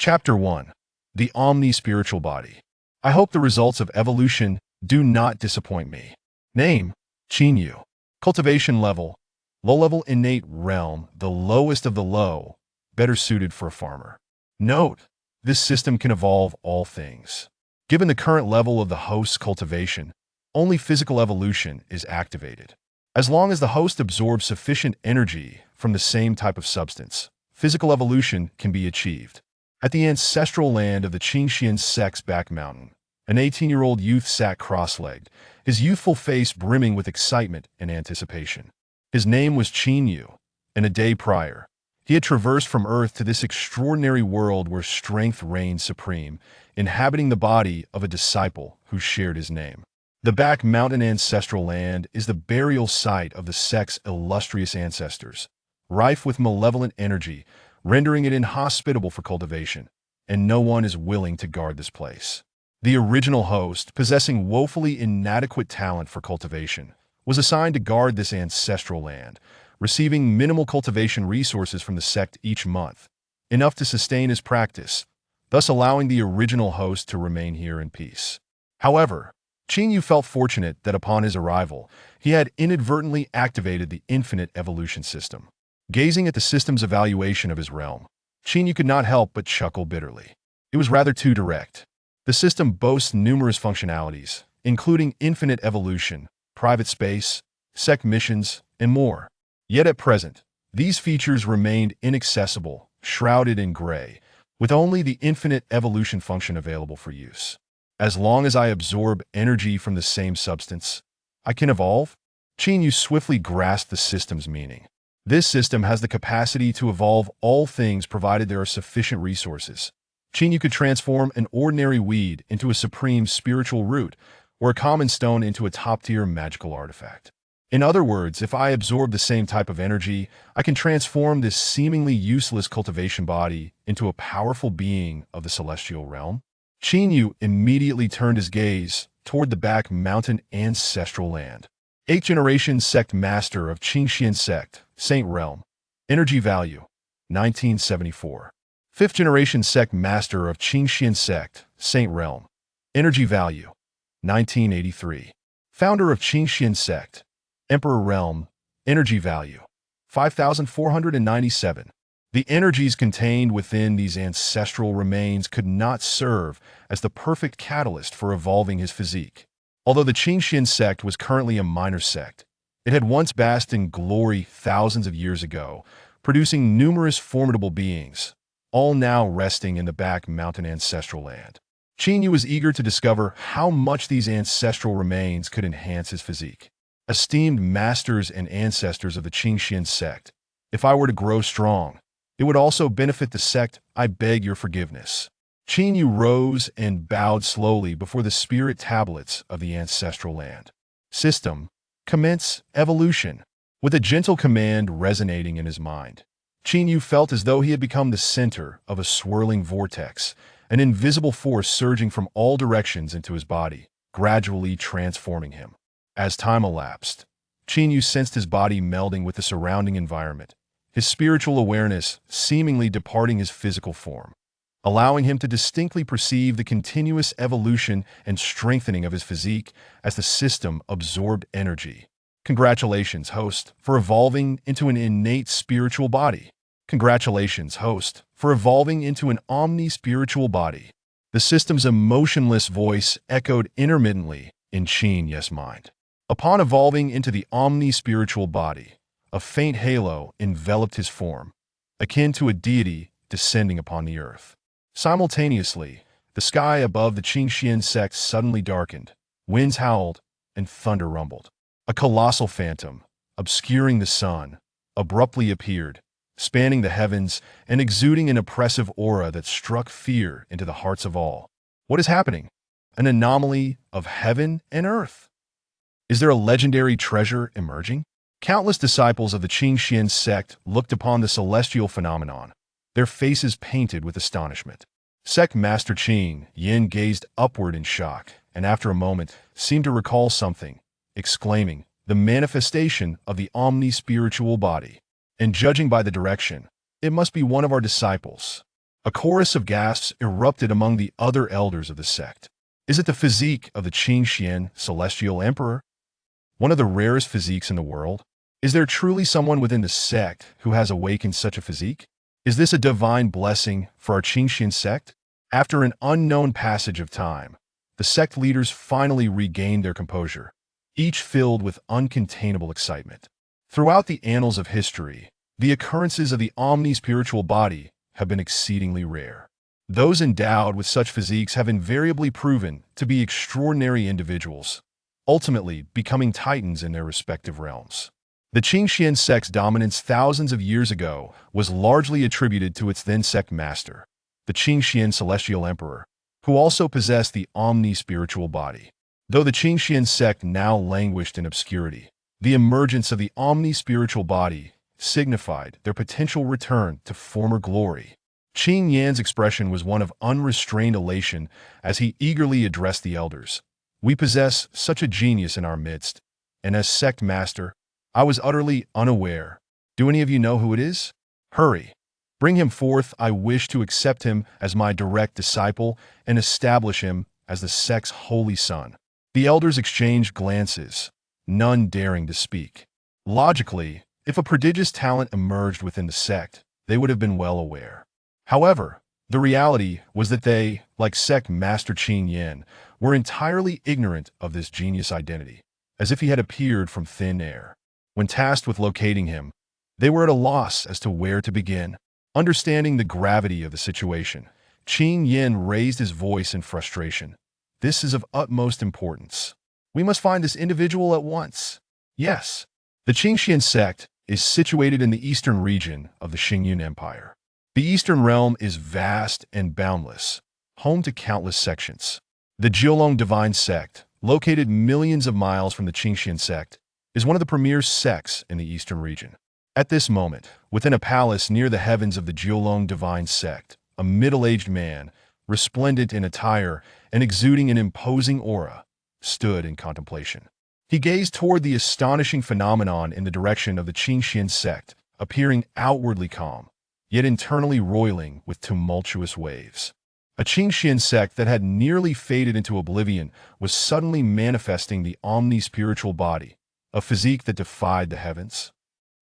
Chapter 1. The Omnispiritual Body. I hope the results of evolution do not disappoint me. Name: Qinyu. Cultivation level: low-level innate realm, the lowest of the low, better suited for a farmer. Note: this system can evolve all things. Given the current level of the host's cultivation, only physical evolution is activated. As long as the host absorbs sufficient energy from the same type of substance, physical evolution can be achieved. At the ancestral land of the Xixi Sect's back mountain, an 18-year-old youth sat cross-legged, his youthful face brimming with excitement and anticipation. His name was Qinyu, and a day prior, he had traversed from Earth to this extraordinary world where strength reigned supreme, inhabiting the body of a disciple who shared his name. The back mountain ancestral land is the burial site of the Sect's illustrious ancestors, rife with malevolent energy, rendering it inhospitable for cultivation, and no one is willing to guard this place. The original host, possessing woefully inadequate talent for cultivation, was assigned to guard this ancestral land, receiving minimal cultivation resources from the sect each month, enough to sustain his practice, thus allowing the original host to remain here in peace. However, Qinyu felt fortunate that upon his arrival, he had inadvertently activated the infinite evolution system. Gazing at the system's evaluation of his realm, Qinyu could not help but chuckle bitterly. It was rather too direct. The system boasts numerous functionalities, including infinite evolution, private space, sect missions, and more. Yet at present, these features remained inaccessible, shrouded in gray, with only the infinite evolution function available for use. As long as I absorb energy from the same substance, I can evolve? Qinyu swiftly grasped the system's meaning. This system has the capacity to evolve all things provided there are sufficient resources. Qinyu could transform an ordinary weed into a supreme spiritual root, or a common stone into a top-tier magical artifact. In other words, if I absorb the same type of energy, I can transform this seemingly useless cultivation body into a powerful being of the celestial realm. Qinyu immediately turned his gaze toward the back mountain ancestral land. 8th generation sect master of Xixi Sect, Saint Realm. Energy value: 1974. 5th generation sect master of Xixi Sect, Saint Realm. Energy value: 1983. Founder of Xixi Sect, Emperor Realm. Energy value: 5,497. The energies contained within these ancestral remains could not serve as the perfect catalyst for evolving his physique. Although the Xixi sect was currently a minor sect, it had once basked in glory thousands of years ago, producing numerous formidable beings, all now resting in the back mountain ancestral land. Qinyu was eager to discover how much these ancestral remains could enhance his physique. Esteemed masters and ancestors of the Xixi sect, if I were to grow strong, it would also benefit the sect. I beg your forgiveness. Qinyu rose and bowed slowly before the spirit tablets of the ancestral land. System: commence evolution. With a gentle command resonating in his mind, Qinyu felt as though he had become the center of a swirling vortex, an invisible force surging from all directions into his body, gradually transforming him. As time elapsed, Qinyu sensed his body melding with the surrounding environment, his spiritual awareness seemingly departing his physical form, allowing him to distinctly perceive the continuous evolution and strengthening of his physique as the system absorbed energy. Congratulations, host, for evolving into an innate spiritual body. Congratulations, host, for evolving into an omnispiritual body. The system's emotionless voice echoed intermittently in Qinyu's mind. Upon evolving into the omnispiritual body, a faint halo enveloped his form, akin to a deity descending upon the earth. Simultaneously, the sky above the Xixi sect suddenly darkened, winds howled, and thunder rumbled. A colossal phantom, obscuring the sun, abruptly appeared, spanning the heavens and exuding an oppressive aura that struck fear into the hearts of all. What is happening? An anomaly of heaven and earth? Is there a legendary treasure emerging? Countless disciples of the Xixi sect looked upon the celestial phenomenon, their faces painted with astonishment. Sect Master Qin Yin gazed upward in shock, and after a moment seemed to recall something, exclaiming, "The manifestation of the omnispiritual body. And judging by the direction, it must be one of our disciples." A chorus of gasps erupted among the other elders of the sect. Is it the physique of the Xixi celestial emperor? One of the rarest physiques in the world? Is there truly someone within the sect who has awakened such a physique? Is this a divine blessing for our Xixi sect? After an unknown passage of time, the sect leaders finally regained their composure, each filled with uncontainable excitement. Throughout the annals of history, the occurrences of the omnispiritual body have been exceedingly rare. Those endowed with such physiques have invariably proven to be extraordinary individuals, ultimately becoming titans in their respective realms. The Xixi sect's dominance thousands of years ago was largely attributed to its then sect master, the Xixi celestial emperor, who also possessed the omnispiritual body. Though the Xixi sect now languished in obscurity, the emergence of the omnispiritual body signified their potential return to former glory. Qin Yan's expression was one of unrestrained elation as he eagerly addressed the elders. We possess such a genius in our midst, and as sect master, I was utterly unaware. Do any of you know who it is? Hurry. Bring him forth. I wish to accept him as my direct disciple and establish him as the sect's holy son. The elders exchanged glances, none daring to speak. Logically, if a prodigious talent emerged within the sect, they would have been well aware. However, the reality was that they, like sect master Qin Yan, were entirely ignorant of this genius identity, as if he had appeared from thin air. When tasked with locating him, they were at a loss as to where to begin. Understanding the gravity of the situation, Qin Yan raised his voice in frustration. This is of utmost importance. We must find this individual at once. Yes, the Xixi sect is situated in the eastern region of the Xingyun Empire. The eastern realm is vast and boundless, home to countless sections. The Jiulong divine sect, located millions of miles from the Xixi sect, is one of the premier sects in the eastern region. At this moment, within a palace near the heavens of the Jiulong divine sect, a middle-aged man, resplendent in attire and exuding an imposing aura, stood in contemplation. He gazed toward the astonishing phenomenon in the direction of the Xixi sect, appearing outwardly calm, yet internally roiling with tumultuous waves. A Xixi sect that had nearly faded into oblivion was suddenly manifesting the omnispiritual body, a physique that defied the heavens.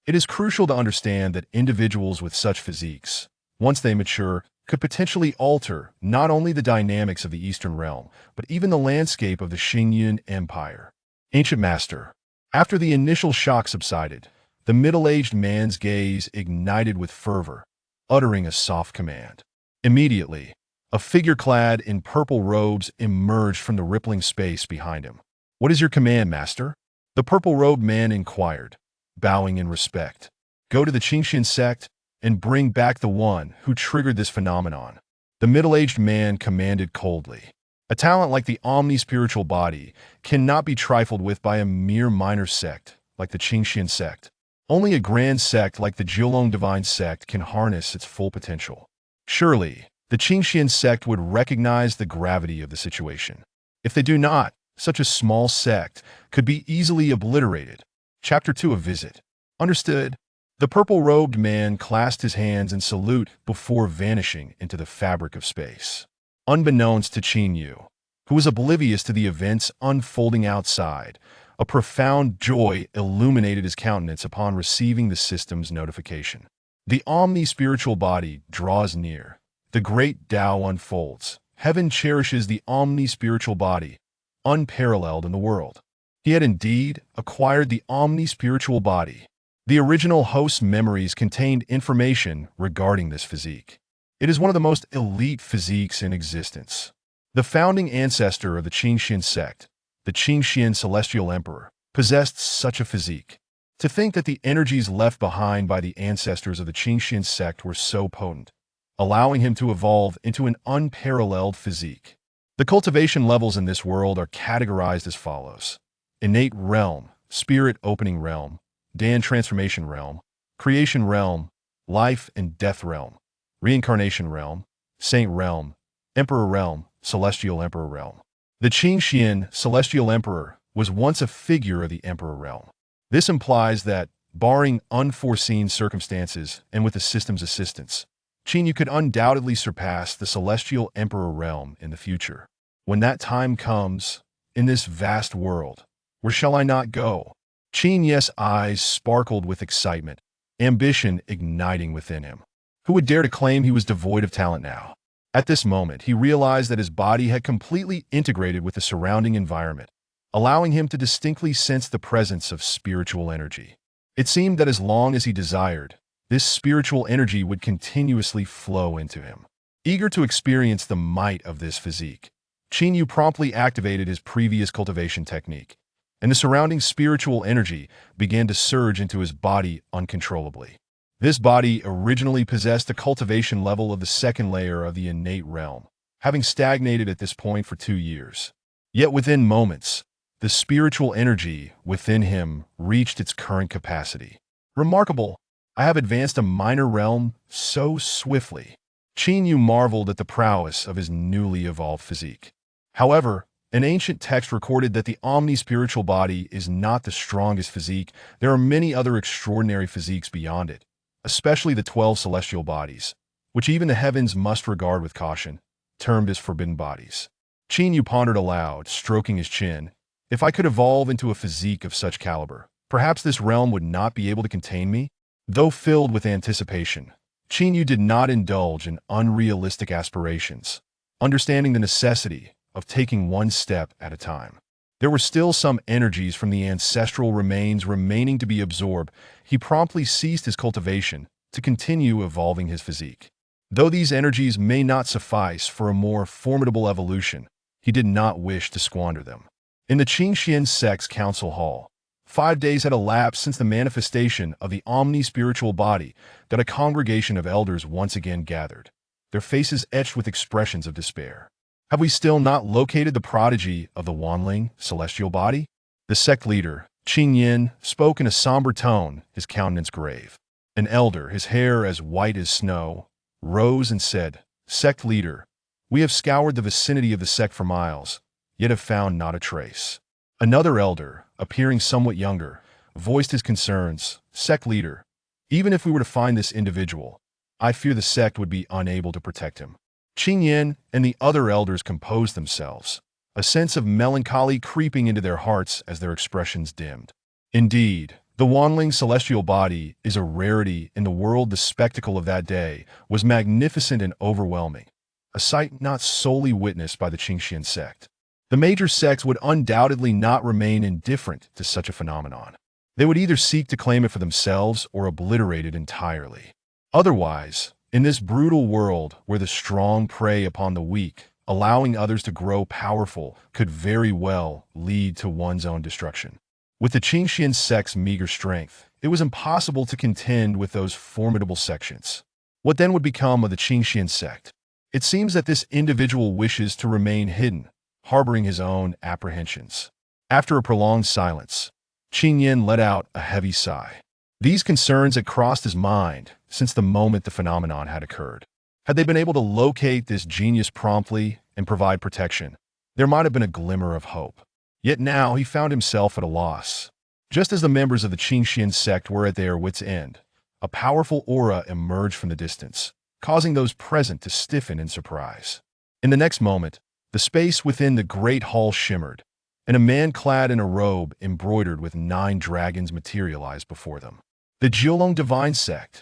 It is crucial to understand that individuals with such physiques, once they mature, could potentially alter not only the dynamics of the Eastern realm, but even the landscape of the Xingyun Empire. Ancient Master. After the initial shock subsided, the middle-aged man's gaze ignited with fervor, uttering a soft command. Immediately, a figure clad in purple robes emerged from the rippling space behind him. What is your command, Master? The purple-robed man inquired, bowing in respect. Go to the Xixi sect and bring back the one who triggered this phenomenon. The middle-aged man commanded coldly. A talent like the omnispiritual body cannot be trifled with by a mere minor sect like the Xixi sect. Only a grand sect like the Jiulong divine sect can harness its full potential. Surely, the Xixi sect would recognize the gravity of the situation. If they do not, such a small sect could be easily obliterated. Chapter 2 of Visit. Understood. The purple-robed man clasped his hands in salute before vanishing into the fabric of space. Unbeknownst to Qin Yu, who was oblivious to the events unfolding outside, a profound joy illuminated his countenance upon receiving the system's notification. The omni-spiritual body draws near. The great Tao unfolds. Heaven cherishes the omni-spiritual body, unparalleled in the world. He had indeed acquired the omni-spiritual body. The original host's memories contained information regarding this physique. It is one of the most elite physiques in existence. The founding ancestor of the Xixi sect, the Xixi celestial emperor, possessed such a physique. To think that the energies left behind by the ancestors of the Xixi sect were so potent, allowing him to evolve into an unparalleled physique. The cultivation levels in this world are categorized as follows: innate realm, spirit opening realm, Dan transformation realm, creation realm, life and death realm, reincarnation realm, saint realm, emperor realm, celestial emperor realm. The Xixi celestial emperor was once a figure of the emperor realm. This implies that, barring unforeseen circumstances and with the system's assistance, Qin Yu could undoubtedly surpass the celestial emperor realm in the future. When that time comes, in this vast world, where shall I not go? Qin Yu's eyes sparkled with excitement, ambition igniting within him. Who would dare to claim he was devoid of talent now? At this moment, he realized that his body had completely integrated with the surrounding environment, allowing him to distinctly sense the presence of spiritual energy. It seemed that as long as he desired, this spiritual energy would continuously flow into him. Eager to experience the might of this physique, Qin Yu promptly activated his previous cultivation technique, and the surrounding spiritual energy began to surge into his body uncontrollably. This body originally possessed the cultivation level of the second layer of the innate realm, having stagnated at this point for 2 years. Yet within moments, the spiritual energy within him reached its current capacity. Remarkable! I have advanced a minor realm so swiftly. Qin Yu marveled at the prowess of his newly evolved physique. However, an ancient text recorded that the omnispiritual body is not the strongest physique. There are many other extraordinary physiques beyond it, especially the 12 celestial bodies, which even the heavens must regard with caution, termed as forbidden bodies. Qin Yu pondered aloud, stroking his chin. If I could evolve into a physique of such caliber, perhaps this realm would not be able to contain me? Though filled with anticipation, Qin Yu did not indulge in unrealistic aspirations, understanding the necessity of taking one step at a time. There were still some energies from the ancestral remains remaining to be absorbed. He promptly ceased his cultivation to continue evolving his physique. Though these energies may not suffice for a more formidable evolution, he did not wish to squander them. In the Qingxian Sect's council hall, 5 days had elapsed since the manifestation of the omnispiritual body that a congregation of elders once again gathered, their faces etched with expressions of despair. Have we still not located the prodigy of the Wanling celestial body? The sect leader, Qing Yin, spoke in a somber tone, his countenance grave. An elder, his hair as white as snow, rose and said, "Sect leader, we have scoured the vicinity of the sect for miles, yet have found not a trace." Another elder, appearing somewhat younger, voiced his concerns. "Sect leader, even if we were to find this individual, I fear the sect would be unable to protect him." Qing Yin and the other elders composed themselves, a sense of melancholy creeping into their hearts as their expressions dimmed. Indeed, the Wanling celestial body is a rarity in the world. The spectacle of that day was magnificent and overwhelming, a sight not solely witnessed by the Qingxian sect. The major sects would undoubtedly not remain indifferent to such a phenomenon. They would either seek to claim it for themselves or obliterate it entirely. Otherwise, in this brutal world where the strong prey upon the weak, allowing others to grow powerful could very well lead to one's own destruction. With the Qingxian sect's meager strength, it was impossible to contend with those formidable sections. What then would become of the Qingxian sect? It seems that this individual wishes to remain hidden, harboring his own apprehensions. After a prolonged silence, Qing Yin let out a heavy sigh. These concerns had crossed his mind since the moment the phenomenon had occurred. Had they been able to locate this genius promptly and provide protection, there might have been a glimmer of hope. Yet now he found himself at a loss. Just as the members of the Qingxian sect were at their wits' end, a powerful aura emerged from the distance, causing those present to stiffen in surprise. In the next moment, the space within the great hall shimmered, and a man clad in a robe embroidered with 9 dragons materialized before them. The Jiulong divine sect.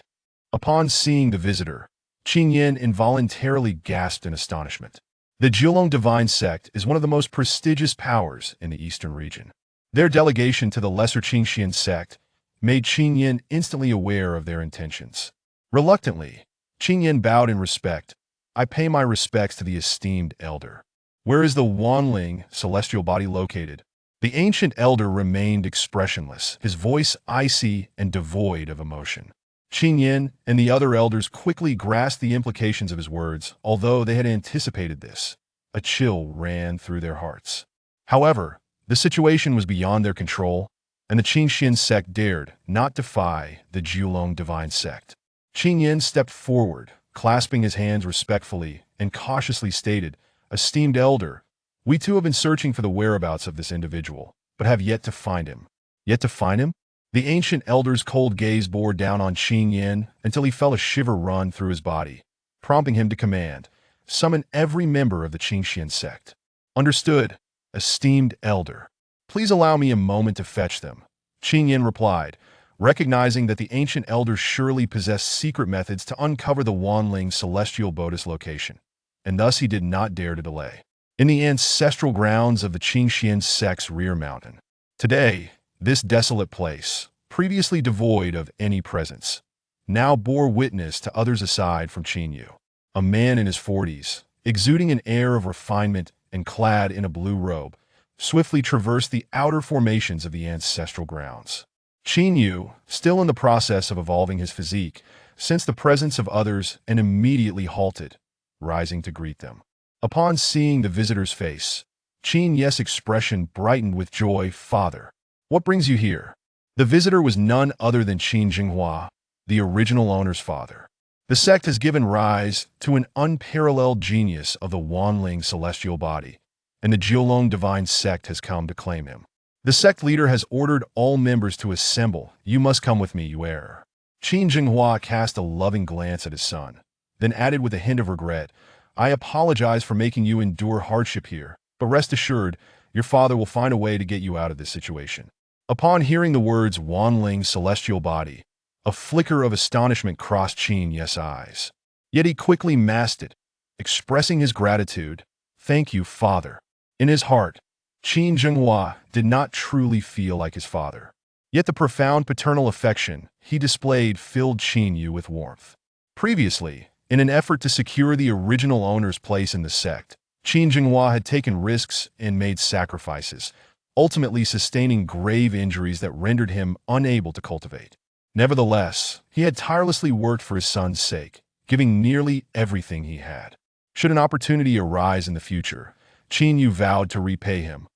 Upon seeing the visitor, Qing Yin involuntarily gasped in astonishment. The Jiulong divine sect is one of the most prestigious powers in the eastern region. Their delegation to the lesser Qingxian sect made Qing Yin instantly aware of their intentions. Reluctantly, Qing Yin bowed in respect. "I pay my respects to the esteemed elder." "Where is the Wanling celestial body located?" The ancient elder remained expressionless, his voice icy and devoid of emotion. Qing Yin and the other elders quickly grasped the implications of his words, although they had anticipated this. A chill ran through their hearts. However, the situation was beyond their control, and the Qingxian sect dared not defy the Jiulong divine sect. Qing Yin stepped forward, clasping his hands respectfully, and cautiously stated, "Esteemed elder, we too have been searching for the whereabouts of this individual, but have yet to find him." "Yet to find him?" The ancient elder's cold gaze bore down on Qing Yin until he felt a shiver run through his body. prompting him to command, "Summon every member of the Xixi sect." "Understood, esteemed elder. Please allow me a moment to fetch them," Qin Yin replied, recognizing that the ancient elders surely possessed secret methods to uncover the Wanling celestial Bodhi's location, and thus he did not dare to delay. In the ancestral grounds of the Xixi sect's rear mountain. Today, this desolate place, previously devoid of any presence, now bore witness to others aside from Qin Yu. A man in his 40s, exuding an air of refinement and clad in a blue robe, swiftly traversed the outer formations of the ancestral grounds. Qin Yu, still in the process of evolving his physique, sensed the presence of others and immediately halted, rising to greet them. Upon seeing the visitor's face, Qin Yu's expression brightened with joy. "Father, what brings you here?" The visitor was none other than Qin Jinghua, the original owner's father. The sect has given rise to an unparalleled genius of the Wanling celestial body, and the Jiulong divine sect has come to claim him. The sect leader has ordered all members to assemble. "You must come with me, you err." Qin Jinghua cast a loving glance at his son, then added with a hint of regret, "I apologize for making you endure hardship here, but rest assured, your father will find a way to get you out of this situation." Upon hearing the words Wanling celestial body, a flicker of astonishment crossed Qin Yu's eyes. Yet he quickly masked it, expressing his gratitude. "Thank you, father." In his heart, Qin Jinghua did not truly feel like his father. Yet the profound paternal affection he displayed filled Qin Yu with warmth. Previously, in an effort to secure the original owner's place in the sect, Qin Jinghua had taken risks and made sacrifices, ultimately sustaining grave injuries that rendered him unable to cultivate. Nevertheless, he had tirelessly worked for his son's sake, giving nearly everything he had. Should an opportunity arise in the future, Qin Yu vowed to repay him,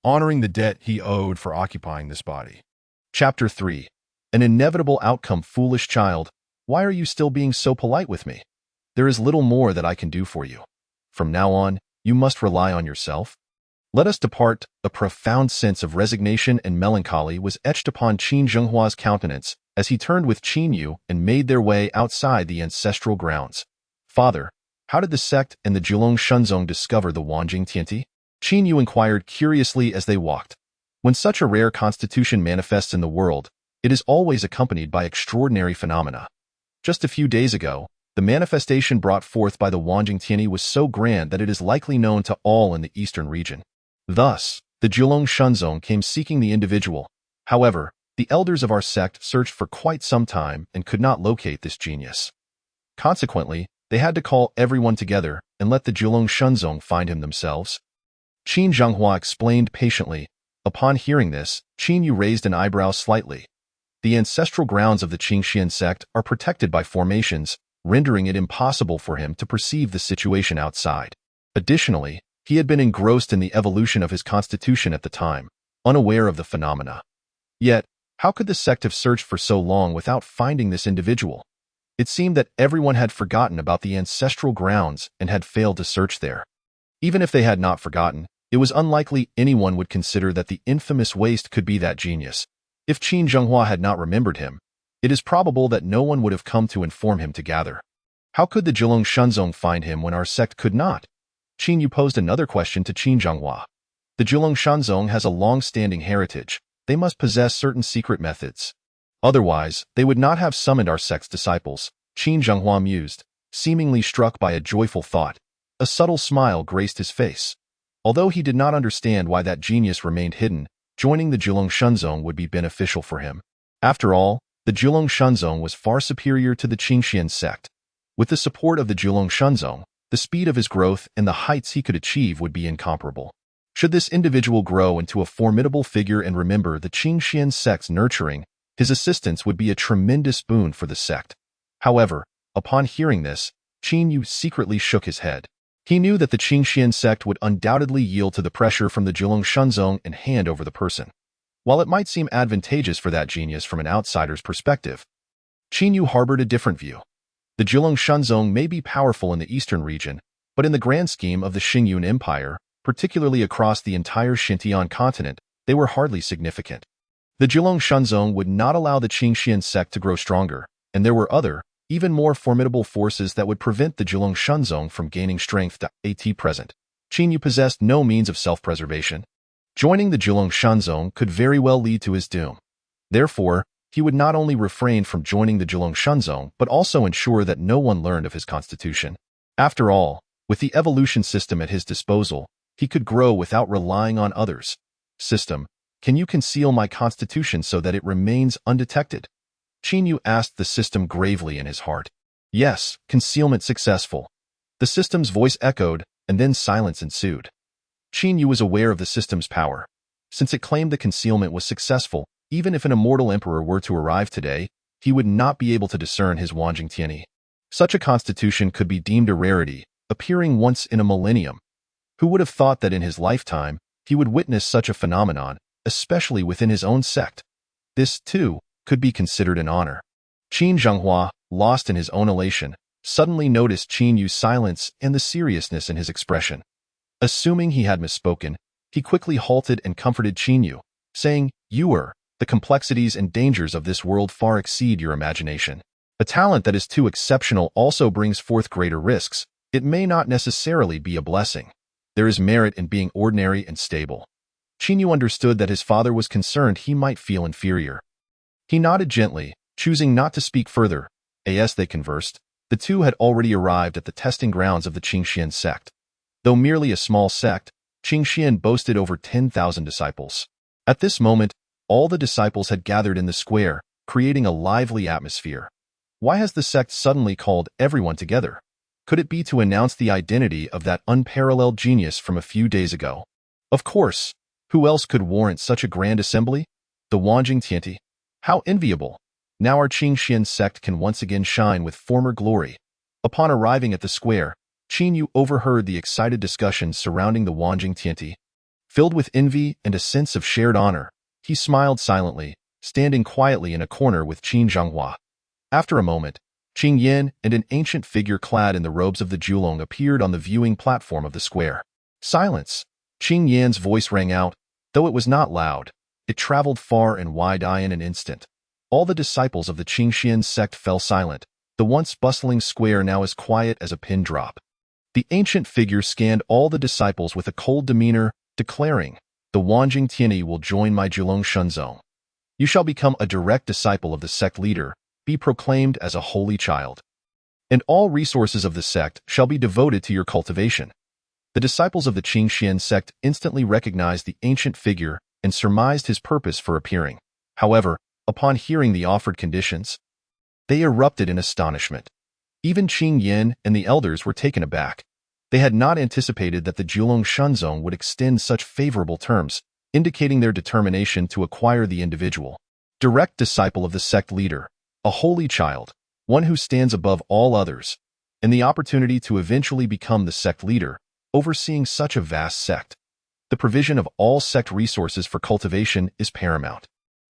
honoring the debt he owed for occupying this body. Chapter 3. An inevitable outcome. Foolish child, why are you still being so polite with me? There is little more that I can do for you. From now on, you must rely on yourself. Let us depart. A profound sense of resignation and melancholy was etched upon Qin Zhenghua's countenance as he turned with Qin Yu and made their way outside the ancestral grounds. "Father, how did the sect and the Jiulong Shenzong discover the Wanjing Tianti?" Qin Yu inquired curiously as they walked. When such a rare constitution manifests in the world, it is always accompanied by extraordinary phenomena. Just a few days ago, the manifestation brought forth by the Wanjing Tianti was so grand that it is likely known to all in the eastern region. Thus, the Jiulong Shenzong came seeking the individual. However, the elders of our sect searched for quite some time and could not locate this genius. Consequently, they had to call everyone together and let the Jiulong Shenzong find him themselves. Qin Zhenghua explained patiently. Upon hearing this, Qin Yu raised an eyebrow slightly. The ancestral grounds of the Xixi sect are protected by formations, rendering it impossible for him to perceive the situation outside. Additionally, he had been engrossed in the evolution of his constitution at the time, unaware of the phenomena. Yet, how could the sect have searched for so long without finding this individual? It seemed that everyone had forgotten about the ancestral grounds and had failed to search there. Even if they had not forgotten, it was unlikely anyone would consider that the infamous waste could be that genius. If Qin Zhenghua had not remembered him, it is probable that no one would have come to inform him to gather. How could the Jiulong Shenzong find him when our sect could not? Qin Yu posed another question to Qin Zhenghua. The Jiulong Shenzong has a long-standing heritage. They must possess certain secret methods. Otherwise, they would not have summoned our sect's disciples, Qin Zhenghua mused, seemingly struck by a joyful thought. A subtle smile graced his face. Although he did not understand why that genius remained hidden, joining the Jiulong Shenzong would be beneficial for him. After all, the Jiulong Shenzong was far superior to the Xixi sect. With the support of the Jiulong Shenzong, the speed of his growth and the heights he could achieve would be incomparable. Should this individual grow into a formidable figure and remember the Xixi sect's nurturing, his assistance would be a tremendous boon for the sect. However, upon hearing this, Qin Yu secretly shook his head. He knew that the Xixi sect would undoubtedly yield to the pressure from the Jiulong Shenzong and hand over the person. While it might seem advantageous for that genius from an outsider's perspective, Qin Yu harbored a different view. The Jiulong Shenzong may be powerful in the eastern region, but in the grand scheme of the Xingyun Empire, particularly across the entire Xintian continent, they were hardly significant. The Jiulong Shenzong would not allow the Xixi sect to grow stronger, and there were other, even more formidable forces that would prevent the Jiulong Shunzong from gaining strength. At present, Qin Yu possessed no means of self-preservation. Joining the Jiulong Shunzong could very well lead to his doom. Therefore, he would not only refrain from joining the Jiulong Shunzong, but also ensure that no one learned of his constitution. After all, with the evolution system at his disposal, he could grow without relying on others. System, can you conceal my constitution so that it remains undetected? Qin Yu asked the system gravely in his heart. Yes, concealment successful. The system's voice echoed, and then silence ensued. Qin Yu was aware of the system's power. Since it claimed the concealment was successful, even if an immortal emperor were to arrive today, he would not be able to discern his Wanjing Tianyi. Such a constitution could be deemed a rarity, appearing once in a millennium. Who would have thought that in his lifetime, he would witness such a phenomenon, especially within his own sect? This, too, could be considered an honor. Qin Zhenghua, lost in his own elation, suddenly noticed Qin Yu's silence and the seriousness in his expression. Assuming he had misspoken, he quickly halted and comforted Qin Yu, saying, the complexities and dangers of this world far exceed your imagination. A talent that is too exceptional also brings forth greater risks. It may not necessarily be a blessing. There is merit in being ordinary and stable. Qin Yu understood that his father was concerned he might feel inferior. He nodded gently, choosing not to speak further. As they conversed, the two had already arrived at the testing grounds of the Qingxian sect. Though merely a small sect, Qingxian boasted over 10,000 disciples. At this moment, all the disciples had gathered in the square, creating a lively atmosphere. Why has the sect suddenly called everyone together? Could it be to announce the identity of that unparalleled genius from a few days ago? Of course. Who else could warrant such a grand assembly? The Wanjing Tianyi. How enviable! Now our Qingxian sect can once again shine with former glory. Upon arriving at the square, Qin Yu overheard the excited discussions surrounding the Wanjing Tianyi. Filled with envy and a sense of shared honor, he smiled silently, standing quietly in a corner with Qin Zhenghua. After a moment, Qing Yin and an ancient figure clad in the robes of the Jiulong appeared on the viewing platform of the square. Silence! Qing Yin's voice rang out, though it was not loud. It traveled far and wide in an instant. All the disciples of the Qingxian sect fell silent, the once bustling square now as quiet as a pin drop. The ancient figure scanned all the disciples with a cold demeanor, declaring, the Wanjing Tianyi will join my Jiulong Shunzong. You shall become a direct disciple of the sect leader, be proclaimed as a holy child. And all resources of the sect shall be devoted to your cultivation. The disciples of the Qingxian sect instantly recognized the ancient figure and surmised his purpose for appearing. However, upon hearing the offered conditions, they erupted in astonishment. Even Qing Yin and the elders were taken aback. They had not anticipated that the Jiulong Shunzong would extend such favorable terms, indicating their determination to acquire the individual. Direct disciple of the sect leader, a holy child, one who stands above all others, and the opportunity to eventually become the sect leader, overseeing such a vast sect. The provision of all sect resources for cultivation is paramount.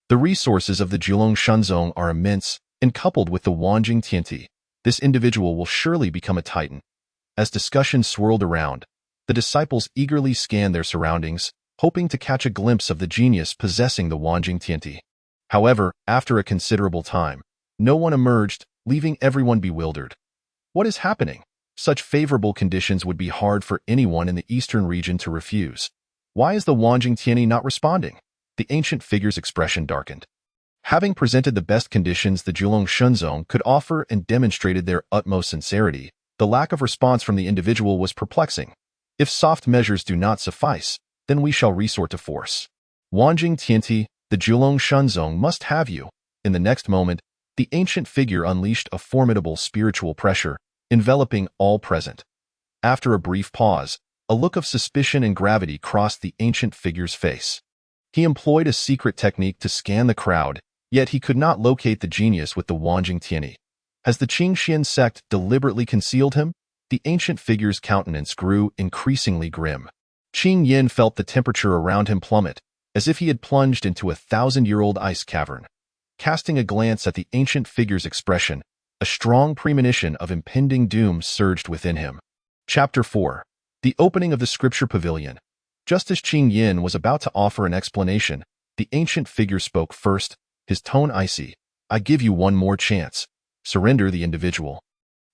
The resources of the Jiulong Shunzong are immense, and coupled with the Wanjing Tianyi, this individual will surely become a titan. As discussion swirled around, the disciples eagerly scanned their surroundings, hoping to catch a glimpse of the genius possessing the Wanjing Tianyi. However, after a considerable time, no one emerged, leaving everyone bewildered. What is happening? Such favorable conditions would be hard for anyone in the eastern region to refuse. Why is the Wanjing Tianyi not responding? The ancient figure's expression darkened. Having presented the best conditions the Jiulong Shunzong could offer and demonstrated their utmost sincerity, the lack of response from the individual was perplexing. If soft measures do not suffice, then we shall resort to force. Wanjing Tianyi, the Jiulong Shunzong must have you. In the next moment, the ancient figure unleashed a formidable spiritual pressure, enveloping all present. After a brief pause, a look of suspicion and gravity crossed the ancient figure's face. He employed a secret technique to scan the crowd, yet he could not locate the genius with the Wanjing Tianyi. Has the Qingxian sect deliberately concealed him? The ancient figure's countenance grew increasingly grim. Qing Yin felt the temperature around him plummet, as if he had plunged into a 1,000-year-old ice cavern. Casting a glance at the ancient figure's expression, a strong premonition of impending doom surged within him. Chapter 4. The opening of the scripture pavilion. Just as Qing Yin was about to offer an explanation, the ancient figure spoke first, his tone icy. I give you one more chance. surrender the individual.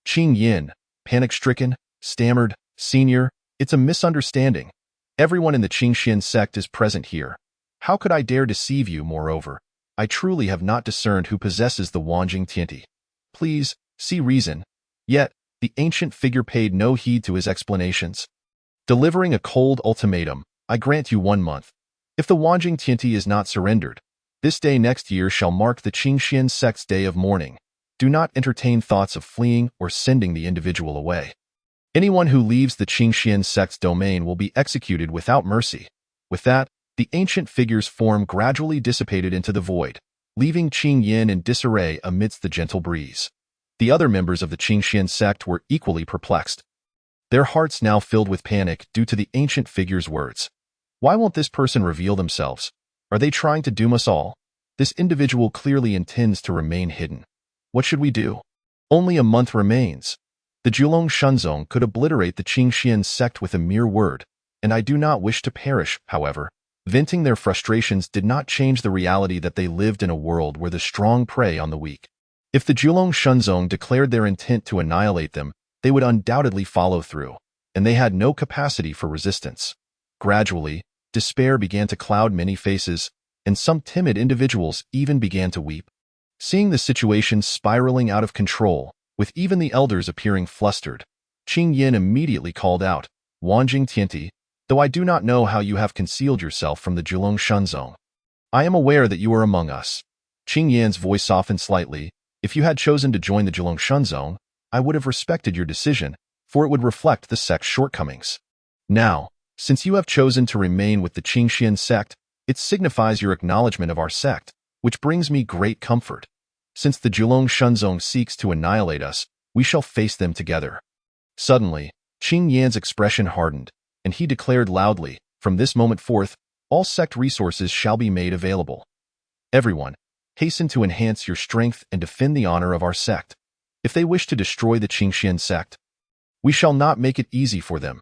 Qing Yin, panic-stricken, stammered, "Senior, it's a misunderstanding. Everyone in the Qingxian sect is present here. How could I dare deceive you, moreover? I truly have not discerned who possesses the Wanjing Tianti. Please, see reason." Yet, the ancient figure paid no heed to his explanations. Delivering a cold ultimatum, "I grant you 1 month. If the Wanjing Tianti is not surrendered, this day next year shall mark the Qingxian sect's day of mourning. Do not entertain thoughts of fleeing or sending the individual away. Anyone who leaves the Qingxian sect's domain will be executed without mercy." With that, the ancient figure's form gradually dissipated into the void, leaving Qing Yin in disarray amidst the gentle breeze. The other members of the Qingxian sect were equally perplexed, their hearts now filled with panic due to the ancient figure's words. Why won't this person reveal themselves? Are they trying to doom us all? This individual clearly intends to remain hidden. What should we do? Only a month remains. The Jiulong Shenzong could obliterate the Qingxian sect with a mere word, and I do not wish to perish, however. Venting their frustrations did not change the reality that they lived in a world where the strong prey on the weak. If the Jiulong Shenzong declared their intent to annihilate them, they would undoubtedly follow through, and they had no capacity for resistance. Gradually, despair began to cloud many faces, and some timid individuals even began to weep. Seeing the situation spiraling out of control, with even the elders appearing flustered, Qing Yin immediately called out, "Wanjing Tianti, though I do not know how you have concealed yourself from the Jiulong Shenzong, I am aware that you are among us." Qing Yin's voice softened slightly. "If you had chosen to join the Jiulong Shenzong, I would have respected your decision, for it would reflect the sect's shortcomings. Now, since you have chosen to remain with the Qingxian sect, it signifies your acknowledgement of our sect, which brings me great comfort. Since the Jiulong Shenzong seeks to annihilate us, we shall face them together." Suddenly, Qing Yan's expression hardened, and he declared loudly, "From this moment forth, all sect resources shall be made available. Everyone, hasten to enhance your strength and defend the honor of our sect. If they wish to destroy the Qingxian sect, we shall not make it easy for them.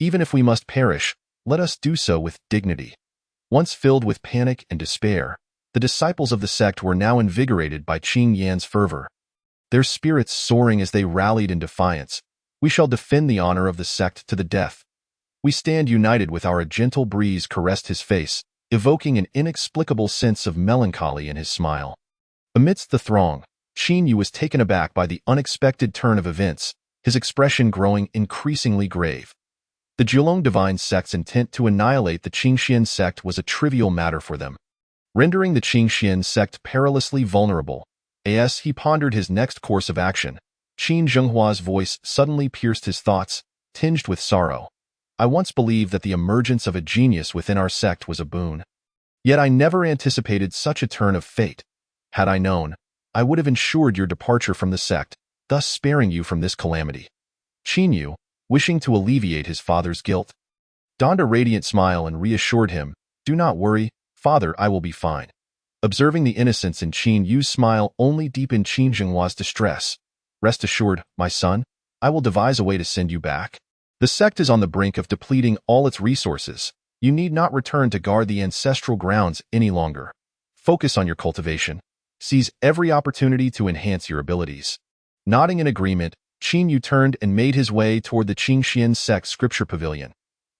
Even if we must perish, let us do so with dignity." Once filled with panic and despair, the disciples of the sect were now invigorated by Qing Yan's fervor. Their spirits soaring as they rallied in defiance, "We shall defend the honor of the sect to the death. We stand united with our." A gentle breeze caressed his face, evoking an inexplicable sense of melancholy in his smile. Amidst the throng, Qin Yu was taken aback by the unexpected turn of events, his expression growing increasingly grave. The Jiulong divine sect's intent to annihilate the Qingxian sect was a trivial matter for them, rendering the Qingxian sect perilously vulnerable. As he pondered his next course of action, Qin Zhenghua's voice suddenly pierced his thoughts, tinged with sorrow. "I once believed that the emergence of a genius within our sect was a boon. Yet I never anticipated such a turn of fate. Had I known, I would have ensured your departure from the sect, thus sparing you from this calamity." Qin Yu, wishing to alleviate his father's guilt, donned a radiant smile and reassured him, "Do not worry, father, I will be fine." Observing the innocence in Qin Yu's smile only deepened Qin Zhenghua's distress. "Rest assured, my son, I will devise a way to send you back. The sect is on the brink of depleting all its resources. You need not return to guard the ancestral grounds any longer. Focus on your cultivation. Seize every opportunity to enhance your abilities." Nodding in agreement, Qin Yu turned and made his way toward the Qingxian sect scripture pavilion.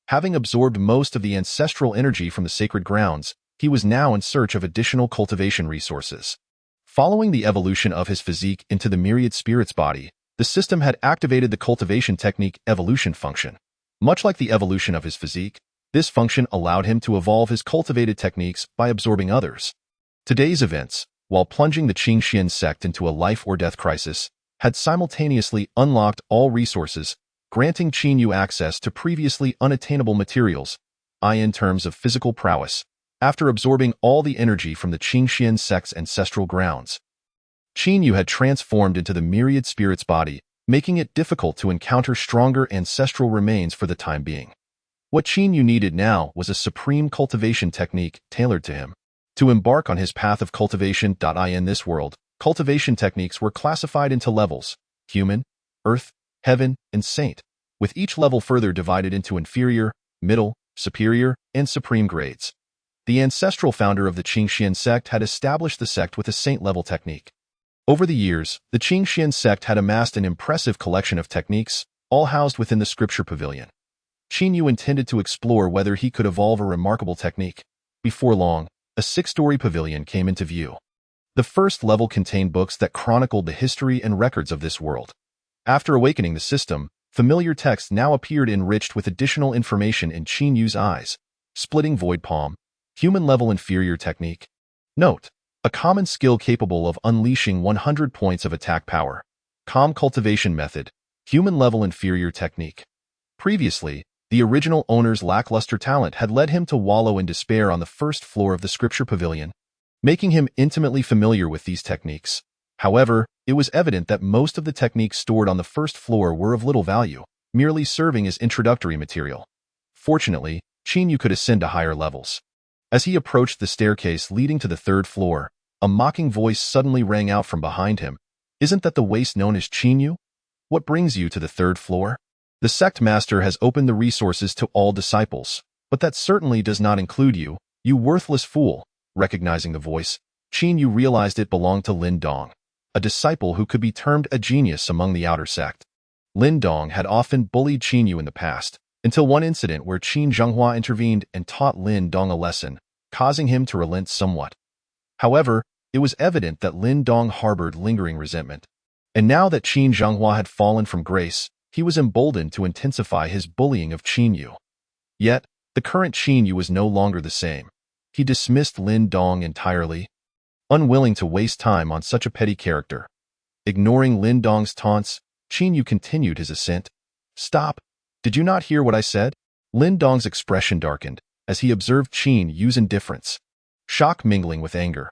Having absorbed most of the ancestral energy from the sacred grounds, he was now in search of additional cultivation resources. Following the evolution of his physique into the myriad spirit's body, the system had activated the cultivation technique evolution function. Much like the evolution of his physique, this function allowed him to evolve his cultivated techniques by absorbing others. Today's events, while plunging the Qingxian sect into a life-or-death crisis, had simultaneously unlocked all resources, granting Qin Yu access to previously unattainable materials, in terms of physical prowess, after absorbing all the energy from the Qingxian sect's ancestral grounds. Qin Yu had transformed into the myriad spirit's body, making it difficult to encounter stronger ancestral remains for the time being. What Qin Yu needed now was a supreme cultivation technique tailored to him. To embark on his path of cultivation. In this world, cultivation techniques were classified into levels: human, earth, heaven, and saint, with each level further divided into inferior, middle, superior, and supreme grades. The ancestral founder of the Qingxian sect had established the sect with a saint-level technique. Over the years, the Qingxian sect had amassed an impressive collection of techniques, all housed within the scripture pavilion. Qin Yu intended to explore whether he could evolve a remarkable technique. Before long, a 6-story pavilion came into view. The first level contained books that chronicled the history and records of this world. After awakening the system, familiar text now appeared enriched with additional information in Qin Yu's eyes. Splitting void palm, human-level inferior technique. Note: a common skill capable of unleashing 100 points of attack power. Calm cultivation method, human-level inferior technique. Previously, the original owner's lackluster talent had led him to wallow in despair on the first floor of the scripture pavilion, making him intimately familiar with these techniques. However, it was evident that most of the techniques stored on the first floor were of little value, merely serving as introductory material. Fortunately, Qin Yu could ascend to higher levels. As he approached the staircase leading to the 3rd floor, a mocking voice suddenly rang out from behind him. "Isn't that the waste known as Qin Yu? What brings you to the 3rd floor? The sect master has opened the resources to all disciples, but that certainly does not include you, you worthless fool." Recognizing the voice, Qin Yu realized it belonged to Lin Dong, a disciple who could be termed a genius among the outer sect. Lin Dong had often bullied Qin Yu in the past, until one incident where Qin Zhenghua intervened and taught Lin Dong a lesson, causing him to relent somewhat. However, it was evident that Lin Dong harbored lingering resentment. And now that Qin Zhenghua had fallen from grace, he was emboldened to intensify his bullying of Qin Yu. Yet, the current Qin Yu was no longer the same. He dismissed Lin Dong entirely, unwilling to waste time on such a petty character. Ignoring Lin Dong's taunts, Qin Yu continued his ascent. "Stop! Did you not hear what I said?" Lin Dong's expression darkened as he observed Qin Yu's indifference, shock mingling with anger.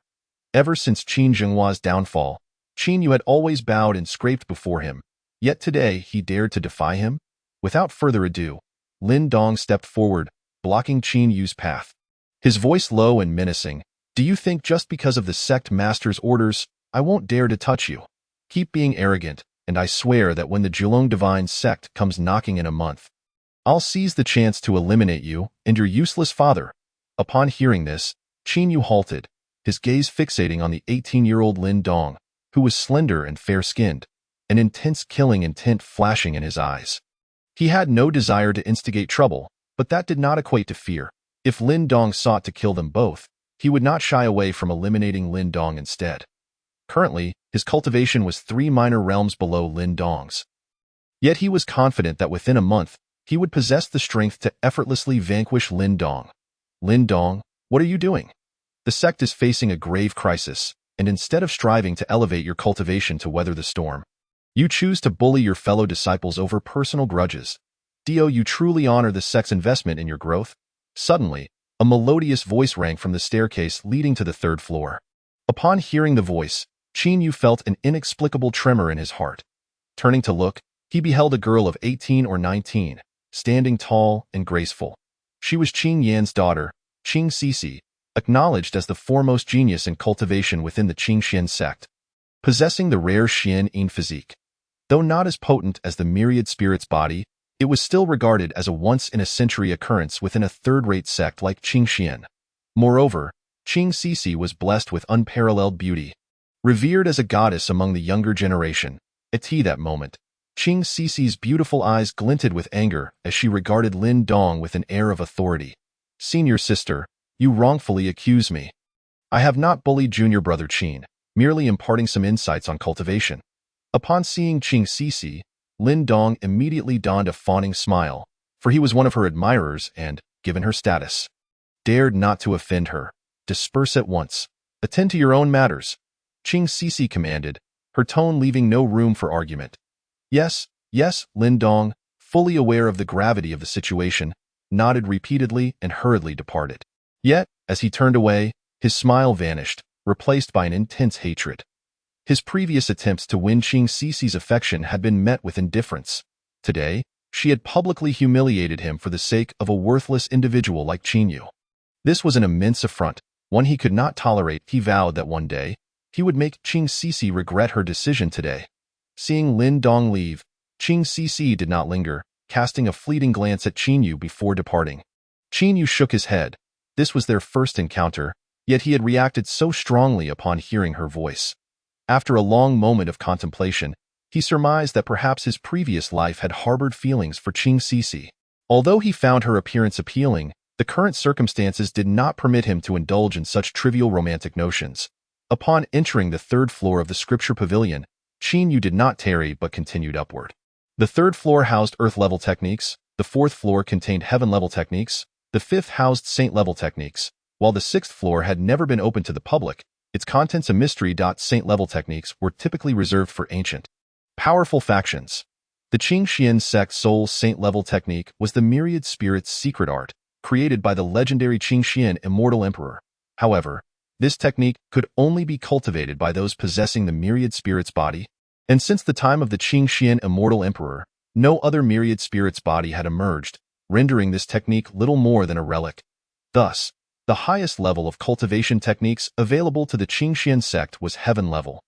Ever since Qin Zhenghua's downfall, Qin Yu had always bowed and scraped before him, yet today he dared to defy him? Without further ado, Lin Dong stepped forward, blocking Qin Yu's path. His voice low and menacing. "Do you think just because of the sect master's orders, I won't dare to touch you? Keep being arrogant, and I swear that when the Jiulong divine sect comes knocking in a month, I'll seize the chance to eliminate you and your useless father." Upon hearing this, Qin Yu halted, his gaze fixating on the 18-year-old Lin Dong, who was slender and fair-skinned, an intense killing intent flashing in his eyes. He had no desire to instigate trouble, but that did not equate to fear. If Lin Dong sought to kill them both, he would not shy away from eliminating Lin Dong instead. Currently, his cultivation was 3 minor realms below Lin Dong's. Yet he was confident that within a month, he would possess the strength to effortlessly vanquish Lin Dong. "Lin Dong, what are you doing? The sect is facing a grave crisis, and instead of striving to elevate your cultivation to weather the storm, you choose to bully your fellow disciples over personal grudges. Do you truly honor the sect's investment in your growth?" Suddenly, a melodious voice rang from the staircase leading to the 3rd floor. Upon hearing the voice, Qin Yu felt an inexplicable tremor in his heart. Turning to look, he beheld a girl of 18 or 19, standing tall and graceful. She was Qing Yan's daughter, Xixi, acknowledged as the foremost genius in cultivation within the Qingxian sect, possessing the rare Xian Yin physique. Though not as potent as the myriad spirit's body, it was still regarded as a once-in-a-century occurrence within a third-rate sect like Qingxian. Moreover, Xixi was blessed with unparalleled beauty. Revered as a goddess among the younger generation, at that moment, Xixi's beautiful eyes glinted with anger as she regarded Lin Dong with an air of authority. "Senior sister, you wrongfully accuse me. I have not bullied junior brother Qin, merely imparting some insights on cultivation." Upon seeing Xixi, Lin Dong immediately donned a fawning smile, for he was one of her admirers and, given her status, dared not to offend her. "Disperse at once. Attend to your own matters," Xixi commanded, her tone leaving no room for argument. Yes, Lin Dong, fully aware of the gravity of the situation, nodded repeatedly and hurriedly departed. Yet, as he turned away, his smile vanished, replaced by an intense hatred. His previous attempts to win Xixi's affection had been met with indifference. Today, she had publicly humiliated him for the sake of a worthless individual like Qin Yu. This was an immense affront, one he could not tolerate. He vowed that one day, he would make Xixi regret her decision today. Seeing Lin Dong leave, Xixi did not linger, casting a fleeting glance at Qin Yu before departing. Qin Yu shook his head. This was their first encounter, yet he had reacted so strongly upon hearing her voice. After a long moment of contemplation, he surmised that perhaps his previous life had harbored feelings for Xixi. Although he found her appearance appealing, the current circumstances did not permit him to indulge in such trivial romantic notions. Upon entering the third floor of the scripture pavilion, Yu did not tarry but continued upward. The third floor housed earth-level techniques, the fourth floor contained heaven-level techniques, the fifth housed saint-level techniques, while the sixth floor had never been open to the public. Its contents a mystery. Saint-level techniques were typically reserved for ancient, powerful factions. The Xixi Sect Soul Saint-level technique was the myriad spirits' secret art, created by the legendary Xixi Immortal Emperor. However, this technique could only be cultivated by those possessing the myriad spirits' body, and since the time of the Xixi Immortal Emperor, no other myriad spirits' body had emerged, rendering this technique little more than a relic. Thus, the highest level of cultivation techniques available to the Xixi sect was heaven level.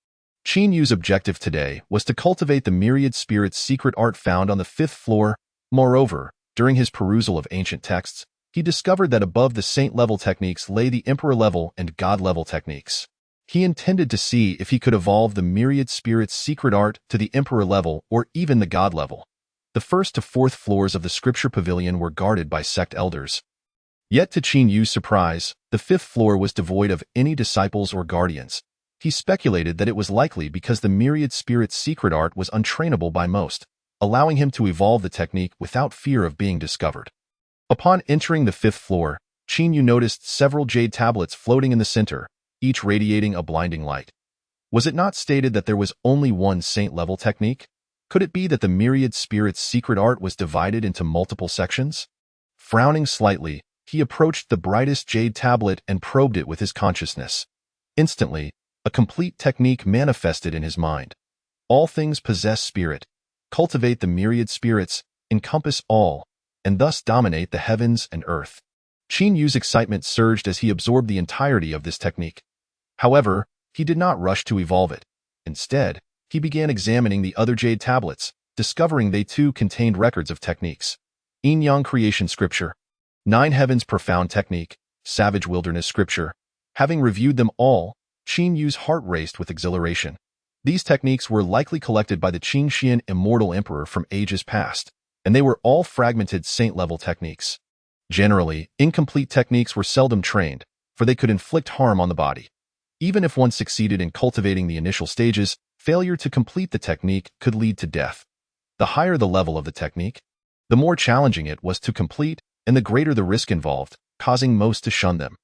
Yu's objective today was to cultivate the myriad spirits' secret art found on the fifth floor. Moreover, during his perusal of ancient texts, he discovered that above the saint-level techniques lay the emperor-level and god-level techniques. He intended to see if he could evolve the myriad spirits' secret art to the emperor level or even the god level. The first to fourth floors of the scripture pavilion were guarded by sect elders. Yet to Yu's surprise, the fifth floor was devoid of any disciples or guardians. He speculated that it was likely because the myriad spirits' secret art was untrainable by most, allowing him to evolve the technique without fear of being discovered. Upon entering the fifth floor, Yu noticed several jade tablets floating in the center, each radiating a blinding light. Was it not stated that there was only one saint-level technique? Could it be that the myriad spirits' secret art was divided into multiple sections? Frowning slightly, he approached the brightest jade tablet and probed it with his consciousness. Instantly, a complete technique manifested in his mind. All things possess spirit. Cultivate the myriad spirits, encompass all, and thus dominate the heavens and earth. Yu's excitement surged as he absorbed the entirety of this technique. However, he did not rush to evolve it. Instead, he began examining the other jade tablets, discovering they too contained records of techniques. Yin-Yang Creation Scripture, Nine Heavens Profound Technique, Savage Wilderness Scripture. Having reviewed them all, Yu's heart raced with exhilaration. These techniques were likely collected by the Xixi Immortal Emperor from ages past, and they were all fragmented saint-level techniques. Generally, incomplete techniques were seldom trained, for they could inflict harm on the body. Even if one succeeded in cultivating the initial stages, failure to complete the technique could lead to death. The higher the level of the technique, the more challenging it was to complete, and the greater the risk involved, causing most to shun them.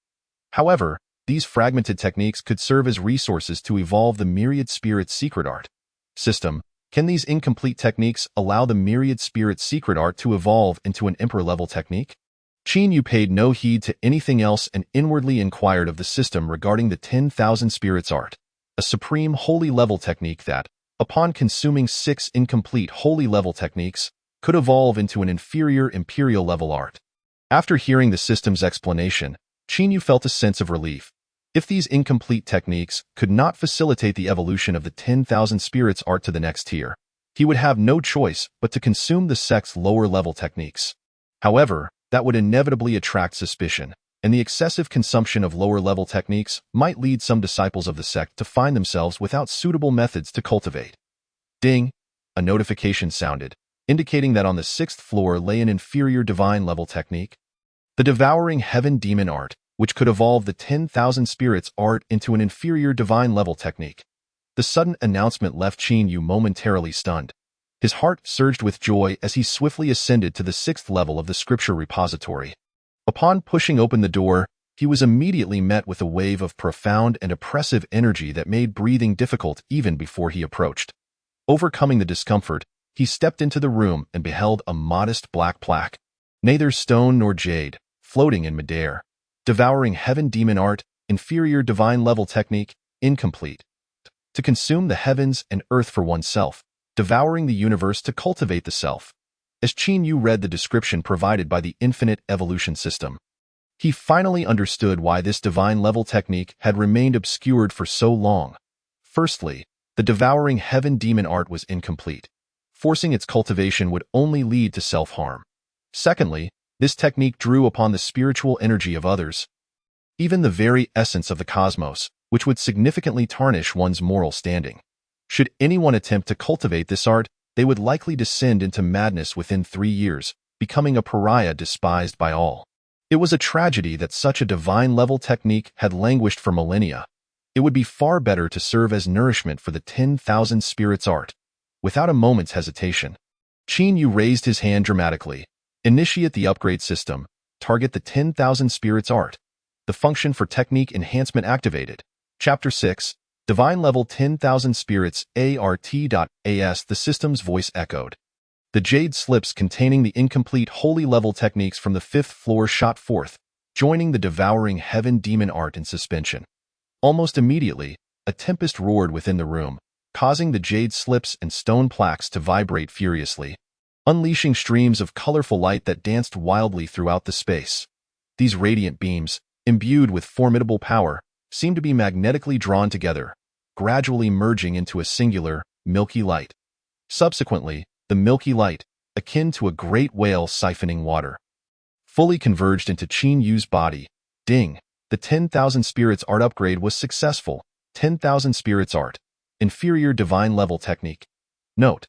However, these fragmented techniques could serve as resources to evolve the myriad spirits' secret art. System: can these incomplete techniques allow the myriad spirits' secret art to evolve into an emperor-level technique? Yu paid no heed to anything else and inwardly inquired of the system regarding the 10,000 spirits art, a supreme holy-level technique that, upon consuming 6 incomplete holy-level techniques, could evolve into an inferior imperial-level art. After hearing the system's explanation, Yu felt a sense of relief. If these incomplete techniques could not facilitate the evolution of the 10,000 spirits art to the next tier, he would have no choice but to consume the sect's lower-level techniques. However, that would inevitably attract suspicion, and the excessive consumption of lower-level techniques might lead some disciples of the sect to find themselves without suitable methods to cultivate. Ding! A notification sounded, indicating that on the 6th floor lay an inferior divine-level technique. The Devouring Heaven Demon Art, which could evolve the 10,000 spirits art into an inferior divine-level technique. The sudden announcement left Yu momentarily stunned. His heart surged with joy as he swiftly ascended to the 6th level of the scripture repository. Upon pushing open the door, he was immediately met with a wave of profound and oppressive energy that made breathing difficult even before he approached. Overcoming the discomfort, he stepped into the room and beheld a modest black plaque, neither stone nor jade, floating in midair. Devouring Heaven Demon Art, inferior divine-level technique, incomplete. To consume the heavens and earth for oneself, devouring the universe to cultivate the self. As Yu read the description provided by the infinite evolution system, he finally understood why this divine-level technique had remained obscured for so long. Firstly, the Devouring Heaven Demon Art was incomplete. Forcing its cultivation would only lead to self-harm. Secondly, this technique drew upon the spiritual energy of others. Even the very essence of the cosmos, which would significantly tarnish one's moral standing. Should anyone attempt to cultivate this art, they would likely descend into madness within 3 years, becoming a pariah despised by all. It was a tragedy that such a divine-level technique had languished for millennia. It would be far better to serve as nourishment for the 10,000 spirits art. Without a moment's hesitation, Qin Yu raised his hand dramatically. Initiate the upgrade system. Target the 10,000 spirits art. The function for technique enhancement activated. Chapter 6. Divine level 10,000 spirits ART.AS. The system's voice echoed. The jade slips containing the incomplete holy level techniques from the 5th floor shot forth, joining the devouring heaven demon art in suspension. Almost immediately, a tempest roared within the room, causing the jade slips and stone plaques to vibrate furiously, unleashing streams of colorful light that danced wildly throughout the space. These radiant beams, imbued with formidable power, seemed to be magnetically drawn together, gradually merging into a singular, milky light. Subsequently, the milky light, akin to a great whale siphoning water, fully converged into Qin Yu's body. Ding! The 10,000 spirits art upgrade was successful. 10,000 spirits art. Inferior divine level technique. Note: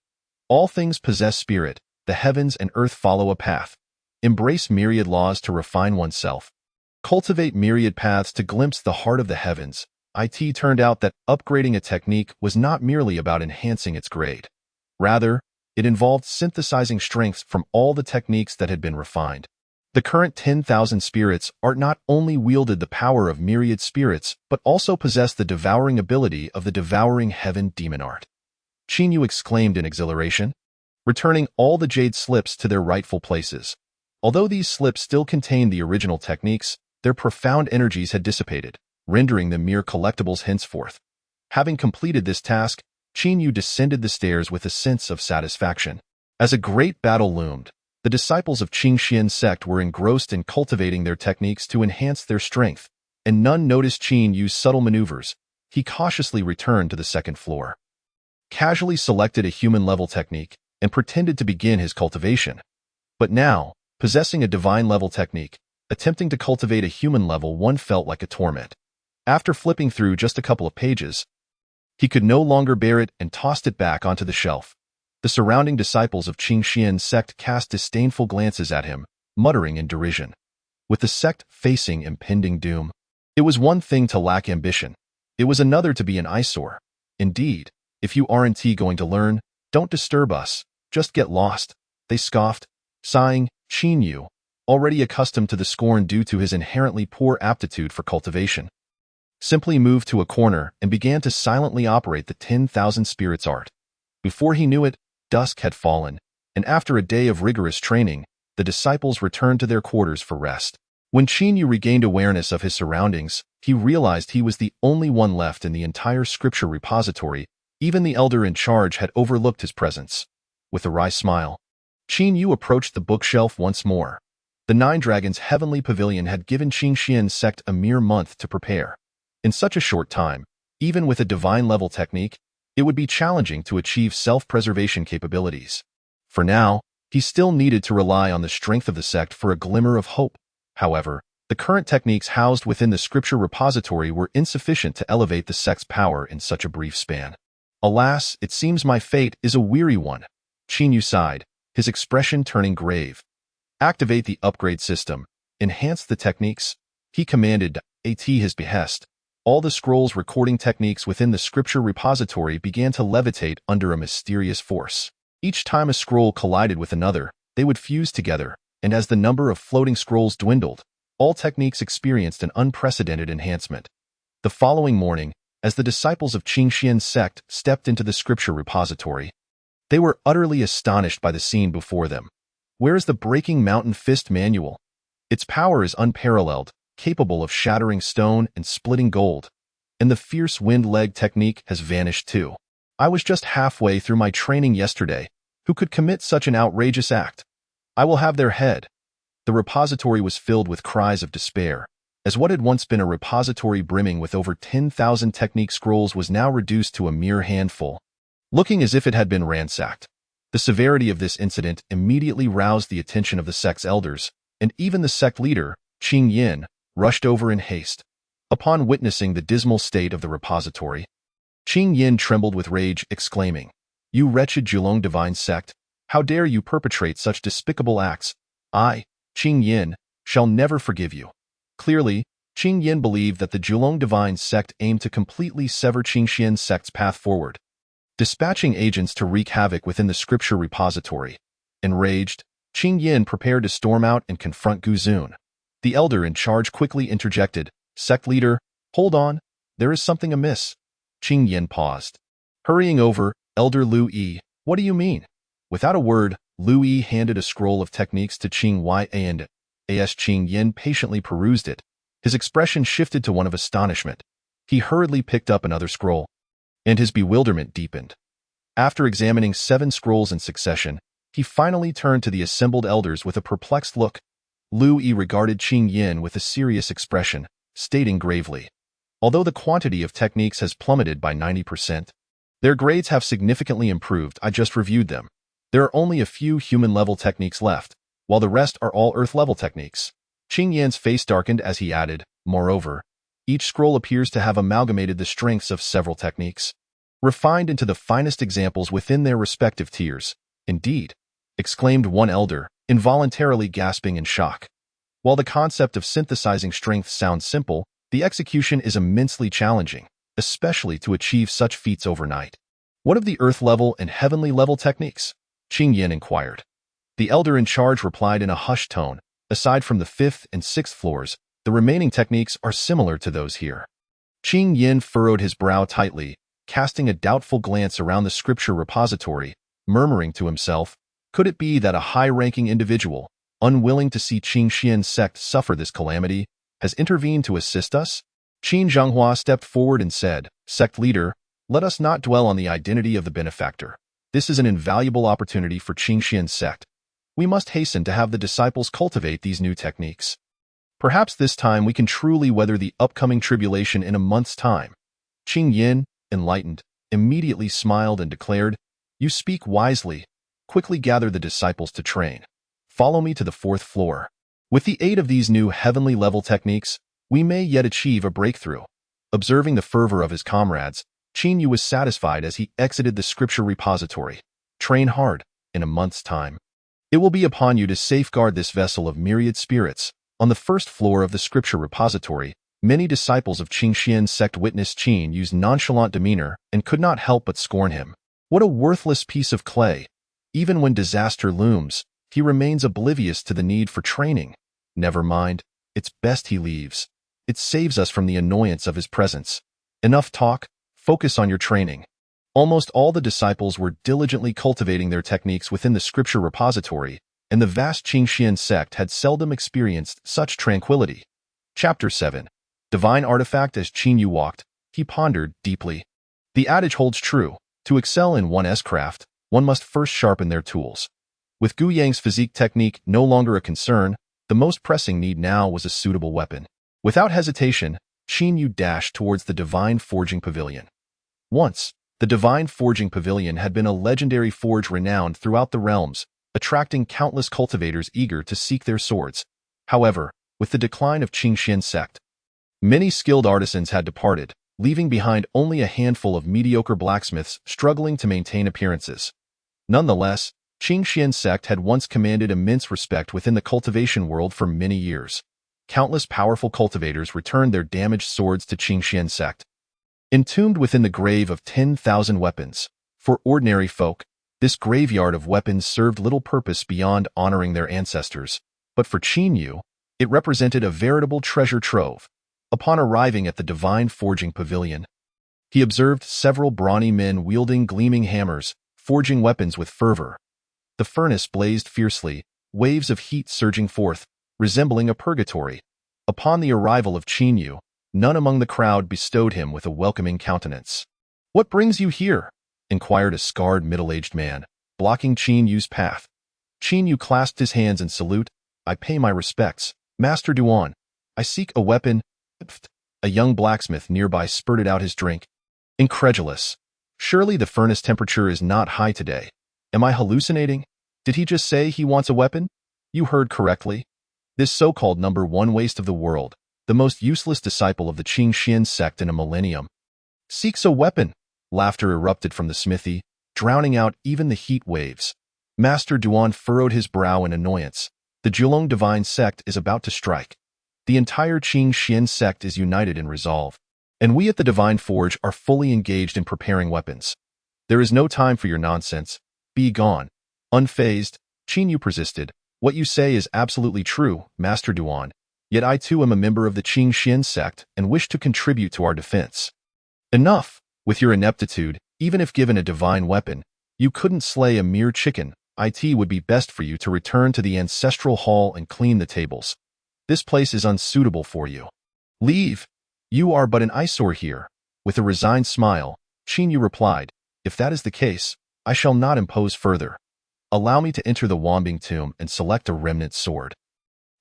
all things possess spirit, the heavens and earth follow a path. Embrace myriad laws to refine oneself. Cultivate myriad paths to glimpse the heart of the heavens. It turned out that upgrading a technique was not merely about enhancing its grade. Rather, it involved synthesizing strengths from all the techniques that had been refined. The current 10,000 spirits art not only wielded the power of myriad spirits, but also possessed the devouring ability of the devouring heaven demon art. Qin Yu exclaimed in exhilaration, returning all the jade slips to their rightful places. Although these slips still contained the original techniques, their profound energies had dissipated, rendering them mere collectibles henceforth. Having completed this task, Qin Yu descended the stairs with a sense of satisfaction. As a great battle loomed, the disciples of Qingxian's sect were engrossed in cultivating their techniques to enhance their strength, and none noticed Qin Yu's subtle maneuvers. He cautiously returned to the 2nd floor, casually selected a human-level technique, and pretended to begin his cultivation. But now, possessing a divine-level technique, attempting to cultivate a human-level one felt like a torment. After flipping through just a couple of pages, he could no longer bear it and tossed it back onto the shelf. The surrounding disciples of Qingxian's sect cast disdainful glances at him, muttering in derision. With the sect facing impending doom, it was one thing to lack ambition. It was another to be an eyesore. Indeed, if you aren't going to learn, don't disturb us. Just get lost, they scoffed. Sighing, Qin Yu, already accustomed to the scorn due to his inherently poor aptitude for cultivation, simply moved to a corner and began to silently operate the 10,000 spirits art. Before he knew it, dusk had fallen, and after a day of rigorous training, the disciples returned to their quarters for rest. When Qin Yu regained awareness of his surroundings, he realized he was the only one left in the entire scripture repository. Even the elder in charge had overlooked his presence. With a wry smile, Qin Yu approached the bookshelf once more. The 9 Dragons' heavenly pavilion had given Qingxian's sect a mere month to prepare. In such a short time, even with a divine-level technique, it would be challenging to achieve self-preservation capabilities. For now, he still needed to rely on the strength of the sect for a glimmer of hope. However, the current techniques housed within the scripture repository were insufficient to elevate the sect's power in such a brief span. Alas, it seems my fate is a weary one. Qin Yu sighed, his expression turning grave. Activate the upgrade system. Enhance the techniques, he commanded. At his behest, all the scrolls recording techniques within the scripture repository began to levitate under a mysterious force. Each time a scroll collided with another, they would fuse together, and as the number of floating scrolls dwindled, all techniques experienced an unprecedented enhancement. The following morning, as the disciples of Qingxian's sect stepped into the scripture repository, they were utterly astonished by the scene before them. Where is the Breaking Mountain Fist manual? Its power is unparalleled, capable of shattering stone and splitting gold. And the fierce wind leg technique has vanished too. I was just halfway through my training yesterday. Who could commit such an outrageous act? I will have their head. The repository was filled with cries of despair, as what had once been a repository brimming with over 10,000 technique scrolls was now reduced to a mere handful, looking as if it had been ransacked. The severity of this incident immediately roused the attention of the sect's elders, and even the sect leader, Qing Yin, rushed over in haste. Upon witnessing the dismal state of the repository, Qing Yin trembled with rage, exclaiming, "You wretched Jiulong divine sect, how dare you perpetrate such despicable acts? I, Qing Yin, shall never forgive you." Clearly, Qing Yin believed that the Jiulong divine sect aimed to completely sever Qing Xian's sect's path forward, dispatching agents to wreak havoc within the scripture repository. Enraged, Qing Yin prepared to storm out and confront Gu Zun. The elder in charge quickly interjected, "Sect leader, hold on, there is something amiss." Qing Yin paused. Hurrying over, Elder Lu Yi, "What do you mean?" Without a word, Lu Yi handed a scroll of techniques to Qing Yi and as Qing Yin patiently perused it, his expression shifted to one of astonishment. He hurriedly picked up another scroll, and his bewilderment deepened. After examining 7 scrolls in succession, he finally turned to the assembled elders with a perplexed look. Lu Yi regarded Qing Yin with a serious expression, stating gravely, "Although the quantity of techniques has plummeted by 90%, their grades have significantly improved. I just reviewed them. There are only a few human-level techniques left, while the rest are all earth-level techniques." Qing Yan's face darkened as he added, "Moreover, each scroll appears to have amalgamated the strengths of several techniques, refined into the finest examples within their respective tiers." "Indeed," exclaimed one elder, involuntarily gasping in shock. While the concept of synthesizing strength sounds simple, the execution is immensely challenging, especially to achieve such feats overnight. "What of the earth-level and heavenly-level techniques?" Qing Yin inquired. The elder in charge replied in a hushed tone, "Aside from the 5th and 6th floors, the remaining techniques are similar to those here." Qing Yin furrowed his brow tightly, casting a doubtful glance around the scripture repository, murmuring to himself, could it be that a high-ranking individual, unwilling to see Qing Xian's sect suffer this calamity, has intervened to assist us? Qin Zhanghua stepped forward and said, "Sect leader, let us not dwell on the identity of the benefactor. This is an invaluable opportunity for Qing Xian's sect. We must hasten to have the disciples cultivate these new techniques. Perhaps this time we can truly weather the upcoming tribulation in a month's time." Qing Yin, enlightened, immediately smiled and declared, "You speak wisely. Quickly gather the disciples to train. Follow me to the 4th floor. With the aid of these new heavenly level techniques, we may yet achieve a breakthrough." Observing the fervor of his comrades, Qin Yu was satisfied as he exited the scripture repository. "Train hard. In a month's time, it will be upon you to safeguard this vessel of myriad spirits." On the 1st floor of the scripture repository, many disciples of Qing Xian's sect witnessed Qin Yu's nonchalant demeanor and could not help but scorn him. What a worthless piece of clay! Even when disaster looms, he remains oblivious to the need for training. Never mind, it's best he leaves. It saves us from the annoyance of his presence. Enough talk, focus on your training. Almost all the disciples were diligently cultivating their techniques within the scripture repository, and the vast Qing Xian sect had seldom experienced such tranquility. Chapter 7. Divine Artifact. As Qin Yu walked, he pondered deeply. The adage holds true: to excel in one's craft, one must first sharpen their tools. With Gu Yang's physique technique no longer a concern, the most pressing need now was a suitable weapon. Without hesitation, Qin Yu dashed towards the Divine Forging Pavilion. Once, the Divine Forging Pavilion had been a legendary forge renowned throughout the realms, attracting countless cultivators eager to seek their swords. However, with the decline of Qing Xian's sect, many skilled artisans had departed, leaving behind only a handful of mediocre blacksmiths struggling to maintain appearances. Nonetheless, Qing Xian's sect had once commanded immense respect within the cultivation world for many years. Countless powerful cultivators returned their damaged swords to Qing Xian's sect. Entombed within the grave of 10,000 weapons, for ordinary folk, this graveyard of weapons served little purpose beyond honoring their ancestors, but for Qin Yu, it represented a veritable treasure trove. Upon arriving at the Divine Forging Pavilion, he observed several brawny men wielding gleaming hammers, forging weapons with fervor. The furnace blazed fiercely, waves of heat surging forth, resembling a purgatory. Upon the arrival of Qin Yu, none among the crowd bestowed him with a welcoming countenance. "What brings you here?" inquired a scarred middle-aged man, blocking Qin Yu's path. Qin Yu clasped his hands in salute. "I pay my respects, Master Duan. I seek a weapon." A young blacksmith nearby spurted out his drink. Incredulous. "Surely the furnace temperature is not high today. Am I hallucinating? Did he just say he wants a weapon?" "You heard correctly. This so-called number 1 waste of the world, the most useless disciple of the Xixi sect in a millennium, seeks a weapon. Laughter erupted from the smithy, drowning out even the heat waves. Master Duan furrowed his brow in annoyance. The Jiulong divine sect is about to strike. The entire Xixi sect is united in resolve, and we at the Divine Forge are fully engaged in preparing weapons. There is no time for your nonsense. Be gone. Unfazed, Qingyu persisted. What you say is absolutely true, Master Duan. Yet I too am a member of the Xixi sect and wish to contribute to our defense. Enough! With your ineptitude, even if given a divine weapon, you couldn't slay a mere chicken. It would be best for you to return to the ancestral hall and clean the tables. This place is unsuitable for you. Leave! You are but an eyesore here. With a resigned smile, Qingyu replied, if that is the case, I shall not impose further. Allow me to enter the Wambing tomb and select a remnant sword.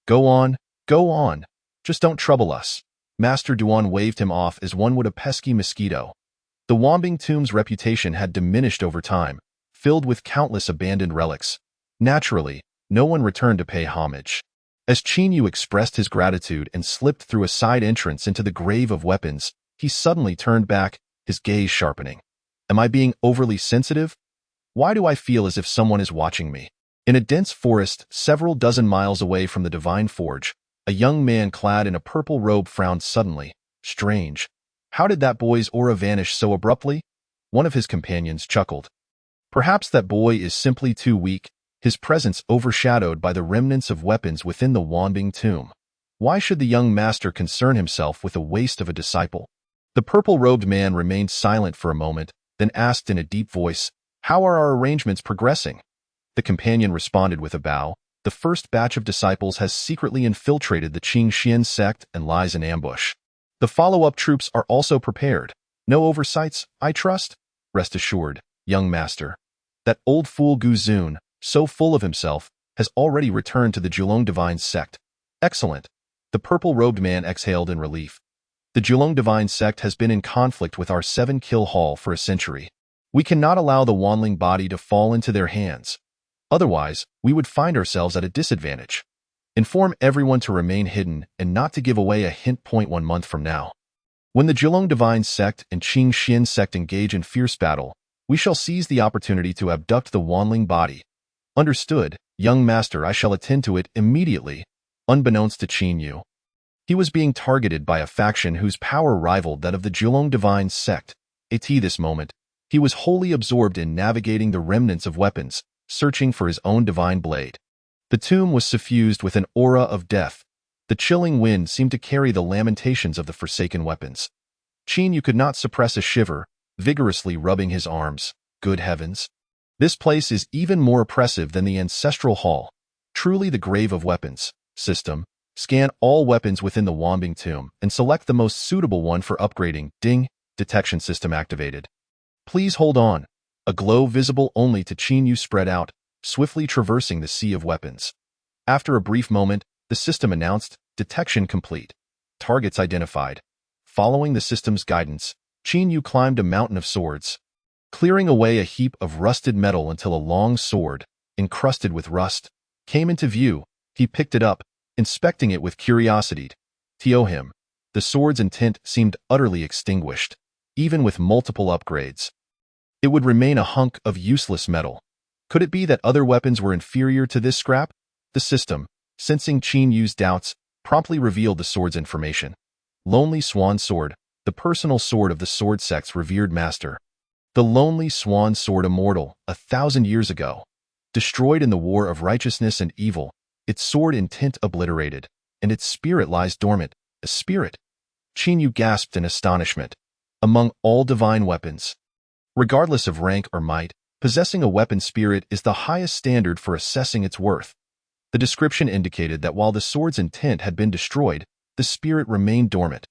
Go on, go on. Just don't trouble us. Master Duan waved him off as one would a pesky mosquito. The Wambing tomb's reputation had diminished over time, filled with countless abandoned relics. Naturally, no one returned to pay homage. As Qingyu expressed his gratitude and slipped through a side entrance into the grave of weapons, he suddenly turned back, his gaze sharpening. Am I being overly sensitive? Why do I feel as if someone is watching me? In a dense forest several dozen miles away from the Divine Forge, a young man clad in a purple robe frowned suddenly. Strange. How did that boy's aura vanish so abruptly? One of his companions chuckled. Perhaps that boy is simply too weak, his presence overshadowed by the remnants of weapons within the Wambing tomb. Why should the young master concern himself with the waste of a disciple? The purple-robed man remained silent for a moment, then asked in a deep voice, how are our arrangements progressing? The companion responded with a bow. The first batch of disciples has secretly infiltrated the Xixi sect and lies in ambush. The follow-up troops are also prepared. No oversights, I trust? Rest assured, young master. That old fool Guzun, so full of himself, has already returned to the Jiulong divine sect. Excellent. The purple-robed man exhaled in relief. The Jiulong divine sect has been in conflict with our 7-kill hall for a century. We cannot allow the Wanling body to fall into their hands. Otherwise, we would find ourselves at a disadvantage. Inform everyone to remain hidden and not to give away a hint. 1 month from now. When the Jiulong divine sect and Xixi sect engage in fierce battle, we shall seize the opportunity to abduct the Wanling body. Understood, young master. I shall attend to it immediately. Unbeknownst to Qingyu, he was being targeted by a faction whose power rivaled that of the Jiulong divine sect. At this moment, he was wholly absorbed in navigating the remnants of weapons, searching for his own divine blade. The tomb was suffused with an aura of death. The chilling wind seemed to carry the lamentations of the forsaken weapons. Qingyu could not suppress a shiver, vigorously rubbing his arms. Good heavens! This place is even more oppressive than the ancestral hall. Truly the grave of weapons. System. Scan all weapons within the Wambing tomb and select the most suitable one for upgrading. Ding. Detection system activated. Please hold on. A glow visible only to Qingyu spread out, swiftly traversing the sea of weapons. After a brief moment, the system announced, detection complete. Targets identified. Following the system's guidance, Qingyu climbed a mountain of swords, clearing away a heap of rusted metal until a long sword, encrusted with rust, came into view. He picked it up, inspecting it with curiosity. Him. The sword's intent seemed utterly extinguished, even with multiple upgrades. It would remain a hunk of useless metal. Could it be that other weapons were inferior to this scrap? The system, sensing Qinyu's doubts, promptly revealed the sword's information. Lonely Swan Sword, the personal sword of the Sword Sect's revered master. The Lonely Swan Sword, immortal, 1,000 years ago. Destroyed in the war of righteousness and evil, its sword intent obliterated, and its spirit lies dormant. A spirit? Qingyu gasped in astonishment. Among all divine weapons, regardless of rank or might, possessing a weapon spirit is the highest standard for assessing its worth. The description indicated that while the sword's intent had been destroyed, the spirit remained dormant.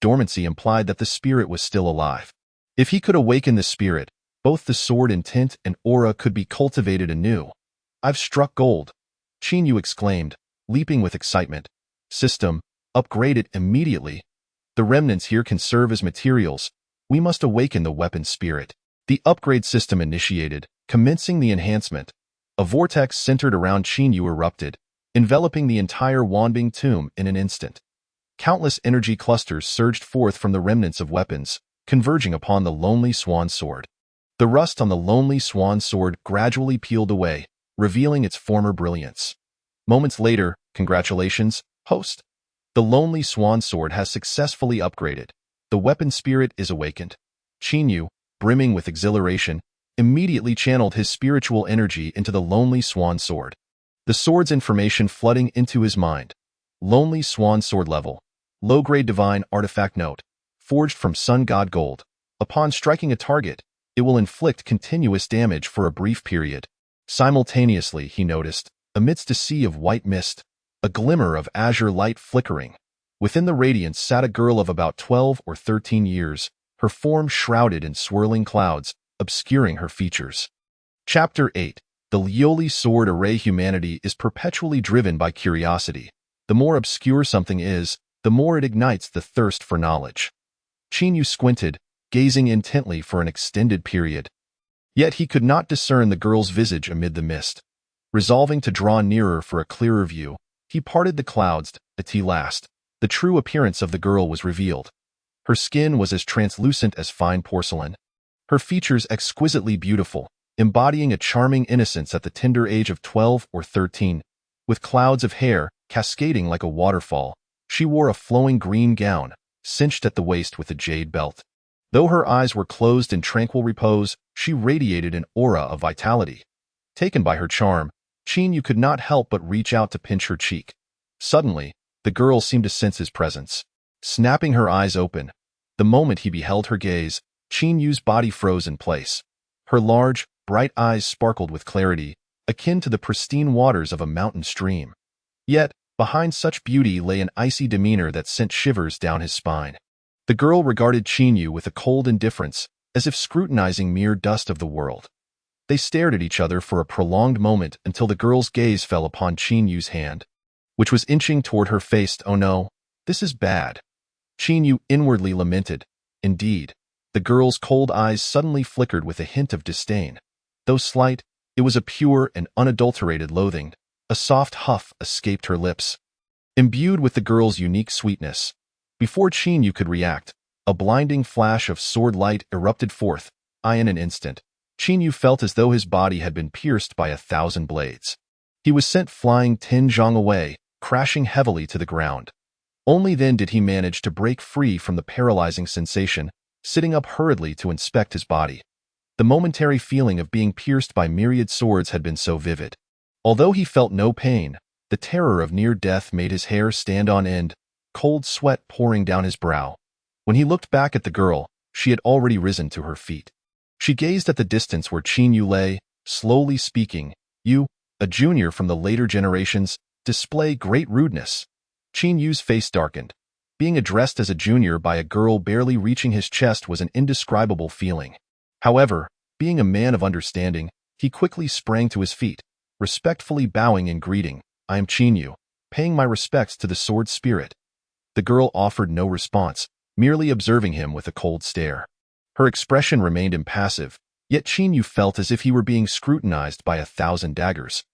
Dormancy implied that the spirit was still alive. If he could awaken the spirit, both the sword intent and aura could be cultivated anew. I've struck gold, Qingyu exclaimed, leaping with excitement. System, upgrade it immediately. The remnants here can serve as materials. We must awaken the weapon spirit. The upgrade system initiated, commencing the enhancement. A vortex centered around Qingyu erupted, enveloping the entire Wanbing tomb in an instant. Countless energy clusters surged forth from the remnants of weapons, converging upon the lonely swan sword. The rust on the lonely swan sword gradually peeled away, revealing its former brilliance. Moments later, congratulations, host. The lonely swan sword has successfully upgraded. The weapon spirit is awakened. Qinyu, brimming with exhilaration, immediately channeled his spiritual energy into the lonely swan sword. The sword's information flooding into his mind. Lonely swan sword level. Low-grade divine artifact note. Forged from sun god gold. Upon striking a target, it will inflict continuous damage for a brief period. Simultaneously, he noticed, amidst a sea of white mist, a glimmer of azure light flickering. Within the radiance sat a girl of about 12 or 13 years, her form shrouded in swirling clouds, obscuring her features. Chapter 8. The Lioli Sword Array. Humanity is perpetually driven by curiosity. The more obscure something is, the more it ignites the thirst for knowledge. Qinyu squinted, gazing intently for an extended period. Yet he could not discern the girl's visage amid the mist. Resolving to draw nearer for a clearer view, he parted the clouds. At last, the true appearance of the girl was revealed. Her skin was as translucent as fine porcelain. Her features exquisitely beautiful, embodying a charming innocence at the tender age of 12 or 13. With clouds of hair cascading like a waterfall, she wore a flowing green gown, cinched at the waist with a jade belt. Though her eyes were closed in tranquil repose, she radiated an aura of vitality. Taken by her charm, Qinyu could not help but reach out to pinch her cheek. Suddenly, the girl seemed to sense his presence. Snapping her eyes open, the moment he beheld her gaze, Qinyu's body froze in place. Her large, bright eyes sparkled with clarity, akin to the pristine waters of a mountain stream. Yet, behind such beauty lay an icy demeanor that sent shivers down his spine. The girl regarded Qinyu with a cold indifference, as if scrutinizing mere dust of the world. They stared at each other for a prolonged moment until the girl's gaze fell upon Qinyu's hand, which was inching toward her face. Oh no, this is bad. Qinyu inwardly lamented. Indeed, the girl's cold eyes suddenly flickered with a hint of disdain. Though slight, it was a pure and unadulterated loathing. A soft huff escaped her lips. Imbued with the girl's unique sweetness, before Qinyu could react, a blinding flash of sword light erupted forth. In an instant, Qinyu felt as though his body had been pierced by 1,000 blades. He was sent flying 10 zhang away, crashing heavily to the ground. Only then did he manage to break free from the paralyzing sensation, sitting up hurriedly to inspect his body. The momentary feeling of being pierced by myriad swords had been so vivid. Although he felt no pain, the terror of near death made his hair stand on end, cold sweat pouring down his brow. When he looked back at the girl, she had already risen to her feet. She gazed at the distance where Qinyu lay, slowly speaking. You, a junior from the later generations, display great rudeness. Qinyu's face darkened. Being addressed as a junior by a girl barely reaching his chest was an indescribable feeling. However, being a man of understanding, he quickly sprang to his feet, respectfully bowing in greeting. I am Qinyu, paying my respects to the sword spirit. The girl offered no response, merely observing him with a cold stare. Her expression remained impassive, yet Qinyu felt as if he were being scrutinized by 1,000 daggers.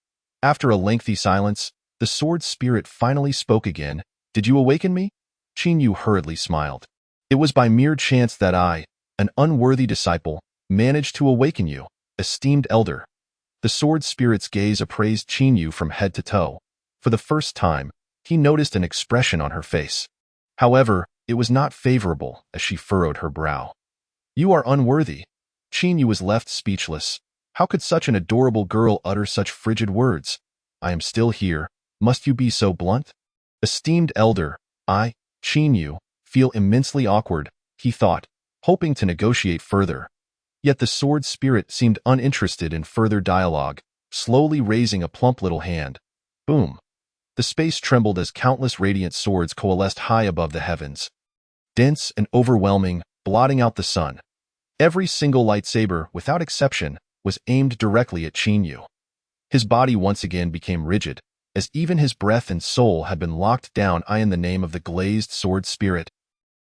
After a lengthy silence, the sword spirit finally spoke again. Did you awaken me? Qinyu hurriedly smiled. It was by mere chance that I, an unworthy disciple, managed to awaken you, esteemed elder. The sword spirit's gaze appraised Qinyu from head to toe. For the first time, he noticed an expression on her face. However, it was not favorable as she furrowed her brow. You are unworthy. Qinyu was left speechless. How could such an adorable girl utter such frigid words? I am still here. Must you be so blunt? Esteemed elder, I, Qinyu, feel immensely awkward, he thought, hoping to negotiate further. Yet the sword spirit seemed uninterested in further dialogue, slowly raising a plump little hand. Boom. The space trembled as countless radiant swords coalesced high above the heavens. Dense and overwhelming, blotting out the sun. Every single lightsaber, without exception, was aimed directly at Qinyu. His body once again became rigid, as even his breath and soul had been locked down. In the name of the glazed sword spirit,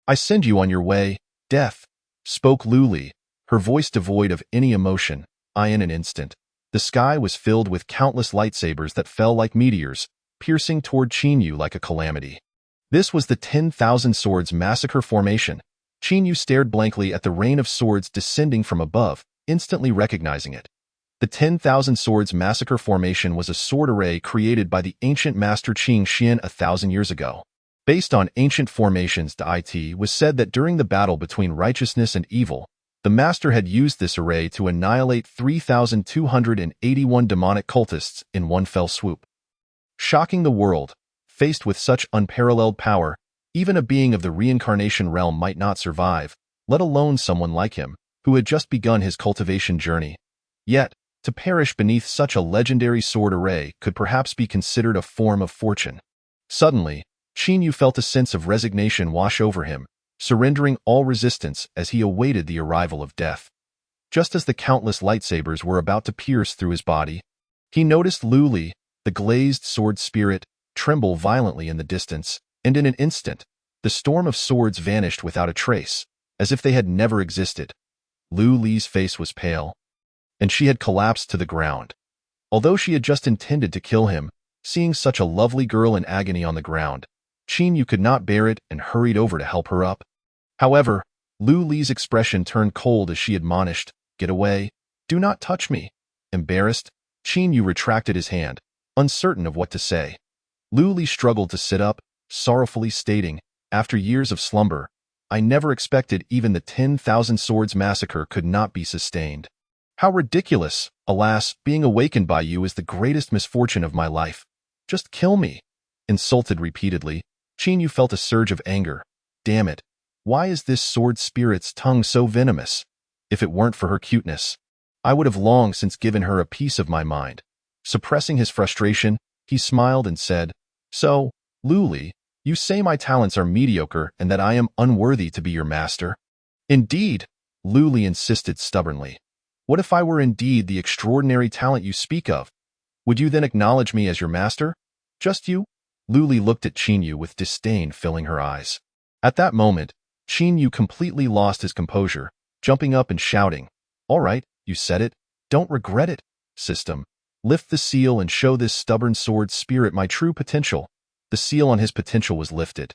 I send you on your way, death, spoke Lu Li, her voice devoid of any emotion. In an instant, the sky was filled with countless lightsabers that fell like meteors, piercing toward Qinyu like a calamity. This was the 10,000 Swords Massacre formation. Qin Yu stared blankly at the rain of swords descending from above, instantly recognizing it. The 10,000 Swords Massacre formation was a sword array created by the ancient master Qing Xian 1,000 years ago. Based on ancient formations, it was said that during the battle between righteousness and evil, the master had used this array to annihilate 3,281 demonic cultists in one fell swoop. Shocking the world, faced with such unparalleled power, even a being of the reincarnation realm might not survive, let alone someone like him, who had just begun his cultivation journey. Yet, to perish beneath such a legendary sword array could perhaps be considered a form of fortune. Suddenly, Qin Yu felt a sense of resignation wash over him, surrendering all resistance as he awaited the arrival of death. Just as the countless lightsabers were about to pierce through his body, he noticed Lu Li, the glazed sword spirit, tremble violently in the distance, and in an instant, the storm of swords vanished without a trace, as if they had never existed. Lu Li's face was pale, and she had collapsed to the ground. Although she had just intended to kill him, seeing such a lovely girl in agony on the ground, Qin Yu could not bear it and hurried over to help her up. However, Lu Li's expression turned cold as she admonished, "Get away. Do not touch me." Embarrassed, Qin Yu retracted his hand, uncertain of what to say. Lu Li struggled to sit up, sorrowfully stating, "After years of slumber, I never expected even the 10,000 Swords Massacre could not be sustained. How ridiculous! Alas, being awakened by you is the greatest misfortune of my life. Just kill me." Insulted repeatedly, Qin Yu felt a surge of anger. Damn it. Why is this sword spirit's tongue so venomous? If it weren't for her cuteness, I would have long since given her a piece of my mind. Suppressing his frustration, he smiled and said, "So, Lu Li, you say my talents are mediocre and that I am unworthy to be your master?" "Indeed," Lu Li insisted stubbornly. "What if I were indeed the extraordinary talent you speak of? Would you then acknowledge me as your master? Just you?" Lu Li looked at Qin Yu with disdain filling her eyes. At that moment, Qin Yu completely lost his composure, jumping up and shouting, "All right, you said it. Don't regret it. System, lift the seal and show this stubborn sword spirit my true potential." The seal on his potential was lifted.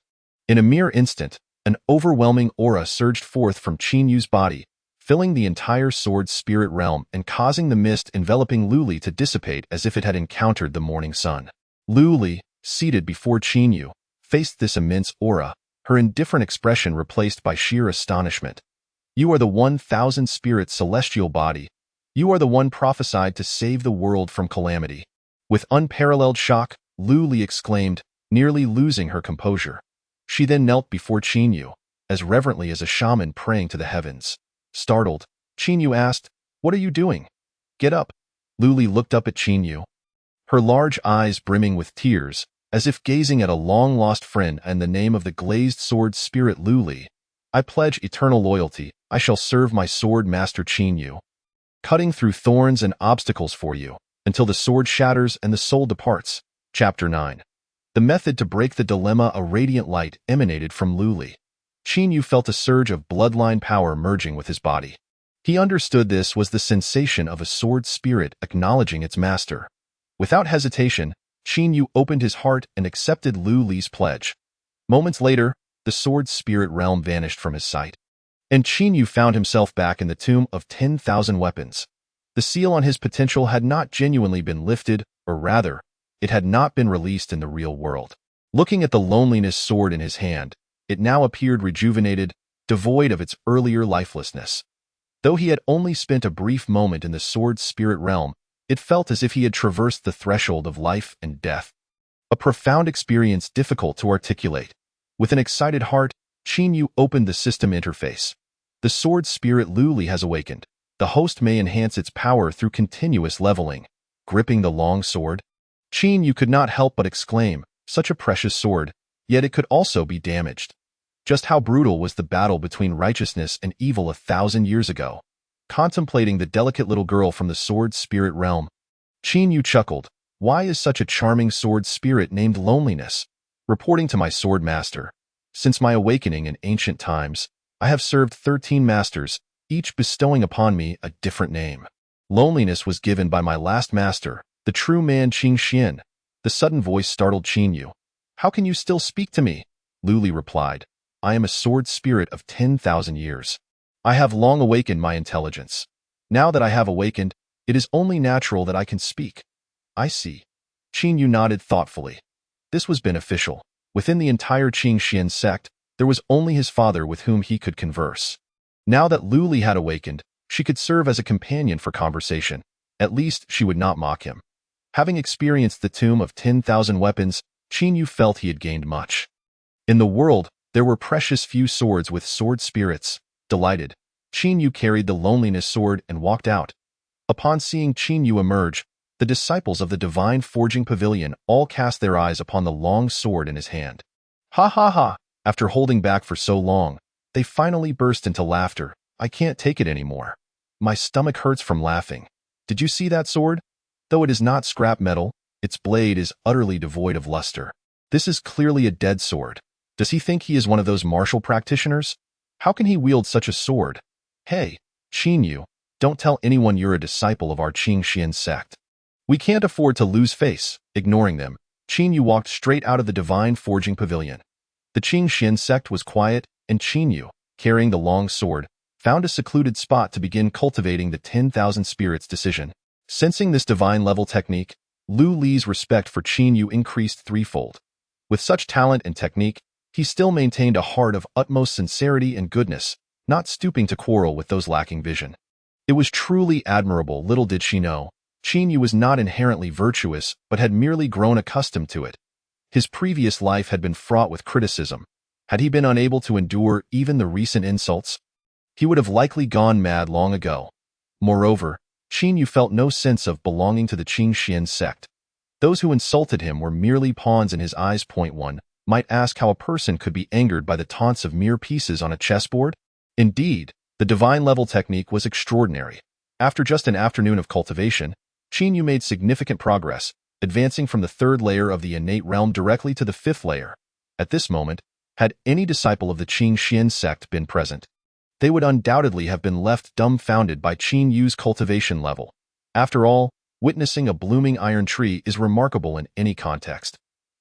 In a mere instant, an overwhelming aura surged forth from Qin Yu's body, filling the entire sword spirit realm and causing the mist enveloping Lu Li to dissipate as if it had encountered the morning sun. Lu Li, seated before Qin Yu, faced this immense aura, her indifferent expression replaced by sheer astonishment. "You are the 1,000 spirit celestial body. You are the one prophesied to save the world from calamity." With unparalleled shock, Lu Li exclaimed, nearly losing her composure. She then knelt before Qin Yu, as reverently as a shaman praying to the heavens. Startled, Qin Yu asked, "What are you doing?" "Get up." Lu Li looked up at Qin Yu, her large eyes brimming with tears, as if gazing at a long-lost friend. "In the name of the glazed sword spirit Lu Li, I pledge eternal loyalty. I shall serve my sword master Qin Yu, cutting through thorns and obstacles for you, until the sword shatters and the soul departs." Chapter 9. The method to break the dilemma. A radiant light emanated from Lu Li. Qin Yu felt a surge of bloodline power merging with his body. He understood this was the sensation of a sword spirit acknowledging its master. Without hesitation, Qin Yu opened his heart and accepted Lu Li's pledge. Moments later, the sword spirit realm vanished from his sight, and Qin Yu found himself back in the tomb of 10,000 weapons. The seal on his potential had not genuinely been lifted, or rather, it had not been released in the real world. Looking at the loneliness sword in his hand, it now appeared rejuvenated, devoid of its earlier lifelessness. Though he had only spent a brief moment in the sword spirit realm, it felt as if he had traversed the threshold of life and death. A profound experience difficult to articulate. With an excited heart, Qin Yu opened the system interface. The sword spirit Lu Li has awakened. The host may enhance its power through continuous leveling. Gripping the long sword, Qin Yu could not help but exclaim, "Such a precious sword, yet it could also be damaged." Just how brutal was the battle between righteousness and evil 1,000 years ago? Contemplating the delicate little girl from the sword spirit realm, Qin Yu chuckled. "Why is such a charming sword spirit named Loneliness?" Reporting to my sword master, "Since my awakening in ancient times, I have served 13 masters, each bestowing upon me a different name. Loneliness was given by my last master, the true man Qing Xian." The sudden voice startled Qin Yu. "How can you still speak to me?" Luli replied. I am a sword spirit of 10,000 years. I have long awakened my intelligence. Now that I have awakened, it is only natural that I can speak. I see. Qin Yu nodded thoughtfully. This was beneficial. Within the entire Qingxian sect, there was only his father with whom he could converse. Now that Luli had awakened, she could serve as a companion for conversation. At least she would not mock him. Having experienced the tomb of 10,000 weapons, Qin Yu felt he had gained much. In the world, there were precious few swords with sword spirits. Delighted, Qin Yu carried the loneliness sword and walked out. Upon seeing Qin Yu emerge, the disciples of the divine forging pavilion all cast their eyes upon the long sword in his hand. Ha ha ha! After holding back for so long, they finally burst into laughter. I can't take it anymore. My stomach hurts from laughing. Did you see that sword? Though it is not scrap metal, its blade is utterly devoid of luster. This is clearly a dead sword. Does he think he is one of those martial practitioners? How can he wield such a sword? Hey, Qin Yu, don't tell anyone you're a disciple of our Qingxian sect. We can't afford to lose face. Ignoring them, Qin Yu walked straight out of the divine forging pavilion. The Qingxian sect was quiet, and Qin Yu, carrying the long sword, found a secluded spot to begin cultivating the 10,000 spirits decision. Sensing this divine-level technique, Lu Li's respect for Qin Yu increased threefold. With such talent and technique, he still maintained a heart of utmost sincerity and goodness, not stooping to quarrel with those lacking vision. It was truly admirable. Little did she know, Qin Yu was not inherently virtuous but had merely grown accustomed to it. His previous life had been fraught with criticism. Had he been unable to endure even the recent insults, he would have likely gone mad long ago. Moreover, Qin Yu felt no sense of belonging to the Qingxian sect. Those who insulted him were merely pawns in his eyes. Point 1. Might ask how a person could be angered by the taunts of mere pieces on a chessboard? Indeed, the divine-level technique was extraordinary. After just an afternoon of cultivation, Qin Yu made significant progress, advancing from the third layer of the innate realm directly to the fifth layer. At this moment, had any disciple of the Qingxian sect been present, they would undoubtedly have been left dumbfounded by Qin Yu's cultivation level. After all, witnessing a blooming iron tree is remarkable in any context.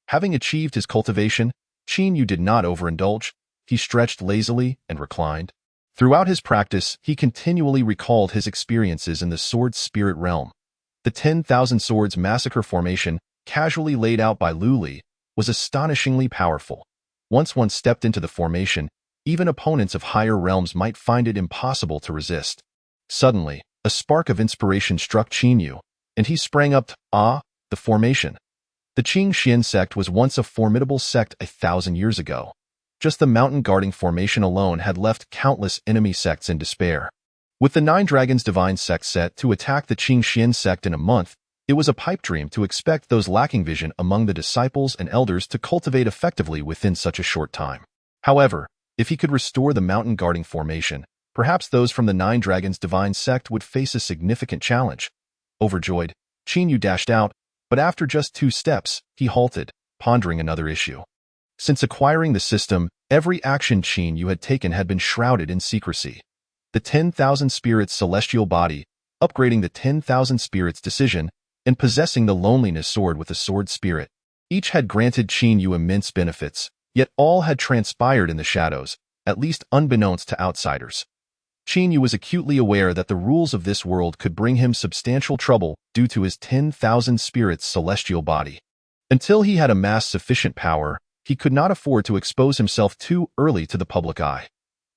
Having achieved his cultivation, Qin Yu did not overindulge. He stretched lazily and reclined. Throughout his practice, he continually recalled his experiences in the sword spirit realm. The 10,000 swords massacre formation, casually laid out by Lu Li, was astonishingly powerful. Once one stepped into the formation, even opponents of higher realms might find it impossible to resist. Suddenly, a spark of inspiration struck Qin Yu, and he sprang up. The formation. The Qingxian sect was once a formidable sect 1,000 years ago. Just the mountain-guarding formation alone had left countless enemy sects in despair. With the 9 Dragons Divine Sect set to attack the Qingxian sect in a month, it was a pipe dream to expect those lacking vision among the disciples and elders to cultivate effectively within such a short time. However, if he could restore the mountain-guarding formation, perhaps those from the 9 Dragons Divine Sect would face a significant challenge. Overjoyed, Qin Yu dashed out, but after just 2 steps, he halted, pondering another issue. Since acquiring the system, every action Qin Yu had taken had been shrouded in secrecy. The 10,000 spirits celestial body, upgrading the 10,000 spirits decision, and possessing the loneliness sword with a sword spirit. Each had granted Qin Yu immense benefits, yet all had transpired in the shadows, at least unbeknownst to outsiders. Qin Yu was acutely aware that the rules of this world could bring him substantial trouble due to his 10,000 spirits celestial body. Until he had amassed sufficient power, he could not afford to expose himself too early to the public eye.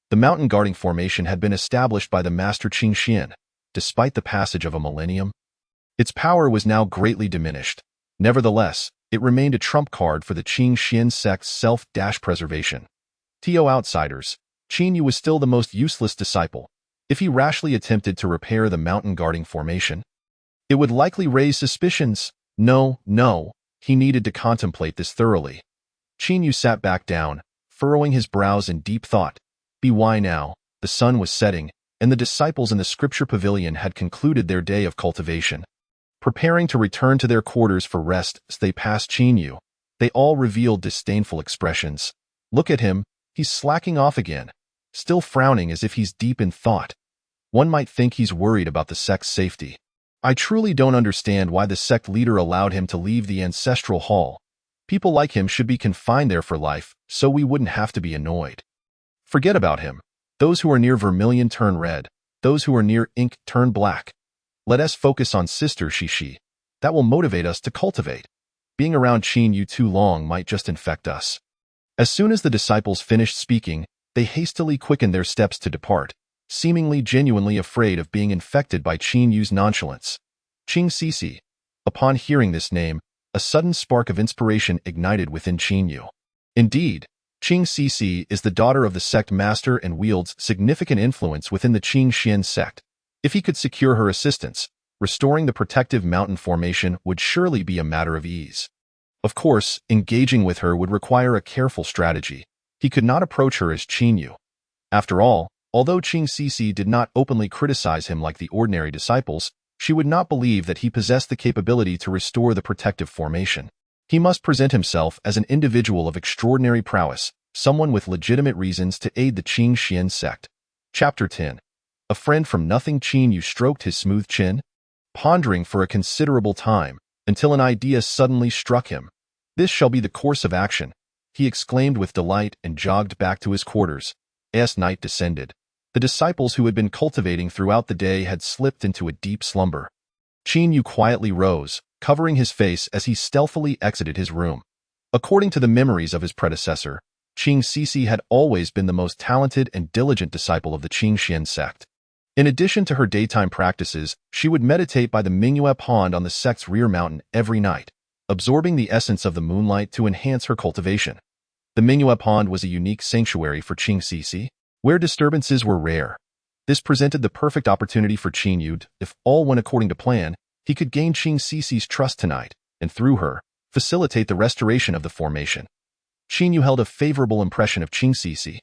The mountain guarding formation had been established by the Master Qingxian. Despite the passage of a millennium, its power was now greatly diminished. Nevertheless, it remained a trump card for the Qingxian sect's self-preservation. To outsiders, Qin Yu was still the most useless disciple. If he rashly attempted to repair the mountain guarding formation, it would likely raise suspicions. No, he needed to contemplate this thoroughly. Qin Yu sat back down, furrowing his brows in deep thought. Why now? The sun was setting, and the disciples in the scripture pavilion had concluded their day of cultivation. Preparing to return to their quarters for rest as they passed Qin Yu, they all revealed disdainful expressions. Look at him, he's slacking off again, still frowning as if he's deep in thought. One might think he's worried about the sect's safety. I truly don't understand why the sect leader allowed him to leave the ancestral hall. People like him should be confined there for life, so we wouldn't have to be annoyed. Forget about him. Those who are near vermilion turn red. Those who are near ink turn black. Let us focus on Sister Xixi. That will motivate us to cultivate. Being around Qin Yu too long might just infect us. As soon as the disciples finished speaking, they hastily quickened their steps to depart, seemingly genuinely afraid of being infected by Qin Yu's nonchalance. Xixi. Upon hearing this name, a sudden spark of inspiration ignited within Qin Yu. Indeed, Xixi is the daughter of the sect master and wields significant influence within the Xian sect. If he could secure her assistance, restoring the protective mountain formation would surely be a matter of ease. Of course, engaging with her would require a careful strategy. He could not approach her as Qin Yu. After all, although Xixi did not openly criticize him like the ordinary disciples, she would not believe that he possessed the capability to restore the protective formation. He must present himself as an individual of extraordinary prowess, someone with legitimate reasons to aid the Xian sect. Chapter 10. A friend from nothing. Qin Yu stroked his smooth chin, pondering for a considerable time, until an idea suddenly struck him. This shall be the course of action, he exclaimed with delight and jogged back to his quarters. As night descended, the disciples who had been cultivating throughout the day had slipped into a deep slumber. Qin Yu quietly rose, covering his face as he stealthily exited his room. According to the memories of his predecessor, Xixi had always been the most talented and diligent disciple of the Xian sect. In addition to her daytime practices, she would meditate by the Mingyue pond on the sect's rear mountain every night, absorbing the essence of the moonlight to enhance her cultivation. The Mingyue pond was a unique sanctuary for Xixi, where disturbances were rare. This presented the perfect opportunity for Qin Yu. If all went according to plan, he could gain Xixi's trust tonight, and through her, facilitate the restoration of the formation. Qin Yu held a favorable impression of Xixi,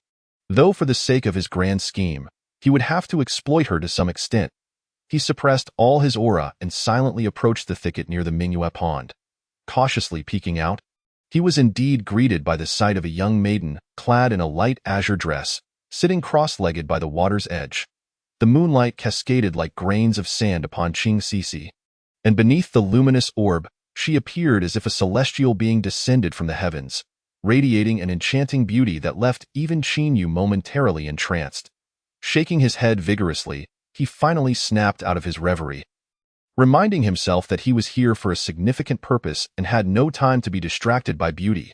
though for the sake of his grand scheme, he would have to exploit her to some extent. He suppressed all his aura and silently approached the thicket near the Mingyue pond. Cautiously peeking out, he was indeed greeted by the sight of a young maiden clad in a light azure dress, sitting cross-legged by the water's edge. The moonlight cascaded like grains of sand upon Xixi, and beneath the luminous orb, she appeared as if a celestial being descended from the heavens, radiating an enchanting beauty that left even Qin Yu momentarily entranced. Shaking his head vigorously, he finally snapped out of his reverie. Reminding himself that he was here for a significant purpose and had no time to be distracted by beauty.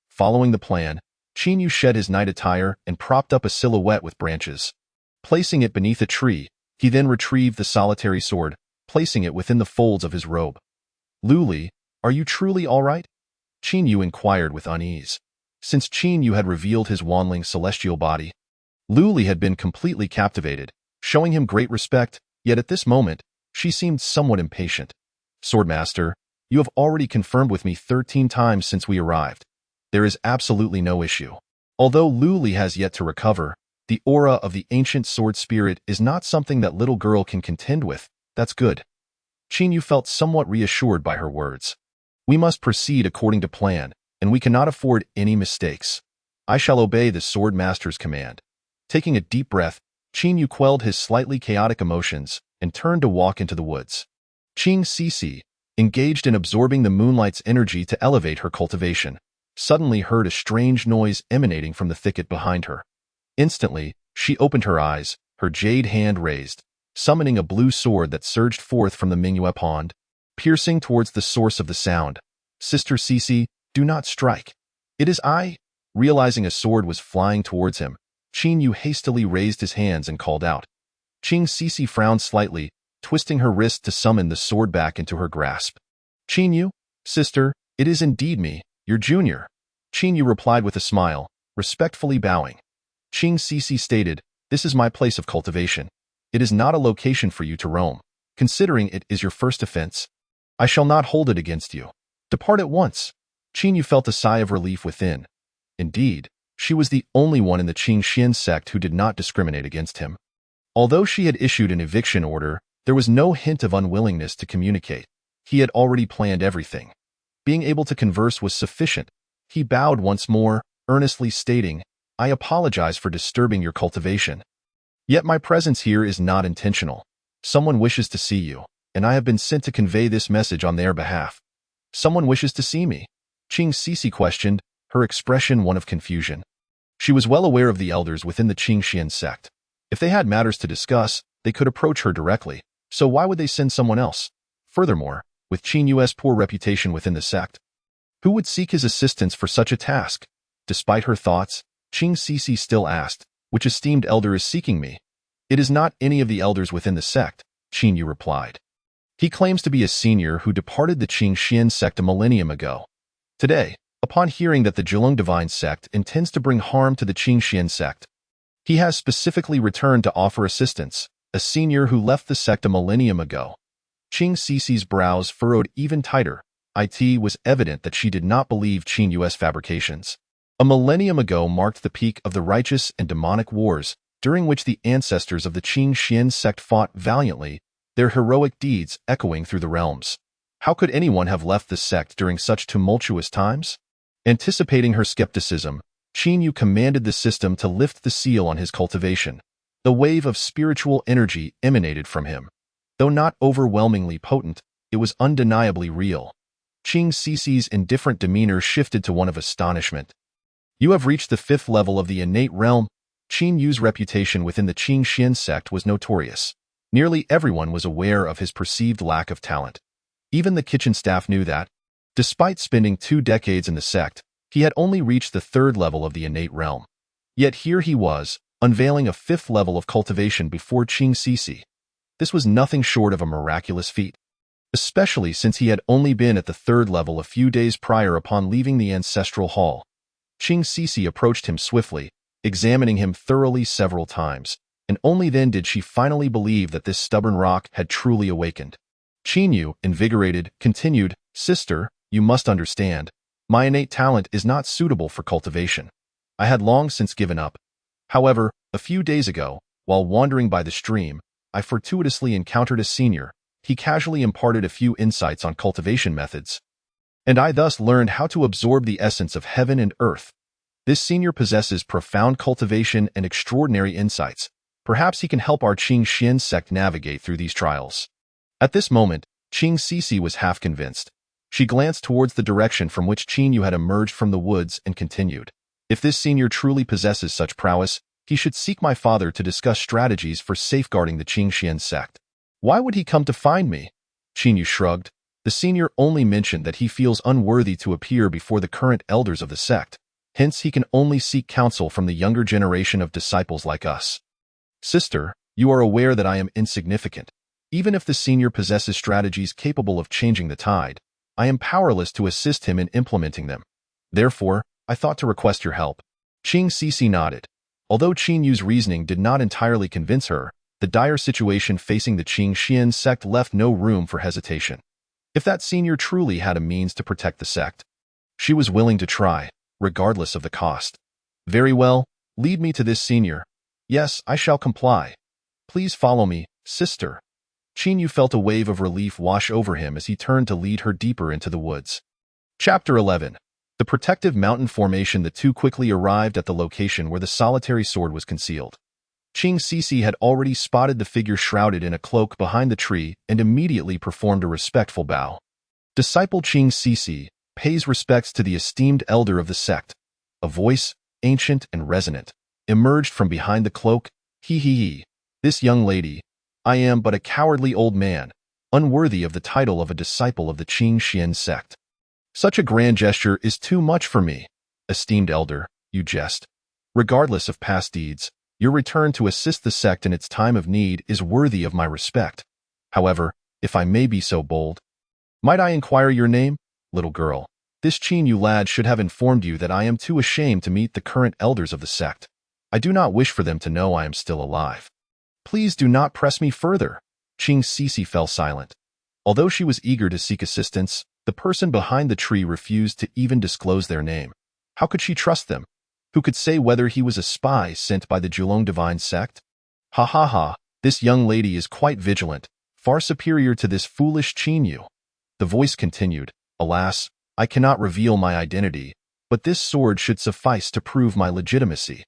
Following the plan, Qin Yu shed his night attire and propped up a silhouette with branches. Placing it beneath a tree, he then retrieved the solitary sword, placing it within the folds of his robe. "Luli, are you truly all right?" Qin Yu inquired with unease. Since Qin Yu had revealed his wanling celestial body, Luli had been completely captivated, showing him great respect, yet at this moment, she seemed somewhat impatient. "Swordmaster, you have already confirmed with me 13 times since we arrived. There is absolutely no issue. Although Luli has yet to recover, the aura of the ancient sword spirit is not something that little girl can contend with. That's good." Qin Yu felt somewhat reassured by her words. "We must proceed according to plan, and we cannot afford any mistakes. I shall obey the sword master's command." Taking a deep breath, Qin Yu quelled his slightly chaotic emotions and turned to walk into the woods. Xixi, engaged in absorbing the moonlight's energy to elevate her cultivation, suddenly heard a strange noise emanating from the thicket behind her. Instantly, she opened her eyes, her jade hand raised, summoning a blue sword that surged forth from the Mingyue pond, piercing towards the source of the sound. "Sister Xixi, do not strike. It is I." Realizing a sword was flying towards him, Qin Yu hastily raised his hands and called out. Xixi frowned slightly, twisting her wrist to summon the sword back into her grasp. "Qin Yu, sister, it is indeed me, your junior." Qin Yu replied with a smile, respectfully bowing. Xixi stated, "This is my place of cultivation. It is not a location for you to roam. Considering it is your first offense, I shall not hold it against you. Depart at once." Qin Yu felt a sigh of relief within. Indeed, she was the only one in the Xian sect who did not discriminate against him. Although she had issued an eviction order, there was no hint of unwillingness to communicate. He had already planned everything. Being able to converse was sufficient. He bowed once more, earnestly stating, "I apologize for disturbing your cultivation. Yet my presence here is not intentional. Someone wishes to see you, and I have been sent to convey this message on their behalf." "Someone wishes to see me?" Xixi questioned, her expression one of confusion. She was well aware of the elders within the Qingxian sect. If they had matters to discuss, they could approach her directly, so why would they send someone else? Furthermore, with Qin Yu's poor reputation within the sect, who would seek his assistance for such a task? Despite her thoughts, Xixi still asked, which esteemed elder is seeking me? It is not any of the elders within the sect, Qin Yu replied. He claims to be a senior who departed the Qingxian sect a millennium ago. Today, upon hearing that the Jiulong divine sect intends to bring harm to the Qingxian sect, he has specifically returned to offer assistance, a senior who left the sect a millennium ago. Xixi's brows furrowed even tighter. It was evident that she did not believe Qin Yu's fabrications. A millennium ago marked the peak of the righteous and demonic wars, during which the ancestors of the Qingxian sect fought valiantly, their heroic deeds echoing through the realms. How could anyone have left the sect during such tumultuous times? Anticipating her skepticism, Qin Yu commanded the system to lift the seal on his cultivation. The wave of spiritual energy emanated from him. Though not overwhelmingly potent, it was undeniably real. Xixi's indifferent demeanor shifted to one of astonishment. You have reached the 5th level of the innate realm. Qin Yu's reputation within the Qingxian sect was notorious. Nearly everyone was aware of his perceived lack of talent. Even the kitchen staff knew that. Despite spending 2 decades in the sect, he had only reached the 3rd level of the innate realm. Yet here he was, unveiling a 5th level of cultivation before Xixi. This was nothing short of a miraculous feat, especially since he had only been at the 3rd level a few days prior upon leaving the ancestral hall. Xixi approached him swiftly, examining him thoroughly several times, and only then did she finally believe that this stubborn rock had truly awakened. Qin Yu, invigorated, continued, "Sister, you must understand. My innate talent is not suitable for cultivation. I had long since given up. However, a few days ago, while wandering by the stream, I fortuitously encountered a senior. He casually imparted a few insights on cultivation methods, and I thus learned how to absorb the essence of heaven and earth. This senior possesses profound cultivation and extraordinary insights. Perhaps he can help our Qingxian sect navigate through these trials." At this moment, Xixi was half convinced. She glanced towards the direction from which Qin Yu had emerged from the woods and continued. "If this senior truly possesses such prowess, he should seek my father to discuss strategies for safeguarding the Qingxian sect. Why would he come to find me?" Qin Yu shrugged. The senior only mentioned that he feels unworthy to appear before the current elders of the sect. Hence, he can only seek counsel from the younger generation of disciples like us. "Sister, you are aware that I am insignificant. Even if the senior possesses strategies capable of changing the tide, I am powerless to assist him in implementing them. Therefore, I thought to request your help." Xixi nodded. Although Qin Yu's reasoning did not entirely convince her, the dire situation facing the Qingxian sect left no room for hesitation. If that senior truly had a means to protect the sect, she was willing to try, regardless of the cost. "Very well, lead me to this senior." "Yes, I shall comply. Please follow me, sister." Qin Yu felt a wave of relief wash over him as he turned to lead her deeper into the woods. Chapter 11. The protective mountain formation. The two quickly arrived at the location where the solitary sword was concealed. Xixi had already spotted the figure shrouded in a cloak behind the tree and immediately performed a respectful bow. Disciple Xixi pays respects to the esteemed elder of the sect. A voice, ancient and resonant, emerged from behind the cloak. He. This young lady. I am but a cowardly old man, unworthy of the title of a disciple of the Qingxian sect. Such a grand gesture is too much for me. Esteemed elder, you jest. Regardless of past deeds, your return to assist the sect in its time of need is worthy of my respect. However, if I may be so bold, might I inquire your name? Little girl, this Qin Yu lad should have informed you that I am too ashamed to meet the current elders of the sect. I do not wish for them to know I am still alive. Please do not press me further." Xixi fell silent. Although she was eager to seek assistance, the person behind the tree refused to even disclose their name. How could she trust them? Who could say whether he was a spy sent by the Jiulong divine sect? Ha, this young lady is quite vigilant, far superior to this foolish Qin Yu. The voice continued, "Alas, I cannot reveal my identity, but this sword should suffice to prove my legitimacy."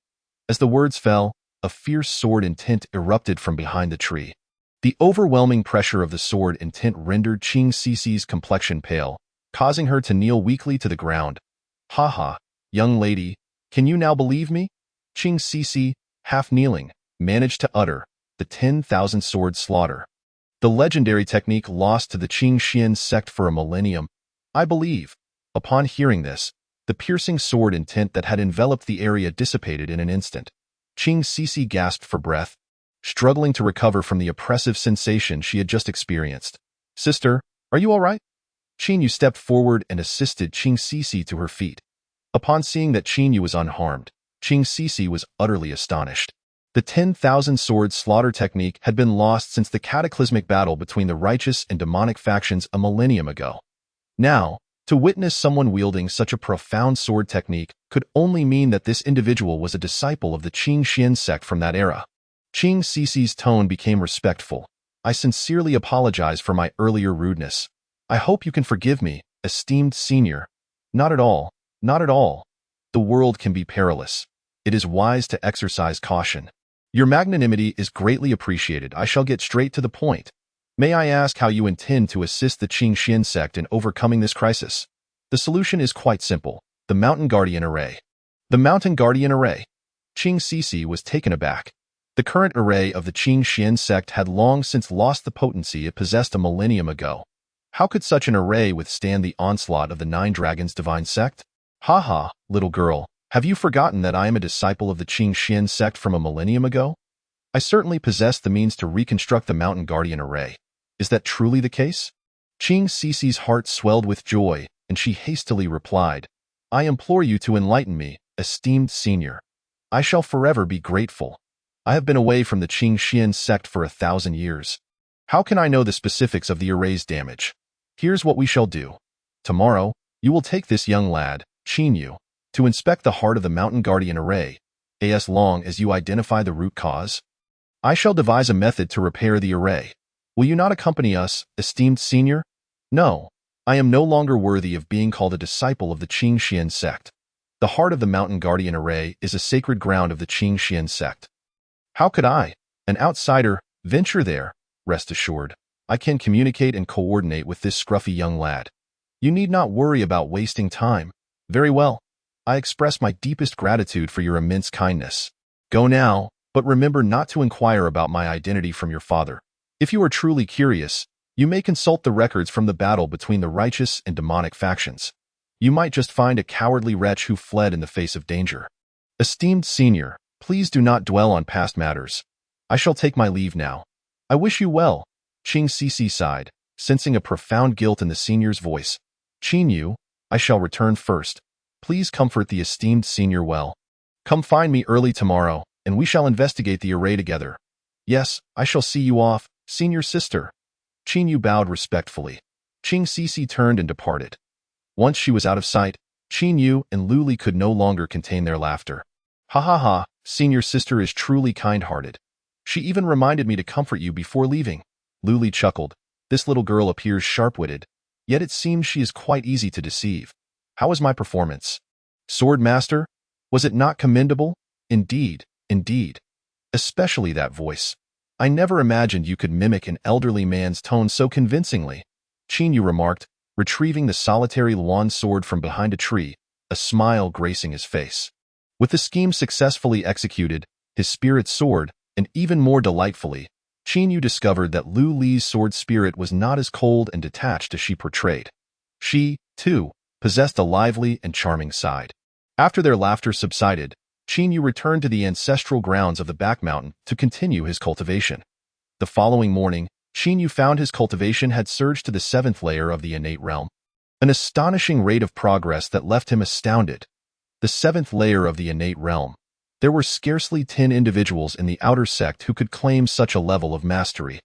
As the words fell, a fierce sword intent erupted from behind the tree. The overwhelming pressure of the sword intent rendered Xixi's complexion pale. causing her to kneel weakly to the ground. "Ha ha, young lady, can you now believe me?" Xixi, half kneeling, managed to utter, "The 10,000 sword slaughter. The legendary technique lost to the Xixi sect for a millennium. I believe." Upon hearing this, the piercing sword intent that had enveloped the area dissipated in an instant. Xixi gasped for breath, struggling to recover from the oppressive sensation she had just experienced. "Sister, are you all right?" Xinyu stepped forward and assisted Xixi to her feet. Upon seeing that Xinyu was unharmed, Xixi was utterly astonished. The 10,000 sword slaughter technique had been lost since the cataclysmic battle between the righteous and demonic factions a millennium ago. Now, to witness someone wielding such a profound sword technique could only mean that this individual was a disciple of the Xixi sect from that era. Xixi's tone became respectful. "I sincerely apologize for my earlier rudeness. I hope you can forgive me, esteemed senior." "Not at all, not at all. The world can be perilous. It is wise to exercise caution. Your magnanimity is greatly appreciated. I shall get straight to the point. May I ask how you intend to assist the Xixi sect in overcoming this crisis?" "The solution is quite simple. The Mountain Guardian Array." "The Mountain Guardian Array?" Xixi was taken aback. The current array of the Xixi sect had long since lost the potency it possessed a millennium ago. How could such an array withstand the onslaught of the Nine Dragons' divine sect? "Ha ha, little girl, have you forgotten that I am a disciple of the Xixi sect from a millennium ago? I certainly possess the means to reconstruct the Mountain Guardian Array. Is that truly the case?" Xixi's heart swelled with joy, and she hastily replied, "I implore you to enlighten me, esteemed senior. I shall forever be grateful. I have been away from the Xixi sect for 1,000 years. How can I know the specifics of the array's damage? Here's what we shall do. Tomorrow, you will take this young lad, Xinyu, to inspect the heart of the Mountain Guardian Array, as long as you identify the root cause. I shall devise a method to repair the array. Will you not accompany us, esteemed senior?" "No, I am no longer worthy of being called a disciple of the Xixi sect. The heart of the Mountain Guardian Array is a sacred ground of the Xixi sect. How could I, an outsider, venture there? Rest assured, I can communicate and coordinate with this scruffy young lad. You need not worry about wasting time. Very well. I express my deepest gratitude for your immense kindness. Go now, but remember not to inquire about my identity from your father. If you are truly curious, you may consult the records from the battle between the righteous and demonic factions. You might just find a cowardly wretch who fled in the face of danger. Esteemed senior, please do not dwell on past matters. I shall take my leave now. I wish you well." Xixi sighed, sensing a profound guilt in the senior's voice. "Xinyu, I shall return first. Please comfort the esteemed senior well. Come find me early tomorrow, and we shall investigate the array together." "Yes, I shall see you off, senior sister." Xinyu bowed respectfully. Xixi turned and departed. Once she was out of sight, Xinyu and Luli could no longer contain their laughter. "Ha ha ha, senior sister is truly kind-hearted. She even reminded me to comfort you before leaving." Luli chuckled. "This little girl appears sharp-witted, yet it seems she is quite easy to deceive. How was my performance?" "Sword master? Was it not commendable?" Indeed, indeed. Especially that voice. I never imagined you could mimic an elderly man's tone so convincingly," Xinyu remarked, retrieving the solitary Luan sword from behind a tree, a smile gracing his face. With the scheme successfully executed, his spirit soared, and even more delightfully, Xinyu discovered that Lu Li's sword spirit was not as cold and detached as she portrayed. She, too, possessed a lively and charming side. After their laughter subsided, Xinyu returned to the ancestral grounds of the back mountain to continue his cultivation. The following morning, Xinyu found his cultivation had surged to the 7th layer of the innate realm. An astonishing rate of progress that left him astounded. The 7th layer of the innate realm. There were scarcely 10 individuals in the outer sect who could claim such a level of mastery.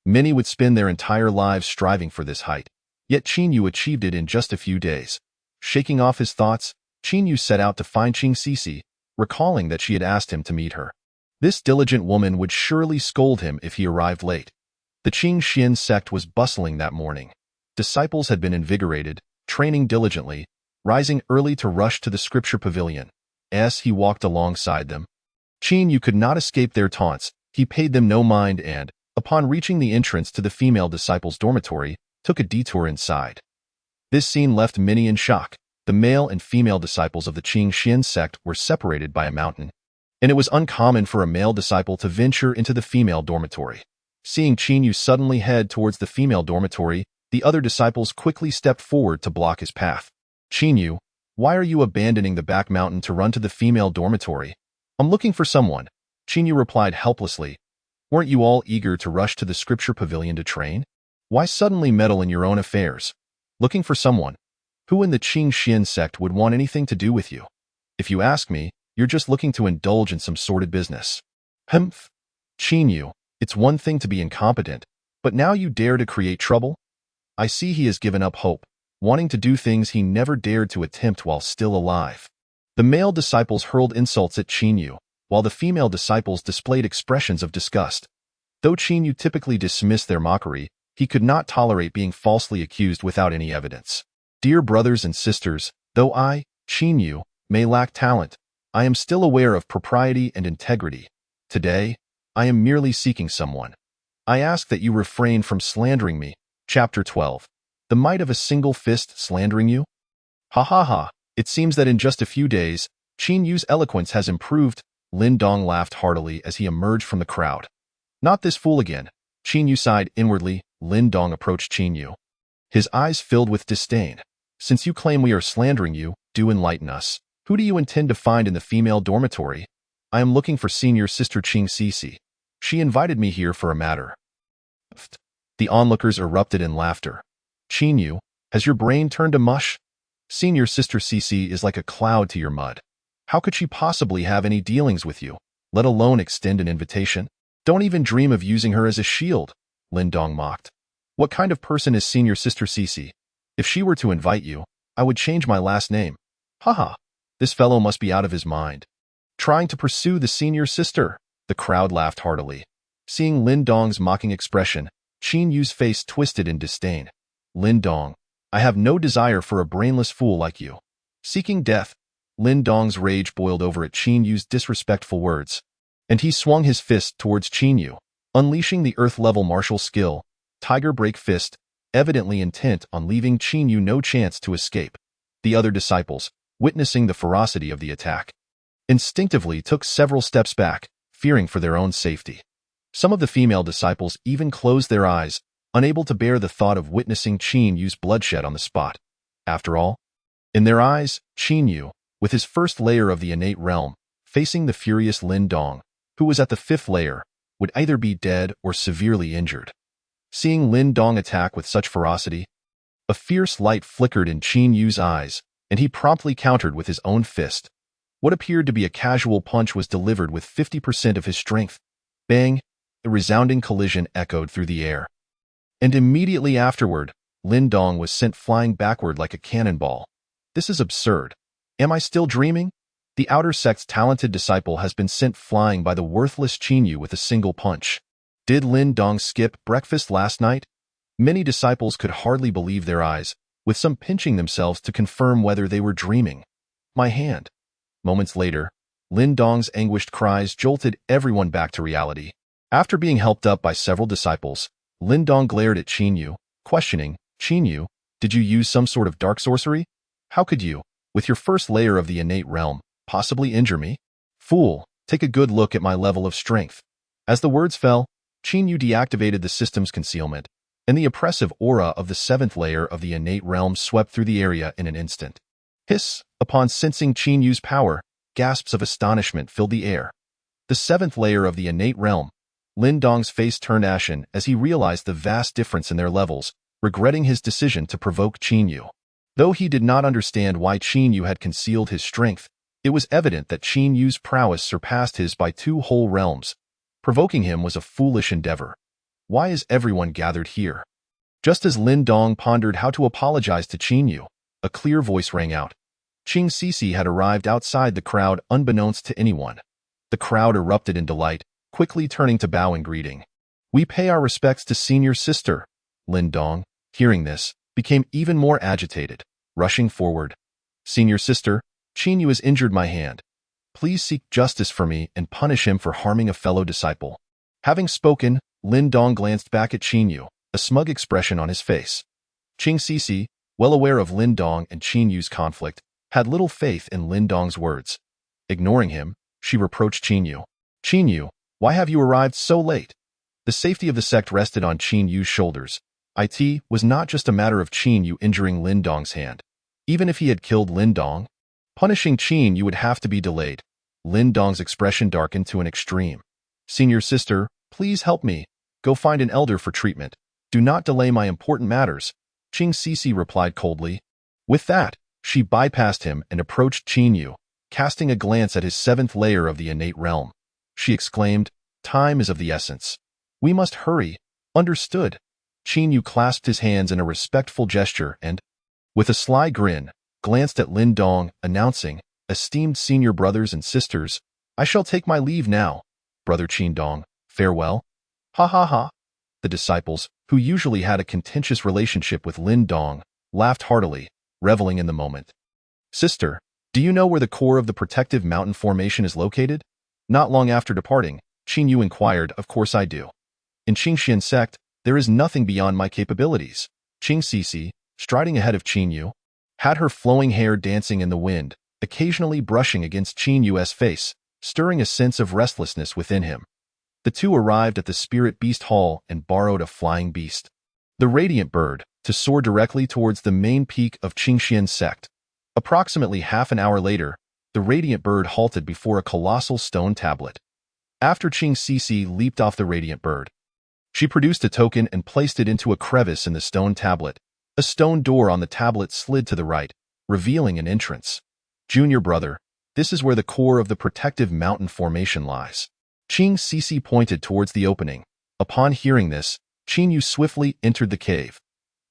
Many would spend their entire lives striving for this height, yet Xinyu achieved it in just a few days. Shaking off his thoughts, Xinyu set out to find Xixi, recalling that she had asked him to meet her. This diligent woman would surely scold him if he arrived late. The Xixi sect was bustling that morning. Disciples had been invigorated, training diligently, rising early to rush to the scripture pavilion. As he walked alongside them, Xinyu could not escape their taunts. He paid them no mind and, upon reaching the entrance to the female disciples' dormitory, took a detour inside. This scene left many in shock. The male and female disciples of the Xixi sect were separated by a mountain, and it was uncommon for a male disciple to venture into the female dormitory. Seeing Qinyu suddenly head towards the female dormitory, the other disciples quickly stepped forward to block his path. "Qinyu, why are you abandoning the back mountain to run to the female dormitory?" "I'm looking for someone," Qinyu replied helplessly. "Weren't you all eager to rush to the scripture pavilion to train? Why suddenly meddle in your own affairs? Looking for someone? Who in the Xixi sect would want anything to do with you? If you ask me, you're just looking to indulge in some sordid business." "Humph. Qinyu, it's one thing to be incompetent, but now you dare to create trouble? I see he has given up hope, wanting to do things he never dared to attempt while still alive." The male disciples hurled insults at Qinyu, while the female disciples displayed expressions of disgust. Though Qinyu typically dismissed their mockery, he could not tolerate being falsely accused without any evidence. "Dear brothers and sisters, though I, Qinyu, may lack talent, I am still aware of propriety and integrity. Today, I am merely seeking someone. I ask that you refrain from slandering me." Chapter 12. The might of a single fist slandering you? Ha ha ha. It seems that in just a few days, Qinyu's eloquence has improved. Lin Dong laughed heartily as he emerged from the crowd. "Not this fool again." Qinyu sighed inwardly. Lin Dong approached Qinyu, his eyes filled with disdain. "Since you claim we are slandering you, do enlighten us. Who do you intend to find in the female dormitory?" "I am looking for senior sister Xixi. She invited me here for a matter." The onlookers erupted in laughter. "Qinyu, has your brain turned to mush? Senior sister Xixi is like a cloud to your mud. How could she possibly have any dealings with you, let alone extend an invitation? Don't even dream of using her as a shield," Lin Dong mocked. "What kind of person is senior sister Xixi? If she were to invite you, I would change my last name. Haha, this fellow must be out of his mind. Trying to pursue the senior sister." The crowd laughed heartily. Seeing Lin Dong's mocking expression, Qinyu's face twisted in disdain. "Lin Dong, I have no desire for a brainless fool like you." Seeking death, Lin Dong's rage boiled over at Qinyu's disrespectful words, and he swung his fist towards Qinyu, unleashing the earth-level martial skill, Tiger Break Fist, evidently intent on leaving Qinyu no chance to escape. The other disciples, witnessing the ferocity of the attack, instinctively took several steps back, fearing for their own safety. Some of the female disciples even closed their eyes, unable to bear the thought of witnessing Qinyu's bloodshed on the spot. After all, in their eyes, Qinyu, with his first layer of the innate realm, facing the furious Lin Dong, who was at the fifth layer, would either be dead or severely injured. Seeing Lin Dong attack with such ferocity, a fierce light flickered in Qinyu's eyes, and he promptly countered with his own fist. What appeared to be a casual punch was delivered with 50% of his strength. Bang! A resounding collision echoed through the air. And immediately afterward, Lin Dong was sent flying backward like a cannonball. This is absurd. Am I still dreaming? The outer sect's talented disciple has been sent flying by the worthless Qinyu with a single punch. Did Lin Dong skip breakfast last night? Many disciples could hardly believe their eyes, with some pinching themselves to confirm whether they were dreaming. My hand. Moments later, Lin Dong's anguished cries jolted everyone back to reality. After being helped up by several disciples, Lin Dong glared at Qinyu, questioning, "Qinyu, did you use some sort of dark sorcery? How could you, with your first layer of the innate realm, possibly injure me? Fool, take a good look at my level of strength." As the words fell, Qinyu deactivated the system's concealment, and the oppressive aura of the seventh layer of the innate realm swept through the area in an instant. Hiss! Upon sensing Qinyu's power, gasps of astonishment filled the air. The seventh layer of the innate realm. Lin Dong's face turned ashen as he realized the vast difference in their levels, regretting his decision to provoke Qinyu. Though he did not understand why Qinyu had concealed his strength, it was evident that Qinyu's prowess surpassed his by 2 whole realms. Provoking him was a foolish endeavor. Why is everyone gathered here? Just as Lin Dong pondered how to apologize to Qinyu, a clear voice rang out. Xixi had arrived outside the crowd unbeknownst to anyone. The crowd erupted in delight, quickly turning to bow in greeting. "We pay our respects to senior sister." Lin Dong, hearing this, became even more agitated, rushing forward. "Senior sister, Qinyu has injured my hand. Please seek justice for me and punish him for harming a fellow disciple." Having spoken, Lin Dong glanced back at Qinyu, a smug expression on his face. "Xixi, well aware of Lin Dong and Qin Yu's conflict, had little faith in Lin Dong's words. Ignoring him, she reproached Qin Yu. Qin Yu, why have you arrived so late? The safety of the sect rested on Qin Yu's shoulders. It was not just a matter of Qin Yu injuring Lin Dong's hand. Even if he had killed Lin Dong, punishing Qin Yu would have to be delayed. Lin Dong's expression darkened to an extreme. Senior sister, please help me. Go find an elder for treatment. Do not delay my important matters, Xixi replied coldly. With that, she bypassed him and approached Qin Yu, casting a glance at his seventh layer of the innate realm. She exclaimed, time is of the essence. We must hurry. Understood. Qin Yu clasped his hands in a respectful gesture and, with a sly grin, glanced at Lin Dong, announcing, esteemed senior brothers and sisters, I shall take my leave now. Brother Qin Dong, farewell. Ha ha ha. The disciples, who usually had a contentious relationship with Lin Dong, laughed heartily, reveling in the moment. Sister, do you know where the core of the protective mountain formation is located? Not long after departing, Qin Yu inquired, of course I do. In Xixi Sect, there is nothing beyond my capabilities. Xixi, striding ahead of Qin Yu, had her flowing hair dancing in the wind, occasionally brushing against Qin Yu's face, stirring a sense of restlessness within him. The two arrived at the Spirit Beast Hall and borrowed a flying beast, the Radiant Bird, to soar directly towards the main peak of Xixi Sect. Approximately half an hour later, the Radiant Bird halted before a colossal stone tablet. After Xixi leaped off the Radiant Bird, she produced a token and placed it into a crevice in the stone tablet. A stone door on the tablet slid to the right, revealing an entrance. Junior brother, this is where the core of the protective mountain formation lies. Xixi pointed towards the opening. Upon hearing this, Qin Yu swiftly entered the cave.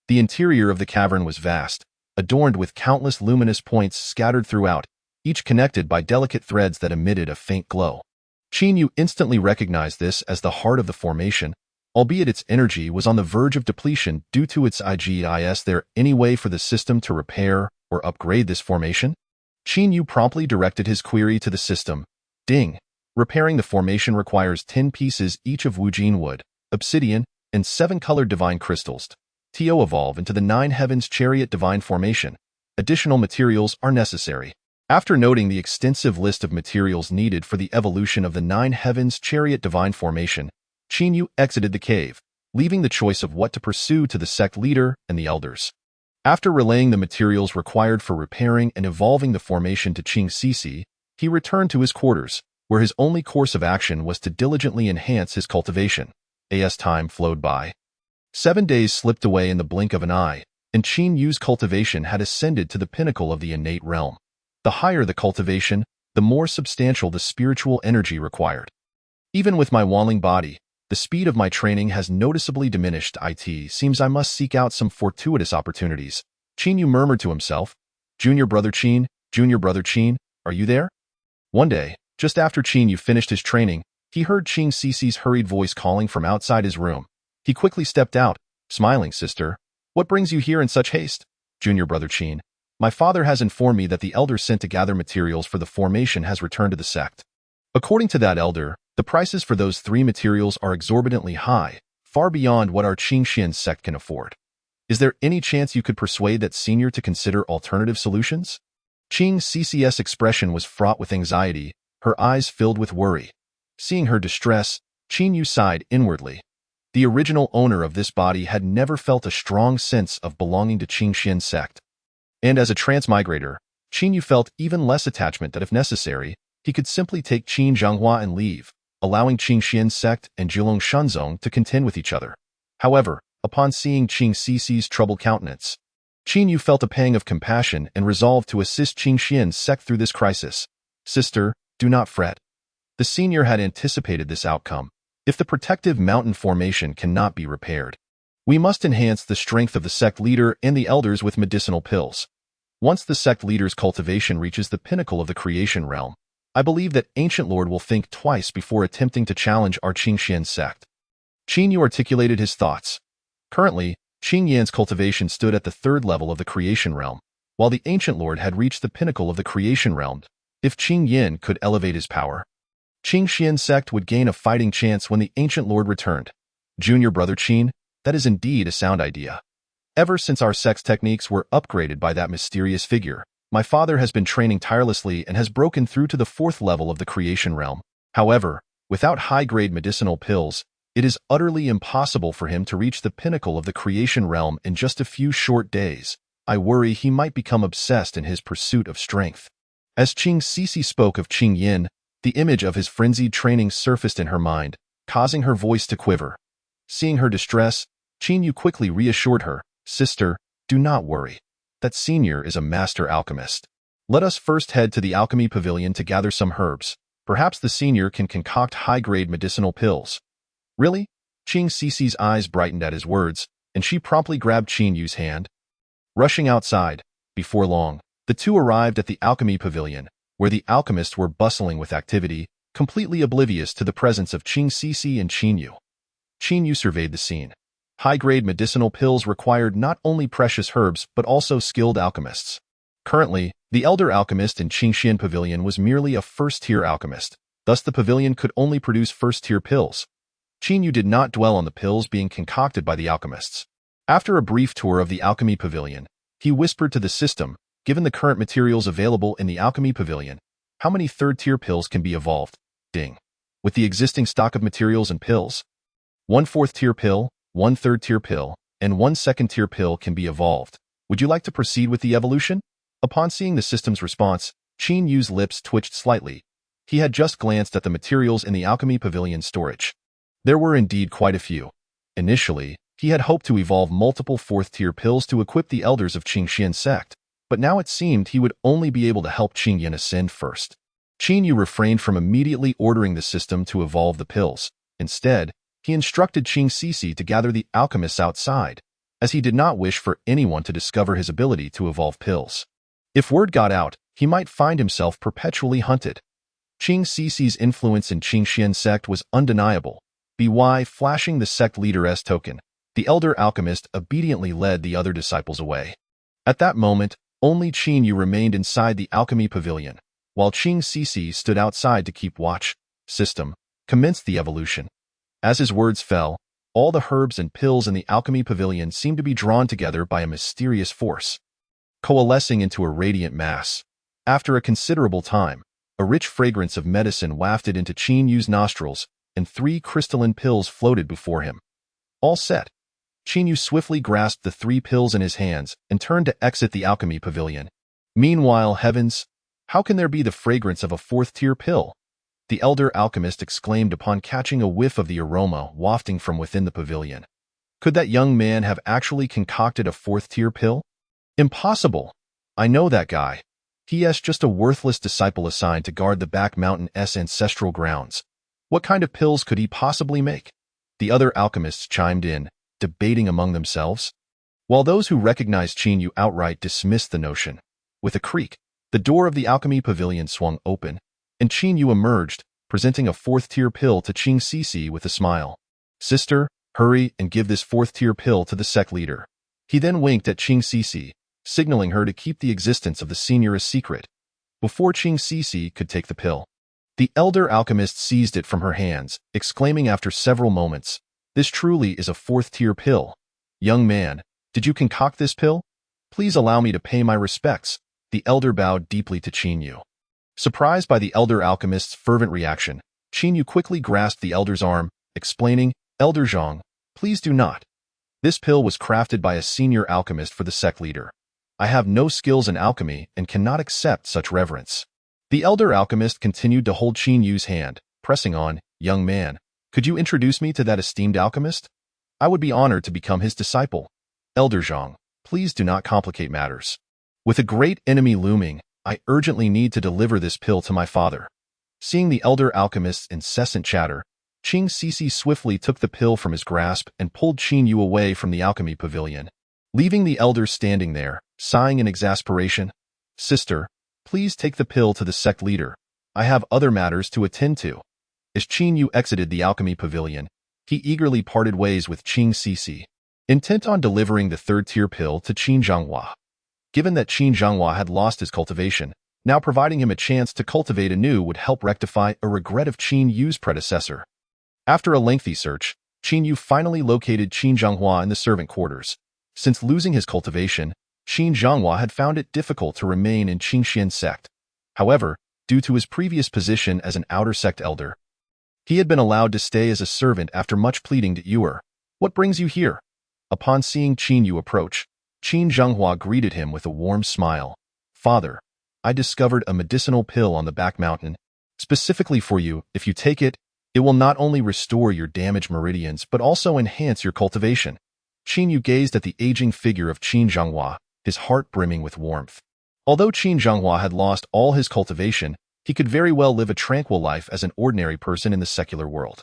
The interior of the cavern was vast, adorned with countless luminous points scattered throughout, each connected by delicate threads that emitted a faint glow. Qin Yu instantly recognized this as the heart of the formation, albeit its energy was on the verge of depletion due to its Is there any way for the system to repair or upgrade this formation? Qin Yu promptly directed his query to the system. Ding. Repairing the formation requires 10 pieces each of Wujin wood, obsidian, and 7 colored divine crystals. To evolve into the 9 heavens chariot divine formation, additional materials are necessary. After noting the extensive list of materials needed for the evolution of the 9 heavens chariot divine formation, Qin Yu exited the cave, leaving the choice of what to pursue to the sect leader and the elders. After relaying the materials required for repairing and evolving the formation to Xixi, he returned to his quarters, where his only course of action was to diligently enhance his cultivation. As time flowed by, 7 days slipped away in the blink of an eye, and Qin Yu's cultivation had ascended to the pinnacle of the innate realm. The higher the cultivation, the more substantial the spiritual energy required. Even with my wanling body, the speed of my training has noticeably diminished. It seems I must seek out some fortuitous opportunities. Qin Yu murmured to himself, Junior brother Qin, are you there? One day, just after Qin Yu finished his training, he heard Xixi's hurried voice calling from outside his room. He quickly stepped out, smiling, sister. What brings you here in such haste? Junior brother Qin, my father has informed me that the elder sent to gather materials for the formation has returned to the sect. According to that elder, the prices for those 3 materials are exorbitantly high, far beyond what our Xixi sect can afford. Is there any chance you could persuade that senior to consider alternative solutions? Xix's expression was fraught with anxiety, her eyes filled with worry. Seeing her distress, Qin Yu sighed inwardly. The original owner of this body had never felt a strong sense of belonging to Xixi sect. And as a transmigrator, Qin Yu felt even less attachment that if necessary, he could simply take Qin Zhonghua and leave, allowing Xixi sect and Jiulong Shenzong to contend with each other. However, upon seeing Xixi's troubled countenance, Qin Yu felt a pang of compassion and resolved to assist Xixi sect through this crisis. Sister, do not fret. The senior had anticipated this outcome. If the protective mountain formation cannot be repaired, we must enhance the strength of the sect leader and the elders with medicinal pills. Once the sect leader's cultivation reaches the pinnacle of the creation realm, I believe that Ancient Lord will think twice before attempting to challenge our Xixi sect. Qin Yu articulated his thoughts. Currently, Qin Yan's cultivation stood at the 3rd level of the creation realm, while the Ancient Lord had reached the pinnacle of the creation realm. If Qin Yan could elevate his power, Xixi sect would gain a fighting chance when the Ancient Lord returned. Junior brother Qin, that is indeed a sound idea. Ever since our sex techniques were upgraded by that mysterious figure, my father has been training tirelessly and has broken through to the 4th level of the creation realm. However, without high-grade medicinal pills, it is utterly impossible for him to reach the pinnacle of the creation realm in just a few short days. I worry he might become obsessed in his pursuit of strength. As Xixi spoke of Qing Yin, the image of his frenzied training surfaced in her mind, causing her voice to quiver. Seeing her distress, Qing Yu quickly reassured her, "Sister, do not worry. That senior is a master alchemist. Let us first head to the Alchemy Pavilion to gather some herbs. Perhaps the senior can concoct high-grade medicinal pills." "Really?" Xixi's eyes brightened at his words, and she promptly grabbed Qing Yu's hand. Rushing outside, before long, the two arrived at the Alchemy Pavilion, where the alchemists were bustling with activity, completely oblivious to the presence of Xixi and Qing Yu. Qing Yu surveyed the scene. High-grade medicinal pills required not only precious herbs but also skilled alchemists. Currently, the elder alchemist in Qingxian Pavilion was merely a first-tier alchemist, thus the pavilion could only produce first-tier pills. Qing Yu did not dwell on the pills being concocted by the alchemists. After a brief tour of the Alchemy Pavilion, he whispered to the system, "Given the current materials available in the Alchemy Pavilion, how many third-tier pills can be evolved?" Ding. "With the existing stock of materials and pills, 1 4th-tier pill, 1 3rd-tier pill, and 1 2nd-tier pill can be evolved. Would you like to proceed with the evolution?" Upon seeing the system's response, Qing Yu's lips twitched slightly. He had just glanced at the materials in the Alchemy Pavilion storage. There were indeed quite a few. Initially, he had hoped to evolve multiple 4th-tier pills to equip the elders of Qingxian Sect, but now it seemed he would only be able to help Qing Yin ascend first. Qing Yu refrained from immediately ordering the system to evolve the pills. Instead, he instructed Xixi to gather the alchemists outside, as he did not wish for anyone to discover his ability to evolve pills. If word got out, he might find himself perpetually hunted. Xixi's influence in Qingxian Sect was undeniable. By flashing the sect leader's token, the elder alchemist obediently led the other disciples away. At that moment, only Qing Yu remained inside the Alchemy Pavilion, while Xixi stood outside to keep watch. System, commenced the evolution. As his words fell, all the herbs and pills in the Alchemy Pavilion seemed to be drawn together by a mysterious force, coalescing into a radiant mass. After a considerable time, a rich fragrance of medicine wafted into Qing Yu's nostrils, and 3 crystalline pills floated before him. All set. Qing Yu swiftly grasped the 3 pills in his hands and turned to exit the Alchemy Pavilion. Meanwhile, heavens, how can there be the fragrance of a 4th-tier pill? The elder alchemist exclaimed upon catching a whiff of the aroma wafting from within the pavilion. Could that young man have actually concocted a 4th-tier pill? Impossible. I know that guy. He is just a worthless disciple assigned to guard the Back Mountain's ancestral grounds. What kind of pills could he possibly make? The other alchemists chimed in, debating among themselves, while those who recognized Qing Yu outright dismissed the notion. With a creak, the door of the Alchemy Pavilion swung open, and Qing Yu emerged, presenting a 4th-tier pill to Xixi with a smile. "Sister, hurry and give this 4th-tier pill to the sect leader." He then winked at Xixi, signaling her to keep the existence of the senior a secret. Before Xixi could take the pill, the elder alchemist seized it from her hands, exclaiming after several moments, "This truly is a 4th-tier pill. Young man, did you concoct this pill? Please allow me to pay my respects." The elder bowed deeply to Qing Yu. Surprised by the elder alchemist's fervent reaction, Qing Yu quickly grasped the elder's arm, explaining, "Elder Zhang, please do not. This pill was crafted by a senior alchemist for the sect leader. I have no skills in alchemy and cannot accept such reverence." The elder alchemist continued to hold Qing Yu's hand, pressing on, "Young man, could you introduce me to that esteemed alchemist? I would be honored to become his disciple." "Elder Zhang, please do not complicate matters. With a great enemy looming, I urgently need to deliver this pill to my father." Seeing the elder alchemist's incessant chatter, Xixi swiftly took the pill from his grasp and pulled Qing Yu away from the Alchemy Pavilion, leaving the elder standing there, sighing in exasperation. "Sister, please take the pill to the sect leader. I have other matters to attend to." As Qing Yu exited the Alchemy Pavilion, he eagerly parted ways with Xixi, intent on delivering the 3rd-tier pill to Qin Zhanghua. Given that Qin Zhanghua had lost his cultivation, now providing him a chance to cultivate anew would help rectify a regret of Qin Yu's predecessor. After a lengthy search, Qin Yu finally located Qin Zhanghua in the servant quarters. Since losing his cultivation, Qin Zhonghua had found it difficult to remain in Qingxian sect. However, due to his previous position as an outer sect elder, he had been allowed to stay as a servant after much pleading to Yuer. "What brings you here?" Upon seeing Qin Yu approach, Qin Zhonghua greeted him with a warm smile. "Father, I discovered a medicinal pill on the back mountain, specifically for you. If you take it, it will not only restore your damaged meridians but also enhance your cultivation." Qin Yu gazed at the aging figure of Qin Zhonghua, his heart brimming with warmth. Although Qin Zhonghua had lost all his cultivation, he could very well live a tranquil life as an ordinary person in the secular world.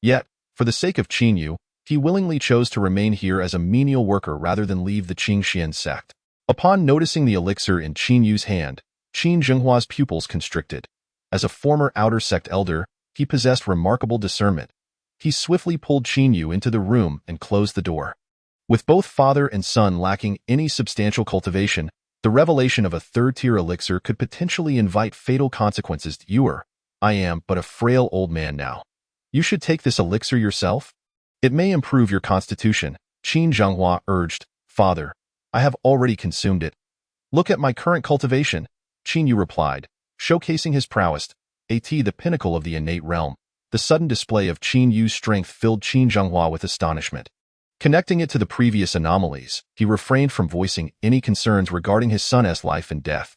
Yet, for the sake of Qin Yu, he willingly chose to remain here as a menial worker rather than leave the Qingxian sect. Upon noticing the elixir in Qin Yu's hand, Qin Zhonghua's pupils constricted. As a former outer sect elder, he possessed remarkable discernment. He swiftly pulled Qin Yu into the room and closed the door. With both father and son lacking any substantial cultivation, the revelation of a third-tier elixir could potentially invite fatal consequences to Yuer. "I am but a frail old man now. You should take this elixir yourself. It may improve your constitution," Qin Zhonghua urged. "Father, I have already consumed it. Look at my current cultivation," Qin Yu replied, showcasing his prowess, the pinnacle of the innate realm. The sudden display of Qin Yu's strength filled Qin Zhonghua with astonishment. Connecting it to the previous anomalies, he refrained from voicing any concerns regarding his son's life and death.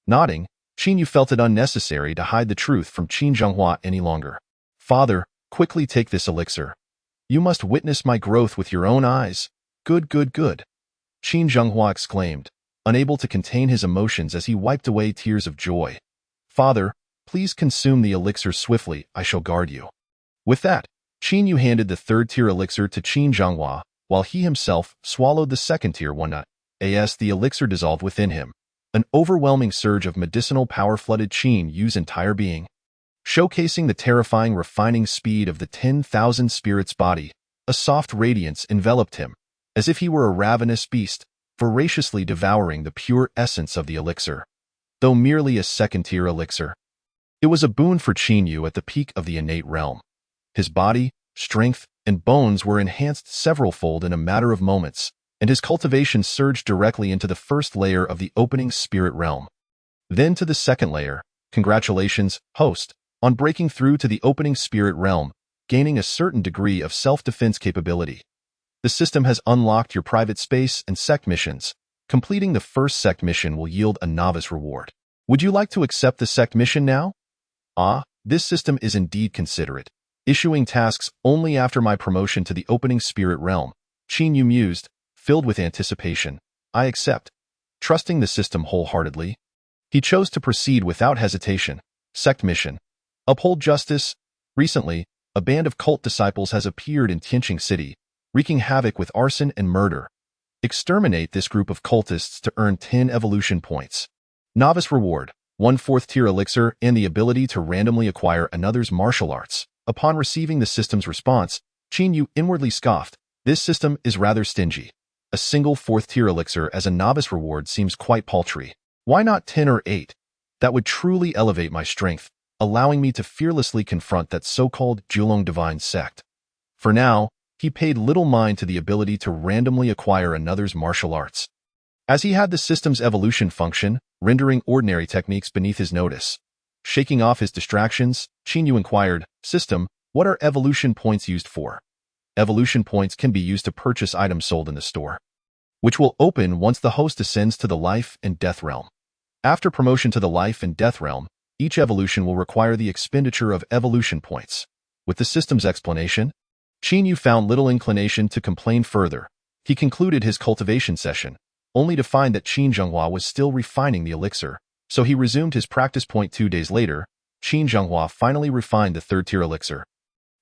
Nodding, Qin Yu felt it unnecessary to hide the truth from Qin Zhonghua any longer. "Father, quickly take this elixir. You must witness my growth with your own eyes." "Good, good, good," Qin Zhonghua exclaimed, unable to contain his emotions as he wiped away tears of joy. "Father, please consume the elixir swiftly. I shall guard you." With that, Qin Yu handed the third-tier elixir to Qin Zhonghua, while he himself swallowed the second-tier one. As the elixir dissolved within him, an overwhelming surge of medicinal power flooded Qin Yu's entire being. Showcasing the terrifying refining speed of the 10,000 spirits body, a soft radiance enveloped him, as if he were a ravenous beast, voraciously devouring the pure essence of the elixir. Though merely a second-tier elixir, it was a boon for Qin Yu at the peak of the innate realm. His body, strength, and bones were enhanced several-fold in a matter of moments, and his cultivation surged directly into the first layer of the opening spirit realm. Then to the second layer. Congratulations, host, on breaking through to the opening spirit realm, gaining a certain degree of self-defense capability. The system has unlocked your private space and sect missions. Completing the first sect mission will yield a novice reward. Would you like to accept the sect mission now? This system is indeed considerate, issuing tasks only after my promotion to the opening spirit realm. Qin Yu mused, filled with anticipation. "I accept." Trusting the system wholeheartedly, he chose to proceed without hesitation. Sect mission. Uphold justice. Recently, a band of cult disciples has appeared in Tianqing City, wreaking havoc with arson and murder. Exterminate this group of cultists to earn 10 evolution points. Novice reward, 1 4th-tier elixir and the ability to randomly acquire another's martial arts. Upon receiving the system's response, Qin Yu inwardly scoffed. This system is rather stingy. A single 4th-tier elixir as a novice reward seems quite paltry. Why not 10 or 8? That would truly elevate my strength, allowing me to fearlessly confront that so-called Jiulong divine sect. For now, he paid little mind to the ability to randomly acquire another's martial arts, as he had the system's evolution function, rendering ordinary techniques beneath his notice. Shaking off his distractions, Qin Yu inquired, "System, what are evolution points used for?" Evolution points can be used to purchase items sold in the store, which will open once the host ascends to the life and death realm. After promotion to the life and death realm, each evolution will require the expenditure of evolution points. With the system's explanation, Qin Yu found little inclination to complain further. He concluded his cultivation session, only to find that Qin Zhonghua was still refining the elixir, so he resumed his practice point 2 days later. Qin Zhonghua finally refined the 3rd-tier elixir,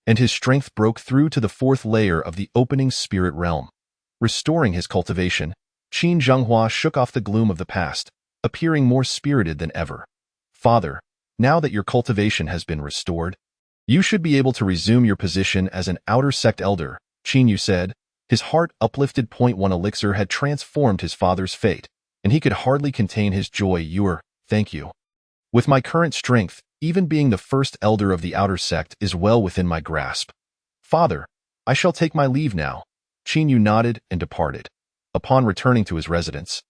and his strength broke through to the 4th layer of the opening spirit realm. Restoring his cultivation, Qin Zhonghua shook off the gloom of the past, appearing more spirited than ever. "Father, now that your cultivation has been restored, you should be able to resume your position as an outer sect elder," Qin Yu said. His heart uplifted. Point 1 elixir had transformed his father's fate, and he could hardly contain his joy. "Yuer, thank you. With my current strength, even being the first elder of the outer sect is well within my grasp. Father, I shall take my leave now." Qin Yu nodded and departed. Upon returning to his residence,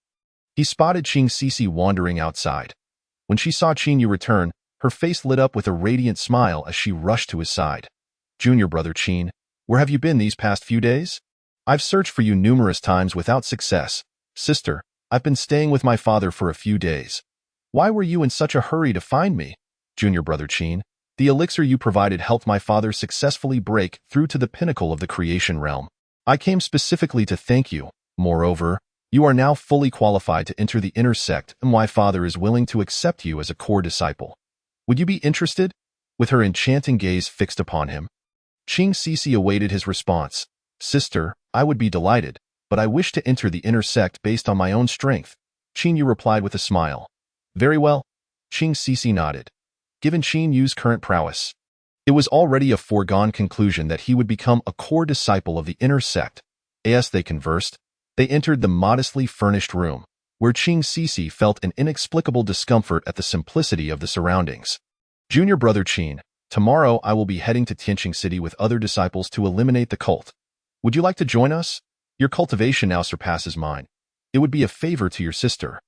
he spotted Xixi wandering outside. When she saw Yu return, her face lit up with a radiant smile as she rushed to his side. "Junior brother Qin, where have you been these past few days? I've searched for you numerous times without success. Sister, I've been staying with my father for a few days. Why were you in such a hurry to find me?" "Junior brother Qin, the elixir you provided helped my father successfully break through to the pinnacle of the creation realm. I came specifically to thank you. Moreover, you are now fully qualified to enter the inner sect, and my father is willing to accept you as a core disciple. Would you be interested?" With her enchanting gaze fixed upon him, Xixi awaited his response. "Sister, I would be delighted, but I wish to enter the inner sect based on my own strength." Yu replied with a smile. "Very well." Xixi nodded. Given Yu's current prowess, it was already a foregone conclusion that he would become a core disciple of the inner sect. As they conversed, they entered the modestly furnished room, where Xixi felt an inexplicable discomfort at the simplicity of the surroundings. "Junior brother Qin, tomorrow I will be heading to Tianqing City with other disciples to eliminate the cult. Would you like to join us? Your cultivation now surpasses mine. It would be a favor to your sister."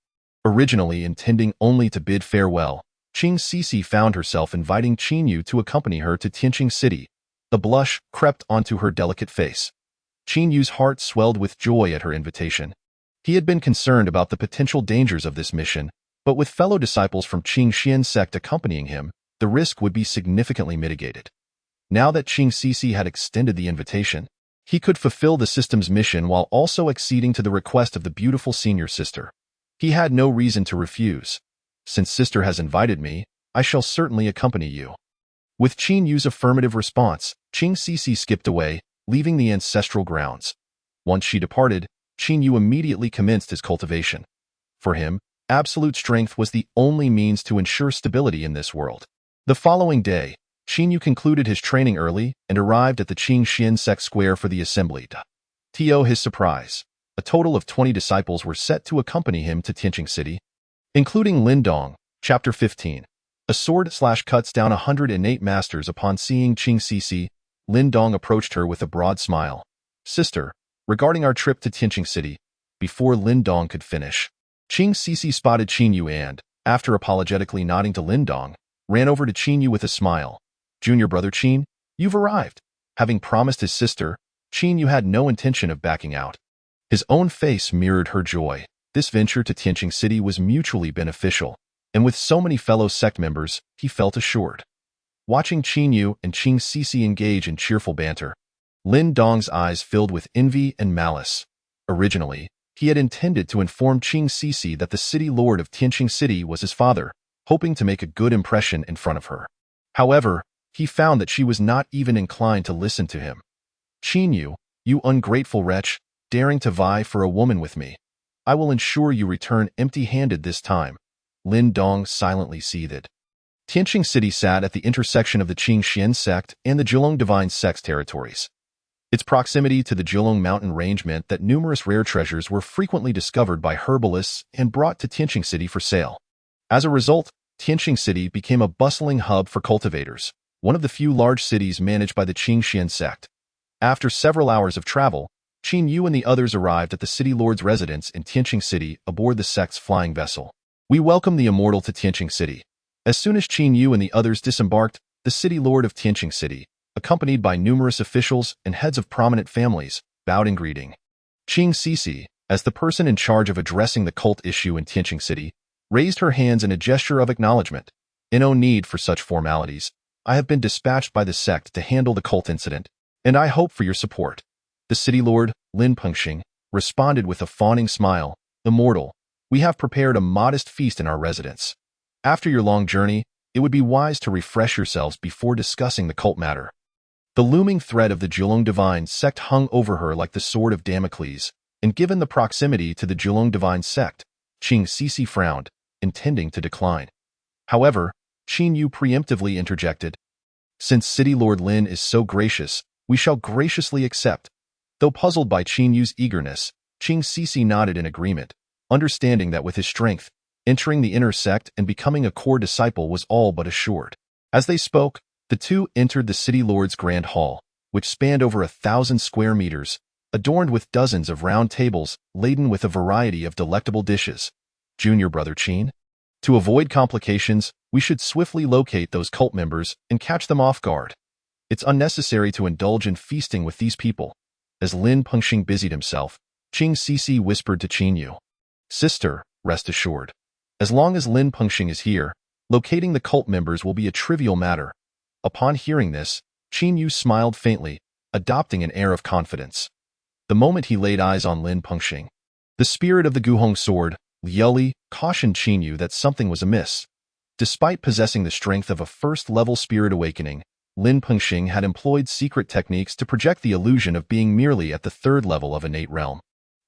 Originally intending only to bid farewell, Xixi found herself inviting Yu to accompany her to Tianqing City. The blush crept onto her delicate face. Yu's heart swelled with joy at her invitation. He had been concerned about the potential dangers of this mission, but with fellow disciples from Qingxian Sect accompanying him, the risk would be significantly mitigated. Now that Xixi had extended the invitation, he could fulfill the system's mission while also acceding to the request of the beautiful senior sister. He had no reason to refuse. "Since sister has invited me, I shall certainly accompany you." With Yu's affirmative response, Xixi skipped away, leaving the ancestral grounds. Once she departed, Yu immediately commenced his cultivation. For him, absolute strength was the only means to ensure stability in this world. The following day, Yu concluded his training early and arrived at the Qingxian Sect Square for the assembly. To his surprise, a total of 20 disciples were set to accompany him to Tianqing City, including Lindong. Chapter 15. A sword cuts down 108 masters. Upon seeing Xixi, Lindong approached her with a broad smile. "Sister, regarding our trip to Tianqing City." Before Lindong could finish, Xixi spotted Yu and, after apologetically nodding to Lindong, ran over to Yu with a smile. "Junior brother Qin, you've arrived." Having promised his sister, Yu had no intention of backing out. His own face mirrored her joy. This venture to Tianqing City was mutually beneficial, and with so many fellow sect members, he felt assured. Watching Yu and Xixi engage in cheerful banter, Lindong's eyes filled with envy and malice. Originally, he had intended to inform Xixi that the city lord of Tianqing City was his father, hoping to make a good impression in front of her. However, he found that she was not even inclined to listen to him. "Yu, you ungrateful wretch, daring to vie for a woman with me. I will ensure you return empty-handed this time." Lindong silently seethed. Tianqing City sat at the intersection of the Qingxian Sect and the Jiulong Divine Sect's territories. Its proximity to the Jiulong mountain range meant that numerous rare treasures were frequently discovered by herbalists and brought to Tianqing City for sale. As a result, Tianqing City became a bustling hub for cultivators, one of the few large cities managed by the Qingxian Sect. After several hours of travel, Yu and the others arrived at the city lord's residence in Tianqing City aboard the sect's flying vessel. "We welcome the immortal to Tianqing City." As soon as Yu and the others disembarked, the city lord of Tianqing City, accompanied by numerous officials and heads of prominent families, bowed in greeting. Xixi, as the person in charge of addressing the cult issue in Tianqing City, raised her hands in a gesture of acknowledgement. "No need for such formalities. I have been dispatched by the sect to handle the cult incident, and I hope for your support." The city lord, Lin Pengxing, responded with a fawning smile. "Immortal, we have prepared a modest feast in our residence. After your long journey, it would be wise to refresh yourselves before discussing the cult matter." The looming threat of the Jiulong Divine Sect hung over her like the sword of Damocles, and given the proximity to the Jiulong Divine Sect, Xixi frowned, intending to decline. However, Yu preemptively interjected. "Since City Lord Lin is so gracious, we shall graciously accept." Though puzzled by Yu's eagerness, Xixi nodded in agreement, understanding that with his strength, entering the inner sect and becoming a core disciple was all but assured. As they spoke, the two entered the city lord's grand hall, which spanned over 1,000 square meters, adorned with dozens of round tables laden with a variety of delectable dishes. Junior Brother Qin? To avoid complications, we should swiftly locate those cult members and catch them off guard. It's unnecessary to indulge in feasting with these people. As Lin Pengxing busied himself, Xixi whispered to Qin Yu, "Sister, rest assured. As long as Lin Pengxing is here, locating the cult members will be a trivial matter." Upon hearing this, Qin Yu smiled faintly, adopting an air of confidence. The moment he laid eyes on Lin Pengxing, the spirit of the Guhong sword, Liuli, cautioned Qin Yu that something was amiss. Despite possessing the strength of a first-level spirit awakening, Lin Pengxing had employed secret techniques to project the illusion of being merely at the third level of innate realm.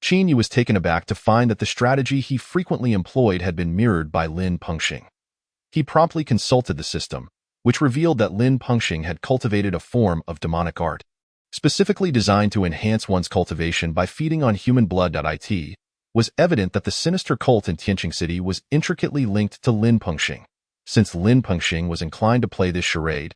Qin Yu was taken aback to find that the strategy he frequently employed had been mirrored by Lin Pengxing. He promptly consulted the system, which revealed that Lin Pengxing had cultivated a form of demonic art, specifically designed to enhance one's cultivation by feeding on human blood. It was evident that the sinister cult in Tianqing City was intricately linked to Lin Pengxing. Since Lin Pengxing was inclined to play this charade,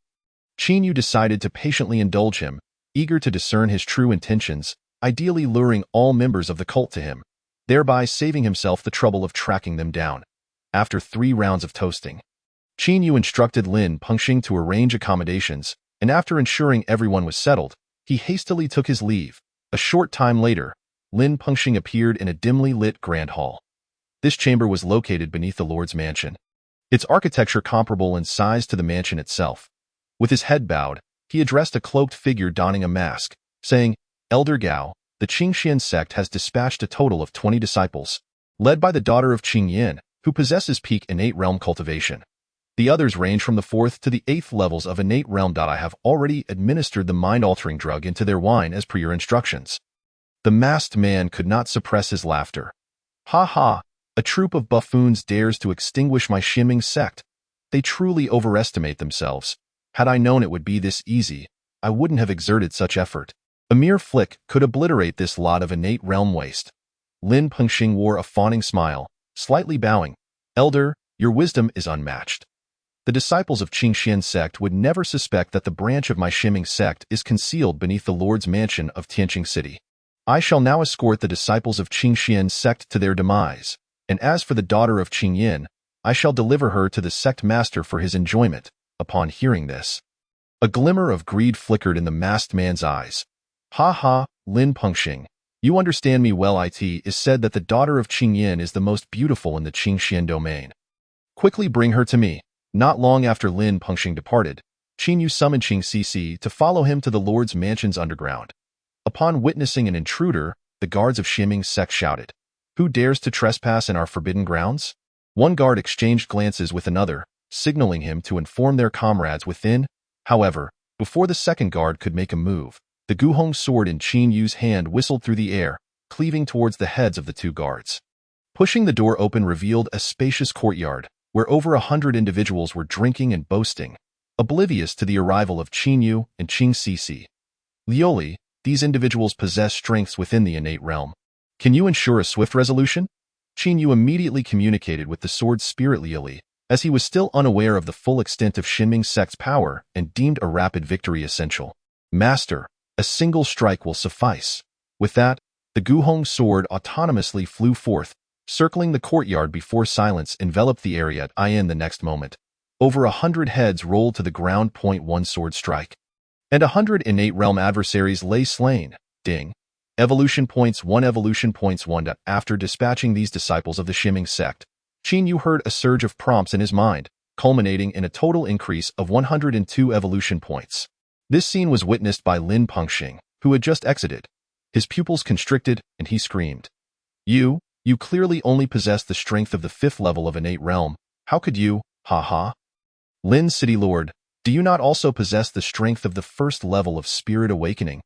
Qin Yu decided to patiently indulge him, eager to discern his true intentions, ideally luring all members of the cult to him, thereby saving himself the trouble of tracking them down. After 3 rounds of toasting, Qin Yu instructed Lin Pengxing to arrange accommodations, and after ensuring everyone was settled, he hastily took his leave. A short time later, Lin Pengxing appeared in a dimly lit grand hall. This chamber was located beneath the Lord's mansion, its architecture comparable in size to the mansion itself. With his head bowed, he addressed a cloaked figure donning a mask, saying, "Elder Gao, the Qingxian sect has dispatched a total of 20 disciples, led by the daughter of Qingyin, who possesses peak innate realm cultivation. The others range from the 4th to the 8th levels of innate realm. I have already administered the mind-altering drug into their wine as per your instructions." The masked man could not suppress his laughter. "Ha ha, a troop of buffoons dares to extinguish my shimming sect. They truly overestimate themselves. Had I known it would be this easy, I wouldn't have exerted such effort. A mere flick could obliterate this lot of innate realm waste." Lin Pengxing wore a fawning smile, slightly bowing. "Elder, your wisdom is unmatched. The disciples of Qingxian sect would never suspect that the branch of my shimming sect is concealed beneath the Lord's mansion of Tianqing City. I shall now escort the disciples of Qingxian sect to their demise, and as for the daughter of Qingyin, I shall deliver her to the sect master for his enjoyment." Upon hearing this, a glimmer of greed flickered in the masked man's eyes. "Ha ha, Lin Pengxing, you understand me well. It is said that the daughter of Qingyin is the most beautiful in the Qingxian domain. Quickly bring her to me." Not long after Lin Pengxing departed, Qin Yu summoned Xixi to follow him to the Lord's mansion's underground. Upon witnessing an intruder, the guards of Shimming Sect shouted, "Who dares to trespass in our forbidden grounds?" One guard exchanged glances with another, signaling him to inform their comrades within. However, before the second guard could make a move, the Guhong sword in Qin Yu's hand whistled through the air, cleaving towards the heads of the 2 guards. Pushing the door open revealed a spacious courtyard, where over 100 individuals were drinking and boasting, oblivious to the arrival of Qin Yu and Xixi. "Liuli, these individuals possess strengths within the innate realm. Can you ensure a swift resolution?" Qin Yu immediately communicated with the sword spirit Liuli, as he was still unaware of the full extent of Shimming Sect's power and deemed a rapid victory essential. "Master, a single strike will suffice." With that, the Guhong sword autonomously flew forth, circling the courtyard before silence enveloped the area. The next moment, over 100 heads rolled to the ground. One sword strike, and 100 innate realm adversaries lay slain. Ding. Evolution points 1. Evolution points 1. After dispatching these disciples of the Shimming Sect, Qin Yu heard a surge of prompts in his mind, culminating in a total increase of 102 evolution points. This scene was witnessed by Lin Pengxing, who had just exited. His pupils constricted, and he screamed, You clearly only possess the strength of the 5th level of innate realm. How could you, ha ha? Lin City Lord, do you not also possess the strength of the 1st level of spirit awakening?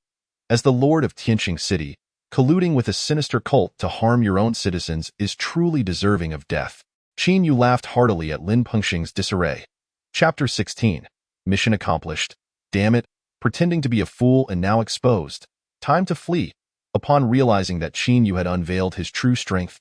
As the Lord of Tianqing City, colluding with a sinister cult to harm your own citizens is truly deserving of death. Qin Yu laughed heartily at Lin Pengxing's disarray. Chapter 16. Mission accomplished. Damn it, pretending to be a fool and now exposed. Time to flee. Upon realizing that Qin Yu had unveiled his true strength,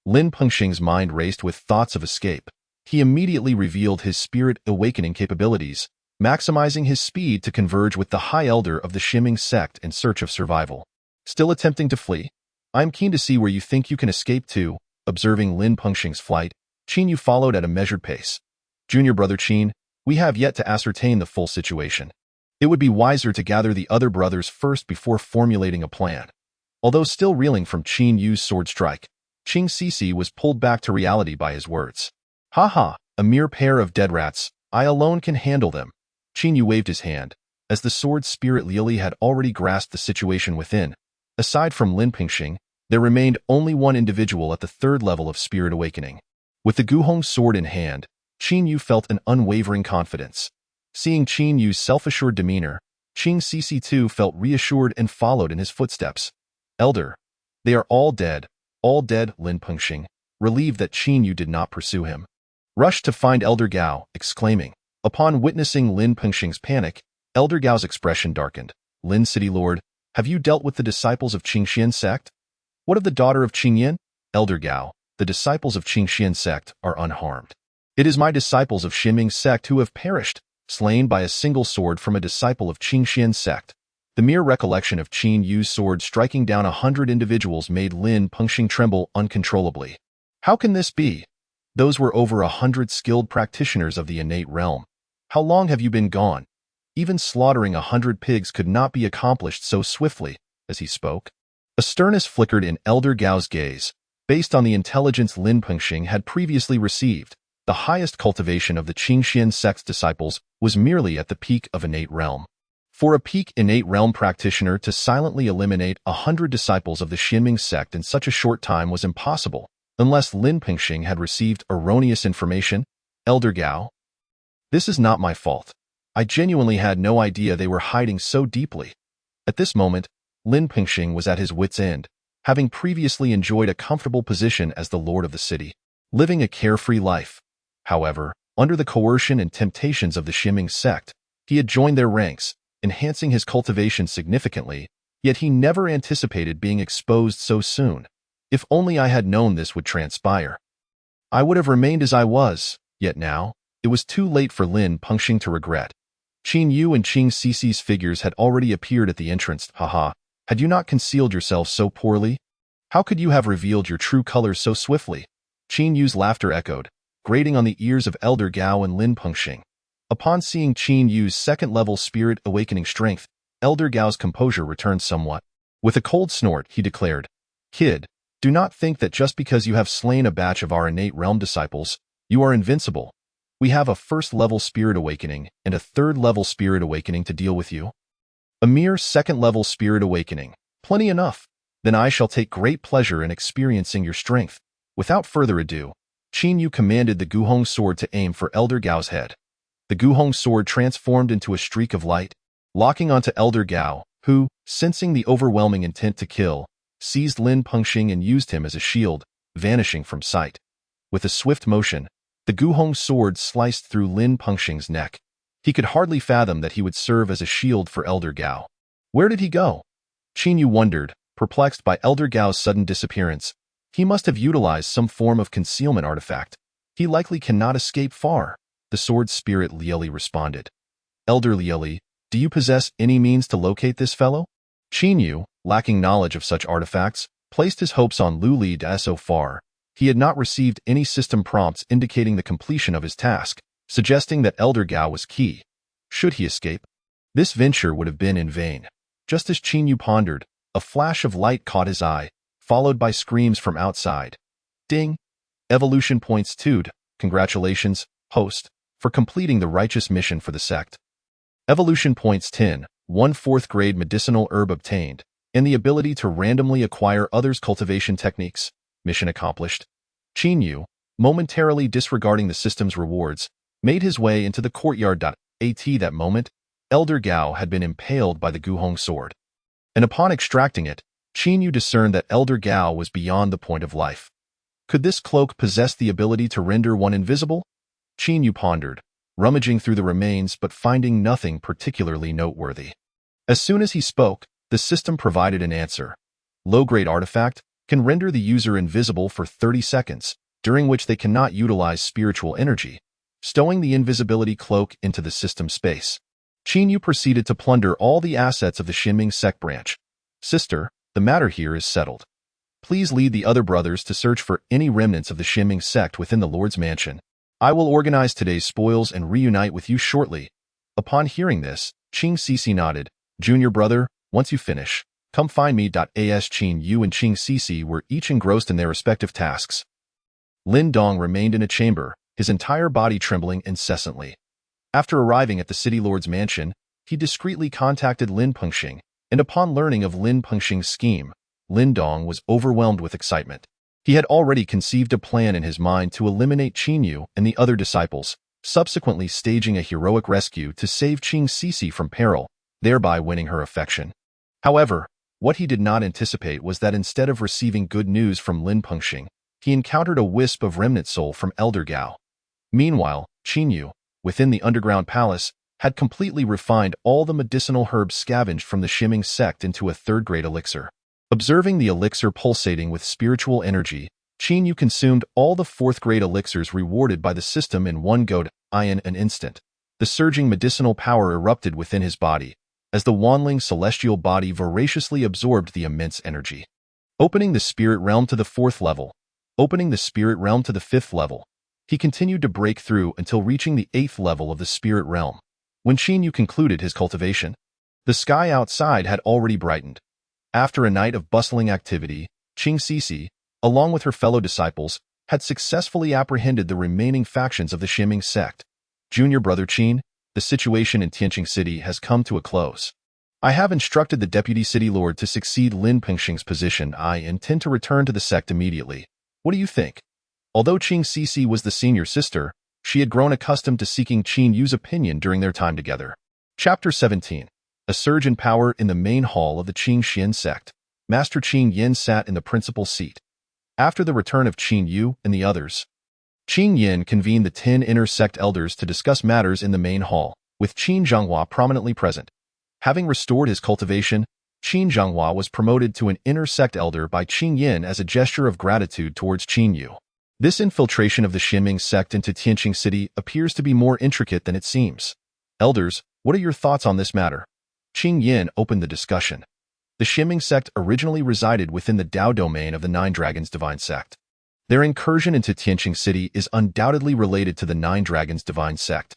Lin Pengxing's mind raced with thoughts of escape. He immediately revealed his spirit awakening capabilities, maximizing his speed to converge with the High Elder of the Shimming Sect in search of survival. Still attempting to flee? I'm keen to see where you think you can escape to. Observing Lin Pengxing's flight, Qin Yu followed at a measured pace. Junior brother Qin, we have yet to ascertain the full situation. It would be wiser to gather the other brothers first before formulating a plan. Although still reeling from Qin Yu's sword strike, Xixi was pulled back to reality by his words. Ha, a mere pair of dead rats. I alone can handle them. Qin Yu waved his hand, as the sword spirit Liuli had already grasped the situation within. Aside from Lin Pengxing, there remained only one individual at the third level of spirit awakening. With the Guhong sword in hand, Qin Yu felt an unwavering confidence. Seeing Qin Yu's self-assured demeanor, Xixi too felt reassured and followed in his footsteps. Elder, they are all dead, Lin Pengxing, relieved that Qin Yu did not pursue him, rushed to find Elder Gao, exclaiming. Upon witnessing Lin Pengxing's panic, Elder Gao's expression darkened. Lin City Lord, have you dealt with the disciples of Qingxian Sect? What of the daughter of Qingyan? Elder Gao, the disciples of Qingxian Sect are unharmed. It is my disciples of Ximing Sect who have perished, slain by a single sword from a disciple of Qingxian Sect. The mere recollection of Qin Yu's sword striking down 100 individuals made Lin Pengxing tremble uncontrollably. How can this be? Those were over 100 skilled practitioners of the innate realm. How long have you been gone? Even slaughtering 100 pigs could not be accomplished so swiftly. As he spoke, a sternness flickered in Elder Gao's gaze. Based on the intelligence Lin Pengxing had previously received, the highest cultivation of the Qingxian Sect's disciples was merely at the peak of innate realm. For a peak innate realm practitioner to silently eliminate 100 disciples of the Ximing Sect in such a short time was impossible, unless Lin Pengxing had received erroneous information. Elder Gao, this is not my fault. I genuinely had no idea they were hiding so deeply. At this moment, Lin Pengxing was at his wit's end, having previously enjoyed a comfortable position as the lord of the city, living a carefree life. However, under the coercion and temptations of the Ximing Sect, he had joined their ranks, enhancing his cultivation significantly, yet he never anticipated being exposed so soon. If only I had known this would transpire. I would have remained as I was, yet now, it was too late for Lin Pengxing to regret. Qin Yu and Xixi's figures had already appeared at the entrance. Haha, had you not concealed yourself so poorly? How could you have revealed your true colors so swiftly? Qin Yu's laughter echoed, grating on the ears of Elder Gao and Lin Pengxing. Upon seeing Qin Yu's second-level spirit awakening strength, Elder Gao's composure returned somewhat. With a cold snort, he declared, Kid, do not think that just because you have slain a batch of our innate realm disciples, you are invincible. We have a first-level spirit awakening and a third-level spirit awakening to deal with you. A mere second-level spirit awakening. Plenty enough. Then I shall take great pleasure in experiencing your strength. Without further ado, Qin Yu commanded the Guhong sword to aim for Elder Gao's head. The Guhong sword transformed into a streak of light, locking onto Elder Gao, who, sensing the overwhelming intent to kill, seized Lin Pengxing and used him as a shield, vanishing from sight. With a swift motion, the Guhong sword sliced through Lin Pengxing's neck. He could hardly fathom that he would serve as a shield for Elder Gao. Where did he go? Qin Yu wondered, perplexed by Elder Gao's sudden disappearance. He must have utilized some form of concealment artifact. He likely cannot escape far. The sword spirit Liuli responded. Elder Liuli, do you possess any means to locate this fellow? Qin Yu, lacking knowledge of such artifacts, placed his hopes on Liuli so far. He had not received any system prompts indicating the completion of his task, suggesting that Elder Gao was key. Should he escape? This venture would have been in vain. Just as Qin Yu pondered, a flash of light caught his eye, followed by screams from outside. Ding! Evolution points 2. Congratulations, host, for completing the righteous mission for the sect. Evolution points 10. 1 4th grade medicinal herb obtained, and the ability to randomly acquire others' cultivation techniques. Mission accomplished. Qin Yu, momentarily disregarding the system's rewards, made his way into the courtyard. At that moment, Elder Gao had been impaled by the Guhong sword. And upon extracting it, Qin Yu discerned that Elder Gao was beyond the point of life. Could this cloak possess the ability to render one invisible? Qin Yu pondered, rummaging through the remains but finding nothing particularly noteworthy. As soon as he spoke, the system provided an answer. Low-grade artifact can render the user invisible for 30 seconds, during which they cannot utilize spiritual energy, stowing the invisibility cloak into the system space. Qin Yu proceeded to plunder all the assets of the Ximing Sect branch. Sister, The matter here is settled. Please lead the other brothers to search for any remnants of the Ximing sect within the Lord's mansion. I will organize today's spoils and reunite with you shortly." Upon hearing this, Xixi nodded. "Junior brother, once you finish, come find me. As Qin Yu and Xixi were each engrossed in their respective tasks, Lin Dong remained in a chamber, his entire body trembling incessantly. After arriving at the city lord's mansion, he discreetly contacted Lin Pengxing, and upon learning of Lin Pengxing's scheme, Lin Dong was overwhelmed with excitement. He had already conceived a plan in his mind to eliminate Qin Yu and the other disciples, subsequently staging a heroic rescue to save Xixi from peril, thereby winning her affection. However, what he did not anticipate was that instead of receiving good news from Lin Pengxing, he encountered a wisp of remnant soul from Elder Gao. Meanwhile, Qin Yu, within the underground palace, had completely refined all the medicinal herbs scavenged from the Ximing sect into a third-grade elixir. Observing the elixir pulsating with spiritual energy, Qin Yu consumed all the fourth-grade elixirs rewarded by the system in one go. In an instant, the surging medicinal power erupted within his body, as the wanling celestial body voraciously absorbed the immense energy. Opening the spirit realm to the 4th level, opening the spirit realm to the 5th level, he continued to break through until reaching the 8th level of the spirit realm. When Qin Yu concluded his cultivation, the sky outside had already brightened. After a night of bustling activity, Xixi, along with her fellow disciples, had successfully apprehended the remaining factions of the Ximing sect. "Junior brother Qin, the situation in Tianqing City has come to a close. I have instructed the deputy city lord to succeed Lin Pengxing's position. I intend to return to the sect immediately. What do you think?" Although Xixi was the senior sister, she had grown accustomed to seeking Qin Yu's opinion during their time together. Chapter 17. A surge in power in the main hall of the Xingxian sect. Master Qin Yin sat in the principal seat. After the return of Qin Yu and the others, Qin Yin convened the 10 inner sect elders to discuss matters in the main hall, with Qin Zhonghua prominently present. Having restored his cultivation, Qin Zhonghua was promoted to an inner sect elder by Qin Yin as a gesture of gratitude towards Qin Yu. This infiltration of the Ximing sect into Tianqing City appears to be more intricate than it seems. Elders, what are your thoughts on this matter? Qin Yin opened the discussion. The Ximing sect originally resided within the Dao domain of the Nine Dragons Divine Sect. Their incursion into Tianqing City is undoubtedly related to the Nine Dragons Divine Sect.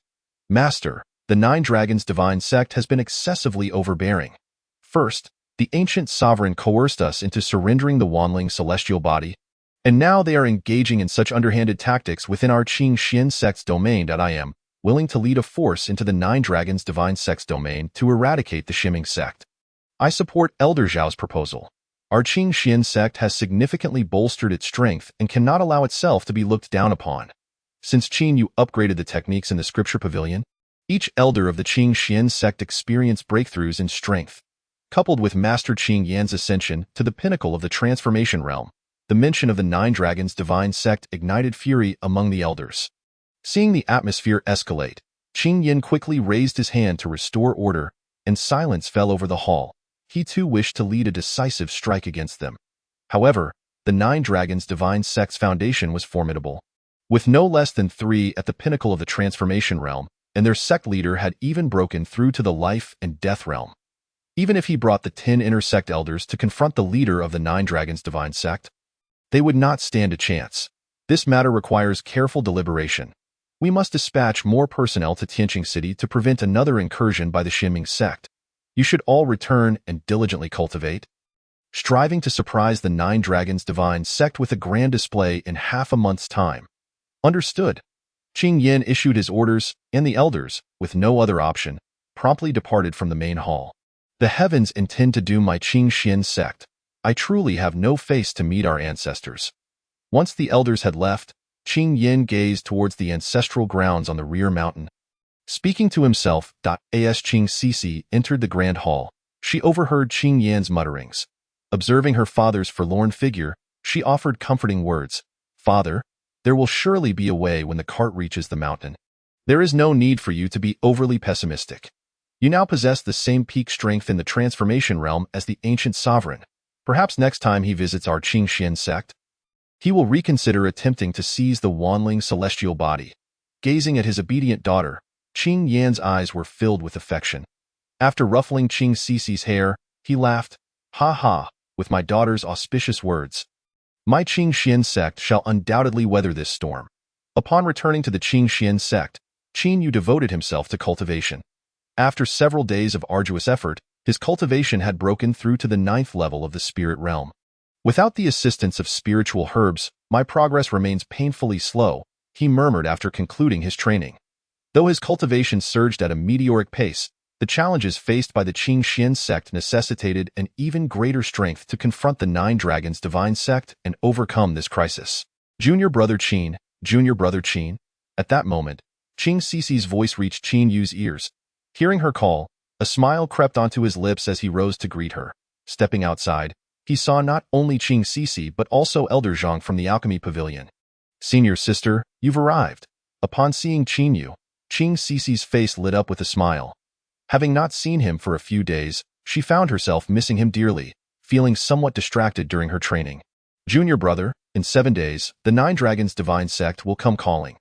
Master, the Nine Dragons Divine Sect has been excessively overbearing. First, the ancient sovereign coerced us into surrendering the Wanling celestial body, and now they are engaging in such underhanded tactics within our Xingxian sect's domain that I am willing to lead a force into the Nine Dragons Divine Sect's domain to eradicate the Ximing sect. I support Elder Zhao's proposal. Our Xingxian sect has significantly bolstered its strength and cannot allow itself to be looked down upon. Since Qin Yu upgraded the techniques in the scripture pavilion, each elder of the Xingxian sect experienced breakthroughs in strength. Coupled with Master Qin Yan's ascension to the pinnacle of the transformation realm, the mention of the Nine Dragons Divine Sect ignited fury among the elders. Seeing the atmosphere escalate, Qin Yin quickly raised his hand to restore order, and silence fell over the hall. He too wished to lead a decisive strike against them. However, the Nine Dragons Divine Sect's foundation was formidable. With no less than 3 at the pinnacle of the transformation realm, and their sect leader had even broken through to the life and death realm. Even if he brought the 10 inner sect elders to confront the leader of the Nine Dragons Divine Sect, they would not stand a chance. This matter requires careful deliberation. We must dispatch more personnel to Tianqing City to prevent another incursion by the Ximing sect. You should all return and diligently cultivate, striving to surprise the Nine Dragons Divine Sect with a grand display in half a month's time. Understood. Qin Yin issued his orders, and the elders, with no other option, promptly departed from the main hall. The heavens intend to doom my Xingxian sect. I truly have no face to meet our ancestors. Once the elders had left, Qin Yin gazed towards the ancestral grounds on the rear mountain. Speaking to himself, as Xixi entered the grand hall, she overheard Qin Yan's mutterings. Observing her father's forlorn figure, she offered comforting words. "Father, there will surely be a way when the cart reaches the mountain. There is no need for you to be overly pessimistic. You now possess the same peak strength in the transformation realm as the ancient sovereign. Perhaps next time he visits our Xingxian sect, he will reconsider attempting to seize the Wanling celestial body." Gazing at his obedient daughter, Qin Yan's eyes were filled with affection. After ruffling Xixi's hair, he laughed. "Ha ha, with my daughter's auspicious words. My Qingxian sect shall undoubtedly weather this storm. Upon returning to the Qingxian sect, Qin Yu devoted himself to cultivation. After several days of arduous effort, his cultivation had broken through to the 9th level of the spirit realm. Without the assistance of spiritual herbs, my progress remains painfully slow, he murmured after concluding his training. Though his cultivation surged at a meteoric pace, the challenges faced by the Qingxian sect necessitated an even greater strength to confront the 9 Dragons Divine Sect and overcome this crisis. Junior Brother Qin, Junior Brother Qin. At that moment, Xixi's voice reached Qin Yu's ears. Hearing her call, a smile crept onto his lips as he rose to greet her. Stepping outside, he saw not only Xixi but also Elder Zhang from the Alchemy Pavilion. Senior sister, you've arrived. Upon seeing Qin Yu, Xixi's face lit up with a smile. Having not seen him for a few days, she found herself missing him dearly, feeling somewhat distracted during her training. Junior brother, in 7 days, the 9 Dragons Divine Sect will come calling.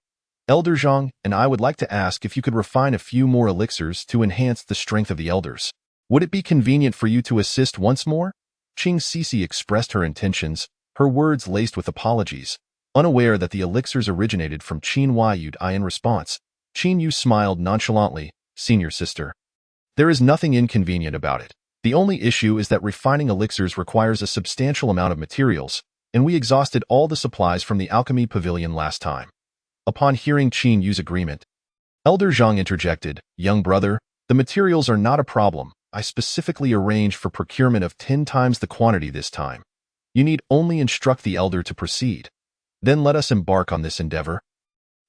Elder Zhang and I would like to ask if you could refine a few more elixirs to enhance the strength of the elders. Would it be convenient for you to assist once more? Xixi expressed her intentions, her words laced with apologies. Unaware that the elixirs originated from Qin Yud. In response, Qin Yu smiled nonchalantly, Senior sister. There is nothing inconvenient about it. The only issue is that refining elixirs requires a substantial amount of materials, and we exhausted all the supplies from the Alchemy Pavilion last time. Upon hearing Qin Yu's agreement, Elder Zhang interjected, Young brother, the materials are not a problem. I specifically arranged for procurement of 10 times the quantity this time. You need only instruct the elder to proceed. Then let us embark on this endeavor.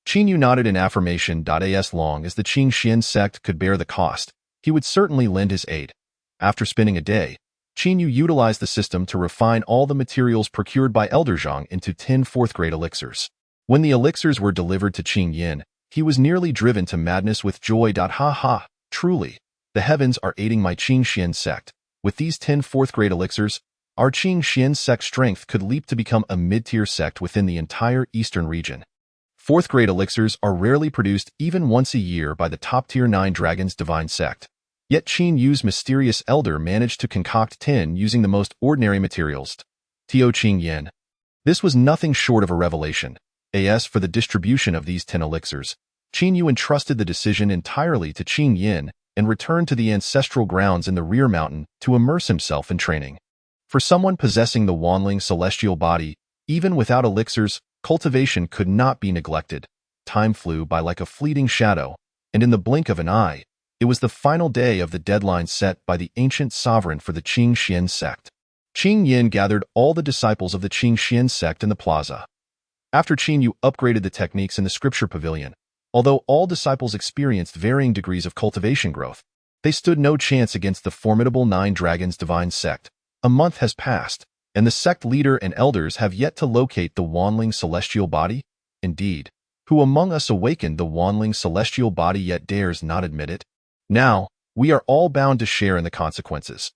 Qin Yu nodded in affirmation. As long as the Qingxian sect could bear the cost, he would certainly lend his aid. After spending a day, Qin Yu utilized the system to refine all the materials procured by Elder Zhang into 10 4th-grade elixirs. When the elixirs were delivered to Qin Yin, he was nearly driven to madness with joy. Ha ha, truly, the heavens are aiding my Qingxian sect. With these 10 4th-grade elixirs, our Qingxian sect strength could leap to become a mid-tier sect within the entire eastern region. 4th-grade elixirs are rarely produced even once a year by the top-tier 9 Dragons Divine Sect. Yet Qin Yu's mysterious elder managed to concoct 10 using the most ordinary materials. Tio Qing Yin. This was nothing short of a revelation. As for the distribution of these 10 elixirs, Qin Yu entrusted the decision entirely to Qin Yin and returned to the ancestral grounds in the rear mountain to immerse himself in training. For someone possessing the Wanling celestial body, even without elixirs, cultivation could not be neglected. Time flew by like a fleeting shadow, and in the blink of an eye, it was the final day of the deadline set by the ancient sovereign for the Qingxian sect. Qin Yin gathered all the disciples of the Qingxian sect in the plaza. After Qin Yu upgraded the techniques in the scripture pavilion, although all disciples experienced varying degrees of cultivation growth, they stood no chance against the formidable 9 Dragons Divine Sect. A month has passed, and the sect leader and elders have yet to locate the Wanling celestial body. Indeed, who among us awakened the Wanling celestial body yet dares not admit it? Now, we are all bound to share in the consequences.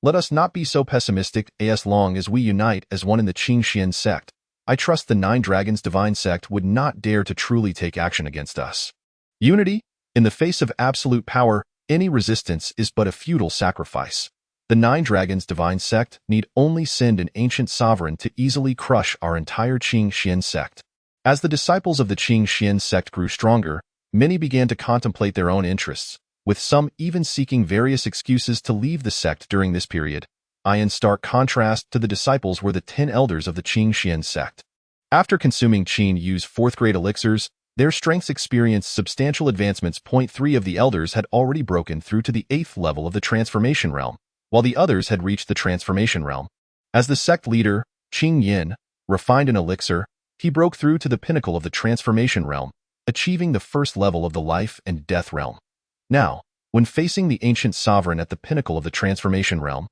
Let us not be so pessimistic. As long as we unite as one in the Qingxian sect, I trust the 9 Dragons Divine Sect would not dare to truly take action against us. Unity? In the face of absolute power, any resistance is but a futile sacrifice. The 9 Dragons Divine Sect need only send an ancient sovereign to easily crush our entire Qingxian sect. As the disciples of the Qingxian sect grew stronger, many began to contemplate their own interests, with some even seeking various excuses to leave the sect during this period. In stark contrast to the disciples were the 10 elders of the Qingxian sect. After consuming Qin Yu's 4th-grade elixirs, their strengths experienced substantial advancements. 3 of the elders had already broken through to the 8th level of the transformation realm, while the others had reached the transformation realm. As the sect leader, Qin Yin, refined an elixir, he broke through to the pinnacle of the transformation realm, achieving the 1st level of the life and death realm. Now, when facing the ancient sovereign at the pinnacle of the transformation realm,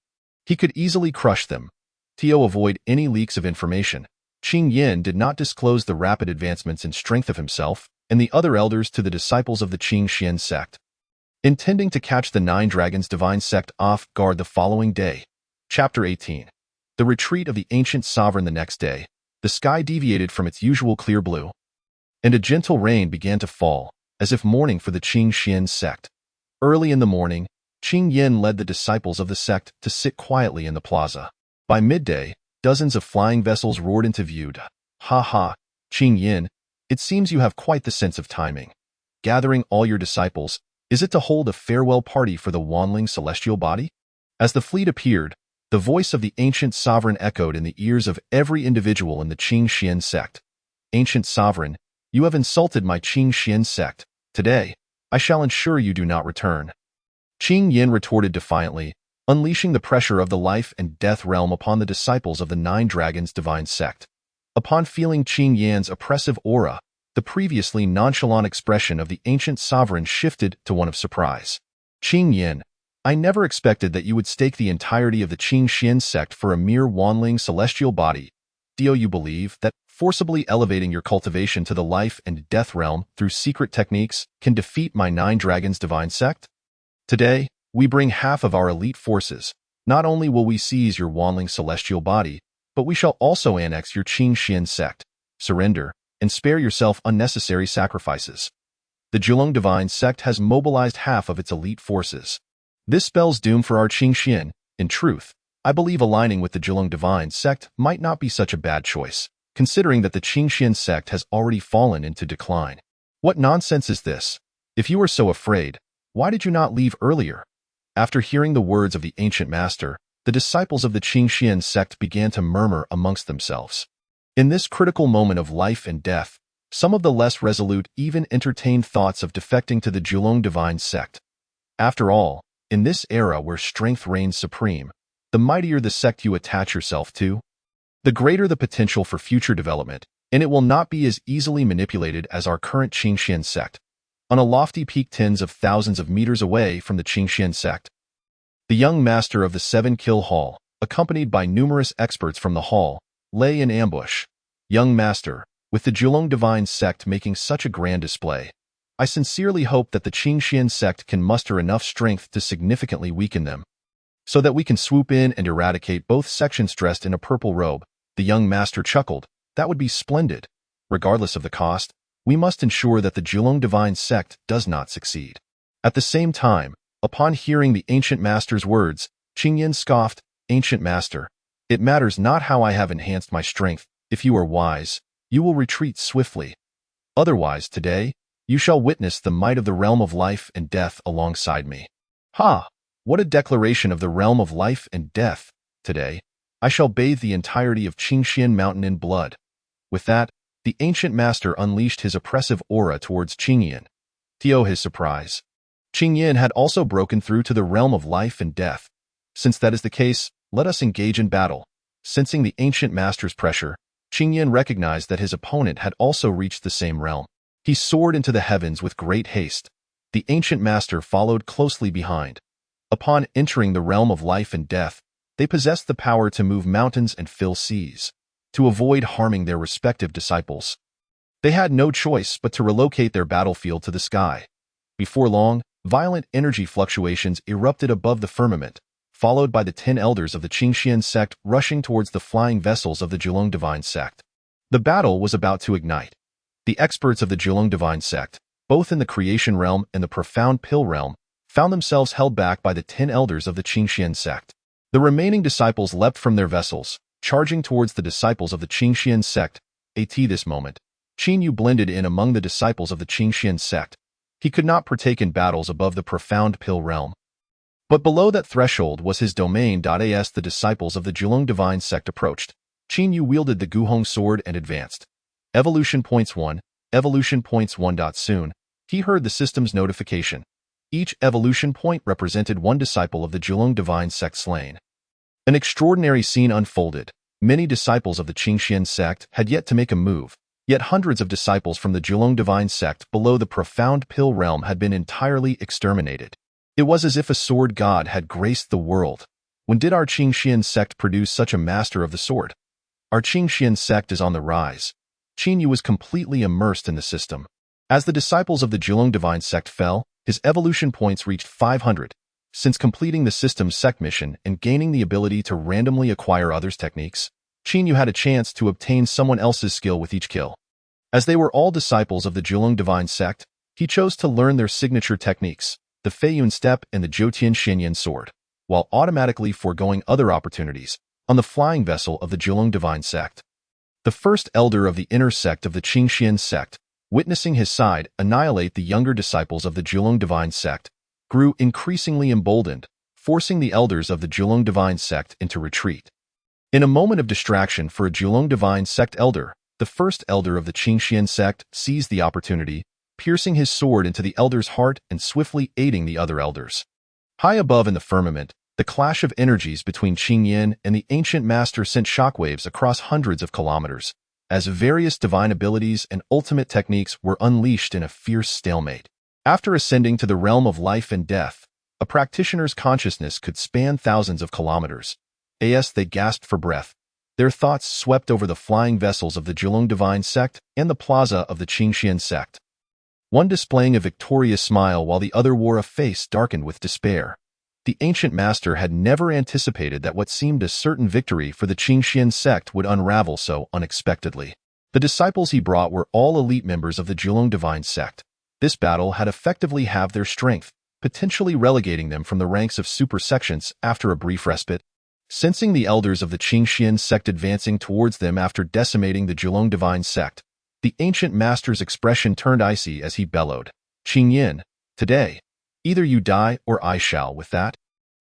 he could easily crush them. To avoid any leaks of information, Qin Yin did not disclose the rapid advancements in strength of himself and the other elders to the disciples of the Qingxian sect. Intending to catch the 9 Dragons Divine Sect off guard the following day. Chapter 18. The retreat of the ancient sovereign. The next day, the sky deviated from its usual clear blue, and a gentle rain began to fall, as if mourning for the Qingxian sect. Early in the morning, Qin Yin led the disciples of the sect to sit quietly in the plaza. By midday, dozens of flying vessels roared into view. Ha ha, Qing Yin, it seems you have quite the sense of timing. Gathering all your disciples, is it to hold a farewell party for the wanling celestial body? As the fleet appeared, the voice of the ancient sovereign echoed in the ears of every individual in the Qing Xian sect. Ancient sovereign, you have insulted my Qing Xian sect. Today, I shall ensure you do not return. Qing Yin retorted defiantly, unleashing the pressure of the life and death realm upon the disciples of the Nine Dragons divine sect. Upon feeling Qing Yan's oppressive aura, the previously nonchalant expression of the ancient sovereign shifted to one of surprise. Qing Yin, I never expected that you would stake the entirety of the Qing Xian sect for a mere wanling celestial body. Do you believe that forcibly elevating your cultivation to the life and death realm through secret techniques can defeat my Nine Dragons divine sect? Today, we bring half of our elite forces. Not only will we seize your wanling celestial body, but we shall also annex your Qing Xian sect. Surrender, and spare yourself unnecessary sacrifices. The Jiulong divine sect has mobilized half of its elite forces. This spells doom for our Qing Xian. In truth, I believe aligning with the Jiulong divine sect might not be such a bad choice, considering that the Qing Xian sect has already fallen into decline. What nonsense is this? If you were so afraid, why did you not leave earlier? After hearing the words of the ancient master, the disciples of the Qing Xian sect began to murmur amongst themselves. In this critical moment of life and death, some of the less resolute even entertained thoughts of defecting to the Jiulong divine sect. After all, in this era where strength reigns supreme, the mightier the sect you attach yourself to, the greater the potential for future development, and it will not be as easily manipulated as our current Qing Xian sect. On a lofty peak tens of thousands of meters away from the Qing Xian sect, the young master of the Seven Kill Hall, accompanied by numerous experts from the hall, lay in ambush. Young master, with the Jiulong divine sect making such a grand display, I sincerely hope that the Qing Xian sect can muster enough strength to significantly weaken them, so that we can swoop in and eradicate both sections dressed in a purple robe. The young master chuckled. That would be splendid. Regardless of the cost, we must ensure that the Jiulong divine sect does not succeed. At the same time, upon hearing the ancient master's words, Qing Yin scoffed, Ancient master, it matters not how I have enhanced my strength. If you are wise, you will retreat swiftly. Otherwise, today, you shall witness the might of the realm of life and death alongside me. Ha! What a declaration of the realm of life and death. Today, I shall bathe the entirety of Qingxian Mountain in blood. With that, the ancient master unleashed his oppressive aura towards Qingyin. To his surprise, Qingyin had also broken through to the realm of life and death. Since that is the case, let us engage in battle. Sensing the ancient master's pressure, Qingyin recognized that his opponent had also reached the same realm. He soared into the heavens with great haste. The ancient master followed closely behind. Upon entering the realm of life and death, they possessed the power to move mountains and fill seas, to avoid harming their respective disciples. They had no choice but to relocate their battlefield to the sky. Before long, violent energy fluctuations erupted above the firmament, followed by the 10 elders of the Qingxian sect rushing towards the flying vessels of the Jiulong divine sect. The battle was about to ignite. The experts of the Jiulong divine sect, both in the creation realm and the profound pill realm, found themselves held back by the 10 elders of the Qingxian sect. The remaining disciples leapt from their vessels, charging towards the disciples of the Qingxian sect. At this moment, Qin Yu blended in among the disciples of the Qingxian sect. He could not partake in battles above the profound pill realm. But below that threshold was his domain. As the disciples of the Jiulong divine sect approached, Qin Yu wielded the Guhong sword and advanced. Evolution points 1, evolution points 1. Soon, he heard the system's notification. Each evolution point represented one disciple of the Jiulong divine sect slain. An extraordinary scene unfolded. Many disciples of the Qingxian sect had yet to make a move, yet hundreds of disciples from the Jiulong divine sect below the profound pill realm had been entirely exterminated. It was as if a sword god had graced the world. When did our Qingxian sect produce such a master of the sword? Our Qingxian sect is on the rise. Qin Yu was completely immersed in the system. As the disciples of the Jiulong divine sect fell, his evolution points reached 500. Since completing the system's sect mission and gaining the ability to randomly acquire others' techniques, Qin Yu had a chance to obtain someone else's skill with each kill. As they were all disciples of the Jiulong divine sect, he chose to learn their signature techniques, the Feiyun step and the Joutian Xinyan sword, while automatically foregoing other opportunities. on the flying vessel of the Jiulong divine sect. The first elder of the inner sect of the Xixi sect, witnessing his side annihilate the younger disciples of the Jiulong divine sect, grew increasingly emboldened, forcing the elders of the Jiulong divine sect into retreat. In a moment of distraction for a Jiulong divine sect elder, the first elder of the Xixi sect seized the opportunity, piercing his sword into the elder's heart and swiftly aiding the other elders. High above in the firmament, the clash of energies between Qingyin and the ancient master sent shockwaves across hundreds of kilometers, as various divine abilities and ultimate techniques were unleashed in a fierce stalemate. After ascending to the realm of life and death, a practitioner's consciousness could span thousands of kilometers. As they gasped for breath, their thoughts swept over the flying vessels of the Jiulong divine sect and the plaza of the Xixi sect. One displaying a victorious smile while the other wore a face darkened with despair. The ancient master had never anticipated that what seemed a certain victory for the Xixi sect would unravel so unexpectedly. The disciples he brought were all elite members of the Jiulong divine sect. This battle had effectively halved their strength, potentially relegating them from the ranks of super sections after a brief respite. Sensing the elders of the Xixi sect advancing towards them after decimating the Jiulong divine sect, the ancient master's expression turned icy as he bellowed, "Qingyin, today, either you die or I shall with that."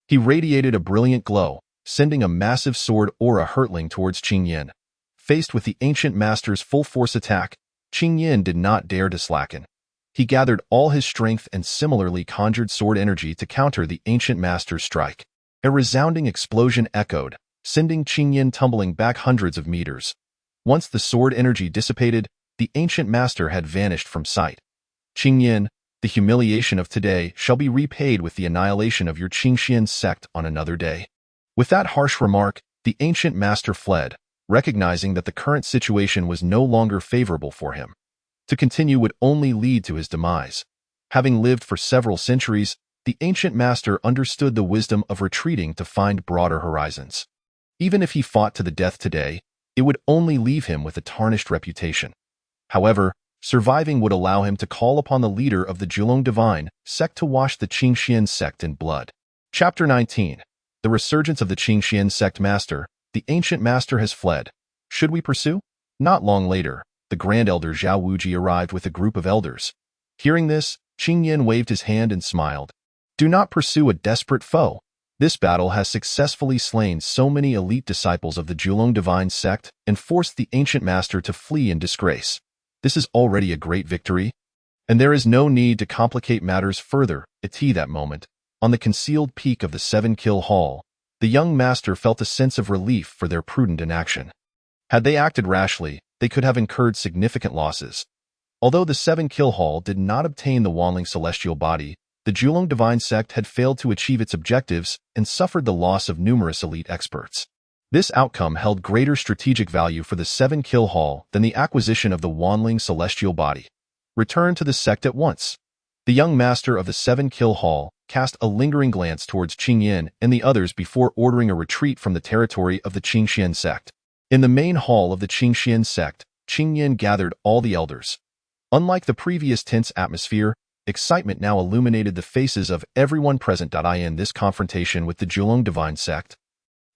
He radiated a brilliant glow, sending a massive sword aura hurtling towards Qingyin. Faced with the ancient master's full-force attack, Qingyin did not dare to slacken. He gathered all his strength and similarly conjured sword energy to counter the ancient master's strike. A resounding explosion echoed, sending Qingyin tumbling back hundreds of meters. Once the sword energy dissipated, the ancient master had vanished from sight. "Qingyin, the humiliation of today shall be repaid with the annihilation of your Xixi sect on another day." With that harsh remark, the ancient master fled, recognizing that the current situation was no longer favorable for him. To continue would only lead to his demise. Having lived for several centuries, the ancient master understood the wisdom of retreating to find broader horizons. Even if he fought to the death today, it would only leave him with a tarnished reputation. However, surviving would allow him to call upon the leader of the Jiulong divine sect to wash the Xixi sect in blood. Chapter 19. The Resurgence of the Xixi sect master. The ancient master has fled. Should we pursue? Not long later, the Grand Elder Zhao Wuji arrived with a group of elders. Hearing this, Qingyin waved his hand and smiled. "Do not pursue a desperate foe. This battle has successfully slain so many elite disciples of the Jiulong divine sect and forced the ancient master to flee in disgrace. This is already a great victory, and there is no need to complicate matters further." At that moment, on the concealed peak of the Seven-Kill Hall, the young master felt a sense of relief for their prudent inaction. Had they acted rashly, they could have incurred significant losses. Although the Seven-Kill Hall did not obtain the Wanling celestial body, the Jiulong divine sect had failed to achieve its objectives and suffered the loss of numerous elite experts. This outcome held greater strategic value for the Seven-Kill Hall than the acquisition of the Wanling celestial body. Return to the sect at once. The young master of the Seven-Kill Hall cast a lingering glance towards Qingyin and the others before ordering a retreat from the territory of the Xixi sect. In the main hall of the Xixi sect, Qingyin gathered all the elders. Unlike the previous tense atmosphere, excitement now illuminated the faces of everyone present. In this confrontation with the Jiulong divine sect,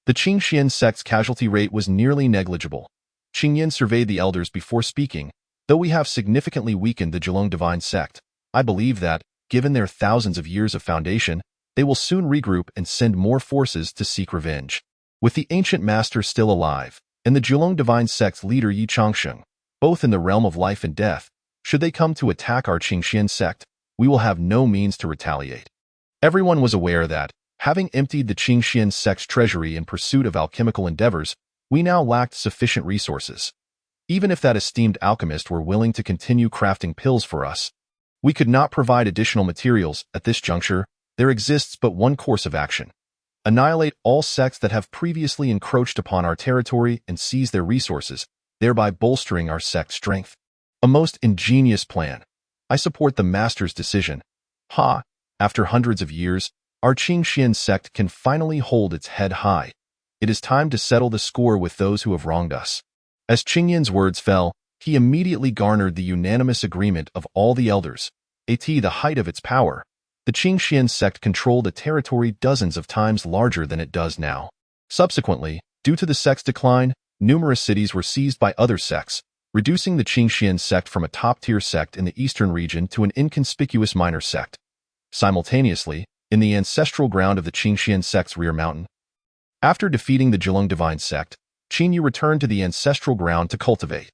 the Xixi sect's casualty rate was nearly negligible. Qingyin surveyed the elders before speaking. "Though we have significantly weakened the Jiulong divine sect, I believe that, given their thousands of years of foundation, they will soon regroup and send more forces to seek revenge." With the ancient master still alive, and the Jiulong divine sect's leader Yi Changsheng, both in the realm of life and death, should they come to attack our Xixi sect, we will have no means to retaliate. Everyone was aware that, having emptied the Xixi sect's treasury in pursuit of alchemical endeavors, we now lacked sufficient resources. Even if that esteemed alchemist were willing to continue crafting pills for us, we could not provide additional materials. At this juncture, there exists but one course of action. Annihilate all sects that have previously encroached upon our territory and seize their resources, thereby bolstering our sect's strength. A most ingenious plan. I support the master's decision. After hundreds of years, our Xixi sect can finally hold its head high. It is time to settle the score with those who have wronged us. As Qingyin's words fell, he immediately garnered the unanimous agreement of all the elders. At the height of its power, the Xixi sect controlled a territory dozens of times larger than it does now. Subsequently, Due to the sect's decline, numerous cities were seized by other sects, reducing the Xixi sect from a top-tier sect in the eastern region to an inconspicuous minor sect. Simultaneously, in the ancestral ground of the Xixi sect's rear mountain, after defeating the Jiulong divine sect, Qingyu returned to the ancestral ground to cultivate.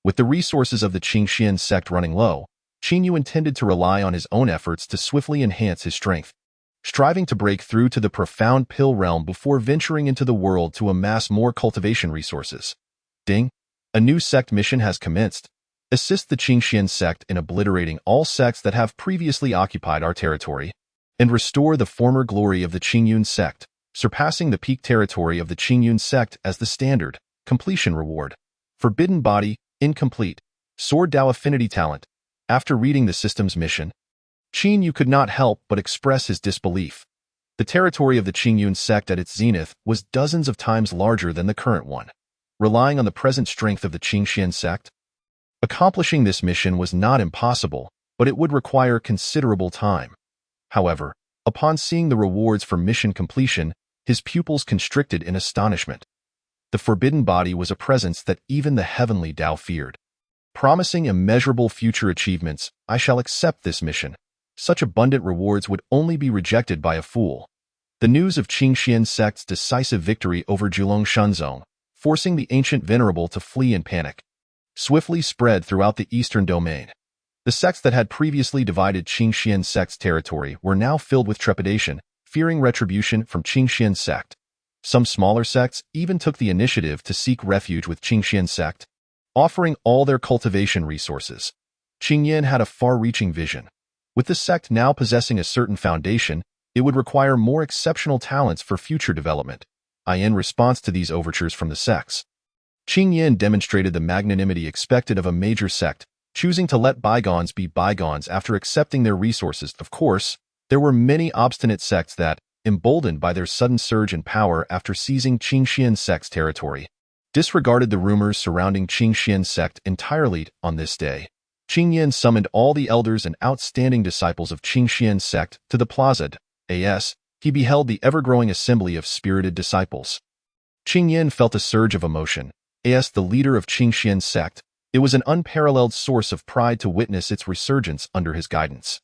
With the resources of the Xixi sect running low, Qingyu intended to rely on his own efforts to swiftly enhance his strength, striving to break through to the profound pill realm before venturing into the world to amass more cultivation resources. Ding! A new sect mission has commenced. Assist the Xixi sect in obliterating all sects that have previously occupied our territory, and restore the former glory of the Qingyun sect, surpassing the peak territory of the Qingyun sect as the standard completion reward. Forbidden Body, incomplete. Sword Dao Affinity Talent. After reading the system's mission, Qinyu could not help but express his disbelief. The territory of the Qingyun sect at its zenith was dozens of times larger than the current one. Relying on the present strength of the Xixi sect, accomplishing this mission was not impossible, but it would require considerable time. However, upon seeing the rewards for mission completion, his pupils constricted in astonishment. The Forbidden Body was a presence that even the heavenly Tao feared. Promising immeasurable future achievements, I shall accept this mission. Such abundant rewards would only be rejected by a fool. The news of Xixi sect's decisive victory over Jiulong Shenzong, forcing the ancient venerable to flee in panic, swiftly spread throughout the eastern domain. The sects that had previously divided Xixi sect's territory were now filled with trepidation, fearing retribution from Xixi sect. Some smaller sects even took the initiative to seek refuge with Xixi sect, offering all their cultivation resources. Qingyan had a far-reaching vision. With the sect now possessing a certain foundation, it would require more exceptional talents for future development. In response to these overtures from the sects, Qingyan demonstrated the magnanimity expected of a major sect, choosing to let bygones be bygones after accepting their resources. Of course, there were many obstinate sects that, emboldened by their sudden surge in power after seizing Xixi sect's territory, disregarded the rumors surrounding Xixi sect entirely. On this day, Qingyan summoned all the elders and outstanding disciples of Xixi sect to the plaza. He beheld the ever-growing assembly of spirited disciples. Qingyan felt a surge of emotion. The leader of Xixi sect, it was an unparalleled source of pride to witness its resurgence under his guidance.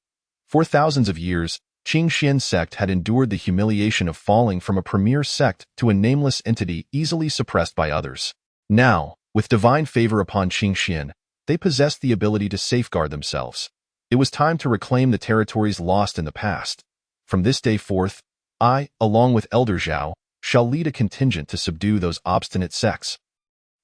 For thousands of years, Xixi sect had endured the humiliation of falling from a premier sect to a nameless entity easily suppressed by others. Now, with divine favor upon Xixi, they possessed the ability to safeguard themselves. It was time to reclaim the territories lost in the past. From this day forth, I, along with Elder Zhao, shall lead a contingent to subdue those obstinate sects,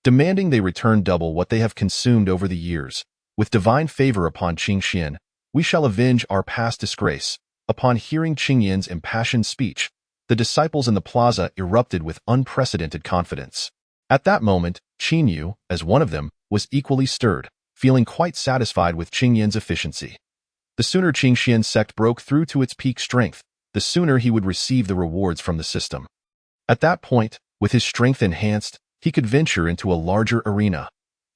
demanding they return double what they have consumed over the years. With divine favor upon Xixi, we shall avenge our past disgrace. Upon hearing Qingyan's impassioned speech, the disciples in the plaza erupted with unprecedented confidence. At that moment, Qingyu, as one of them, was equally stirred, feeling quite satisfied with Qingyan's efficiency. The sooner Xixi sect broke through to its peak strength, the sooner he would receive the rewards from the system. At that point, with his strength enhanced, he could venture into a larger arena.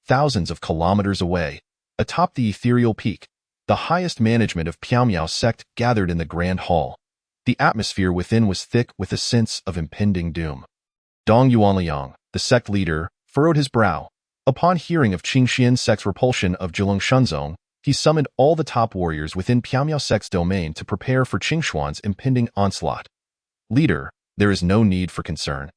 Thousands of kilometers away, atop the ethereal peak, the highest management of Piaomiao sect gathered in the grand hall. The atmosphere within was thick with a sense of impending doom. Dong Yuanliang, the sect leader, furrowed his brow. Upon hearing of Xixi sect's repulsion of Jiulong Shenzong, he summoned all the top warriors within Piaomiao sect's domain to prepare for Qingshuan's impending onslaught. Leader, there is no need for concern.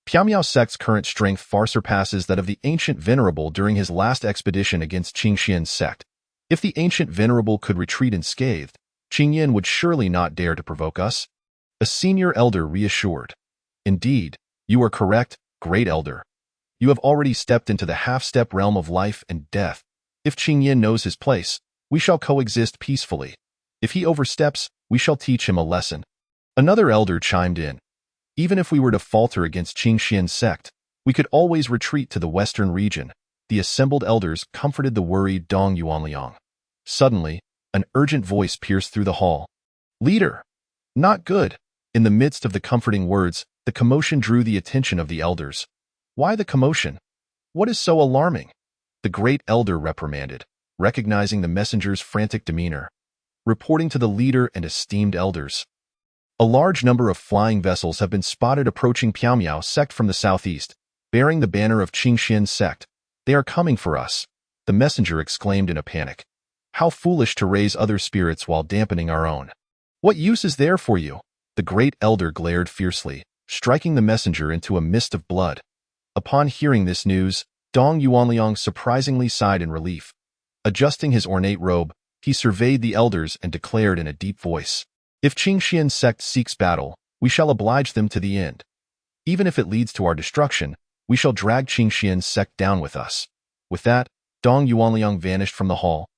Piaomiao sect's current strength far surpasses that of the ancient venerable during his last expedition against Xixi sect. If the ancient venerable could retreat unscathed, Qingyan would surely not dare to provoke us. A senior elder reassured. Indeed, you are correct, great elder. You have already stepped into the half-step realm of life and death. If Qingyan knows his place, we shall coexist peacefully. If he oversteps, we shall teach him a lesson. Another elder chimed in. Even if we were to falter against Xixi sect, we could always retreat to the western region. The assembled elders comforted the worried Dong Yuanliang. Suddenly, an urgent voice pierced through the hall. Leader! Not good! In the midst of the comforting words, the commotion drew the attention of the elders. Why the commotion? What is so alarming? The great elder reprimanded, recognizing the messenger's frantic demeanor. Reporting to the leader and esteemed elders. A large number of flying vessels have been spotted approaching Piaomiao Sect from the southeast, bearing the banner of Qingxian Sect. They are coming for us, the messenger exclaimed in a panic. How foolish to raise other spirits while dampening our own. What use is there for you? The great elder glared fiercely, striking the messenger into a mist of blood. Upon hearing this news, Dong Yuanliang surprisingly sighed in relief. Adjusting his ornate robe, he surveyed the elders and declared in a deep voice, "If Qingxian Sect seeks battle, we shall oblige them to the end. Even if it leads to our destruction, we shall drag Qingxian Sect down with us." With that, Dong Yuanliang vanished from the hall,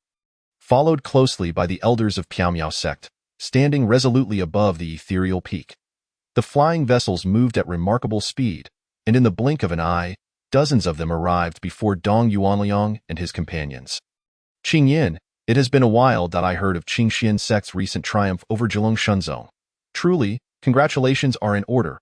followed closely by the elders of Piaomiao Sect, standing resolutely above the ethereal peak. The flying vessels moved at remarkable speed, and in the blink of an eye, dozens of them arrived before Dong Yuanliang and his companions. "Qingyin, it has been a while that I heard of Qingxian Sect's recent triumph over Jiulong Shenzong. Truly, congratulations are in order.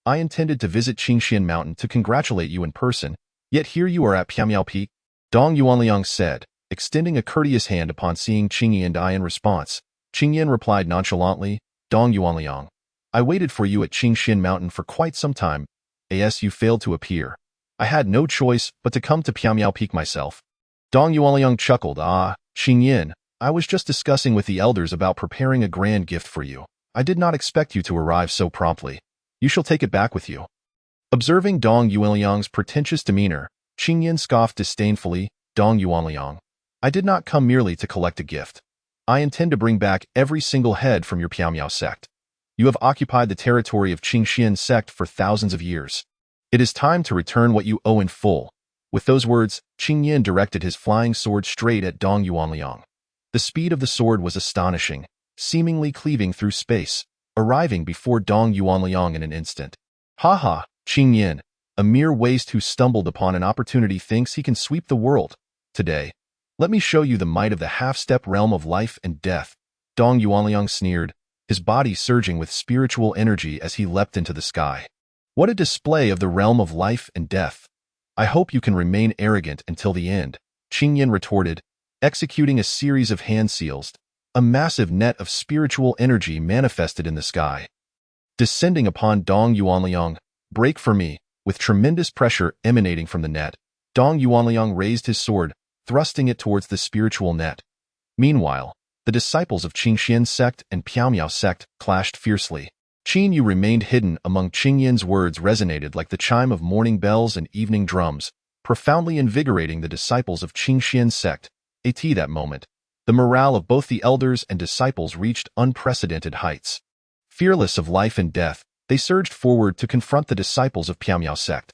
I intended to visit Qingxian Mountain to congratulate you in person, yet here you are at Piaomiao Peak," Dong Yuanliang said, extending a courteous hand upon seeing Qingyin and I in response. Qingyin replied nonchalantly, "Dong Yuanliang, I waited for you at Qingxian Mountain for quite some time, as you failed to appear. I had no choice but to come to Piaomiao Peak myself." Dong Yuanliang chuckled, Qingyin, I was just discussing with the elders about preparing a grand gift for you. I did not expect you to arrive so promptly. You shall take it back with you." Observing Dong Yuanliang's pretentious demeanor, Qingyin scoffed disdainfully, "Dong Yuanliang, I did not come merely to collect a gift. I intend to bring back every single head from your Piaomiao Sect. You have occupied the territory of Qingxian Sect for thousands of years. It is time to return what you owe in full." With those words, Qingyin directed his flying sword straight at Dong Yuanliang. The speed of the sword was astonishing, seemingly cleaving through space, arriving before Dong Yuanliang in an instant. "Ha ha, Qingyin, a mere waste who stumbled upon an opportunity thinks he can sweep the world. Today, let me show you the might of the half-step realm of life and death," Dong Yuanliang sneered, his body surging with spiritual energy as he leapt into the sky. "What a display of the realm of life and death. I hope you can remain arrogant until the end," Qingyin retorted, executing a series of hand seals. A massive net of spiritual energy manifested in the sky, descending upon Dong Yuanliang. "Break for me," with tremendous pressure emanating from the net. Dong Yuanliang raised his sword, thrusting it towards the spiritual net. Meanwhile, the disciples of Qingxian Sect and Piaomiao Sect clashed fiercely. Qin Yu remained hidden among Qingyin's words resonated like the chime of morning bells and evening drums, profoundly invigorating the disciples of Qingxian Sect. At that moment, the morale of both the elders and disciples reached unprecedented heights. Fearless of life and death, they surged forward to confront the disciples of Piaomiao Sect.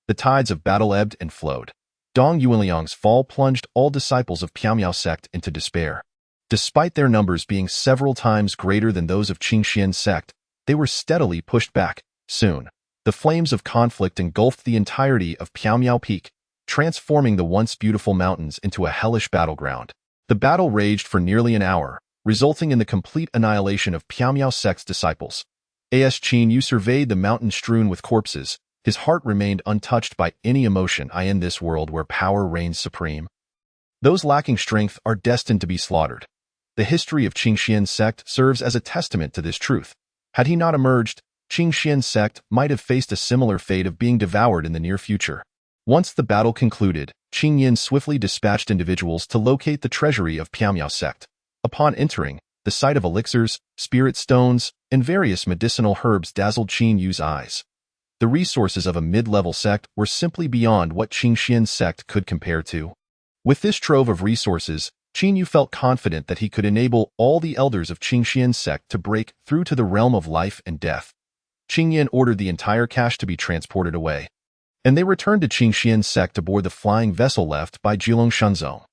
The tides of battle ebbed and flowed. Dong Yuanliang's fall plunged all disciples of Piaomiao Sect into despair. Despite their numbers being several times greater than those of Qingxian Sect, they were steadily pushed back. Soon, the flames of conflict engulfed the entirety of Piaomiao Peak, transforming the once beautiful mountains into a hellish battleground. The battle raged for nearly an hour, resulting in the complete annihilation of Piaomiao Sect's disciples. As Qin Yu surveyed the mountain strewn with corpses, his heart remained untouched by any emotion in this world where power reigns supreme. Those lacking strength are destined to be slaughtered. The history of Qingxian Sect serves as a testament to this truth. Had he not emerged, Qingxian Sect might have faced a similar fate of being devoured in the near future. Once the battle concluded, Qingyin swiftly dispatched individuals to locate the treasury of Piaomiao Sect. Upon entering, the sight of elixirs, spirit stones, and various medicinal herbs dazzled Qin Yu's eyes. The resources of a mid-level sect were simply beyond what Qingxian Sect could compare to. With this trove of resources, Qin Yu felt confident that he could enable all the elders of Qingxian Sect to break through to the realm of life and death. Qingyin ordered the entire cache to be transported away, and they returned to Qingxian Sect aboard the flying vessel left by Jiulong Shenzong.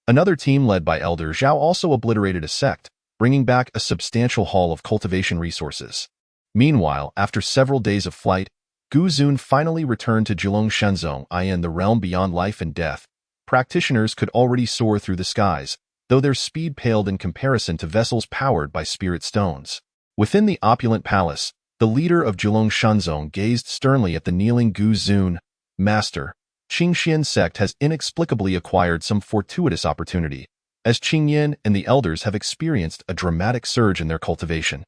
Another team led by Elder Zhao also obliterated a sect, bringing back a substantial haul of cultivation resources. Meanwhile, after several days of flight, Gu Zun finally returned to Jiulong Shenzong in the realm beyond life and death. Practitioners could already soar through the skies, though their speed paled in comparison to vessels powered by spirit stones. Within the opulent palace, the leader of Jiulong Shenzong gazed sternly at the kneeling Gu Zun. "Master, Qingxian Sect has inexplicably acquired some fortuitous opportunity, as Qingyin and the elders have experienced a dramatic surge in their cultivation.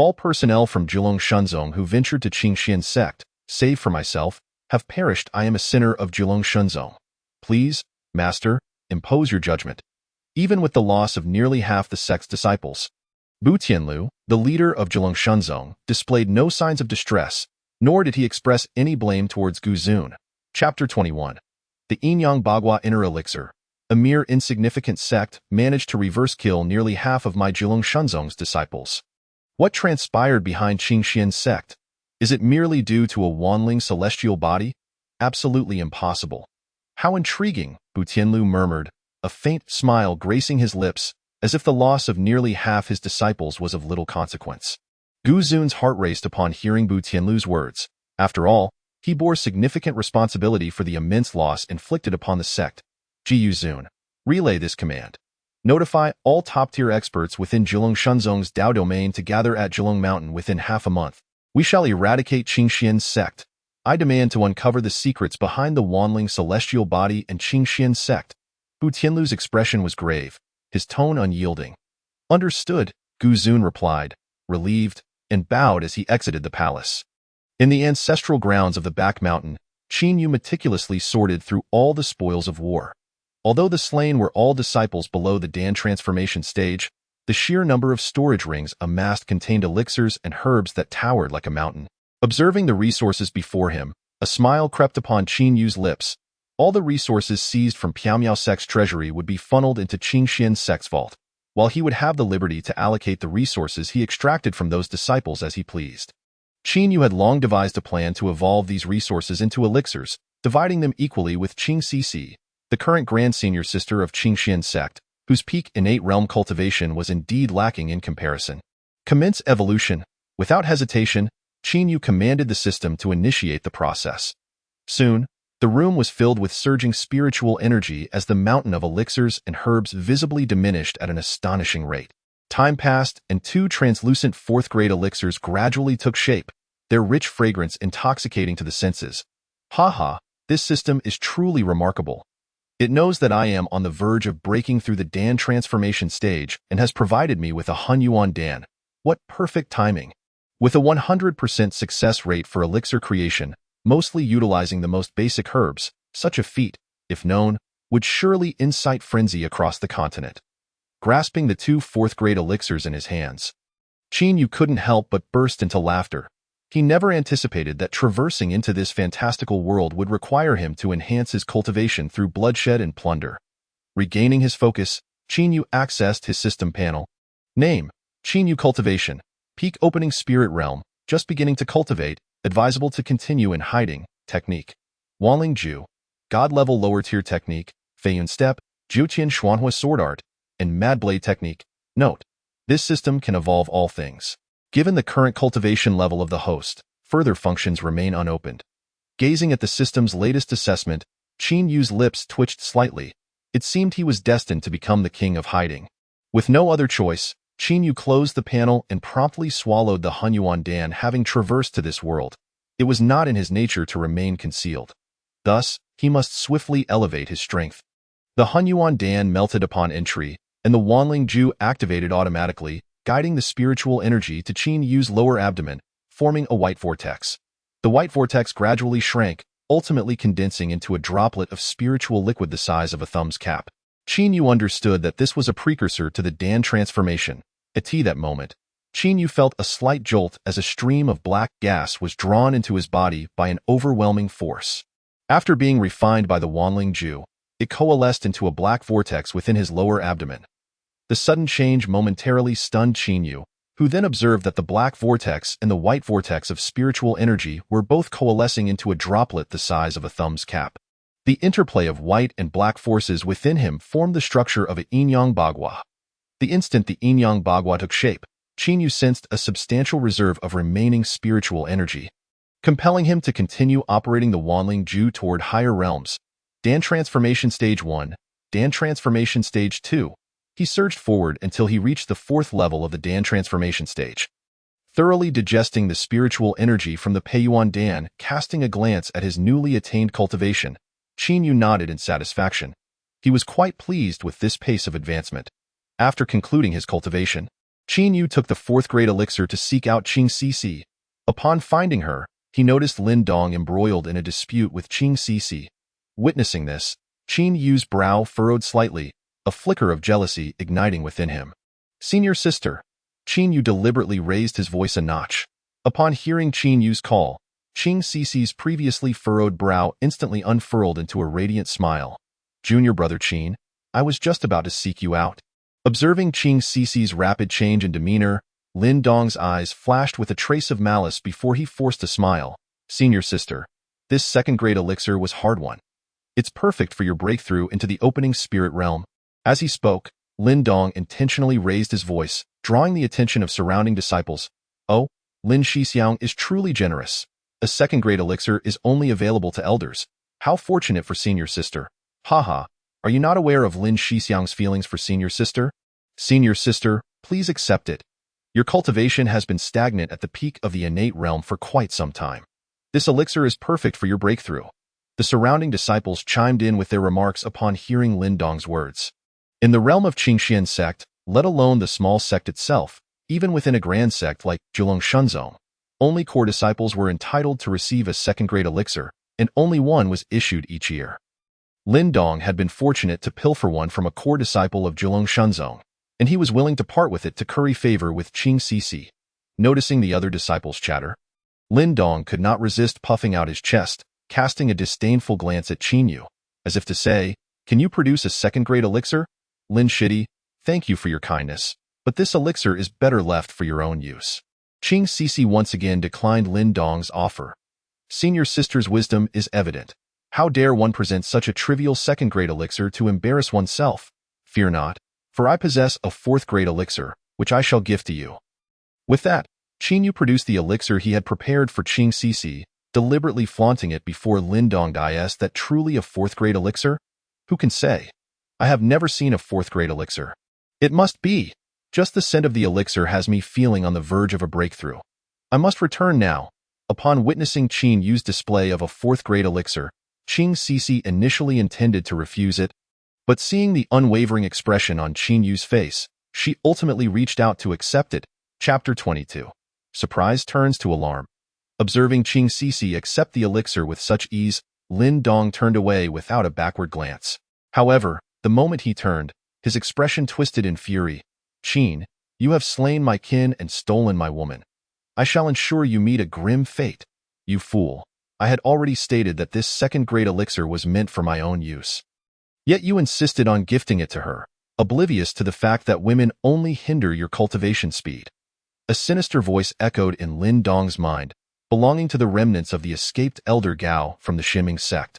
All personnel from Jiulong Shenzong who ventured to Qingxian Sect, save for myself, have perished. I am a sinner of Jiulong Shenzong. Please, Master, impose your judgment. Even with the loss of nearly half the sect's disciples, Bu Tianlu, the leader of Jiulong Shenzong, displayed no signs of distress, nor did he express any blame towards Gu Zun. Chapter 21. The Yinyang Bagua Inner Elixir, a mere insignificant sect, managed to reverse kill nearly half of my Jiulong Shenzong's disciples. What transpired behind Qingxian Sect? Is it merely due to a wanling celestial body? Absolutely impossible. How intriguing, Bu Tianlu murmured, a faint smile gracing his lips, as if the loss of nearly half his disciples was of little consequence. Gu Zun's heart raced upon hearing Bu Tianlu's words. After all, he bore significant responsibility for the immense loss inflicted upon the sect. Jiu Zun, relay this command. Notify all top-tier experts within Jiulong Shenzong's Dao domain to gather at Jiulong Mountain within half a month. We shall eradicate Qingxian Sect. I demand to uncover the secrets behind the wanling celestial body and Qingxian Sect. Bu Tianlu's expression was grave, his tone unyielding. Understood, Gu Zun replied, relieved, and bowed as he exited the palace. In the ancestral grounds of the back mountain, Qin Yu meticulously sorted through all the spoils of war. Although the slain were all disciples below the Dan transformation stage, the sheer number of storage rings amassed contained elixirs and herbs that towered like a mountain. Observing the resources before him, a smile crept upon Qin Yu's lips. All the resources seized from Piaomiao Sect's treasury would be funneled into Qingxian Sect's vault, while he would have the liberty to allocate the resources he extracted from those disciples as he pleased. Qin Yu had long devised a plan to evolve these resources into elixirs, dividing them equally with Xixi, the current Grand Senior Sister of Qingxian Sect, whose peak innate realm cultivation was indeed lacking in comparison. Commence evolution. Without hesitation, Qin Yu commanded the system to initiate the process. Soon, the room was filled with surging spiritual energy as the mountain of elixirs and herbs visibly diminished at an astonishing rate. Time passed, and two translucent fourth-grade elixirs gradually took shape, their rich fragrance intoxicating to the senses. Ha! This system is truly remarkable. It knows that I am on the verge of breaking through the Dan transformation stage and has provided me with a Hunyuan Dan. What perfect timing! With a 100% success rate for elixir creation, mostly utilizing the most basic herbs, such a feat, if known, would surely incite frenzy across the continent. Grasping the two fourth-grade elixirs in his hands, Qin Yu couldn't help but burst into laughter. He never anticipated that traversing into this fantastical world would require him to enhance his cultivation through bloodshed and plunder. Regaining his focus, Qin Yu accessed his system panel. Name: Qin Yu Cultivation. Peak opening spirit realm, just beginning to cultivate, advisable to continue in hiding. Technique: Wanling Ju. God level lower tier technique, Feiyun Step, Jiuqian Xuanhua Sword Art, and Mad Blade Technique. Note: this system can evolve all things. Given the current cultivation level of the host, further functions remain unopened. Gazing at the system's latest assessment, Qin Yu's lips twitched slightly. It seemed he was destined to become the king of hiding. With no other choice, Qin Yu closed the panel and promptly swallowed the Hunyuan Dan. Having traversed to this world, it was not in his nature to remain concealed. Thus, he must swiftly elevate his strength. The Hunyuan Dan melted upon entry, and the Wanling Ju activated automatically, guiding the spiritual energy to Qin Yu's lower abdomen, forming a white vortex. The white vortex gradually shrank, ultimately condensing into a droplet of spiritual liquid the size of a thumb's cap. Qin Yu understood that this was a precursor to the Dan transformation. At that moment, Qin Yu felt a slight jolt as a stream of black gas was drawn into his body by an overwhelming force. After being refined by the Wanling Ju, it coalesced into a black vortex within his lower abdomen. The sudden change momentarily stunned Qin Yu, who then observed that the black vortex and the white vortex of spiritual energy were both coalescing into a droplet the size of a thumb's cap. The interplay of white and black forces within him formed the structure of a Yinyang Bagua. The instant the Yinyang Bagua took shape, Qin Yu sensed a substantial reserve of remaining spiritual energy, compelling him to continue operating the Wanling Ju toward higher realms. Dan Transformation Stage 1, Dan Transformation Stage 2. He surged forward until he reached the fourth level of the Dan transformation stage. Thoroughly digesting the spiritual energy from the Peiyuan Dan, casting a glance at his newly attained cultivation, Qin Yu nodded in satisfaction. He was quite pleased with this pace of advancement. After concluding his cultivation, Qin Yu took the fourth-grade elixir to seek out Xixi. Upon finding her, he noticed Lin Dong embroiled in a dispute with Xixi. Witnessing this, Qin Yu's brow furrowed slightly, a flicker of jealousy igniting within him. Senior sister. Qin Yu deliberately raised his voice a notch. Upon hearing Qin Yu's call, Xixi's previously furrowed brow instantly unfurled into a radiant smile. Junior brother Qin, I was just about to seek you out. Observing Xixi's rapid change in demeanor, Lin Dong's eyes flashed with a trace of malice before he forced a smile. Senior sister, this second-grade elixir was hard-won. It's perfect for your breakthrough into the opening spirit realm. As he spoke, Lin Dong intentionally raised his voice, drawing the attention of surrounding disciples. Oh, Lin Xixiang is truly generous. A second-grade elixir is only available to elders. How fortunate for senior sister. Haha, are you not aware of Lin Xixiang's feelings for senior sister? Senior sister, please accept it. Your cultivation has been stagnant at the peak of the innate realm for quite some time. This elixir is perfect for your breakthrough. The surrounding disciples chimed in with their remarks upon hearing Lin Dong's words. In the realm of Qingxian sect, let alone the small sect itself, even within a grand sect like Jiulong Shenzong, only core disciples were entitled to receive a second-grade elixir, and only one was issued each year. Lin Dong had been fortunate to pilfer one from a core disciple of Jiulong Shenzong, and he was willing to part with it to curry favor with Xixi. Noticing the other disciples' chatter, Lin Dong could not resist puffing out his chest, casting a disdainful glance at Qin Yu, as if to say, can you produce a second-grade elixir? Lin Shidi, thank you for your kindness, but this elixir is better left for your own use. Xixi once again declined Lin Dong's offer. Senior sister's wisdom is evident. How dare one present such a trivial second-grade elixir to embarrass oneself? Fear not, for I possess a fourth-grade elixir, which I shall gift to you. With that, Qin Yu produced the elixir he had prepared for Xixi, deliberately flaunting it before Lin Dong. Is that truly a fourth-grade elixir? Who can say? I have never seen a fourth-grade elixir. It must be. Just the scent of the elixir has me feeling on the verge of a breakthrough. I must return now. Upon witnessing Qin Yu's display of a fourth-grade elixir, Xixi initially intended to refuse it, but seeing the unwavering expression on Qin Yu's face, she ultimately reached out to accept it. Chapter 22. Surprise turns to alarm. Observing Xixi accept the elixir with such ease, Lin Dong turned away without a backward glance. However, the moment he turned, his expression twisted in fury. Qin, you have slain my kin and stolen my woman. I shall ensure you meet a grim fate. You fool. I had already stated that this second-grade elixir was meant for my own use. Yet you insisted on gifting it to her, oblivious to the fact that women only hinder your cultivation speed. A sinister voice echoed in Lin Dong's mind, belonging to the remnants of the escaped elder Gao from the Shiming sect.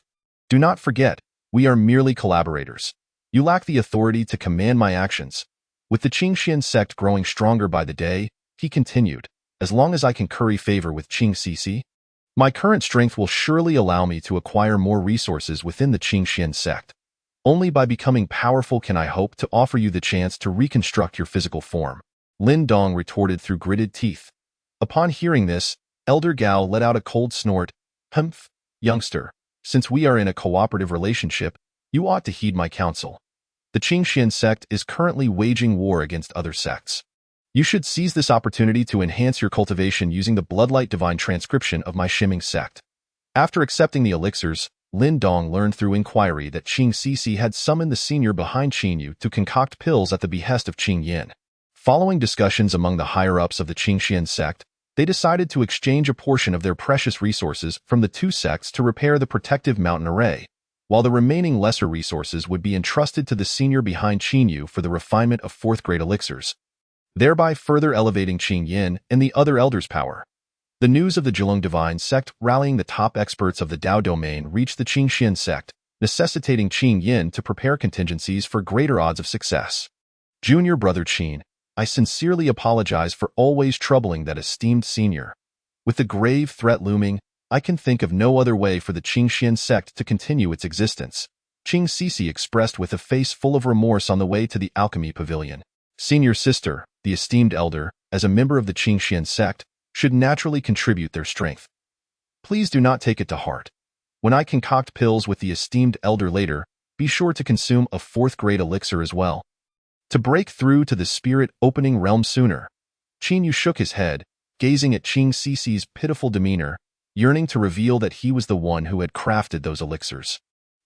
Do not forget, we are merely collaborators. You lack the authority to command my actions. With the Qingxian sect growing stronger by the day, he continued, as long as I can curry favor with Xixi, my current strength will surely allow me to acquire more resources within the Qingxian sect. Only by becoming powerful can I hope to offer you the chance to reconstruct your physical form. Lin Dong retorted through gritted teeth. Upon hearing this, Elder Gao let out a cold snort. Humph, youngster, since we are in a cooperative relationship, you ought to heed my counsel. The Qingxian sect is currently waging war against other sects. You should seize this opportunity to enhance your cultivation using the Bloodlight Divine Transcription of my Shiming sect. After accepting the elixirs, Lin Dong learned through inquiry that Xixi had summoned the senior behind Qin Yu to concoct pills at the behest of Qing Yin. Following discussions among the higher-ups of the Qingxian sect, they decided to exchange a portion of their precious resources from the two sects to repair the protective mountain array, while the remaining lesser resources would be entrusted to the senior behind Qin Yu for the refinement of fourth-grade elixirs, thereby further elevating Qing Yin and the other elders' power. The news of the Jiulong Divine Sect rallying the top experts of the Dao domain reached the Qingxian sect, necessitating Qing Yin to prepare contingencies for greater odds of success. Junior brother Qin, I sincerely apologize for always troubling that esteemed senior. With the grave threat looming, I can think of no other way for the Qingxian sect to continue its existence. Xixi expressed with a face full of remorse on the way to the Alchemy Pavilion. Senior sister, the esteemed elder, as a member of the Qingxian sect, should naturally contribute their strength. Please do not take it to heart. When I concoct pills with the esteemed elder later, be sure to consume a fourth-grade elixir as well. to break through to the spirit-opening realm sooner. Qingyu shook his head, gazing at Xixi's pitiful demeanor, yearning to reveal that he was the one who had crafted those elixirs.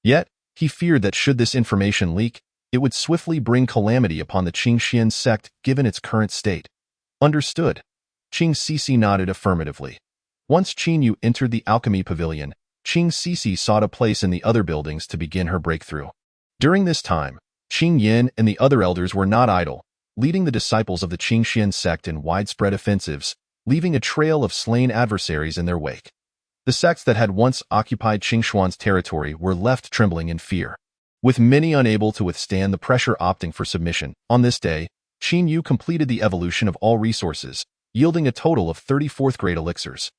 Yet, he feared that should this information leak, it would swiftly bring calamity upon the Qingxian sect given its current state. Understood. Xixi nodded affirmatively. Once Qingyu entered the Alchemy Pavilion, Xixi sought a place in the other buildings to begin her breakthrough. During this time, Qingyin and the other elders were not idle, leading the disciples of the Qingxian sect in widespread offensives, leaving a trail of slain adversaries in their wake. The sects that had once occupied Qingshuan's territory were left trembling in fear, with many unable to withstand the pressure opting for submission. On this day, Qingyu completed the evolution of all resources, yielding a total of 34th grade elixirs.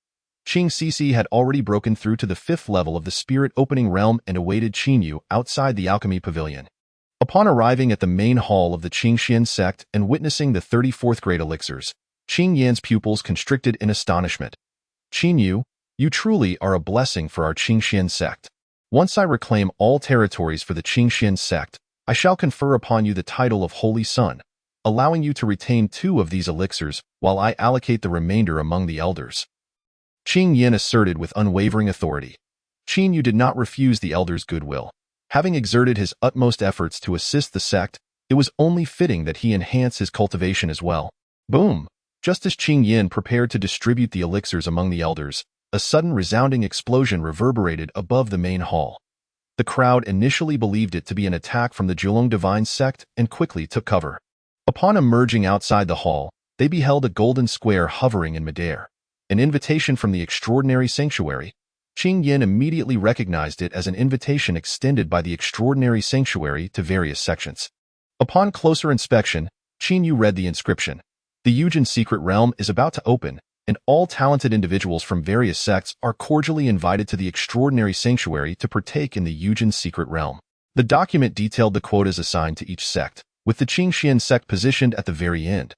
Xixi had already broken through to the 5th level of the spirit-opening realm and awaited Qingyu outside the Alchemy Pavilion. Upon arriving at the main hall of the Qingxian sect and witnessing the 34th grade elixirs, Qingyan's pupils constricted in astonishment. Qingyu, you truly are a blessing for our Qingxian sect. Once I reclaim all territories for the Qingxian sect, I shall confer upon you the title of Holy Son, allowing you to retain 2 of these elixirs while I allocate the remainder among the elders. Qingyin asserted with unwavering authority. Qingyu did not refuse the elders' goodwill. Having exerted his utmost efforts to assist the sect, it was only fitting that he enhance his cultivation as well. Boom! Just as Qingyin prepared to distribute the elixirs among the elders, a sudden resounding explosion reverberated above the main hall. The crowd initially believed it to be an attack from the Jiulong divine sect and quickly took cover. Upon emerging outside the hall, they beheld a golden square hovering in midair, an invitation from the extraordinary sanctuary. Qingyin immediately recognized it as an invitation extended by the extraordinary sanctuary to various sections. Upon closer inspection, Qingyu read the inscription. The Yujin secret realm is about to open, and all talented individuals from various sects are cordially invited to the extraordinary sanctuary to partake in the Yujin secret realm. The document detailed the quotas assigned to each sect, with the Qingxian sect positioned at the very end.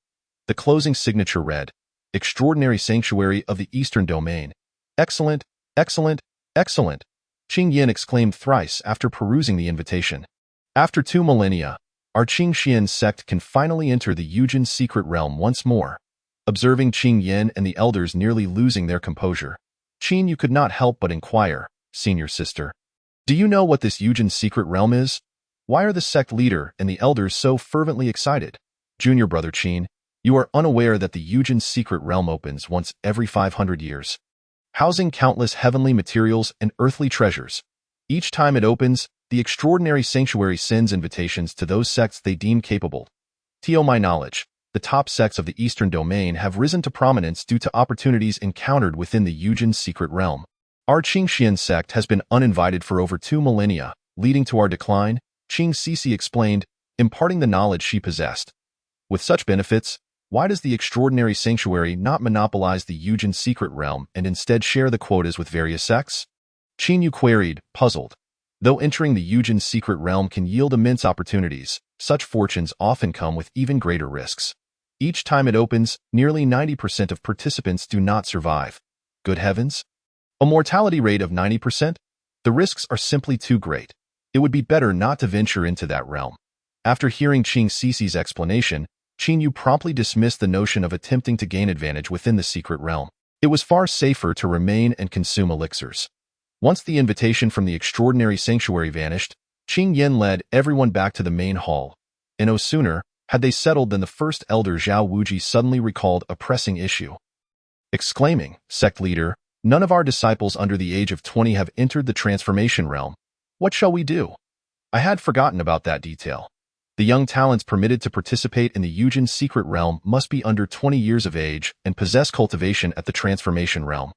The closing signature read, Extraordinary Sanctuary of the Eastern Domain. Excellent, excellent, excellent, Qingyin exclaimed thrice after perusing the invitation. After 2 millennia, our Qingxian sect can finally enter the Yujin secret realm once more. Observing Qingyin and the elders nearly losing their composure, Qingyu could not help but inquire, Senior sister, do you know what this Yujin secret realm is? Why are the sect leader and the elders so fervently excited? Junior brother Qin, you are unaware that the Yujin secret realm opens once every 500 years, housing countless heavenly materials and earthly treasures. Each time it opens, the extraordinary sanctuary sends invitations to those sects they deem capable. To my knowledge, the top sects of the Eastern Domain have risen to prominence due to opportunities encountered within the Yujin secret realm. Our Qingxian sect has been uninvited for over 2 millennia, leading to our decline, Xixi explained, imparting the knowledge she possessed. With such benefits, why does the extraordinary sanctuary not monopolize the Yujin secret realm and instead share the quotas with various sects? Qingyu queried, puzzled. Though entering the Yujin secret realm can yield immense opportunities, such fortunes often come with even greater risks. Each time it opens, nearly 90% of participants do not survive. Good heavens! A mortality rate of 90%? The risks are simply too great. It would be better not to venture into that realm. After hearing Xixi's explanation, Qingyu promptly dismissed the notion of attempting to gain advantage within the secret realm. It was far safer to remain and consume elixirs. Once the invitation from the extraordinary sanctuary vanished, Qingyin led everyone back to the main hall, and no sooner had they settled than the first elder Zhao Wuji suddenly recalled a pressing issue. Exclaiming, Sect leader, none of our disciples under the age of 20 have entered the transformation realm. What shall we do? I had forgotten about that detail. The young talents permitted to participate in the Yujin secret realm must be under 20 years of age and possess cultivation at the transformation realm.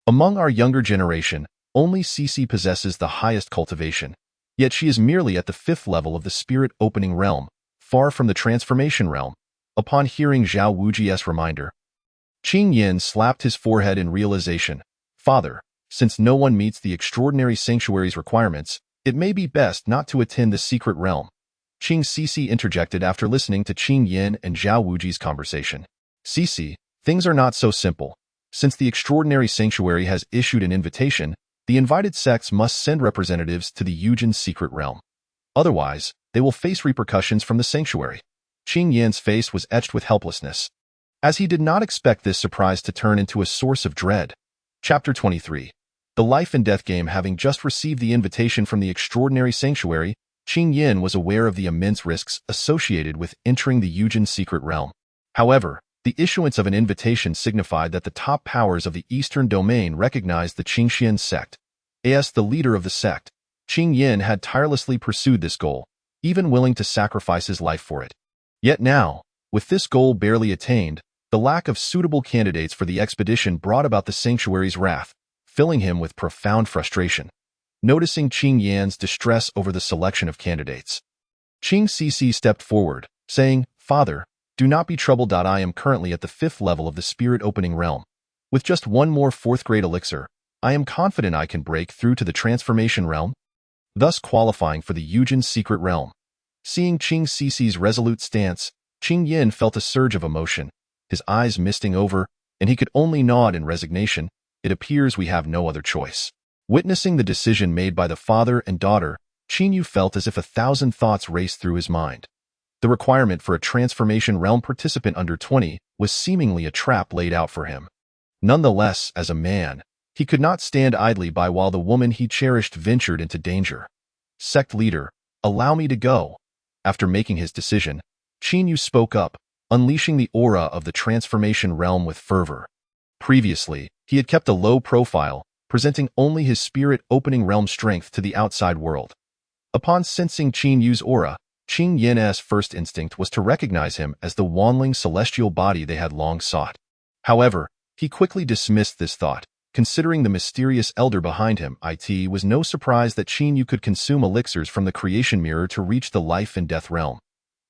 Among our younger generation, only Xixi possesses the highest cultivation, yet she is merely at the 5th level of the spirit-opening realm, far from the transformation realm. Upon hearing Zhao Wuji's reminder, Qingyin slapped his forehead in realization. Father, since no one meets the extraordinary sanctuary's requirements, it may be best not to attend the secret realm. Xixi interjected after listening to Qingyin and Zhao Wuji's conversation. Xixi, things are not so simple. Since the extraordinary sanctuary has issued an invitation, the invited sects must send representatives to the Yujin secret realm. Otherwise, they will face repercussions from the sanctuary. Qing Yan's face was etched with helplessness, as he did not expect this surprise to turn into a source of dread. Chapter 23. The life and death game. Having just received the invitation from the extraordinary sanctuary, Qing Yan was aware of the immense risks associated with entering the Yujin secret realm. However, the issuance of an invitation signified that the top powers of the Eastern Domain recognized the Qingxian Sect. As the leader of the sect, Qing Yan had tirelessly pursued this goal, even willing to sacrifice his life for it. Yet now, with this goal barely attained, the lack of suitable candidates for the expedition brought about the sanctuary's wrath, filling him with profound frustration. Noticing Qing Yan's distress over the selection of candidates, Xixi stepped forward, saying, "Father, do not be troubled. I am currently at the 5th level of the spirit opening realm. With just one more 4th grade elixir, I am confident I can break through to the transformation realm, thus qualifying for the Yujin secret realm." Seeing Xixi's resolute stance, Qing Yan felt a surge of emotion, his eyes misting over, and he could only nod in resignation. It appears we have no other choice. Witnessing the decision made by the father and daughter, Qingyu felt as if 1,000 thoughts raced through his mind. The requirement for a transformation realm participant under 20 was seemingly a trap laid out for him. Nonetheless, as a man, he could not stand idly by while the woman he cherished ventured into danger. "Sect leader, allow me to go." After making his decision, Qingyu spoke up, unleashing the aura of the transformation realm with fervor. Previously, he had kept a low profile, presenting only his spirit-opening realm strength to the outside world. Upon sensing Qingyu's aura, Qing Yan's first instinct was to recognize him as the wanling celestial body they had long sought. However, he quickly dismissed this thought, considering the mysterious elder behind him. It was no surprise that Qingyu could consume elixirs from the creation mirror to reach the life and death realm.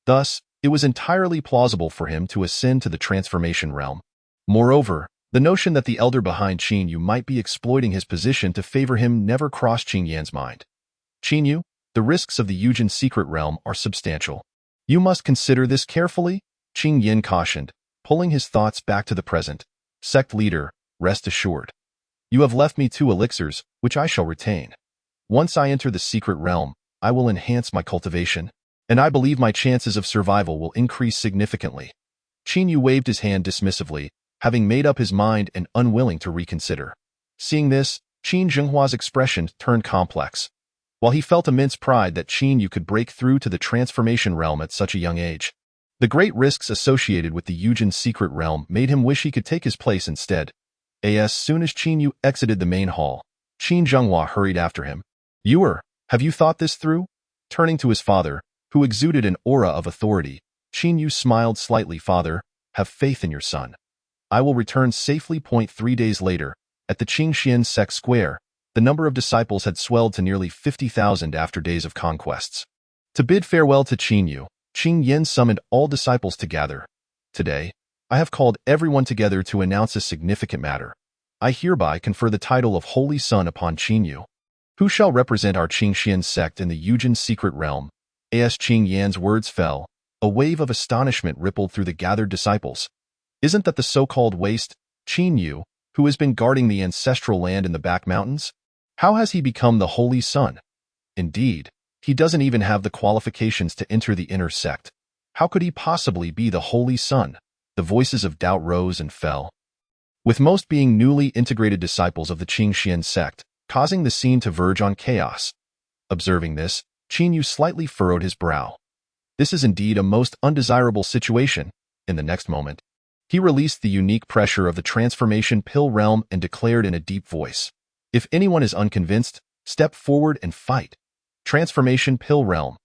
Thus, it was entirely plausible for him to ascend to the transformation realm. Moreover, the notion that the elder behind Qingyu might be exploiting his position to favor him never crossed Qing Yan's mind. "Qingyu, the risks of the Yujin secret realm are substantial. You must consider this carefully," Qing Yan cautioned, pulling his thoughts back to the present. "Sect leader, rest assured. You have left me 2 elixirs, which I shall retain. Once I enter the secret realm, I will enhance my cultivation, and I believe my chances of survival will increase significantly." Qingyu waved his hand dismissively, having made up his mind and unwilling to reconsider. Seeing this, Qin Zhenghua's expression turned complex. While he felt immense pride that Qingyu could break through to the transformation realm at such a young age, the great risks associated with the Yujin secret realm made him wish he could take his place instead. As soon as Qingyu exited the main hall, Qin Zhenghua hurried after him. "Have you thought this through?" Turning to his father, who exuded an aura of authority, Qingyu smiled slightly. "Father, have faith in your son. I will return safely." 3 days later, at the Qingxian Sect Square, the number of disciples had swelled to nearly 50,000 after days of conquests. To bid farewell to Qingyu, Qing Yan summoned all disciples to gather. "Today, I have called everyone together to announce a significant matter. I hereby confer the title of Holy Son upon Qingyu, who shall represent our Qingxian sect in the Yujin secret realm." As Qing Yan's words fell, a wave of astonishment rippled through the gathered disciples. "Isn't that the so-called waste, Qingyu, who has been guarding the ancestral land in the back mountains? How has he become the Holy Son? Indeed, he doesn't even have the qualifications to enter the inner sect. How could he possibly be the Holy Son?" The voices of doubt rose and fell, with most being newly integrated disciples of the Qingxian sect, causing the scene to verge on chaos. Observing this, Qingyu slightly furrowed his brow. This is indeed a most undesirable situation. In the next moment, he released the unique pressure of the transformation pill realm and declared in a deep voice, "If anyone is unconvinced, step forward and fight." Transformation pill realm.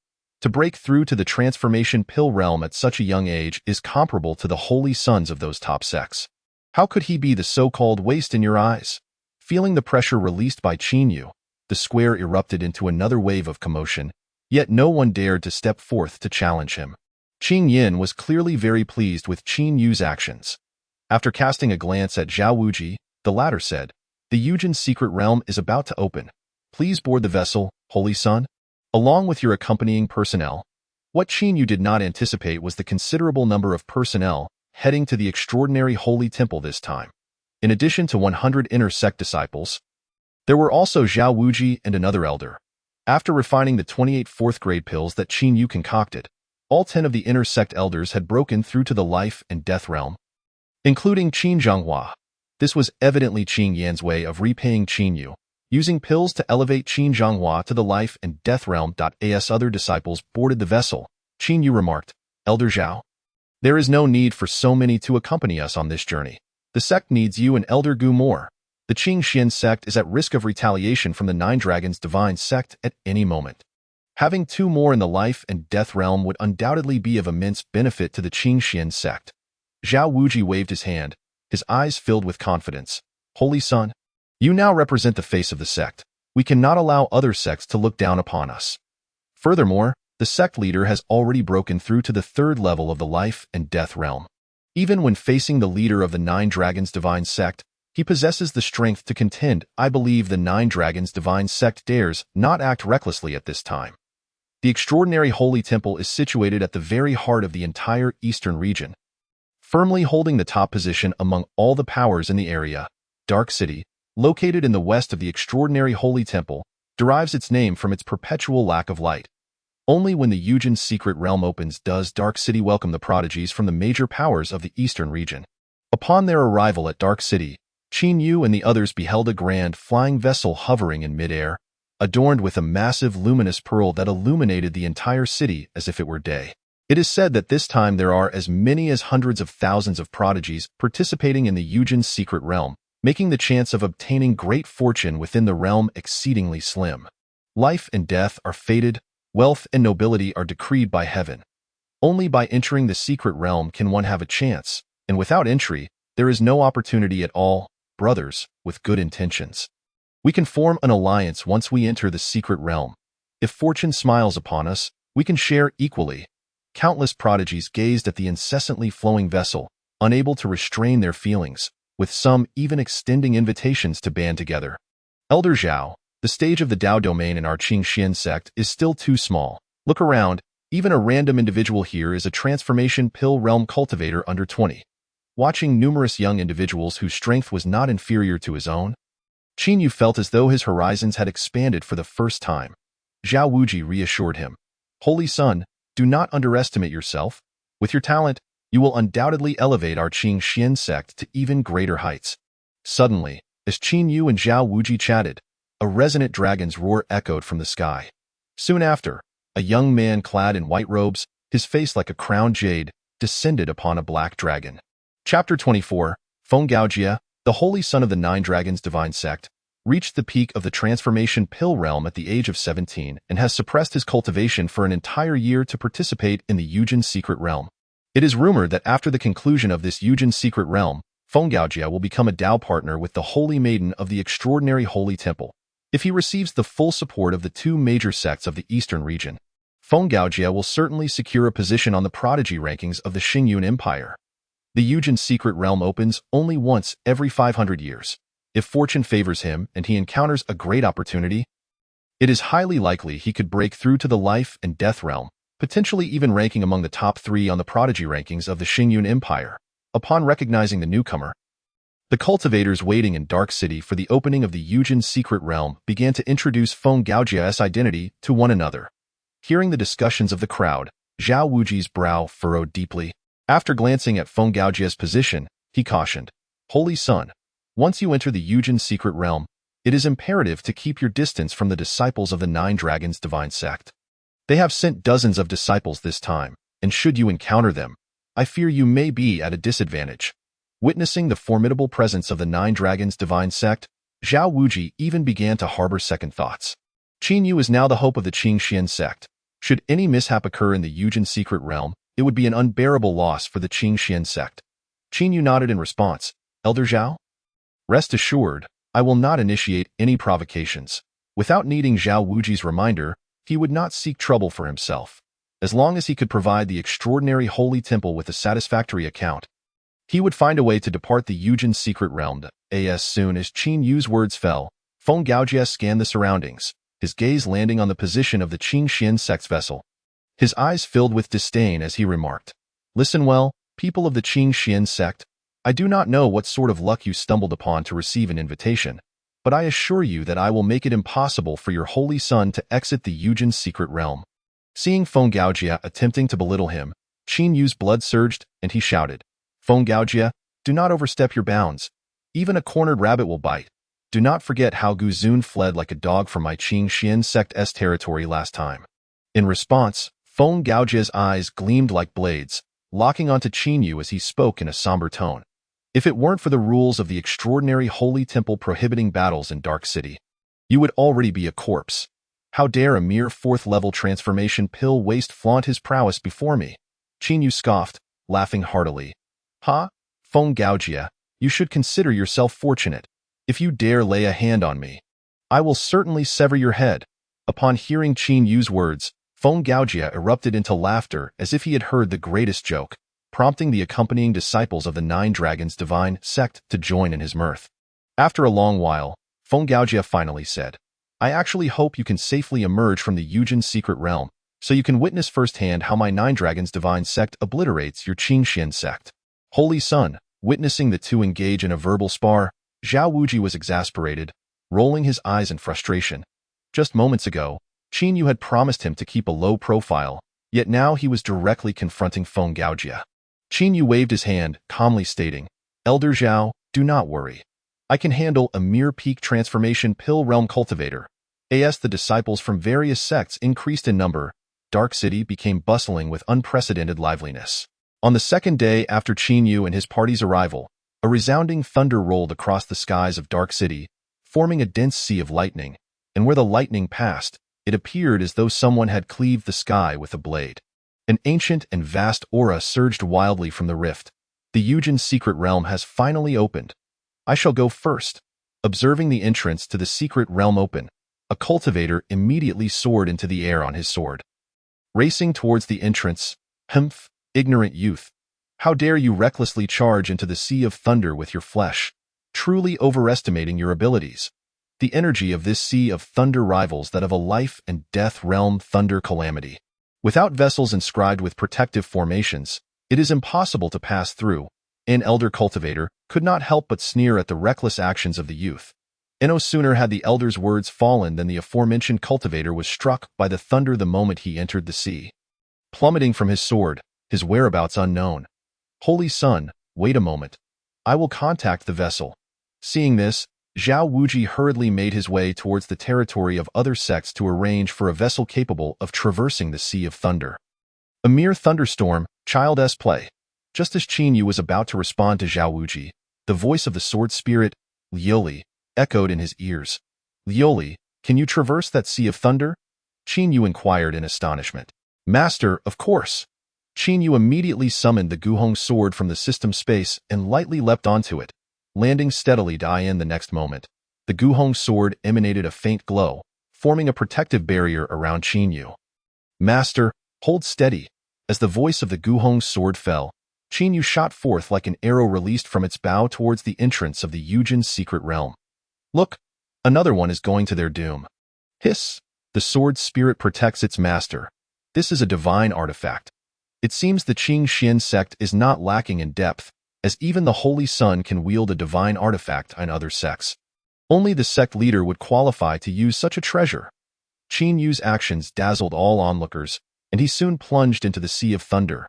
To break through to the transformation pill realm at such a young age is comparable to the holy sons of those top sects. How could he be the so-called waste in your eyes? Feeling the pressure released by Qingyu, the square erupted into another wave of commotion, yet no one dared to step forth to challenge him. Qing Yan was clearly very pleased with Qingyu's actions. After casting a glance at Zhao Wuji, the latter said, "The Yujin secret realm is about to open. Please board the vessel, Holy Son, along with your accompanying personnel." What Qingyu did not anticipate was the considerable number of personnel heading to the extraordinary holy temple this time. In addition to 100 inner sect disciples, there were also Zhao Wuji and another elder. After refining the 28 4th grade pills that Qingyu concocted, All 10 of the inner sect elders had broken through to the life and death realm, including Qin Zhonghua. This was evidently Qin Yan's way of repaying Qin Yu, using pills to elevate Qin Zhonghua to the life and death realm. As other disciples boarded the vessel, Qin Yu remarked, "Elder Zhao, there is no need for so many to accompany us on this journey. The sect needs you and Elder Gu more. The Qing Xian sect is at risk of retaliation from the Nine Dragons Divine Sect at any moment. Having 2 more in the life and death realm would undoubtedly be of immense benefit to the Qing Xian sect." Zhao Wuji waved his hand, his eyes filled with confidence. "Holy Son, you now represent the face of the sect. We cannot allow other sects to look down upon us. Furthermore, the sect leader has already broken through to the 3rd level of the life and death realm. Even when facing the leader of the Nine Dragons Divine Sect, he possesses the strength to contend. I believe the Nine Dragons Divine Sect dares not act recklessly at this time. The extraordinary holy temple is situated at the very heart of the entire eastern region, firmly holding the top position among all the powers in the area. Dark City, located in the west of the extraordinary holy temple, derives its name from its perpetual lack of light. Only when the Yujin's secret realm opens does Dark City welcome the prodigies from the major powers of the eastern region. Upon their arrival at Dark City, Qin Yu and the others beheld a grand flying vessel hovering in midair, adorned with a massive luminous pearl that illuminated the entire city as if it were day. It is said that this time there are as many as hundreds of thousands of prodigies participating in the Yujin's secret realm, making the chance of obtaining great fortune within the realm exceedingly slim. Life and death are fated, wealth and nobility are decreed by heaven. Only by entering the secret realm can one have a chance, and without entry, there is no opportunity at all. Brothers, with good intentions, we can form an alliance once we enter the secret realm. If fortune smiles upon us, we can share equally. Countless prodigies gazed at the incessantly flowing vessel, unable to restrain their feelings, with some even extending invitations to band together. Elder Zhao, the stage of the Dao domain in our Qing Xian sect is still too small. Look around, even a random individual here is a transformation pill realm cultivator under 20. Watching numerous young individuals whose strength was not inferior to his own, Qin Yu felt as though his horizons had expanded for the first time. Zhao Wuji reassured him. Holy Son, do not underestimate yourself. With your talent, you will undoubtedly elevate our Qing Xian sect to even greater heights. Suddenly, as Qin Yu and Zhao Wuji chatted, a resonant dragon's roar echoed from the sky. Soon after, a young man clad in white robes, his face like a crowned jade, descended upon a black dragon. Chapter 24, Feng Gaojia, the holy son of the Nine Dragons Divine Sect, reached the peak of the transformation pill realm at the age of 17 and has suppressed his cultivation for an entire year to participate in the Yujin secret realm. It is rumored that after the conclusion of this Yujin secret realm, Feng Gaojia will become a Dao partner with the Holy Maiden of the Extraordinary Holy Temple. If he receives the full support of the 2 major sects of the eastern region, Feng Gaojia will certainly secure a position on the prodigy rankings of the Xingyun Empire. The Yujin secret realm opens only once every 500 years. If fortune favors him and he encounters a great opportunity, it is highly likely he could break through to the life and death realm, potentially even ranking among the top 3 on the prodigy rankings of the Xingyun Empire. Upon recognizing the newcomer, the cultivators waiting in Dark City for the opening of the Yujin secret realm began to introduce Feng Gaojia's identity to one another. Hearing the discussions of the crowd, Zhao Wuji's brow furrowed deeply. After glancing at Feng Gaojia's position, he cautioned, Holy Son, once you enter the Yujin secret realm, it is imperative to keep your distance from the disciples of the Nine Dragons Divine Sect. They have sent dozens of disciples this time, and should you encounter them, I fear you may be at a disadvantage. Witnessing the formidable presence of the Nine Dragons Divine Sect, Zhao Wuji even began to harbor second thoughts. Qin Yu is now the hope of the Qing Xian sect. Should any mishap occur in the Yujin secret realm, it would be an unbearable loss for the Qing Xian sect. Qin Yu nodded in response. Elder Zhao? Rest assured, I will not initiate any provocations. Without needing Zhao Wuji's reminder, he would not seek trouble for himself. As long as he could provide the extraordinary holy temple with a satisfactory account, he would find a way to depart the Yujin secret realm. As soon as Qin Yu's words fell, Feng Gaojia scanned the surroundings, his gaze landing on the position of the Qing Xian sect's vessel. His eyes filled with disdain as he remarked, Listen well, people of the Qing Xian sect. I do not know what sort of luck you stumbled upon to receive an invitation, but I assure you that I will make it impossible for your holy son to exit the Yujin secret realm. Seeing Feng Gaojia attempting to belittle him, Qin Yu's blood surged, and he shouted, "Feng Gaojia, do not overstep your bounds. Even a cornered rabbit will bite. Do not forget how Gu Zun fled like a dog from my Qing Xian Sect's territory last time." In response, Feng Gaojia's eyes gleamed like blades, locking onto Qin Yu as he spoke in a somber tone. "If it weren't for the rules of the extraordinary holy temple prohibiting battles in Dark City, you would already be a corpse. How dare a mere 4th-level transformation pill waste flaunt his prowess before me?" Qin Yu scoffed, laughing heartily. "Ha? Feng Gaojia, you should consider yourself fortunate. If you dare lay a hand on me, I will certainly sever your head." Upon hearing Qin Yu's words, Feng Gaojia erupted into laughter as if he had heard the greatest joke, prompting the accompanying disciples of the Nine Dragons Divine Sect to join in his mirth. After a long while, Feng Gaojia finally said, "I actually hope you can safely emerge from the Yujin secret realm, so you can witness firsthand how my Nine Dragons Divine Sect obliterates your Qingxian sect." Holy Sun, witnessing the two engage in a verbal spar, Zhao Wuji was exasperated, rolling his eyes in frustration. Just moments ago, Qin Yu had promised him to keep a low profile, yet now he was directly confronting Feng Gaojia. Qin Yu waved his hand, calmly stating, "Elder Zhao, do not worry. I can handle a mere peak transformation pill realm cultivator." As the disciples from various sects increased in number, Dark City became bustling with unprecedented liveliness. On the second day after Qin Yu and his party's arrival, a resounding thunder rolled across the skies of Dark City, forming a dense sea of lightning, and where the lightning passed, it appeared as though someone had cleaved the sky with a blade. An ancient and vast aura surged wildly from the rift. "The Yujin secret realm has finally opened. I shall go first." Observing the entrance to the secret realm open, a cultivator immediately soared into the air on his sword. Racing towards the entrance, "Humph, ignorant youth. How dare you recklessly charge into the sea of thunder with your flesh, truly overestimating your abilities. The energy of this sea of thunder rivals that of a life and death realm thunder calamity. Without vessels inscribed with protective formations, it is impossible to pass through." An elder cultivator could not help but sneer at the reckless actions of the youth. And no sooner had the elder's words fallen than the aforementioned cultivator was struck by the thunder the moment he entered the sea. Plummeting from his sword, his whereabouts unknown. "Holy Sun, wait a moment. I will contact the vessel." Seeing this, Zhao Wuji hurriedly made his way towards the territory of other sects to arrange for a vessel capable of traversing the Sea of Thunder. A mere thunderstorm, child's play. Just as Qin Yu was about to respond to Zhao Wuji, the voice of the sword spirit, Lioli, echoed in his ears. "Lioli, can you traverse that Sea of Thunder?" Qin Yu inquired in astonishment. "Master, of course." Qin Yu immediately summoned the Guhong sword from the system space and lightly leapt onto it, landing steadily to in the next moment. The Guhong sword emanated a faint glow, forming a protective barrier around Qin Yu. "Master, hold steady." As the voice of the Guhong sword fell, Qin Yu shot forth like an arrow released from its bow towards the entrance of the Yujin secret realm. "Look, another one is going to their doom." Hiss! The sword spirit protects its master. This is a divine artifact. It seems the Qing Xian sect is not lacking in depth, as even the Holy Sun can wield a divine artifact in other sects. Only the sect leader would qualify to use such a treasure. Qin Yu's actions dazzled all onlookers, and he soon plunged into the Sea of Thunder.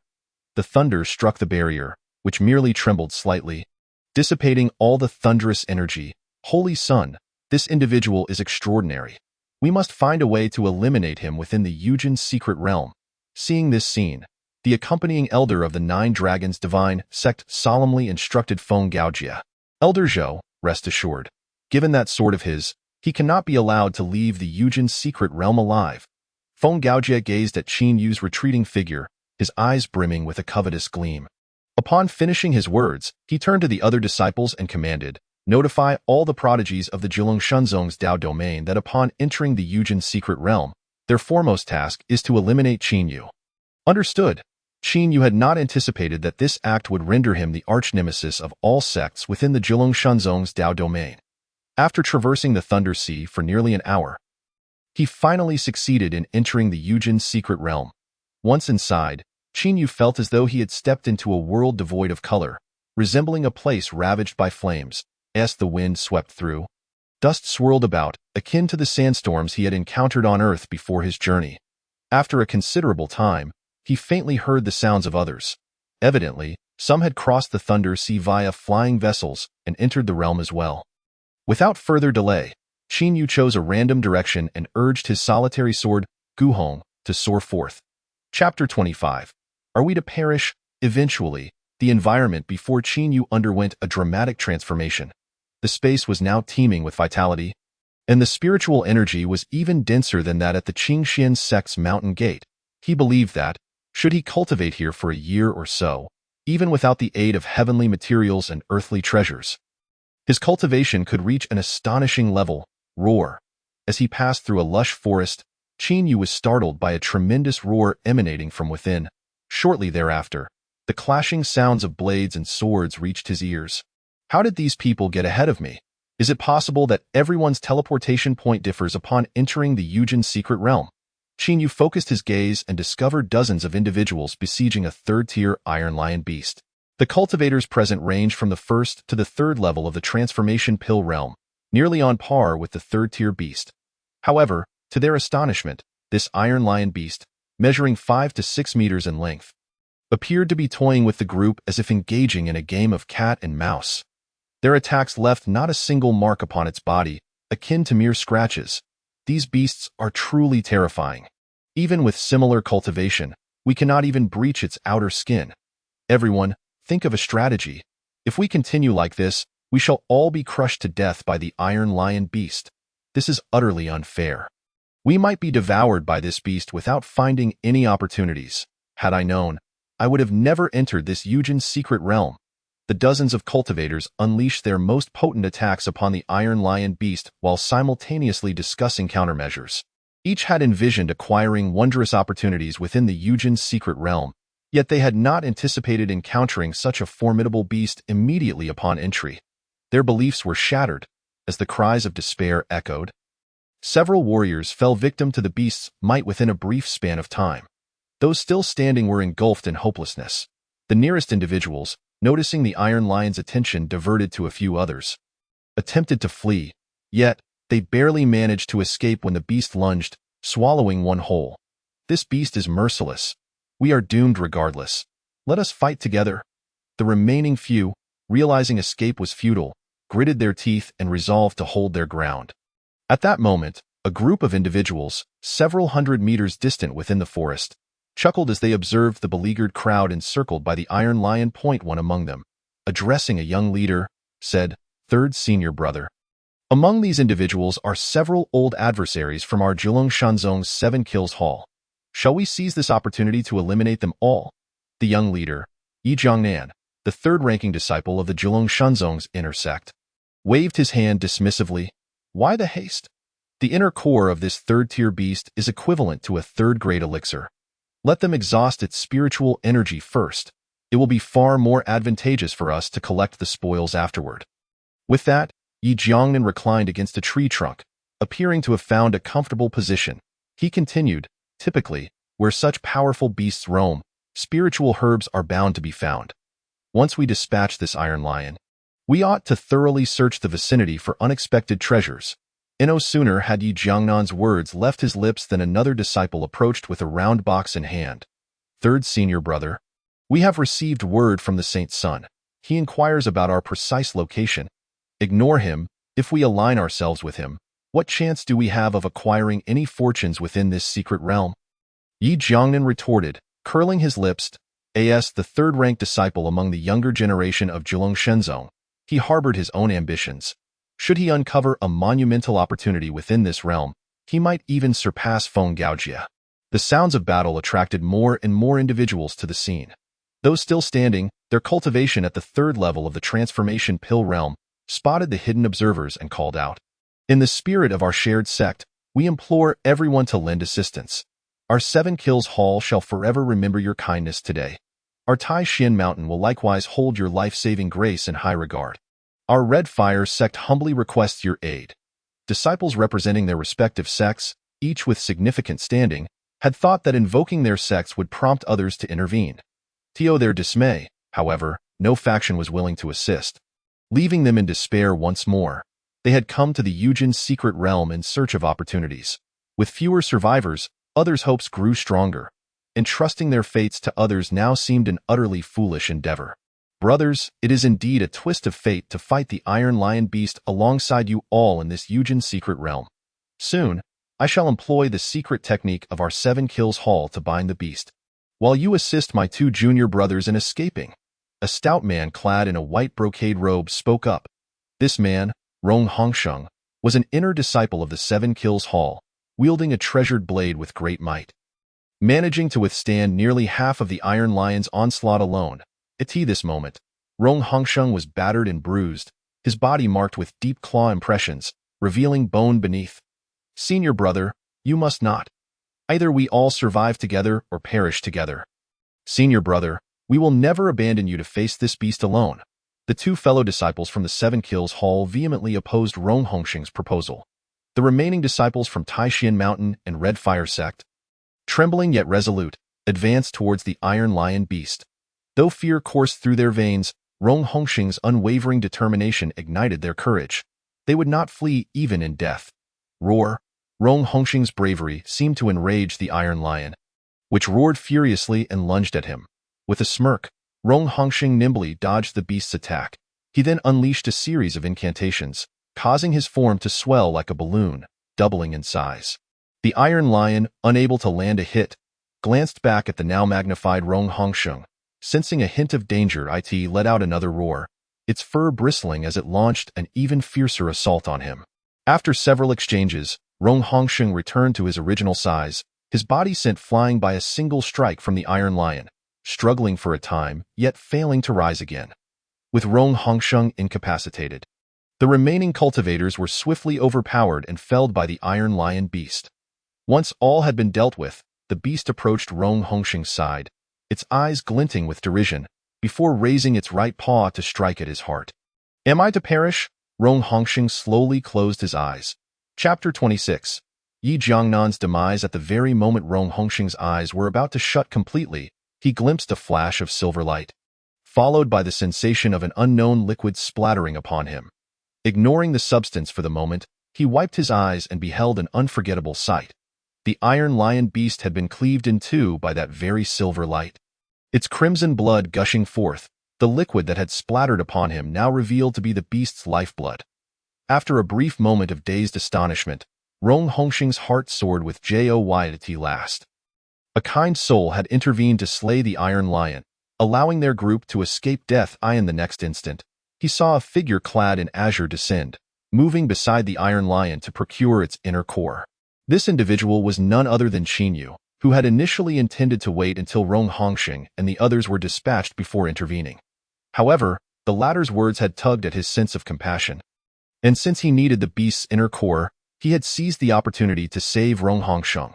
The thunder struck the barrier, which merely trembled slightly, dissipating all the thunderous energy. "Holy Sun, this individual is extraordinary. We must find a way to eliminate him within the Yujin secret realm." Seeing this scene, the accompanying elder of the Nine Dragons Divine Sect solemnly instructed Feng Gaojia, "Elder Zhou, rest assured. Given that sword of his, he cannot be allowed to leave the Yujin secret realm alive." Feng Gaojia gazed at Qin Yu's retreating figure, his eyes brimming with a covetous gleam. Upon finishing his words, he turned to the other disciples and commanded, "Notify all the prodigies of the Jiulong Shenzong's Dao domain that upon entering the Yujin secret realm, their foremost task is to eliminate Qin Yu." Understood. Qin Yu had not anticipated that this act would render him the arch-nemesis of all sects within the Jiulong Shenzong's Dao domain. After traversing the Thunder Sea for nearly an hour, he finally succeeded in entering the Yujin secret realm. Once inside, Qin Yu felt as though he had stepped into a world devoid of color, resembling a place ravaged by flames. As the wind swept through, dust swirled about, akin to the sandstorms he had encountered on Earth before his journey. After a considerable time, he faintly heard the sounds of others. Evidently, some had crossed the Thunder Sea via flying vessels and entered the realm as well. Without further delay, Qin Yu chose a random direction and urged his solitary sword, Guhong, to soar forth. Chapter 25. Are we to perish? Eventually, the environment before Qin Yu underwent a dramatic transformation. The space was now teeming with vitality, and the spiritual energy was even denser than that at the Qingxian sect's mountain gate. He believed that, should he cultivate here for a year or so, even without the aid of heavenly materials and earthly treasures, his cultivation could reach an astonishing level. Roar. As he passed through a lush forest, Qin Yu was startled by a tremendous roar emanating from within. Shortly thereafter, the clashing sounds of blades and swords reached his ears. How did these people get ahead of me? Is it possible that everyone's teleportation point differs upon entering the Yujin secret realm? Qin Yu focused his gaze and discovered dozens of individuals besieging a third-tier Iron Lion beast. The cultivators present ranged from the first to the third level of the transformation pill realm, nearly on par with the third-tier beast. However, to their astonishment, this Iron Lion beast, measuring 5 to 6 meters in length, appeared to be toying with the group as if engaging in a game of cat and mouse. Their attacks left not a single mark upon its body, akin to mere scratches. These beasts are truly terrifying. Even with similar cultivation, we cannot even breach its outer skin. Everyone, think of a strategy. If we continue like this, we shall all be crushed to death by the Iron Lion beast. This is utterly unfair. We might be devoured by this beast without finding any opportunities. Had I known, I would have never entered this Yujin secret realm. The dozens of cultivators unleashed their most potent attacks upon the Iron Lion beast while simultaneously discussing countermeasures. Each had envisioned acquiring wondrous opportunities within the Yujin secret realm, yet they had not anticipated encountering such a formidable beast immediately upon entry. Their beliefs were shattered, as the cries of despair echoed. Several warriors fell victim to the beast's might within a brief span of time. Those still standing were engulfed in hopelessness. The nearest individuals, noticing the Iron Lion's attention diverted to a few others, attempted to flee, yet they barely managed to escape when the beast lunged, swallowing one whole. This beast is merciless. We are doomed regardless. Let us fight together. The remaining few, realizing escape was futile, gritted their teeth and resolved to hold their ground. At that moment, a group of individuals, several hundred meters distant within the forest, chuckled as they observed the beleaguered crowd encircled by the Iron Lion. One among them, addressing a young leader, said, "Third senior brother. Among these individuals are several old adversaries from our Jiulong Shanzong's 7 Kills Hall. Shall we seize this opportunity to eliminate them all?" The young leader, Yi Jiangnan, the third-ranking disciple of the Jiulong Shanzong's inner sect, waved his hand dismissively. Why the haste? The inner core of this third-tier beast is equivalent to a third-grade elixir. Let them exhaust its spiritual energy first. It will be far more advantageous for us to collect the spoils afterward. With that, Yi Jiangnan reclined against a tree trunk, appearing to have found a comfortable position. He continued, typically, where such powerful beasts roam, spiritual herbs are bound to be found. Once we dispatch this Iron Lion, we ought to thoroughly search the vicinity for unexpected treasures. No sooner had Yi Jiangnan's words left his lips than another disciple approached with a round box in hand. "Third senior brother, we have received word from the Saint's son. He inquires about our precise location. Ignore him. If we align ourselves with him, what chance do we have of acquiring any fortunes within this secret realm?" Yi Jiangnan retorted, curling his lips. As the third-ranked disciple among the younger generation of Jiulong Shenzong, he harbored his own ambitions. Should he uncover a monumental opportunity within this realm, he might even surpass Feng Gaojia. The sounds of battle attracted more and more individuals to the scene. Those still standing, their cultivation at the third level of the transformation pill realm, spotted the hidden observers and called out, "In the spirit of our shared sect, we implore everyone to lend assistance. Our 7 Kills Hall shall forever remember your kindness today. Our Tai Xian Mountain will likewise hold your life-saving grace in high regard. Our Red Fire sect humbly requests your aid." Disciples representing their respective sects, each with significant standing, had thought that invoking their sects would prompt others to intervene. To their dismay, however, no faction was willing to assist. Leaving them in despair once more, they had come to the Yujin secret realm in search of opportunities. With fewer survivors, Others' hopes grew stronger. Entrusting their fates to others now seemed an utterly foolish endeavor. Brothers, it is indeed a twist of fate to fight the Iron Lion Beast alongside you all in this Yujin secret realm. Soon, I shall employ the secret technique of our 7 kills hall to bind the beast, while you assist my 2 junior brothers in escaping. A stout man clad in a white brocade robe spoke up. This man, Rong Hongsheng, was an inner disciple of the 7 kills hall, wielding a treasured blade with great might. Managing to withstand nearly half of the Iron Lion's onslaught alone, at this moment, Rong Hongsheng was battered and bruised, his body marked with deep claw impressions, revealing bone beneath. Senior brother, you must not. Either we all survive together or perish together. Senior brother, we will never abandon you to face this beast alone. The 2 fellow disciples from the 7 kills hall vehemently opposed Rong Hongsheng's proposal. The remaining disciples from Taishan Mountain and Red Fire Sect, trembling yet resolute, advanced towards the Iron Lion Beast. Though fear coursed through their veins, Rong Hongsheng's unwavering determination ignited their courage. They would not flee even in death. Roar! Rong Hongsheng's bravery seemed to enrage the Iron Lion, which roared furiously and lunged at him. With a smirk, Rong Hongsheng nimbly dodged the beast's attack. He then unleashed a series of incantations, causing his form to swell like a balloon, doubling in size. The Iron Lion, unable to land a hit, glanced back at the now magnified Rong Hongsheng. Sensing a hint of danger, it let out another roar, its fur bristling as it launched an even fiercer assault on him. After several exchanges, Rong Hongsheng returned to his original size, his body sent flying by a single strike from the Iron Lion, struggling for a time, yet failing to rise again. With Rong Hongsheng incapacitated, the remaining cultivators were swiftly overpowered and felled by the Iron Lion Beast. Once all had been dealt with, the beast approached Rong Hongsheng's side, its eyes glinting with derision, before raising its right paw to strike at his heart. Am I to perish? Rong Hongsheng slowly closed his eyes. Chapter 26. Yi Jiangnan's demise. At the very moment Rong Hongsheng's eyes were about to shut completely, he glimpsed a flash of silver light, followed by the sensation of an unknown liquid splattering upon him. Ignoring the substance for the moment, he wiped his eyes and beheld an unforgettable sight. The Iron Lion Beast had been cleaved in 2 by that very silver light. Its crimson blood gushing forth, the liquid that had splattered upon him now revealed to be the beast's lifeblood. After a brief moment of dazed astonishment, Rong Hongsheng's heart soared with joy at last. A kind soul had intervened to slay the Iron Lion, allowing their group to escape death. In the next instant, he saw a figure clad in azure descend, moving beside the Iron Lion to procure its inner core. This individual was none other than Xixi, who had initially intended to wait until Rong Hongsheng and the others were dispatched before intervening. However, the latter's words had tugged at his sense of compassion, and since he needed the beast's inner core, he had seized the opportunity to save Rong Hongsheng.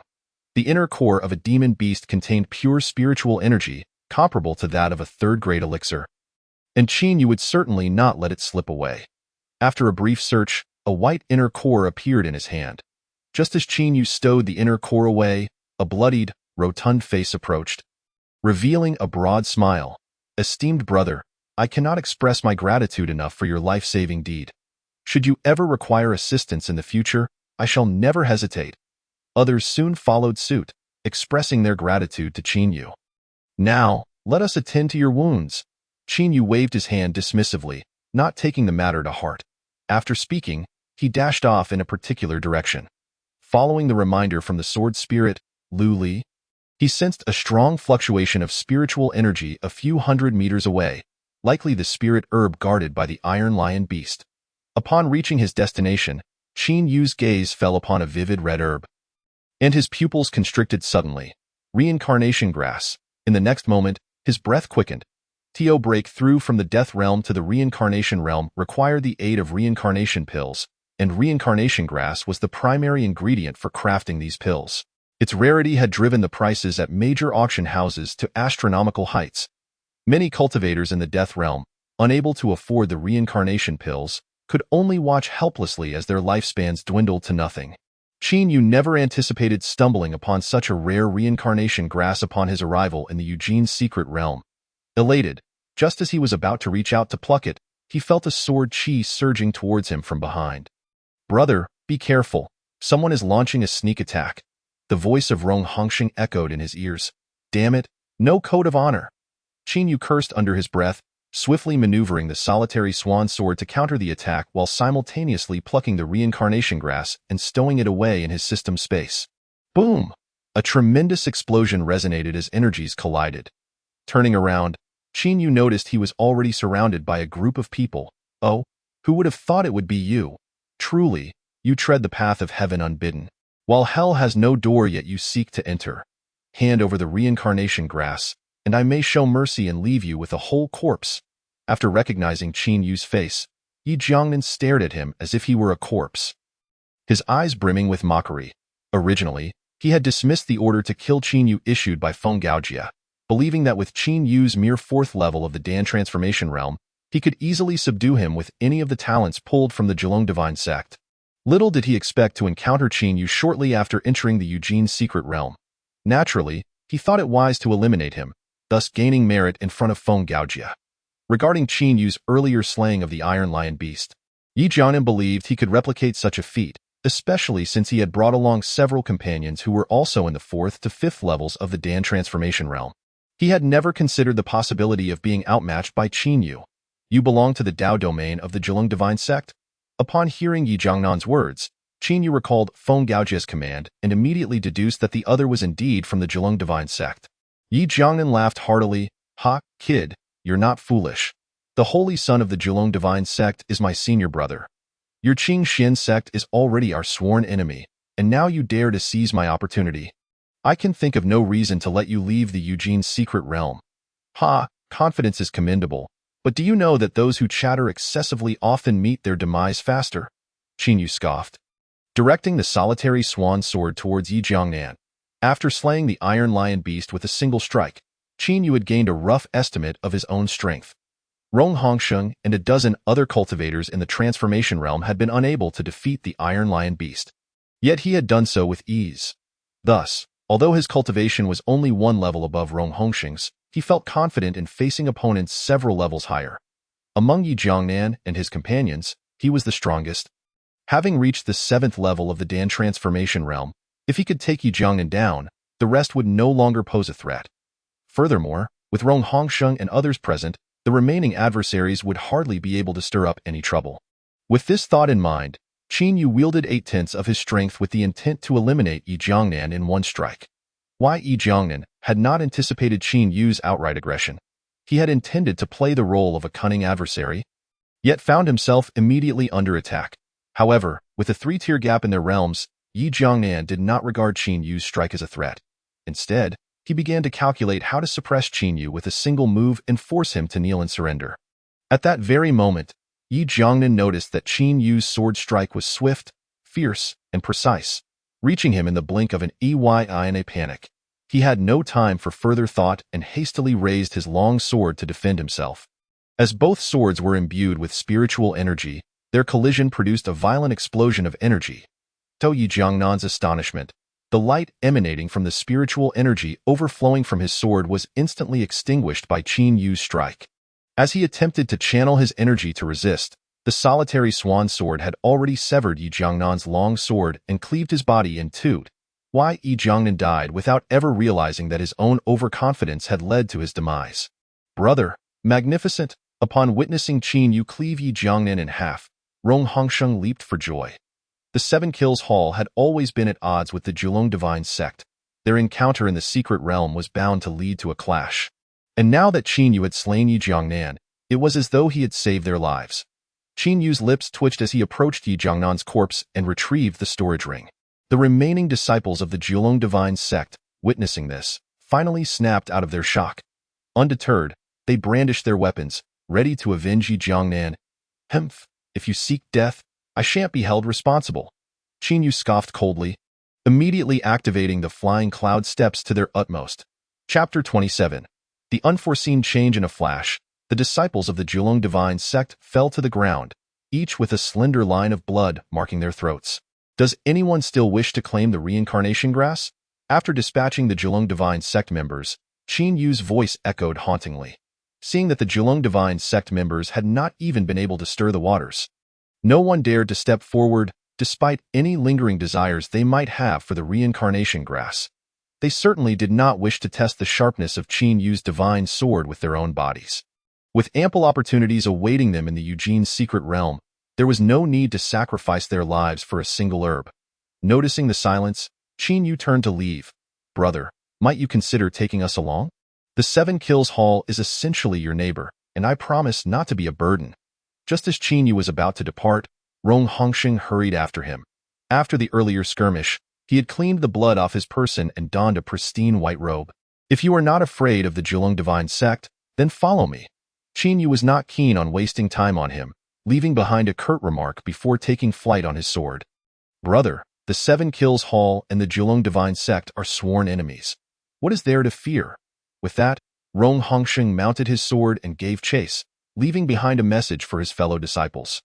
The inner core of a demon beast contained pure spiritual energy, comparable to that of a third-grade elixir, and Xixi would certainly not let it slip away. After a brief search, a white inner core appeared in his hand. Just as Xixi stowed the inner core away, a bloodied, rotund face approached, revealing a broad smile. Esteemed brother, I cannot express my gratitude enough for your life-saving deed. Should you ever require assistance in the future, I shall never hesitate. Others soon followed suit, expressing their gratitude to Xixi. Now, let us attend to your wounds. Xixi waved his hand dismissively, not taking the matter to heart. After speaking, he dashed off in a particular direction. Following the reminder from the sword spirit, Lu Li, he sensed a strong fluctuation of spiritual energy a few hundred meters away, likely the spirit herb guarded by the Iron Lion Beast. Upon reaching his destination, Xinyu's gaze fell upon a vivid red herb, and his pupils constricted suddenly. Reincarnation grass. In the next moment, his breath quickened. To break through from the death realm to the reincarnation realm required the aid of reincarnation pills, and reincarnation grass was the primary ingredient for crafting these pills. Its rarity had driven the prices at major auction houses to astronomical heights. Many cultivators in the death realm, unable to afford the reincarnation pills, could only watch helplessly as their lifespans dwindled to nothing. Xinyu never anticipated stumbling upon such a rare reincarnation grass upon his arrival in the Eugene's secret realm. Elated, just as he was about to reach out to pluck it, he felt a sword chi surging towards him from behind. Brother, be careful. Someone is launching a sneak attack. The voice of Rong Hongsheng echoed in his ears. Damn it, no code of honor. Qin Yu cursed under his breath, swiftly maneuvering the solitary swan sword to counter the attack while simultaneously plucking the reincarnation grass and stowing it away in his system space. Boom! A tremendous explosion resonated as energies collided. Turning around, Qin Yu noticed he was already surrounded by a group of people. Oh, who would have thought it would be you? Truly, you tread the path of heaven unbidden. While hell has no door yet you seek to enter. Hand over the reincarnation grass, and I may show mercy and leave you with a whole corpse. After recognizing Qin Yu's face, Yi Jiangnan stared at him as if he were a corpse, his eyes brimming with mockery. Originally, he had dismissed the order to kill Qin Yu issued by Feng Gaojia, believing that with Qin Yu's mere 4th level of the Dan transformation realm, he could easily subdue him with any of the talents pulled from the Jiulong divine sect. Little did he expect to encounter Qin Yu shortly after entering the Eugene's secret realm. Naturally, he thought it wise to eliminate him, thus gaining merit in front of Feng Gaojia. Regarding Qin Yu's earlier slaying of the Iron Lion Beast, Yi Jiangnan believed he could replicate such a feat, especially since he had brought along several companions who were also in the 4th to 5th levels of the Dan transformation realm. He had never considered the possibility of being outmatched by Qin Yu. You belong to the Dao domain of the Jiulong divine sect? Upon hearing Yi Jiangnan's words, Qin Yu recalled Feng Gaojia's command and immediately deduced that the other was indeed from the Jiulong divine sect. Yi Jiangnan laughed heartily. Ha, kid, you're not foolish. The holy son of the Jiulong divine sect is my senior brother. Your Qing Xin sect is already our sworn enemy, and now you dare to seize my opportunity. I can think of no reason to let you leave the Eugene's secret realm. Ha, confidence is commendable, but do you know that those who chatter excessively often meet their demise faster? Qin Yu scoffed, directing the solitary swan sword towards Yi Jiangnan. After slaying the Iron Lion Beast with a single strike, Qin Yu had gained a rough estimate of his own strength. Rong Hongsheng and a dozen other cultivators in the transformation realm had been unable to defeat the Iron Lion Beast. Yet he had done so with ease. Thus, although his cultivation was only 1 level above Rong Hongsheng's, he felt confident in facing opponents several levels higher. Among Yi Jiangnan and his companions, he was the strongest. Having reached the 7th level of the Dan transformation realm, if he could take Yi Jiangnan down, the rest would no longer pose a threat. Furthermore, with Rong Hongsheng and others present, the remaining adversaries would hardly be able to stir up any trouble. With this thought in mind, Qin Yu wielded 8/10 of his strength with the intent to eliminate Yi Jiangnan in one strike. Why Yi Jiangnan had not anticipated Qin Yu's outright aggression. He had intended to play the role of a cunning adversary, yet found himself immediately under attack. However, with a 3-tier gap in their realms, Yi Jiangnan did not regard Qin Yu's strike as a threat. Instead, he began to calculate how to suppress Qin Yu with a single move and force him to kneel and surrender. At that very moment, Yi Jiangnan noticed that Qin Yu's sword strike was swift, fierce, and precise, reaching him in the blink of an eye in a panic. He had no time for further thought and hastily raised his long sword to defend himself. As both swords were imbued with spiritual energy, their collision produced a violent explosion of energy. To Yi Jiangnan's astonishment, the light emanating from the spiritual energy overflowing from his sword was instantly extinguished by Qin Yu's strike. As he attempted to channel his energy to resist, the solitary swan sword had already severed Yi Jiangnan's long sword and cleaved his body in two. Why Yi Jiangnan died without ever realizing that his own overconfidence had led to his demise. Brother, magnificent! Upon witnessing Qin Yu cleave Yi Jiangnan in half, Rong Hongsheng leaped for joy. The 7 Kills Hall had always been at odds with the Jiulong divine sect. Their encounter in the secret realm was bound to lead to a clash. And now that Qin Yu had slain Yi Jiangnan, it was as though he had saved their lives. Qin Yu's lips twitched as he approached Yi Jiangnan's corpse and retrieved the storage ring. The remaining disciples of the Jiulong divine sect, witnessing this, finally snapped out of their shock. Undeterred, they brandished their weapons, ready to avenge Yi Jiangnan. Hemph, if you seek death, I shan't be held responsible. Qin Yu scoffed coldly, immediately activating the flying cloud steps to their utmost. Chapter 27. The unforeseen change in a flash, the disciples of the Jiulong divine sect fell to the ground, each with a slender line of blood marking their throats. Does anyone still wish to claim the reincarnation grass? After dispatching the Jiulong divine sect members, Qin Yu's voice echoed hauntingly. Seeing that the Jiulong divine sect members had not even been able to stir the waters, no one dared to step forward, despite any lingering desires they might have for the reincarnation grass. They certainly did not wish to test the sharpness of Qin Yu's divine sword with their own bodies. With ample opportunities awaiting them in the Eugene's secret realm, there was no need to sacrifice their lives for a single herb. Noticing the silence, Qin Yu turned to leave. Brother, might you consider taking us along? The 7 Kills Hall is essentially your neighbor, and I promise not to be a burden. Just as Qin Yu was about to depart, Rong Hongsheng hurried after him. After the earlier skirmish, he had cleaned the blood off his person and donned a pristine white robe. If you are not afraid of the Jiulong divine sect, then follow me. Qin Yu was not keen on wasting time on him, leaving behind a curt remark before taking flight on his sword. Brother, the 7 Kills Hall and the Jiulong divine sect are sworn enemies. What is there to fear? With that, Rong Hongsheng mounted his sword and gave chase, leaving behind a message for his fellow disciples.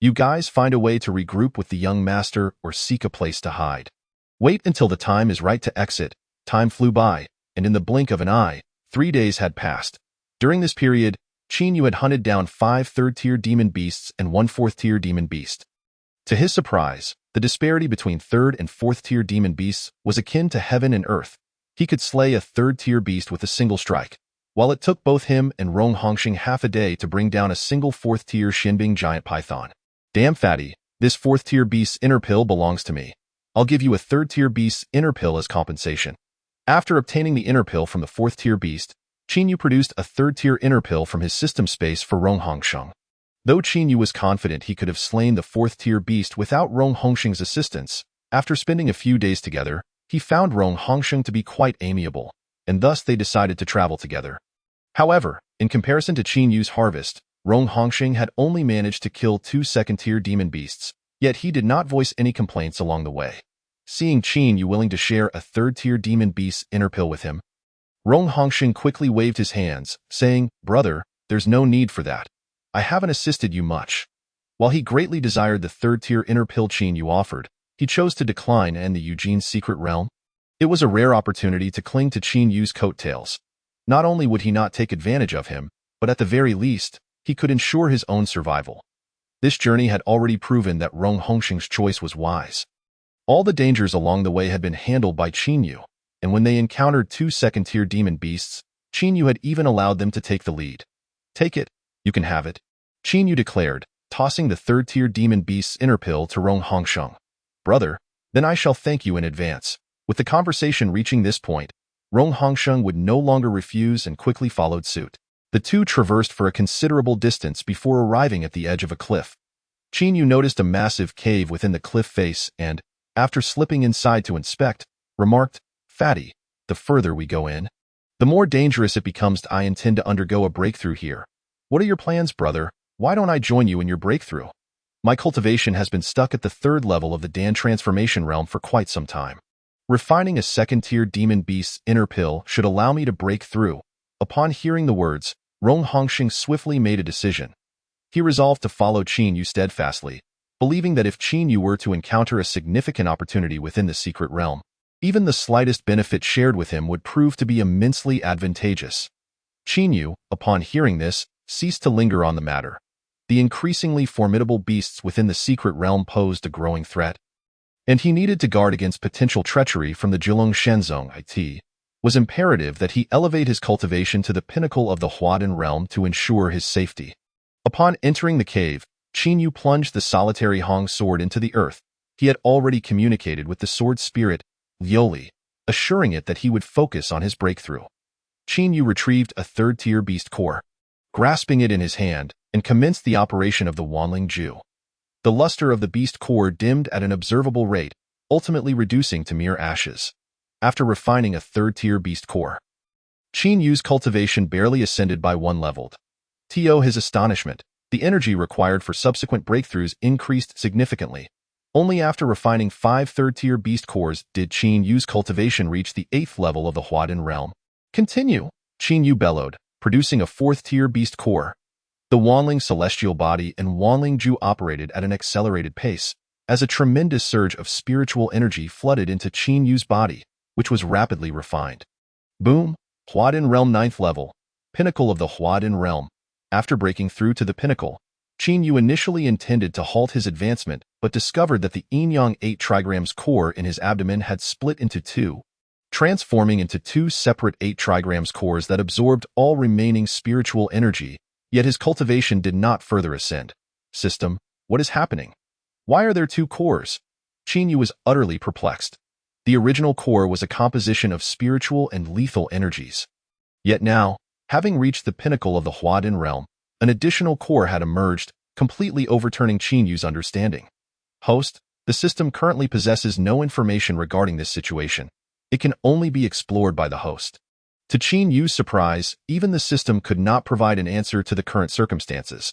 You guys find a way to regroup with the young master or seek a place to hide. Wait until the time is right to exit. Time flew by, and in the blink of an eye, 3 days had passed. During this period, Qin Yu had hunted down 5 third-tier demon beasts and 1 fourth-tier demon beast. To his surprise, the disparity between 3rd and 4th-tier demon beasts was akin to heaven and earth. He could slay a 3rd-tier beast with a single strike, while it took both him and Rong Hongsheng half a day to bring down a single 4th-tier Xinbing giant python. Damn fatty, this 4th-tier beast's inner pill belongs to me. I'll give you a 3rd-tier beast's inner pill as compensation. After obtaining the inner pill from the 4th-tier beast, Qin Yu produced a 3rd-tier inner pill from his system space for Rong Hongsheng. Though Qin Yu was confident he could have slain the 4th-tier beast without Rong Hongsheng's assistance, after spending a few days together, he found Rong Hongsheng to be quite amiable, and thus they decided to travel together. However, in comparison to Qin Yu's harvest, Rong Hongsheng had only managed to kill 2 second-tier demon beasts, yet he did not voice any complaints along the way. Seeing Qin Yu willing to share a 3rd-tier demon beast's inner pill with him, Rong Hongsheng quickly waved his hands, saying, Brother, there's no need for that. I haven't assisted you much. While he greatly desired the 3rd-tier inner pill Qin Yu offered, he chose to decline and the Eugene's secret realm. It was a rare opportunity to cling to Qin Yu's coattails. Not only would he not take advantage of him, but at the very least, he could ensure his own survival. This journey had already proven that Rong Hongsheng's choice was wise. All the dangers along the way had been handled by Qin Yu, and when they encountered 2 second-tier demon beasts, Qin Yu had even allowed them to take the lead. Take it, you can have it, Qin Yu declared, tossing the 3rd-tier demon beast's inner pill to Rong Hongsheng. Brother, then I shall thank you in advance. With the conversation reaching this point, Rong Hongsheng would no longer refuse and quickly followed suit. The two traversed for a considerable distance before arriving at the edge of a cliff. Qin Yu noticed a massive cave within the cliff face and, after slipping inside to inspect, remarked, Fatty, the further we go in, the more dangerous it becomes. I intend to undergo a breakthrough here. What are your plans, brother? Why don't I join you in your breakthrough? My cultivation has been stuck at the 3rd level of the Dan transformation realm for quite some time. Refining a 2nd-tier demon beast's inner pill should allow me to break through. Upon hearing the words, Rong Hongsheng swiftly made a decision. He resolved to follow Qin Yu steadfastly, believing that if Qin Yu were to encounter a significant opportunity within the secret realm, even the slightest benefit shared with him would prove to be immensely advantageous. Qin Yu, upon hearing this, ceased to linger on the matter. The increasingly formidable beasts within the secret realm posed a growing threat, and he needed to guard against potential treachery from the Jiulong Shenzong. It was imperative that he elevate his cultivation to the pinnacle of the Huadan realm to ensure his safety. Upon entering the cave, Qin Yu plunged the solitary Hong sword into the earth. He had already communicated with the sword spirit, Liuli, assuring it that he would focus on his breakthrough. Qin Yu retrieved a 3rd-tier beast core, grasping it in his hand, and commenced the operation of the Wanling Ju. The luster of the beast core dimmed at an observable rate, ultimately reducing to mere ashes. After refining a 3rd-tier beast core, Qin Yu's cultivation barely ascended by 1 level. To his astonishment, the energy required for subsequent breakthroughs increased significantly. Only after refining 5 3rd-tier beast cores did Qin Yu's cultivation reach the 8th level of the Huadan realm. Continue, Qin Yu bellowed, producing a 4th-tier beast core. The Wanling celestial body and Wanling Ju operated at an accelerated pace, as a tremendous surge of spiritual energy flooded into Qin Yu's body, which was rapidly refined. Boom, Huadan realm 9th level, pinnacle of the Huadan realm. After breaking through to the pinnacle, Qin Yu initially intended to halt his advancement but discovered that the yin-yang 8 trigrams core in his abdomen had split into two, transforming into two separate 8 trigrams cores that absorbed all remaining spiritual energy, yet his cultivation did not further ascend. System, what is happening? Why are there two cores? Qin Yu was utterly perplexed. The original core was a composition of spiritual and lethal energies. Yet now, having reached the pinnacle of the Huadin realm, an additional core had emerged, completely overturning Qin Yu's understanding. Host, the system currently possesses no information regarding this situation. It can only be explored by the host. To Qin Yu's surprise, even the system could not provide an answer to the current circumstances.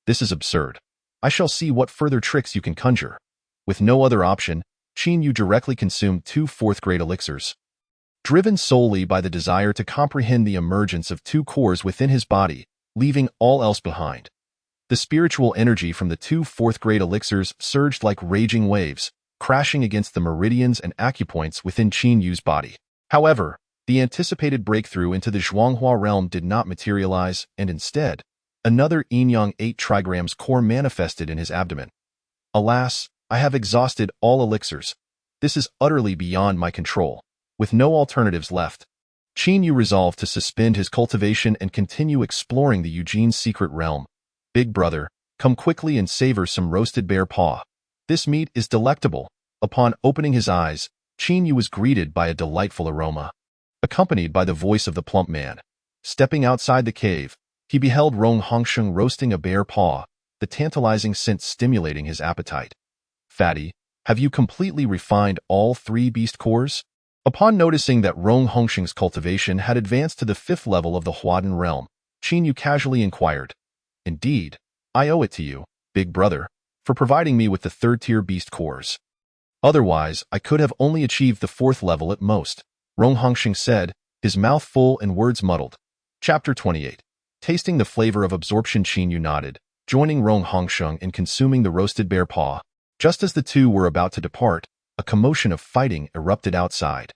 This is absurd. I shall see what further tricks you can conjure. With no other option, Qin Yu directly consumed two fourth-grade elixirs. Driven solely by the desire to comprehend the emergence of two cores within his body, leaving all else behind. The spiritual energy from the two fourth-grade elixirs surged like raging waves, crashing against the meridians and acupoints within Qin Yu's body. However, the anticipated breakthrough into the Zhuanghua realm did not materialize, and instead, another yin-yang 8 trigrams core manifested in his abdomen. Alas, I have exhausted all elixirs. This is utterly beyond my control. With no alternatives left, Qin Yu resolved to suspend his cultivation and continue exploring the Eugene's secret realm. Big brother, come quickly and savor some roasted bear paw. This meat is delectable. Upon opening his eyes, Qin Yu was greeted by a delightful aroma, accompanied by the voice of the plump man. Stepping outside the cave, he beheld Rong Hongsheng roasting a bear paw, the tantalizing scent stimulating his appetite. Fatty, have you completely refined all three beast cores? Upon noticing that Rong Hongsheng's cultivation had advanced to the 5th level of the Huadin realm, Qin Yu casually inquired. Indeed, I owe it to you, big brother, for providing me with the 3rd-tier beast cores. Otherwise, I could have only achieved the 4th level at most, Rong Hongsheng said, his mouth full and words muddled. Chapter 28. Tasting the flavor of absorption, Qin Yu nodded, joining Rong Hongsheng in consuming the roasted bear paw. Just as the two were about to depart, a commotion of fighting erupted outside.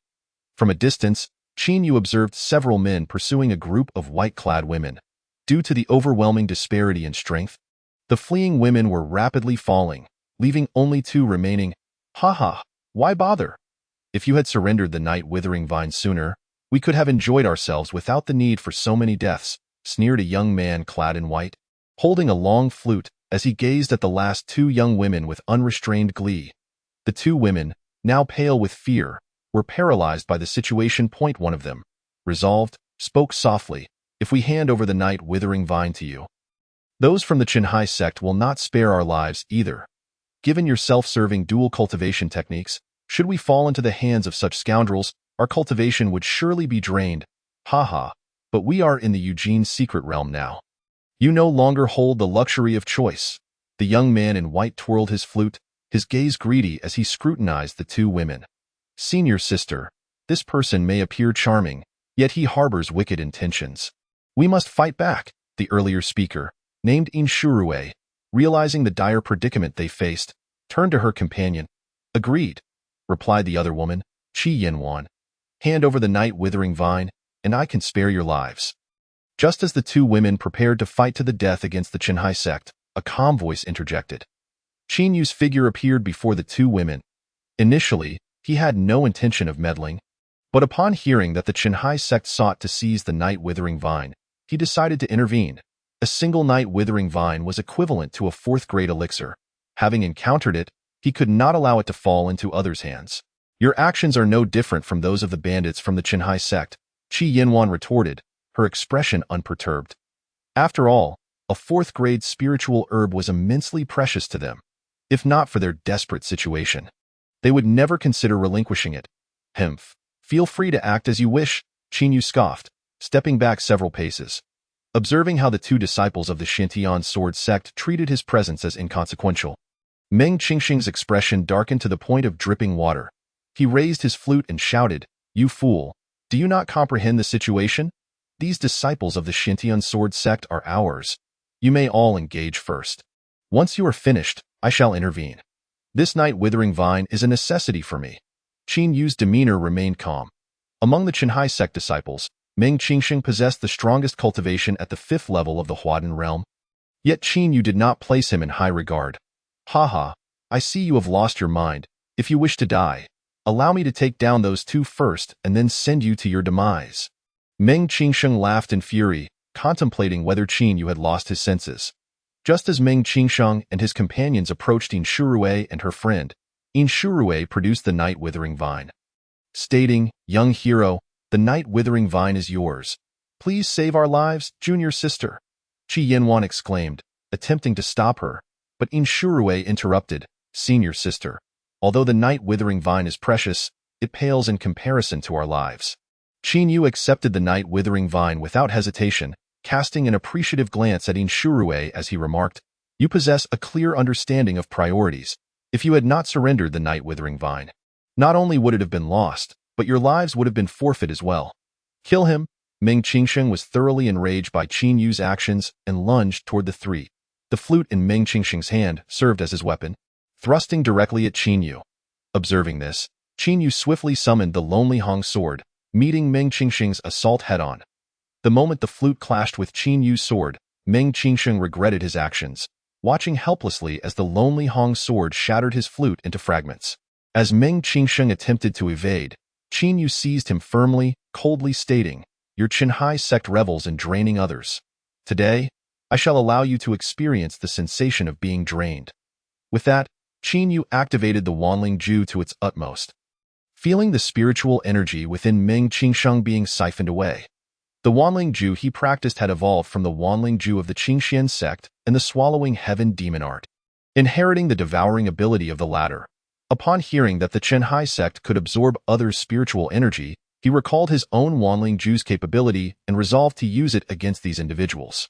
From a distance, Qin Yu observed several men pursuing a group of white-clad women. Due to the overwhelming disparity in strength, the fleeing women were rapidly falling, leaving only two remaining. Haha, why bother? If you had surrendered the night withering vine sooner, we could have enjoyed ourselves without the need for so many deaths, sneered a young man clad in white, holding a long flute as he gazed at the last two young women with unrestrained glee. The two women, now pale with fear, were paralyzed by the situation. One of them, resolved, spoke softly, if we hand over the night withering vine to you, those from the Qinghai sect will not spare our lives either. Given your self-serving dual cultivation techniques, should we fall into the hands of such scoundrels, our cultivation would surely be drained. Haha, but we are in the Eugene's secret realm now. You no longer hold the luxury of choice. The young man in white twirled his flute, his gaze greedy as he scrutinized the two women. Senior sister, this person may appear charming, yet he harbors wicked intentions. We must fight back, the earlier speaker, named Inshurue, realizing the dire predicament they faced, turned to her companion. Agreed, replied the other woman, Qi Yanwan. Hand over the night withering vine, and I can spare your lives. Just as the two women prepared to fight to the death against the Qinghai sect, a calm voice interjected. Qin Yu's figure appeared before the two women. Initially, he had no intention of meddling, but upon hearing that the Qinghai sect sought to seize the night withering vine, he decided to intervene. A single night withering vine was equivalent to a 4th-grade elixir. Having encountered it, he could not allow it to fall into others' hands. Your actions are no different from those of the bandits from the Qinghai sect, Qi Yanwan retorted, her expression unperturbed. After all, a 4th-grade spiritual herb was immensely precious to them. If not for their desperate situation, they would never consider relinquishing it. Hemph. Feel free to act as you wish, Qin Yu scoffed, stepping back several paces. Observing how the two disciples of the Xintian sword sect treated his presence as inconsequential, Meng Qingxing's expression darkened to the point of dripping water. He raised his flute and shouted, You fool! Do you not comprehend the situation? These disciples of the Xintian sword sect are ours. You may all engage first. Once you are finished, I shall intervene. This night withering vine is a necessity for me. Qin Yu's demeanor remained calm. Among the Qinghai sect disciples, Meng Qingxing possessed the strongest cultivation at the 5th level of the Huadin realm. Yet Qin Yu did not place him in high regard. Haha, I see you have lost your mind. If you wish to die, allow me to take down those two first and then send you to your demise." Meng Qingsheng laughed in fury, contemplating whether Qin Yu had lost his senses. Just as Meng Qingsheng and his companions approached Yin Shurui and her friend, Yin Shurui produced the Night Withering Vine, stating, "Young hero, the Night Withering Vine is yours. Please save our lives, junior sister," Qi Yanwan exclaimed, attempting to stop her, but Yin Shurui interrupted, "Senior sister, although the Night Withering Vine is precious, it pales in comparison to our lives." Qin Yu accepted the Night Withering Vine without hesitation, casting an appreciative glance at Yin Shurui as he remarked, "You possess a clear understanding of priorities. If you had not surrendered the Night Withering Vine, not only would it have been lost, but your lives would have been forfeit as well." "Kill him." Meng Qingsheng was thoroughly enraged by Qin Yu's actions and lunged toward the three. The flute in Meng Qingsheng's hand served as his weapon, thrusting directly at Qin Yu. Observing this, Qin Yu swiftly summoned the Lonely Hong sword, meeting Meng Qingsheng's assault head-on. The moment the flute clashed with Qin Yu's sword, Meng Qingsheng regretted his actions, watching helplessly as the Lonely Hong sword shattered his flute into fragments. As Meng Qingsheng attempted to evade, Qin Yu seized him firmly, coldly stating, "Your Qinghai sect revels in draining others. Today, I shall allow you to experience the sensation of being drained." With that, Qin Yu activated the Wanling Ju to its utmost, feeling the spiritual energy within Meng Qingsheng being siphoned away. The Wanling Ju he practiced had evolved from the Wanling Ju of the Qingxian sect and the Swallowing Heaven demon art, inheriting the devouring ability of the latter. Upon hearing that the Qinghai sect could absorb others' spiritual energy, he recalled his own Wanling Ju's capability and resolved to use it against these individuals.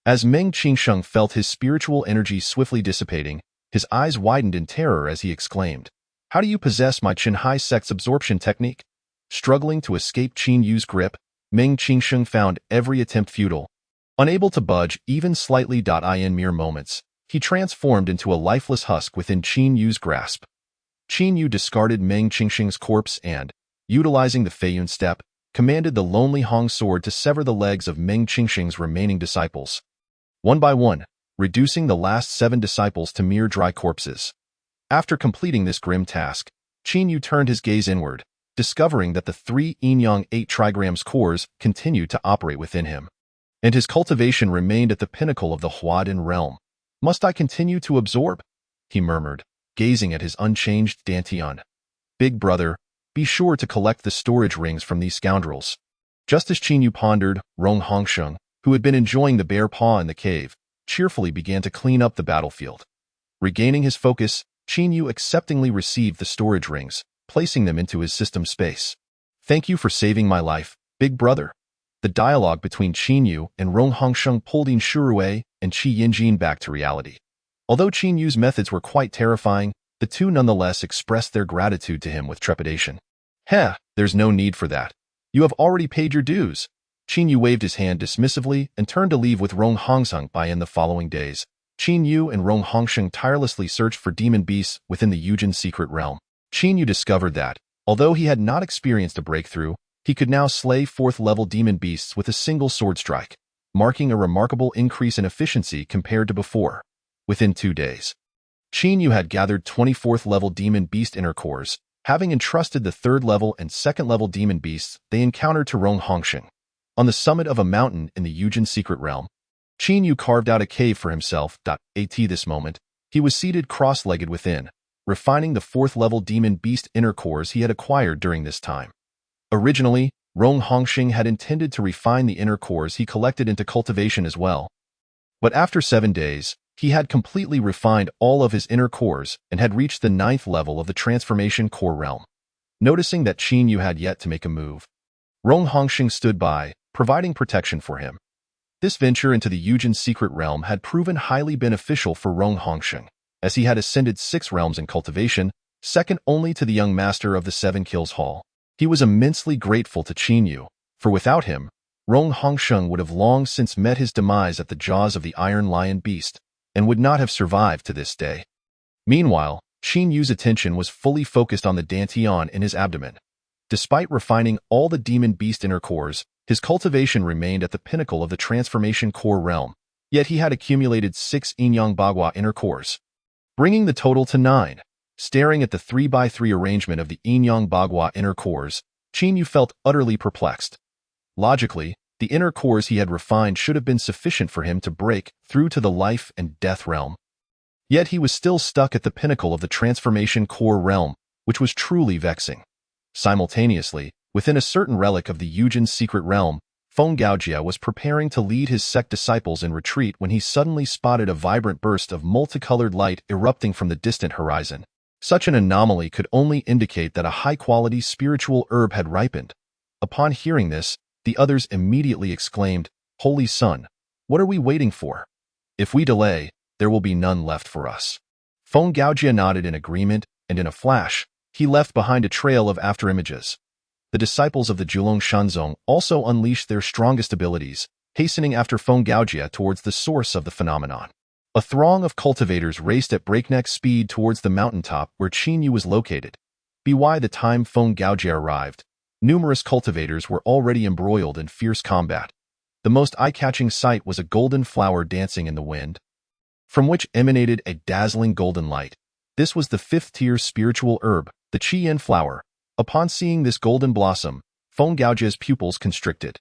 As Meng Qingsheng felt his spiritual energy swiftly dissipating, his eyes widened in terror as he exclaimed, "How do you possess my Qinghai sect's absorption technique?" Struggling to escape Qin Yu's grip, Meng Qingsheng found every attempt futile. Unable to budge even slightly. In mere moments, he transformed into a lifeless husk within Qin Yu's grasp. Qin Yu discarded Meng Qingsheng's corpse and, utilizing the Feiyun step, commanded the Lonely Hong sword to sever the legs of Meng Qingsheng's remaining disciples, one by one, reducing the last 7 disciples to mere dry corpses. After completing this grim task, Qin Yu turned his gaze inward, discovering that the 3 yin-yang 8 trigrams cores continued to operate within him, and his cultivation remained at the pinnacle of the Huadin realm. "Must I continue to absorb?" he murmured, gazing at his unchanged Dantian. "Big brother, be sure to collect the storage rings from these scoundrels." Just as Qin Yu pondered, Rong Hongsheng, who had been enjoying the bear paw in the cave, cheerfully began to clean up the battlefield. Regaining his focus, Qin Yu acceptingly received the storage rings, placing them into his system space. "Thank you for saving my life, big brother." The dialogue between Qin Yu and Rong Hongsheng pulled Yin Shurui and Qi Yinjin back to reality. Although Qin Yu's methods were quite terrifying, the two nonetheless expressed their gratitude to him with trepidation. "Heh, there's no need for that. You have already paid your dues." Qin Yu waved his hand dismissively and turned to leave with Rong Hongsheng. In the following days, Qin Yu and Rong Hongsheng tirelessly searched for demon beasts within the Yujin secret realm. Qin Yu discovered that, although he had not experienced a breakthrough, he could now slay 4th-level demon beasts with a single sword strike, marking a remarkable increase in efficiency compared to before. Within 2 days, Qin Yu had gathered 24th-level demon beast inner cores, having entrusted the 3rd-level and 2nd-level demon beasts they encountered to Rong Hongsheng. On the summit of a mountain in the Yujin secret realm, Qin Yu carved out a cave for himself. At this moment, he was seated cross-legged within, refining the 4th-level demon beast inner cores he had acquired during this time. Originally, Rong Hongsheng had intended to refine the inner cores he collected into cultivation as well. But after 7 days, he had completely refined all of his inner cores and had reached the 9th level of the transformation core realm. Noticing that Qin Yu had yet to make a move, Rong Hongsheng stood by, providing protection for him. This venture into the Yujin secret realm had proven highly beneficial for Rong Hongsheng, as he had ascended 6 realms in cultivation, second only to the young master of the 7 Kills Hall. He was immensely grateful to Qin Yu, for without him, Rong Hongsheng would have long since met his demise at the jaws of the Iron Lion beast, and would not have survived to this day. Meanwhile, Qin Yu's attention was fully focused on the Dantian in his abdomen. Despite refining all the demon beast inner cores, his cultivation remained at the pinnacle of the transformation core realm, yet he had accumulated 6 Yin-Yang Bagua inner cores. bringing the total to 9. Staring at the 3x3 arrangement of the Yin-Yang Bagua inner cores, Qin felt utterly perplexed. Logically, the inner cores he had refined should have been sufficient for him to break through to the life and death realm. Yet he was still stuck at the pinnacle of the transformation core realm, which was truly vexing. Simultaneously, within a certain relic of the Yujin's secret realm, Feng Gaojia was preparing to lead his sect disciples in retreat when he suddenly spotted a vibrant burst of multicolored light erupting from the distant horizon. Such an anomaly could only indicate that a high-quality spiritual herb had ripened. Upon hearing this, the others immediately exclaimed, "Holy Sun, what are we waiting for? If we delay, there will be none left for us." Feng Gaojia nodded in agreement, and in a flash, he left behind a trail of afterimages. The disciples of the Jiulong Shenzong also unleashed their strongest abilities, hastening after Feng Gaojia towards the source of the phenomenon. A throng of cultivators raced at breakneck speed towards the mountaintop where Qin was located. By the time Feng Gaojia arrived, numerous cultivators were already embroiled in fierce combat. The most eye-catching sight was a golden flower dancing in the wind, from which emanated a dazzling golden light. This was the 5th-tier spiritual herb, the Qi flower. Upon seeing this golden blossom, Feng Gaojia's pupils constricted.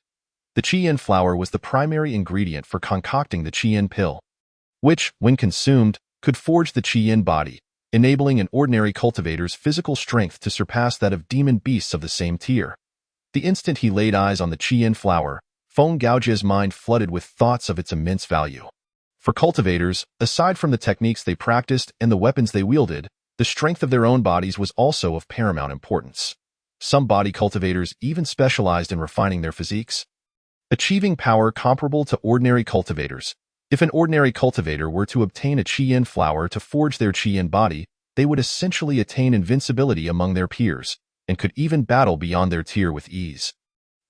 The Qi flower was the primary ingredient for concocting the Qi pill, which, when consumed, could forge the Qi body, enabling an ordinary cultivator's physical strength to surpass that of demon beasts of the same tier. The instant he laid eyes on the Qi flower, Feng Gaojia's mind flooded with thoughts of its immense value. For cultivators, aside from the techniques they practiced and the weapons they wielded, the strength of their own bodies was also of paramount importance. Some body cultivators even specialized in refining their physiques, achieving power comparable to ordinary cultivators. If an ordinary cultivator were to obtain a Qi flower to forge their Qi body, they would essentially attain invincibility among their peers, and could even battle beyond their tier with ease.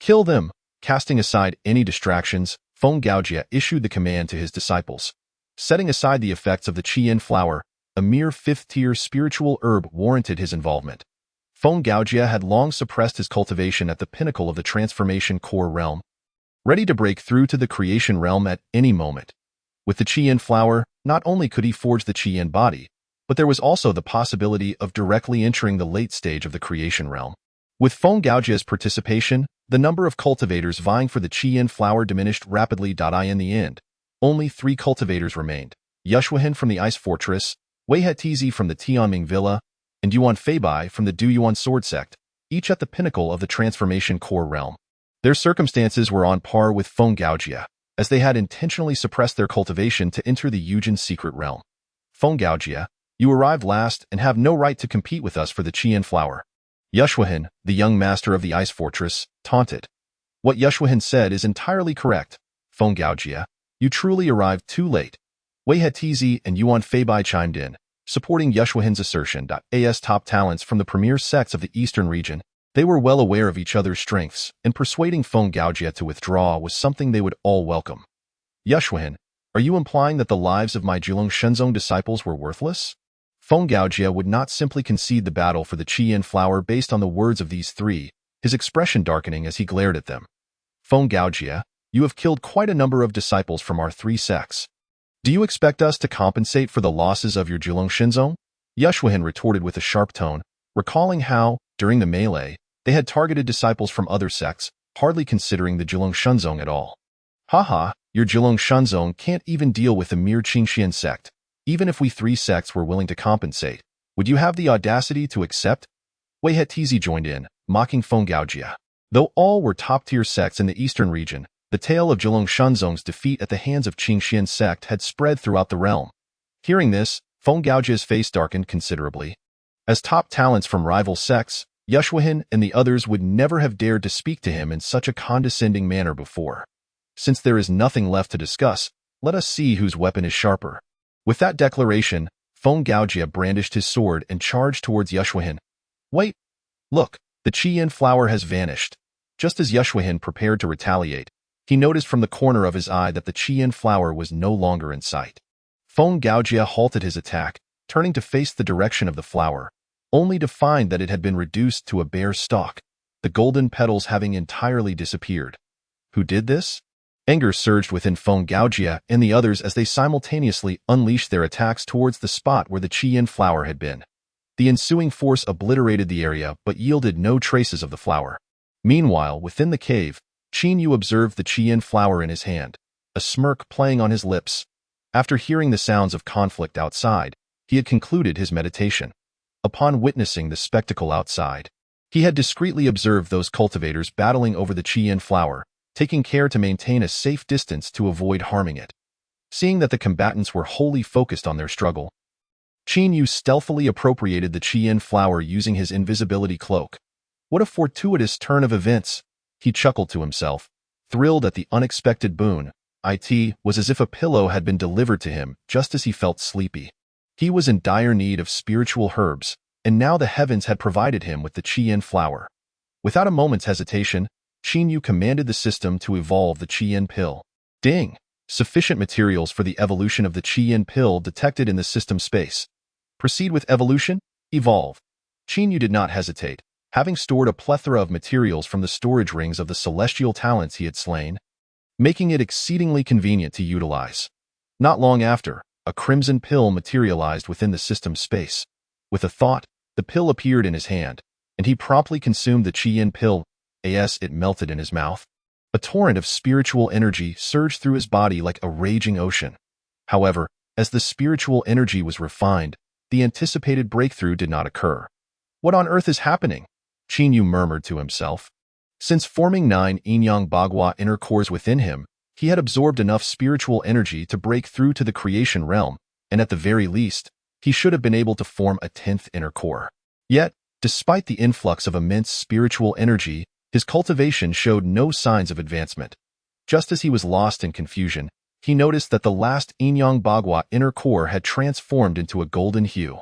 "Kill them!" Casting aside any distractions, Feng Gaojia issued the command to his disciples. Setting aside the effects of the Qi flower, a mere 5th-tier spiritual herb warranted his involvement. Feng Gaojia had long suppressed his cultivation at the pinnacle of the transformation core realm, ready to break through to the creation realm at any moment. With the Qi flower, not only could he forge the Qi body, but there was also the possibility of directly entering the late stage of the creation realm. With Feng Gaojia's participation, the number of cultivators vying for the Qi flower diminished rapidly. In the end, only 3 cultivators remained: Yushuahan from the Ice Fortress, Wei Hetizi from the Tianming Villa, and Yuan Feibai from the Du Yuan Sword Sect, each at the pinnacle of the transformation core realm. Their circumstances were on par with Feng Gaojia, as they had intentionally suppressed their cultivation to enter the Yujin's secret realm. "Feng Gaojia, you arrived last and have no right to compete with us for the Qi flower," Yushuahan, the young master of the Ice Fortress, taunted. "What Yushuahan said is entirely correct. Feng Gaojia, you truly arrived too late." Wei Hetizi and Yuan Feibai chimed in, supporting Yushuahan's assertion. As top talents from the premier sects of the eastern region, they were well aware of each other's strengths, and persuading Feng Gaojia to withdraw was something they would all welcome. "Yushuahan, are you implying that the lives of my Jiulong Shenzong disciples were worthless?" Feng Gaojia would not simply concede the battle for the Qi flower based on the words of these 3, his expression darkening as he glared at them. "Feng Gaojia, you have killed quite a number of disciples from our 3 sects. Do you expect us to compensate for the losses of your Jiulong Shenzong?" Yushuahan retorted with a sharp tone, recalling how, during the melee, they had targeted disciples from other sects, hardly considering the Jiulong Shenzong at all. "Haha, your Jiulong Shenzong can't even deal with the mere Qingxian sect. Even if we 3 sects were willing to compensate, would you have the audacity to accept?" Wei Hetizi joined in, mocking Feng Gaojia. Though all were top-tier sects in the eastern region, the tale of Jiulong Shenzong's defeat at the hands of Qingxian sect had spread throughout the realm. Hearing this, Feng Gaojia's face darkened considerably. As top talents from rival sects, Yushuahan and the others would never have dared to speak to him in such a condescending manner before. Since there is nothing left to discuss, let us see whose weapon is sharper. With that declaration, Feng Gaojia brandished his sword and charged towards Yushuahan. "Wait! Look, the Qi flower has vanished." Just as Yushuahan prepared to retaliate, he noticed from the corner of his eye that the Qi flower was no longer in sight. Feng Gaojia halted his attack, turning to face the direction of the flower, only to find that it had been reduced to a bare stalk, the golden petals having entirely disappeared. Who did this? Anger surged within Feng Gaojia and the others as they simultaneously unleashed their attacks towards the spot where the Qi-Yin flower had been. The ensuing force obliterated the area but yielded no traces of the flower. Meanwhile, within the cave, Qin Yu observed the Qi-Yin flower in his hand, a smirk playing on his lips. After hearing the sounds of conflict outside, he had concluded his meditation. Upon witnessing the spectacle outside, he had discreetly observed those cultivators battling over the Qi-Yin flower, taking care to maintain a safe distance to avoid harming it. Seeing that the combatants were wholly focused on their struggle, Qin Yu stealthily appropriated the Qi-Yin flower using his invisibility cloak. What a fortuitous turn of events, he chuckled to himself, thrilled at the unexpected boon. It was as if a pillow had been delivered to him just as he felt sleepy. He was in dire need of spiritual herbs, and now the heavens had provided him with the Qi-Yin flower. Without a moment's hesitation, Qin Yu commanded the system to evolve the Qi-Yin pill. Ding! Sufficient materials for the evolution of the Qi-Yin pill detected in the system space. Proceed with evolution? Evolve. Qin Yu did not hesitate, having stored a plethora of materials from the storage rings of the celestial talents he had slain, making it exceedingly convenient to utilize. Not long after, a crimson pill materialized within the system space. With a thought, the pill appeared in his hand, and he promptly consumed the Qi-Yin pill. As it melted in his mouth, a torrent of spiritual energy surged through his body like a raging ocean. However, as the spiritual energy was refined, the anticipated breakthrough did not occur. What on earth is happening? Qin Yu murmured to himself. Since forming 9 yin-yang bagua inner cores within him, he had absorbed enough spiritual energy to break through to the creation realm, and at the very least, he should have been able to form a 10th inner core. Yet, despite the influx of immense spiritual energy, his cultivation showed no signs of advancement. Just as he was lost in confusion, he noticed that the last yin-yang bagua inner core had transformed into a golden hue.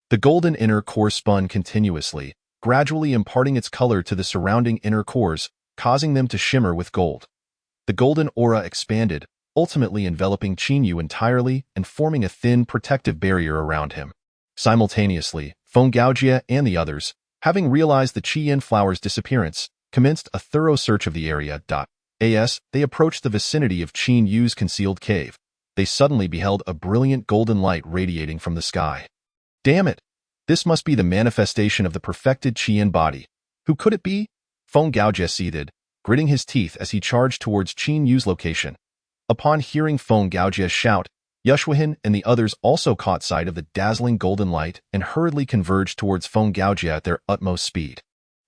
The golden inner core spun continuously, gradually imparting its color to the surrounding inner cores, causing them to shimmer with gold. The golden aura expanded, ultimately enveloping Qin Yu entirely and forming a thin, protective barrier around him. Simultaneously, Feng Gaojia and the others, having realized the Qi-Yin flower's disappearance, commenced a thorough search of the area. As they approached the vicinity of Qin Yu's concealed cave, they suddenly beheld a brilliant golden light radiating from the sky. Damn it! This must be the manifestation of the perfected Qi-Yin body. Who could it be? Feng Gaojia seethed, gritting his teeth as he charged towards Qin Yu's location. Upon hearing Feng Gaojia's shout, Yuxuan and the others also caught sight of the dazzling golden light and hurriedly converged towards Feng Gaojia at their utmost speed.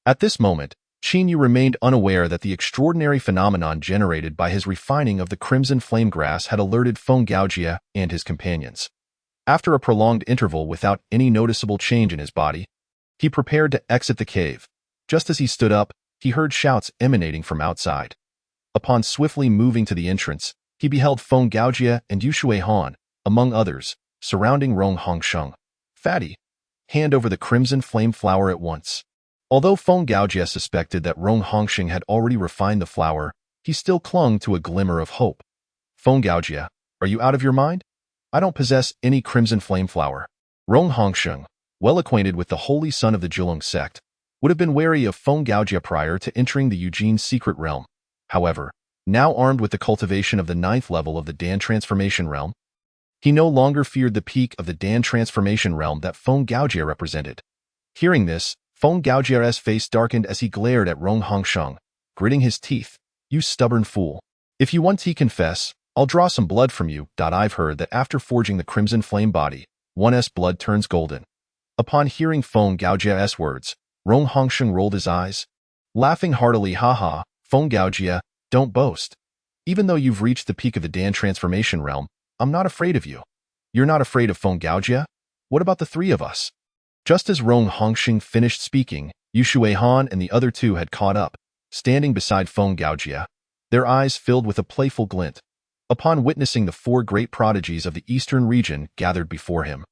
At this moment, Qin Yu remained unaware that the extraordinary phenomenon generated by his refining of the crimson flame grass had alerted Feng Gaojia and his companions. After a prolonged interval without any noticeable change in his body, he prepared to exit the cave. Just as he stood up, he heard shouts emanating from outside. Upon swiftly moving to the entrance, he beheld Feng Gaojia and Yuxuan, among others, surrounding Rong Hongsheng. Fatty, hand over the crimson flame flower at once. Although Feng Gaojia suspected that Rong Hongsheng had already refined the flower, he still clung to a glimmer of hope. Feng Gaojia, are you out of your mind? I don't possess any crimson flame flower. Rong Hongsheng, well acquainted with the holy son of the Jiulong sect, would have been wary of Feng Gaojia prior to entering the Eugene's secret realm. However, now armed with the cultivation of the 9th level of the Dan transformation realm, he no longer feared the peak of the Dan transformation realm that Feng Gaojia represented. Hearing this, Feng Gaojia's face darkened as he glared at Rong Hongsheng, gritting his teeth. You stubborn fool. If you want to confess, I'll draw some blood from you. I've heard that after forging the crimson flame body, one's blood turns golden. Upon hearing Feng Gaojia's words, Rong Hongsheng rolled his eyes, laughing heartily. Haha, Feng Gaojia, don't boast. Even though you've reached the peak of the Dan transformation realm, I'm not afraid of you. You're not afraid of Feng Gaojia? What about the three of us? Just as Rong Hongsheng finished speaking, Yuxuan and the other two had caught up, standing beside Feng Gaojia, their eyes filled with a playful glint. Upon witnessing the 4 great prodigies of the eastern region gathered before him,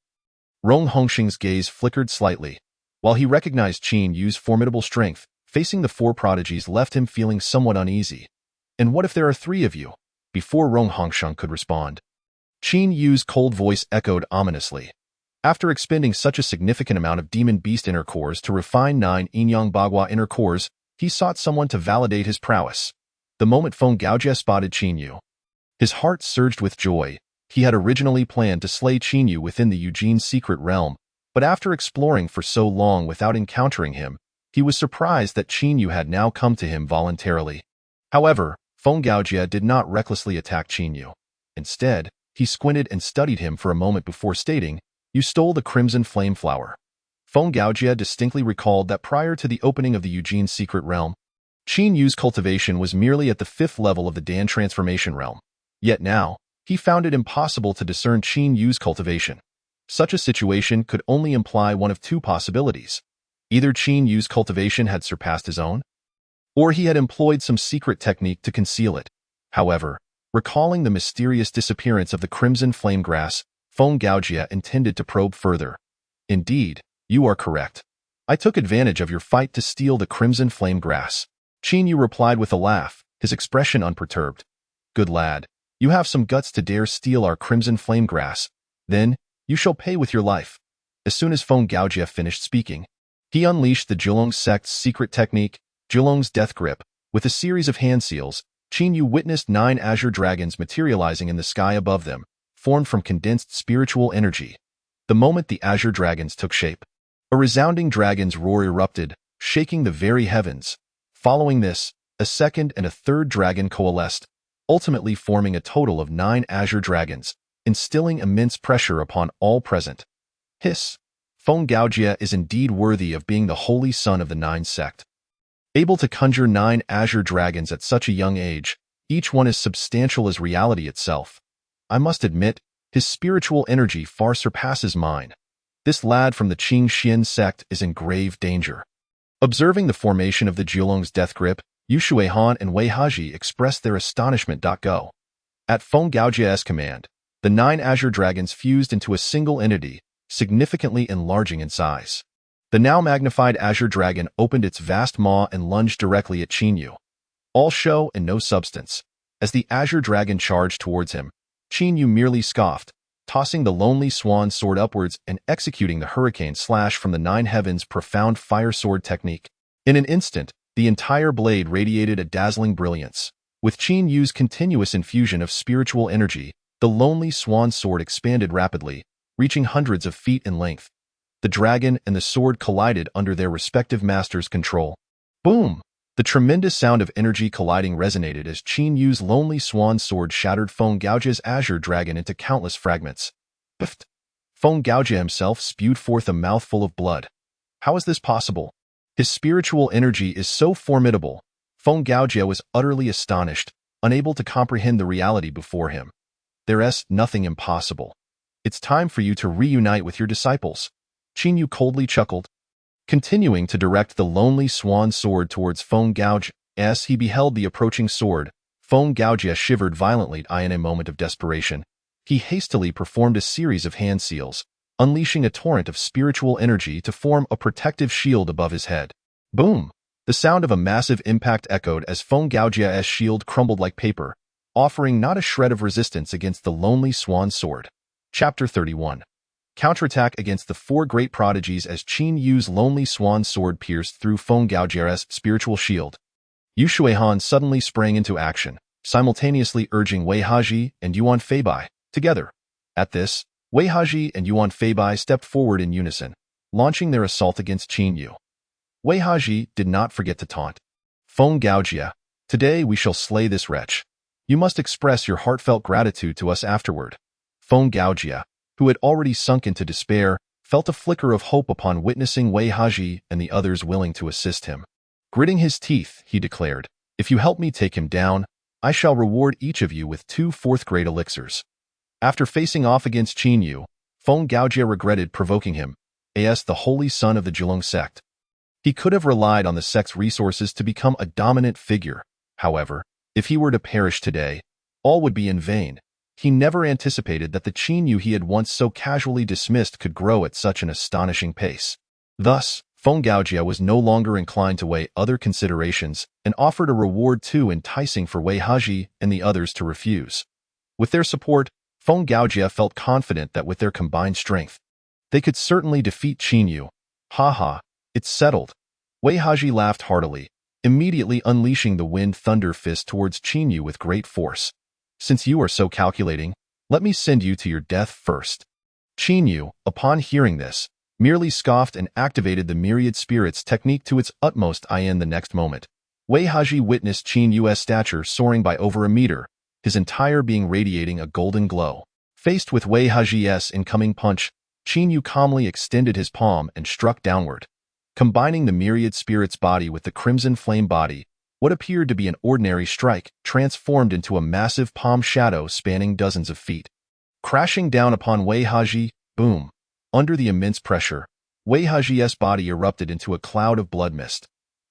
Rong Hongsheng's gaze flickered slightly. While he recognized Qin Yu's formidable strength, facing the 4 prodigies left him feeling somewhat uneasy. And what if there are 3 of you? Before Rong Hongsheng could respond, Qin Yu's cold voice echoed ominously. After expending such a significant amount of demon beast inner cores to refine 9 yin-yang bagua inner cores, he sought someone to validate his prowess. the moment Feng Gaojie spotted Qinyu. His heart surged with joy. He had originally planned to slay Qinyu within the Eugene's secret realm, but after exploring for so long without encountering him, he was surprised that Qinyu had now come to him voluntarily. However, Feng Gaojie did not recklessly attack Qinyu. Instead, he squinted and studied him for a moment before stating, "You stole the crimson flame flower." Feng Gaojie distinctly recalled that prior to the opening of the Eugene's secret realm, Qinyu's cultivation was merely at the 5th level of the Dan transformation realm. Yet now, he found it impossible to discern Qinyu's cultivation. Such a situation could only imply one of two possibilities. Either Qinyu's cultivation had surpassed his own, or he had employed some secret technique to conceal it. However, recalling the mysterious disappearance of the crimson flame grass, Feng Gaojie intended to probe further. "Indeed, you are correct. I took advantage of your fight to steal the crimson flame grass." Qinyu replied with a laugh, his expression unperturbed. "Good lad, you have some guts to dare steal our crimson flame grass. Then, you shall pay with your life." As soon as Feng Gaojie finished speaking, he unleashed the Jiulong sect's secret technique, Jiulong's death grip. With a series of hand seals, Qinyu witnessed 9 azure dragons materializing in the sky above them, formed from condensed spiritual energy. The moment the azure dragons took shape, a resounding dragon's roar erupted, shaking the very heavens. Following this, a second and a third dragon coalesced, ultimately forming a total of 9 azure dragons, instilling immense pressure upon all present. Hiss! Feng Gaojie is indeed worthy of being the holy son of the 9 sect. Able to conjure 9 azure dragons at such a young age, each one as substantial as reality itself. I must admit, his spiritual energy far surpasses mine. This lad from the Qing Xian sect is in grave danger. Observing the formation of the Jiulong's death grip, Yu Shuihan and Wei Haji expressed their astonishment. Go. At Feng Gaojie's command, the 9 azure dragons fused into a single entity, significantly enlarging in size. The now magnified azure dragon opened its vast maw and lunged directly at Qinyu. All show and no substance. As the azure dragon charged towards him, Qinyu merely scoffed, tossing the lonely swan sword upwards and executing the hurricane slash from the 9 heavens profound fire sword technique. In an instant, the entire blade radiated a dazzling brilliance. With Qinyu's continuous infusion of spiritual energy, the lonely swan sword expanded rapidly, reaching hundreds of feet in length. The dragon and the sword collided under their respective masters' control. Boom! The tremendous sound of energy colliding resonated as Qinyu's lonely swan sword shattered Feng Gaojie's azure dragon into countless fragments. Biffed! Feng Gaojie himself spewed forth a mouthful of blood. How is this possible? His spiritual energy is so formidable. Feng Gaojie was utterly astonished, unable to comprehend the reality before him. There's nothing impossible. It's time for you to reunite with your disciples. Qinyu coldly chuckled, continuing to direct the lonely swan sword towards Feng Gaojie. As he beheld the approaching sword, Feng Gaojie shivered violently. In a moment of desperation, he hastily performed a series of hand seals, unleashing a torrent of spiritual energy to form a protective shield above his head. Boom! The sound of a massive impact echoed as Feng Gaojie's shield crumbled like paper, offering not a shred of resistance against the lonely swan sword. Chapter 31. Counterattack against the 4 great prodigies as Qinyu's lonely swan sword pierced through Feng Gaojie's spiritual shield. Yu Shuihan suddenly sprang into action, simultaneously urging Wei Haji and Yuan Feibai together. At this, Wei Haji and Yuan Feibai stepped forward in unison, launching their assault against Qinyu. Wei Haji did not forget to taunt. Feng Gaojie, today we shall slay this wretch. You must express your heartfelt gratitude to us afterward. Feng Gaojie, who had already sunk into despair, felt a flicker of hope upon witnessing Wei Haji and the others willing to assist him. Gritting his teeth, he declared, "If you help me take him down, I shall reward each of you with 2 4th-grade elixirs." After facing off against Qinyu, Feng Gaojie regretted provoking him, as the holy son of the Jiulong sect. He could have relied on the sect's resources to become a dominant figure. However, if he were to perish today, all would be in vain. He never anticipated that the Qinyu he had once so casually dismissed could grow at such an astonishing pace. Thus, Feng Gaojie was no longer inclined to weigh other considerations and offered a reward too enticing for Wei Haji and the others to refuse. With their support, Feng Gaojie felt confident that with their combined strength, they could certainly defeat Qinyu. Ha ha, it's settled. Wei Haji laughed heartily, immediately unleashing the wind thunder fist towards Qin Yu with great force. Since you are so calculating, let me send you to your death first. Qin Yu, upon hearing this, merely scoffed and activated the myriad spirits technique to its utmost. In the next moment, Wei Haji witnessed Qin Yu's stature soaring by over a meter, his entire being radiating a golden glow. Faced with Wei Haji's incoming punch, Qin Yu calmly extended his palm and struck downward. Combining the myriad spirit's body with the crimson flame body, what appeared to be an ordinary strike transformed into a massive palm shadow spanning dozens of feet. Crashing down upon Wei Haji, boom! Under the immense pressure, Wei Haji's body erupted into a cloud of blood mist.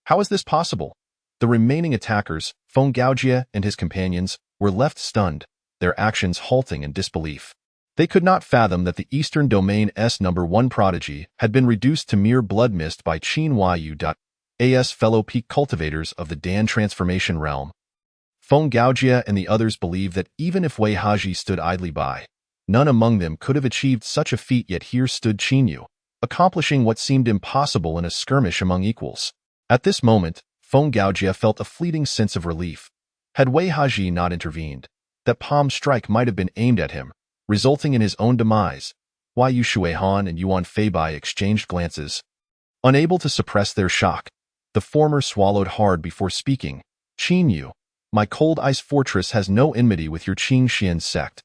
How is this possible? The remaining attackers, Feng Gaojie and his companions, were left stunned, their actions halting in disbelief. They could not fathom that the Eastern Domain's number one prodigy had been reduced to mere blood mist by Qin Yu. As fellow peak cultivators of the Dan transformation realm, Feng Gaojie and the others believed that even if Wei Haji stood idly by, none among them could have achieved such a feat. Yet here stood Qin Yu, accomplishing what seemed impossible in a skirmish among equals. At this moment, Feng Gaojie felt a fleeting sense of relief. Had Wei Haji not intervened, that palm strike might have been aimed at him, resulting in his own demise. Yu Shuihan and Yuan Feibai exchanged glances. Unable to suppress their shock, the former swallowed hard before speaking. Qin Yu, my cold ice fortress has no enmity with your Qingxian sect.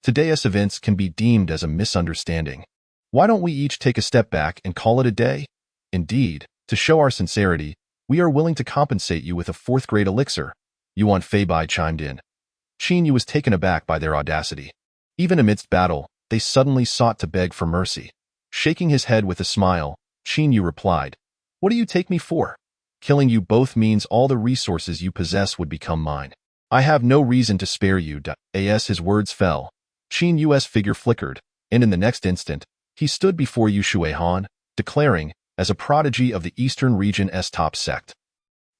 Today's events can be deemed as a misunderstanding. Why don't we each take a step back and call it a day? Indeed, to show our sincerity, we are willing to compensate you with a fourth-grade elixir. Yuan Feibai chimed in. Qin Yu was taken aback by their audacity. Even amidst battle, they suddenly sought to beg for mercy. Shaking his head with a smile, Qin Yu replied, "What do you take me for? Killing you both means all the resources you possess would become mine. I have no reason to spare you." As his words fell, Qin Yu's figure flickered, and in the next instant, he stood before Yu Shuihan, declaring, as a prodigy of the Eastern region's top sect,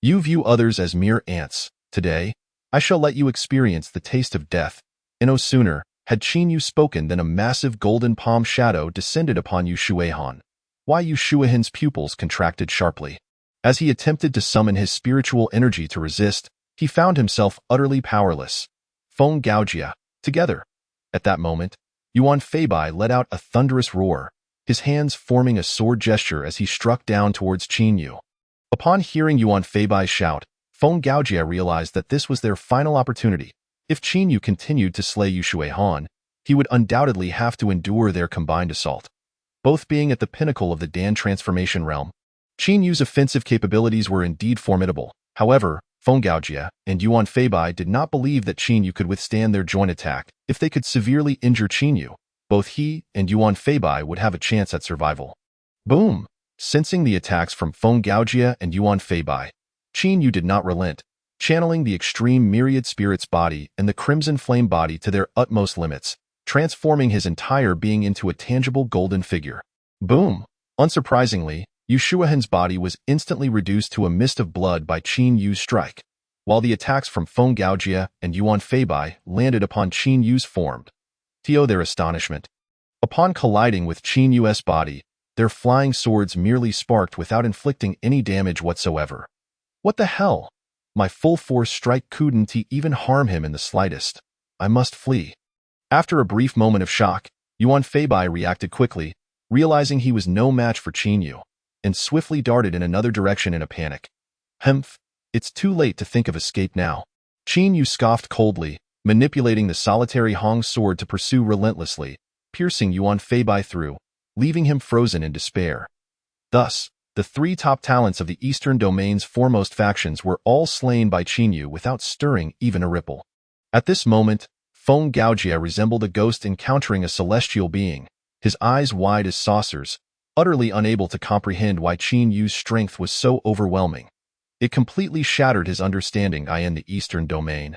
"You view others as mere ants. Today, I shall let you experience the taste of death." And no sooner had Qin Yu spoken than a massive golden palm shadow descended upon Yu Shuihan. Yu Shuihan's pupils contracted sharply. As he attempted to summon his spiritual energy to resist, he found himself utterly powerless. Feng Gaojie, together. At that moment, Yuan Feibai let out a thunderous roar, his hands forming a sword gesture as he struck down towards Qin Yu. Upon hearing Yuan Feibai's shout, Feng Gaojie realized that this was their final opportunity. If Qin Yu continued to slay Yu Shuihan, he would undoubtedly have to endure their combined assault. Both being at the pinnacle of the Dan transformation realm, Qin Yu's offensive capabilities were indeed formidable. However, Feng Gaojie and Yuan Feibai did not believe that Qin Yu could withstand their joint attack. If they could severely injure Qin Yu, both he and Yuan Feibai would have a chance at survival. Boom! Sensing the attacks from Feng Gaojie and Yuan Feibai, Qin Yu did not relent, channeling the extreme myriad spirit's body and the crimson flame body to their utmost limits, transforming his entire being into a tangible golden figure. Boom! Unsurprisingly, Yu Shuihan's body was instantly reduced to a mist of blood by Qin Yu's strike, while the attacks from Feng Gaojie and Yuan Feibai landed upon Qin Yu's form. To their astonishment, upon colliding with Qin Yu's body, their flying swords merely sparked without inflicting any damage whatsoever. What the hell? My full-force strike couldn't even harm him in the slightest. I must flee. After a brief moment of shock, Yuan Feibai reacted quickly, realizing he was no match for Qin Yu, and swiftly darted in another direction in a panic. Humph, it's too late to think of escape now. Qin Yu scoffed coldly, manipulating the solitary Hong sword to pursue relentlessly, piercing Yuan Feibai through, leaving him frozen in despair. Thus, the three top talents of the Eastern Domain's foremost factions were all slain by Qin Yu without stirring even a ripple. At this moment, Feng Gaojie resembled a ghost encountering a celestial being, his eyes wide as saucers, utterly unable to comprehend why Qin Yu's strength was so overwhelming. It completely shattered his understanding in the Eastern Domain.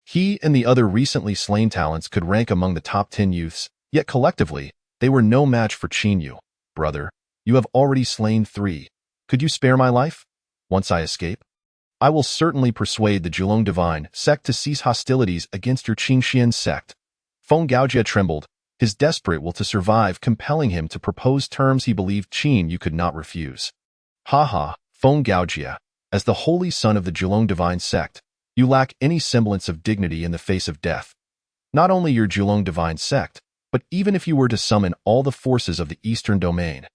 He and the other recently slain talents could rank among the top 10 youths, yet collectively, they were no match for Qin Yu. Brother, you have already slain 3. Could you spare my life? Once I escape, I will certainly persuade the Jiulong divine sect to cease hostilities against your Qingxian sect. Feng Gaojie trembled, his desperate will to survive compelling him to propose terms he believed Qin Yu could not refuse. Ha ha, Feng Gaojie. As the holy son of the Jiulong divine sect, you lack any semblance of dignity in the face of death. Not only your Jiulong divine sect, but even if you were to summon all the forces of the Eastern Domain,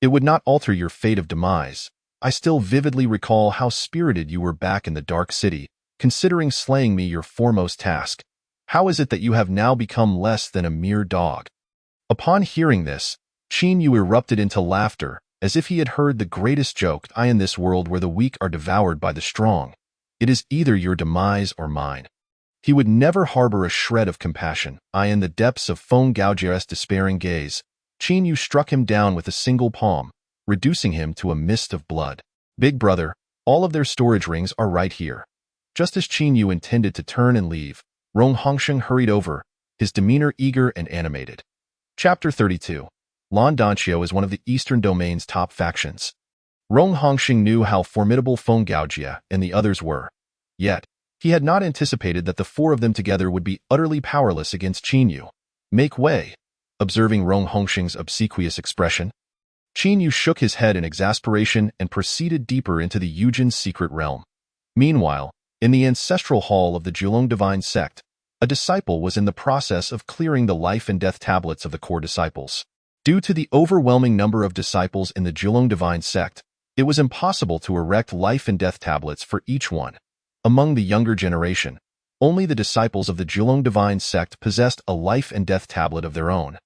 it would not alter your fate of demise. I still vividly recall how spirited you were back in the Dark City, considering slaying me your foremost task. How is it that you have now become less than a mere dog? Upon hearing this, Qin Yu erupted into laughter, as if he had heard the greatest joke. I in this world where the weak are devoured by the strong. It is either your demise or mine. He would never harbor a shred of compassion. In the depths of Feng Gaojie's despairing gaze, Qin Yu struck him down with a single palm, reducing him to a mist of blood. Big brother, all of their storage rings are right here. Just as Qin Yu intended to turn and leave, Rong Hongsheng hurried over, his demeanor eager and animated. Chapter 32. Lan Danqiu is one of the Eastern Domain's top factions. Rong Hongsheng knew how formidable Feng Gaojie and the others were. Yet, he had not anticipated that the four of them together would be utterly powerless against Qin Yu. Make way. Observing Rong Hongsheng's obsequious expression, Qin Yu shook his head in exasperation and proceeded deeper into the Yujin's secret realm. Meanwhile, in the ancestral hall of the Jiulong divine sect, a disciple was in the process of clearing the life and death tablets of the core disciples. Due to the overwhelming number of disciples in the Jiulong divine sect, it was impossible to erect life and death tablets for each one. Among the younger generation, only the disciples of the Jiulong divine sect possessed a life and death tablet of their own.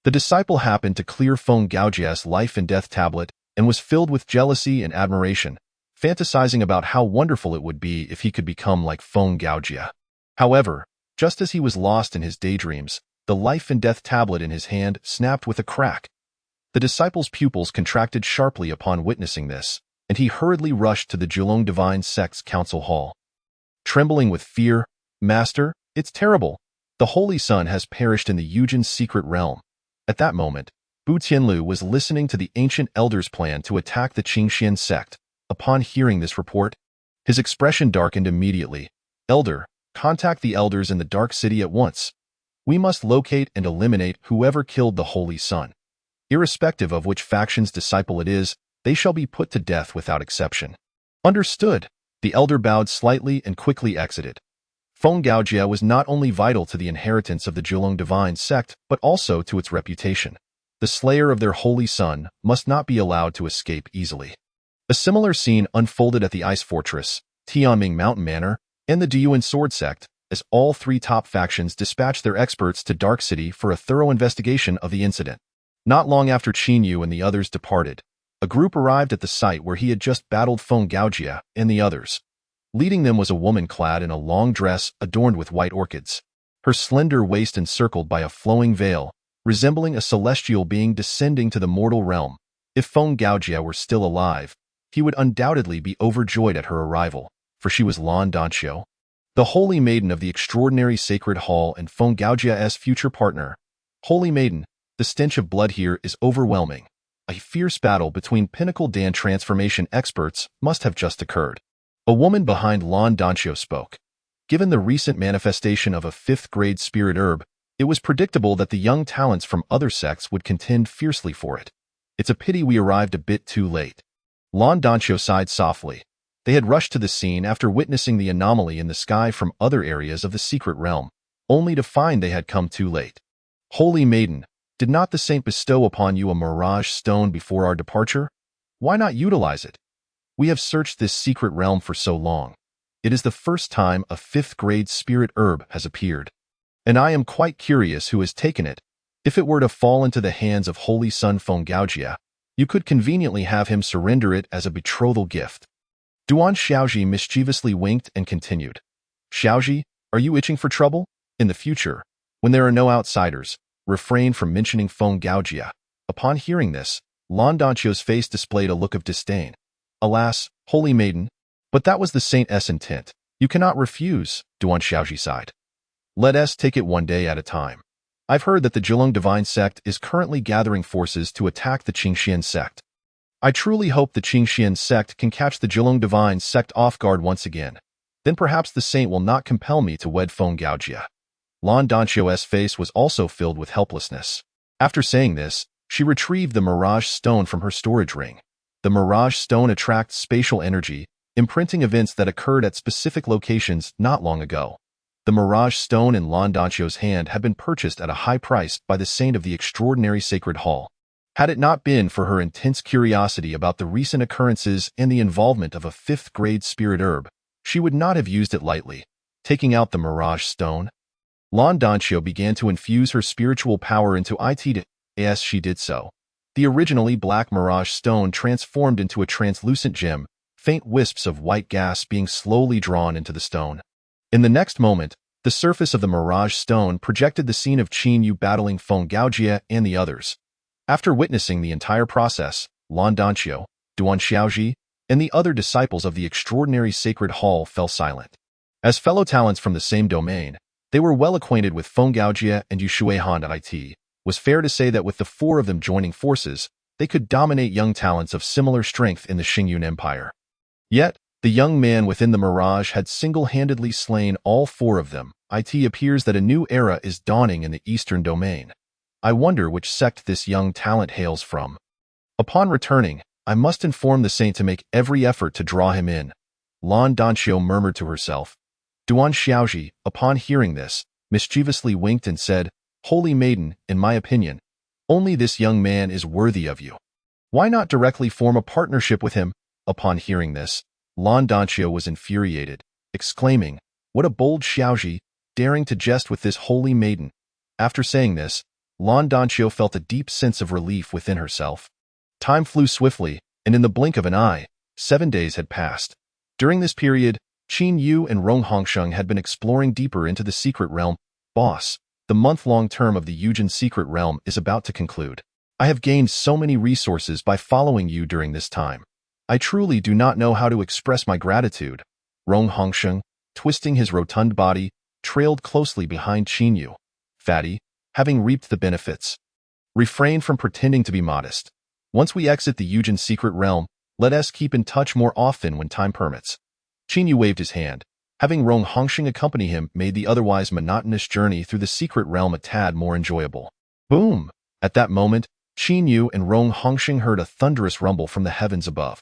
The disciple happened to clear Feng Gaojie's life and death tablet and was filled with jealousy and admiration, fantasizing about how wonderful it would be if he could become like Feng Gaojie. However, just as he was lost in his daydreams, the life and death tablet in his hand snapped with a crack. The disciple's pupils contracted sharply upon witnessing this, and he hurriedly rushed to the Jiulong divine sect's council hall. Trembling with fear, "Master, it's terrible. The Holy Sun has perished in the Yujin's secret realm." At that moment, Bu Tianlu was listening to the ancient elder's plan to attack the Qingxian sect. Upon hearing this report, his expression darkened immediately. "Elder, contact the elders in the Dark City at once. We must locate and eliminate whoever killed the Holy Sun. Irrespective of which faction's disciple it is, they shall be put to death without exception." Understood. The elder bowed slightly and quickly exited. Feng Gaojie was not only vital to the inheritance of the Jiulong divine sect, but also to its reputation. The slayer of their holy son must not be allowed to escape easily. A similar scene unfolded at the Ice Fortress, Tianming Mountain Manor, and the Diyuan Sword Sect, as all three top factions dispatched their experts to Dark City for a thorough investigation of the incident. Not long after Qin Yu and the others departed, a group arrived at the site where he had just battled Feng Gaojie and the others. Leading them was a woman clad in a long dress adorned with white orchids, her slender waist encircled by a flowing veil, resembling a celestial being descending to the mortal realm. If Feng Gaojie were still alive, he would undoubtedly be overjoyed at her arrival, for she was Lan Danqiu, the holy maiden of the extraordinary sacred hall and Feng Gaojie's future partner. Holy maiden, the stench of blood here is overwhelming. A fierce battle between Pinnacle Dan transformation experts must have just occurred. A woman behind Lan Danqiu spoke. Given the recent manifestation of a 5th-grade spirit herb, it was predictable that the young talents from other sects would contend fiercely for it. It's a pity we arrived a bit too late. Lan Danqiu sighed softly. They had rushed to the scene after witnessing the anomaly in the sky from other areas of the secret realm, only to find they had come too late. Holy maiden, did not the saint bestow upon you a mirage stone before our departure? Why not utilize it? We have searched this secret realm for so long. It is the first time a 5th-grade spirit herb has appeared. And I am quite curious who has taken it. If it were to fall into the hands of Holy Son Feng Gaojie, you could conveniently have him surrender it as a betrothal gift. Duan Xiaoji mischievously winked and continued. Xiaoji, are you itching for trouble? In the future, when there are no outsiders, refrain from mentioning Feng Gaojie. Upon hearing this, Lan Danqiu's face displayed a look of disdain. Alas, holy maiden, but that was the saint's intent. You cannot refuse, Duan Xiaoji sighed. Let us take it one day at a time. I've heard that the Jiulong divine sect is currently gathering forces to attack the Qingxian sect. I truly hope the Qingxian sect can catch the Jiulong divine sect off guard once again. Then perhaps the saint will not compel me to wed Feng Gaojie. Lan Danqiu's face was also filled with helplessness. After saying this, she retrieved the mirage stone from her storage ring. The mirage stone attracts spatial energy, imprinting events that occurred at specific locations not long ago. The Mirage Stone in Lan Danxio's hand had been purchased at a high price by the saint of the extraordinary sacred hall. Had it not been for her intense curiosity about the recent occurrences and the involvement of a fifth-grade spirit herb, she would not have used it lightly. Taking out the Mirage Stone, Lan Danxio began to infuse her spiritual power into it. As she did so, the originally black Mirage Stone transformed into a translucent gem, faint wisps of white gas being slowly drawn into the stone. In the next moment, the surface of the Mirage Stone projected the scene of Qin Yu battling Feng Gaojie and the others. After witnessing the entire process, Lan Danxio, Duan Xiaozhi, and the other disciples of the extraordinary sacred hall fell silent. As fellow talents from the same domain, they were well acquainted with Feng Gaojie and Yu Shuihan. It was fair to say that with the four of them joining forces, they could dominate young talents of similar strength in the Xingyun Empire. Yet, the young man within the Mirage had single-handedly slain all four of them. It appears that a new era is dawning in the Eastern Domain. I wonder which sect this young talent hails from. Upon returning, I must inform the saint to make every effort to draw him in. Lan Danxio murmured to herself. Duan Xiaozhi, upon hearing this, mischievously winked and said, "Holy maiden, in my opinion, only this young man is worthy of you. Why not directly form a partnership with him?" Upon hearing this, Lan Danxio was infuriated, exclaiming, "What a bold Xiaozhi, daring to jest with this holy maiden." After saying this, Lan Danxio felt a deep sense of relief within herself. Time flew swiftly, and in the blink of an eye, 7 days had passed. During this period, Qin Yu and Rong Hongsheng had been exploring deeper into the secret realm. "Boss, the month-long term of the Yujin secret realm is about to conclude. I have gained so many resources by following you during this time. I truly do not know how to express my gratitude." Rong Hongsheng, twisting his rotund body, trailed closely behind Qin Yu. "Fatty, having reaped the benefits, refrain from pretending to be modest. Once we exit the Yujin secret realm, let us keep in touch more often when time permits." Qin Yu waved his hand. Having Rong Hongsheng accompany him made the otherwise monotonous journey through the secret realm a tad more enjoyable. Boom! At that moment, Qin Yu and Rong Hongsheng heard a thunderous rumble from the heavens above.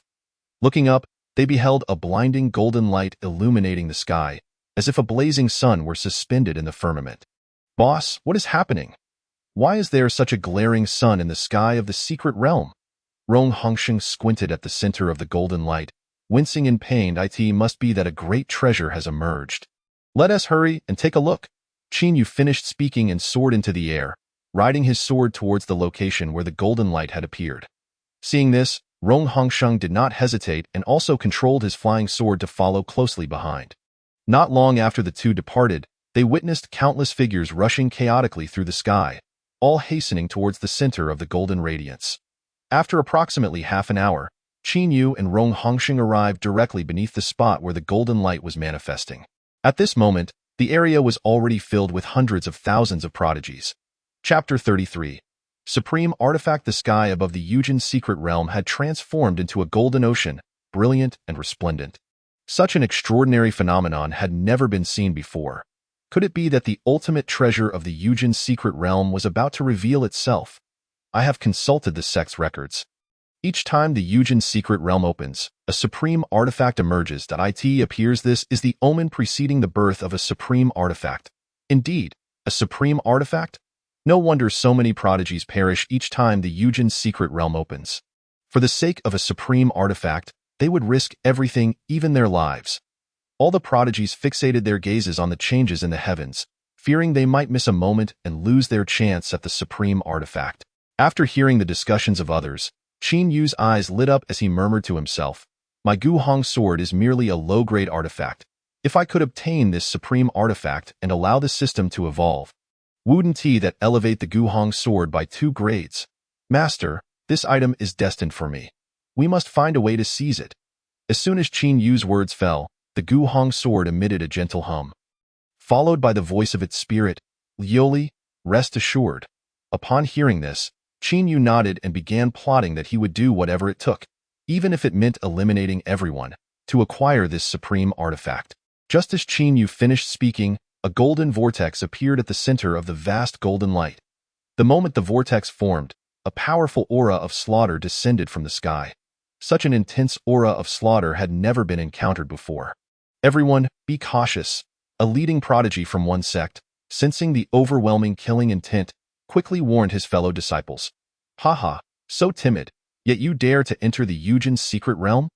Looking up, they beheld a blinding golden light illuminating the sky, as if a blazing sun were suspended in the firmament. "Boss, what is happening? Why is there such a glaring sun in the sky of the secret realm?" Rong Hongsheng squinted at the center of the golden light, wincing in pain. "It must be that a great treasure has emerged. Let us hurry and take a look." Qin Yu finished speaking and soared into the air, riding his sword towards the location where the golden light had appeared. Seeing this, Rong Hongsheng did not hesitate and also controlled his flying sword to follow closely behind. Not long after the two departed, they witnessed countless figures rushing chaotically through the sky, all hastening towards the center of the golden radiance. After approximately half an hour, Qin Yu and Rong Hongsheng arrived directly beneath the spot where the golden light was manifesting. At this moment, the area was already filled with hundreds of thousands of prodigies. Chapter 33. Supreme Artifact. The sky above the Yujin secret realm had transformed into a golden ocean, brilliant and resplendent. Such an extraordinary phenomenon had never been seen before. Could it be that the ultimate treasure of the Yujin secret realm was about to reveal itself? I have consulted the Sect's records. Each time the Yujin secret realm opens, a supreme artifact emerges. It appears this is the omen preceding the birth of a supreme artifact. Indeed, a supreme artifact? No wonder so many prodigies perish each time the Yujin secret realm opens. For the sake of a supreme artifact, they would risk everything, even their lives. All the prodigies fixated their gazes on the changes in the heavens, fearing they might miss a moment and lose their chance at the supreme artifact. After hearing the discussions of others, Qin Yu's eyes lit up as he murmured to himself, "My Guhong sword is merely a low-grade artifact. If I could obtain this supreme artifact and allow the system to evolve, wouldn't that elevate the Guhong sword by 2 grades? Master, this item is destined for me. We must find a way to seize it." As soon as Qin Yu's words fell, the Guhong sword emitted a gentle hum, followed by the voice of its spirit, "Lioli, rest assured." Upon hearing this, Qin Yu nodded and began plotting that he would do whatever it took, even if it meant eliminating everyone, to acquire this supreme artifact. Just as Qin Yu finished speaking, a golden vortex appeared at the center of the vast golden light. The moment the vortex formed, a powerful aura of slaughter descended from the sky. Such an intense aura of slaughter had never been encountered before. Everyone, be cautious. A leading prodigy from one sect, sensing the overwhelming killing intent, quickly warned his fellow disciples. Haha, so timid, yet you dare to enter the Eugen's secret realm?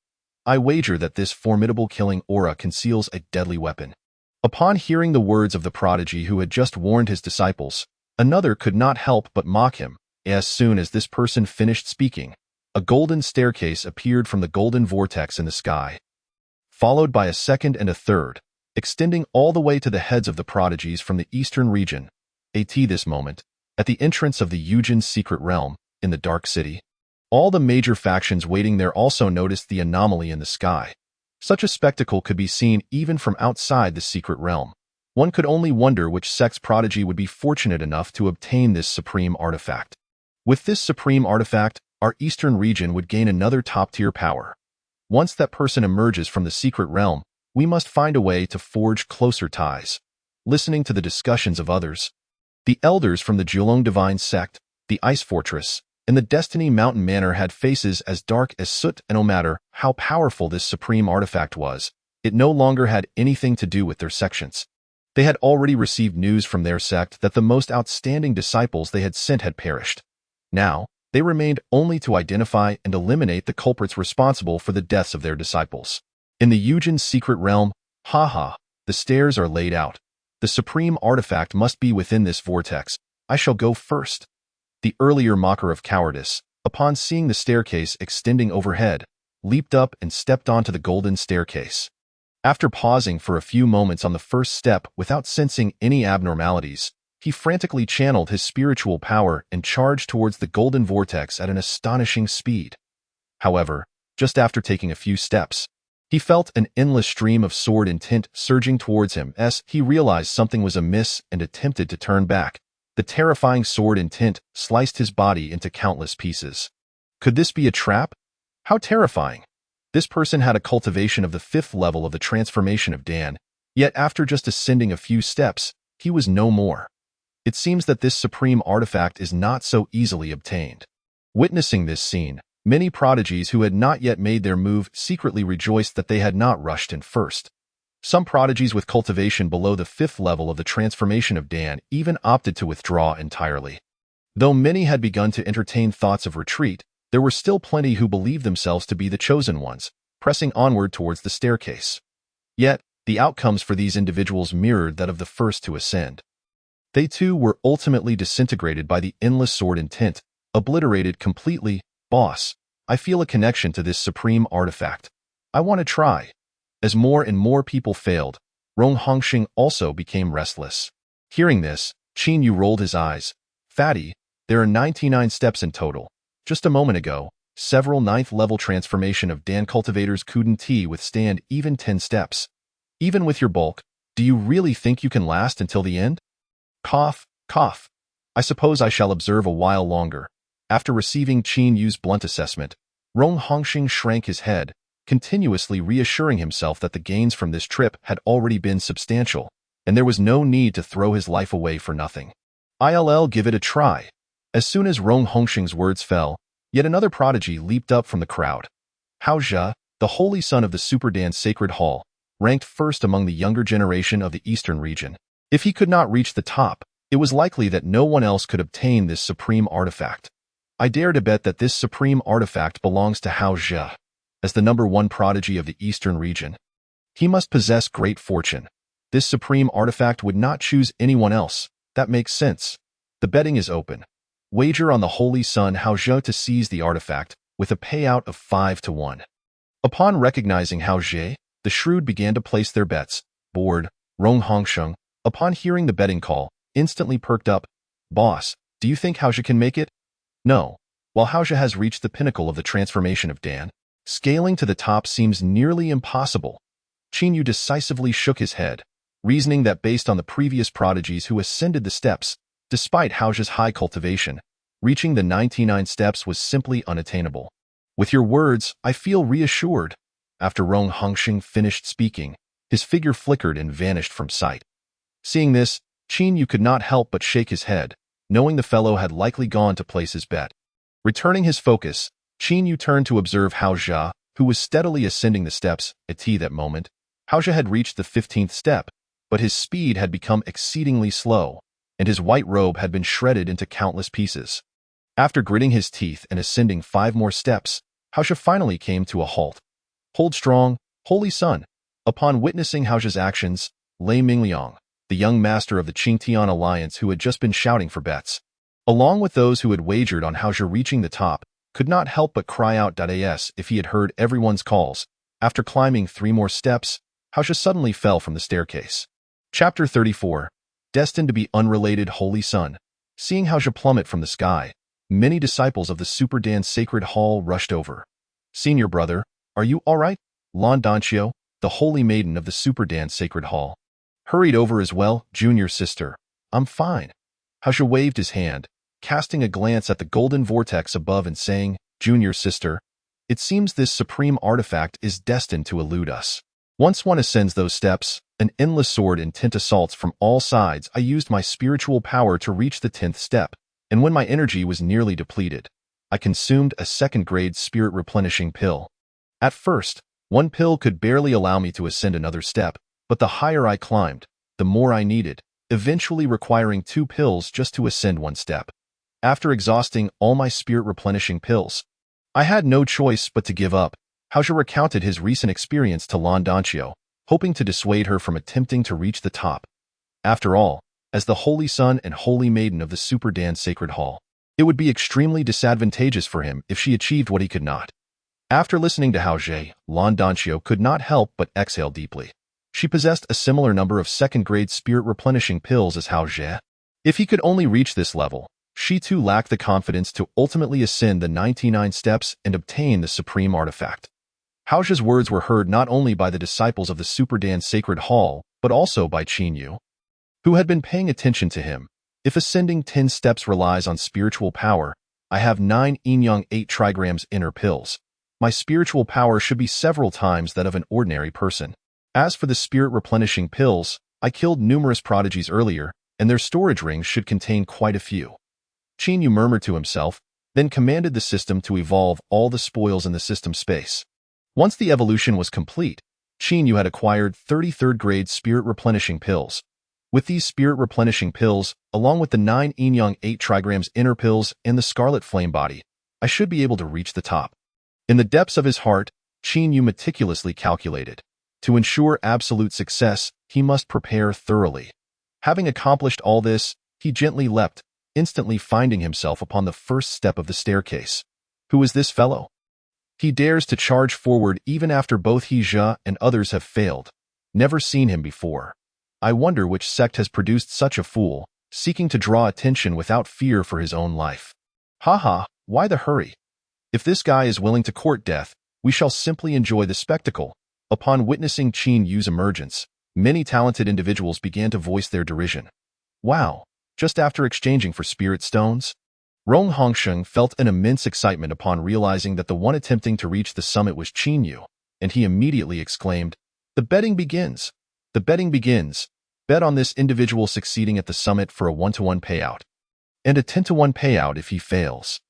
I wager that this formidable killing aura conceals a deadly weapon. Upon hearing the words of the prodigy who had just warned his disciples, another could not help but mock him. As soon as this person finished speaking, a golden staircase appeared from the golden vortex in the sky, followed by a second and a third, extending all the way to the heads of the prodigies from the eastern region. This moment, at the entrance of the Eugen's secret realm, in the Dark City, all the major factions waiting there also noticed the anomaly in the sky. Such a spectacle could be seen even from outside the secret realm. One could only wonder which sect's prodigy would be fortunate enough to obtain this supreme artifact. With this supreme artifact, our eastern region would gain another top-tier power. Once that person emerges from the secret realm, we must find a way to forge closer ties. Listening to the discussions of others, the elders from the Jiulong divine sect, the Ice Fortress, and the Destiny Mountain Manor had faces as dark as soot, and no matter how powerful this supreme artifact was, it no longer had anything to do with their sections. They had already received news from their sect that the most outstanding disciples they had sent had perished. Now, they remained only to identify and eliminate the culprits responsible for the deaths of their disciples. In the Eugen's secret realm, the stairs are laid out. The supreme artifact must be within this vortex. I shall go first. The earlier mocker of cowardice, upon seeing the staircase extending overhead, leaped up and stepped onto the golden staircase. After pausing for a few moments on the first step without sensing any abnormalities, he frantically channeled his spiritual power and charged towards the golden vortex at an astonishing speed. However, just after taking a few steps, he felt an endless stream of sword intent surging towards him. As he realized something was amiss and attempted to turn back, the terrifying sword intent sliced his body into countless pieces. Could this be a trap? How terrifying! This person had a cultivation of the 5th level of the transformation of Dan, yet after just ascending a few steps, he was no more. It seems that this supreme artifact is not so easily obtained. Witnessing this scene, many prodigies who had not yet made their move secretly rejoiced that they had not rushed in first. Some prodigies with cultivation below the 5th level of the transformation of Dan even opted to withdraw entirely. Though many had begun to entertain thoughts of retreat, there were still plenty who believed themselves to be the chosen ones, pressing onward towards the staircase. Yet, the outcomes for these individuals mirrored that of the first to ascend. They too were ultimately disintegrated by the endless sword intent, obliterated completely. Boss, I feel a connection to this supreme artifact. I want to try. As more and more people failed, Rong Hongxing also became restless. Hearing this, Qin Yu rolled his eyes. Fatty, there are 99 steps in total. Just a moment ago, several 9th-level transformation of Dan cultivators couldn't withstand even 10 steps. Even with your bulk, do you really think you can last until the end? Cough, cough. I suppose I shall observe a while longer. After receiving Qin Yu's blunt assessment, Rong Hongxing shrank his head, continuously reassuring himself that the gains from this trip had already been substantial, and there was no need to throw his life away for nothing. I'll give it a try. As soon as Rong Hongxing's words fell, yet another prodigy leaped up from the crowd. Hao Zhe, the holy son of the Super Dan Sacred Hall, ranked first among the younger generation of the eastern region. If he could not reach the top, it was likely that no one else could obtain this supreme artifact. I dare to bet that this supreme artifact belongs to Hao Zhe, as the #1 prodigy of the eastern region. He must possess great fortune. This supreme artifact would not choose anyone else. That makes sense. The betting is open. Wager on the holy son Hao Zhe to seize the artifact, with a payout of 5-1. Upon recognizing Hao Zhe, the shrewd began to place their bets. Bored, Rong Hongxing, upon hearing the betting call, instantly perked up. Boss, do you think Hao Zhe can make it? No. While Hao Zhe has reached the pinnacle of the transformation of Dan, scaling to the top seems nearly impossible. Qin Yu decisively shook his head, reasoning that based on the previous prodigies who ascended the steps, despite Hao Zhe's high cultivation, reaching the 99 steps was simply unattainable. With your words, I feel reassured. After Rong Hongxing finished speaking, his figure flickered and vanished from sight. Seeing this, Qin Yu could not help but shake his head, knowing the fellow had likely gone to place his bet. Returning his focus, Qin Yu turned to observe Hao Jia, who was steadily ascending the steps. At that moment, Hao Jia had reached the 15th step, but his speed had become exceedingly slow, and his white robe had been shredded into countless pieces. After gritting his teeth and ascending 5 more steps, Hao Jia finally came to a halt. Hold strong, Holy Sun. Upon witnessing Hao Jia's actions, Lei Mingliang, the young master of the Qingtian alliance who had just been shouting for bets, along with those who had wagered on Hao Jia reaching the top, could not help but cry out as if he had heard everyone's calls. After climbing 3 more steps, Hao Jia suddenly fell from the staircase. Chapter 34. Destined to be unrelated Holy Sun. Seeing Hao Jia plummet from the sky, many disciples of the Super Dan Sacred Hall rushed over. Senior brother, are you all right? Lan Danqiu, the holy maiden of the Super Dan Sacred Hall, hurried over as well. Junior sister, I'm fine. Hao Jia waved his hand, casting a glance at the golden vortex above and saying, Junior sister, it seems this supreme artifact is destined to elude us. Once one ascends those steps, an endless sword intent assaults from all sides. I used my spiritual power to reach the 10th step, and when my energy was nearly depleted, I consumed a 2nd-grade spirit replenishing pill. At first, 1 pill could barely allow me to ascend another step, but the higher I climbed, the more I needed, eventually requiring 2 pills just to ascend 1 step. After exhausting all my spirit replenishing pills, I had no choice but to give up. Hao Jia recounted his recent experience to Lan Danqiu, hoping to dissuade her from attempting to reach the top. After all, as the Holy Sun and Holy Maiden of the Super Dan Sacred Hall, it would be extremely disadvantageous for him if she achieved what he could not. After listening to Hao Jia, Lan Danqiu could not help but exhale deeply. She possessed a similar number of 2nd-grade spirit replenishing pills as Hao Jia. If he could only reach this level, she too lacked the confidence to ultimately ascend the 99 steps and obtain the supreme artifact. Hao Jia's words were heard not only by the disciples of the Super Dan Sacred Hall, but also by Qin Yu, who had been paying attention to him. If ascending 10 steps relies on spiritual power, I have 9 yin-yang 8 trigrams inner pills. My spiritual power should be several times that of an ordinary person. As for the spirit replenishing pills, I killed numerous prodigies earlier, and their storage rings should contain quite a few. Qin Yu murmured to himself, then commanded the system to evolve all the spoils in the system space. Once the evolution was complete, Qin Yu had acquired 33rd-grade spirit replenishing pills. With these spirit replenishing pills, along with the 9 yin-yang 8 trigrams inner pills and the scarlet flame body, I should be able to reach the top. In the depths of his heart, Qin Yu meticulously calculated. To ensure absolute success, he must prepare thoroughly. Having accomplished all this, he gently leapt, instantly finding himself upon the 1st step of the staircase. Who is this fellow? He dares to charge forward even after both he Jia and others have failed. Never seen him before. I wonder which sect has produced such a fool, seeking to draw attention without fear for his own life. Haha, why the hurry? If this guy is willing to court death, we shall simply enjoy the spectacle. Upon witnessing Qin Yu's emergence, many talented individuals began to voice their derision. Wow, just after exchanging for spirit stones? Rong Hongsheng felt an immense excitement upon realizing that the one attempting to reach the summit was Qin Yu, and he immediately exclaimed, The betting begins! The betting begins! Bet on this individual succeeding at the summit for a 1-to-1 payout, and a 10-to-1 payout if he fails.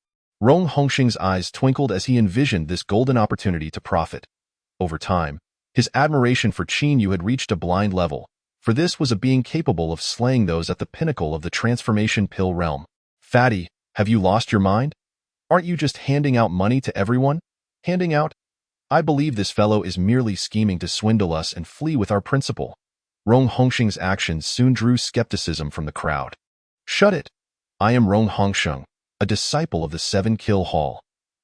Rong Hongsheng's eyes twinkled as he envisioned this golden opportunity to profit. Over time, his admiration for Qin Yu had reached a blind level, for this was a being capable of slaying those at the pinnacle of the transformation pill realm. Fatty, have you lost your mind? Aren't you just handing out money to everyone? Handing out? I believe this fellow is merely scheming to swindle us and flee with our principal. Rong Hongsheng's actions soon drew skepticism from the crowd. Shut it! I am Rong Hongsheng, a disciple of the 7-Kill Hall.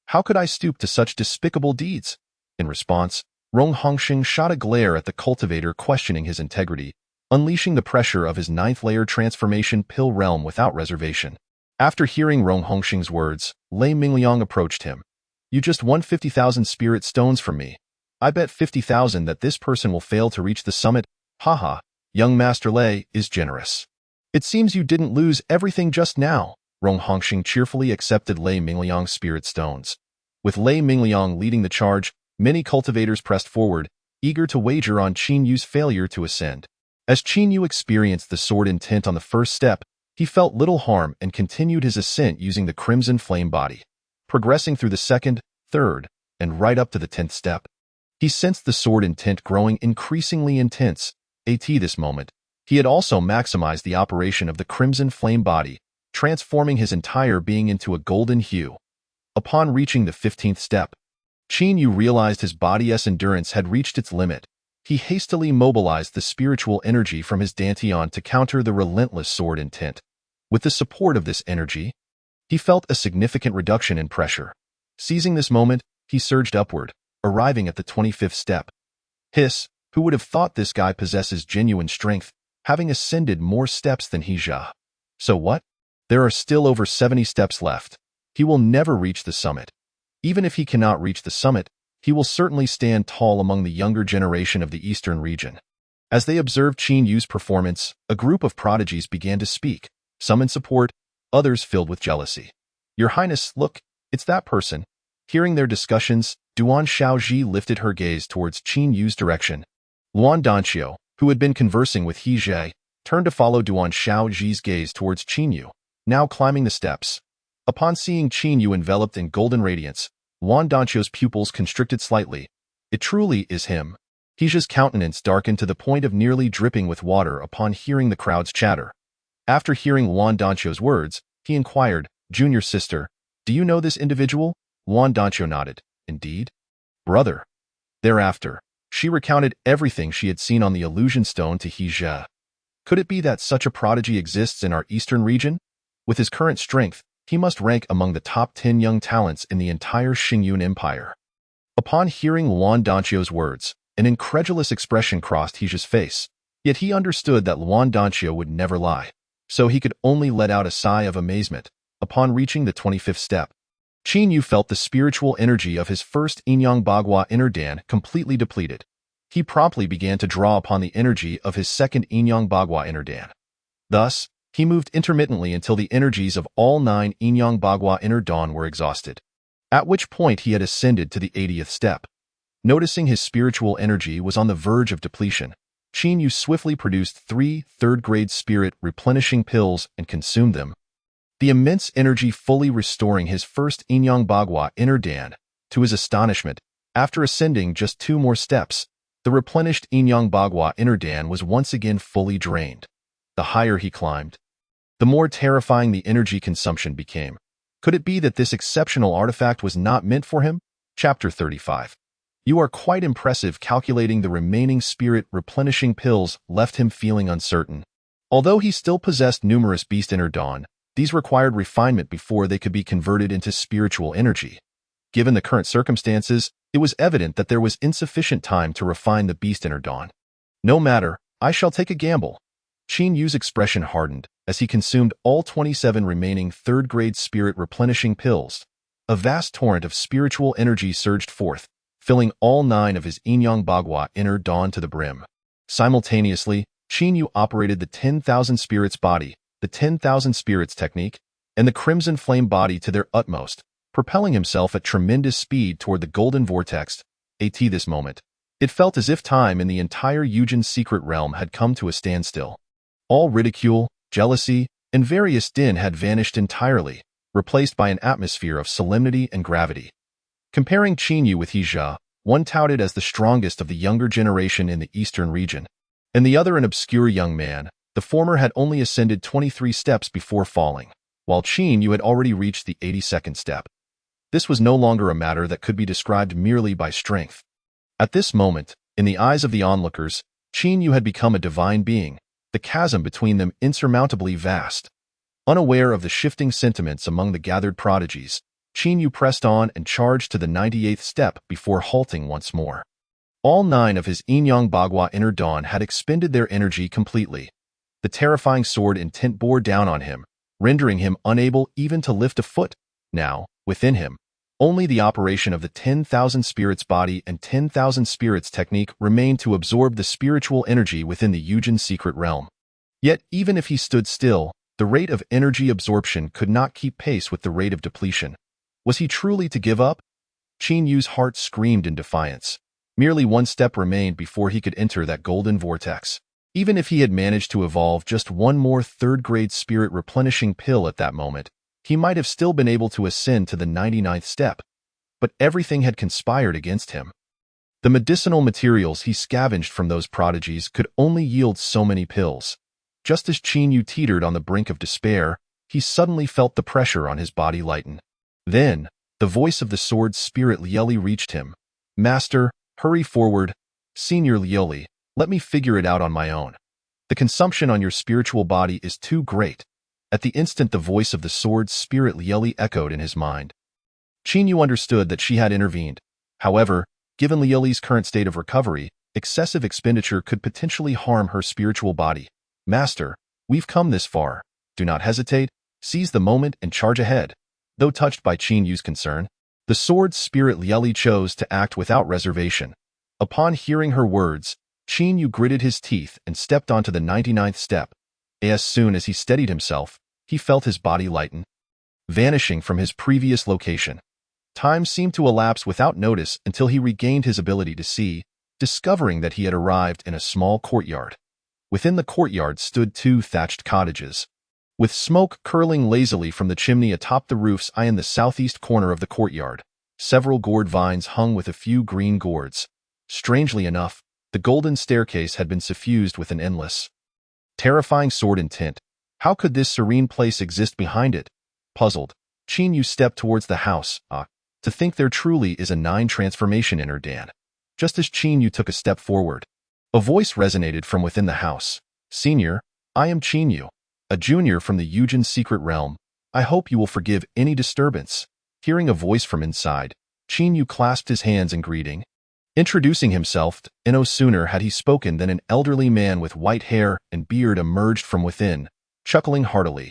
How could I stoop to such despicable deeds? In response, Rong Hongsheng shot a glare at the cultivator, questioning his integrity, unleashing the pressure of his 9th-layer transformation pill realm without reservation. After hearing Rong Hongsheng's words, Lei Mingliang approached him. You just won 50,000 spirit stones from me. I bet 50,000 that this person will fail to reach the summit. Haha, young Master Lei is generous. It seems you didn't lose everything just now. Rong Hongsheng cheerfully accepted Lei Mingliang's spirit stones. With Lei Mingliang leading the charge, many cultivators pressed forward, eager to wager on Qin Yu's failure to ascend. As Qin Yu experienced the sword intent on the 1st step, he felt little harm and continued his ascent using the crimson flame body. Progressing through the 2nd, 3rd, and right up to the 10th step. He sensed the sword intent growing increasingly intense. At this moment, he had also maximized the operation of the crimson flame body, transforming his entire being into a golden hue. Upon reaching the 15th step, Qin Yu realized his body's endurance had reached its limit. He hastily mobilized the spiritual energy from his dantian to counter the relentless sword intent. With the support of this energy, he felt a significant reduction in pressure. Seizing this moment, he surged upward, arriving at the 25th step. Hiss, who would have thought this guy possesses genuine strength, having ascended more steps than Xixi. So what? There are still over 70 steps left. He will never reach the summit. Even if he cannot reach the summit, he will certainly stand tall among the younger generation of the eastern region. As they observed Qin Yu's performance, a group of prodigies began to speak, some in support, others filled with jealousy. Your Highness, look, it's that person. Hearing their discussions, Duan Shaoji lifted her gaze towards Qin Yu's direction. Luan Danqiu, who had been conversing with Xixi, turned to follow Duan Shaoji's gaze towards Qin Yu, now climbing the steps. Upon seeing Qin Yu enveloped in golden radiance, Luan Danqiu's pupils constricted slightly. It truly is him. Xixi's countenance darkened to the point of nearly dripping with water upon hearing the crowd's chatter. After hearing Luan Danqiu's words, he inquired, Junior sister, do you know this individual? Luan Danqiu nodded. Indeed? Brother. Thereafter, she recounted everything she had seen on the illusion stone to Xixi. Could it be that such a prodigy exists in our eastern region? With his current strength, he must rank among the top 10 young talents in the entire Xingyun Empire. Upon hearing Luan Danqiu's words, an incredulous expression crossed Xixi's face, yet he understood that Luan Danqiu would never lie, so he could only let out a sigh of amazement. Upon reaching the 25th step, Qin Yu felt the spiritual energy of his first Inyang Bagua inner Dan completely depleted. He promptly began to draw upon the energy of his second Inyang Bagua inner Dan. Thus, he moved intermittently until the energies of all 9 Inyang Bagua inner dawn were exhausted, at which point he had ascended to the 80th step. Noticing his spiritual energy was on the verge of depletion, Qin Yu swiftly produced 3 third-grade spirit replenishing pills and consumed them. The immense energy fully restoring his first Inyang Bagua inner Dan. To his astonishment, after ascending just 2 more steps, the replenished Inyang Bagua inner Dan was once again fully drained. The higher he climbed, the more terrifying the energy consumption became. Could it be that this exceptional artifact was not meant for him? Chapter 35. You are quite impressive. Calculating the remaining spirit replenishing pills left him feeling uncertain. Although he still possessed numerous beast inner dawn, these required refinement before they could be converted into spiritual energy. Given the current circumstances, it was evident that there was insufficient time to refine the beast inner dawn. No matter, I shall take a gamble. Qin Yu's expression hardened as he consumed all 27 remaining third-grade spirit replenishing pills. A vast torrent of spiritual energy surged forth, filling all 9 of his Inyang Bagua inner dawn to the brim. Simultaneously, Qin Yu operated the 10,000 spirits body, the 10,000 spirits technique, and the crimson flame body to their utmost, propelling himself at tremendous speed toward the golden vortex. At this moment, it felt as if time in the entire Yujin secret realm had come to a standstill. All ridicule, jealousy, and various din had vanished entirely, replaced by an atmosphere of solemnity and gravity. Comparing Qin Yu with Xixi, one touted as the strongest of the younger generation in the eastern region, and the other an obscure young man, the former had only ascended 23 steps before falling, while Qin Yu had already reached the 82nd step. This was no longer a matter that could be described merely by strength. At this moment, in the eyes of the onlookers, Qin Yu had become a divine being, the chasm between them insurmountably vast. Unaware of the shifting sentiments among the gathered prodigies, Qin Yu pressed on and charged to the 98th step before halting once more. All 9 of his Inyang Bagua inner dawn had expended their energy completely. The terrifying sword intent bore down on him, rendering him unable even to lift a foot. Now, within him, only the operation of the 10,000 spirits body and 10,000 spirits technique remained to absorb the spiritual energy within the Yujin secret realm. Yet, even if he stood still, the rate of energy absorption could not keep pace with the rate of depletion. Was he truly to give up? Qin Yu's heart screamed in defiance. Merely 1 step remained before he could enter that golden vortex. Even if he had managed to evolve just 1 more third-grade spirit replenishing pill at that moment, he might have still been able to ascend to the 99th step. but everything had conspired against him. The medicinal materials he scavenged from those prodigies could only yield so many pills. Just as Qin Yu teetered on the brink of despair, he suddenly felt the pressure on his body lighten. Then, the voice of the sword spirit Lieli reached him. "Master, hurry forward. Senior Lieli, let me figure it out on my own. The consumption on your spiritual body is too great." At the instant the voice of the sword spirit Lieli echoed in his mind. Qin Yu understood that she had intervened. However, given Lieli's current state of recovery, excessive expenditure could potentially harm her spiritual body. "Master, we've come this far. Do not hesitate, seize the moment and charge ahead." Though touched by Qin Yu's concern, the sword spirit Lieli chose to act without reservation. Upon hearing her words, Qin Yu gritted his teeth and stepped onto the 99th step. As soon as he steadied himself, he felt his body lighten, vanishing from his previous location. Time seemed to elapse without notice until he regained his ability to see, discovering that he had arrived in a small courtyard. Within the courtyard stood 2 thatched cottages, with smoke curling lazily from the chimney atop the roofs in the southeast corner of the courtyard. Several gourd vines hung with a few green gourds. Strangely enough, the golden staircase had been suffused with an endless, terrifying sword intent. How could this serene place exist behind it? Puzzled, Qin Yu stepped towards the house. To think there truly is a 9 transformation in her Dan. Just as Qin Yu took a step forward, a voice resonated from within the house. "Senior, I am Qin Yu, a junior from the Yujin secret realm. I hope you will forgive any disturbance." Hearing a voice from inside, Qin Yu clasped his hands in greeting. Introducing himself, no sooner had he spoken than an elderly man with white hair and beard emerged from within, chuckling heartily.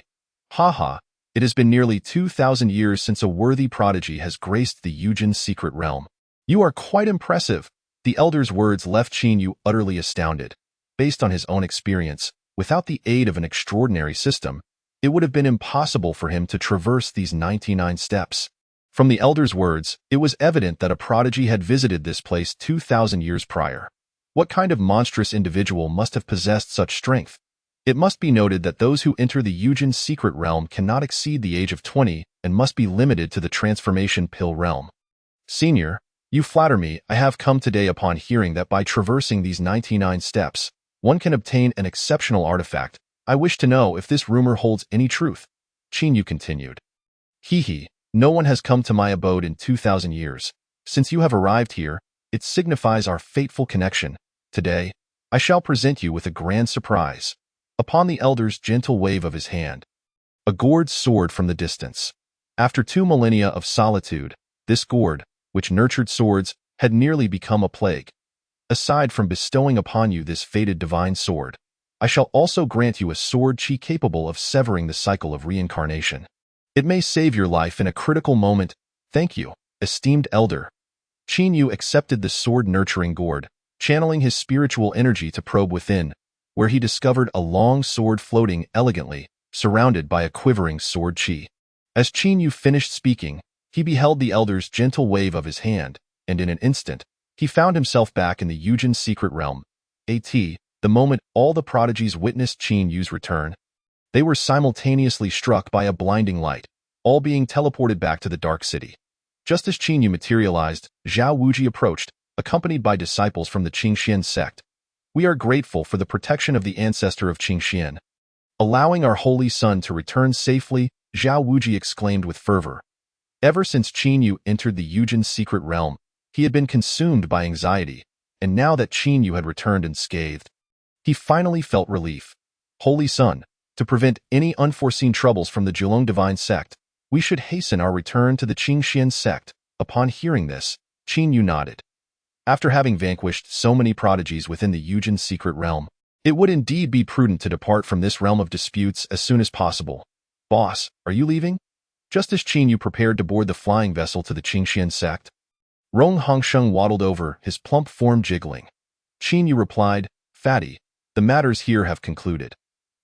"Ha! It has been nearly 2,000 years since a worthy prodigy has graced the Yujin secret realm. You are quite impressive." The elder's words left Qin Yu utterly astounded. Based on his own experience, without the aid of an extraordinary system, it would have been impossible for him to traverse these 99 steps. From the elder's words, it was evident that a prodigy had visited this place 2,000 years prior. What kind of monstrous individual must have possessed such strength? It must be noted that those who enter the Yujin secret realm cannot exceed the age of 20 and must be limited to the transformation pill realm. "Senior, you flatter me. I have come today upon hearing that by traversing these 99 steps, one can obtain an exceptional artifact. I wish to know if this rumor holds any truth." Qin Yu continued. No one has come to my abode in 2,000 years. Since you have arrived here, it signifies our fateful connection. Today, I shall present you with a grand surprise." Upon the elder's gentle wave of his hand, a gourd soared from the distance. After 2 millennia of solitude, this gourd, which nurtured swords, had nearly become a plague. "Aside from bestowing upon you this fated divine sword, I shall also grant you a sword chi capable of severing the cycle of reincarnation. It may save your life in a critical moment. Thank you, esteemed elder." Qin Yu accepted the sword-nurturing gourd, channeling his spiritual energy to probe within, where he discovered a long sword floating elegantly, surrounded by a quivering sword chi. As Qin Yu finished speaking, he beheld the elder's gentle wave of his hand, and in an instant, he found himself back in the Yujin secret realm. The moment all the prodigies witnessed Qin Yu's return, they were simultaneously struck by a blinding light, all being teleported back to the Dark City. Just as Qin Yu materialized, Zhao Wuji approached, accompanied by disciples from the Qingxian sect. "We are grateful for the protection of the ancestor of Qingxian, allowing our holy son to return safely," Zhao Wuji exclaimed with fervor. Ever since Qin Yu entered the Yujin secret realm, he had been consumed by anxiety, and now that Qin Yu had returned unscathed, he finally felt relief. "Holy son, to prevent any unforeseen troubles from the Jiulong divine sect, we should hasten our return to the Qingxian sect." Upon hearing this, Qin Yu nodded. After having vanquished so many prodigies within the Yujin secret realm, it would indeed be prudent to depart from this realm of disputes as soon as possible. "Boss, are you leaving?" Just as Qin Yu prepared to board the flying vessel to the Qingxian sect, Rong Hongsheng waddled over, his plump form jiggling. Qin Yu replied, "Fatty, the matters here have concluded.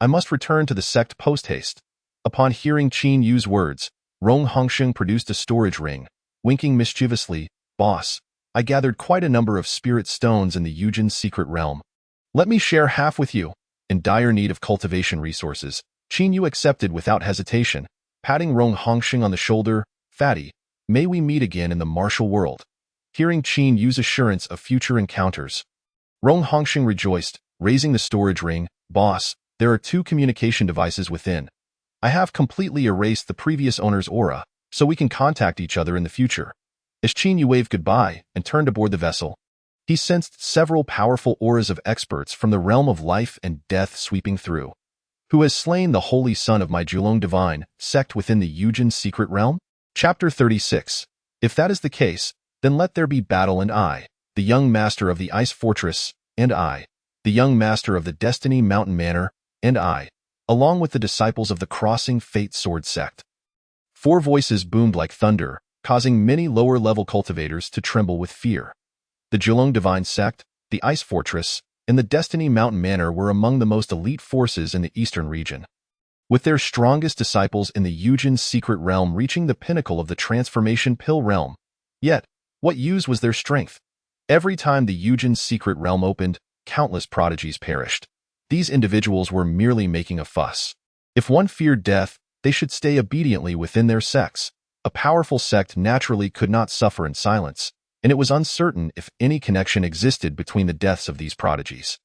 I must return to the sect post-haste." Upon hearing Qin Yu's words, Rong Hongsheng produced a storage ring, winking mischievously. "Boss, I gathered quite a number of spirit stones in the Yujin secret realm. Let me share half with you." In dire need of cultivation resources, Qin Yu accepted without hesitation, patting Rong Hongsheng on the shoulder. "Fatty, may we meet again in the martial world. Hearing Qin Yu's assurance of future encounters, Rong Hongxing rejoiced, raising the storage ring. Boss, there are 2 communication devices within. I have completely erased the previous owner's aura, so we can contact each other in the future. As Qin Yu waved goodbye and turned aboard the vessel, he sensed several powerful auras of experts from the realm of life and death sweeping through. Who has slain the holy son of my Jiulong divine sect within the Yujin secret realm? Chapter 36. If that is the case, then let there be battle, and I, the young master of the ice fortress, and I, the young master of the Destiny Mountain Manor, and I, along with the disciples of the Crossing Fate Sword Sect. 4 voices boomed like thunder, causing many lower-level cultivators to tremble with fear. The Jiulong Divine Sect, the Ice Fortress, and the Destiny Mountain Manor were among the most elite forces in the eastern region, with their strongest disciples in the Yujin secret realm reaching the pinnacle of the transformation pill realm. Yet, what use was their strength? Every time the Yujin secret realm opened, countless prodigies perished. These individuals were merely making a fuss. If one feared death, they should stay obediently within their sects. A powerful sect naturally could not suffer in silence, and it was uncertain if any connection existed between the deaths of these prodigies.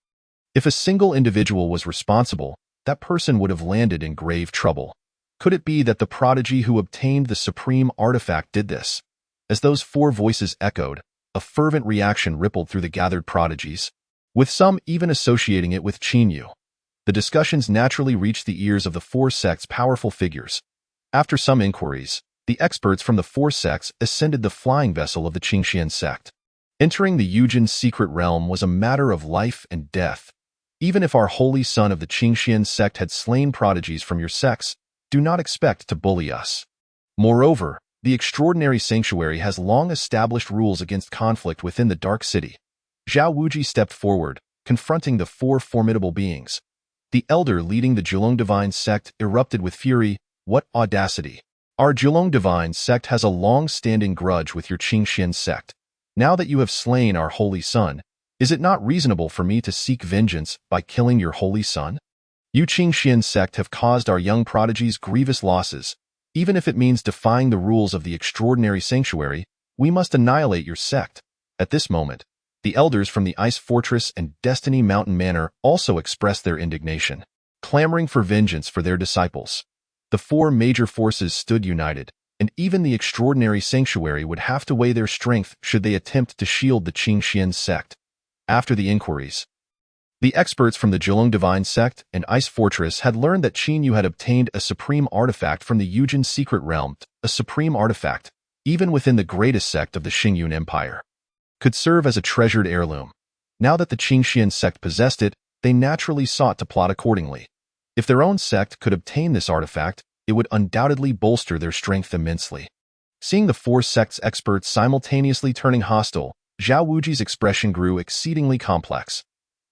If a single individual was responsible, that person would have landed in grave trouble. Could it be that the prodigy who obtained the supreme artifact did this? As those 4 voices echoed, a fervent reaction rippled through the gathered prodigies, with some even associating it with Qin Yu. The discussions naturally reached the ears of the 4 sects' powerful figures. After some inquiries, the experts from the 4 sects ascended the flying vessel of the Qingxian sect. Entering the Yujin secret realm was a matter of life and death. Even if our holy son of the Qingxian sect had slain prodigies from your sects, do not expect to bully us. Moreover, the extraordinary sanctuary has long established rules against conflict within the Dark City. Zhao Wuji stepped forward, confronting the 4 formidable beings. The elder leading the Jiulong Divine Sect erupted with fury. What audacity! Our Jiulong Divine Sect has a long-standing grudge with your Qingxian sect. Now that you have slain our holy son, is it not reasonable for me to seek vengeance by killing your holy son? You Qingxian sect have caused our young prodigies grievous losses. Even if it means defying the rules of the extraordinary sanctuary, we must annihilate your sect. At this moment, the elders from the Ice Fortress and Destiny Mountain Manor also expressed their indignation, clamoring for vengeance for their disciples. The 4 major forces stood united, and even the extraordinary sanctuary would have to weigh their strength should they attempt to shield the Qingxian sect. After the inquiries, the experts from the Jiulong Divine Sect and Ice Fortress had learned that Qin Yu had obtained a supreme artifact from the Yujin secret realm. A supreme artifact, even within the greatest sect of the Xingyun Empire, could serve as a treasured heirloom. Now that the Qingxian sect possessed it, they naturally sought to plot accordingly. If their own sect could obtain this artifact, it would undoubtedly bolster their strength immensely. Seeing the 4 sects' experts simultaneously turning hostile, Zhao Wuji's expression grew exceedingly complex.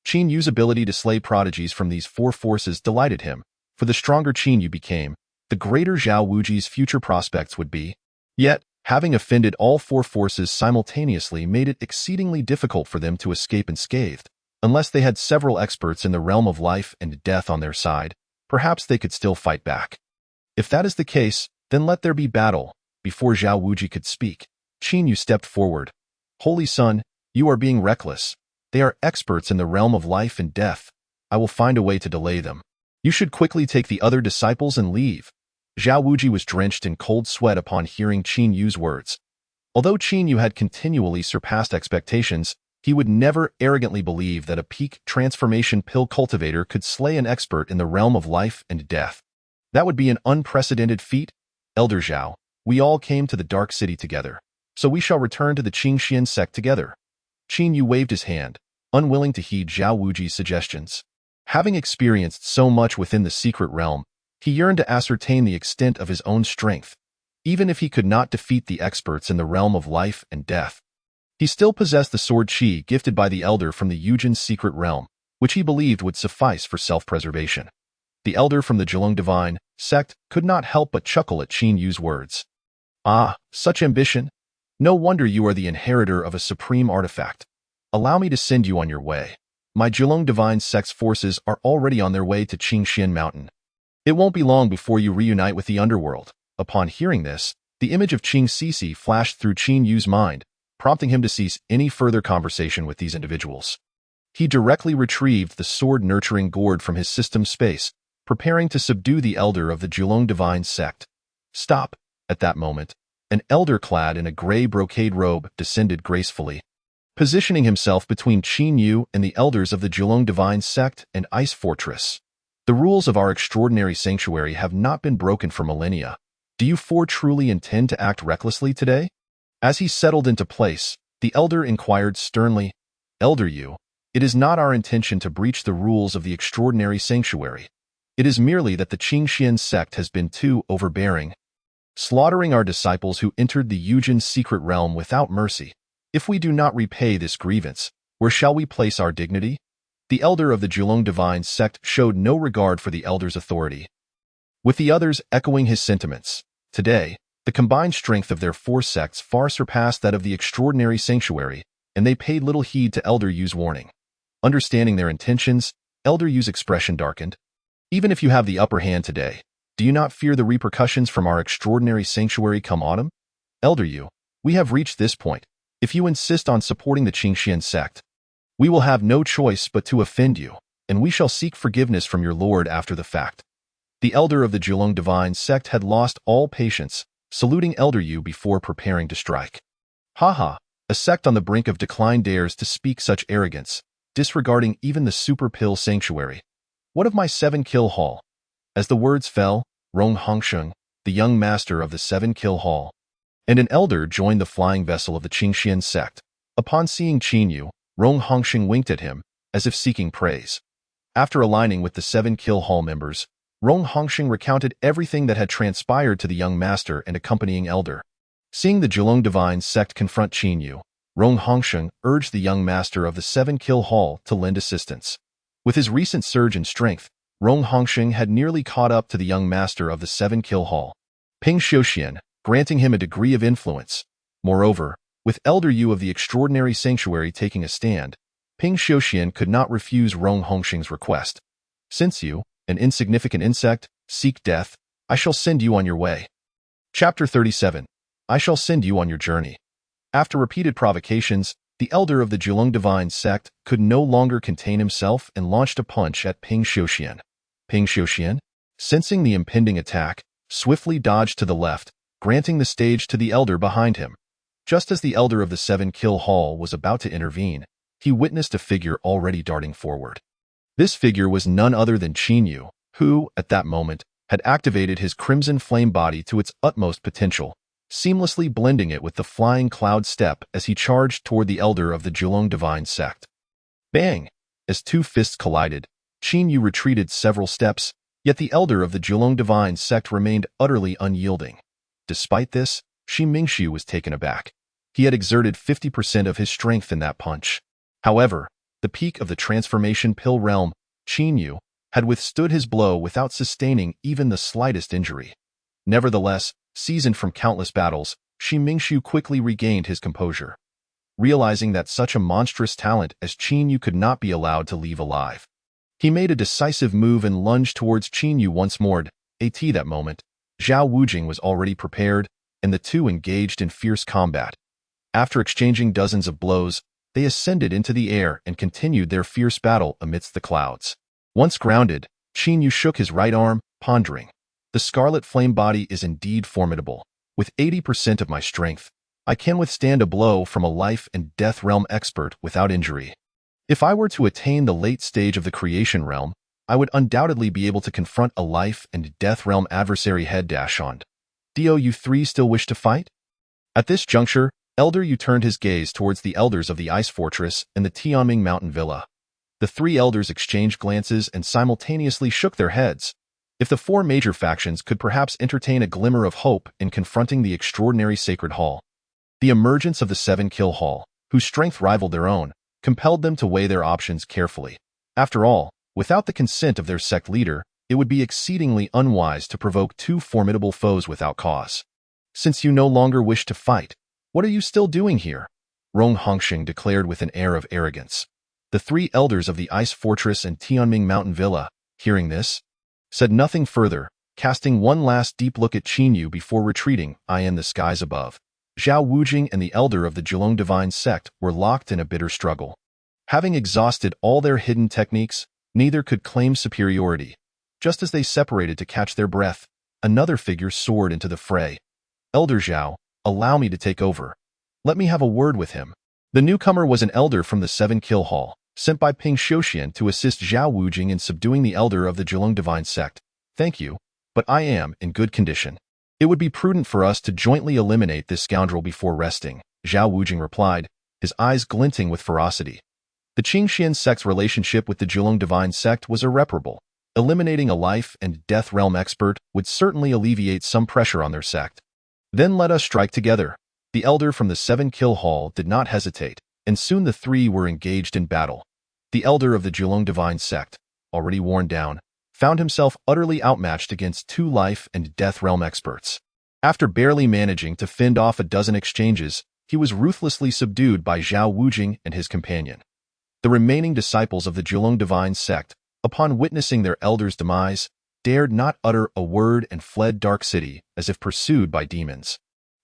Qin Yu's ability to slay prodigies from these 4 forces delighted him, for the stronger Qin Yu became, the greater Zhao Wuji's future prospects would be. Yet, having offended all 4 forces simultaneously made it exceedingly difficult for them to escape unscathed. Unless they had several experts in the realm of life and death on their side, perhaps they could still fight back. If that is the case, then let there be battle. Before Zhao Wuji could speak, Qin Yu stepped forward. Holy son, you are being reckless. They are experts in the realm of life and death. I will find a way to delay them. You should quickly take the other disciples and leave. Zhao Wuji was drenched in cold sweat upon hearing Qin Yu's words. Although Qin Yu had continually surpassed expectations, he would never arrogantly believe that a peak transformation pill cultivator could slay an expert in the realm of life and death. That would be an unprecedented feat. Elder Zhao, we all came to the Dark City together, so we shall return to the Qingxian sect together. Qin Yu waved his hand, unwilling to heed Zhao Wuji's suggestions. Having experienced so much within the secret realm, he yearned to ascertain the extent of his own strength. Even if he could not defeat the experts in the realm of life and death, he still possessed the sword qi gifted by the elder from the Yujin secret realm, which he believed would suffice for self-preservation. The elder from the Jiulong Divine Sect could not help but chuckle at Qin Yu's words. Ah, such ambition! No wonder you are the inheritor of a supreme artifact. Allow me to send you on your way. My Jiulong Divine Sect's forces are already on their way to Qingxian Mountain. It won't be long before you reunite with the underworld. Upon hearing this, The image of Xixi flashed through Qin Yu's mind, prompting him to cease any further conversation with these individuals. He directly retrieved the sword-nurturing gourd from his system space, preparing to subdue the elder of the Jiulong divine sect. Stop! At that moment, an elder clad in a gray brocade robe descended gracefully, positioning himself between Qin Yu and the elders of the Jiulong divine sect and Ice Fortress. The rules of our extraordinary sanctuary have not been broken for millennia. Do you four truly intend to act recklessly today? As he settled into place, the elder inquired sternly, Elder Yu, it is not our intention to breach the rules of the extraordinary sanctuary. It is merely that the Qingxian sect has been too overbearing, slaughtering our disciples who entered the Yujin secret realm without mercy. If we do not repay this grievance, where shall we place our dignity? The elder of the Jiulong divine sect showed no regard for the elder's authority, with the others echoing his sentiments. Today, the combined strength of their four sects far surpassed that of the extraordinary sanctuary, and they paid little heed to Elder Yu's warning. Understanding their intentions, Elder Yu's expression darkened. Even if you have the upper hand today, do you not fear the repercussions from our extraordinary sanctuary come autumn? Elder Yu, we have reached this point. If you insist on supporting the Qingxian sect, we will have no choice but to offend you, and we shall seek forgiveness from your lord after the fact. The elder of the Jiulong divine sect had lost all patience, saluting Elder Yu before preparing to strike. Ha! A sect on the brink of decline dares to speak such arrogance, disregarding even the super pill sanctuary. What of my 7-kill hall? As the words fell, Rong Hongsheng, the young master of the 7-kill hall, and an elder joined the flying vessel of the Qingxian sect. Upon seeing Qin Yu, Rong Hongsheng winked at him, as if seeking praise. After aligning with the 7-kill hall members, Rong Hongsheng recounted everything that had transpired to the young master and accompanying elder. Seeing the Jiulong divine sect confront Qin Yu, Rong Hongsheng urged the young master of the 7-kill hall to lend assistance. With his recent surge in strength, Rong Hongsheng had nearly caught up to the young master of the 7-kill hall, Ping Xiuxian, granting him a degree of influence. Moreover, with Elder Yu of the extraordinary sanctuary taking a stand, Ping Xiuxian could not refuse Rong Hongsheng's request. Since you, an insignificant insect, seek death, I shall send you on your way. Chapter 37. I shall send you on your journey. After repeated provocations, the elder of the Jiulong divine sect could no longer contain himself and launched a punch at Ping Xiuxian. Ping Xiuxian, sensing the impending attack, swiftly dodged to the left, granting the stage to the elder behind him. Just as the elder of the 7-kill hall was about to intervene, he witnessed a figure already darting forward. This figure was none other than Qin Yu, who, at that moment, had activated his crimson flame body to its utmost potential, seamlessly blending it with the flying cloud step as he charged toward the elder of the Jiulong divine sect. Bang! As two fists collided, Qin Yu retreated several steps, yet the elder of the Jiulong divine sect remained utterly unyielding. Despite this, Shi Mingxiu was taken aback. He had exerted 50% of his strength in that punch. However, the peak of the transformation pill realm, Qin Yu, had withstood his blow without sustaining even the slightest injury. Nevertheless, seasoned from countless battles, Shi Mingxiu quickly regained his composure. Realizing that such a monstrous talent as Qin Yu could not be allowed to leave alive, he made a decisive move and lunged towards Qin Yu once more. At that moment, Zhao Wujing was already prepared, and the two engaged in fierce combat. After exchanging dozens of blows, they ascended into the air and continued their fierce battle amidst the clouds. Once grounded, Qin Yu shook his right arm, pondering. The scarlet flame body is indeed formidable. With 80% of my strength, I can withstand a blow from a life and death realm expert without injury. If I were to attain the late stage of the creation realm, I would undoubtedly be able to confront a life and death realm adversary head-on. Do you three still wish to fight? At this juncture, Elder Yu turned his gaze towards the elders of the Ice Fortress and the Tianming Mountain Villa. The three elders exchanged glances and simultaneously shook their heads. If the four major factions could perhaps entertain a glimmer of hope in confronting the extraordinary Sacred Hall, the emergence of the 7-kill hall, whose strength rivaled their own, compelled them to weigh their options carefully. After all, without the consent of their sect leader, it would be exceedingly unwise to provoke two formidable foes without cause. Since you no longer wish to fight, what are you still doing here? Rong Hongsheng declared with an air of arrogance. The three elders of the Ice Fortress and Tianming Mountain Villa, hearing this, said nothing further, casting one last deep look at Qinyu before retreating, eye in the skies above. Zhao Wujing and the elder of the Jiulong divine sect were locked in a bitter struggle. Having exhausted all their hidden techniques, neither could claim superiority. Just as they separated to catch their breath, another figure soared into the fray. Elder Zhao, allow me to take over. Let me have a word with him. The newcomer was an elder from the Seven Kill Hall, sent by Ping Xiuxian to assist Zhao Wujing in subduing the elder of the Jiulong divine sect. Thank you, but I am in good condition. It would be prudent for us to jointly eliminate this scoundrel before resting, Zhao Wujing replied, his eyes glinting with ferocity. The Qingxian sect's relationship with the Jiulong divine sect was irreparable. Eliminating a life and death realm expert would certainly alleviate some pressure on their sect. Then let us strike together. The elder from the Seven Kill Hall did not hesitate, and soon the three were engaged in battle. The elder of the Jiulong divine sect, already worn down, found himself utterly outmatched against two life and death realm experts. After barely managing to fend off a dozen exchanges, he was ruthlessly subdued by Zhao Wujing and his companion. The remaining disciples of the Jiulong divine sect, upon witnessing their elder's demise, dared not utter a word and fled Dark City as if pursued by demons.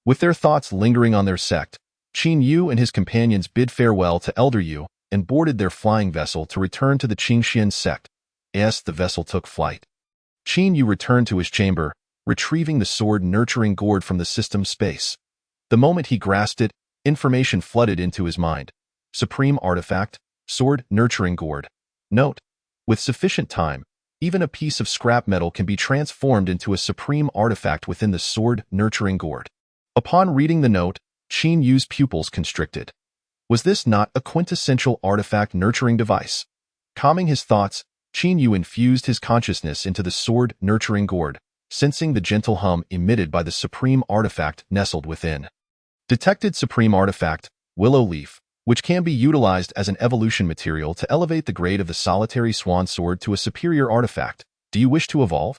With their thoughts lingering on their sect, Qin Yu and his companions bid farewell to Elder Yu and boarded their flying vessel to return to the Qingxian sect. As the vessel took flight, Qin Yu returned to his chamber, retrieving the sword-nurturing gourd from the system's space. The moment he grasped it, information flooded into his mind. Supreme artifact, sword-nurturing gourd. Note: with sufficient time, even a piece of scrap metal can be transformed into a supreme artifact within the sword-nurturing gourd. Upon reading the note, Qin Yu's pupils constricted. Was this not a quintessential artifact-nurturing device? Calming his thoughts, Qin Yu infused his consciousness into the sword-nurturing gourd, sensing the gentle hum emitted by the supreme artifact nestled within. Detected supreme artifact, willow leaf, which can be utilized as an evolution material to elevate the grade of the solitary swan sword to a superior artifact. Do you wish to evolve?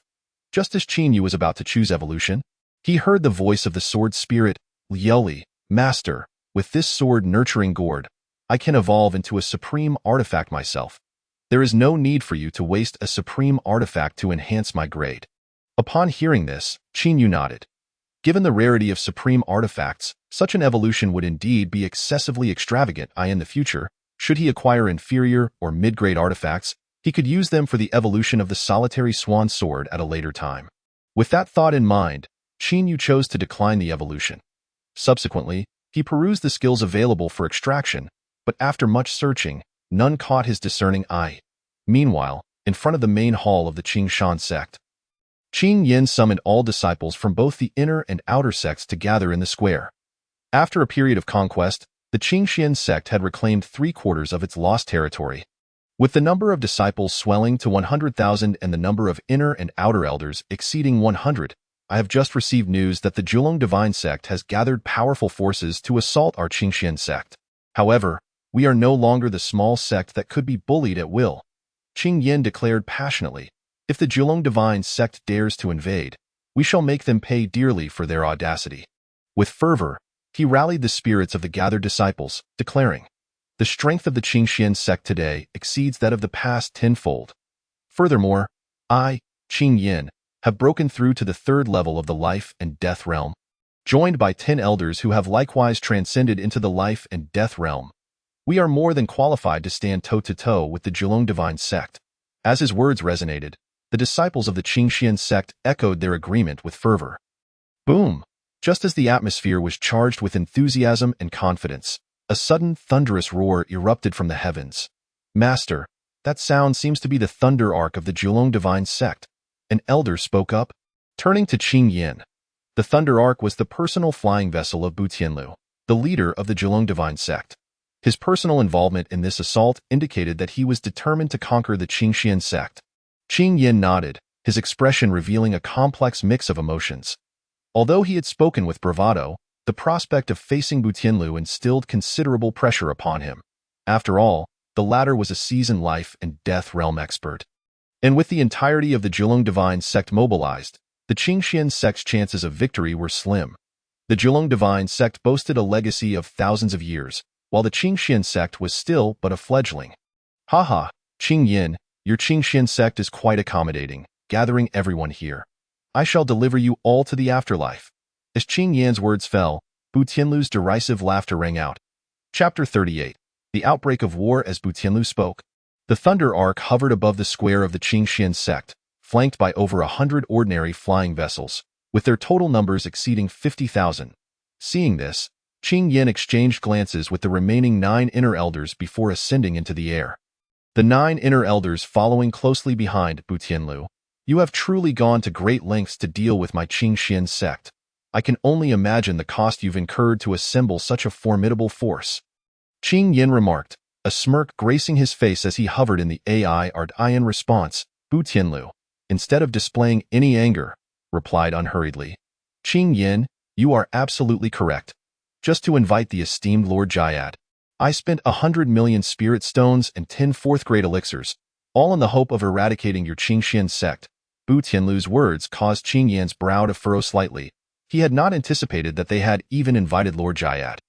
Just as Qin Yu was about to choose evolution, he heard the voice of the sword spirit, Liuli, Master, with this sword-nurturing gourd, I can evolve into a supreme artifact myself. There is no need for you to waste a supreme artifact to enhance my grade. Upon hearing this, Qin Yu nodded. Given the rarity of supreme artifacts, such an evolution would indeed be excessively extravagant. In the future, should he acquire inferior or mid-grade artifacts, he could use them for the evolution of the solitary swan sword at a later time. With that thought in mind, Qin Yu chose to decline the evolution. Subsequently, he perused the skills available for extraction, but after much searching, none caught his discerning eye. Meanwhile, in front of the main hall of the Qingshan sect, Qing Yin summoned all disciples from both the inner and outer sects to gather in the square. After a period of conquest, the Qingxian sect had reclaimed 3/4 of its lost territory. With the number of disciples swelling to 100,000 and the number of inner and outer elders exceeding 100, I have just received news that the Jiulong divine sect has gathered powerful forces to assault our Qingxian sect. However, we are no longer the small sect that could be bullied at will. Qing Yin declared passionately, if the Jiulong divine sect dares to invade, we shall make them pay dearly for their audacity. With fervor, he rallied the spirits of the gathered disciples, declaring, the strength of the Qingxian sect today exceeds that of the past tenfold. Furthermore, I, Qing Yin, have broken through to the 3rd level of the life and death realm, joined by 10 elders who have likewise transcended into the life and death realm. We are more than qualified to stand toe-to-toe with the Jiulong divine sect. As his words resonated, the disciples of the Qingxian sect echoed their agreement with fervor. Boom! Just as the atmosphere was charged with enthusiasm and confidence, a sudden thunderous roar erupted from the heavens. Master, that sound seems to be the thunder arc of the Jiulong divine sect. An elder spoke up, turning to Qing Yin. The thunder arc was the personal flying vessel of Bu Tianlu, the leader of the Jiulong divine sect. His personal involvement in this assault indicated that he was determined to conquer the Qingxian sect. Qing Yin nodded, his expression revealing a complex mix of emotions. Although he had spoken with bravado, the prospect of facing Bu Tianlu instilled considerable pressure upon him. After all, the latter was a seasoned life and death realm expert. And with the entirety of the Jiulong divine sect mobilized, the Qingxian sect's chances of victory were slim. The Jiulong divine sect boasted a legacy of thousands of years, while the Qingxian sect was still but a fledgling. Haha, Qing Yin, your Qingxian sect is quite accommodating, gathering everyone here. I shall deliver you all to the afterlife." As Qing Yan's words fell, Bu Tianlu's derisive laughter rang out. Chapter 38. The Outbreak of War. As Bu Tianlu spoke, the Thunder Ark hovered above the square of the Qingxian sect, flanked by over 100 ordinary flying vessels, with their total numbers exceeding 50,000. Seeing this, Qing Yan exchanged glances with the remaining 9 inner elders before ascending into the air. The 9 inner elders following closely behind Bu Tianlu. "You have truly gone to great lengths to deal with my Qingxian sect. I can only imagine the cost you've incurred to assemble such a formidable force," Qing Yan remarked, a smirk gracing his face as he hovered in the AI. In response, Bu Tianlu, instead of displaying any anger, replied unhurriedly, "Qing Yan, you are absolutely correct. Just to invite the esteemed Lord Jiad, I spent 100 million spirit stones and 10 fourth-grade elixirs, all in the hope of eradicating your Qingxian sect." Bu Tianlu's words caused Qing Yan's brow to furrow slightly. He had not anticipated that they had even invited Lord Jiad.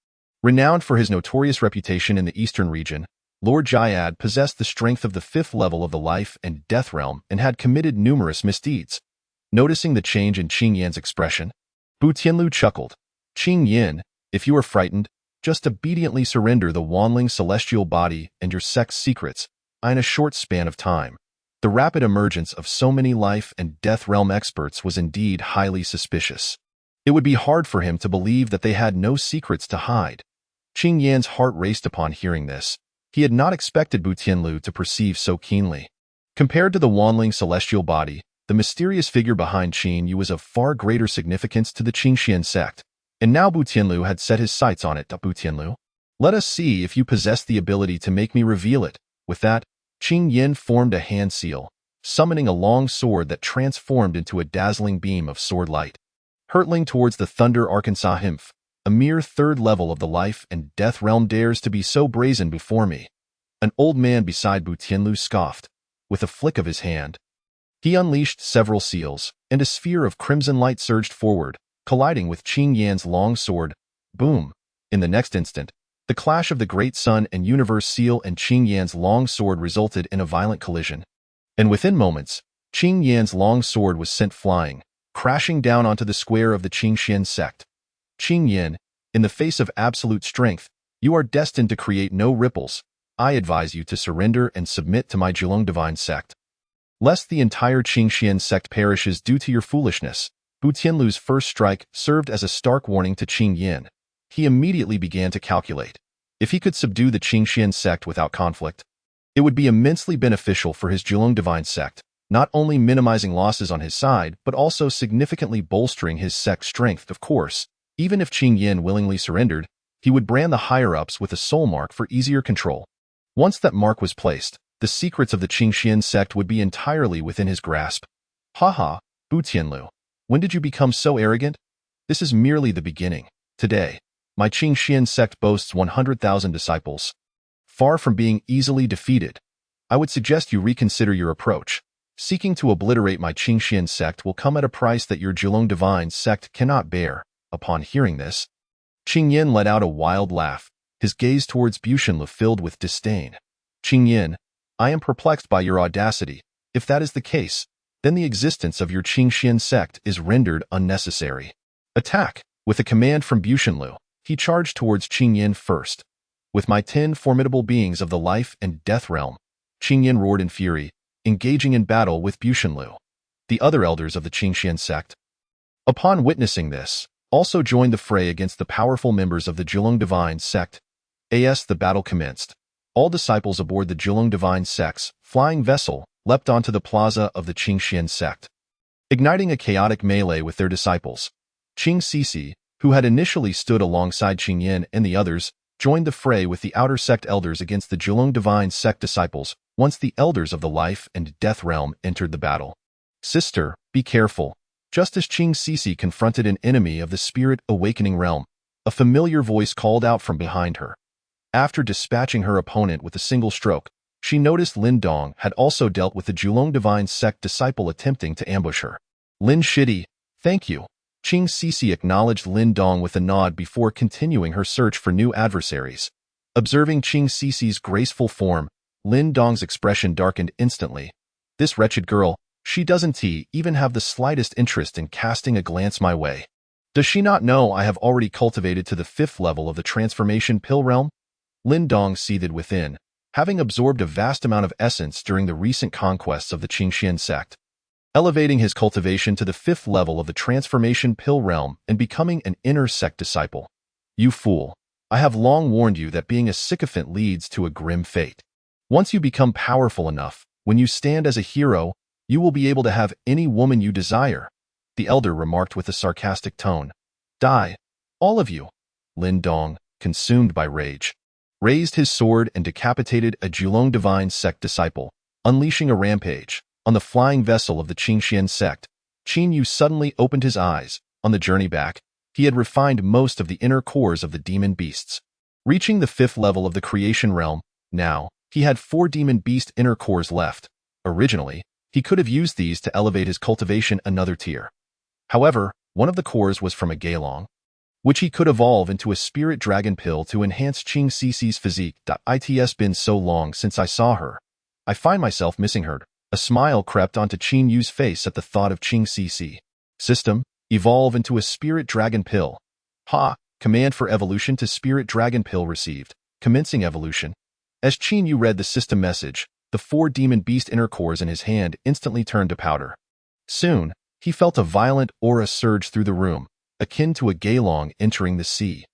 Renowned for his notorious reputation in the eastern region, Lord Jiad possessed the strength of the 5th level of the life and death realm and had committed numerous misdeeds. Noticing the change in Qing Yan's expression, Bu Tianlu chuckled. "Qing Yan, if you are frightened, just obediently surrender the Wanling celestial body and your sect's secrets, in a short span of time." The rapid emergence of so many life and death realm experts was indeed highly suspicious. It would be hard for him to believe that they had no secrets to hide. Qing Yan's heart raced upon hearing this. He had not expected Bu Tianlu to perceive so keenly. Compared to the Wanling celestial body, the mysterious figure behind Qing Yu was of far greater significance to the Qingxian sect, and now Bu Tianlu had set his sights on it. "Bu Tianlu, let us see if you possess the ability to make me reveal it." With that, Qing Yan formed a hand seal, summoning a long sword that transformed into a dazzling beam of sword light. Hurtling towards the Thunder Arkansas Himph, a mere 3rd level of the life and death realm dares to be so brazen before me. An old man beside Bu Tianlu scoffed. With a flick of his hand, he unleashed several seals, and a sphere of crimson light surged forward, colliding with Qing Yan's long sword. Boom! In the next instant, the clash of the Great Sun and Universe seal and Qing Yan's long sword resulted in a violent collision. And within moments, Qing Yan's long sword was sent flying, crashing down onto the square of the Qingxian sect. "Qing Yan, in the face of absolute strength, you are destined to create no ripples. I advise you to surrender and submit to my Jiulong divine sect, lest the entire Qingxian sect perishes due to your foolishness." Bu Tianlu's first strike served as a stark warning to Qing Yan. He immediately began to calculate. If he could subdue the Qingxian sect without conflict, it would be immensely beneficial for his Jiulong divine sect, not only minimizing losses on his side, but also significantly bolstering his sect's strength. Of course, even if Qing Yan willingly surrendered, he would brand the higher-ups with a soul mark for easier control. Once that mark was placed, the secrets of the Qingxian sect would be entirely within his grasp. "Haha, Bu Tianlu, when did you become so arrogant? This is merely the beginning. Today, my Qingxian sect boasts 100,000 disciples. Far from being easily defeated, I would suggest you reconsider your approach. Seeking to obliterate my Qingxian sect will come at a price that your Jiulong divine sect cannot bear." Upon hearing this, Qing Yan let out a wild laugh, his gaze towards Bu Tianlu filled with disdain. "Qing Yan, I am perplexed by your audacity. If that is the case, then the existence of your Qingxian sect is rendered unnecessary. Attack!" With a command from Bu Tianlu, he charged towards Qing Yan first. "With my 10 formidable beings of the life and death realm," Qing Yan roared in fury, engaging in battle with Bu Tianlu. The other elders of the Qingxian sect, upon witnessing this, also joined the fray against the powerful members of the Jiulong divine sect. As the battle commenced, all disciples aboard the Jiulong divine sect's flying vessel leapt onto the plaza of the Qingxian sect, igniting a chaotic melee with their disciples. Xixi, who had initially stood alongside Qing Yan and the others, joined the fray with the outer sect elders against the Jiulong divine sect disciples once the elders of the life and death realm entered the battle. "Sister, be careful." Just as Xixi confronted an enemy of the spirit awakening realm, a familiar voice called out from behind her. After dispatching her opponent with a single stroke, she noticed Lin Dong had also dealt with the Jiulong divine sect disciple attempting to ambush her. "Lin Shidi, thank you." Xixi acknowledged Lin Dong with a nod before continuing her search for new adversaries. Observing Xixi's graceful form, Lin Dong's expression darkened instantly. "This wretched girl, She doesn't even have the slightest interest in casting a glance my way. Does she not know I have already cultivated to the 5th level of the transformation pill realm? Lin Dong seethed within, having absorbed a vast amount of essence during the recent conquests of the Qingxian sect. Elevating his cultivation to the 5th level of the transformation pill realm and becoming an inner sect disciple. You fool. I have long warned you that being a sycophant leads to a grim fate. Once you become powerful enough, when you stand as a hero, you will be able to have any woman you desire, the elder remarked with a sarcastic tone. Die, all of you. Lin Dong, consumed by rage, raised his sword and decapitated a Jiulong divine sect disciple, unleashing a rampage. On the flying vessel of the Qingxian sect, Qin Yu suddenly opened his eyes. On the journey back, he had refined most of the inner cores of the demon beasts. Reaching the 5th level of the creation realm, now, he had 4 demon beast inner cores left. Originally, he could have used these to elevate his cultivation another tier. However, one of the cores was from a Jiulong, which he could evolve into a spirit dragon pill to enhance Xixi's physique. It's been so long since I saw her. I find myself missing her. A smile crept onto Qin Yu's face at the thought of Xixi. System, evolve into a spirit dragon pill. Ha! Command for evolution to spirit dragon pill received. Commencing evolution. As Qin Yu read the system message, the 4 demon beast inner cores in his hand instantly turned to powder. Soon, he felt a violent aura surge through the room, akin to a Jiulong entering the sea.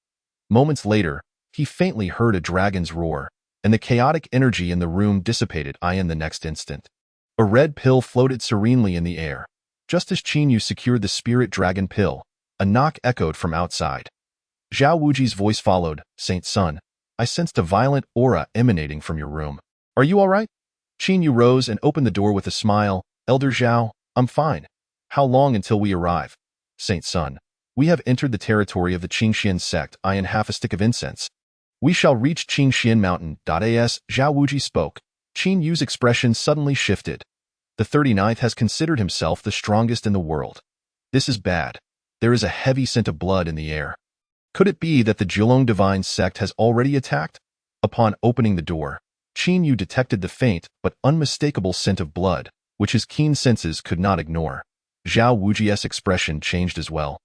Moments later, he faintly heard a dragon's roar, and the chaotic energy in the room dissipated in the next instant. A red pill floated serenely in the air. Just as Qin Yu secured the spirit dragon pill, a knock echoed from outside. Zhao Wuji's voice followed. Saint Sun, I sensed a violent aura emanating from your room. Are you all right? Qin Yu rose and opened the door with a smile. Elder Zhao, I'm fine. How long until we arrive? Saint Sun, we have entered the territory of the Qingxian sect. I and half a stick of incense. We shall reach Qingxian Mountain. As Zhao Wuji spoke, Qin Yu's expression suddenly shifted. The 39th has considered himself the strongest in the world. This is bad. There is a heavy scent of blood in the air. Could it be that the Jiulong divine sect has already attacked? Upon opening the door, Qin Yu detected the faint but unmistakable scent of blood, which his keen senses could not ignore. Zhao Wuji's expression changed as well.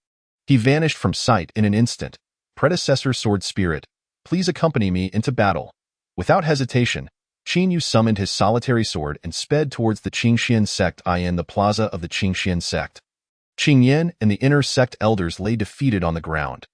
He vanished from sight in an instant. Predecessor Sword Spirit, please accompany me into battle. Without hesitation, Qin Yu summoned his solitary sword and sped towards the Qingxian sect in the plaza of the Qingxian sect. Qingyan and the inner sect elders lay defeated on the ground.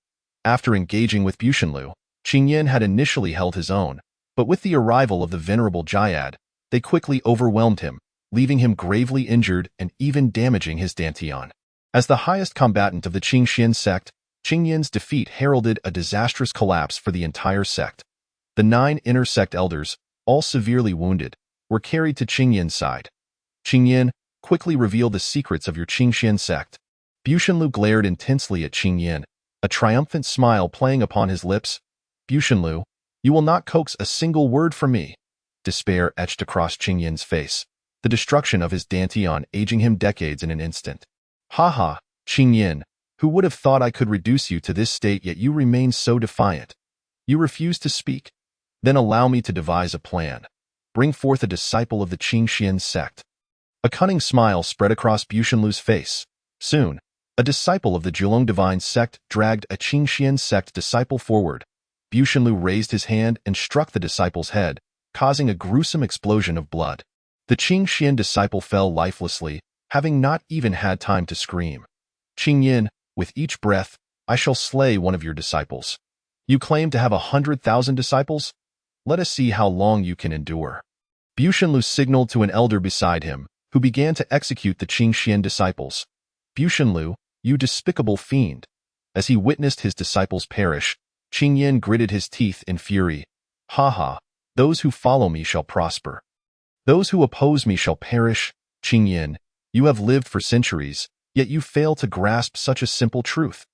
After engaging with Buxianlu, Qingyan had initially held his own, but with the arrival of the venerable Jyad, they quickly overwhelmed him, leaving him gravely injured and even damaging his dantian. As the highest combatant of the Qingxian sect, Qingyan's defeat heralded a disastrous collapse for the entire sect. The 9 inner sect elders, all severely wounded, were carried to Qingyan's side. Qingyan, quickly reveal the secrets of your Qingxian sect. Buxianlu glared intensely at Qingyan, a triumphant smile playing upon his lips. Buxianlu, you will not coax a single word from me. Despair etched across Qingyan's face, the destruction of his dantian aging him decades in an instant. Ha ha, Qingyan, who would have thought I could reduce you to this state, yet you remain so defiant. You refuse to speak? Then allow me to devise a plan. Bring forth a disciple of the Qingxian sect. A cunning smile spread across Buxianlu's face. Soon, a disciple of the Jiulong divine sect dragged a Qingxian sect disciple forward. Buxianlu raised his hand and struck the disciple's head, causing a gruesome explosion of blood. The Qingxian disciple fell lifelessly, having not even had time to scream. Qingyan, with each breath, I shall slay one of your disciples. You claim to have 100,000 disciples? Let us see how long you can endure. Buxianlu signaled to an elder beside him, who began to execute the Qingxian disciples. Buxianlu, you despicable fiend. As he witnessed his disciples perish, Qingyan gritted his teeth in fury. Ha ha, those who follow me shall prosper. Those who oppose me shall perish. Qingyan, you have lived for centuries, yet you fail to grasp such a simple truth.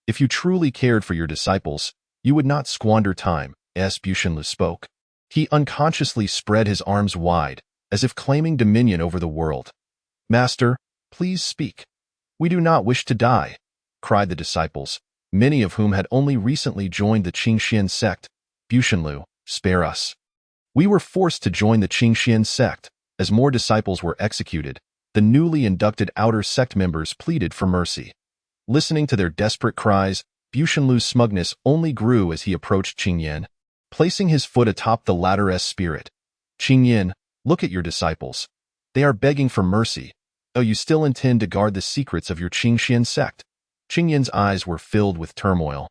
If you truly cared for your disciples, you would not squander time. As Buxianlu spoke, he unconsciously spread his arms wide, as if claiming dominion over the world. Master, please speak. We do not wish to die, cried the disciples, many of whom had only recently joined the Qingxian sect. Buxianlu, spare us. We were forced to join the Qingxian sect, as more disciples were executed. the newly inducted outer sect members pleaded for mercy. Listening to their desperate cries, Buchenlu's smugness only grew as he approached Qingyan, placing his foot atop the latter's spirit. Qingyan, look at your disciples. They are begging for mercy. Oh, you still intend to guard the secrets of your Qingxian sect? Qingyan's eyes were filled with turmoil,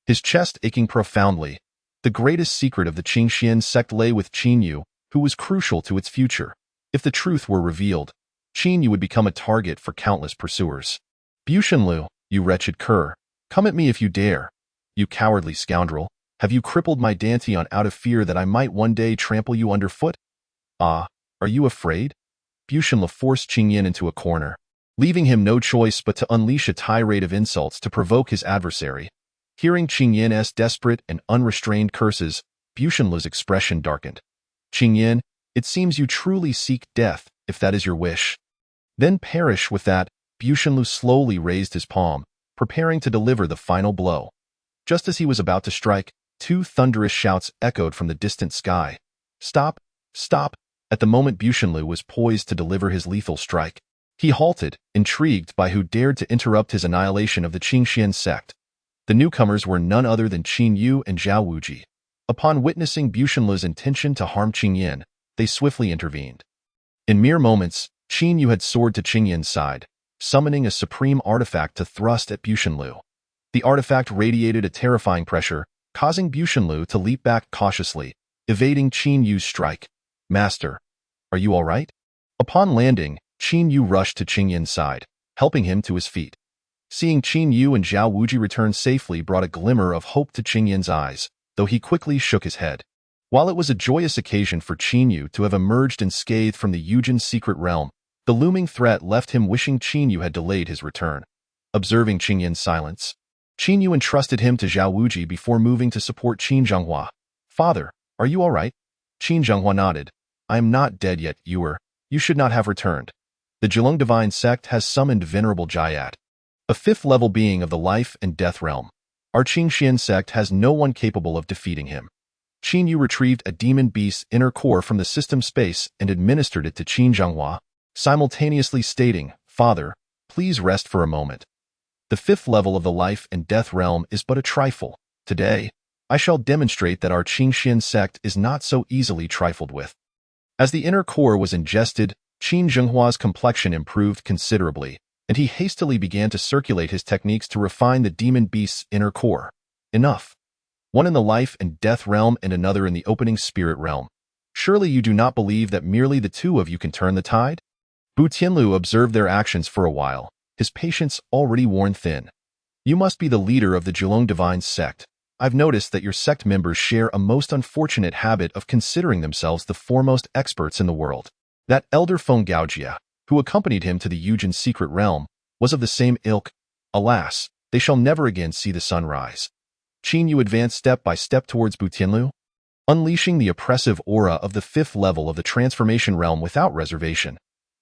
his chest aching profoundly. The greatest secret of the Qingxian sect lay with Qinyu, who was crucial to its future. If the truth were revealed, Qinyu would become a target for countless pursuers. Buchenlu, you wretched cur, come at me if you dare. You cowardly scoundrel, have you crippled my Dantian out of fear that I might one day trample you underfoot? Ah, are you afraid? Buchenlu forced Qingyan into a corner, leaving him no choice but to unleash a tirade of insults to provoke his adversary. Hearing Qingyan's desperate and unrestrained curses, Buchenlu's expression darkened. Qingyan, it seems you truly seek death, if that is your wish. Then perish with that. Buchenlu slowly raised his palm, preparing to deliver the final blow. Just as he was about to strike, two thunderous shouts echoed from the distant sky. Stop! Stop! At the moment Buchenlu was poised to deliver his lethal strike, he halted, intrigued by who dared to interrupt his annihilation of the Qingxian sect. The newcomers were none other than Qinyu and Zhao Wuji. Upon witnessing Buchenlu's intention to harm Qingyan, they swiftly intervened. In mere moments, Qinyu had soared to Qingyan's side, summoning a supreme artifact to thrust at Buchenlu. The artifact radiated a terrifying pressure, causing Buchenlu to leap back cautiously, evading Qinyu's strike. Master, are you all right? Upon landing, Qinyu rushed to Qingyan's side, helping him to his feet. Seeing Qinyu and Zhao Wuji return safely brought a glimmer of hope to Qingyan's eyes, though he quickly shook his head. While it was a joyous occasion for Qinyu to have emerged unscathed from the Yujin's secret realm, the looming threat left him wishing Qinyu had delayed his return. Observing Qingyan's silence, Qinyu entrusted him to Zhao Wuji before moving to support Qin Zhenghua. Father, are you all right? Qin Zhenghua nodded. I am not dead yet, you should not have returned. The Jiulong divine sect has summoned venerable Jiat, a fifth-level being of the life and death realm. Our Qingxian sect has no one capable of defeating him. Qinyu retrieved a demon beast's inner core from the system space and administered it to Qin Zhenghua, simultaneously stating, Father, please rest for a moment. The fifth level of the life and death realm is but a trifle. Today, I shall demonstrate that our Qingxian sect is not so easily trifled with. As the inner core was ingested, Qin Zhenghua's complexion improved considerably, and he hastily began to circulate his techniques to refine the demon beast's inner core. Enough. One in the life and death realm and another in the opening spirit realm. Surely you do not believe that merely the two of you can turn the tide? Bu Tianlu observed their actions for a while, his patience already worn thin. You must be the leader of the Jiulong divine sect. I've noticed that your sect members share a most unfortunate habit of considering themselves the foremost experts in the world. That elder Feng Gaojia, who accompanied him to the Yujin's secret realm, was of the same ilk. Alas, they shall never again see the sun rise. Qinyu advanced step by step towards Bu Tianlu, unleashing the oppressive aura of the fifth level of the transformation realm without reservation.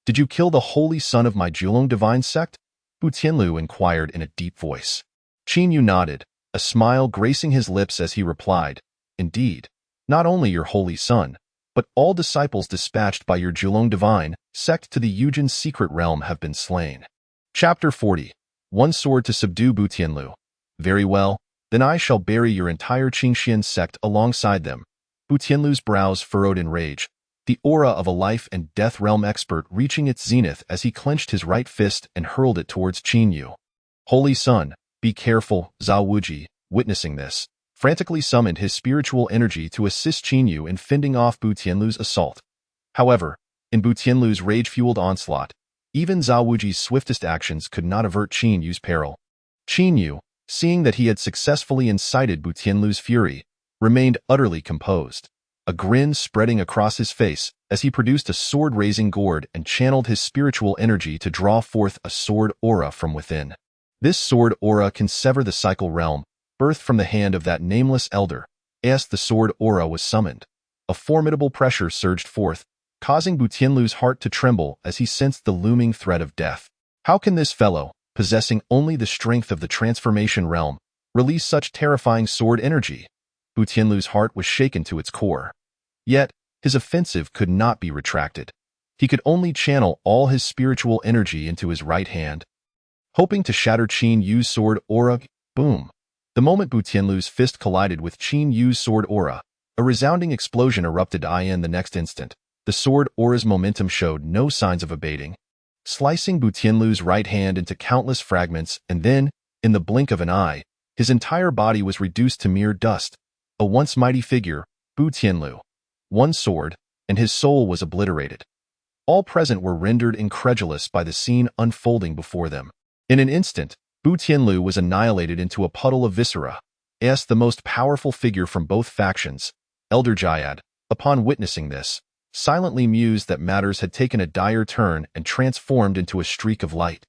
Did you kill the holy son of my Jiulong divine sect? Bu Tianlu inquired in a deep voice. Qinyu nodded, a smile gracing his lips as he replied, Indeed, not only your holy son, but all disciples dispatched by your Jiulong divine sect to the Yujin's secret realm have been slain. Chapter 40. One sword to subdue Bu Tianlu. Very well, then I shall bury your entire Qingxian sect alongside them. Bu Tianlu's brows furrowed in rage, the aura of a life and death realm expert reaching its zenith as he clenched his right fist and hurled it towards Qinyu. Holy son, be careful. Zhao Wuji, witnessing this, frantically summoned his spiritual energy to assist Qinyu in fending off Bu Tianlu's assault. However, in Bu Tianlu's rage-fueled onslaught, even Zhao Wuji's swiftest actions could not avert Qinyu's peril. Qinyu, seeing that he had successfully incited Bu Tianlu's fury, remained utterly composed, a grin spreading across his face as he produced a sword-raising gourd and channeled his spiritual energy to draw forth a sword aura from within. This sword aura can sever the cycle realm, birthed from the hand of that nameless elder. As the sword aura was summoned, a formidable pressure surged forth, causing Bu Tianlu's heart to tremble as he sensed the looming threat of death. How can this fellow, possessing only the strength of the transformation realm, release such terrifying sword energy? Bu Tianlu's heart was shaken to its core. Yet, his offensive could not be retracted. He could only channel all his spiritual energy into his right hand, hoping to shatter Qin Yu's sword aura. Boom! The moment Bu Tianlu's fist collided with Qin Yu's sword aura, a resounding explosion erupted in the next instant. The sword aura's momentum showed no signs of abating, slicing Bu Tianlu's right hand into countless fragments, and then, in the blink of an eye, his entire body was reduced to mere dust. A once mighty figure, Bu Tianlu, one sword, and his soul was obliterated. All present were rendered incredulous by the scene unfolding before them. In an instant, Bu Tianlu was annihilated into a puddle of viscera. The most powerful figure from both factions, Elder Jayad, upon witnessing this, silently mused that matters had taken a dire turn and transformed into a streak of light.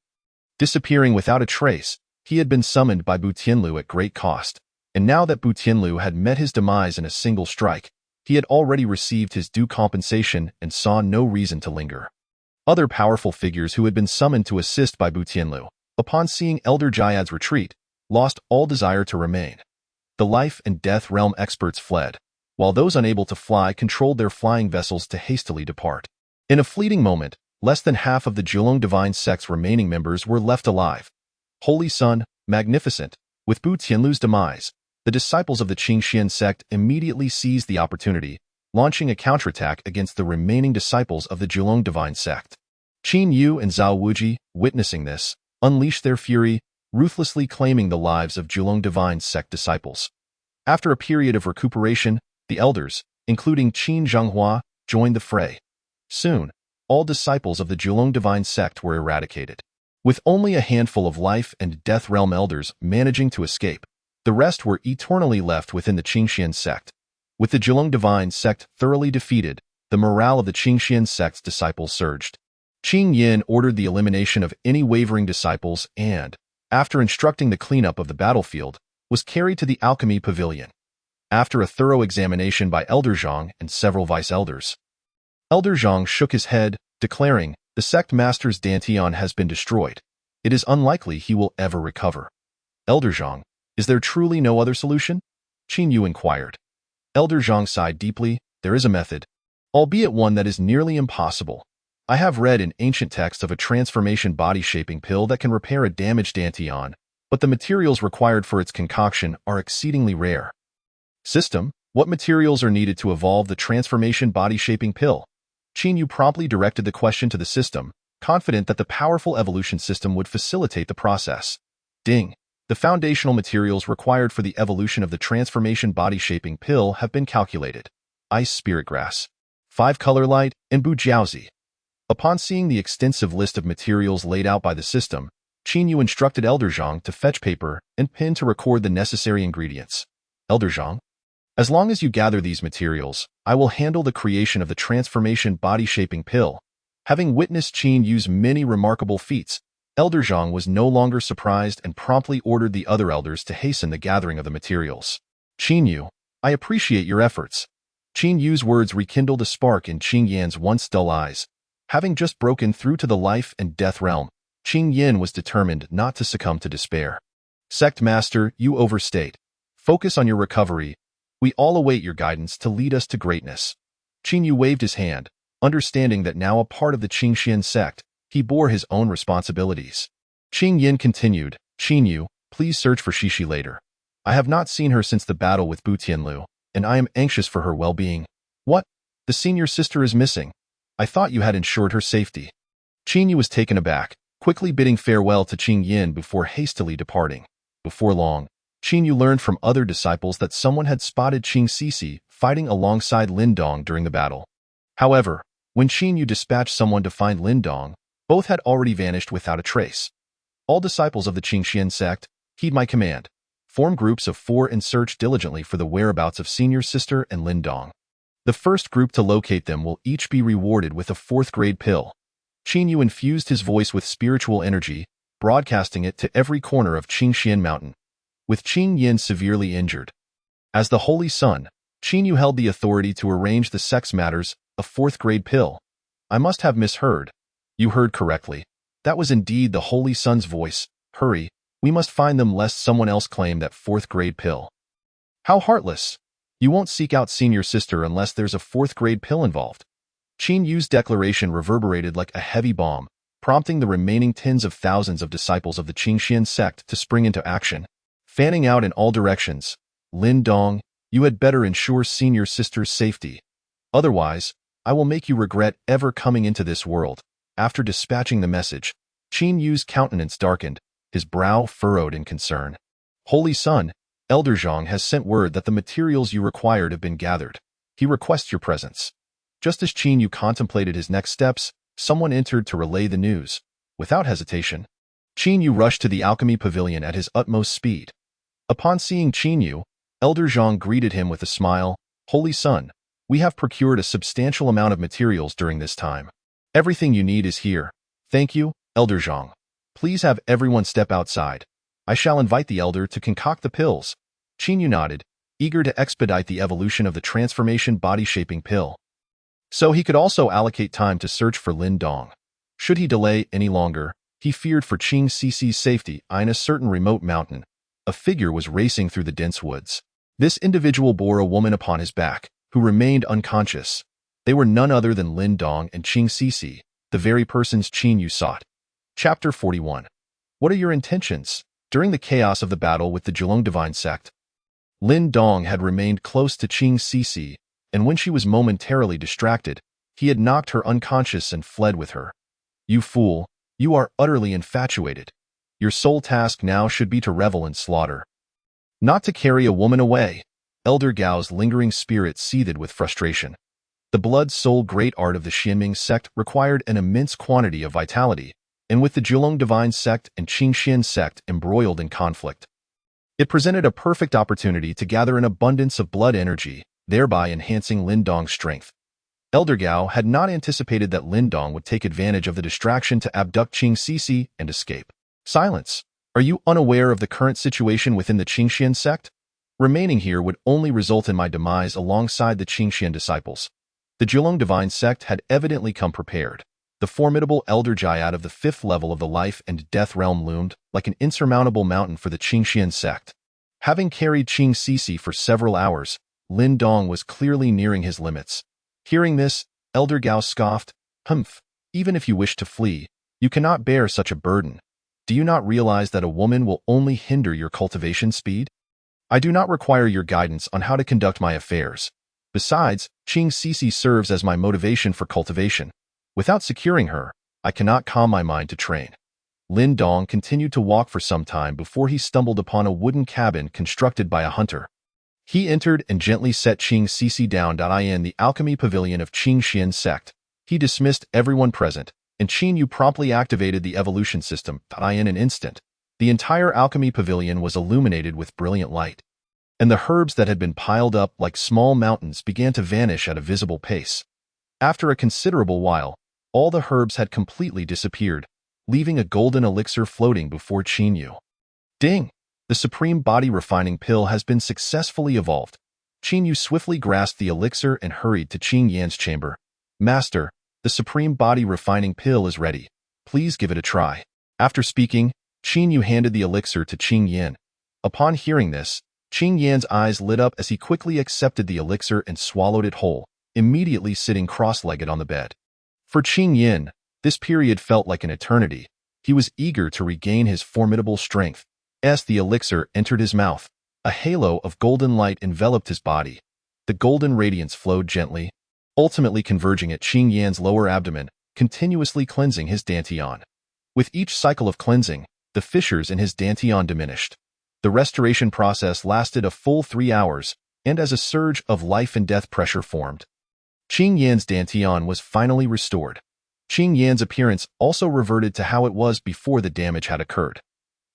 Disappearing without a trace, he had been summoned by Bu Tianlu at great cost, and now that Bu Tianlu had met his demise in a single strike, he had already received his due compensation and saw no reason to linger. Other powerful figures who had been summoned to assist by Bu Tianlu, upon seeing Elder Jayad's retreat, lost all desire to remain. The life and death realm experts fled, while those unable to fly controlled their flying vessels to hastily depart. In a fleeting moment, less than half of the Jiulong divine sect's remaining members were left alive. Holy Sun, magnificent, with Bu Tianlu's demise, the disciples of the Xixi sect immediately seized the opportunity, launching a counterattack against the remaining disciples of the Jiulong divine sect. Qin Yu and Zhao Wuji, witnessing this, unleashed their fury, ruthlessly claiming the lives of Jiulong divine sect disciples. After a period of recuperation, the elders, including Qin Zhanghua, joined the fray. Soon, all disciples of the Jiulong divine sect were eradicated. With only a handful of life and death realm elders managing to escape, the rest were eternally left within the Xixi sect. With the Jiulong divine sect thoroughly defeated, the morale of the Xixi sect's disciples surged. Qing Yin ordered the elimination of any wavering disciples and, after instructing the cleanup of the battlefield, was carried to the Alchemy Pavilion. After a thorough examination by Elder Zhang and several vice-elders, Elder Zhang shook his head, declaring, "The sect master's Dantian has been destroyed. It is unlikely he will ever recover." Elder Zhang, is there truly no other solution? Qin Yu inquired. Elder Zhang sighed deeply. There is a method, albeit one that is nearly impossible. I have read in ancient texts of a transformation body-shaping pill that can repair a damaged Dantian, but the materials required for its concoction are exceedingly rare. System, what materials are needed to evolve the transformation body-shaping pill? Qin Yu promptly directed the question to the system, confident that the powerful evolution system would facilitate the process. Ding. The foundational materials required for the evolution of the transformation body-shaping pill have been calculated. Ice spirit grass, 5-color light, and bujiaozi. Upon seeing the extensive list of materials laid out by the system, Qin Yu instructed Elder Zhang to fetch paper and pen to record the necessary ingredients. Elder Zhang, as long as you gather these materials, I will handle the creation of the transformation body-shaping pill. Having witnessed Qin Yu's many remarkable feats, Elder Zhang was no longer surprised and promptly ordered the other elders to hasten the gathering of the materials. Qin Yu, I appreciate your efforts. Qin Yu's words rekindled a spark in Qing Yan's once dull eyes. Having just broken through to the life and death realm, Qing Yan was determined not to succumb to despair. Sect Master, you overstate. Focus on your recovery. We all await your guidance to lead us to greatness. Qin Yu waved his hand, understanding that now a part of the Xixi sect, he bore his own responsibilities. Qing Yin continued, Qin Yu, please search for Xixi later. I have not seen her since the battle with Bu Tianlu, and I am anxious for her well-being. What? The senior sister is missing. I thought you had ensured her safety. Qin Yu was taken aback, quickly bidding farewell to Qing Yin before hastily departing. Before long, Qin Yu learned from other disciples that someone had spotted Xixi fighting alongside Lin Dong during the battle. However, when Qin Yu dispatched someone to find Lin Dong, both had already vanished without a trace. All disciples of the Xixi sect, heed my command. Form groups of 4 and search diligently for the whereabouts of Senior Sister and Lin Dong. The first group to locate them will each be rewarded with a 4th-grade pill. Qin Yu infused his voice with spiritual energy, broadcasting it to every corner of Qingxian Mountain. With Qing Yin severely injured, as the Holy Sun, Qin Yu held the authority to arrange the sex matters, a 4th-grade pill. I must have misheard. You heard correctly. That was indeed the Holy Sun's voice. Hurry, we must find them lest someone else claim that 4th-grade pill. How heartless. You won't seek out Senior Sister unless there's a 4th-grade pill involved. Qin Yu's declaration reverberated like a heavy bomb, prompting the remaining tens of thousands of disciples of the Qingxian sect to spring into action. Fanning out in all directions, Lin Dong, you had better ensure senior sister's safety. Otherwise, I will make you regret ever coming into this world. After dispatching the message, Qin Yu's countenance darkened, his brow furrowed in concern. Holy Son, Elder Zhang has sent word that the materials you required have been gathered. He requests your presence. Just as Qin Yu contemplated his next steps, someone entered to relay the news. Without hesitation, Qin Yu rushed to the Alchemy Pavilion at his utmost speed. Upon seeing Qin Yu, Elder Zhang greeted him with a smile. Holy Son, we have procured a substantial amount of materials during this time. Everything you need is here. Thank you, Elder Zhang. Please have everyone step outside. I shall invite the Elder to concoct the pills. Qin Yu nodded, eager to expedite the evolution of the transformation body-shaping pill. So he could also allocate time to search for Lin Dong. Should he delay any longer, he feared for Xixi's safety. In a certain remote mountain, a figure was racing through the dense woods. This individual bore a woman upon his back, who remained unconscious. They were none other than Lin Dong and Xixi, the very persons Qin Yu sought. Chapter 41. What are your intentions? During the chaos of the battle with the Jiulong divine sect, Lin Dong had remained close to Xixi, and when she was momentarily distracted, he had knocked her unconscious and fled with her. You fool, you are utterly infatuated. Your sole task now should be to revel in slaughter, not to carry a woman away. Elder Gao's lingering spirit seethed with frustration. The blood-soul great art of the Xianming sect required an immense quantity of vitality, and with the Jiulong divine sect and Qingxian sect embroiled in conflict, it presented a perfect opportunity to gather an abundance of blood energy, thereby enhancing Lin Dong's strength. Elder Gao had not anticipated that Lin Dong would take advantage of the distraction to abduct Xixi and escape. Silence! Are you unaware of the current situation within the Qingxian sect? Remaining here would only result in my demise alongside the Qingxian disciples. The Jiulong divine sect had evidently come prepared. The formidable Elder Jayat of the 5th level of the life and death realm loomed like an insurmountable mountain for the Qingxian sect. Having carried Xixi for several hours, Lin Dong was clearly nearing his limits. Hearing this, Elder Gao scoffed, Humph, even if you wish to flee, you cannot bear such a burden. Do you not realize that a woman will only hinder your cultivation speed? I do not require your guidance on how to conduct my affairs. Besides, Xixi serves as my motivation for cultivation. Without securing her, I cannot calm my mind to train. Lin Dong continued to walk for some time before he stumbled upon a wooden cabin constructed by a hunter. He entered and gently set Xixi down. In the Alchemy Pavilion of Qingxian sect, he dismissed everyone present, and Qin Yu promptly activated the evolution system. In an instant, the entire Alchemy Pavilion was illuminated with brilliant light, and the herbs that had been piled up like small mountains began to vanish at a visible pace. After a considerable while, all the herbs had completely disappeared, leaving a golden elixir floating before Qin Yu. Ding! The supreme body refining pill has been successfully evolved. Qin Yu swiftly grasped the elixir and hurried to Qing Yan's chamber. Master, the supreme body refining pill is ready. Please give it a try. After speaking, Qin Yu handed the elixir to Qing Yan. Upon hearing this, Qing Yan's eyes lit up as he quickly accepted the elixir and swallowed it whole, immediately sitting cross-legged on the bed. For Qing Yan, this period felt like an eternity. He was eager to regain his formidable strength. As the elixir entered his mouth, a halo of golden light enveloped his body. The golden radiance flowed gently, ultimately converging at Qing Yan's lower abdomen, continuously cleansing his dantian. With each cycle of cleansing, the fissures in his dantian diminished. The restoration process lasted a full 3 hours, and as a surge of life and death pressure formed, Qing Yan's dantian was finally restored. Qing Yan's appearance also reverted to how it was before the damage had occurred.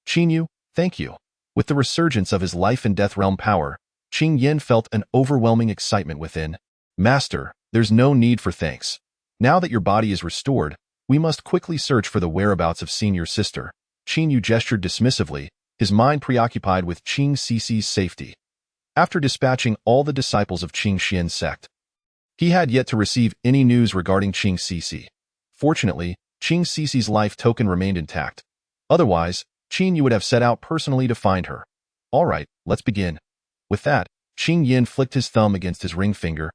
Qin Yu, thank you. With the resurgence of his life and death realm power, Qing Yan felt an overwhelming excitement within. Master, there's no need for thanks. Now that your body is restored, we must quickly search for the whereabouts of senior sister. Qin Yu gestured dismissively, his mind preoccupied with Xix's safety. After dispatching all the disciples of Qingxian sect, he had yet to receive any news regarding Xixi. Fortunately, Xix's life token remained intact. Otherwise, Qin Yu would have set out personally to find her. All right, let's begin. With that, Qing Yan flicked his thumb against his ring finger.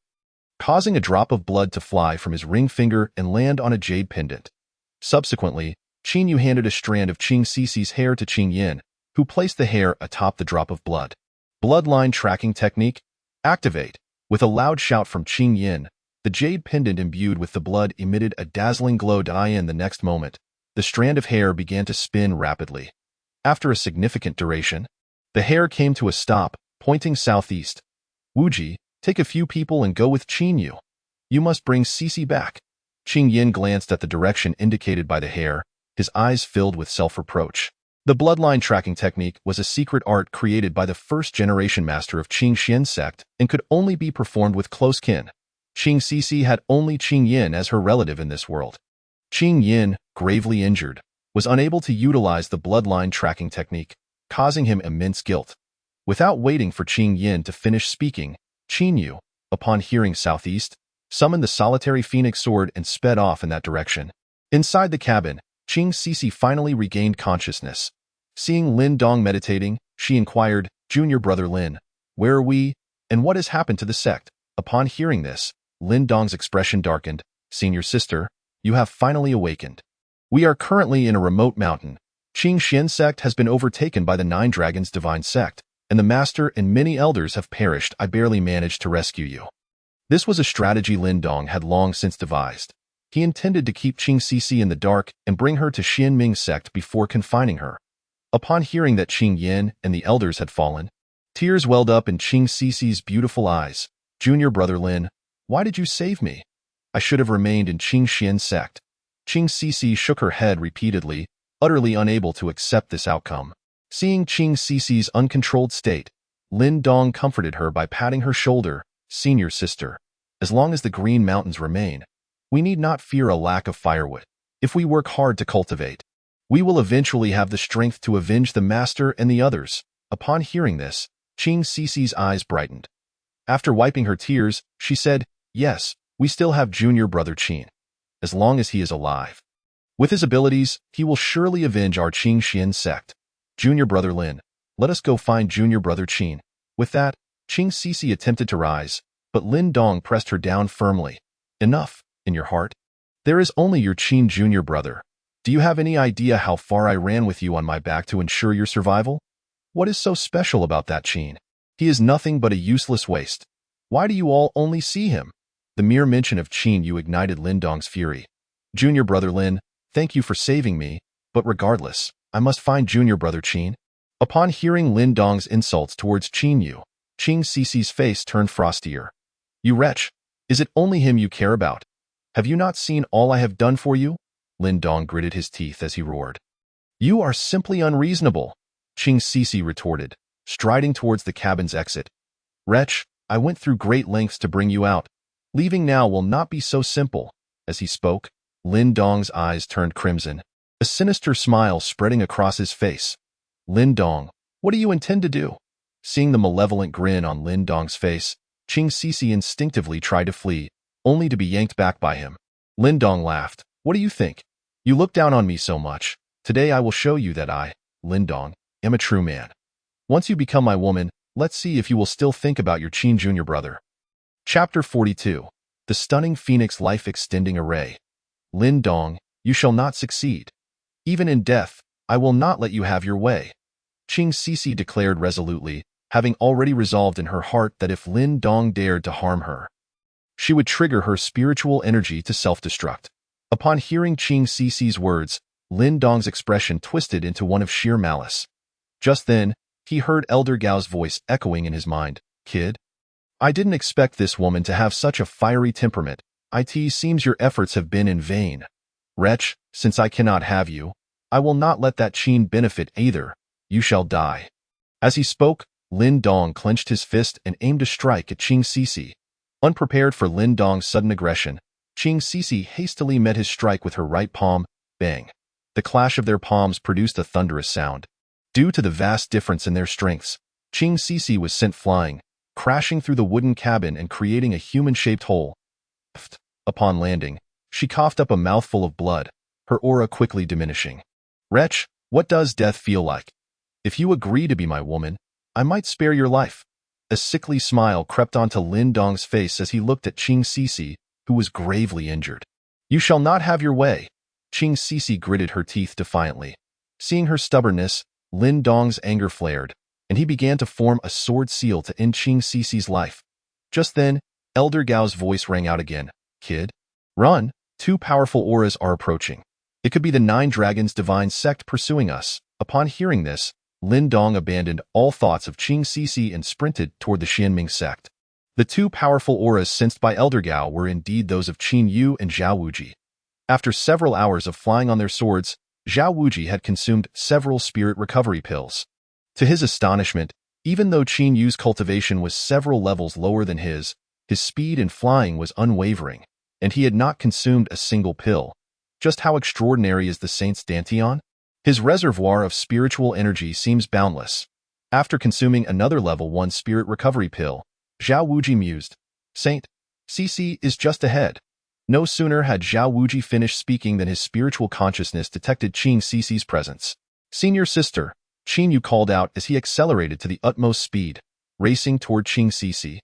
causing a drop of blood to fly from his ring finger and land on a jade pendant. Subsequently, Qin Yu handed a strand of Qing Xixi's hair to Qing Yin, who placed the hair atop the drop of blood. Bloodline tracking technique? Activate. With a loud shout from Qing Yin, the jade pendant imbued with the blood emitted a dazzling glow. In the next moment, the strand of hair began to spin rapidly. After a significant duration, the hair came to a stop, pointing southeast. Wuji, take a few people and go with Qin Yu. You must bring Xixi back. Qing Yin glanced at the direction indicated by the hair, his eyes filled with self-reproach. The bloodline tracking technique was a secret art created by the first-generation master of Qing Xian Sect and could only be performed with close kin. Qing Xixi had only Qing Yin as her relative in this world. Qing Yin, gravely injured, was unable to utilize the bloodline tracking technique, causing him immense guilt. Without waiting for Qing Yin to finish speaking, Qin Yu, upon hearing southeast, summoned the solitary phoenix sword and sped off in that direction. Inside the cabin, Qing Xixi finally regained consciousness. Seeing Lin Dong meditating, she inquired, "Junior brother Lin, where are we, and what has happened to the sect?" Upon hearing this, Lin Dong's expression darkened. "Senior sister, you have finally awakened. We are currently in a remote mountain. Qing Xian Sect has been overtaken by the Nine Dragons Divine Sect, and the master and many elders have perished. I barely managed to rescue you." This was a strategy Lin Dong had long since devised. He intended to keep Qing Xixi in the dark and bring her to Xian Ming Sect before confining her. Upon hearing that Qing Yin and the elders had fallen, tears welled up in Qing Xixi's beautiful eyes. "Junior brother Lin, why did you save me? I should have remained in Qing Xian Sect." Qing Xixi shook her head repeatedly, utterly unable to accept this outcome. Seeing Qing Xixi's uncontrolled state, Lin Dong comforted her by patting her shoulder. "Senior sister, as long as the Green Mountains remain, we need not fear a lack of firewood. If we work hard to cultivate, we will eventually have the strength to avenge the master and the others." Upon hearing this, Qing Xixi's eyes brightened. After wiping her tears, she said, "Yes, we still have junior brother Qin. As long as he is alive. With his abilities, he will surely avenge our Qing Xian Sect. Junior brother Lin, let us go find junior brother Qin." With that, Qing Xixi attempted to rise, but Lin Dong pressed her down firmly. "Enough, in your heart. There is only your Qin junior brother. Do you have any idea how far I ran with you on my back to ensure your survival? What is so special about that Qin? He is nothing but a useless waste. Why do you all only see him?" The mere mention of Qin Yu ignited Lin Dong's fury. "Junior brother Lin, thank you for saving me, but regardless, I must find junior brother Qin." Upon hearing Lin Dong's insults towards Qin Yu, Qing Xixi's face turned frostier. "You wretch, is it only him you care about? Have you not seen all I have done for you?" Lin Dong gritted his teeth as he roared. "You are simply unreasonable," Qing Xixi retorted, striding towards the cabin's exit. "Wretch, I went through great lengths to bring you out. Leaving now will not be so simple." As he spoke, Lin Dong's eyes turned crimson, a sinister smile spreading across his face. "Lin Dong, what do you intend to do?" Seeing the malevolent grin on Lin Dong's face, Qing Xixi instinctively tried to flee, only to be yanked back by him. Lin Dong laughed. "What do you think? You look down on me so much. Today I will show you that I, Lin Dong, am a true man. Once you become my woman, let's see if you will still think about your Qin junior brother." Chapter 42. The Stunning Phoenix Life-Extending Array. "Lin Dong, you shall not succeed. Even in death, I will not let you have your way," Qing Xixi declared resolutely, having already resolved in her heart that if Lin Dong dared to harm her, she would trigger her spiritual energy to self-destruct. Upon hearing Qing Xixi's words, Lin Dong's expression twisted into one of sheer malice. Just then, he heard Elder Gao's voice echoing in his mind. "Kid, I didn't expect this woman to have such a fiery temperament. It seems your efforts have been in vain. Wretch, since I cannot have you, I will not let that Qin benefit either. You shall die." As he spoke, Lin Dong clenched his fist and aimed a strike at Qing Xixi. Unprepared for Lin Dong's sudden aggression, Qing Xixi hastily met his strike with her right palm. Bang! The clash of their palms produced a thunderous sound. Due to the vast difference in their strengths, Qing Xixi was sent flying, crashing through the wooden cabin and creating a human-shaped hole. Upon landing, she coughed up a mouthful of blood, her aura quickly diminishing. "Wretch, what does death feel like? If you agree to be my woman, I might spare your life." A sickly smile crept onto Lin Dong's face as he looked at Xixi, who was gravely injured. You shall not have your way. Xixi gritted her teeth defiantly. Seeing her stubbornness, Lin Dong's anger flared, and he began to form a sword seal to end Xixi's life. Just then, Elder Gao's voice rang out again. Kid, run! 2 powerful auras are approaching. It could be the 9 Dragons Divine Sect pursuing us. Upon hearing this, Lin Dong abandoned all thoughts of Xixi and sprinted toward the Xianming sect. The 2 powerful auras sensed by Elder Gao were indeed those of Qin Yu and Zhao Wuji. After several hours of flying on their swords, Zhao Wuji had consumed several spirit recovery pills. To his astonishment, even though Qin Yu's cultivation was several levels lower than his speed in flying was unwavering, and he had not consumed a single pill. Just how extraordinary is the Saint's Dantian? His reservoir of spiritual energy seems boundless. After consuming another level 1 spirit recovery pill, Zhao Wuji mused, Saint, Xixi is just ahead. No sooner had Zhao Wuji finished speaking than his spiritual consciousness detected Xixi's presence. Senior sister, Qin Yu called out as he accelerated to the utmost speed, racing toward Xixi.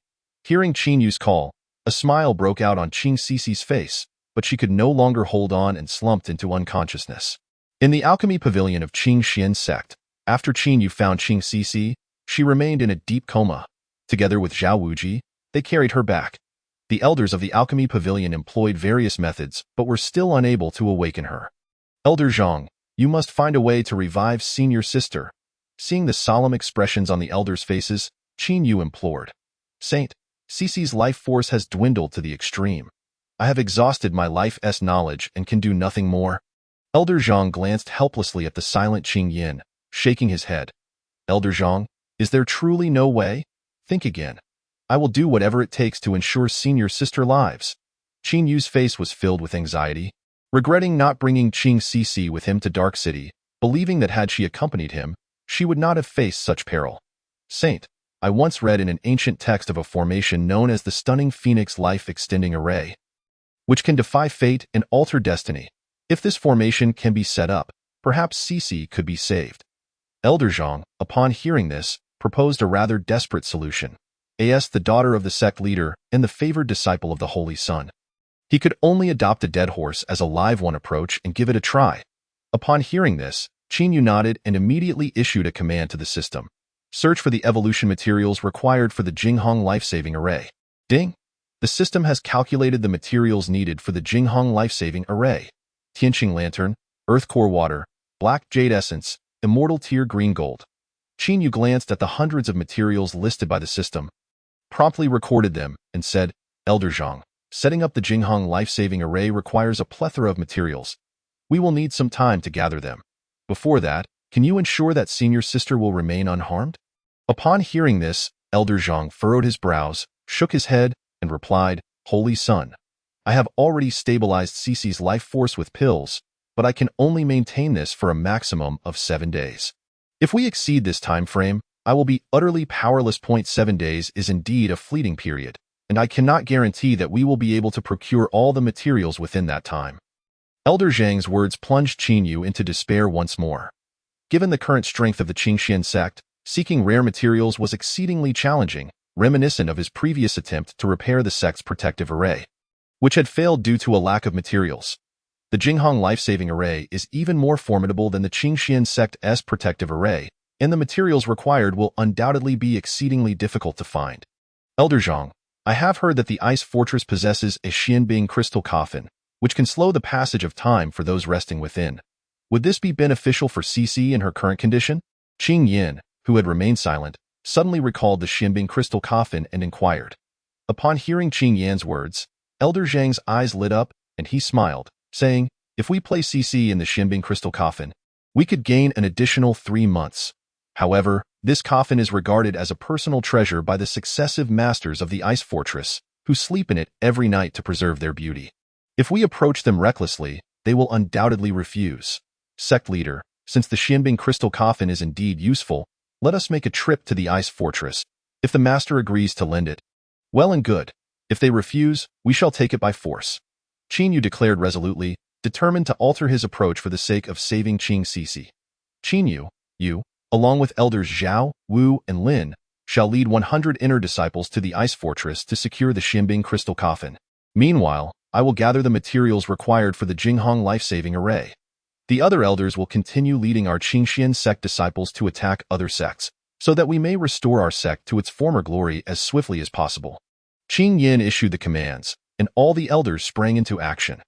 Hearing Qin Yu's call, a smile broke out on Xixi's face, but she could no longer hold on and slumped into unconsciousness. In the Alchemy Pavilion of Qingxian Sect, after Qin Yu found Xixi, she remained in a deep coma. Together with Zhao Wuji, they carried her back. The elders of the Alchemy Pavilion employed various methods, but were still unable to awaken her. Elder Zhang, you must find a way to revive senior sister. Seeing the solemn expressions on the elders' faces, Qin Yu implored. Saint, Xixi's life force has dwindled to the extreme. I have exhausted my life's knowledge and can do nothing more. Elder Zhang glanced helplessly at the silent Qing Yin, shaking his head. Elder Zhang, is there truly no way? Think again. I will do whatever it takes to ensure senior sister lives. Qin Yu's face was filled with anxiety, regretting not bringing Xixi with him to Dark City, believing that had she accompanied him, she would not have faced such peril. Saint, I once read in an ancient text of a formation known as the Stunning Phoenix Life-Extending Array, which can defy fate and alter destiny. If this formation can be set up, perhaps Xixi could be saved. Elder Zhang, upon hearing this, proposed a rather desperate solution. As the daughter of the sect leader and the favored disciple of the Holy Sun, he could only adopt a dead horse as a live one approach and give it a try. Upon hearing this, Qin Yu nodded and immediately issued a command to the system. Search for the evolution materials required for the Jinghong life-saving array. Ding! The system has calculated the materials needed for the Jinghong life-saving array. Tianqing lantern, earth core water, black jade essence, immortal tear green gold. Qin Yu glanced at the hundreds of materials listed by the system, promptly recorded them, and said, Elder Zhang, setting up the Jinghong life-saving array requires a plethora of materials. We will need some time to gather them. Before that, can you ensure that senior sister will remain unharmed? Upon hearing this, Elder Zhang furrowed his brows, shook his head, and replied, Holy Son, I have already stabilized Xixi's life force with pills, but I can only maintain this for a maximum of 7 days. If we exceed this time frame, I will be utterly powerless. 7 days is indeed a fleeting period, and I cannot guarantee that we will be able to procure all the materials within that time. Elder Zhang's words plunged Qin Yu into despair once more. Given the current strength of the Qingxian sect, seeking rare materials was exceedingly challenging, reminiscent of his previous attempt to repair the sect's protective array, which had failed due to a lack of materials. The Jinghong life-saving array is even more formidable than the Qingxian sect's protective array, and the materials required will undoubtedly be exceedingly difficult to find. Elder Zhang, I have heard that the ice fortress possesses a Xianbing crystal coffin, which can slow the passage of time for those resting within. Would this be beneficial for Xixi in her current condition? Qing Yin, who had remained silent, suddenly recalled the Xianbing crystal coffin and inquired. Upon hearing Qing Yan's words, Elder Zhang's eyes lit up, and he smiled, saying, if we place Xixi in the Xianbing crystal coffin, we could gain an additional 3 months. However, this coffin is regarded as a personal treasure by the successive masters of the ice fortress, who sleep in it every night to preserve their beauty. If we approach them recklessly, they will undoubtedly refuse. Sect leader, since the Xianbing crystal coffin is indeed useful, let us make a trip to the ice fortress. If the master agrees to lend it, well and good. If they refuse, we shall take it by force. Qin Yu declared resolutely, determined to alter his approach for the sake of saving Xixi. Qin Yu, along with elders Zhao, Wu, and Lin, shall lead 100 inner disciples to the ice fortress to secure the Xianbing crystal coffin. Meanwhile, I will gather the materials required for the Jinghong life-saving array. The other elders will continue leading our Qingxian sect disciples to attack other sects, so that we may restore our sect to its former glory as swiftly as possible. Qing Yin issued the commands, and all the elders sprang into action.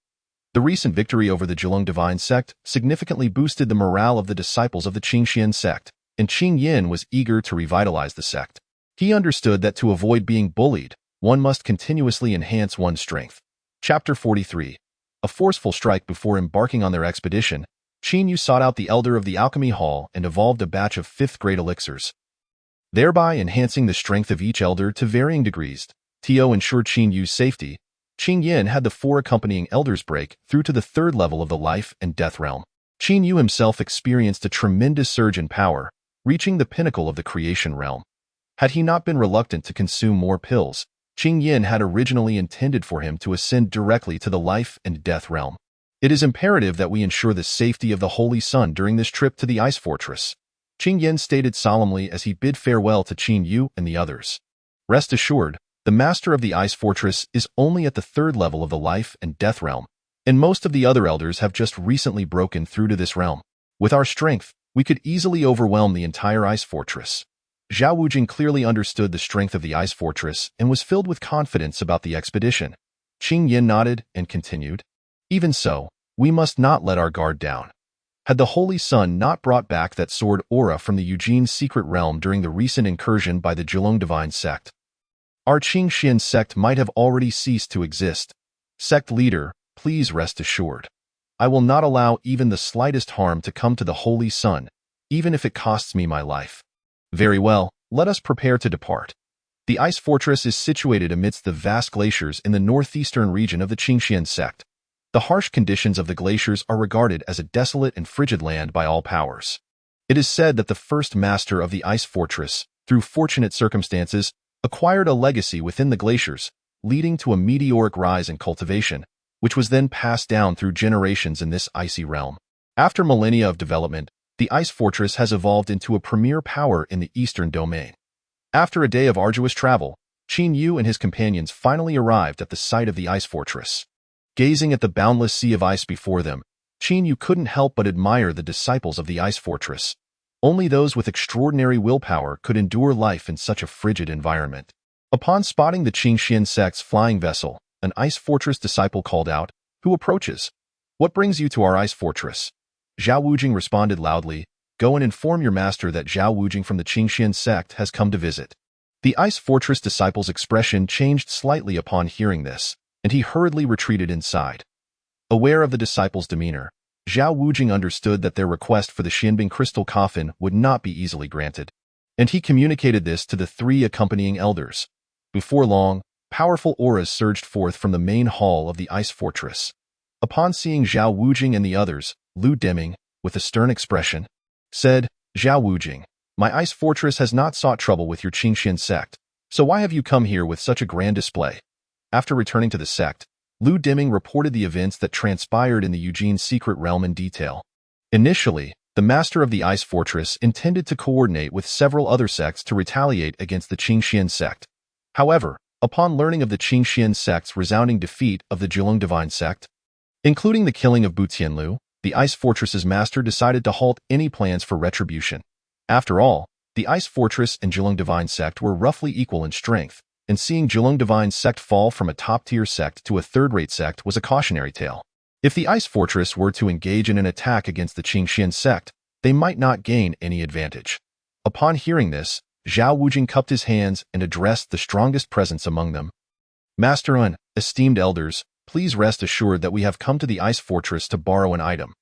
The recent victory over the Jiulong divine sect significantly boosted the morale of the disciples of the Qingxian sect, and Qing Yin was eager to revitalize the sect. He understood that to avoid being bullied, one must continuously enhance one's strength. Chapter 43. A forceful strike. Before embarking on their expedition, Qin Yu sought out the elder of the Alchemy Hall and evolved a batch of 5th-grade elixirs, thereby enhancing the strength of each elder to varying degrees. To ensure Qin Yu's safety, Qing Yin had the 4 accompanying elders break through to the 3rd level of the life and death realm. Qin Yu himself experienced a tremendous surge in power, reaching the pinnacle of the creation realm. Had he not been reluctant to consume more pills, Qing Yin had originally intended for him to ascend directly to the life and death realm. It is imperative that we ensure the safety of the Holy Sun during this trip to the ice fortress, Qing Yin stated solemnly as he bid farewell to Qin Yu and the others. Rest assured, the master of the ice fortress is only at the 3rd level of the life and death realm, and most of the other elders have just recently broken through to this realm. With our strength, we could easily overwhelm the entire ice fortress. Zhao Wujing clearly understood the strength of the ice fortress and was filled with confidence about the expedition. Qing Yin nodded and continued, "Even so, we must not let our guard down. Had the Holy Sun not brought back that sword aura from the Eugene secret realm during the recent incursion by the Jiulong divine sect, our Qingxian sect might have already ceased to exist. Sect leader, please rest assured. I will not allow even the slightest harm to come to the Holy Sun, even if it costs me my life." Very well, let us prepare to depart. The ice fortress is situated amidst the vast glaciers in the northeastern region of the Qingxian sect. The harsh conditions of the glaciers are regarded as a desolate and frigid land by all powers. It is said that the first master of the ice fortress, through fortunate circumstances, acquired a legacy within the glaciers, leading to a meteoric rise in cultivation, which was then passed down through generations in this icy realm. After millennia of development, the ice fortress has evolved into a premier power in the eastern domain. After a day of arduous travel, Qin Yu and his companions finally arrived at the site of the ice fortress. Gazing at the boundless sea of ice before them, Qin Yu couldn't help but admire the disciples of the ice fortress. Only those with extraordinary willpower could endure life in such a frigid environment. Upon spotting the Qingxian sect's flying vessel, an ice fortress disciple called out, "Who approaches? What brings you to our ice fortress?" Zhao Wujing responded loudly, "Go and inform your master that Zhao Wujing from the Qingxian sect has come to visit." The ice fortress disciple's expression changed slightly upon hearing this, and he hurriedly retreated inside. Aware of the disciple's demeanor, Zhao Wujing understood that their request for the Xianbing crystal coffin would not be easily granted, and he communicated this to the 3 accompanying elders. Before long, powerful auras surged forth from the main hall of the ice fortress. Upon seeing Zhao Wujing and the others, Lu Deming, with a stern expression, said, "Zhao Wujing, my ice fortress has not sought trouble with your Qingxian sect, so why have you come here with such a grand display?" After returning to the sect, Lu Deming reported the events that transpired in the Eugene secret realm in detail. Initially, the master of the ice fortress intended to coordinate with several other sects to retaliate against the Qingxian sect. However, upon learning of the Qingxian sect's resounding defeat of the Jiulong divine sect, including the killing of Bu Tianlu, the ice fortress's master decided to halt any plans for retribution. After all, the ice fortress and Jiulong divine sect were roughly equal in strength, and seeing Jiulong divine sect fall from a top-tier sect to a third-rate sect was a cautionary tale. If the ice fortress were to engage in an attack against the Qingxian sect, they might not gain any advantage. Upon hearing this, Zhao Wujing cupped his hands and addressed the strongest presence among them. "Master Un, esteemed elders, please rest assured that we have come to the ice fortress to borrow an item."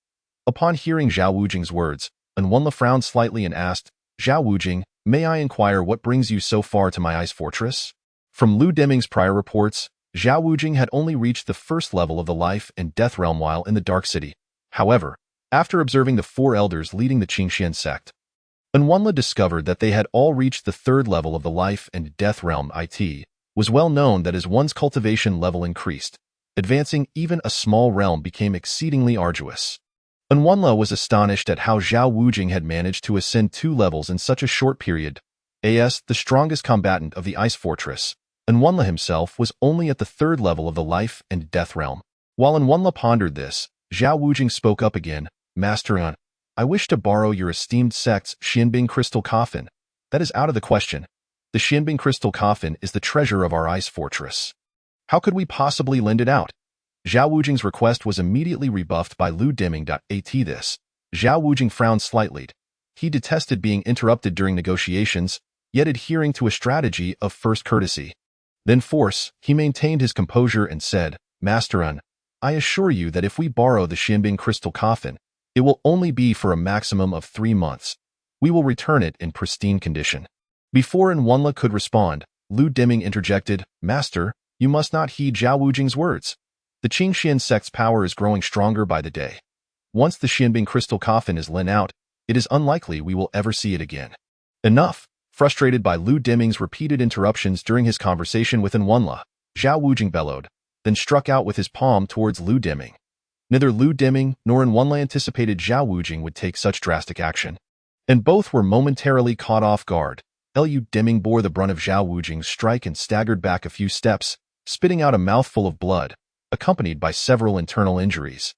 Upon hearing Zhao Wujing's words, Unwanla frowned slightly and asked, "Zhao Wujing, may I inquire what brings you so far to my ice fortress?" From Lu Deming's prior reports, Zhao Wujing had only reached the 1st level of the life and death realm while in the Dark City. However, after observing the 4 elders leading the Qingxian sect, Unwanla discovered that they had all reached the 3rd level of the life and death realm. It was well known that as one's cultivation level increased, advancing even a small realm became exceedingly arduous. Unwanla was astonished at how Zhao Wujing had managed to ascend 2 levels in such a short period. the strongest combatant of the ice fortress, Enwunla himself was only at the third level of the life and death realm. While Enwunla pondered this, Zhao Wujing spoke up again. Master An, I wish to borrow your esteemed sect's Xianbing crystal coffin. That is out of the question. The Xianbing crystal coffin is the treasure of our ice fortress. How could we possibly lend it out? Zhao Wujing's request was immediately rebuffed by Lu Deming. At this, Zhao Wujing frowned slightly. He detested being interrupted during negotiations, yet adhering to a strategy of first courtesy. Then force, he maintained his composure and said, Master An, I assure you that if we borrow the Xianbing crystal coffin, it will only be for a maximum of 3 months. We will return it in pristine condition. Before Enwunla could respond, Lu Deming interjected, Master, you must not heed Zhao Wujing's words. The Qingxian sect's power is growing stronger by the day. Once the Xianbing crystal coffin is lent out, it is unlikely we will ever see it again. Enough! Frustrated by Lu Deming's repeated interruptions during his conversation with Enwunla, Zhao Wujing bellowed, then struck out with his palm towards Lu Deming. Neither Lu Deming nor Enwunla anticipated Zhao Wujing would take such drastic action, and both were momentarily caught off guard. Lu Deming bore the brunt of Zhao Wujing's strike and staggered back a few steps, spitting out a mouthful of blood, accompanied by several internal injuries.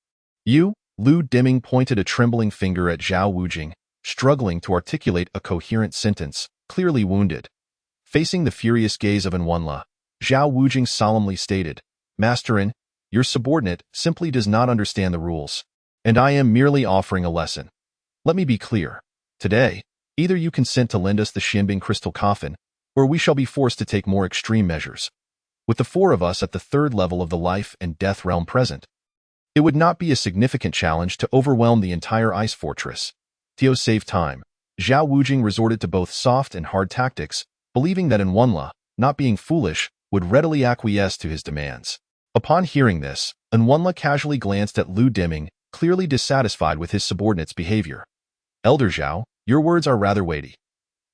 Lu Deming pointed a trembling finger at Zhao Wujing, struggling to articulate a coherent sentence, clearly wounded. Facing the furious gaze of Enwunla, Zhao Wujing solemnly stated, Master An, your subordinate simply does not understand the rules, and I am merely offering a lesson. Let me be clear. Today, either you consent to lend us the Xianbing crystal coffin, or we shall be forced to take more extreme measures. With the 4 of us at the third level of the life and death realm present, it would not be a significant challenge to overwhelm the entire ice fortress. To save time, Zhao Wujing resorted to both soft and hard tactics, believing that Enwunla, not being foolish, would readily acquiesce to his demands. Upon hearing this, Enwunla casually glanced at Lu Deming, clearly dissatisfied with his subordinate's behavior. Elder Zhao, your words are rather weighty.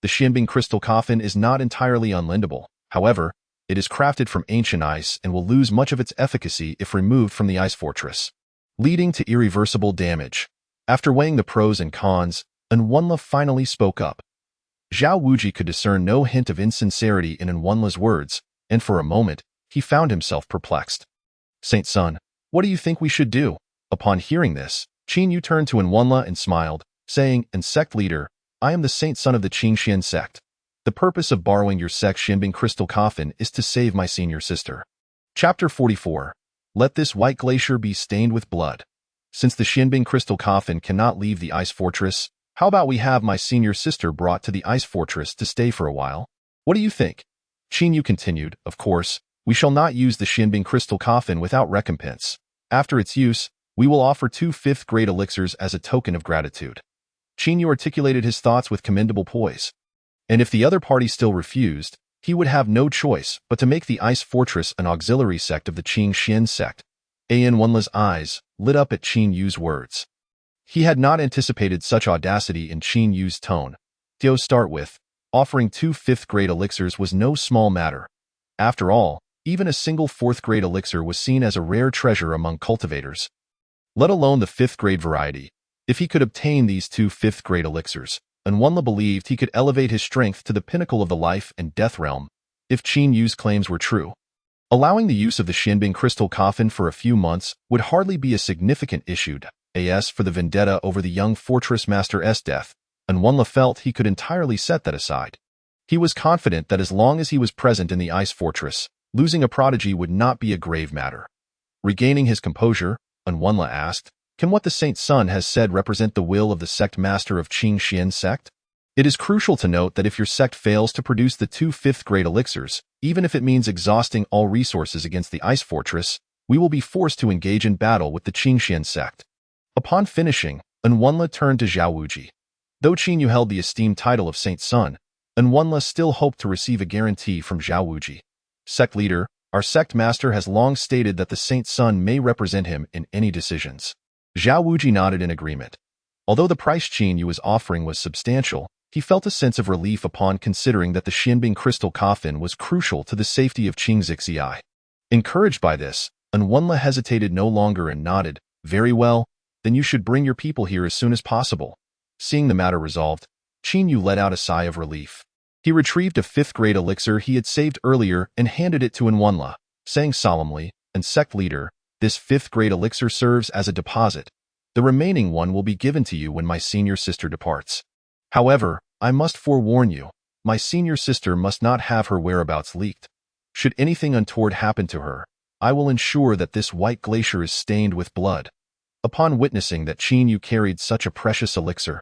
The Xianbing crystal coffin is not entirely unlendable. However, it is crafted from ancient ice and will lose much of its efficacy if removed from the ice fortress, leading to irreversible damage. After weighing the pros and cons, Enwunla finally spoke up. Zhao Wujing could discern no hint of insincerity in Enwunla's words, and for a moment, he found himself perplexed. Saint Sun, what do you think we should do? Upon hearing this, Qin Yu turned to Enwunla and smiled, saying, And sect leader, I am the Saint Sun of the Qingxian sect. The purpose of borrowing your sect's Xianbing crystal coffin is to save my senior sister. Chapter 44. Let this white glacier be stained with blood. Since the Xianbing crystal coffin cannot leave the ice fortress, how about we have my senior sister brought to the ice fortress to stay for a while? What do you think? Qin Yu continued, Of course, we shall not use the Xianbing crystal coffin without recompense. After its use, we will offer 2 5th-grade elixirs as a token of gratitude. Qin Yu articulated his thoughts with commendable poise. And if the other party still refused, he would have no choice but to make the ice fortress an auxiliary sect of the Qingxian sect. Enwunla's eyes lit up at Qin Yu's words. He had not anticipated such audacity in Qin Yu's tone. To start with, offering 2 5th-grade elixirs was no small matter. After all, even a single 4th-grade elixir was seen as a rare treasure among cultivators, let alone the 5th-grade variety. If he could obtain these 2 5th-grade elixirs, Enwunla believed he could elevate his strength to the pinnacle of the life and death realm, if Qin Yu's claims were true. Allowing the use of the Xianbing crystal coffin for a few months would hardly be a significant issue. As for the vendetta over the young fortress master's death, Enwunla felt he could entirely set that aside. He was confident that as long as he was present in the ice fortress, losing a prodigy would not be a grave matter. Regaining his composure, Enwunla asked, Can what the Saint Sun has said represent the will of the sect master of Qingxian sect? It is crucial to note that if your sect fails to produce the 2 5th-grade elixirs, even if it means exhausting all resources against the ice fortress, we will be forced to engage in battle with the Qingxian sect. Upon finishing, Enwunla turned to Zhao Wujing. Though Qin Yu held the esteemed title of Saint Sun, Enwunla still hoped to receive a guarantee from Zhao Wujing. Sect leader, our sect master has long stated that the Saint Sun may represent him in any decisions. Zhao Wujing nodded in agreement. Although the price Qin Yu was offering was substantial, he felt a sense of relief upon considering that the Xianbing crystal coffin was crucial to the safety of Xixi. Encouraged by this, Enwunla hesitated no longer and nodded, Very well, then you should bring your people here as soon as possible. Seeing the matter resolved, Qin Yu let out a sigh of relief. He retrieved a fifth-grade elixir he had saved earlier and handed it to Enwunla, saying solemnly, "And sect leader, this fifth-grade elixir serves as a deposit. The remaining one will be given to you when my senior sister departs. However, I must forewarn you, my senior sister must not have her whereabouts leaked. Should anything untoward happen to her, I will ensure that this white glacier is stained with blood." Upon witnessing that Yu carried such a precious elixir,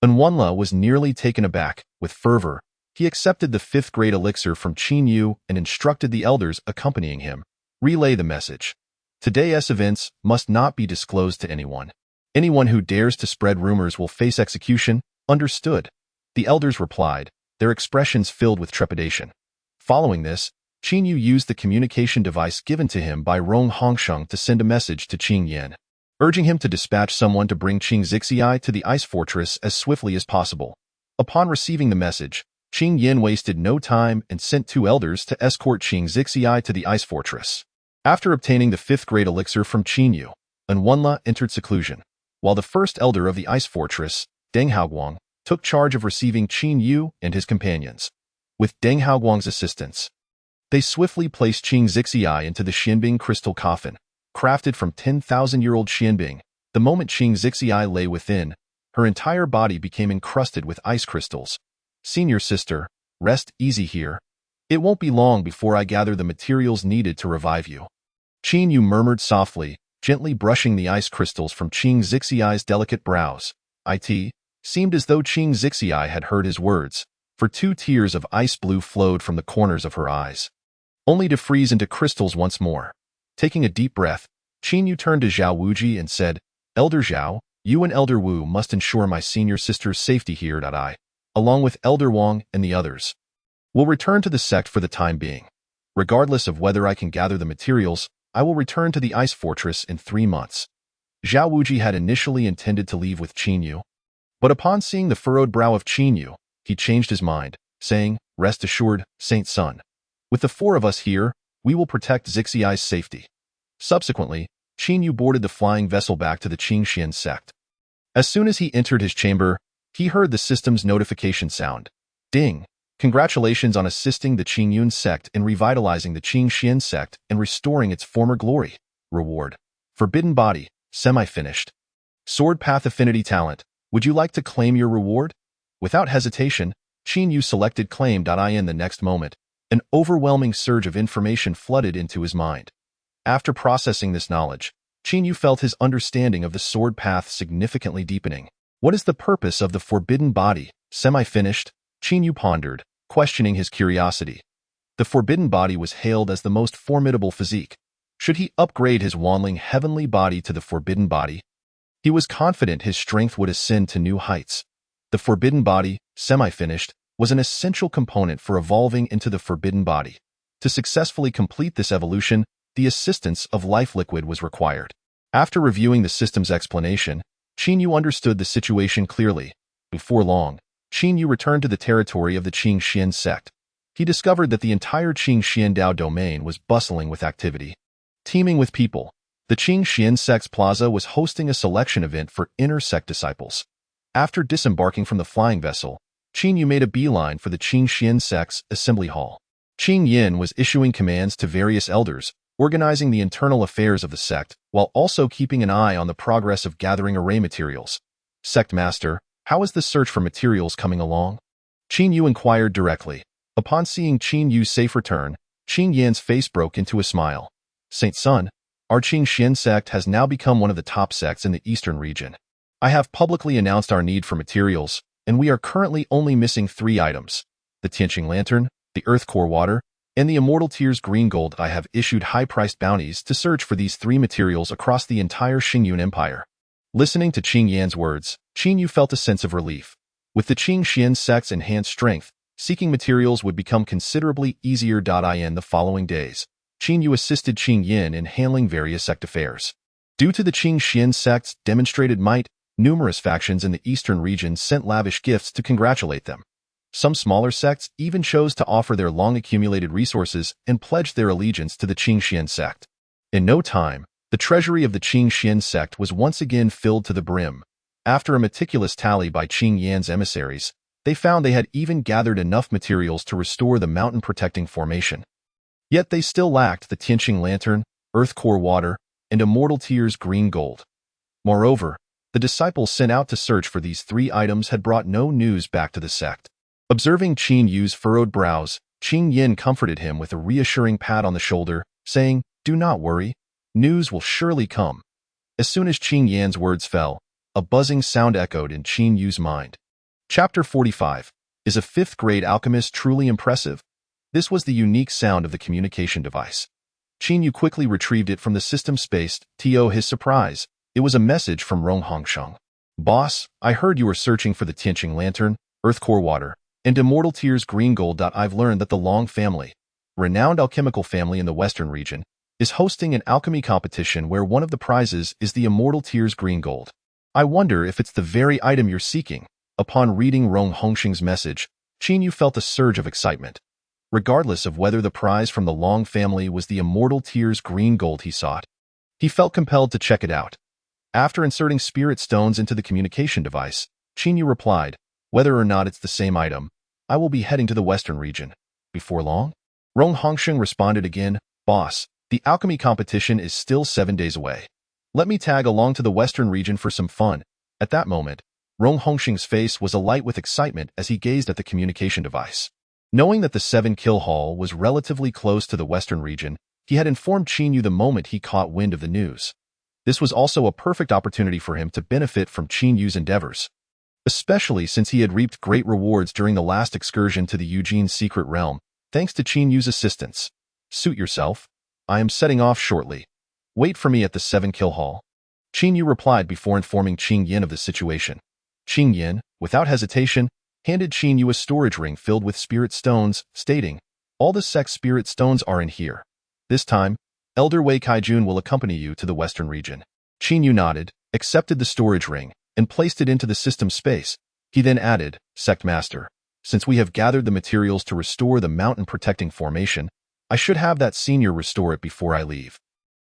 Enwunla was nearly taken aback. With fervor, he accepted the fifth-grade elixir from Yu and instructed the elders accompanying him, "Relay the message. Today's events must not be disclosed to anyone. Anyone who dares to spread rumors will face execution." "Understood," the elders replied, their expressions filled with trepidation. Following this, Yu used the communication device given to him by Rong Hongsheng to send a message to Qing Yan, urging him to dispatch someone to bring Xixi to the ice fortress as swiftly as possible. Upon receiving the message, Qing Yan wasted no time and sent 2 elders to escort Xixi to the ice fortress. After obtaining the fifth-grade elixir from Yu, Enwunla entered seclusion, while the first elder of the ice fortress, Deng Haoguang, took charge of receiving Yu and his companions. With Deng Haoguang's assistance, they swiftly placed Xixi into the Xianbing crystal coffin, crafted from 10,000-year-old Xianbing. The moment Xixi lay within, her entire body became encrusted with ice crystals. "Senior sister, rest easy here. It won't be long before I gather the materials needed to revive you." Yu murmured softly, gently brushing the ice crystals from Xixi's delicate brows. It seemed as though Xixi had heard his words, for 2 tears of ice blue flowed from the corners of her eyes, only to freeze into crystals once more. Taking a deep breath, Yu turned to Zhao Wuji and said, "Elder Zhao, you and Elder Wu must ensure my senior sister's safety here. I, along with Elder Wang and the others, will return to the sect for the time being. Regardless of whether I can gather the materials, I will return to the ice fortress in 3 months." Zhao Wuji had initially intended to leave with Yu, but upon seeing the furrowed brow of Yu, he changed his mind, saying, "Rest assured, Saint Sun. With the 4 of us here, we will protect Xixi's safety." Subsequently, Yu boarded the flying vessel back to the Qingxian sect. As soon as he entered his chamber, he heard the system's notification sound. "Ding! Congratulations on assisting the Qingyun sect in revitalizing the Qingxian sect and restoring its former glory. Reward: Forbidden Body, semi-finished. Sword Path Affinity Talent. Would you like to claim your reward?" Without hesitation, Yu selected claim.in. The next moment, an overwhelming surge of information flooded into his mind. After processing this knowledge, Yu felt his understanding of the sword path significantly deepening. What is the purpose of the Forbidden Body, semi-finished? Yu pondered, questioning his curiosity. The Forbidden Body was hailed as the most formidable physique. Should he upgrade his wanling heavenly body to the Forbidden Body? He was confident his strength would ascend to new heights. The Forbidden Body, semi-finished, was an essential component for evolving into the Forbidden Body. To successfully complete this evolution, the assistance of life liquid was required. After reviewing the system's explanation, Yu understood the situation clearly. Before long, Yu returned to the territory of the Qingxian sect. He discovered that the entire Qingxian Dao domain was bustling with activity. Teeming with people, the Qingxian sect's plaza was hosting a selection event for inner sect disciples. After disembarking from the flying vessel, Yu made a beeline for the Qingxian sect's assembly hall. Qing Yin was issuing commands to various elders, organizing the internal affairs of the sect, while also keeping an eye on the progress of gathering array materials. "Sect Master, how is the search for materials coming along?" Qing Yu inquired directly. Upon seeing Qing Yu's safe return, Qing Yan's face broke into a smile. "Saint Sun, our Qingxian sect has now become one of the top sects in the eastern region. I have publicly announced our need for materials, and we are currently only missing 3 items: the Tianqing Lantern, the Earth Core Water, and the Immortal Tears Green Gold. I have issued high-priced bounties to search for these 3 materials across the entire Xingyun Empire." Listening to Qing Yan's words, Qing Yu felt a sense of relief. With the Qingxian sect's enhanced strength, seeking materials would become considerably easier. In the following days, Qing Yu assisted Qing Yin in handling various sect affairs. Due to the Qingxian sect's demonstrated might, numerous factions in the eastern region sent lavish gifts to congratulate them. Some smaller sects even chose to offer their long-accumulated resources and pledge their allegiance to the Qingxian sect. In no time, the treasury of the Qingxian sect was once again filled to the brim. After a meticulous tally by Qing Yan's emissaries, They found they had even gathered enough materials to restore the mountain-protecting formation. Yet they still lacked the Tianqing lantern, earth core water, and immortal tears green gold. Moreover, the disciples sent out to search for these 3 items had brought no news back to the sect. Observing Qin Yu's furrowed brows, Qing Yin comforted him with a reassuring pat on the shoulder, saying, "Do not worry. News will surely come." As soon as Qing Yan's words fell, a buzzing sound echoed in Qin Yu's mind. Chapter 45. Is a 5th-grade alchemist truly impressive? This was the unique sound of the communication device. Qin Yu quickly retrieved it from the system space. To his surprise, it was a message from Rong Hongsheng. "Boss, I heard you were searching for the Tianqing lantern, earth core water, and immortal tears green gold. I've learned that the Long family, renowned alchemical family in the western region, is hosting an alchemy competition where one of the prizes is the immortal tears green gold. I wonder if it's the very item you're seeking." Upon reading Rong Hongsheng's message, Qin Yu felt a surge of excitement. Regardless of whether the prize from the Long family was the immortal tears green gold he sought, he felt compelled to check it out. After inserting spirit stones into the communication device, Qin Yu replied, "Whether or not it's the same item, I will be heading to the western region. Before long?" Rong Hongsheng responded again, "Boss, the alchemy competition is still 7 days away. Let me tag along to the western region for some fun." At that moment, Rong Hongsheng's face was alight with excitement as he gazed at the communication device. Knowing that the 7-kill hall was relatively close to the western region, he had informed Qin Yu the moment he caught wind of the news. This was also a perfect opportunity for him to benefit from Qin Yu's endeavors, especially since he had reaped great rewards during the last excursion to the Eugene's secret realm, thanks to Qin Yu's assistance. "Suit yourself. I am setting off shortly. Wait for me at the 7-kill hall." Qin Yu replied before informing Qing Yin of the situation. Qing Yin, without hesitation, handed Qin Yu a storage ring filled with spirit stones, stating, "All the Sect's spirit stones are in here. This time, Elder Wei Kaijun will accompany you to the western region." Qin Yu nodded, accepted the storage ring, and placed it into the system space. He then added, "Sect Master, since we have gathered the materials to restore the mountain-protecting formation, I should have that senior restore it before I leave.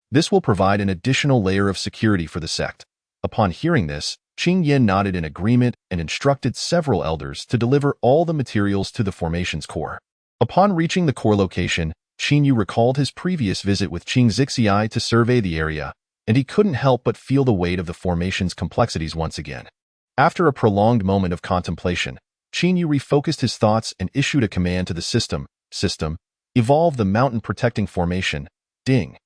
This will provide an additional layer of security for the sect." Upon hearing this, Qing Yin nodded in agreement and instructed several elders to deliver all the materials to the formation's core. Upon reaching the core location, Qin Yu recalled his previous visit with Xixi to survey the area, and he couldn't help but feel the weight of the formation's complexities once again. After a prolonged moment of contemplation, Qin Yu refocused his thoughts and issued a command to the system, evolve the mountain-protecting formation, Ding.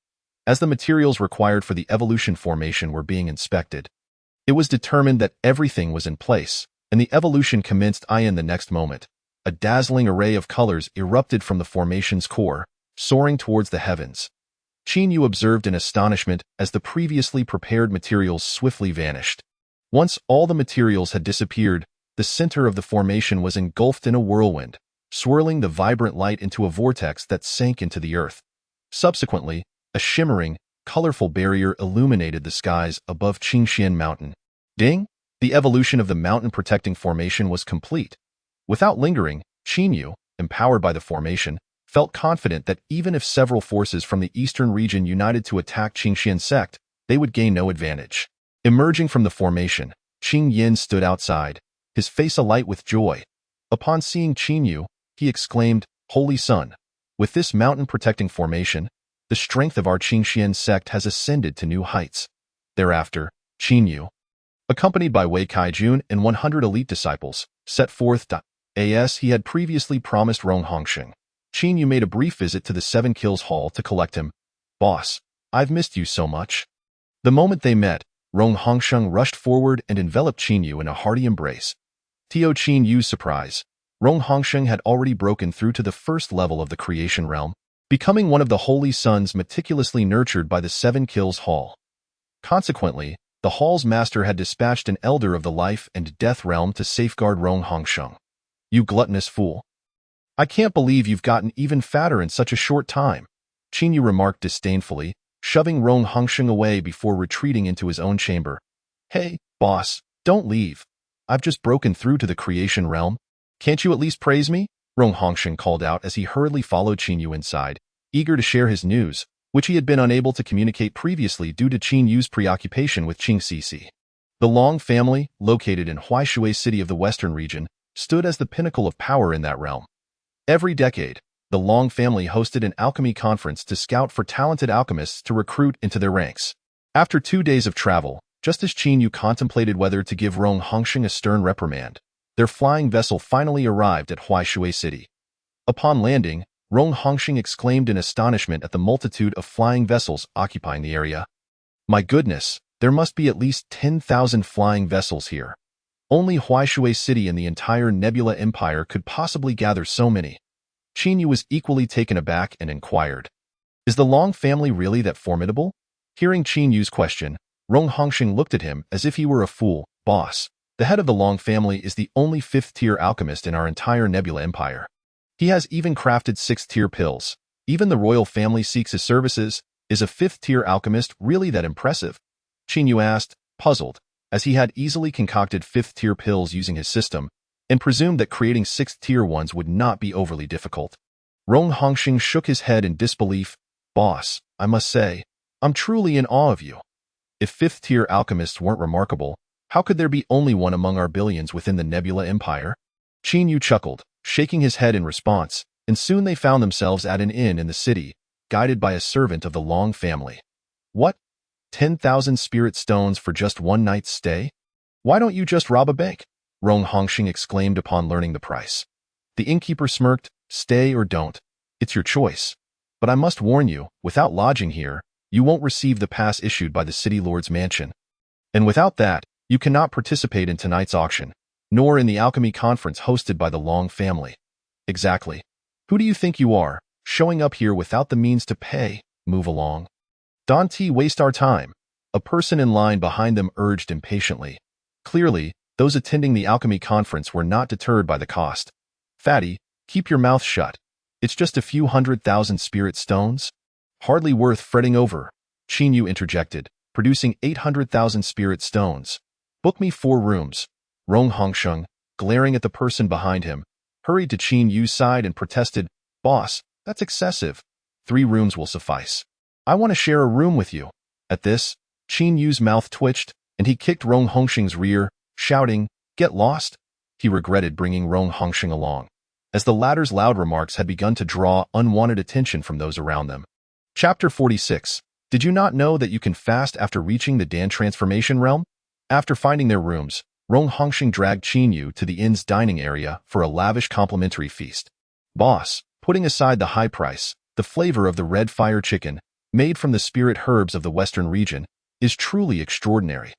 As the materials required for the evolution formation were being inspected, it was determined that everything was in place, and the evolution commenced in the next moment. A dazzling array of colors erupted from the formation's core, soaring towards the heavens. Qin Yu observed in astonishment as the previously prepared materials swiftly vanished. Once all the materials had disappeared, the center of the formation was engulfed in a whirlwind, swirling the vibrant light into a vortex that sank into the earth. Subsequently, a shimmering, colorful barrier illuminated the skies above Qingxian Mountain. Ding! The evolution of the mountain-protecting formation was complete. Without lingering, Qin Yu, empowered by the formation, felt confident that even if several forces from the eastern region united to attack Qingxian Sect, they would gain no advantage. Emerging from the formation, Qing Yin stood outside, his face alight with joy. Upon seeing Qin Yu, he exclaimed, "Holy Sun! With this mountain-protecting formation, the strength of our Qingxian Sect has ascended to new heights." Thereafter, Qin Yu, accompanied by Wei Kaijun and 100 elite disciples, set forth as he had previously promised Rong Hongsheng. Qin Yu made a brief visit to the 7 Kills Hall to collect him. "Boss, I've missed you so much." The moment they met, Rong Hongsheng rushed forward and enveloped Qin Yu in a hearty embrace. To Qin Yu's surprise, Rong Hongsheng had already broken through to the first level of the creation realm, becoming one of the holy sons meticulously nurtured by the 7 Kills Hall. Consequently, the hall's master had dispatched an elder of the life and death realm to safeguard Rong Hongsheng. "You gluttonous fool. I can't believe you've gotten even fatter in such a short time," Qin Yu remarked disdainfully, shoving Rong Hongsheng away before retreating into his own chamber. "Hey, boss, don't leave. I've just broken through to the creation realm. Can't you at least praise me?" Rong Hongsheng called out as he hurriedly followed Qin Yu inside, eager to share his news, which he had been unable to communicate previously due to Qin Yu's preoccupation with Xixi. The Long family, located in Huaishui City of the Western region, stood as the pinnacle of power in that realm. Every decade, the Long family hosted an alchemy conference to scout for talented alchemists to recruit into their ranks. After 2 days of travel, just as Qin Yu contemplated whether to give Rong Hongxing a stern reprimand, their flying vessel finally arrived at Huaishui City. Upon landing, Rong Hongxing exclaimed in astonishment at the multitude of flying vessels occupying the area. My goodness, there must be at least 10,000 flying vessels here. Only Huaishui City in the entire Nebula Empire could possibly gather so many. Qin Yu was equally taken aback and inquired, "Is the Long family really that formidable?" Hearing Qin Yu's question, Rong Hongxing looked at him as if he were a fool. "Boss, the head of the Long family is the only 5th-tier alchemist in our entire Nebula Empire. He has even crafted 6th-tier pills. Even the royal family seeks his services. Is a 5th-tier alchemist really that impressive?" Qin Yu asked, puzzled, as he had easily concocted 5th-tier pills using his system, and presumed that creating 6th-tier ones would not be overly difficult. Rong Hongxing shook his head in disbelief. "Boss, I must say, I'm truly in awe of you. If 5th-tier alchemists weren't remarkable, how could there be only one among our billions within the Nebula Empire?" Qin Yu chuckled, shaking his head in response, and soon they found themselves at an inn in the city, guided by a servant of the Long family. "What? 10,000 spirit stones for just one night's stay? Why don't you just rob a bank?" Rong Hongxing exclaimed upon learning the price. The innkeeper smirked. "Stay or don't. It's your choice. But I must warn you, without lodging here, you won't receive the pass issued by the city lord's mansion. And without that, you cannot participate in tonight's auction, nor in the alchemy conference hosted by the Long family." "Exactly. Who do you think you are, showing up here without the means to pay? Move along. Don't waste our time," a person in line behind them urged impatiently. Clearly, those attending the alchemy conference were not deterred by the cost. "Fatty, keep your mouth shut. It's just a few 100,000 spirit stones. Hardly worth fretting over," Qin Yu interjected, producing 800,000 spirit stones. "Book me 4 rooms. Rong Hongxing, glaring at the person behind him, hurried to Qin Yu's side and protested, "Boss, that's excessive. 3 rooms will suffice. I want to share a room with you." At this, Qin Yu's mouth twitched, and he kicked Rong Hongxing's rear, shouting, "Get lost." He regretted bringing Rong Hongxing along, as the latter's loud remarks had begun to draw unwanted attention from those around them. Chapter 46. Did you not know that you can fast after reaching the Dan transformation realm? After finding their rooms, Rong Hongxing dragged Qin Yu to the inn's dining area for a lavish complimentary feast. "Boss, putting aside the high price, the flavor of the red fire chicken, made from the spirit herbs of the western region, is truly extraordinary."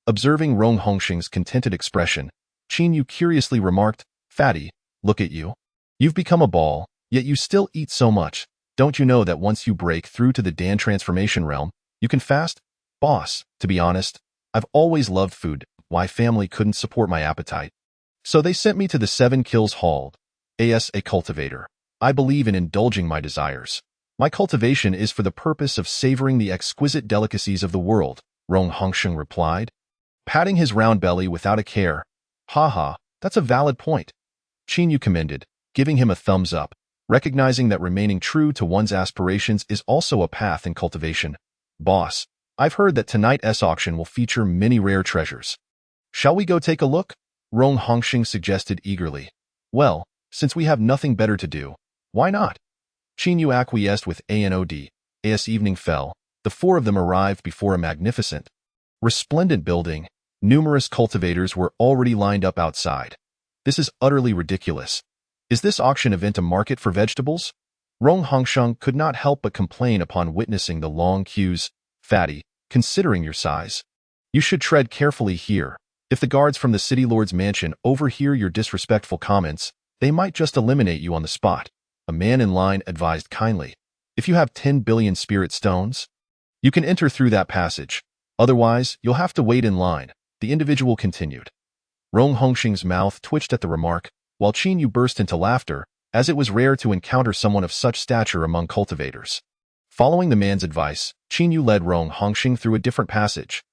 Observing Rong Hongxing's contented expression, Qin Yu curiously remarked, "Fatty, look at you. You've become a ball, yet you still eat so much. Don't you know that once you break through to the Dan transformation realm, you can fast?" "Boss, to be honest, I've always loved food. My family couldn't support my appetite. So they sent me to the 7 Kills Hall. As a cultivator, I believe in indulging my desires. My cultivation is for the purpose of savoring the exquisite delicacies of the world," Rong Hongxing replied, patting his round belly without a care. "Ha, that's a valid point." Qin Yu commended, giving him a thumbs up, recognizing that remaining true to one's aspirations is also a path in cultivation. "Boss, I've heard that tonight's auction will feature many rare treasures. Shall we go take a look?" Rong Hongxing suggested eagerly. "Well, since we have nothing better to do, why not?" Qin Yu acquiesced with a nod. As evening fell, the 4 of them arrived before a magnificent, resplendent building. Numerous cultivators were already lined up outside. "This is utterly ridiculous. Is this auction event a market for vegetables?" Rong Hongxing could not help but complain upon witnessing the long queues. "Fatty, considering your size, you should tread carefully here. If the guards from the city lord's mansion overhear your disrespectful comments, they might just eliminate you on the spot," a man in line advised kindly. "If you have 10 billion spirit stones, you can enter through that passage. Otherwise, you'll have to wait in line," the individual continued. Rong Hongxing's mouth twitched at the remark, while Qin Yu burst into laughter, as it was rare to encounter someone of such stature among cultivators. Following the man's advice, Qin Yu led Rong Hongxing through a different passage.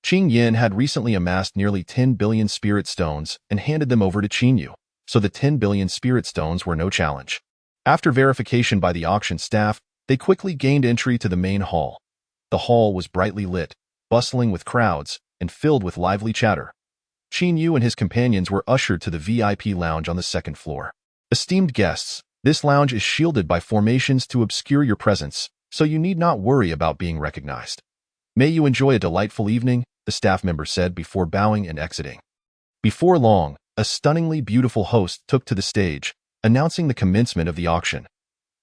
Qing Yin had recently amassed nearly 10 billion spirit stones and handed them over to Qin Yu, so the 10 billion spirit stones were no challenge. After verification by the auction staff, they quickly gained entry to the main hall. The hall was brightly lit, bustling with crowds, and filled with lively chatter. Qin Yu and his companions were ushered to the VIP lounge on the second floor. Esteemed guests, this lounge is shielded by formations to obscure your presence, so you need not worry about being recognized. May you enjoy a delightful evening, the staff member said before bowing and exiting. Before long, a stunningly beautiful host took to the stage, announcing the commencement of the auction.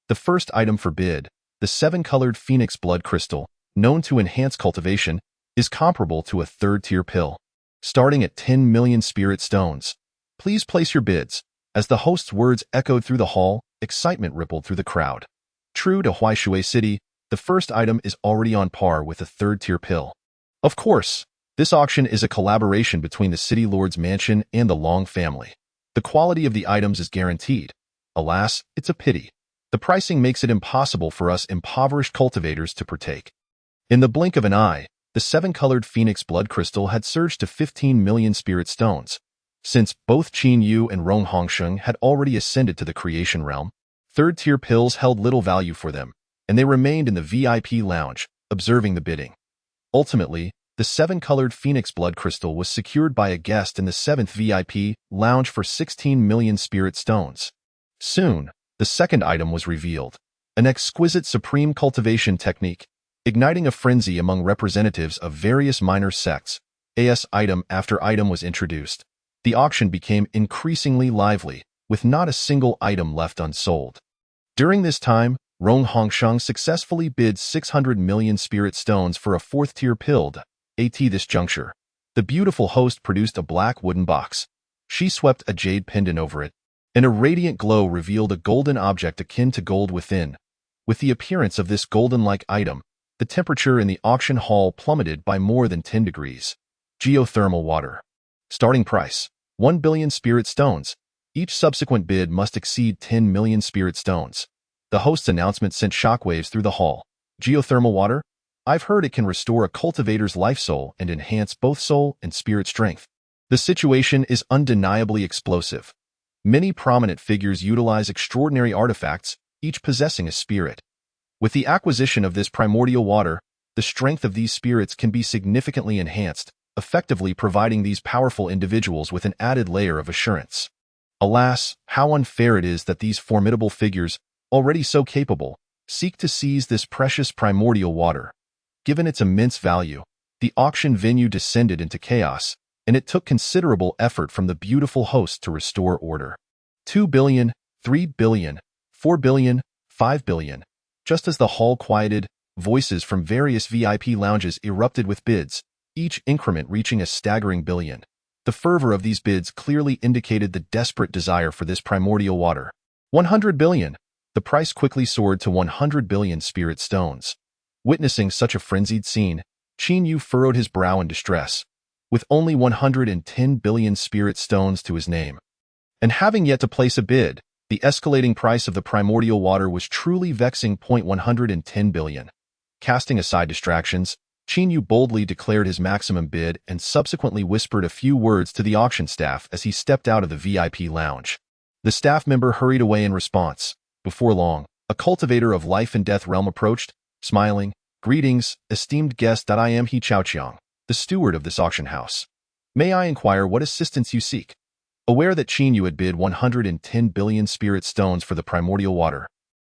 The first item for bid, the 7-colored Phoenix blood crystal, known to enhance cultivation, is comparable to a third-tier pill. Starting at 10 million spirit stones. Please place your bids. As the host's words echoed through the hall, excitement rippled through the crowd. True to Huaishui City, the first item is already on par with a third-tier pill. Of course, this auction is a collaboration between the City Lord's mansion and the Long family. The quality of the items is guaranteed. Alas, it's a pity. The pricing makes it impossible for us impoverished cultivators to partake. In the blink of an eye, the 7-colored Phoenix blood crystal had surged to 15 million spirit stones. Since both Qin Yu and Rong Hongsheng had already ascended to the creation realm, third-tier pills held little value for them, and they remained in the VIP lounge, observing the bidding. Ultimately, the 7-colored Phoenix blood crystal was secured by a guest in the 7th VIP lounge for 16 million spirit stones. Soon, the second item was revealed, an exquisite supreme cultivation technique, igniting a frenzy among representatives of various minor sects. As item after item was introduced, the auction became increasingly lively, with not a single item left unsold. During this time, Rong Hongsheng successfully bid 600 million spirit stones for a 4th-tier pill. At this juncture, the beautiful host produced a black wooden box. She swept a jade pendant over it, and a radiant glow revealed a golden object akin to gold within. With the appearance of this golden-like item, the temperature in the auction hall plummeted by more than 10 degrees. Geothermal water. Starting price, 1 billion spirit stones. Each subsequent bid must exceed 10 million spirit stones. The host's announcement sent shockwaves through the hall. Geothermal water? I've heard it can restore a cultivator's life soul and enhance both soul and spirit strength. The situation is undeniably explosive. Many prominent figures utilize extraordinary artifacts, each possessing a spirit. With the acquisition of this primordial water, the strength of these spirits can be significantly enhanced, effectively providing these powerful individuals with an added layer of assurance. Alas, how unfair it is that these formidable figures, already so capable, seek to seize this precious primordial water. Given its immense value, the auction venue descended into chaos, and it took considerable effort from the beautiful host to restore order. 2 billion, 3 billion, 4 billion, 5 billion. Just as the hall quieted, voices from various VIP lounges erupted with bids, each increment reaching a staggering billion. The fervor of these bids clearly indicated the desperate desire for this primordial water. 100 billion. The price quickly soared to 100 billion spirit stones. Witnessing such a frenzied scene, Qin Yu furrowed his brow in distress. With only 110 billion spirit stones to his name, and having yet to place a bid, the escalating price of the primordial water was truly vexing. 110 billion. Casting aside distractions, Qin Yu boldly declared his maximum bid and subsequently whispered a few words to the auction staff as he stepped out of the VIP lounge. The staff member hurried away in response. Before long, a cultivator of life and death realm approached, smiling. Greetings, esteemed guest. I am He Chaoqiang, the steward of this auction house. May I inquire what assistance you seek? Aware that Qin Yu had bid 110 billion spirit stones for the primordial water,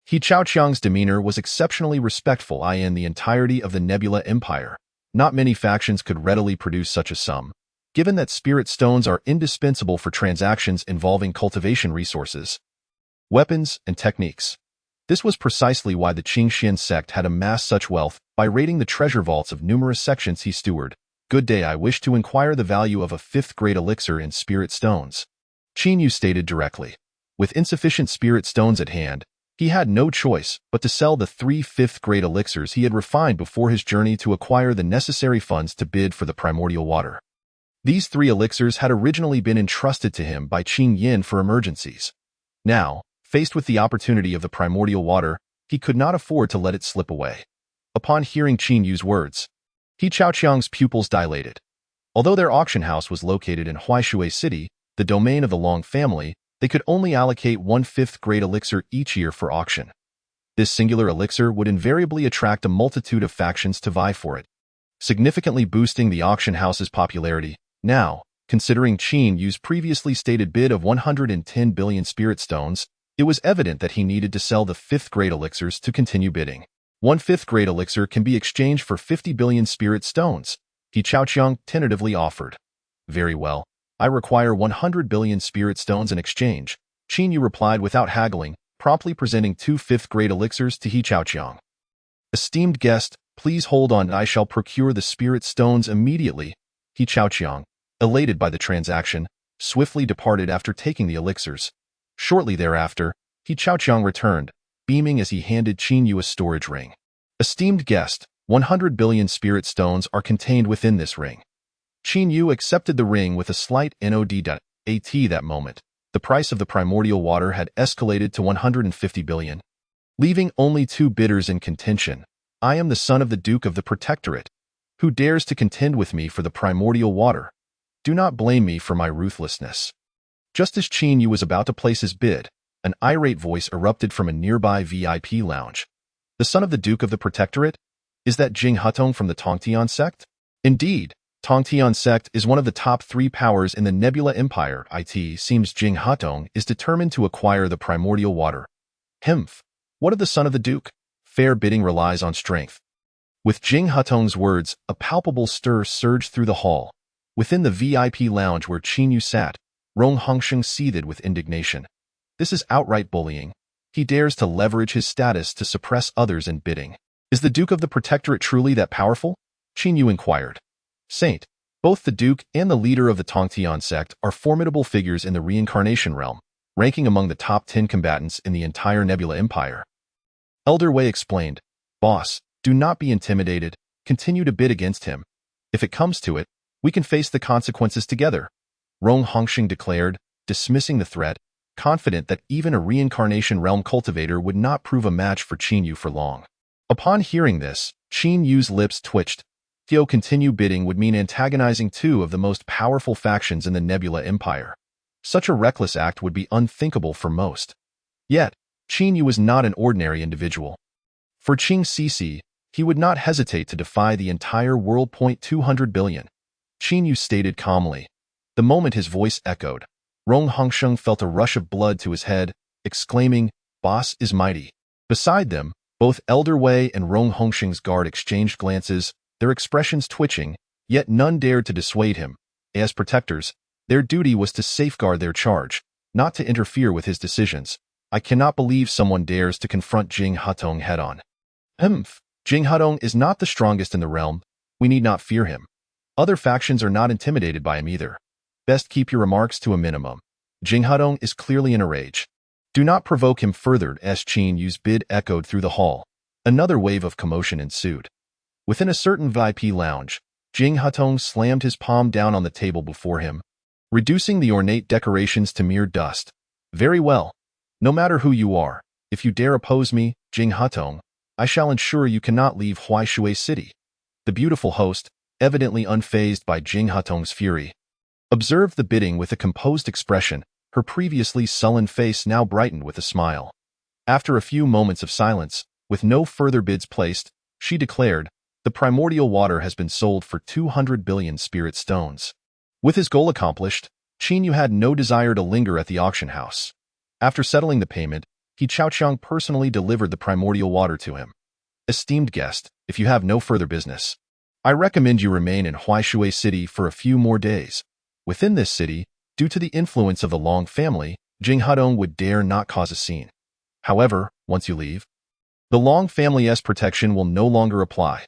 He Chaoqiang's demeanor was exceptionally respectful. In the entirety of the Nebula Empire, not many factions could readily produce such a sum, given that spirit stones are indispensable for transactions involving cultivation resources, weapons, and techniques. This was precisely why the Qingxian sect had amassed such wealth by raiding the treasure vaults of numerous sections he stewarded. Good day, I wish to inquire the value of a 5th-grade elixir in spirit stones. Qin Yu stated directly. With insufficient spirit stones at hand, he had no choice but to sell the 3 5th-grade elixirs he had refined before his journey to acquire the necessary funds to bid for the primordial water. These 3 elixirs had originally been entrusted to him by Qing Yin for emergencies. Now, faced with the opportunity of the primordial water, he could not afford to let it slip away. Upon hearing Qin Yu's words, He Chaoqiang's pupils dilated. Although their auction house was located in Huaishui City, the domain of the Long family, they could only allocate 1 5th-grade elixir each year for auction. This singular elixir would invariably attract a multitude of factions to vie for it, significantly boosting the auction house's popularity. Now, Considering Qin Yu's previously stated bid of 110 billion spirit stones, it was evident that he needed to sell the 5th grade elixirs to continue bidding. 1/5 grade elixir can be exchanged for 50 billion spirit stones, He Chaoqiang tentatively offered. Very well. I require 100 billion spirit stones in exchange, Qin Yu replied without haggling, promptly presenting 2 5th grade elixirs to He Chaoqiang. Esteemed guest, please hold on, I shall procure the spirit stones immediately. He Chaoqiang, elated by the transaction, swiftly departed after taking the elixirs. Shortly thereafter, He Chaoqiang returned, beaming as he handed Qin Yu a storage ring. Esteemed guest, 100 billion spirit stones are contained within this ring. Qin Yu accepted the ring with a slight nod. At that moment, the price of the primordial water had escalated to 150 billion. Leaving only 2 bidders in contention, I am the son of the Duke of the Protectorate. Who dares to contend with me for the primordial water? Do not blame me for my ruthlessness. Just as Qin Yu was about to place his bid, an irate voice erupted from a nearby VIP lounge. The son of the Duke of the Protectorate? Is that Jing Hutong from the Tongtian Sect? Indeed, Tongtian Sect is one of the top 3 powers in the Nebula Empire. It seems Jing Hutong is determined to acquire the primordial water. Himph. What of the son of the Duke? Fair bidding relies on strength. With Jing Hutong's words, a palpable stir surged through the hall. Within the VIP lounge where Qin Yu sat, Rong Hongsheng seethed with indignation. This is outright bullying. He dares to leverage his status to suppress others in bidding. Is the Duke of the Protectorate truly that powerful? Qin Yu inquired. Saint, both the Duke and the leader of the Tongtian Sect are formidable figures in the reincarnation realm, ranking among the top 10 combatants in the entire Nebula Empire. Elder Wei explained, Boss, do not be intimidated, continue to bid against him. If it comes to it, we can face the consequences together, Rong Hongsheng declared, dismissing the threat, confident that even a reincarnation realm cultivator would not prove a match for Qin Yu for long. Upon hearing this, Qin Yu's lips twitched. To continue bidding would mean antagonizing 2 of the most powerful factions in the Nebula Empire. Such a reckless act would be unthinkable for most. Yet, Qin Yu was not an ordinary individual. For Xixi, he would not hesitate to defy the entire world. 200 billion. Qin Yu stated calmly. The moment his voice echoed, Rong Hongsheng felt a rush of blood to his head, exclaiming, Boss is mighty. Beside them, both Elder Wei and Rong Hongsheng's guard exchanged glances, their expressions twitching, yet none dared to dissuade him. As protectors, their duty was to safeguard their charge, not to interfere with his decisions. I cannot believe someone dares to confront Jing Hutong head-on. Jing Hutong is not the strongest in the realm. We need not fear him. Other factions are not intimidated by him either. Best keep your remarks to a minimum. Jing Hutong is clearly in a rage. Do not provoke him further, as Qin Yu's bid echoed through the hall. Another wave of commotion ensued. Within a certain VIP lounge, Jing Hutong slammed his palm down on the table before him, reducing the ornate decorations to mere dust. Very well. No matter who you are, if you dare oppose me, Jing Hutong, I shall ensure you cannot leave Huaishui City. The beautiful host, evidently unfazed by Jing Hutong's fury, observed the bidding with a composed expression, her previously sullen face now brightened with a smile. After a few moments of silence, with no further bids placed, she declared, the primordial water has been sold for 200 billion spirit stones. With his goal accomplished, Qin Yu had no desire to linger at the auction house. After settling the payment, He Chaoqiang personally delivered the primordial water to him. Esteemed guest, if you have no further business, I recommend you remain in Huaishui City for a few more days. Within this city, due to the influence of the Long family, Jing Hutong would dare not cause a scene. However, once you leave, the Long family's protection will no longer apply.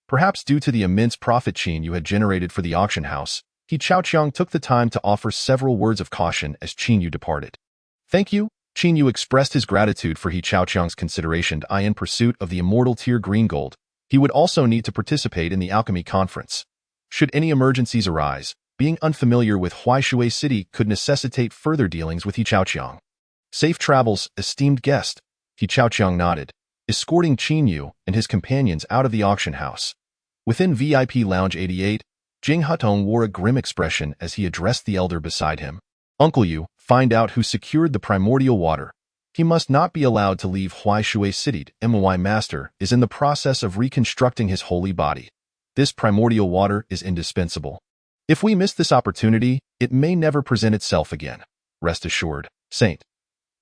Perhaps due to the immense profit Qin Yu had generated for the auction house, He Chaoqiang took the time to offer several words of caution as Qin Yu departed. Thank you. Qin Yu expressed his gratitude for He Chaoqiang's consideration in pursuit of the immortal tier green gold. He would also need to participate in the Alchemy conference. Should any emergencies arise, being unfamiliar with Huaishui City could necessitate further dealings with He Chaoqiang. Safe travels, esteemed guest. He Chaoqiang nodded, escorting Qin Yu and his companions out of the auction house. Within VIP Lounge 88, Jing Hutong wore a grim expression as he addressed the elder beside him. Uncle Yu, find out who secured the primordial water. He must not be allowed to leave Huaishui City. My master is in the process of reconstructing his holy body. This primordial water is indispensable. If we miss this opportunity, it may never present itself again. Rest assured, Saint.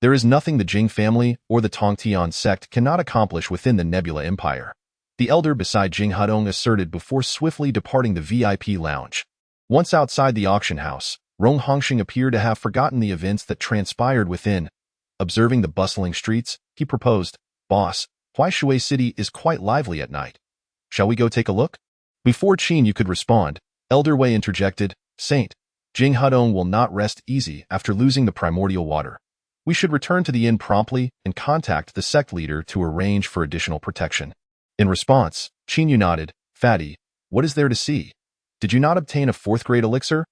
There is nothing the Jing family or the Tongtian sect cannot accomplish within the Nebula Empire, the elder beside Jing Hudong asserted before swiftly departing the VIP lounge. Once outside the auction house, Rong Hongxing appeared to have forgotten the events that transpired within. Observing the bustling streets, he proposed, "Boss, Huaishui City is quite lively at night. Shall we go take a look?" Before Qin Yu could respond, Elder Wei interjected, "Saint, Jing Hudong will not rest easy after losing the primordial water. We should return to the inn promptly and contact the sect leader to arrange for additional protection." In response, Qin Yu nodded, "Fatty, what is there to see? Did you not obtain a 4th-grade elixir?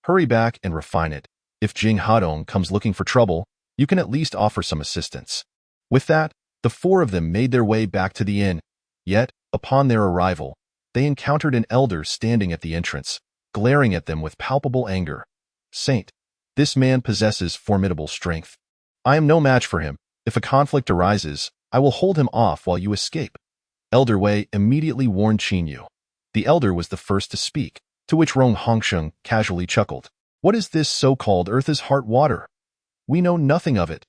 Hurry back and refine it. If Jing Hudong comes looking for trouble, you can at least offer some assistance." With that, the 4 of them made their way back to the inn. Yet, upon their arrival, they encountered an elder standing at the entrance, glaring at them with palpable anger. "Saint, this man possesses formidable strength. I am no match for him. If a conflict arises, I will hold him off while you escape." Elder Wei immediately warned Qin Yu. The elder was the first to speak, to which Rong Hongxing casually chuckled. "What is this so-called Earth's heart water? We know nothing of it."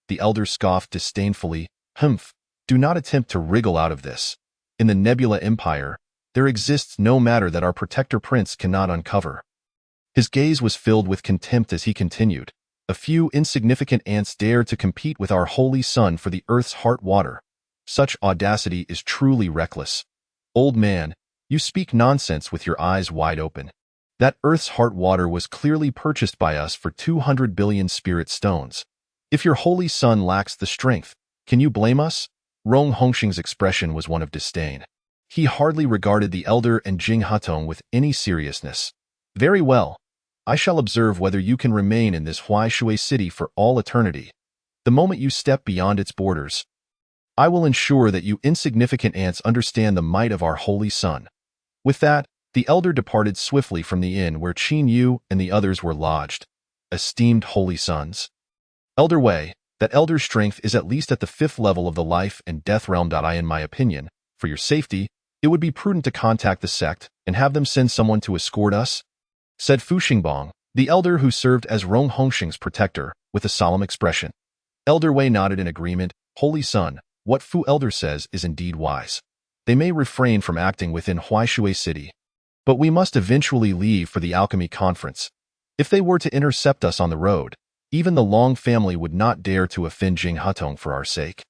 The elder scoffed disdainfully. "Humph, do not attempt to wriggle out of this. In the Nebula Empire, there exists no matter that our protector prince cannot uncover." His gaze was filled with contempt as he continued. "A few insignificant ants dare to compete with our holy sun for the Earth's heart water. Such audacity is truly reckless. Old man, you speak nonsense with your eyes wide open. That Earth's heart water was clearly purchased by us for 200 billion spirit stones. If your holy sun lacks the strength, can you blame us?" Rong Hongxing's expression was one of disdain. He hardly regarded the elder and Jing Hudong with any seriousness. "Very well. I shall observe whether you can remain in this Huaishui city for all eternity. The moment you step beyond its borders, I will ensure that you insignificant ants understand the might of our holy sun." With that, the elder departed swiftly from the inn where Qin Yu and the others were lodged. Esteemed holy sons. Elder Wei, that elder's strength is at least at the 5th level of the life and death realm. In my opinion, for your safety, it would be prudent to contact the sect and have them send someone to escort us," said Fu Xingbong, the elder who served as Rong Hongxing's protector, with a solemn expression. Elder Wei nodded in agreement. "Holy son, what Fu elder says is indeed wise. They may refrain from acting within Huaishui City, but we must eventually leave for the Alchemy conference. If they were to intercept us on the road, even the Long family would not dare to offend Jing Hudong for our sake."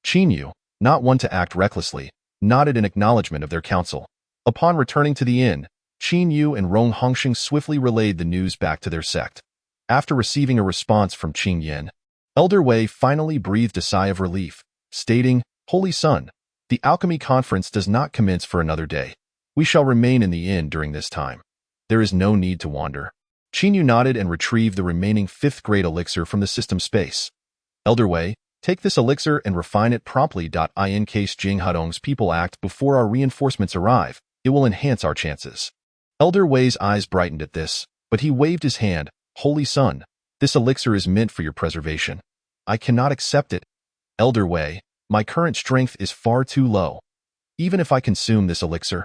Qin Yu, not one to act recklessly, nodded in acknowledgement of their counsel. Upon returning to the inn, Qin Yu and Rong Hongxing swiftly relayed the news back to their sect. After receiving a response from Qin Yin, Elder Wei finally breathed a sigh of relief, stating, "Holy son, the Alchemy conference does not commence for another day. We shall remain in the inn during this time. There is no need to wander." Qin Yu nodded and retrieved the remaining 5th-grade elixir from the system space. "Elder Wei, take this elixir and refine it promptly. In case Jing Hudong's people act before our reinforcements arrive, it will enhance our chances." Elder Wei's eyes brightened at this, but he waved his hand. "Holy son, this elixir is meant for your preservation. I cannot accept it. Elder Wei, my current strength is far too low. Even if I consume this elixir,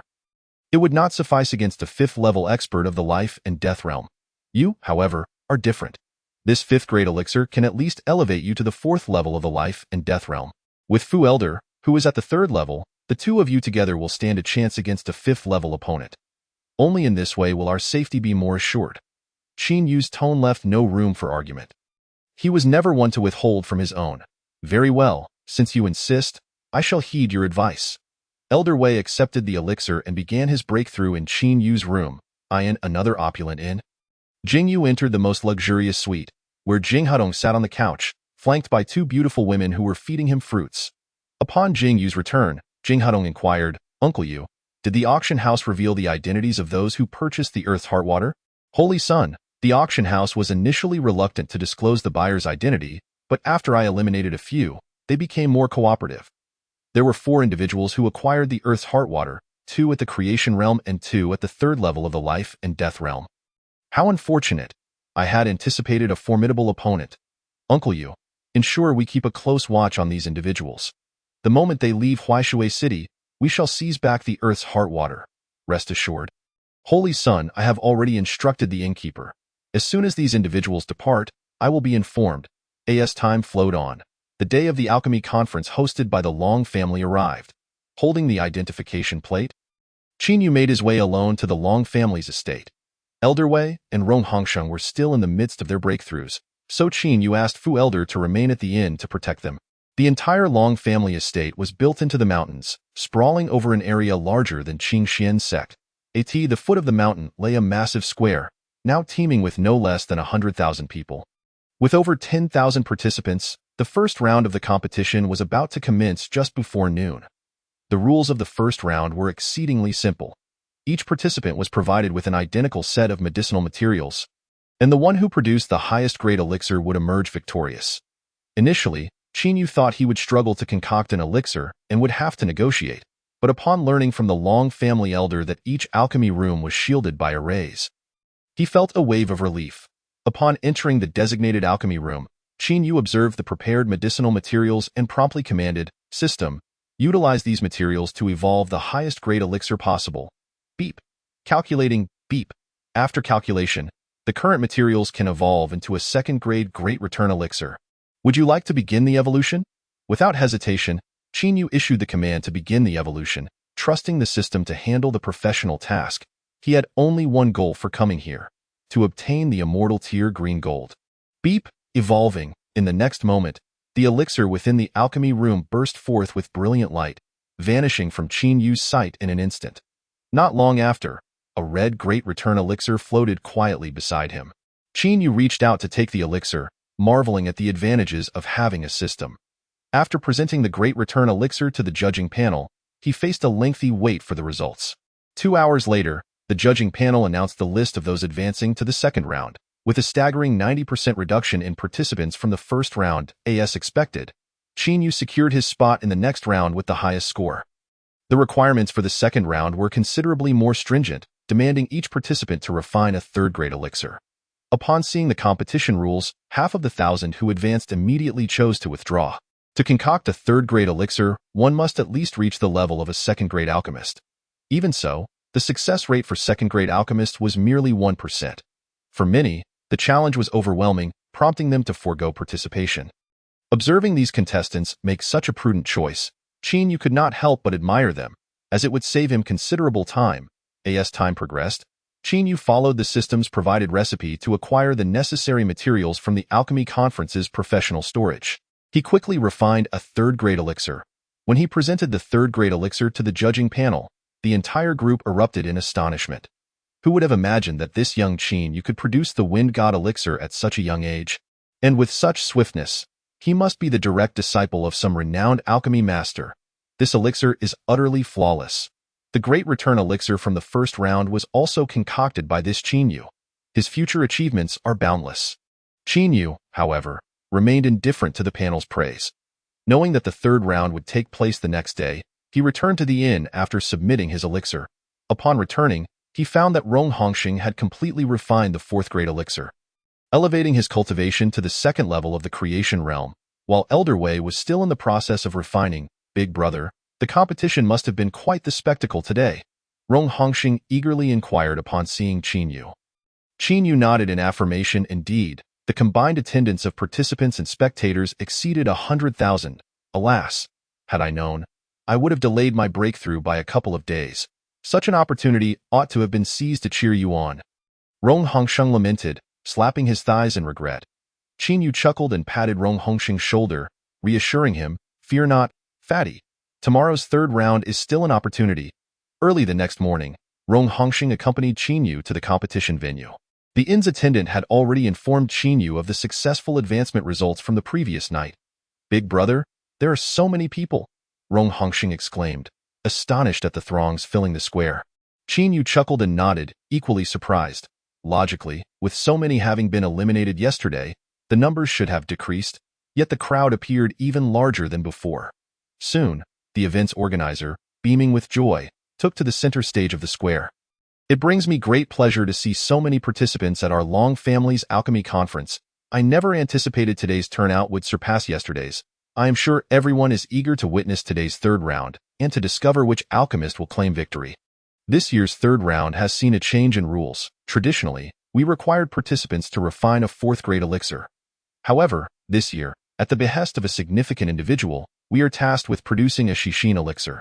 it would not suffice against a 5th-level expert of the life and death realm. You, however, are different. This 5th-grade elixir can at least elevate you to the 4th level of the life and death realm. With Fu Elder, who is at the 3rd level, the 2 of you together will stand a chance against a 5th-level opponent. Only in this way will our safety be more assured." Qin Yu's tone left no room for argument. He was never one to withhold from his own. "Very well, since you insist, I shall heed your advice." Elder Wei accepted the elixir and began his breakthrough in Qin Yu's room, another opulent inn. Jing Yu entered the most luxurious suite, where Jing Hudong sat on the couch, flanked by 2 beautiful women who were feeding him fruits. Upon Jing Yu's return, Jing Hudong inquired, "Uncle Yu, did the auction house reveal the identities of those who purchased the Earth's heart water?" "Holy son, the auction house was initially reluctant to disclose the buyer's identity, but after I eliminated a few, they became more cooperative. There were 4 individuals who acquired the Earth's heart water, 2 at the creation realm and 2 at the 3rd level of the life and death realm. How unfortunate. I had anticipated a formidable opponent. Uncle Yu, ensure we keep a close watch on these individuals. The moment they leave Huaishui City, we shall seize back the Earth's heart water. Rest assured." Holy Son, I have already instructed the innkeeper. As soon as these individuals depart, I will be informed. As time flowed on, the day of the Alchemy conference hosted by the Long family arrived. Holding the identification plate, Qin made his way alone to the Long family's estate. Elder Wei and Rong Hongsheng were still in the midst of their breakthroughs, so Qin asked Fu Elder to remain at the inn to protect them. The entire Long family estate was built into the mountains, sprawling over an area larger than Qingxian's Sect. At the foot of the mountain lay a massive square, now teeming with no less than 100,000 people. With over 10,000 participants, the first round of the competition was about to commence just before noon. The rules of the first round were exceedingly simple. Each participant was provided with an identical set of medicinal materials, and the one who produced the highest grade elixir would emerge victorious. Initially, Qin thought he would struggle to concoct an elixir and would have to negotiate, but upon learning from the Long family elder that each alchemy room was shielded by arrays, he felt a wave of relief. Upon entering the designated alchemy room, Qin observed the prepared medicinal materials and promptly commanded, "System, utilize these materials to evolve the highest grade elixir possible." Beep. Calculating. Beep. After calculation, the current materials can evolve into a second-grade Great Return elixir. Would you like to begin the evolution? Without hesitation, Qin issued the command to begin the evolution, trusting the system to handle the professional task. He had only one goal for coming here: to obtain the immortal tier green gold. Beep. Evolving. In the next moment, the elixir within the alchemy room burst forth with brilliant light, vanishing from Qin sight in an instant. Not long after, a red Great Return elixir floated quietly beside him. Qin reached out to take the elixir, marveling at the advantages of having a system. After presenting the Great Return elixir to the judging panel, he faced a lengthy wait for the results. 2 hours later, the judging panel announced the list of those advancing to the second round. With a staggering 90% reduction in participants from the first round, as expected, Qin secured his spot in the next round with the highest score. The requirements for the second round were considerably more stringent, demanding each participant to refine a third-grade elixir. Upon seeing the competition rules, half of the 1,000 who advanced immediately chose to withdraw. To concoct a third-grade elixir, one must at least reach the level of a second-grade alchemist. Even so, the success rate for second-grade alchemists was merely 1%. For many, the challenge was overwhelming, prompting them to forego participation. Observing these contestants make such a prudent choice, Qin could not help but admire them, as it would save him considerable time. As time progressed, Qin followed the system's provided recipe to acquire the necessary materials from the Alchemy Conference's professional storage. He quickly refined a third-grade elixir. When he presented the third-grade elixir to the judging panel, the entire group erupted in astonishment. Who would have imagined that this young Qin could produce the Wind God elixir at such a young age? And with such swiftness, he must be the direct disciple of some renowned alchemy master. This elixir is utterly flawless. The Great Return elixir from the first round was also concocted by this Qin. His future achievements are boundless. Qin, however, remained indifferent to the panel's praise. Knowing that the third round would take place the next day, he returned to the inn after submitting his elixir. Upon returning, he found that Rong Hongsheng had completely refined the fourth-grade elixir, elevating his cultivation to the second level of the creation realm, while Elder Wei was still in the process of refining. Big brother, the competition must have been quite the spectacle today. Rong Hongsheng eagerly inquired upon seeing Qin. Qin nodded in affirmation. Indeed, the combined attendance of participants and spectators exceeded 100,000. Alas, had I known, I would have delayed my breakthrough by a couple of days. Such an opportunity ought to have been seized to cheer you on. Rong Hongsheng lamented, slapping his thighs in regret. Qin chuckled and patted Rong Hongsheng's shoulder, reassuring him, "Fear not, fatty. Tomorrow's third round is still an opportunity." Early the next morning, Rong Hongsheng accompanied Qin to the competition venue. The inn's attendant had already informed Qin of the successful advancement results from the previous night. "Big brother, there are so many people," Rong Hongsheng exclaimed, astonished at the throngs filling the square. Qin chuckled and nodded, equally surprised. Logically, with so many having been eliminated yesterday, the numbers should have decreased, yet the crowd appeared even larger than before. Soon, the event's organizer, beaming with joy, took to the center stage of the square. "It brings me great pleasure to see so many participants at our Long family's Alchemy Conference. I never anticipated today's turnout would surpass yesterday's. I am sure everyone is eager to witness today's third round and to discover which alchemist will claim victory." This year's third round has seen a change in rules. Traditionally, we required participants to refine a fourth-grade elixir. However, this year, at the behest of a significant individual, we are tasked with producing a Xixi elixir.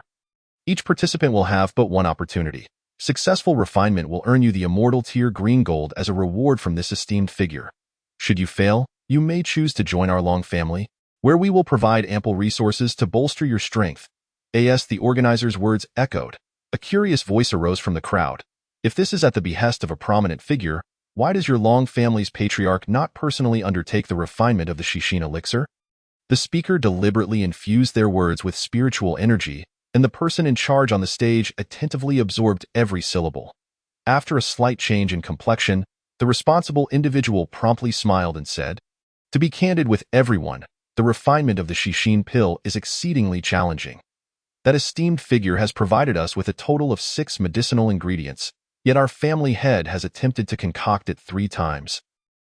Each participant will have but one opportunity. Successful refinement will earn you the immortal tier green gold as a reward from this esteemed figure. Should you fail, you may choose to join our long family, where we will provide ample resources to bolster your strength. As the organizer's words echoed, a curious voice arose from the crowd. If this is at the behest of a prominent figure, why does your long family's patriarch not personally undertake the refinement of the Xixi elixir? The speaker deliberately infused their words with spiritual energy, and the person in charge on the stage attentively absorbed every syllable. After a slight change in complexion, the responsible individual promptly smiled and said, "To be candid with everyone, the refinement of the Xixi pill is exceedingly challenging. That esteemed figure has provided us with a total of 6 medicinal ingredients, yet our family head has attempted to concoct it 3 times,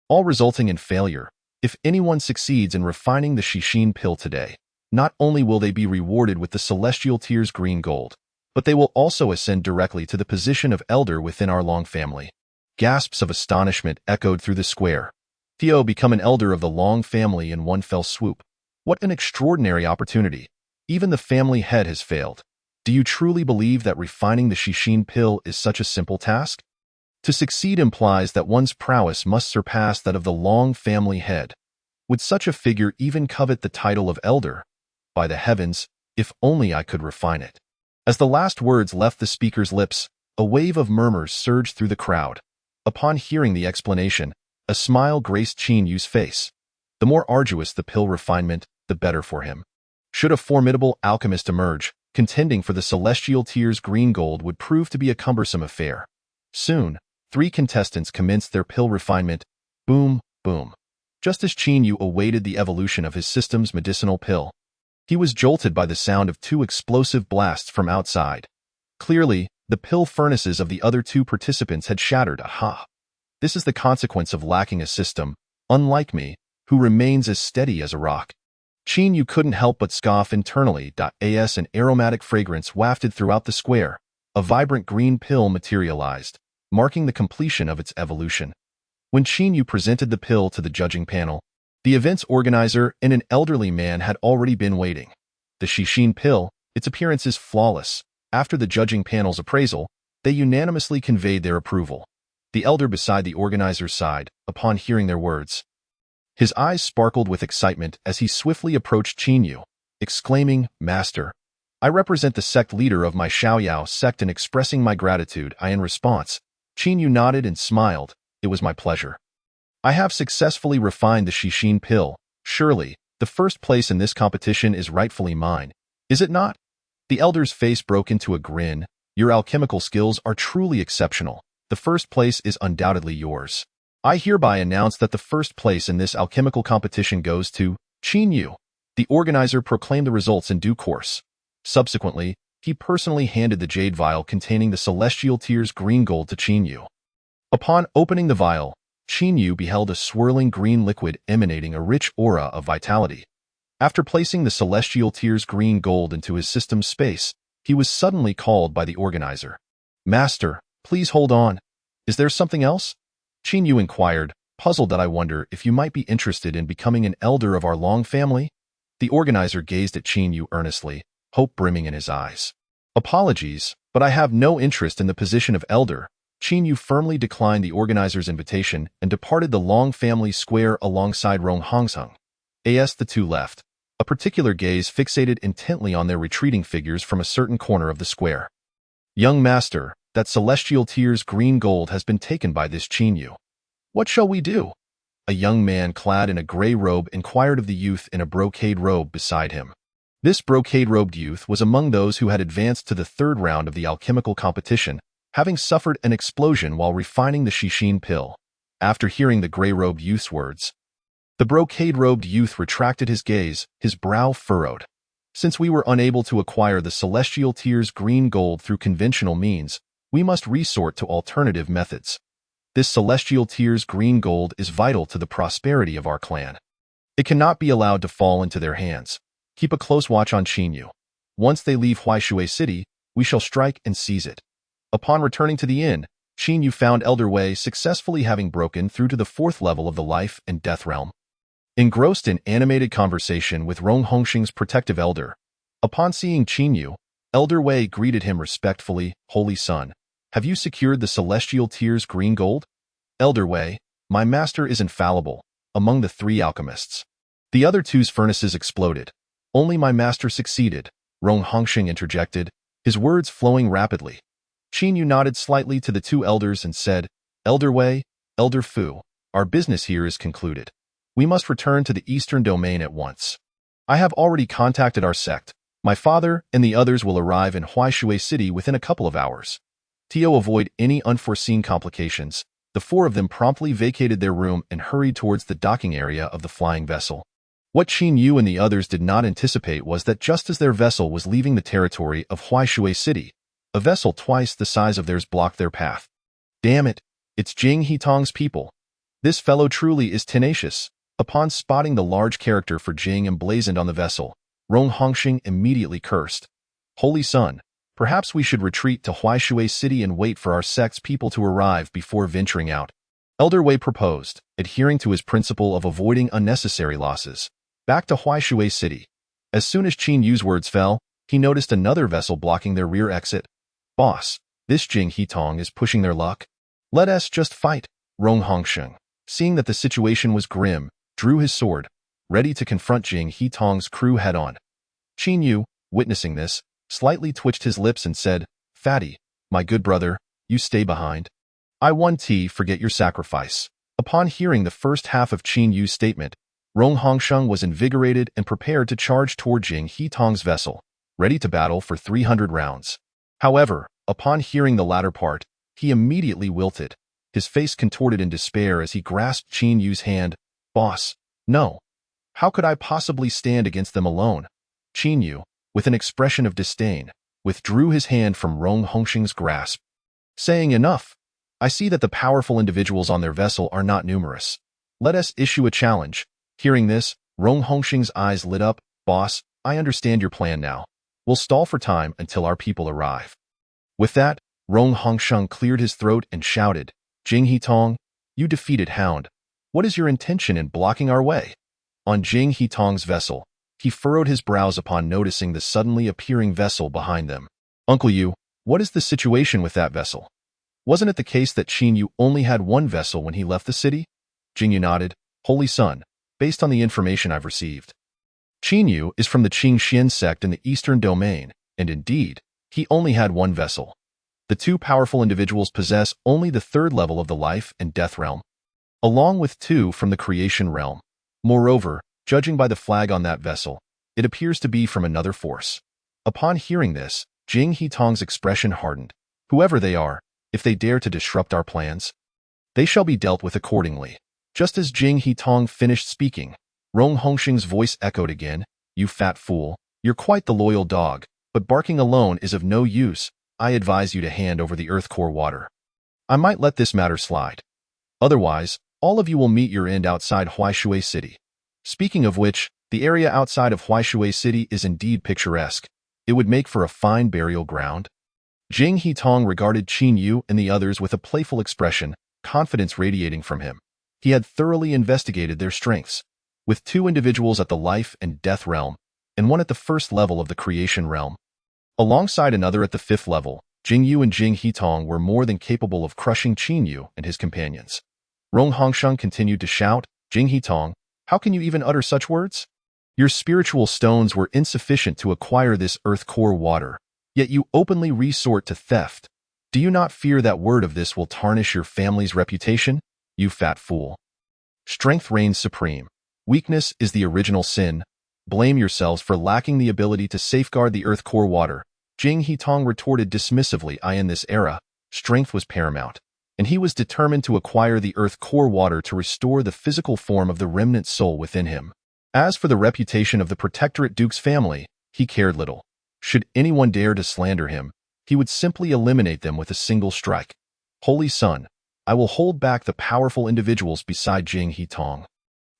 all resulting in failure. If anyone succeeds in refining the Xixi pill today, not only will they be rewarded with the celestial tier's green gold, but they will also ascend directly to the position of elder within our long family." Gasps of astonishment echoed through the square. Theo become an elder of the long family in one fell swoop. What an extraordinary opportunity. Even the family head has failed. Do you truly believe that refining the Xixi pill is such a simple task? To succeed implies that one's prowess must surpass that of the long family head. Would such a figure even covet the title of elder? By the heavens, if only I could refine it. As the last words left the speaker's lips, a wave of murmurs surged through the crowd. Upon hearing the explanation, a smile graced Qin Yu's face. The more arduous the pill refinement, the better for him. Should a formidable alchemist emerge, contending for the celestial tier's green gold would prove to be a cumbersome affair. Soon, 3 contestants commenced their pill refinement. Boom, boom. Just as Qin Yu awaited the evolution of his system's medicinal pill, he was jolted by the sound of 2 explosive blasts from outside. Clearly, the pill furnaces of the other 2 participants had shattered. Aha! This is the consequence of lacking a system, unlike me, who remains as steady as a rock. Qin Yu couldn't help but scoff internally. As an aromatic fragrance wafted throughout the square, a vibrant green pill materialized, marking the completion of its evolution. When Qin Yu presented the pill to the judging panel, the event's organizer and an elderly man had already been waiting. The Xixi pill, its appearance is flawless. After the judging panel's appraisal, they unanimously conveyed their approval. The elder beside the organizer's side, upon hearing their words, his eyes sparkled with excitement as he swiftly approached Qin Yu, exclaiming, "Master, I represent the sect leader of my Xiaoyao sect and expressing my gratitude." In response, Qin Yu nodded and smiled. "It was my pleasure. I have successfully refined the Xixi pill. Surely, the first place in this competition is rightfully mine, is it not?" The elder's face broke into a grin. "Your alchemical skills are truly exceptional. The first place is undoubtedly yours. I hereby announce that the first place in this alchemical competition goes to Qin Yu." The organizer proclaimed the results in due course. Subsequently, he personally handed the jade vial containing the celestial tier's green gold to Qin Yu. Upon opening the vial, Qin Yu beheld a swirling green liquid emanating a rich aura of vitality. After placing the celestial tier's green gold into his system's space, he was suddenly called by the organizer. "Master, please hold on. Is there something else?" Qin Yu inquired, puzzled. "I wonder if you might be interested in becoming an elder of our long family?" The organizer gazed at Qin Yu earnestly, hope brimming in his eyes. "Apologies, but I have no interest in the position of elder." Qin Yu firmly declined the organizer's invitation and departed the long family square alongside Rong Hongzheng. As the 2 left, a particular gaze fixated intently on their retreating figures from a certain corner of the square. "Young master, that celestial tier's green gold has been taken by this Qin Yu. What shall we do?" A young man clad in a gray robe inquired of the youth in a brocade robe beside him. This brocade-robed youth was among those who had advanced to the 3rd round of the alchemical competition, having suffered an explosion while refining the Xixi pill. After hearing the gray-robed youth's words, the brocade-robed youth retracted his gaze, his brow furrowed. "Since we were unable to acquire the celestial tier's green gold through conventional means, we must resort to alternative methods. This celestial tier's green gold is vital to the prosperity of our clan. It cannot be allowed to fall into their hands. Keep a close watch on Qin Yu. Once they leave Huaishui City, we shall strike and seize it." Upon returning to the inn, Qin Yu found Elder Wei successfully having broken through to the fourth level of the life and death realm. Engrossed in animated conversation with Rong Hongxing's protective elder, upon seeing Qin Yu, Elder Wei greeted him respectfully, "Holy Son, have you secured the celestial tier's green gold?" "Elder Wei, my master is infallible, among the three alchemists." The other two's furnaces exploded. "Only my master succeeded," Rong Hongxing interjected, his words flowing rapidly. Qin Yu nodded slightly to the two elders and said, "Elder Wei, Elder Fu, our business here is concluded. We must return to the eastern domain at once. I have already contacted our sect. My father and the others will arrive in Huaishui City within a couple of hours." To avoid any unforeseen complications, the four of them promptly vacated their room and hurried towards the docking area of the flying vessel. What Qin Yu and the others did not anticipate was that just as their vessel was leaving the territory of Huaishui City, a vessel twice the size of theirs blocked their path. "Damn it, it's Jing Hitong's people. This fellow truly is tenacious." Upon spotting the large character for Jing emblazoned on the vessel, Rong Hongxing immediately cursed. "Holy Son, perhaps we should retreat to Huaishui City and wait for our sect's people to arrive before venturing out," Elder Wei proposed, adhering to his principle of avoiding unnecessary losses. Back to Huaishui City. As soon as Qin Yu's words fell, he noticed another vessel blocking their rear exit. "Boss, this Jing Hitong is pushing their luck. Let us just fight." Rong Hongxing, seeing that the situation was grim, drew his sword, ready to confront Jing Hitong's crew head-on. Qin Yu, witnessing this, slightly twitched his lips and said, "Fatty, my good brother, you stay behind. I want to forget your sacrifice." Upon hearing the first half of Qin Yu's statement, Rong Hongxing was invigorated and prepared to charge toward Jing Hitong's vessel, ready to battle for 300 rounds. However, upon hearing the latter part, he immediately wilted, his face contorted in despair as he grasped Qin Yu's hand. "Boss, no. How could I possibly stand against them alone?" Qin Yu, with an expression of disdain, withdrew his hand from Rong Hongxing's grasp, saying, "Enough. I see that the powerful individuals on their vessel are not numerous. Let us issue a challenge." Hearing this, Rong Hongxing's eyes lit up. "Boss, I understand your plan now. We'll stall for time until our people arrive." With that, Rong Hongxing cleared his throat and shouted, "Jing Hitong, you defeated hound. What is your intention in blocking our way?" On Jing Hitong's vessel, he furrowed his brows upon noticing the suddenly appearing vessel behind them. "Uncle Yu, what is the situation with that vessel? Wasn't it the case that Qin Yu only had one vessel when he left the city?" Jing Yu nodded. "Holy Son, based on the information I've received, Qin Yu is from the Qingxian sect in the eastern domain, and indeed, he only had one vessel. The two powerful individuals possess only the third level of the life and death realm, along with two from the creation realm. Moreover, judging by the flag on that vessel, it appears to be from another force." Upon hearing this, Jing Hitong's expression hardened. "Whoever they are, if they dare to disrupt our plans, they shall be dealt with accordingly." Just as Jing Hitong finished speaking, Rong Hongxing's voice echoed again, "You fat fool, you're quite the loyal dog, but barking alone is of no use. I advise you to hand over the earth core water. I might let this matter slide. Otherwise, all of you will meet your end outside Huaishui City." Speaking of which, the area outside of Huaishui City is indeed picturesque. It would make for a fine burial ground. Jing Hitong regarded Qin Yu and the others with a playful expression, confidence radiating from him. He had thoroughly investigated their strengths. With two individuals at the life and death realm, and one at the first level of the creation realm, alongside another at the fifth level, Jing Yu and Jing Hitong were more than capable of crushing Qin Yu and his companions. Rong Hongxing continued to shout, "Jing Hitong, how can you even utter such words? Your spiritual stones were insufficient to acquire this earth core water, yet you openly resort to theft. Do you not fear that word of this will tarnish your family's reputation? You fat fool. Strength reigns supreme. Weakness is the original sin. Blame yourselves for lacking the ability to safeguard the earth core water." Jing Hitong retorted dismissively, "In this era, strength was paramount, and he was determined to acquire the earth core water to restore the physical form of the remnant soul within him. As for the reputation of the Protectorate Duke's family, he cared little. Should anyone dare to slander him, he would simply eliminate them with a single strike. Holy Son, I will hold back the powerful individuals beside Jing Hitong.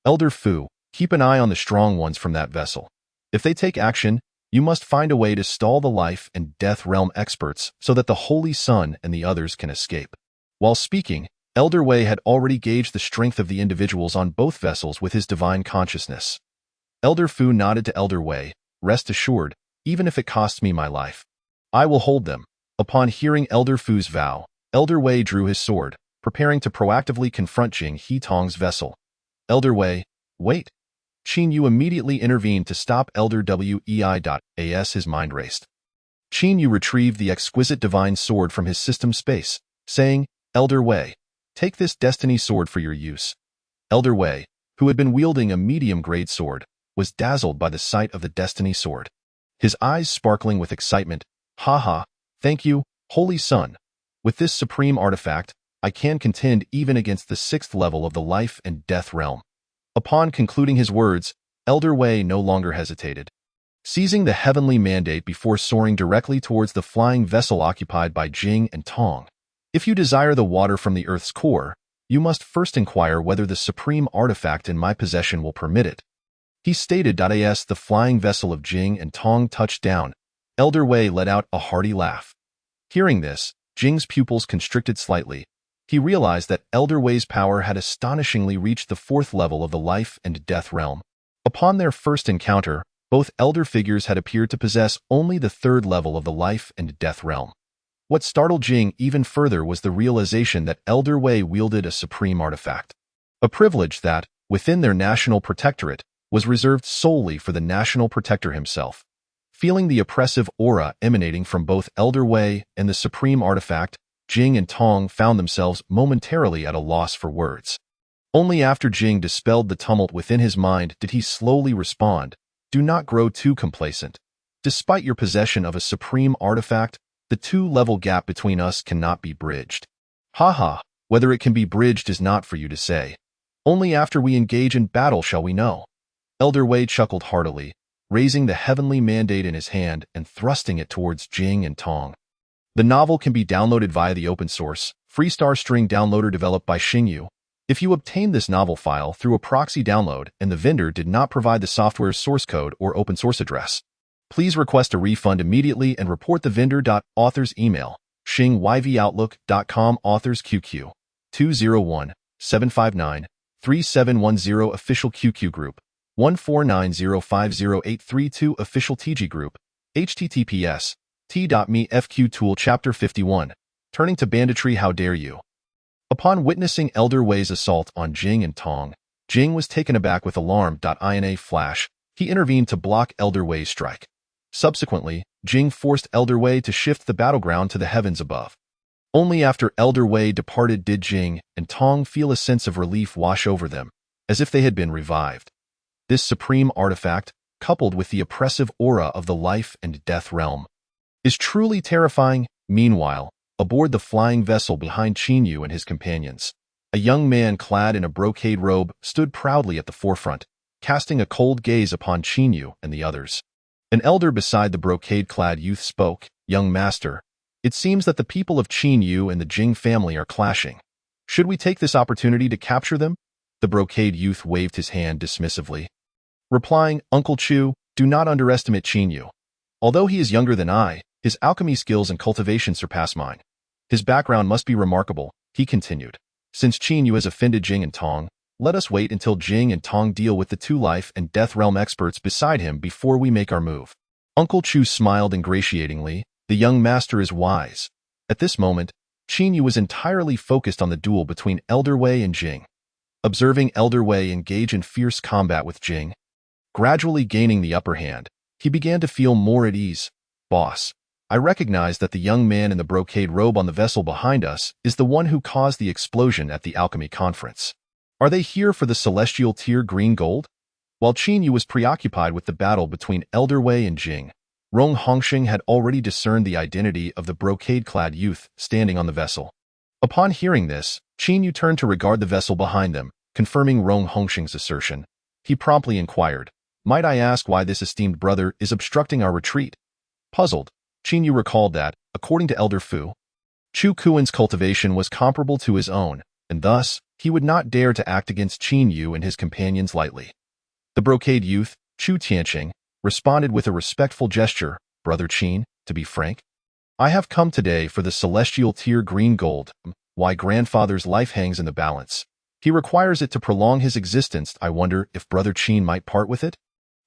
Elder Fu, keep an eye on the strong ones from that vessel. If they take action, You must find a way to stall the life and death realm experts so that the Holy Sun and the others can escape. While speaking, Elder Wei had already gauged the strength of the individuals on both vessels with his divine consciousness. Elder Fu nodded to Elder Wei, "Rest assured, even if it costs me my life, I will hold them." Upon hearing Elder Fu's vow, Elder Wei drew his sword, preparing to proactively confront Jing He Tong's vessel. Elder Wei, wait. Qin Yu immediately intervened to stop Elder Wei.as. His mind raced. Qin Yu retrieved the exquisite divine sword from his system space, saying, "Elder Wei, take this destiny sword for your use." Elder Wei, who had been wielding a medium-grade sword, was dazzled by the sight of the destiny sword. His eyes sparkling with excitement. "Ha, thank you, Holy Sun. With this supreme artifact, I can contend even against the 6th level of the life and death realm." Upon concluding his words, Elder Wei no longer hesitated. Seizing the heavenly mandate before soaring directly towards the flying vessel occupied by Jing and Tong. "If you desire the water from the Earth's core, you must first inquire whether the supreme artifact in my possession will permit it," he stated. As the flying vessel of Jing and Tong touched down, Elder Wei let out a hearty laugh. Hearing this, Jing's pupils constricted slightly. He realized that Elder Wei's power had astonishingly reached the 4th level of the life and death realm. Upon their first encounter, both elder figures had appeared to possess only the 3rd level of the life and death realm. What startled Jing even further was the realization that Elder Wei wielded a supreme artifact, a privilege that, within their national protectorate, was reserved solely for the national protector himself. Feeling the oppressive aura emanating from both Elder Wei and the supreme artifact, Jing and Tong found themselves momentarily at a loss for words. Only after Jing dispelled the tumult within his mind did he slowly respond, "Do not grow too complacent. Despite your possession of a supreme artifact, the 2-level gap between us cannot be bridged." Whether it can be bridged is not for you to say. Only after we engage in battle shall we know." Elder Wei chuckled heartily, raising the heavenly mandate in his hand and thrusting it towards Jing and Tong. The novel can be downloaded via the open-source, Freestar String downloader developed by Xingyu. If you obtain this novel file through a proxy download and the vendor did not provide the software's source code or open-source address, please request a refund immediately and report the vendor. Author's email, xingyvoutlook.com. Authors QQ, 201-759-3710. Official QQ Group, 149050832. Official TG Group, https t.me FQ Tool. Chapter 51, Turning to Banditry. How dare you? Upon witnessing Elder Wei's assault on Jing and Tong, Jing was taken aback with alarm. In a flash, he intervened to block Elder Wei's strike. Subsequently, Jing forced Elder Wei to shift the battleground to the heavens above. Only after Elder Wei departed did Jing and Tong feel a sense of relief wash over them, as if they had been revived. This supreme artifact, coupled with the oppressive aura of the life and death realm, is truly terrifying. Meanwhile, aboard the flying vessel behind Qin Yu and his companions, a young man clad in a brocade robe stood proudly at the forefront, casting a cold gaze upon Qin Yu and the others. An elder beside the brocade-clad youth spoke, "Young master, it seems that the people of Qin Yu and the Jing family are clashing. Should we take this opportunity to capture them?" The brocade youth waved his hand dismissively, replying, "Uncle Chu, do not underestimate Qin Yu. Although he is younger than I, his alchemy skills and cultivation surpass mine. His background must be remarkable," he continued. "Since Qin Yu has offended Jing and Tong, let us wait until Jing and Tong deal with the 2 life and death realm experts beside him before we make our move." Uncle Chu smiled ingratiatingly. The young master is wise. At this moment, Qin Yu was entirely focused on the duel between Elder Wei and Jing. Observing Elder Wei engage in fierce combat with Jing, gradually gaining the upper hand, he began to feel more at ease. "Boss, I recognize that the young man in the brocade robe on the vessel behind us is the one who caused the explosion at the Alchemy conference. Are they here for the celestial tier green gold?" While Qin Yu was preoccupied with the battle between Elder Wei and Jing, Rong Hongxing had already discerned the identity of the brocade-clad youth standing on the vessel. Upon hearing this, Qin Yu turned to regard the vessel behind them, confirming Rong Hongxing's assertion. He promptly inquired, "Might I ask why this esteemed brother is obstructing our retreat?" Puzzled, Qin Yu recalled that, according to Elder Fu, Chu Kuan's cultivation was comparable to his own, and thus, he would not dare to act against Qin Yu and his companions lightly. The brocade youth, Chu Tianqing, responded with a respectful gesture, "Brother Qin, to be frank, I have come today for the celestial tier green gold. Why grandfather's life hangs in the balance. He requires it to prolong his existence. I wonder if Brother Qin might part with it?"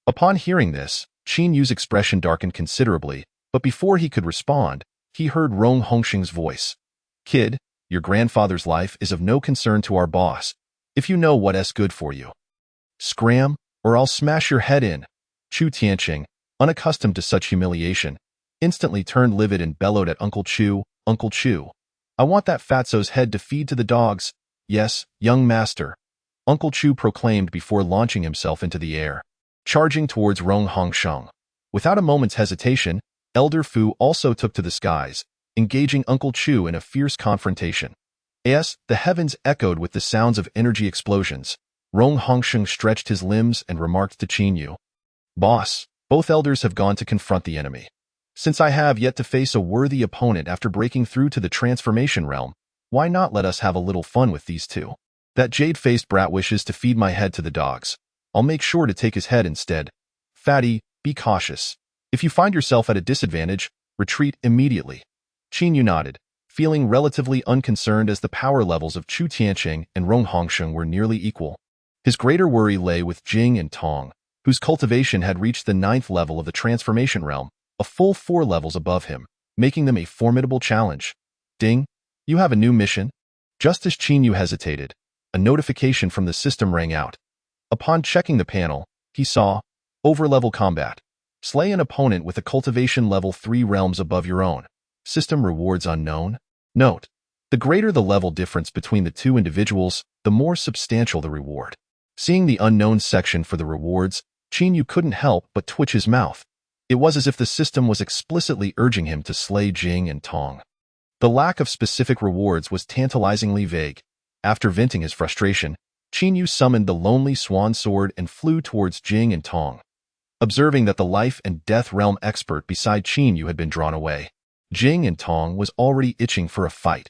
Upon hearing this, Qin Yu's expression darkened considerably, but before he could respond, he heard Rong Hongxing's voice. "Kid, your grandfather's life is of no concern to our boss, if you know what's good for you. Scram, or I'll smash your head in." Chu Tianqing, unaccustomed to such humiliation, instantly turned livid and bellowed at Uncle Chu, "Uncle Chu, I want that fatso's head to feed to the dogs." "Yes, young master," Uncle Chu proclaimed before launching himself into the air, charging towards Rong Hongsheng. Without a moment's hesitation, Elder Fu also took to the skies, engaging Uncle Chu in a fierce confrontation. As the heavens echoed with the sounds of energy explosions, Rong Hongsheng stretched his limbs and remarked to Qin Yu, "Boss, both elders have gone to confront the enemy. Since I have yet to face a worthy opponent after breaking through to the transformation realm, why not let us have a little fun with these two? That jade-faced brat wishes to feed my head to the dogs. I'll make sure to take his head instead. Fatty, be cautious. If you find yourself at a disadvantage, retreat immediately." Qin Yu nodded, feeling relatively unconcerned as the power levels of Chu Tianqing and Rong Hongsheng were nearly equal. His greater worry lay with Jing and Tong, whose cultivation had reached the 9th level of the transformation realm, a full 4 levels above him, making them a formidable challenge. "Ding, you have a new mission?" Just as Qin Yu hesitated, a notification from the system rang out. Upon checking the panel, he saw, "Overlevel combat. Slay an opponent with a cultivation level 3 realms above your own. System rewards unknown." Note: the greater the level difference between the two individuals, the more substantial the reward. Seeing the unknown section for the rewards, Qin Yu couldn't help but twitch his mouth. It was as if the system was explicitly urging him to slay Jing and Tong. The lack of specific rewards was tantalizingly vague. After venting his frustration, Qin Yu summoned the Lonely Swan Sword and flew towards Jing and Tong. Observing that the life and death realm expert beside Qin Yu had been drawn away, Jing and Tong was already itching for a fight.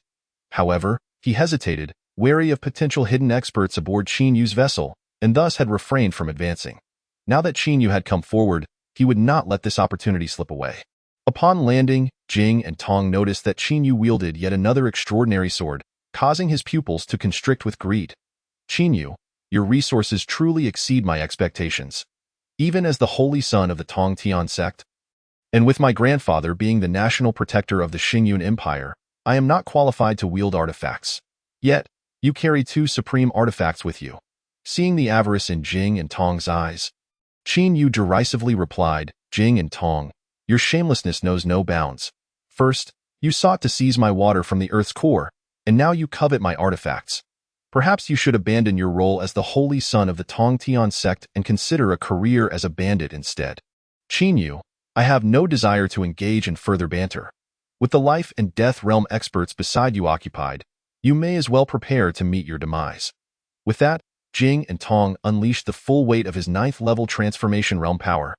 However, he hesitated, wary of potential hidden experts aboard Qin Yu's vessel, and thus had refrained from advancing. Now that Qin Yu had come forward, he would not let this opportunity slip away. Upon landing, Jing and Tong noticed that Qin Yu wielded yet another extraordinary sword, causing his pupils to constrict with greed. "Qin Yu, your resources truly exceed my expectations. Even as the holy son of the Tong Tian sect, and with my grandfather being the national protector of the Xingyun Empire, I am not qualified to wield artifacts. Yet, you carry 2 supreme artifacts with you." Seeing the avarice in Jing and Tong's eyes, Qin Yu derisively replied, "Jing and Tong, your shamelessness knows no bounds. First, you sought to seize my water from the Earth's core, and now you covet my artifacts. Perhaps you should abandon your role as the holy son of the Tong Tian sect and consider a career as a bandit instead." "Qin Yu, I have no desire to engage in further banter. With the life and death realm experts beside you occupied, you may as well prepare to meet your demise." With that, Jing and Tong unleashed the full weight of his 9th level transformation realm power.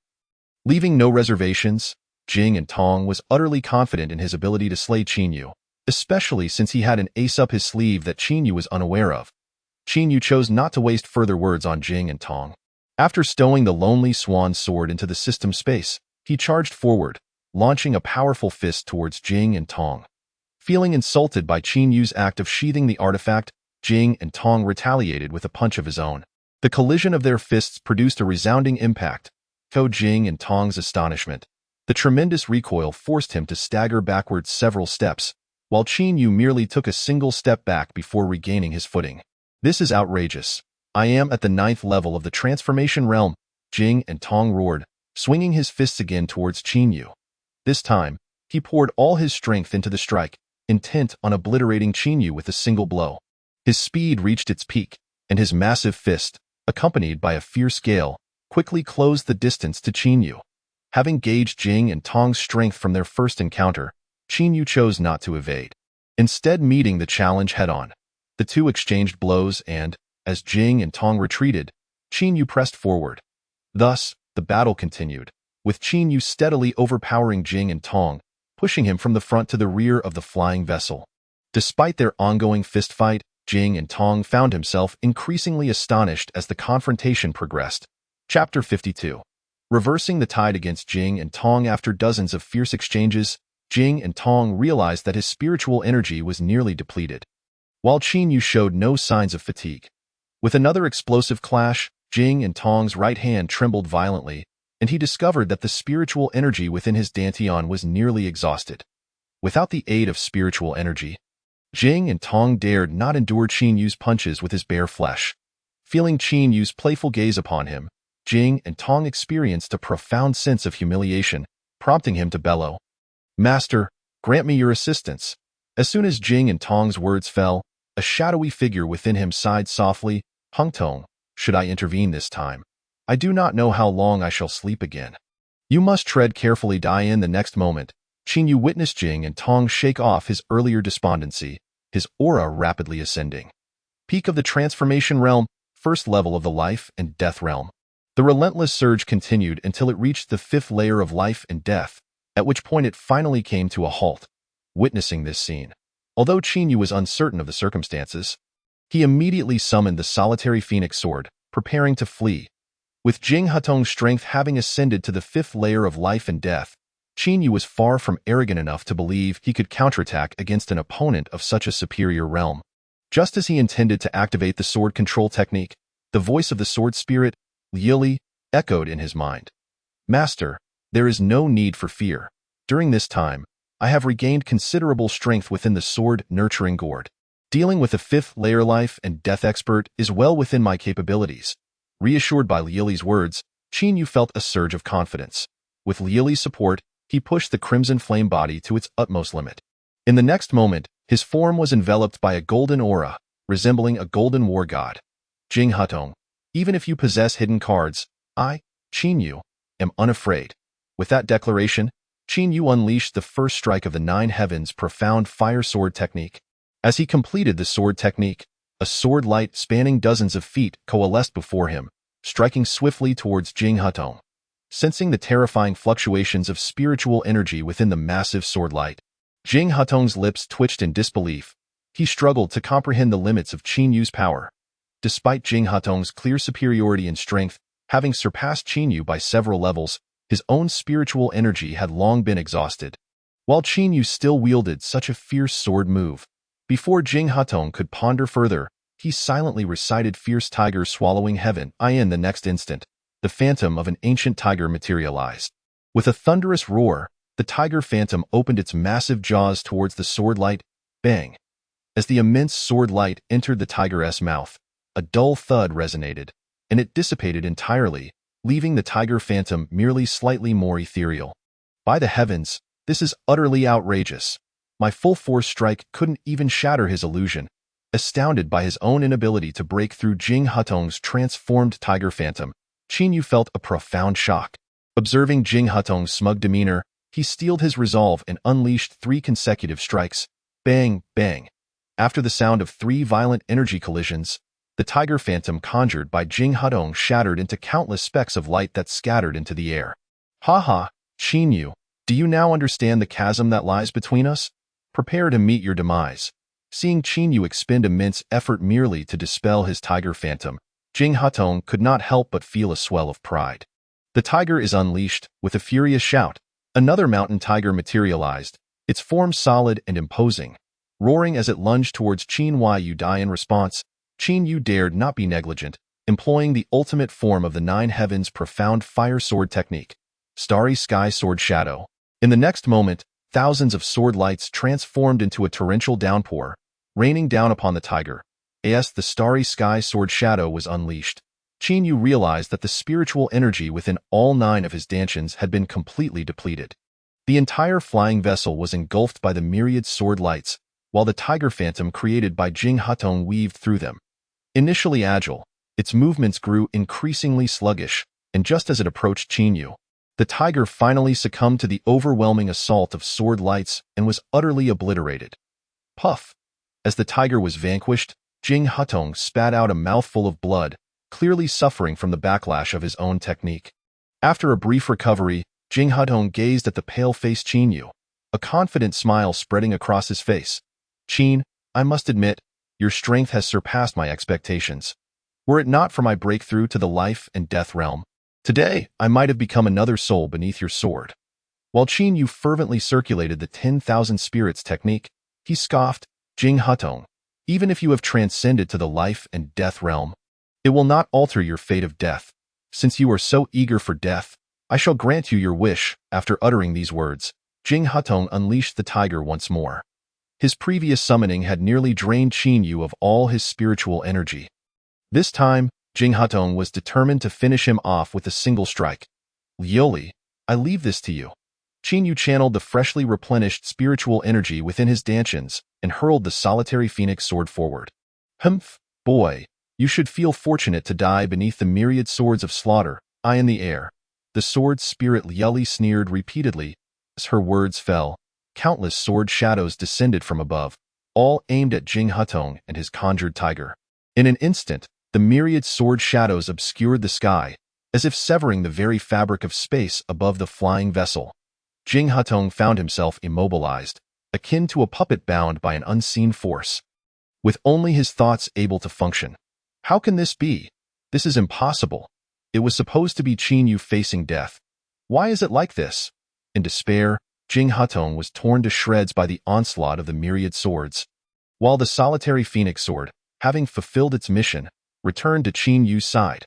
Leaving no reservations, Jing and Tong was utterly confident in his ability to slay Qin Yu, especially since he had an ace up his sleeve that Qin Yu was unaware of. Qin Yu chose not to waste further words on Jing and Tong. After stowing the Lonely Swan Sword into the system space, he charged forward, launching a powerful fist towards Jing and Tong. Feeling insulted by Qin Yu's act of sheathing the artifact, Jing and Tong retaliated with a punch of his own. The collision of their fists produced a resounding impact. To Jing and Tong's astonishment, the tremendous recoil forced him to stagger backwards several steps, while Qin Yu merely took a single step back before regaining his footing. "This is outrageous. I am at the 9th level of the transformation realm," Jing and Tong roared, swinging his fists again towards Qin Yu. This time, he poured all his strength into the strike, intent on obliterating Qin Yu with a single blow. His speed reached its peak, and his massive fist, accompanied by a fierce gale, quickly closed the distance to Qin Yu. Having gauged Jing and Tong's strength from their first encounter, Qin Yu chose not to evade. Instead, meeting the challenge head-on, the two exchanged blows and, as Jing and Tong retreated, Qin Yu pressed forward. Thus, the battle continued, with Qin Yu steadily overpowering Jing and Tong, pushing him from the front to the rear of the flying vessel. Despite their ongoing fistfight, Jing and Tong found himself increasingly astonished as the confrontation progressed. Chapter 52. Reversing the tide against Jing and Tong after dozens of fierce exchanges, Jing and Tong realized that his spiritual energy was nearly depleted, while Qin Yu showed no signs of fatigue. With another explosive clash, Jing and Tong's right hand trembled violently, and he discovered that the spiritual energy within his dantian was nearly exhausted. Without the aid of spiritual energy, Jing and Tong dared not endure Qin Yu's punches with his bare flesh. Feeling Qin Yu's playful gaze upon him, Jing and Tong experienced a profound sense of humiliation, prompting him to bellow, "Master, grant me your assistance." As soon as Jing and Tong's words fell, a shadowy figure within him sighed softly, "Hung Tong, should I intervene this time? I do not know how long I shall sleep again." "You must tread carefully." In the next moment, Qin Yu witnessed Jing and Tong shake off his earlier despondency, his aura rapidly ascending. Peak of the transformation realm, first level of the life and death realm. The relentless surge continued until it reached the 5th layer of life and death, at which point it finally came to a halt. Witnessing this scene, although Qin Yu was uncertain of the circumstances, he immediately summoned the solitary phoenix sword, preparing to flee. With Jing Hutong's strength having ascended to the 5th layer of life and death, Qin Yu was far from arrogant enough to believe he could counterattack against an opponent of such a superior realm. Just as he intended to activate the sword control technique, the voice of the sword spirit, Liuli, echoed in his mind. "Master, there is no need for fear. During this time, I have regained considerable strength within the sword nurturing gourd. Dealing with a 5th layer life and death expert is well within my capabilities." Reassured by Liuli's words, Qin Yu felt a surge of confidence. With Liuli's support, he pushed the crimson flame body to its utmost limit. In the next moment, his form was enveloped by a golden aura, resembling a golden war god. "Jing Hutong, even if you possess hidden cards, I, Qin Yu, am unafraid." With that declaration, Qin Yu unleashed the first strike of the 9 heavens profound fire sword technique. As he completed the sword technique, a sword light spanning dozens of feet coalesced before him, striking swiftly towards Jing Hutong. Sensing the terrifying fluctuations of spiritual energy within the massive sword light, Jing Hutong's lips twitched in disbelief. He struggled to comprehend the limits of Qin Yu's power. Despite Jing Hutong's clear superiority in strength, having surpassed Qin Yu by several levels, his own spiritual energy had long been exhausted. While Qin Yu still wielded such a fierce sword move, before Jing Hutong could ponder further, he silently recited "Fierce tiger swallowing heaven." In the next instant, the phantom of an ancient tiger materialized. With a thunderous roar, the tiger phantom opened its massive jaws towards the sword light. Bang! As the immense sword light entered the tiger's mouth, a dull thud resonated, and it dissipated entirely, leaving the tiger phantom merely slightly more ethereal. "By the heavens, this is utterly outrageous. My full force strike couldn't even shatter his illusion." Astounded by his own inability to break through Jing Hutong's transformed tiger phantom, Qin Yu felt a profound shock. Observing Jing Hutong's smug demeanor, he steeled his resolve and unleashed 3 consecutive strikes. Bang, bang. After the sound of 3 violent energy collisions, the tiger phantom conjured by Jing Hutong shattered into countless specks of light that scattered into the air. "Ha ha, Qin Yu, do you now understand the chasm that lies between us? Prepare to meet your demise." Seeing Qin Yu expend immense effort merely to dispel his tiger phantom, Jing Hutong could not help but feel a swell of pride. The tiger is unleashed. With a furious shout, another mountain tiger materialized, its form solid and imposing. Roaring as it lunged towards Qin Yu. In response, Qin Yu dared not be negligent, employing the ultimate form of the 9 heavens profound fire sword technique, Starry Sky Sword Shadow. In the next moment, thousands of sword lights transformed into a torrential downpour, raining down upon the tiger. As the Starry Sky Sword Shadow was unleashed, Qin Yu realized that the spiritual energy within all 9 of his dantians had been completely depleted. The entire flying vessel was engulfed by the myriad sword lights, while the tiger phantom created by Jing Hutong weaved through them. Initially agile, its movements grew increasingly sluggish, and just as it approached Qin Yu, the tiger finally succumbed to the overwhelming assault of sword lights and was utterly obliterated. Puff! As the tiger was vanquished, Jing Hutong spat out a mouthful of blood, clearly suffering from the backlash of his own technique. After a brief recovery, Jing Hutong gazed at the pale-faced Qin Yu, a confident smile spreading across his face. "Qin, I must admit, your strength has surpassed my expectations. Were it not for my breakthrough to the life and death realm, Today, I might have become another soul beneath your sword. While Qin Yu fervently circulated the 10,000 spirits technique, he scoffed, Jing Hutong, even if you have transcended to the life and death realm, it will not alter your fate of death. Since you are so eager for death, I shall grant you your wish. After uttering these words, Jing Hutong unleashed the tiger once more. His previous summoning had nearly drained Qin Yu of all his spiritual energy. This time, Jing Hutong was determined to finish him off with a single strike. Lioli, I leave this to you. Qin Yu channeled the freshly replenished spiritual energy within his dantians and hurled the solitary phoenix sword forward. Humph, boy, you should feel fortunate to die beneath the myriad swords of slaughter, eye in the air. The sword spirit Lieli sneered repeatedly. As her words fell, countless sword shadows descended from above, all aimed at Jing Hutong and his conjured tiger. In an instant, the myriad sword shadows obscured the sky, as if severing the very fabric of space above the flying vessel. Jing Hutong found himself immobilized, akin to a puppet bound by an unseen force, with only his thoughts able to function. How can this be? This is impossible. It was supposed to be Qin Yu facing death. Why is it like this? In despair, Jing Hutong was torn to shreds by the onslaught of the myriad swords, while the solitary phoenix sword, having fulfilled its mission, returned to Qin Yu's side.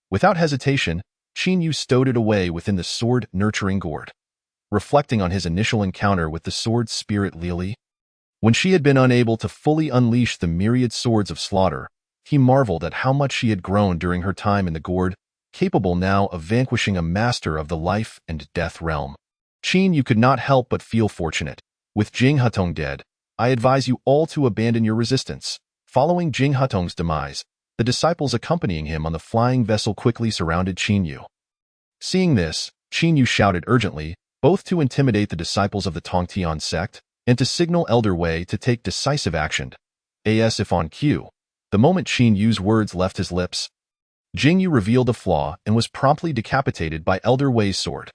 Without hesitation, Qin Yu stowed it away within the sword-nurturing gourd. Reflecting on his initial encounter with the sword spirit Lieli, when she had been unable to fully unleash the myriad swords of slaughter, he marveled at how much she had grown during her time in the gourd, capable now of vanquishing a master of the life and death realm. Qin Yu could not help but feel fortunate. With Jing Hutong dead, I advise you all to abandon your resistance. Following Jing Hutong's demise, the disciples accompanying him on the flying vessel quickly surrounded Qin Yu. Seeing this, Qin Yu shouted urgently, both to intimidate the disciples of the Tongtian sect and to signal Elder Wei to take decisive action. As if on cue, the moment Qin Yu's words left his lips, Jing Yu revealed a flaw and was promptly decapitated by Elder Wei's sword.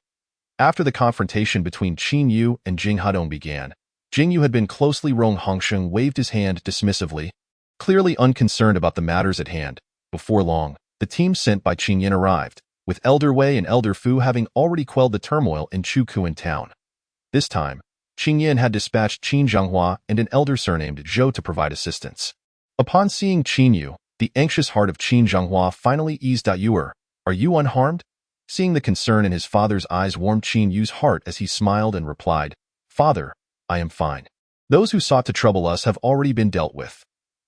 After the confrontation between Qin Yu and Jing Hutong began, Jing Yu had been closely Rong Hongsheng waved his hand dismissively, clearly unconcerned about the matters at hand. Before long, the team sent by Qin Yin arrived, with Elder Wei and Elder Fu having already quelled the turmoil in Chukuan town. This time, Qin Yin had dispatched Qin Zhanghua and an elder surnamed Zhou to provide assistance. Upon seeing Qin Yu, the anxious heart of Qin Zhanghua finally eased. Are you unharmed? Seeing the concern in his father's eyes warmed Qin Yu's heart as he smiled and replied, Father, I am fine. Those who sought to trouble us have already been dealt with.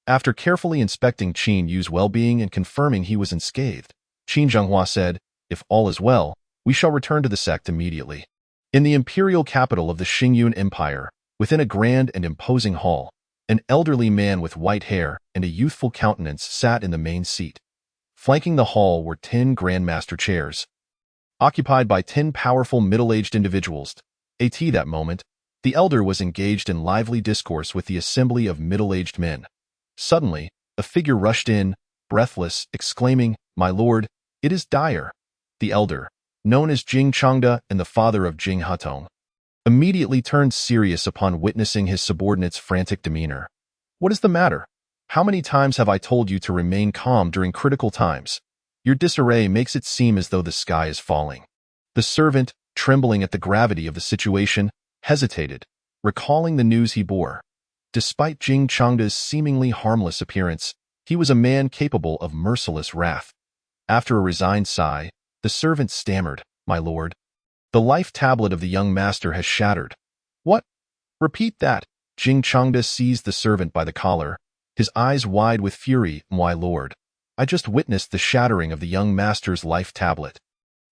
After carefully inspecting Qin Yu's well-being and confirming he was unscathed, Qin Zhanghua said, If all is well, we shall return to the sect immediately. In the imperial capital of the Xingyun Empire, within a grand and imposing hall, an elderly man with white hair and a youthful countenance sat in the main seat. Flanking the hall were 10 grandmaster chairs, occupied by 10 powerful middle-aged individuals. At that moment, the elder was engaged in lively discourse with the assembly of middle-aged men. Suddenly, a figure rushed in, breathless, exclaiming, My lord, it is Dyer. The elder, known as Jing Changda and the father of Jing Hutong, immediately turned serious upon witnessing his subordinate's frantic demeanor. What is the matter? How many times have I told you to remain calm during critical times? Your disarray makes it seem as though the sky is falling. The servant, trembling at the gravity of the situation, hesitated, recalling the news he bore. Despite Jing Changda's seemingly harmless appearance, he was a man capable of merciless wrath. After a resigned sigh, the servant stammered, My lord, the life tablet of the young master has shattered. What? Repeat that. Jing Changda seized the servant by the collar, his eyes wide with fury. My lord, I just witnessed the shattering of the young master's life tablet.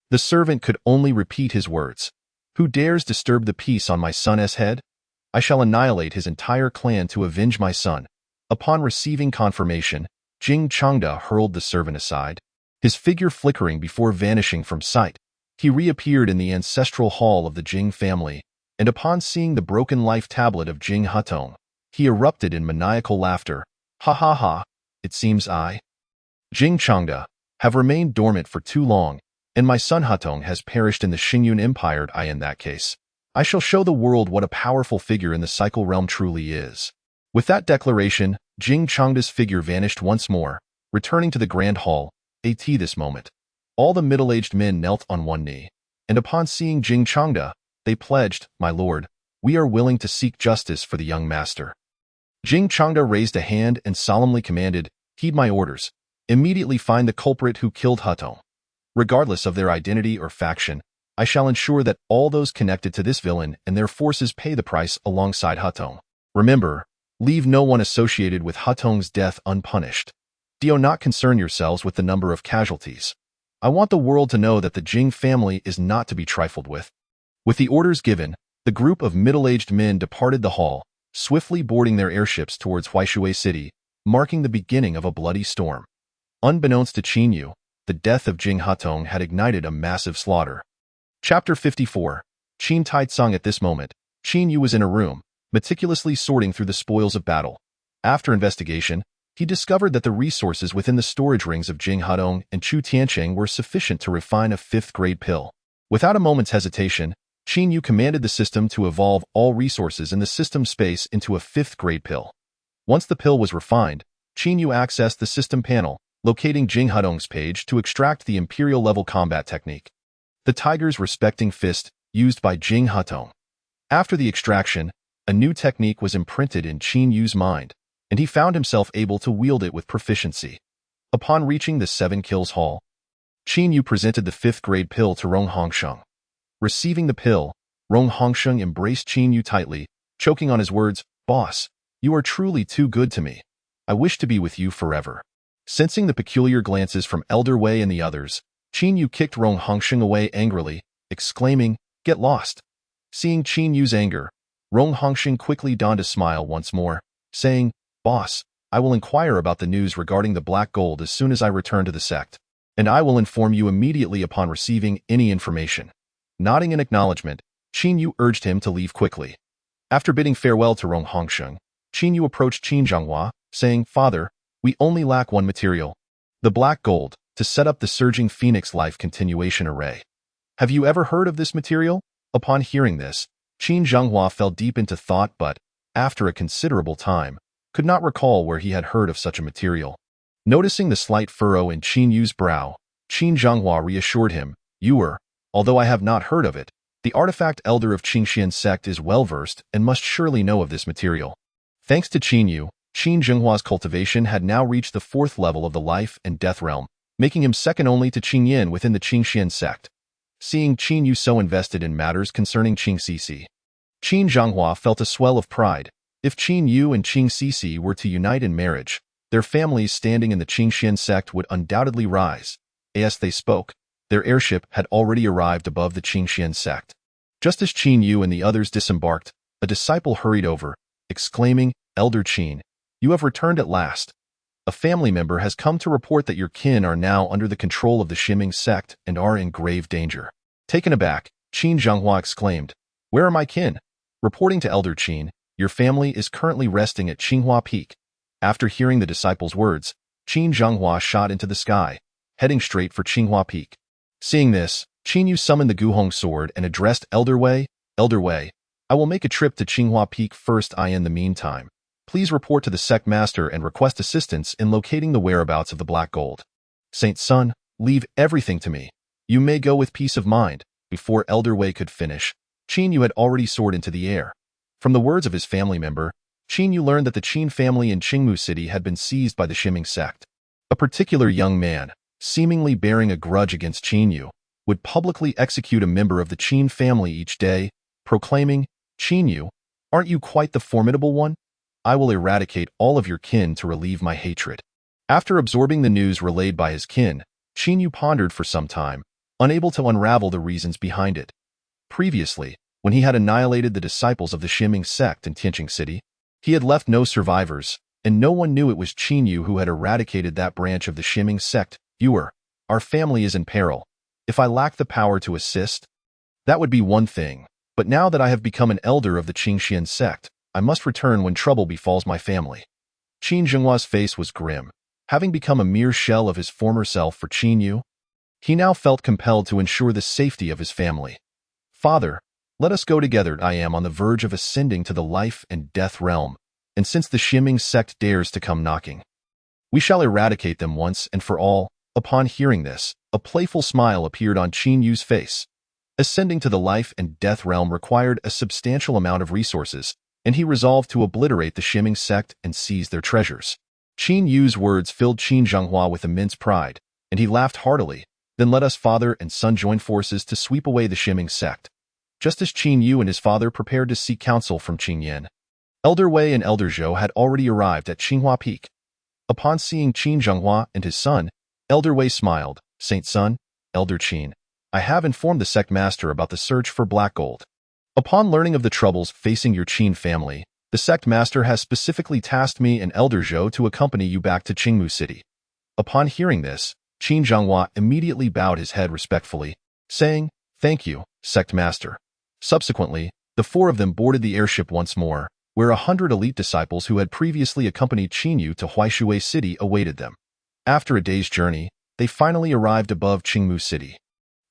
The servant could only repeat his words. Who dares disturb the peace on my son's head? I shall annihilate his entire clan to avenge my son. Upon receiving confirmation, Jing Changda hurled the servant aside, his figure flickering before vanishing from sight. He reappeared in the ancestral hall of the Jing family, and upon seeing the broken life tablet of Jing Hutong, he erupted in maniacal laughter. Ha ha ha, it seems I, Jing Changda, have remained dormant for too long, and my son Hutong has perished in the Xingyun Empire. In that case, I shall show the world what a powerful figure in the cycle realm truly is. With that declaration, Jing Changda's figure vanished once more, returning to the grand hall. At this moment, All the middle-aged men knelt on one knee, and upon seeing Jing Changda, they pledged, "My lord, we are willing to seek justice for the young master." Jing Changda raised a hand and solemnly commanded, "Heed my orders. Immediately find the culprit who killed Hutong. Regardless of their identity or faction, I shall ensure that all those connected to this villain and their forces pay the price alongside Hutong. Remember, leave no one associated with Hutong's death unpunished. Do not concern yourselves with the number of casualties. I want the world to know that the Jing family is not to be trifled with." With the orders given, the group of middle-aged men departed the hall, swiftly boarding their airships towards Huaishui City, marking the beginning of a bloody storm. Unbeknownst to Qin Yu, the death of Jing Hutong had ignited a massive slaughter. Chapter 54. Qin Taitsong. At this moment, Qin Yu was in a room, meticulously sorting through the spoils of battle. After investigation, he discovered that the resources within the storage rings of Jing Hutong and Chu Tiancheng were sufficient to refine a 5th-grade pill. Without a moment's hesitation, Qin Yu commanded the system to evolve all resources in the system space into a 5th-grade pill. Once the pill was refined, Qin Yu accessed the system panel, locating Jing Hutong's page to extract the Imperial-level combat technique, the Tiger's Respecting Fist, used by Jing Hutong. After the extraction, a new technique was imprinted in Qin Yu's mind, and he found himself able to wield it with proficiency. Upon reaching the 7 Kills Hall, Qin Yu presented the 5th-grade pill to Rong Hongsheng. Receiving the pill, Rong Hongsheng embraced Qin Yu tightly, choking on his words, "Boss, you are truly too good to me. I wish to be with you forever." Sensing the peculiar glances from Elder Wei and the others, Qin Yu kicked Rong Hongsheng away angrily, exclaiming, "Get lost." Seeing Qin Yu's anger, Rong Hongsheng quickly donned a smile once more, saying, "Boss, I will inquire about the news regarding the black gold as soon as I return to the sect, and I will inform you immediately upon receiving any information." Nodding in acknowledgement, Qin Yu urged him to leave quickly. After bidding farewell to Rong Hongsheng, Qin Yu approached Qin Zhonghua, saying, "Father, we only lack one material, the black gold, to set up the surging Phoenix Life Continuation Array. Have you ever heard of this material?" Upon hearing this, Qin Zhonghua fell deep into thought but, after a considerable time, could not recall where he had heard of such a material. Noticing the slight furrow in Qin Yu's brow, Qin Zhonghua reassured him, Although I have not heard of it, the artifact elder of Qingxian sect is well-versed and must surely know of this material." Thanks to Qin Yu, Qin Zhenghua's cultivation had now reached the 4th level of the life and death realm, making him second only to Qing Yin within the Qingxian sect. Seeing Qin Yu so invested in matters concerning Xixi, Qin Zhonghua felt a swell of pride. If Qin Yu and Xixi were to unite in marriage, their families standing in the Qingxian sect would undoubtedly rise. As they spoke, their airship had already arrived above the Qingxian sect. Just as Qin Yu and the others disembarked, a disciple hurried over, exclaiming, "Elder Qin, you have returned at last. A family member has come to report that your kin are now under the control of the Shiming sect and are in grave danger." Taken aback, Qin Zhonghua exclaimed, "Where are my kin?" Reporting to Elder Qin, "Your family is currently resting at Qinghua Peak." After hearing the disciple's words, Qin Zhonghua shot into the sky, heading straight for Qinghua Peak. Seeing this, Qin Yu summoned the Guhong sword and addressed Elder Wei, "Elder Wei, I will make a trip to Qinghua Peak first. In the meantime, please report to the sect master and request assistance in locating the whereabouts of the black gold." "Saint Sun, leave everything to me. You may go with peace of mind." Before Elder Wei could finish, Qin Yu had already soared into the air. From the words of his family member, Qin Yu learned that the Qin family in Qingmu City had been seized by the Shiming sect. A particular young man, seemingly bearing a grudge against Qin Yu, would publicly execute a member of the Qin family each day, proclaiming, "Qin Yu, aren't you quite the formidable one? I will eradicate all of your kin to relieve my hatred." After absorbing the news relayed by his kin, Qin Yu pondered for some time, unable to unravel the reasons behind it. Previously, when he had annihilated the disciples of the Shiming sect in Tianqing City, he had left no survivors, and no one knew it was Qin Yu who had eradicated that branch of the Shiming sect. "Our family is in peril. If I lack the power to assist, that would be one thing, but now that I have become an elder of the Qingxian sect, I must return when trouble befalls my family." Qin Zhenghua's face was grim. Having become a mere shell of his former self for Qin Yu, he now felt compelled to ensure the safety of his family. "Father, let us go together. I am on the verge of ascending to the life and death realm, and since the Shiming sect dares to come knocking, we shall eradicate them once and for all." Upon hearing this, A playful smile appeared on Qin Yu's face. Ascending to the life and death realm required a substantial amount of resources, and he resolved to obliterate the Shimming Sect and seize their treasures. Qin Yu's words filled Qin Zhenghua with immense pride, and he laughed heartily. Then let us father and son join forces to sweep away the Shimming Sect. Just as Qin Yu and his father prepared to seek counsel from Qin Yan, Elder Wei and Elder Zhou had already arrived at Qinghua Peak. Upon seeing Qin Zhenghua and his son, Elder Wei smiled. Saint Son, Elder Qin, I have informed the sect master about the search for black gold. Upon learning of the troubles facing your Qin family, the sect master has specifically tasked me and Elder Zhou to accompany you back to Qingmu City. Upon hearing this, Qin Zhenghua immediately bowed his head respectfully, saying, Thank you, sect master. Subsequently, the four of them boarded the airship once more, where 100 elite disciples who had previously accompanied Qin Yu to Huaishui City awaited them. After a day's journey, they finally arrived above Qingmu City.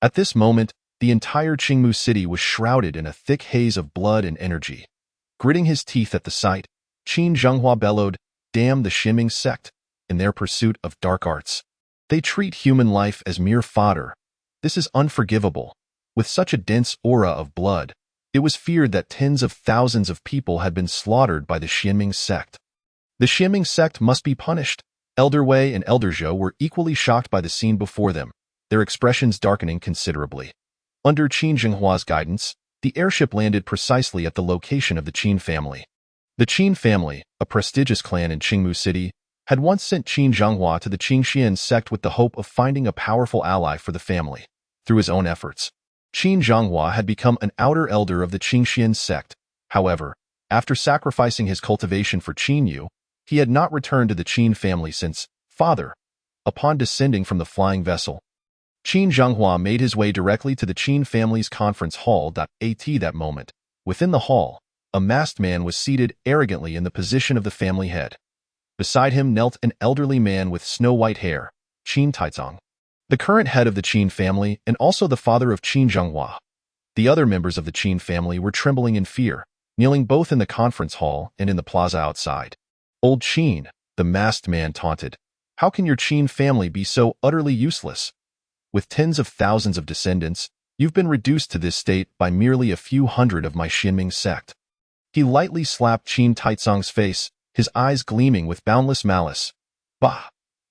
At this moment, the entire Qingmu City was shrouded in a thick haze of blood and energy. Gritting his teeth at the sight, Qin Zhenghua bellowed, Damn the Shimming Sect, in their pursuit of dark arts. They treat human life as mere fodder. This is unforgivable. With such a dense aura of blood, it was feared that tens of thousands of people had been slaughtered by the Shimming Sect. The Shimming Sect must be punished. Elder Wei and Elder Zhou were equally shocked by the scene before them, their expressions darkening considerably. Under Qin Zhenghua's guidance, the airship landed precisely at the location of the Qin family. The Qin family, a prestigious clan in Qingmu City, had once sent Qin Zhenghua to the Qingxian sect with the hope of finding a powerful ally for the family. Through his own efforts, Qin Zhenghua had become an outer elder of the Qingxian sect. However, after sacrificing his cultivation for Qin Yu, he had not returned to the Qin family since, Father. Upon descending from the flying vessel, Qin Zhenghua made his way directly to the Qin family's conference hall. At that moment, within the hall, a masked man was seated arrogantly in the position of the family head. Beside him knelt an elderly man with snow-white hair, Qin Taizong, the current head of the Qin family and also the father of Qin Zhenghua. The other members of the Qin family were trembling in fear, kneeling both in the conference hall and in the plaza outside. Old Qin, the masked man taunted, how can your Qin family be so utterly useless? With tens of thousands of descendants, you've been reduced to this state by merely a few hundred of my Shimming Sect. He lightly slapped Qin Taizong's face, his eyes gleaming with boundless malice. Bah!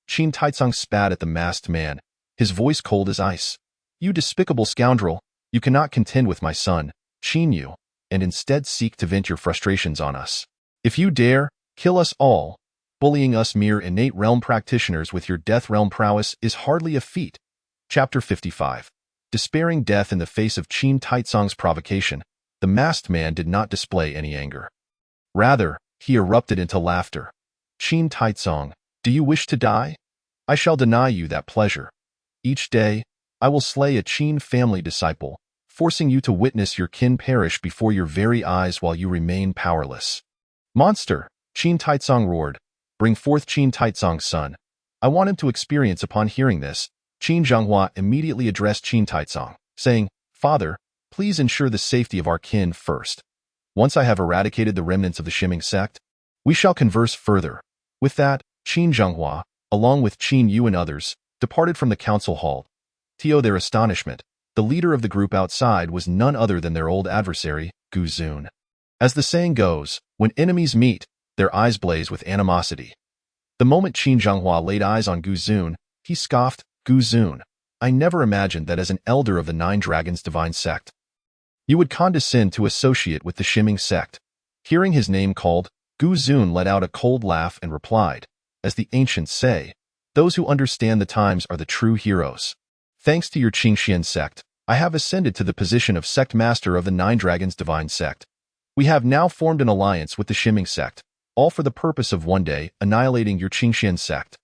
Qin Taizong spat at the masked man, his voice cold as ice. You despicable scoundrel, you cannot contend with my son, Qin Yu, and instead seek to vent your frustrations on us. If you dare, kill us all. Bullying us mere innate realm practitioners with your death realm prowess is hardly a feat. Chapter 55. Despairing death in the face of Qin Taizong's provocation, the masked man did not display any anger. Rather, he erupted into laughter. Qin Taizong, do you wish to die? I shall deny you that pleasure. Each day, I will slay a Qin family disciple, forcing you to witness your kin perish before your very eyes while you remain powerless. Monster! Qin Taizong roared. Bring forth Qin Taizong's son. I want him to experience. Upon hearing this, Qin Zhenghua immediately addressed Qin Taizong, saying, Father, please ensure the safety of our kin first. Once I have eradicated the remnants of the Shimming Sect, we shall converse further. With that, Qin Zhenghua, along with Qin Yu and others, departed from the council hall. To their astonishment, the leader of the group outside was none other than their old adversary, Gu Zun. As the saying goes, when enemies meet, their eyes blaze with animosity. The moment Qin Zhenghua laid eyes on Gu Zun, he scoffed, Gu Zun, I never imagined that as an elder of the Nine Dragons Divine Sect, you would condescend to associate with the Shimming Sect. Hearing his name called, Gu Zun let out a cold laugh and replied, as the ancients say, those who understand the times are the true heroes. Thanks to your Qingxian sect, I have ascended to the position of sect master of the Nine Dragons Divine Sect. We have now formed an alliance with the Shimming Sect, all for the purpose of one day annihilating your Qingxian sect.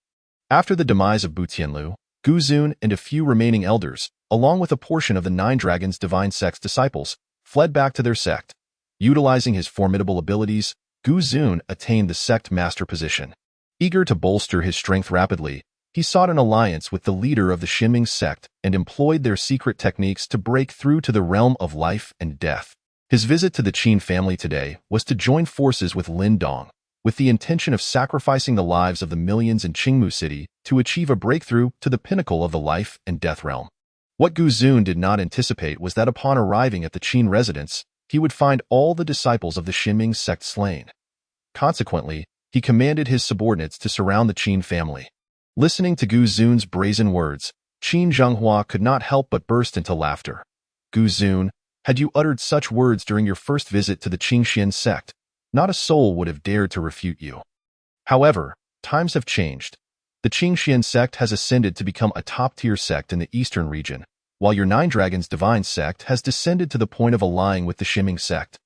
After the demise of Bu Tianlu, Gu Zun and a few remaining elders, along with a portion of the Nine Dragons Divine Sect's disciples, fled back to their sect. Utilizing his formidable abilities, Gu Zun attained the sect master position. Eager to bolster his strength rapidly, he sought an alliance with the leader of the Shimming Sect and employed their secret techniques to break through to the realm of life and death. His visit to the Qin family today was to join forces with Lin Dong, with the intention of sacrificing the lives of the millions in Qingmu City to achieve a breakthrough to the pinnacle of the life and death realm. What Gu Zun did not anticipate was that upon arriving at the Qin residence, he would find all the disciples of the Xinming sect slain. Consequently, he commanded his subordinates to surround the Qin family. Listening to Gu Zun's brazen words, Qin Zhenghua could not help but burst into laughter. Gu Zun, had you uttered such words during your first visit to the Qingxian sect, not a soul would have dared to refute you. However, times have changed. The Qingxian sect has ascended to become a top-tier sect in the eastern region, while your Nine Dragons Divine sect has descended to the point of allying with the Xinming sect.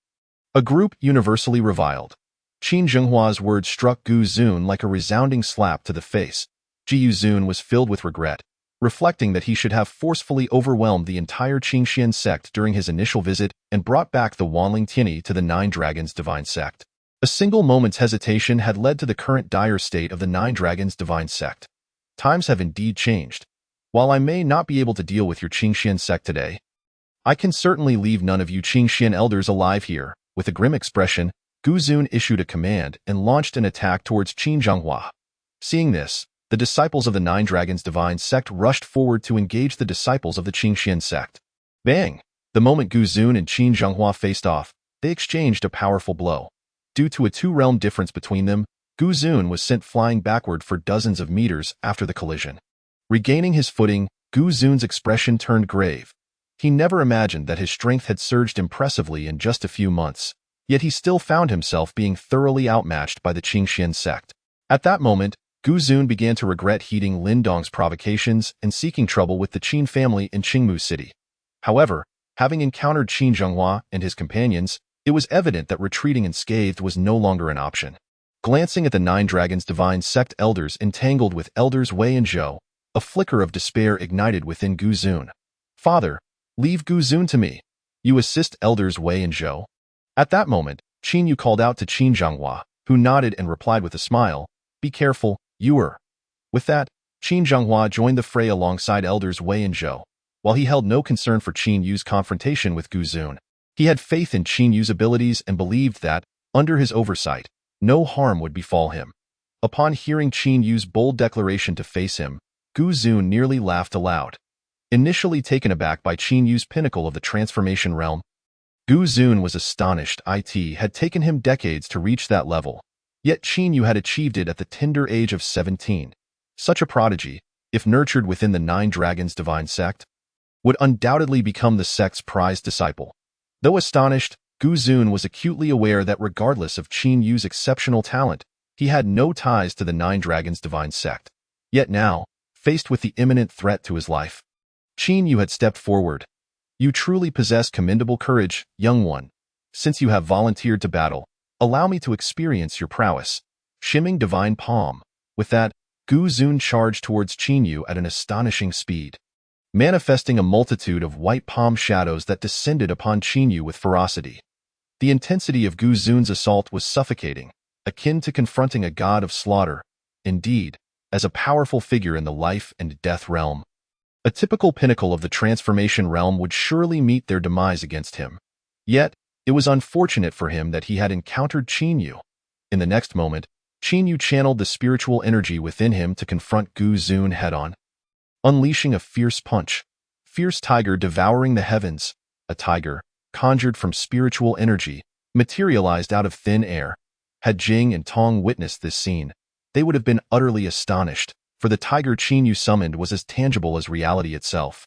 A group universally reviled. Qin Zhenghua's words struck Gu Zun like a resounding slap to the face. Jiu Zun was filled with regret, reflecting that he should have forcefully overwhelmed the entire Qingxian sect during his initial visit and brought back the Wanling Tianyi to the Nine Dragons Divine sect. A single moment's hesitation had led to the current dire state of the Nine Dragons Divine sect. Times have indeed changed. While I may not be able to deal with your Qingxian sect today, I can certainly leave none of you Qingxian elders alive here. With a grim expression, Gu Zun issued a command and launched an attack towards Qin Zhenghua. Seeing this, the disciples of the Nine Dragons Divine sect rushed forward to engage the disciples of the Qingxian sect. Bang! The moment Gu Zun and Qin Zhenghua faced off, they exchanged a powerful blow. Due to a two-realm difference between them, Gu Zun was sent flying backward for dozens of meters after the collision. Regaining his footing, Gu Zun's expression turned grave. He never imagined that his strength had surged impressively in just a few months, yet he still found himself being thoroughly outmatched by the Qingxian sect. At that moment, Gu Zun began to regret heeding Lin Dong's provocations and seeking trouble with the Qin family in Qingmu City. However, having encountered Qin Zhenghua and his companions, it was evident that retreating unscathed was no longer an option. Glancing at the Nine Dragons Divine sect elders entangled with elders Wei and Zhou, a flicker of despair ignited within Gu Zun. Father, leave Gu Zun to me. You assist elders Wei and Zhou. At that moment, Qin Yu called out to Qin Zhenghua, who nodded and replied with a smile, Be careful, Yuer. With that, Qin Zhenghua joined the fray alongside elders Wei and Zhou. While he held no concern for Qin Yu's confrontation with Gu Zun, he had faith in Qin Yu's abilities and believed that, under his oversight, no harm would befall him. Upon hearing Qin Yu's bold declaration to face him, Gu Zun nearly laughed aloud. Initially taken aback by Qin Yu's pinnacle of the transformation realm, Gu Zun was astonished. It had taken him decades to reach that level, yet Qin Yu had achieved it at the tender age of 17. Such a prodigy, if nurtured within the Nine Dragons Divine sect, would undoubtedly become the sect's prized disciple. Though astonished, Gu Zun was acutely aware that regardless of Qin Yu's exceptional talent, he had no ties to the Nine Dragons Divine sect. Yet now, faced with the imminent threat to his life, Qin Yu had stepped forward. You truly possess commendable courage, young one. Since you have volunteered to battle, allow me to experience your prowess. Shimming divine palm. With that, Gu Zun charged towards Qin Yu at an astonishing speed, manifesting a multitude of white palm shadows that descended upon Qin Yu with ferocity. The intensity of Gu Zun's assault was suffocating, akin to confronting a god of slaughter. Indeed, as a powerful figure in the life and death realm, a typical pinnacle of the transformation realm would surely meet their demise against him. Yet, it was unfortunate for him that he had encountered Qin Yu. In the next moment, Qin Yu channeled the spiritual energy within him to confront Gu Zun head-on. Unleashing a fierce punch, fierce tiger devouring the heavens, a tiger, conjured from spiritual energy, materialized out of thin air. Had Jing and Tong witnessed this scene, they would have been utterly astonished, for the tiger Qin Yu summoned was as tangible as reality itself.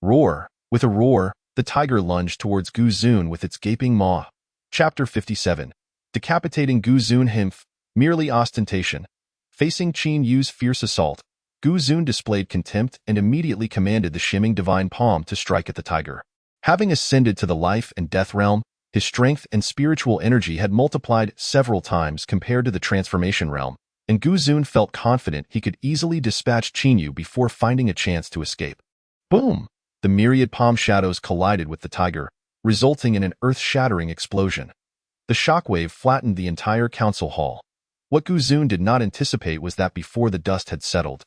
Roar! With a roar, the tiger lunged towards Gu Zun with its gaping maw. Chapter 57. Decapitating Gu Zun Himph, merely ostentation. Facing Qin Yu's fierce assault, Gu Zun displayed contempt and immediately commanded the shimming divine palm to strike at the tiger. Having ascended to the life and death realm, his strength and spiritual energy had multiplied several times compared to the transformation realm, and Gu Zun felt confident he could easily dispatch Qin Yu before finding a chance to escape. Boom! The myriad palm shadows collided with the tiger, resulting in an earth-shattering explosion. The shockwave flattened the entire council hall. What Gu Zun did not anticipate was that before the dust had settled,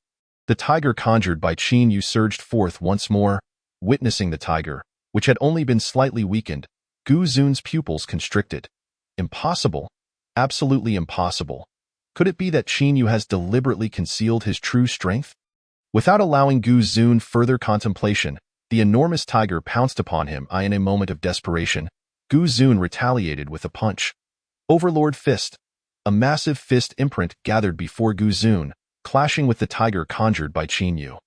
the tiger conjured by Qin Yu surged forth once more. Witnessing the tiger, which had only been slightly weakened, Gu Zun's pupils constricted. Impossible! Absolutely impossible. Could it be that Qin Yu has deliberately concealed his true strength? Without allowing Gu Zun further contemplation, the enormous tiger pounced upon him. In a moment of desperation, Gu Zun retaliated with a punch. Overlord Fist. A massive fist imprint gathered before Gu Zun, clashing with the tiger conjured by Qin Yu.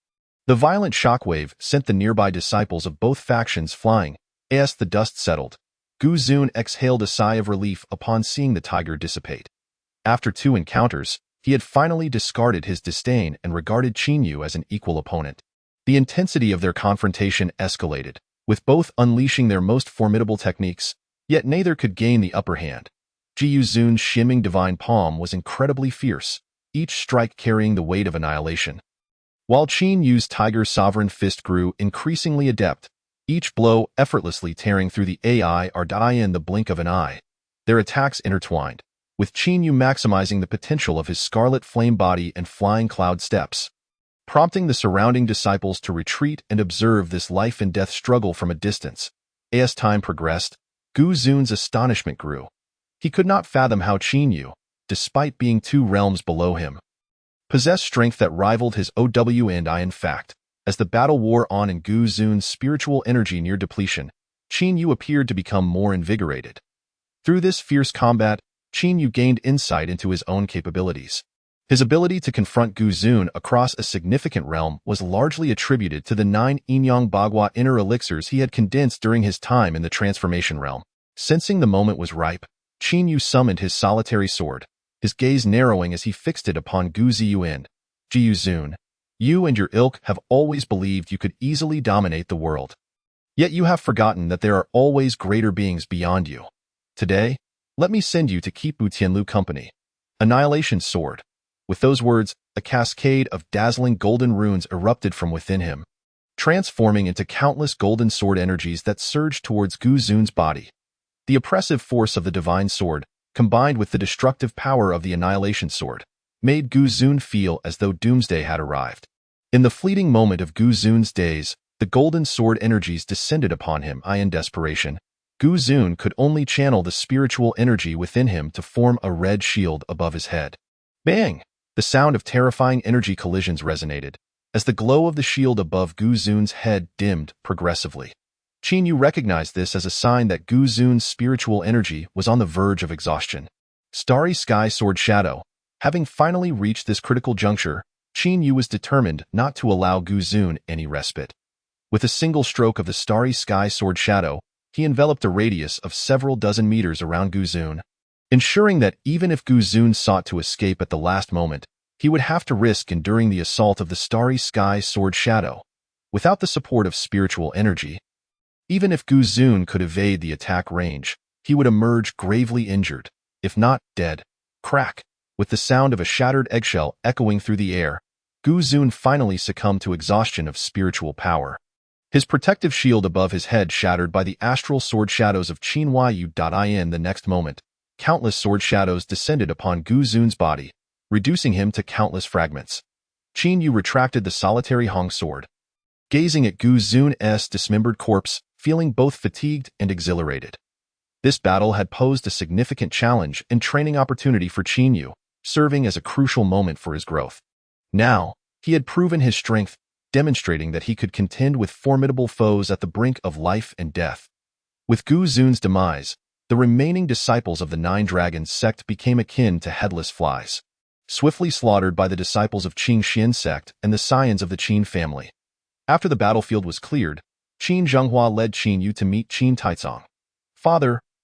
The violent shockwave sent the nearby disciples of both factions flying. As the dust settled, Gu Zun exhaled a sigh of relief upon seeing the tiger dissipate. After 2 encounters, he had finally discarded his disdain and regarded Qin Yu as an equal opponent. The intensity of their confrontation escalated, with both unleashing their most formidable techniques, yet neither could gain the upper hand. Jiu Zun's shimming divine palm was incredibly fierce, each strike carrying the weight of annihilation. While Qin Yu's tiger sovereign fist grew increasingly adept, each blow effortlessly tearing through the AI or die in the blink of an eye. Their attacks intertwined, with Qin Yu maximizing the potential of his scarlet flame body and flying cloud steps, prompting the surrounding disciples to retreat and observe this life-and-death struggle from a distance. As time progressed, Gu Zun's astonishment grew. He could not fathom how Qin Yu, despite being 2 realms below him, possessed strength that rivaled his OW and I. In fact, as the battle wore on and Gu Zun's spiritual energy neared depletion, Qin Yu appeared to become more invigorated. Through this fierce combat, Qin Yu gained insight into his own capabilities. His ability to confront Gu Zun across a significant realm was largely attributed to the 9 Inyang Bagua inner elixirs he had condensed during his time in the transformation realm. Sensing the moment was ripe, Qin Yu summoned his solitary sword, his gaze narrowing as he fixed it upon Gu Ziyuan. Jiu Zun, you and your ilk have always believed you could easily dominate the world. Yet you have forgotten that there are always greater beings beyond you. Today, let me send you to keep Bu Tianlu company. Annihilation Sword. With those words, a cascade of dazzling golden runes erupted from within him, transforming into countless golden sword energies that surged towards Gu Zun's body. The oppressive force of the divine sword, combined with the destructive power of the Annihilation Sword, made Gu Zun feel as though doomsday had arrived. In the fleeting moment of Gu Zun's days, the golden sword energies descended upon him. In desperation, Gu Zun could only channel the spiritual energy within him to form a red shield above his head. Bang! The sound of terrifying energy collisions resonated, as the glow of the shield above Gu Zun's head dimmed progressively. Qin Yu recognized this as a sign that Gu Zun's spiritual energy was on the verge of exhaustion. Starry Sky Sword Shadow. Having finally reached this critical juncture, Qin Yu was determined not to allow Gu Zun any respite. With a single stroke of the Starry Sky Sword Shadow, he enveloped a radius of several dozen meters around Gu Zun, ensuring that even if Gu Zun sought to escape at the last moment, he would have to risk enduring the assault of the Starry Sky Sword Shadow. Without the support of spiritual energy, even if Gu Zun could evade the attack range, he would emerge gravely injured, if not dead. Crack! With the sound of a shattered eggshell echoing through the air, Gu Zun finally succumbed to exhaustion of spiritual power. His protective shield above his head shattered by the astral sword shadows of Qin Yu. In the next moment, countless sword shadows descended upon Gu Zun's body, reducing him to countless fragments. Qin Yu retracted the solitary Hong sword, gazing at Gu Zun's dismembered corpse, feeling both fatigued and exhilarated. This battle had posed a significant challenge and training opportunity for Qin Yu, serving as a crucial moment for his growth. Now, he had proven his strength, demonstrating that he could contend with formidable foes at the brink of life and death. With Gu Zun's demise, the remaining disciples of the 9 Dragons Sect became akin to headless flies, swiftly slaughtered by the disciples of Qin Xian Sect and the scions of the Qin family. After the battlefield was cleared, Qin Zhenghua led Qin Yu to meet Qin Taizong.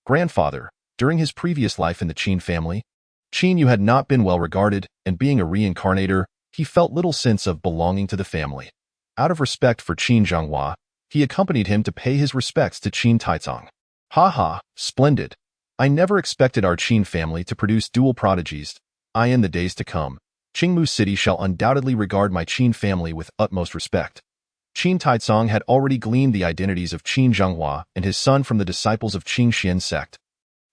Grandfather, during his previous life in the Qin family, Qin Yu had not been well regarded, and being a reincarnator, he felt little sense of belonging to the family. Out of respect for Qin Zhenghua, he accompanied him to pay his respects to Qin Taizong. Ha, splendid. I never expected our Qin family to produce dual prodigies. In the days to come, Qingmu City shall undoubtedly regard my Qin family with utmost respect. Qin Taizong had already gleaned the identities of Qin Zhenghua and his son from the disciples of Qin Xian Sect,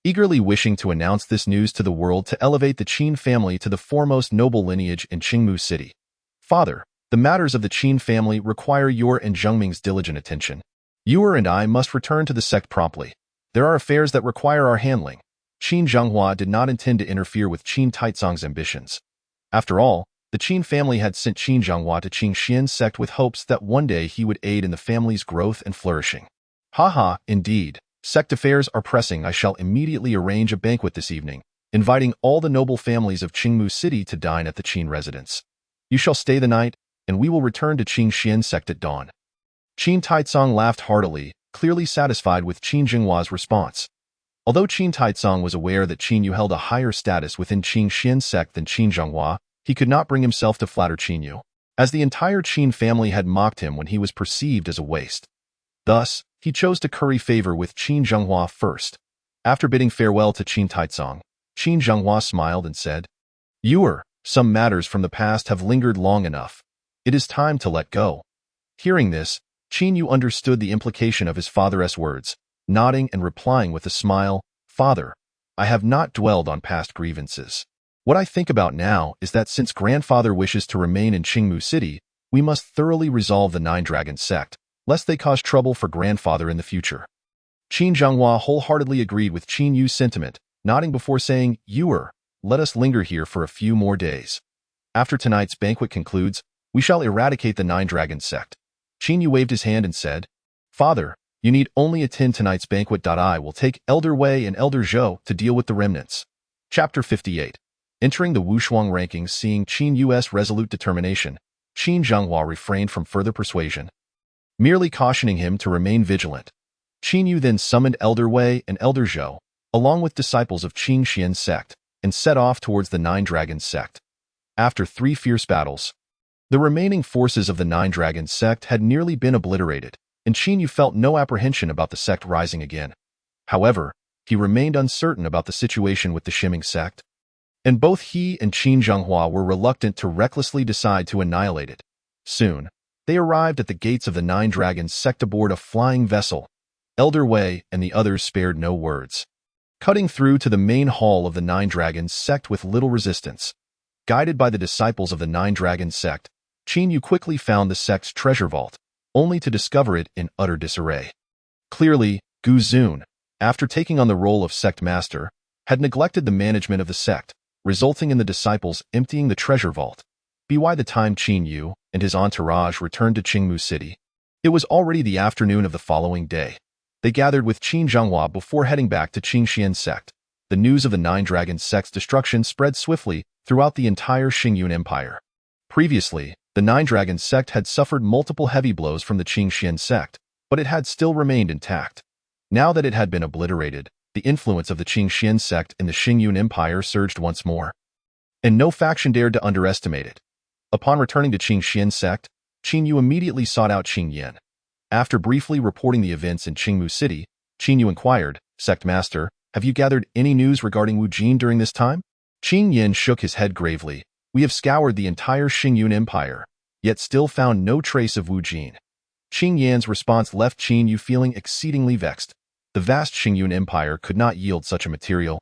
eagerly wishing to announce this news to the world to elevate the Qin family to the foremost noble lineage in Qingmu City. Father, the matters of the Qin family require your and Zhengming's diligent attention. You and I must return to the sect promptly. There are affairs that require our handling. Qin Zhenghua did not intend to interfere with Qin Taizong's ambitions. After all, the Qin family had sent Qin Zhenghua to Qin Xian's sect with hopes that one day he would aid in the family's growth and flourishing. Haha, indeed. Sect affairs are pressing. I shall immediately arrange a banquet this evening, inviting all the noble families of Qingmu City to dine at the Qin residence. You shall stay the night, and we will return to Qin Xian's sect at dawn. Qin Taizong laughed heartily, clearly satisfied with Qin Zhenghua's response. Although Qin Taizong was aware that Qin Yu held a higher status within Qin Xian's sect than Qin Zhenghua, he could not bring himself to flatter Qin Yu, as the entire Qin family had mocked him when he was perceived as a waste. Thus, he chose to curry favor with Qin Zhenghua first. After bidding farewell to Qin Taizong, Qin Zhenghua smiled and said, "Yuer, some matters from the past have lingered long enough. It is time to let go." Hearing this, Qin Yu understood the implication of his father's words, nodding and replying with a smile, "Father, I have not dwelled on past grievances. What I think about now is that since grandfather wishes to remain in Qingmu City, we must thoroughly resolve the Nine Dragon sect, lest they cause trouble for grandfather in the future." Qin Zhenghua wholeheartedly agreed with Qin Yu's sentiment, nodding before saying, "Yuer, let us linger here for a few more days. After tonight's banquet concludes, we shall eradicate the Nine Dragon sect." Qin Yu waved his hand and said, "Father, you need only attend tonight's banquet. I will take Elder Wei and Elder Zhou to deal with the remnants." Chapter 58. Entering the Wushuang rankings, seeing Qin Yu's resolute determination, Qin Zhenghua refrained from further persuasion, merely cautioning him to remain vigilant. Qin Yu then summoned Elder Wei and Elder Zhou, along with disciples of Qin Xian's sect, and set off towards the Nine Dragons sect. After 3 fierce battles, the remaining forces of the Nine Dragons sect had nearly been obliterated, and Qin Yu felt no apprehension about the sect rising again. However, he remained uncertain about the situation with the Shiming sect, and both he and Qin Zhenghua were reluctant to recklessly decide to annihilate it. Soon, they arrived at the gates of the Nine Dragons sect aboard a flying vessel. Elder Wei and the others spared no words, cutting through to the main hall of the Nine Dragons sect with little resistance. Guided by the disciples of the Nine Dragons sect, Qin Yu quickly found the sect's treasure vault, only to discover it in utter disarray. Clearly, Gu Zun, after taking on the role of sect master, had neglected the management of the sect, resulting in the disciples emptying the treasure vault. By the time Qin Yu and his entourage returned to Qingmu City, it was already the afternoon of the following day. They gathered with Qin Zhenghua before heading back to Qin Xian's sect. The news of the Nine Dragons sect's destruction spread swiftly throughout the entire Xingyun Empire. Previously, the Nine Dragons sect had suffered multiple heavy blows from the Qin Xian sect, but it had still remained intact. Now that it had been obliterated, the influence of the Qin Xian sect in the Xingyun Empire surged once more, and no faction dared to underestimate it. Upon returning to Qin Xian's sect, Qin Yu immediately sought out Qin Yan. After briefly reporting the events in Qingmu City, Qin Yu inquired, "Sect Master, have you gathered any news regarding Wu Jin during this time?" Qin Yan shook his head gravely. "We have scoured the entire Xingyun Empire, yet still found no trace of Wu Jin." Qin Yan's response left Qin Yu feeling exceedingly vexed. The vast Xingyun Empire could not yield such a material,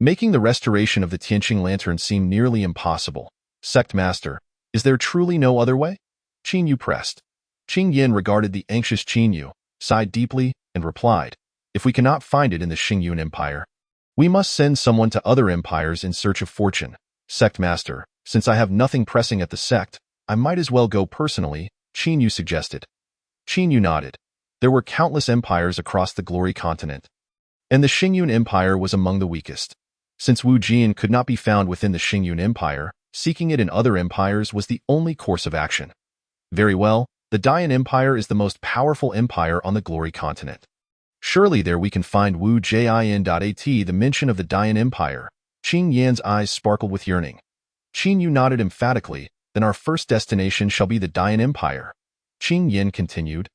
making the restoration of the Tianqing lantern seem nearly impossible. "Sect Master, is there truly no other way?" Qin Yu pressed. Qin Yan regarded the anxious Qin Yu, sighed deeply, and replied, "If we cannot find it in the Xingyun Empire, we must send someone to other empires in search of fortune. Sect Master, since I have nothing pressing at the sect, I might as well go personally," Qin Yu suggested. Qin Yu nodded. There were countless empires across the Glory Continent, and the Xingyun Empire was among the weakest. Since Wu Jin could not be found within the Xingyun Empire, seeking it in other empires was the only course of action. "Very well, the Dian Empire is the most powerful empire on the Glory Continent. Surely there we can find Wu Jin. The mention of the Dian Empire, Qin Yan's eyes sparkled with yearning. Qin Yu nodded emphatically. "Then our first destination shall be the Dian Empire." Qin Yan continued,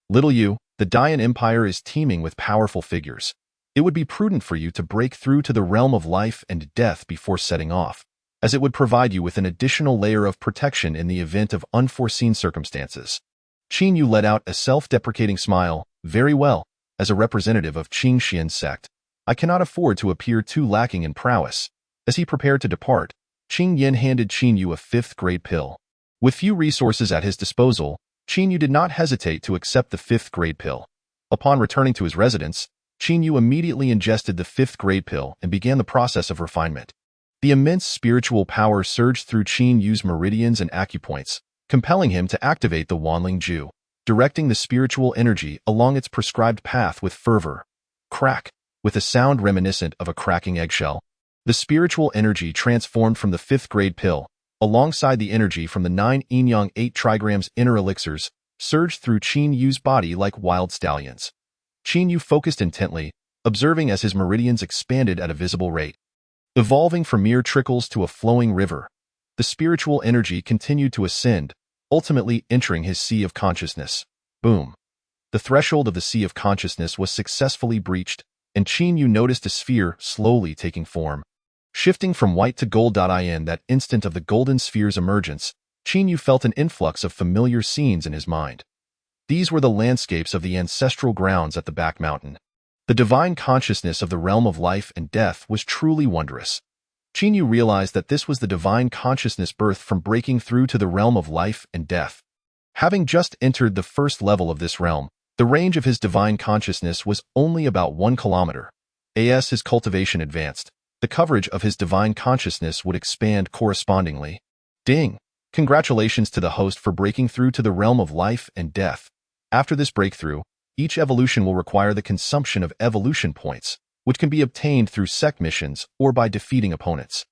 "Little Yu, the Dian Empire is teeming with powerful figures. It would be prudent for you to break through to the realm of life and death before setting off, as it would provide you with an additional layer of protection in the event of unforeseen circumstances." Qin Yu let out a self-deprecating smile. "Very well, as a representative of Qin Xian's sect, I cannot afford to appear too lacking in prowess." As he prepared to depart, Qin Yan handed Qin Yu a 5th-grade pill. With few resources at his disposal, Qin Yu did not hesitate to accept the 5th-grade pill. Upon returning to his residence, Qin Yu immediately ingested the fifth-grade pill and began the process of refinement. The immense spiritual power surged through Qin Yu's meridians and acupoints, compelling him to activate the Wanling Ju, directing the spiritual energy along its prescribed path with fervor. Crack, with a sound reminiscent of a cracking eggshell. The spiritual energy transformed from the fifth-grade pill, alongside the energy from the 9 yin-yang 8 trigrams inner elixirs, surged through Qin Yu's body like wild stallions. Qin Yu focused intently, observing as his meridians expanded at a visible rate. Evolving from mere trickles to a flowing river, the spiritual energy continued to ascend, ultimately entering his sea of consciousness. Boom. The threshold of the sea of consciousness was successfully breached, and Qin Yu noticed a sphere slowly taking form. Shifting from white to gold. In that instant of the golden sphere's emergence, Qin Yu felt an influx of familiar scenes in his mind. These were the landscapes of the ancestral grounds at the back mountain. The divine consciousness of the realm of life and death was truly wondrous. Qin Yu realized that this was the divine consciousness birthed from breaking through to the realm of life and death. Having just entered the first level of this realm, the range of his divine consciousness was only about 1 kilometer. As his cultivation advanced, the coverage of his divine consciousness would expand correspondingly. Ding! Congratulations to the host for breaking through to the realm of life and death. After this breakthrough, each evolution will require the consumption of evolution points, which can be obtained through Sect missions or by defeating opponents.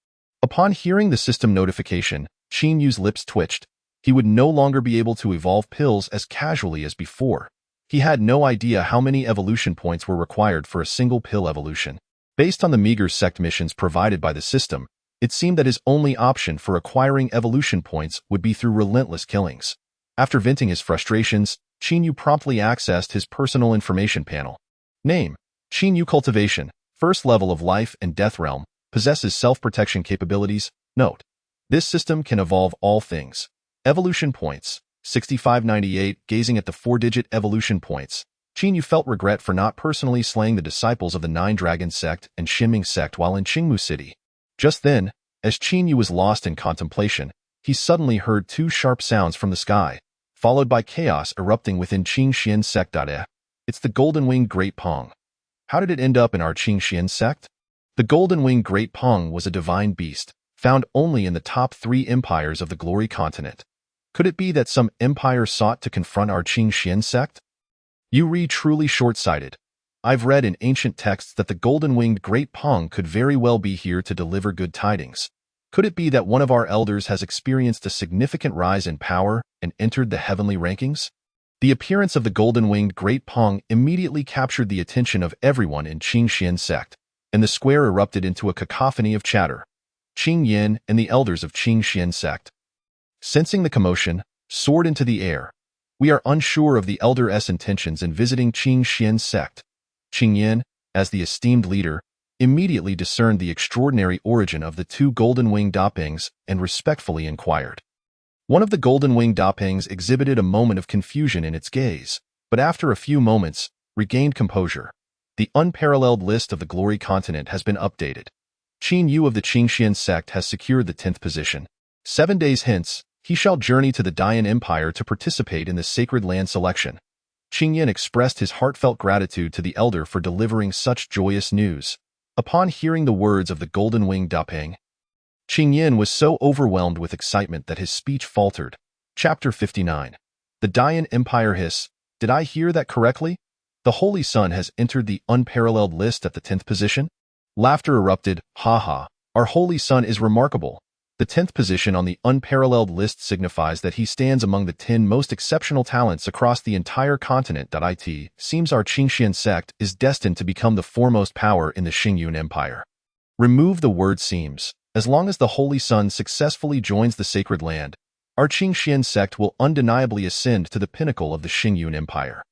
Upon hearing the system notification, Qin Yu's lips twitched. He would no longer be able to evolve pills as casually as before. He had no idea how many evolution points were required for a single pill evolution. Based on the meager Sect missions provided by the system, it seemed that his only option for acquiring evolution points would be through relentless killings. After venting his frustrations, Qin Yu promptly accessed his personal information panel. Name: Qin Yu. Cultivation, first level of life and death realm, possesses self-protection capabilities. Note: this system can evolve all things. Evolution points, 6598. Gazing at the 4-digit evolution points, Qin Yu felt regret for not personally slaying the disciples of the Nine Dragon Sect and Xinming Sect while in Qingmu City. Just then, as Qin Yu was lost in contemplation, he suddenly heard 2 sharp sounds from the sky, followed by chaos erupting within Qingxian Sect. It's the golden-winged Great Pong. How did it end up in our Qingxian Sect? The golden-winged Great Pong was a divine beast, found only in the top 3 empires of the Glory Continent. Could it be that some empire sought to confront our Qingxian Sect? You read truly short-sighted. I've read in ancient texts that the golden-winged Great Pong could very well be here to deliver good tidings. Could it be that one of our elders has experienced a significant rise in power and entered the heavenly rankings? The appearance of the golden-winged Great Pong immediately captured the attention of everyone in Qingxian Sect, and the square erupted into a cacophony of chatter. Qing Yin and the elders of Qingxian Sect, sensing the commotion, soared into the air. We are unsure of the elder's intentions in visiting Qingxian Sect. Qing Yin, as the esteemed leader, immediately discerned the extraordinary origin of the 2 golden-winged Dapings and respectfully inquired. One of the golden-winged Dapings exhibited a moment of confusion in its gaze, but after a few moments, regained composure. The unparalleled list of the Glory Continent has been updated. Qin Yu of the Qingxian Sect has secured the 10th position. 7 days hence, he shall journey to the Dayan Empire to participate in the sacred land selection. Qing Yin expressed his heartfelt gratitude to the elder for delivering such joyous news. Upon hearing the words of the golden-winged Daping, Qing Yin was so overwhelmed with excitement that his speech faltered. Chapter 59. The Dayan Empire hiss. Did I hear that correctly? The Holy Sun has entered the unparalleled list at the 10th position? Laughter erupted. Ha ha. Our Holy Sun is remarkable. The 10th position on the unparalleled list signifies that he stands among the 10 most exceptional talents across the entire continent. It seems our Qingxian Sect is destined to become the foremost power in the Xingyun Empire. Remove the word seems. As long as the Holy Sun successfully joins the sacred land, our Qingxian Sect will undeniably ascend to the pinnacle of the Xingyun Empire.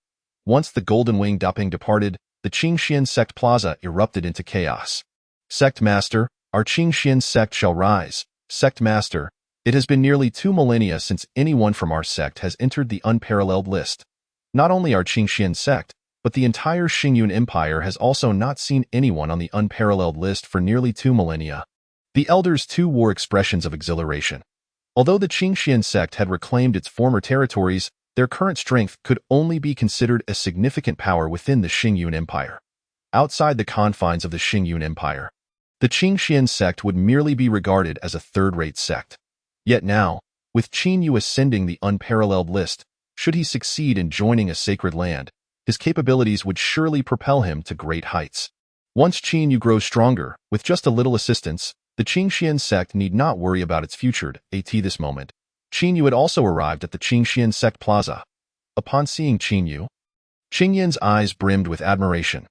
Once the golden-winged Daping departed, the Qingxian Sect Plaza erupted into chaos. Sect Master, our Qingxian Sect shall rise. Sect Master, it has been nearly 2 millennia since anyone from our sect has entered the unparalleled list. Not only our Qingxian Sect, but the entire Xingyun Empire has also not seen anyone on the unparalleled list for nearly 2 millennia. The elders too wore expressions of exhilaration. Although the Qingxian Sect had reclaimed its former territories, their current strength could only be considered a significant power within the Xingyun Empire. outside the confines of the Xingyun Empire. The Qingxian sect would merely be regarded as a third-rate sect. Yet now, with Qin Yu ascending the unparalleled list, should he succeed in joining a sacred land, his capabilities would surely propel him to great heights. Once Qin Yu grows stronger, with just a little assistance, the Qingxian sect need not worry about its future. At this moment, Qin Yu had also arrived at the Qingxian sect plaza. Upon seeing Qin Yu, Qingyan's eyes brimmed with admiration.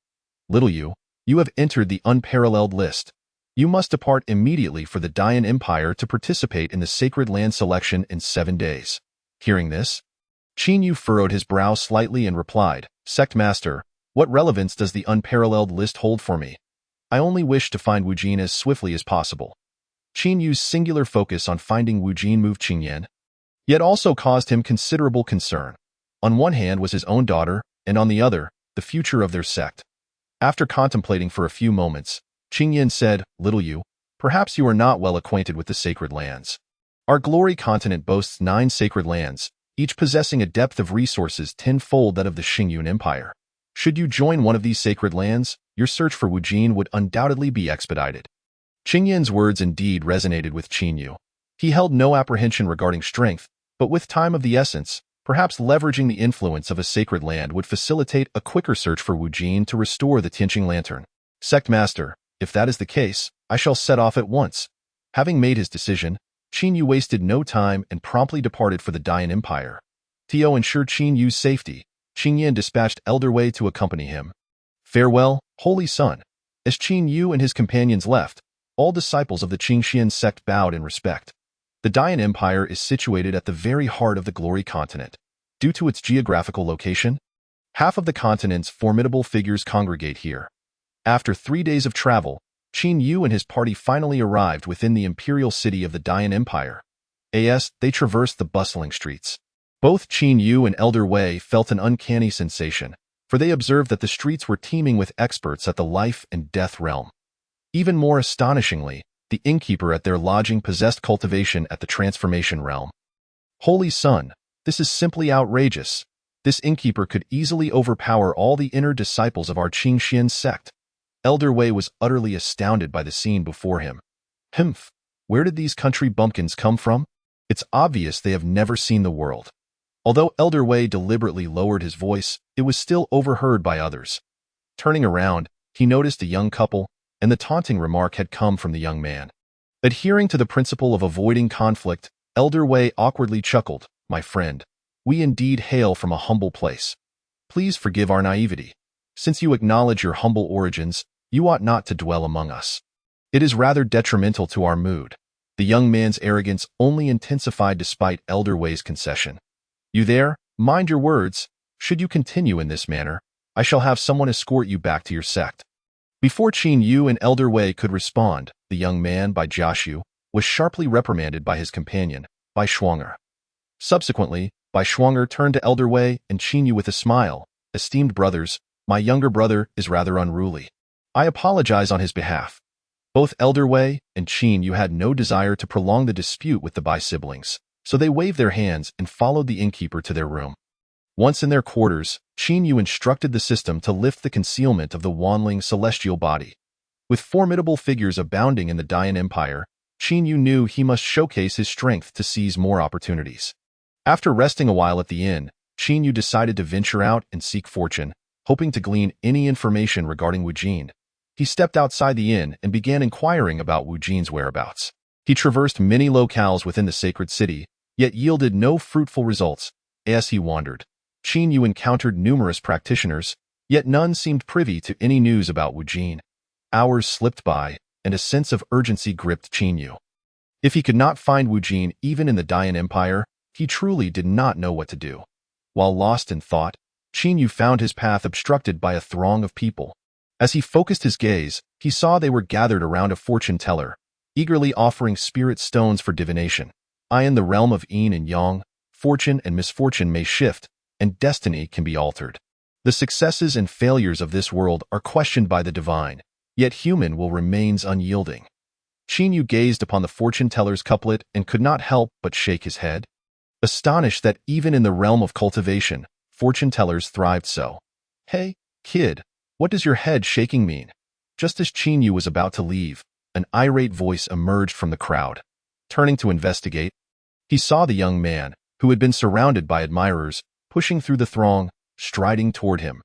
"Little Yu, you have entered the unparalleled list. You must depart immediately for the Dian Empire to participate in the sacred land selection in 7 days." Hearing this, Qin Yu furrowed his brow slightly and replied, "Sect Master, what relevance does the unparalleled list hold for me? I only wish to find Wu Jin as swiftly as possible." Qin Yu's singular focus on finding Wu Jin moved Qingyan, yet also caused him considerable concern. On one hand was his own daughter, and on the other, the future of their sect. After contemplating for a few moments, Qingyan said, "Little Yu, perhaps you are not well acquainted with the sacred lands. Our glory continent boasts 9 sacred lands, each possessing a depth of resources tenfold that of the Xingyun Empire. Should you join one of these sacred lands, your search for Wu Jin would undoubtedly be expedited." Qingyan's words indeed resonated with Qin Yu. He held no apprehension regarding strength, but with time of the essence, perhaps leveraging the influence of a sacred land would facilitate a quicker search for Wu Jin to restore the Tianqing lantern. "Sect Master, if that is the case, I shall set off at once." Having made his decision, Qin Yu wasted no time and promptly departed for the Dian Empire. To ensure Qin Yu's safety, Qingyan dispatched Elder Wei to accompany him. "Farewell, Holy Son." As Qin Yu and his companions left, all disciples of the Qingxian sect bowed in respect. The Dian Empire is situated at the very heart of the Glory Continent. Due to its geographical location, half of the continent's formidable figures congregate here. After 3 days of travel, Qin Yu and his party finally arrived within the imperial city of the Dian Empire. As they traversed the bustling streets, both Qin Yu and Elder Wei felt an uncanny sensation, for they observed that the streets were teeming with experts at the life and death realm. Even more astonishingly, the innkeeper at their lodging possessed cultivation at the transformation realm. "Holy Son, this is simply outrageous. This innkeeper could easily overpower all the inner disciples of our Qingxian sect." Elder Wei was utterly astounded by the scene before him. "Humph, where did these country bumpkins come from? It's obvious they have never seen the world." Although Elder Wei deliberately lowered his voice, it was still overheard by others. Turning around, he noticed a young couple, and the taunting remark had come from the young man. Adhering to the principle of avoiding conflict, Elder Wei awkwardly chuckled, "My friend, we indeed hail from a humble place. Please forgive our naivety. Since you acknowledge your humble origins, you ought not to dwell among us. It is rather detrimental to our mood." The young man's arrogance only intensified despite Elder Wei's concession. "You there? Mind your words. Should you continue in this manner, I shall have someone escort you back to your sect." Before Qin Yu and Elder Wei could respond, the young man, by Jiashu, was sharply reprimanded by his companion, Bai Shuanger. Subsequently, Bai Shuanger turned to Elder Wei and Qin Yu with a smile, "Esteemed brothers, my younger brother is rather unruly. I apologize on his behalf." Both Elder Wei and Qin Yu had no desire to prolong the dispute with the Bai siblings, so they waved their hands and followed the innkeeper to their room. Once in their quarters, Qin Yu instructed the system to lift the concealment of the Wanling celestial body. With formidable figures abounding in the Dian Empire, Qin Yu knew he must showcase his strength to seize more opportunities. After resting a while at the inn, Qin Yu decided to venture out and seek fortune, hoping to glean any information regarding Wu Jin. He stepped outside the inn and began inquiring about Wu Jin's whereabouts. He traversed many locales within the sacred city, yet yielded no fruitful results. As he wandered, Qin Yu encountered numerous practitioners, yet none seemed privy to any news about Wu Jin. Hours slipped by, and a sense of urgency gripped Qin Yu. If he could not find Wu Jin even in the Dian Empire, he truly did not know what to do. While lost in thought, Qin Yu found his path obstructed by a throng of people. As he focused his gaze, he saw they were gathered around a fortune teller, eagerly offering spirit stones for divination. In the realm of yin and yang, fortune and misfortune may shift, and destiny can be altered. The successes and failures of this world are questioned by the divine, yet human will remains unyielding. Qin Yu gazed upon the fortune teller's couplet and could not help but shake his head, astonished that even in the realm of cultivation, fortune tellers thrived so. "Hey, kid, What does your head shaking mean? Just as Qin Yu was about to leave, an irate voice emerged from the crowd. Turning to investigate, he saw the young man, who had been surrounded by admirers, pushing through the throng, striding toward him.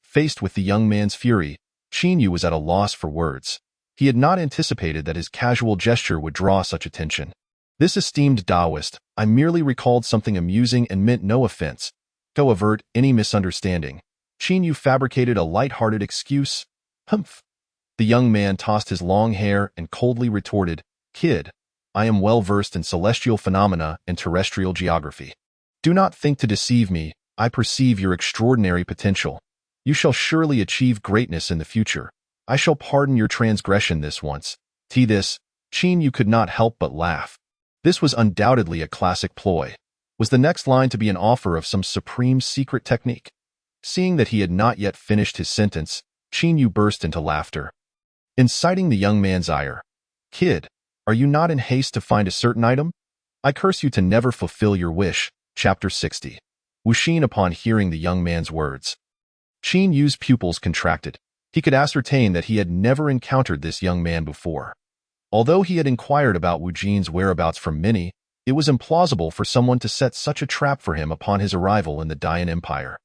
Faced with the young man's fury, Qin Yu was at a loss for words. He had not anticipated that his casual gesture would draw such attention. This esteemed Taoist, I merely recalled something amusing and meant no offense. To avert any misunderstanding, Qin Yu fabricated a light-hearted excuse. Humph. The young man tossed his long hair and coldly retorted, Kid, I am well versed in celestial phenomena and terrestrial geography. Do not think to deceive me, I perceive your extraordinary potential. You shall surely achieve greatness in the future. I shall pardon your transgression this once. To this, Qin Yu could not help but laugh. This was undoubtedly a classic ploy. Was the next line to be an offer of some supreme secret technique? Seeing that he had not yet finished his sentence, Qin Yu burst into laughter, inciting the young man's ire. Kid, are you not in haste to find a certain item? I curse you to never fulfill your wish. Chapter 60. Wuxin upon hearing the young man's words. Qin Yu's pupils contracted. He could ascertain that he had never encountered this young man before. Although he had inquired about Wu Jin's whereabouts from many, it was implausible for someone to set such a trap for him upon his arrival in the Dayan Empire.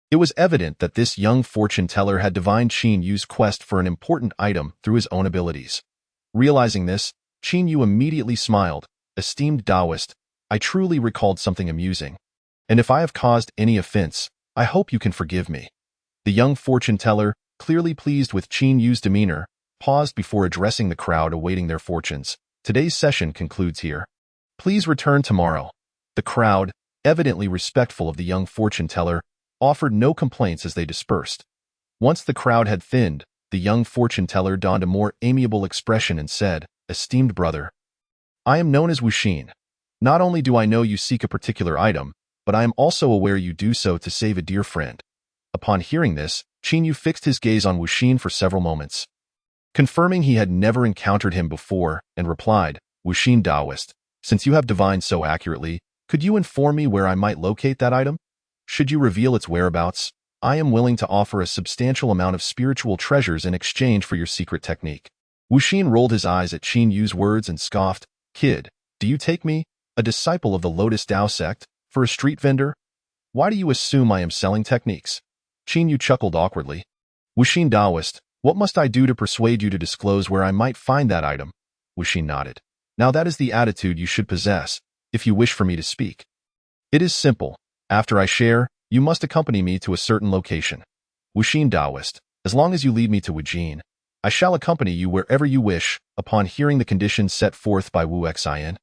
It was evident that this young fortune-teller had divined Qin Yu's quest for an important item through his own abilities. Realizing this, Qin Yu immediately smiled. Esteemed Taoist, I truly recalled something amusing. And if I have caused any offense, I hope you can forgive me. The young fortune-teller, clearly pleased with Qin Yu's demeanor, paused before addressing the crowd awaiting their fortunes. Today's session concludes here. Please return tomorrow. The crowd, evidently respectful of the young fortune-teller, offered no complaints as they dispersed. Once the crowd had thinned, the young fortune-teller donned a more amiable expression and said, Esteemed brother, I am known as Wuxin. Not only do I know you seek a particular item, but I am also aware you do so to save a dear friend. Upon hearing this, Qin Yu fixed his gaze on Wuxin for several moments, confirming he had never encountered him before, and replied, Wuxin Taoist, since you have divined so accurately, could you inform me where I might locate that item? Should you reveal its whereabouts, I am willing to offer a substantial amount of spiritual treasures in exchange for your secret technique. Wuxin rolled his eyes at Qin Yu's words and scoffed, Kid, do you take me, a disciple of the Lotus Tao Sect, for a street vendor? Why do you assume I am selling techniques? Qin Yu chuckled awkwardly. Wuxin Taoist, what must I do to persuade you to disclose where I might find that item? Wuxin nodded. Now that is the attitude you should possess, if you wish for me to speak. It is simple. After I share, you must accompany me to a certain location. Wuxin Taoist, as long as you lead me to Wu Jin, I shall accompany you wherever you wish. Upon hearing the conditions set forth by Wu Xian,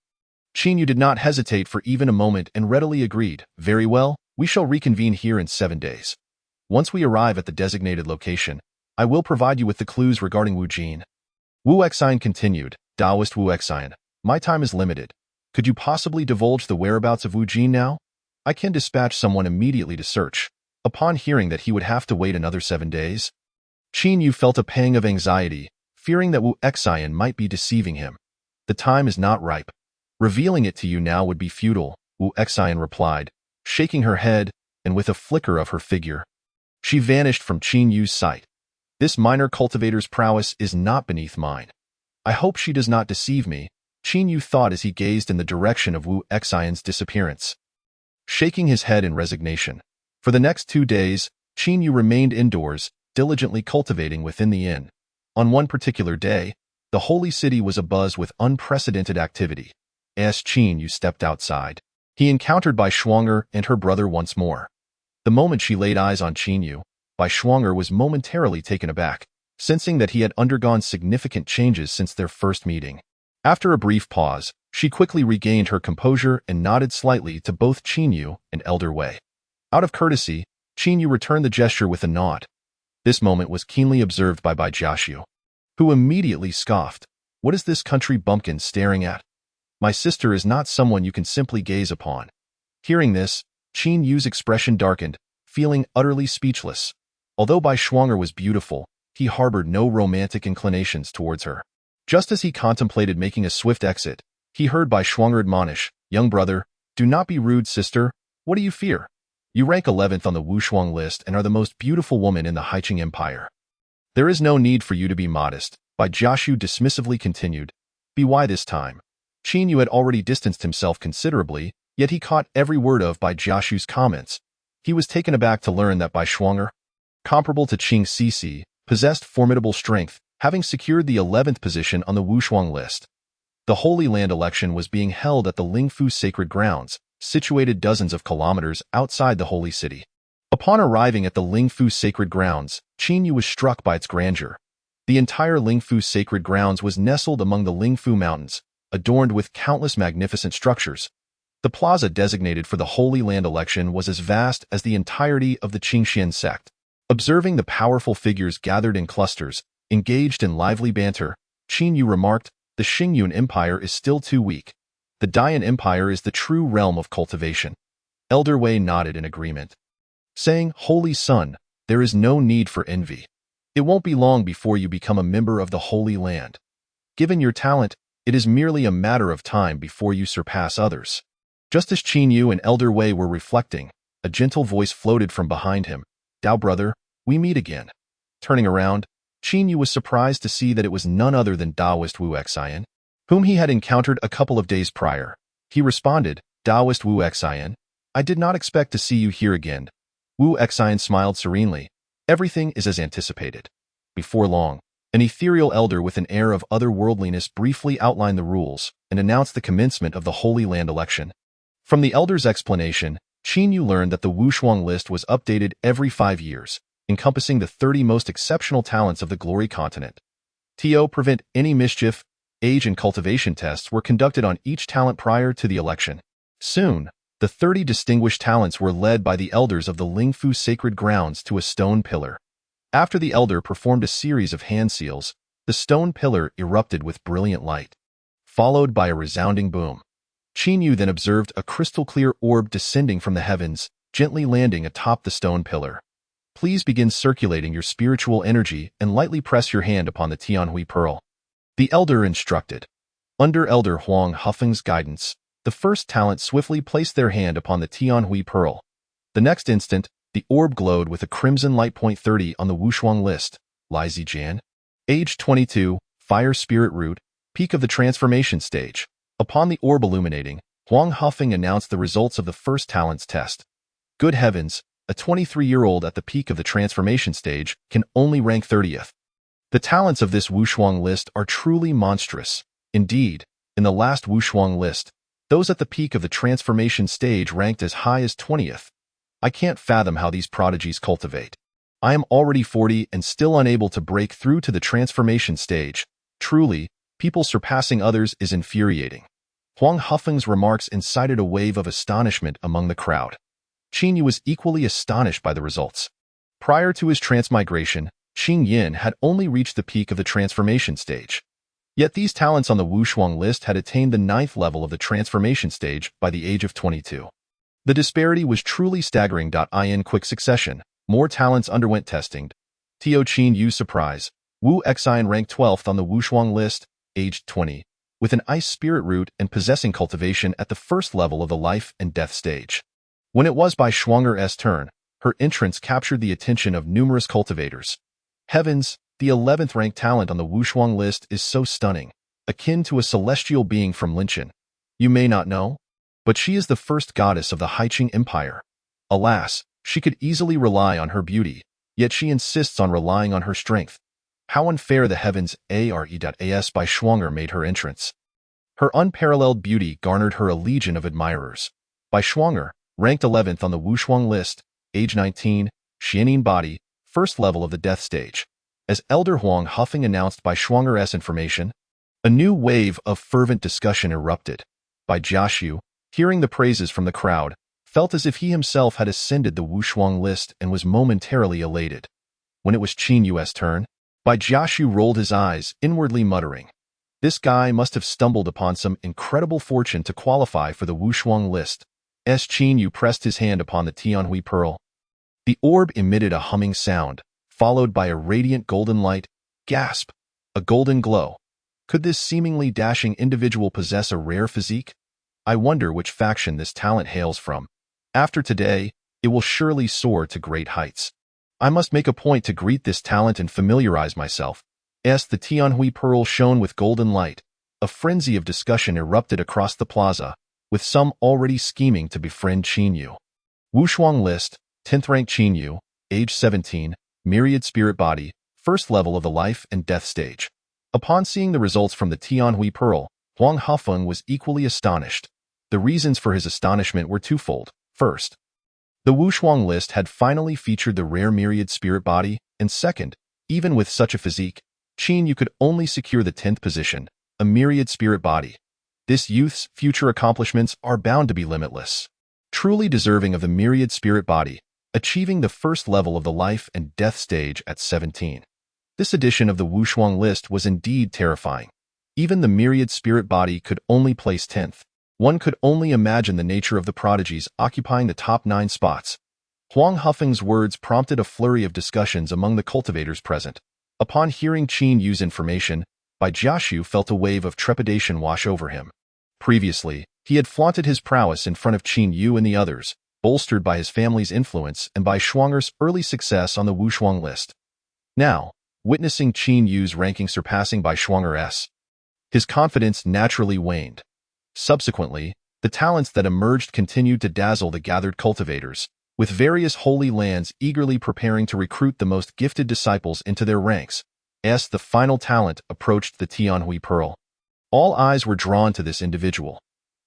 Qin Yu did not hesitate for even a moment and readily agreed. Very well, we shall reconvene here in 7 days. Once we arrive at the designated location, I will provide you with the clues regarding Wu Jin. Wu Xian continued, Taoist Wu Xian, my time is limited. Could you possibly divulge the whereabouts of Wu Jin now? I can dispatch someone immediately to search. Upon hearing that he would have to wait another 7 days, Qin Yu felt a pang of anxiety, fearing that Wu Xian might be deceiving him. The time is not ripe. Revealing it to you now would be futile, Wu Xian replied, shaking her head, and with a flicker of her figure, she vanished from Qin Yu's sight. This minor cultivator's prowess is not beneath mine. I hope she does not deceive me, Qin Yu thought as he gazed in the direction of Wu Xian's disappearance, shaking his head in resignation. For the next 2 days, Qin Yu remained indoors, diligently cultivating within the inn. On one particular day, the holy city was abuzz with unprecedented activity. As Qin Yu stepped outside, he encountered Bai Shuanger and her brother once more. The moment she laid eyes on Qin Yu, Bai Shuanger was momentarily taken aback, sensing that he had undergone significant changes since their first meeting. After a brief pause, she quickly regained her composure and nodded slightly to both Qin Yu and Elder Wei. Out of courtesy, Qin Yu returned the gesture with a nod. This moment was keenly observed by Bai Jiaxiu, who immediately scoffed. What is this country bumpkin staring at? My sister is not someone you can simply gaze upon. Hearing this, Qin Yu's expression darkened, feeling utterly speechless. Although Bai Shuanger was beautiful, he harbored no romantic inclinations towards her. Just as he contemplated making a swift exit, he heard Bai Shuanger admonish, Young brother, do not be rude, sister. What do you fear? You rank 11th on the Wushuang list and are the most beautiful woman in the Haiqing Empire. There is no need for you to be modest, Bai Jiashu dismissively continued. Be why this time. Qin Yu had already distanced himself considerably, yet he caught every word of Bai Jiashu's comments. He was taken aback to learn that Bai Shuanger, comparable to Qing Xixi, possessed formidable strength, having secured the 11th position on the Wushuang list. The Holy Land election was being held at the Lingfu sacred grounds, situated dozens of kilometers outside the holy city. Upon arriving at the Lingfu sacred grounds, Qin Yu was struck by its grandeur. The entire Lingfu sacred grounds was nestled among the Lingfu mountains, adorned with countless magnificent structures. The plaza designated for the Holy Land election was as vast as the entirety of the Qingxian sect. Observing the powerful figures gathered in clusters, engaged in lively banter, Qin Yu remarked, the Xingyun Empire is still too weak. The Dayan Empire is the true realm of cultivation. Elder Wei nodded in agreement, saying, Holy Son, there is no need for envy. It won't be long before you become a member of the Holy Land. Given your talent, it is merely a matter of time before you surpass others. Just as Qin Yu and Elder Wei were reflecting, a gentle voice floated from behind him. Dao brother, we meet again. Turning around, Qin Yu was surprised to see that it was none other than Taoist Wu Xian, whom he had encountered a couple of days prior. He responded, Taoist Wu Xian, I did not expect to see you here again. Wu Xian smiled serenely. Everything is as anticipated. Before long, an ethereal elder with an air of otherworldliness briefly outlined the rules and announced the commencement of the Holy Land election. From the elder's explanation, Qin Yu learned that the Wushuang list was updated every 5 years, encompassing the 30 most exceptional talents of the Glory Continent. To prevent any mischief, age and cultivation tests were conducted on each talent prior to the election. Soon, the 30 distinguished talents were led by the elders of the Lingfu sacred grounds to a stone pillar. After the elder performed a series of hand seals, the stone pillar erupted with brilliant light, followed by a resounding boom. Qin Yu then observed a crystal-clear orb descending from the heavens, gently landing atop the stone pillar. Please begin circulating your spiritual energy and lightly press your hand upon the Tianhui pearl. The elder instructed. Under Elder Huang Huffing's guidance, the first talent swiftly placed their hand upon the Tianhui pearl. The next instant, the orb glowed with a crimson light. 30 on the Wushuang list, Lai Zijian. Age 22, Fire Spirit Root, peak of the transformation stage. Upon the orb illuminating, Huang Huffing announced the results of the first talent's test. Good heavens, a 23-year-old at the peak of the transformation stage can only rank 30th. The talents of this Wushuang list are truly monstrous. Indeed, in the last Wushuang list, those at the peak of the transformation stage ranked as high as 20th. I can't fathom how these prodigies cultivate. I am already 40 and still unable to break through to the transformation stage. Truly, people surpassing others is infuriating. Huang Huffing's remarks incited a wave of astonishment among the crowd. Qin Yu was equally astonished by the results. Prior to his transmigration, Qing Yin had only reached the peak of the transformation stage. Yet these talents on the Wushuang list had attained the 9th level of the transformation stage by the age of 22. The disparity was truly staggering. In quick succession, more talents underwent testing. To Qin Yu's surprise, Wu Xian ranked 12th on the Wushuang list, aged 20, with an ice spirit root and possessing cultivation at the first level of the life and death stage. When it was Bai Shuanger's turn, her entrance captured the attention of numerous cultivators. Heavens, the 11th ranked talent on the Wushuang list is so stunning, akin to a celestial being from Linchen. You may not know, but she is the first goddess of the Haiqing Empire. Alas, she could easily rely on her beauty, yet she insists on relying on her strength. How unfair the heavens are.as Bai Shuanger made her entrance. Her unparalleled beauty garnered her a legion of admirers. Bai Shuanger, ranked 11th on the Wushuang list, age 19, Xianin body, first level of the death stage. As Elder Huang Huffing announced Bai Shuanger's information, a new wave of fervent discussion erupted. Bai Jiashu, hearing the praises from the crowd, felt as if he himself had ascended the Wushuang list and was momentarily elated. When it was Qin Yu's turn, Bai Jiashu rolled his eyes, inwardly muttering, "This guy must have stumbled upon some incredible fortune to qualify for the Wushuang list." As Qin Yu pressed his hand upon the Tianhui pearl, the orb emitted a humming sound, followed by a radiant golden light. Gasp! A golden glow. Could this seemingly dashing individual possess a rare physique? I wonder which faction this talent hails from. After today, it will surely soar to great heights. I must make a point to greet this talent and familiarize myself. As the Tianhui pearl shone with golden light, a frenzy of discussion erupted across the plaza, with some already scheming to befriend Qinyu. Wushuang list, 10th rank Qinyu, age 17, myriad spirit body, first level of the life and death stage. Upon seeing the results from the Tianhui pearl, Huang Hafeng was equally astonished. The reasons for his astonishment were twofold. First, the Wushuang list had finally featured the rare myriad spirit body, and second, even with such a physique, Qinyu could only secure the 10th position, a myriad spirit body. This youth's future accomplishments are bound to be limitless. Truly deserving of the myriad spirit body, achieving the first level of the life and death stage at 17. This edition of the Wushuang list was indeed terrifying. Even the myriad spirit body could only place 10th. One could only imagine the nature of the prodigies occupying the top 9 spots. Huang Hafeng's words prompted a flurry of discussions among the cultivators present. Upon hearing Qinyu's information, Bai Jiashu felt a wave of trepidation wash over him. Previously, he had flaunted his prowess in front of Qinyu and the others, bolstered by his family's influence and by Shuanger's early success on the Wushuang list. Now, witnessing Qinyu's ranking surpassing Bai Shuanger's, his confidence naturally waned. Subsequently, the talents that emerged continued to dazzle the gathered cultivators, with various holy lands eagerly preparing to recruit the most gifted disciples into their ranks. As the final talent approached the Tianhui pearl, all eyes were drawn to this individual.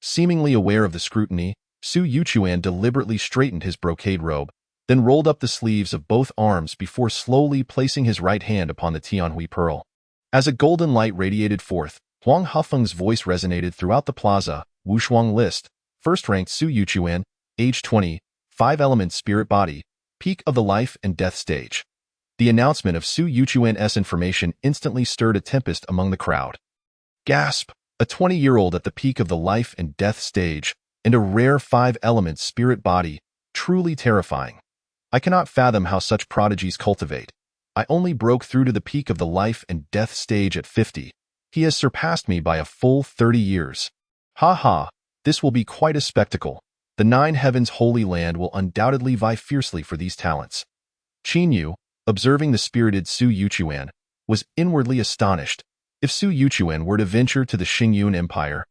Seemingly aware of the scrutiny, Su Yuchuan deliberately straightened his brocade robe, then rolled up the sleeves of both arms before slowly placing his right hand upon the Tianhui pearl. As a golden light radiated forth, Huang Hafeng's voice resonated throughout the plaza. Wushuang list, first-ranked Su Yuchuan, age 20, 5-element spirit body, peak of the life and death stage. The announcement of Su Yuchuan's information instantly stirred a tempest among the crowd. Gasp! A 20-year-old at the peak of the life and death stage, and a rare 5-element spirit body, truly terrifying. I cannot fathom how such prodigies cultivate. I only broke through to the peak of the life and death stage at 50. He has surpassed me by a full 30 years. Ha ha, this will be quite a spectacle. The 9 heavens holy land will undoubtedly vie fiercely for these talents. Qinyu, observing the spirited Su Yuchuan, was inwardly astonished. If Su Yuchuan were to venture to the Xingyun Empire,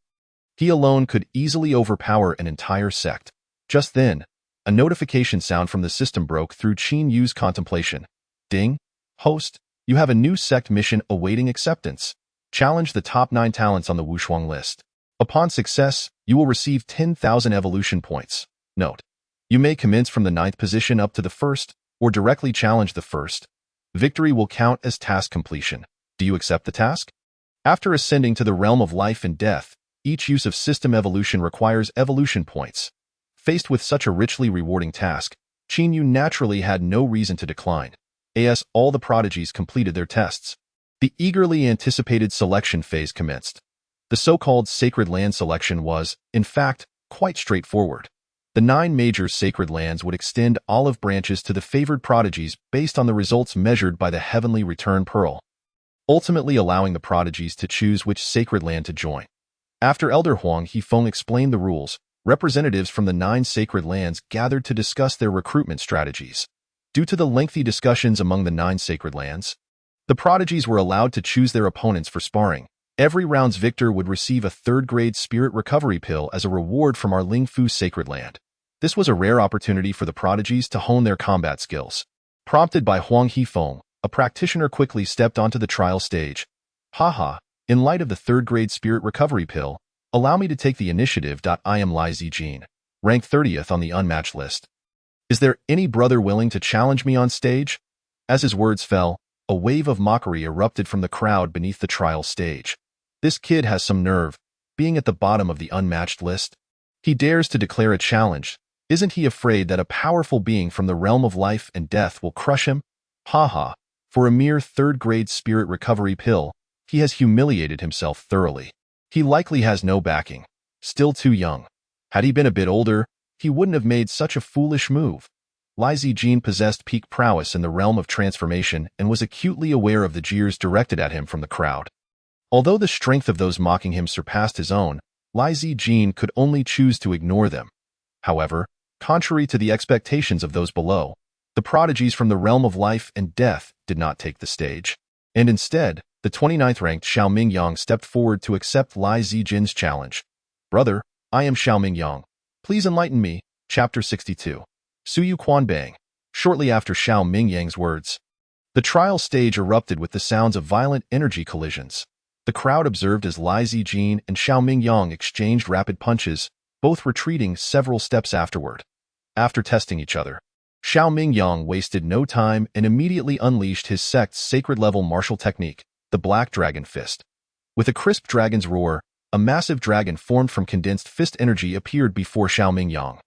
he alone could easily overpower an entire sect. Just then, a notification sound from the system broke through Qinyu's contemplation. Ding! Host, you have a new sect mission awaiting acceptance. Challenge the top 9 talents on the Wushuang list. Upon success, you will receive 10,000 evolution points. Note: you may commence from the 9th position up to the 1st, or directly challenge the 1st. Victory will count as task completion. Do you accept the task? After ascending to the realm of life and death, each use of system evolution requires evolution points. Faced with such a richly rewarding task, Qinyu naturally had no reason to decline. As all the prodigies completed their tests, the eagerly anticipated selection phase commenced. The so-called sacred land selection was, in fact, quite straightforward. The 9 major sacred lands would extend olive branches to the favored prodigies based on the results measured by the heavenly return pearl, ultimately allowing the prodigies to choose which sacred land to join. After Elder Huang Hifeng explained the rules, representatives from the 9 sacred lands gathered to discuss their recruitment strategies. Due to the lengthy discussions among the 9 sacred lands, the prodigies were allowed to choose their opponents for sparring. Every round's victor would receive a 3rd-grade spirit recovery pill as a reward from our Lingfu sacred land. This was a rare opportunity for the prodigies to hone their combat skills. Prompted by Huang Hifeng, a practitioner quickly stepped onto the trial stage. Haha, in light of the 3rd-grade spirit recovery pill, allow me to take the initiative. I am Li Zijin, ranked 30th on the unmatched list. Is there any brother willing to challenge me on stage? As his words fell, a wave of mockery erupted from the crowd beneath the trial stage. This kid has some nerve, being at the bottom of the unmatched list. He dares to declare a challenge. Isn't he afraid that a powerful being from the realm of life and death will crush him? Haha, for a mere 3rd-grade spirit recovery pill, he has humiliated himself thoroughly. He likely has no backing. Still too young. Had he been a bit older, he wouldn't have made such a foolish move. Li Zijin possessed peak prowess in the realm of transformation and was acutely aware of the jeers directed at him from the crowd. Although the strength of those mocking him surpassed his own, Li Zijin could only choose to ignore them. However, contrary to the expectations of those below, The prodigies from the realm of life and death did not take the stage. And instead, the 29th ranked Xiaoming Yang stepped forward to accept Lai Zijin's challenge. Brother, I am Xiaoming Yang. Please enlighten me. Chapter 62. Suyu Quanbang. Shortly after Xiaoming Yang's words, the trial stage erupted with the sounds of violent energy collisions. The crowd observed as Lai Zijin and Xiaoming Yang exchanged rapid punches, both retreating several steps afterward. After testing each other, Xiaoming Yang wasted no time and immediately unleashed his sect's sacred-level martial technique, the Black Dragon Fist. With a crisp dragon's roar, a massive dragon formed from condensed fist energy appeared before Xiaoming Yang.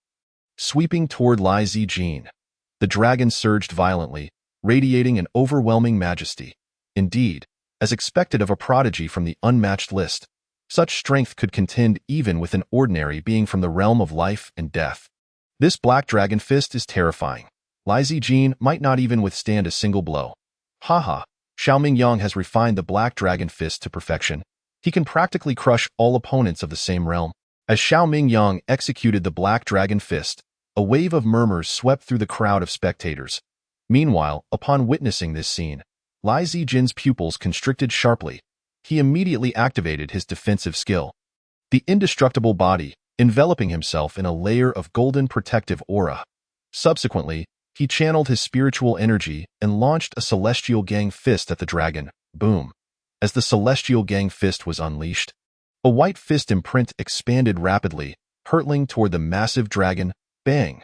Sweeping toward Lai Zijin, the dragon surged violently, radiating an overwhelming majesty. Indeed, as expected of a prodigy from the unmatched list, such strength could contend even with an ordinary being from the realm of life and death. This Black Dragon Fist is terrifying. Lai Zijin might not even withstand a single blow. Haha, Xiaoming Yang has refined the Black Dragon Fist to perfection. He can practically crush all opponents of the same realm. As Xiaoming Yang executed the Black Dragon Fist, a wave of murmurs swept through the crowd of spectators. Meanwhile, upon witnessing this scene, Lai Zijin's pupils constricted sharply. He immediately activated his defensive skill. The indestructible body, enveloping himself in a layer of golden protective aura. Subsequently, he channeled his spiritual energy and launched a Celestial Gang Fist at the dragon. Boom. As the Celestial Gang Fist was unleashed, a white fist imprint expanded rapidly, hurtling toward the massive dragon. Bang!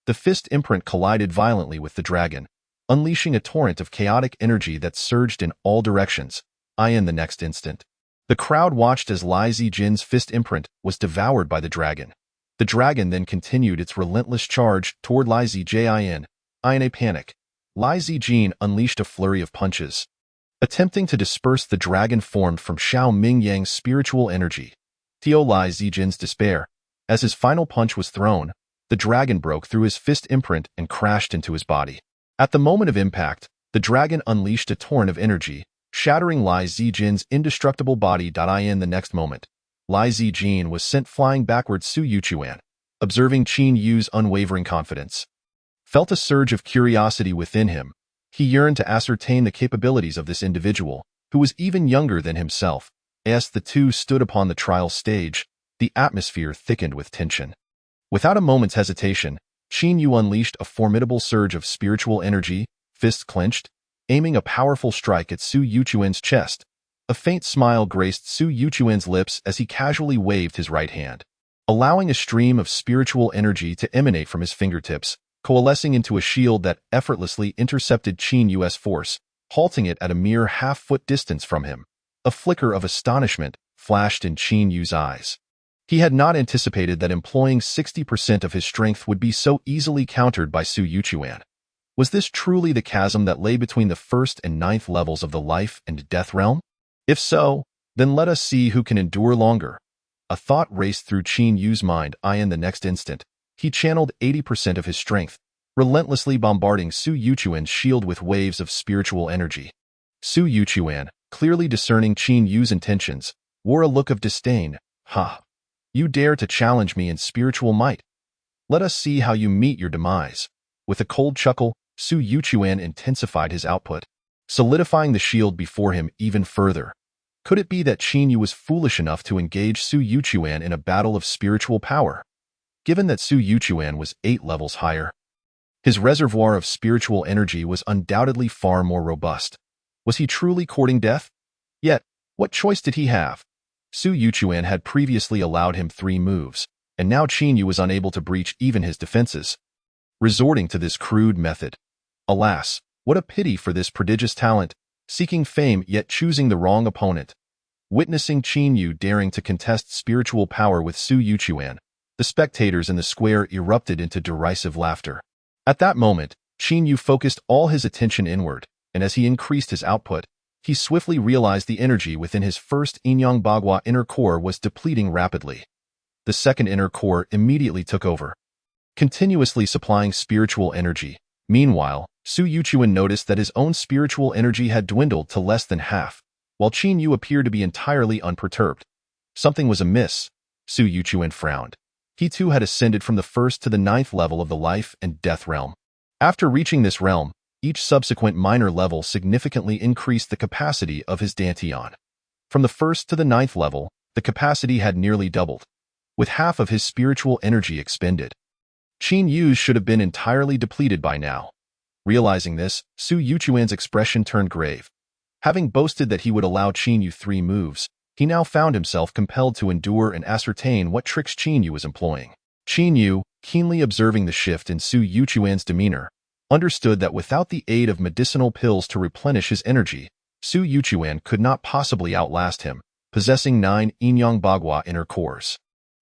The fist imprint collided violently with the dragon, unleashing a torrent of chaotic energy that surged in all directions. In the next instant, the crowd watched as Lai Zijin's fist imprint was devoured by the dragon. The dragon then continued its relentless charge toward Lai Zijin. In a panic, Lai Zijin unleashed a flurry of punches, attempting to disperse the dragon formed from Xiaoming Yang's spiritual energy. To Lai Zijin's despair, as his final punch was thrown, the dragon broke through his fist imprint and crashed into his body. At the moment of impact, the dragon unleashed a torrent of energy, shattering Lai Zijin's indestructible body. In the next moment, Lai Zijin was sent flying backwards. Su Yuchuan, observing Qin Yu's unwavering confidence, felt a surge of curiosity within him. He yearned to ascertain the capabilities of this individual, who was even younger than himself. As the two stood upon the trial stage, the atmosphere thickened with tension. Without a moment's hesitation, Qin Yu unleashed a formidable surge of spiritual energy, fists clenched, aiming a powerful strike at Su Yuchuan's chest. A faint smile graced Su Yuchuan's lips as he casually waved his right hand, allowing a stream of spiritual energy to emanate from his fingertips, coalescing into a shield that effortlessly intercepted Qin Yu's force, halting it at a mere half-foot distance from him. A flicker of astonishment flashed in Qin Yu's eyes. He had not anticipated that employing 60% of his strength would be so easily countered by Su Yuchuan. Was this truly the chasm that lay between the 1st and 9th levels of the life and death realm? If so, then let us see who can endure longer. A thought raced through Qin Yu's mind. In the next instant, he channeled 80% of his strength, relentlessly bombarding Su Yuchuan's shield with waves of spiritual energy. Su Yuchuan, clearly discerning Qin Yu's intentions, wore a look of disdain. Ha! You dare to challenge me in spiritual might? Let us see how you meet your demise. With a cold chuckle, Su Yuchuan intensified his output, solidifying the shield before him even further. Could it be that Qin Yu was foolish enough to engage Su Yuchuan in a battle of spiritual power? Given that Su Yuchuan was 8 levels higher, his reservoir of spiritual energy was undoubtedly far more robust. Was he truly courting death? Yet, what choice did he have? Su Yuchuan had previously allowed him 3 moves, and now Qin Yu was unable to breach even his defenses, resorting to this crude method. Alas, what a pity for this prodigious talent, seeking fame yet choosing the wrong opponent. Witnessing Qin Yu daring to contest spiritual power with Su Yuchuan, the spectators in the square erupted into derisive laughter. At that moment, Qin Yu focused all his attention inward, and as he increased his output, he swiftly realized the energy within his first Inyang Bagua inner core was depleting rapidly. The second inner core immediately took over, continuously supplying spiritual energy. Meanwhile, Su Yuchuan noticed that his own spiritual energy had dwindled to less than half, while Qin Yu appeared to be entirely unperturbed. Something was amiss. Su Yuchuan frowned. He too had ascended from the 1st to the 9th level of the life and death realm. After reaching this realm, each subsequent minor level significantly increased the capacity of his dantian. From the 1st to the 9th level, the capacity had nearly doubled, with half of his spiritual energy expended. Qin Yu's should have been entirely depleted by now. Realizing this, Su Yuchuan's expression turned grave. Having boasted that he would allow Qin Yu 3 moves, he now found himself compelled to endure and ascertain what tricks Qin Yu was employing. Qin Yu, keenly observing the shift in Su Yuchuan's demeanor, understood that without the aid of medicinal pills to replenish his energy, Su Yuchuan could not possibly outlast him, possessing 9 Yinyang Bagua inner cores.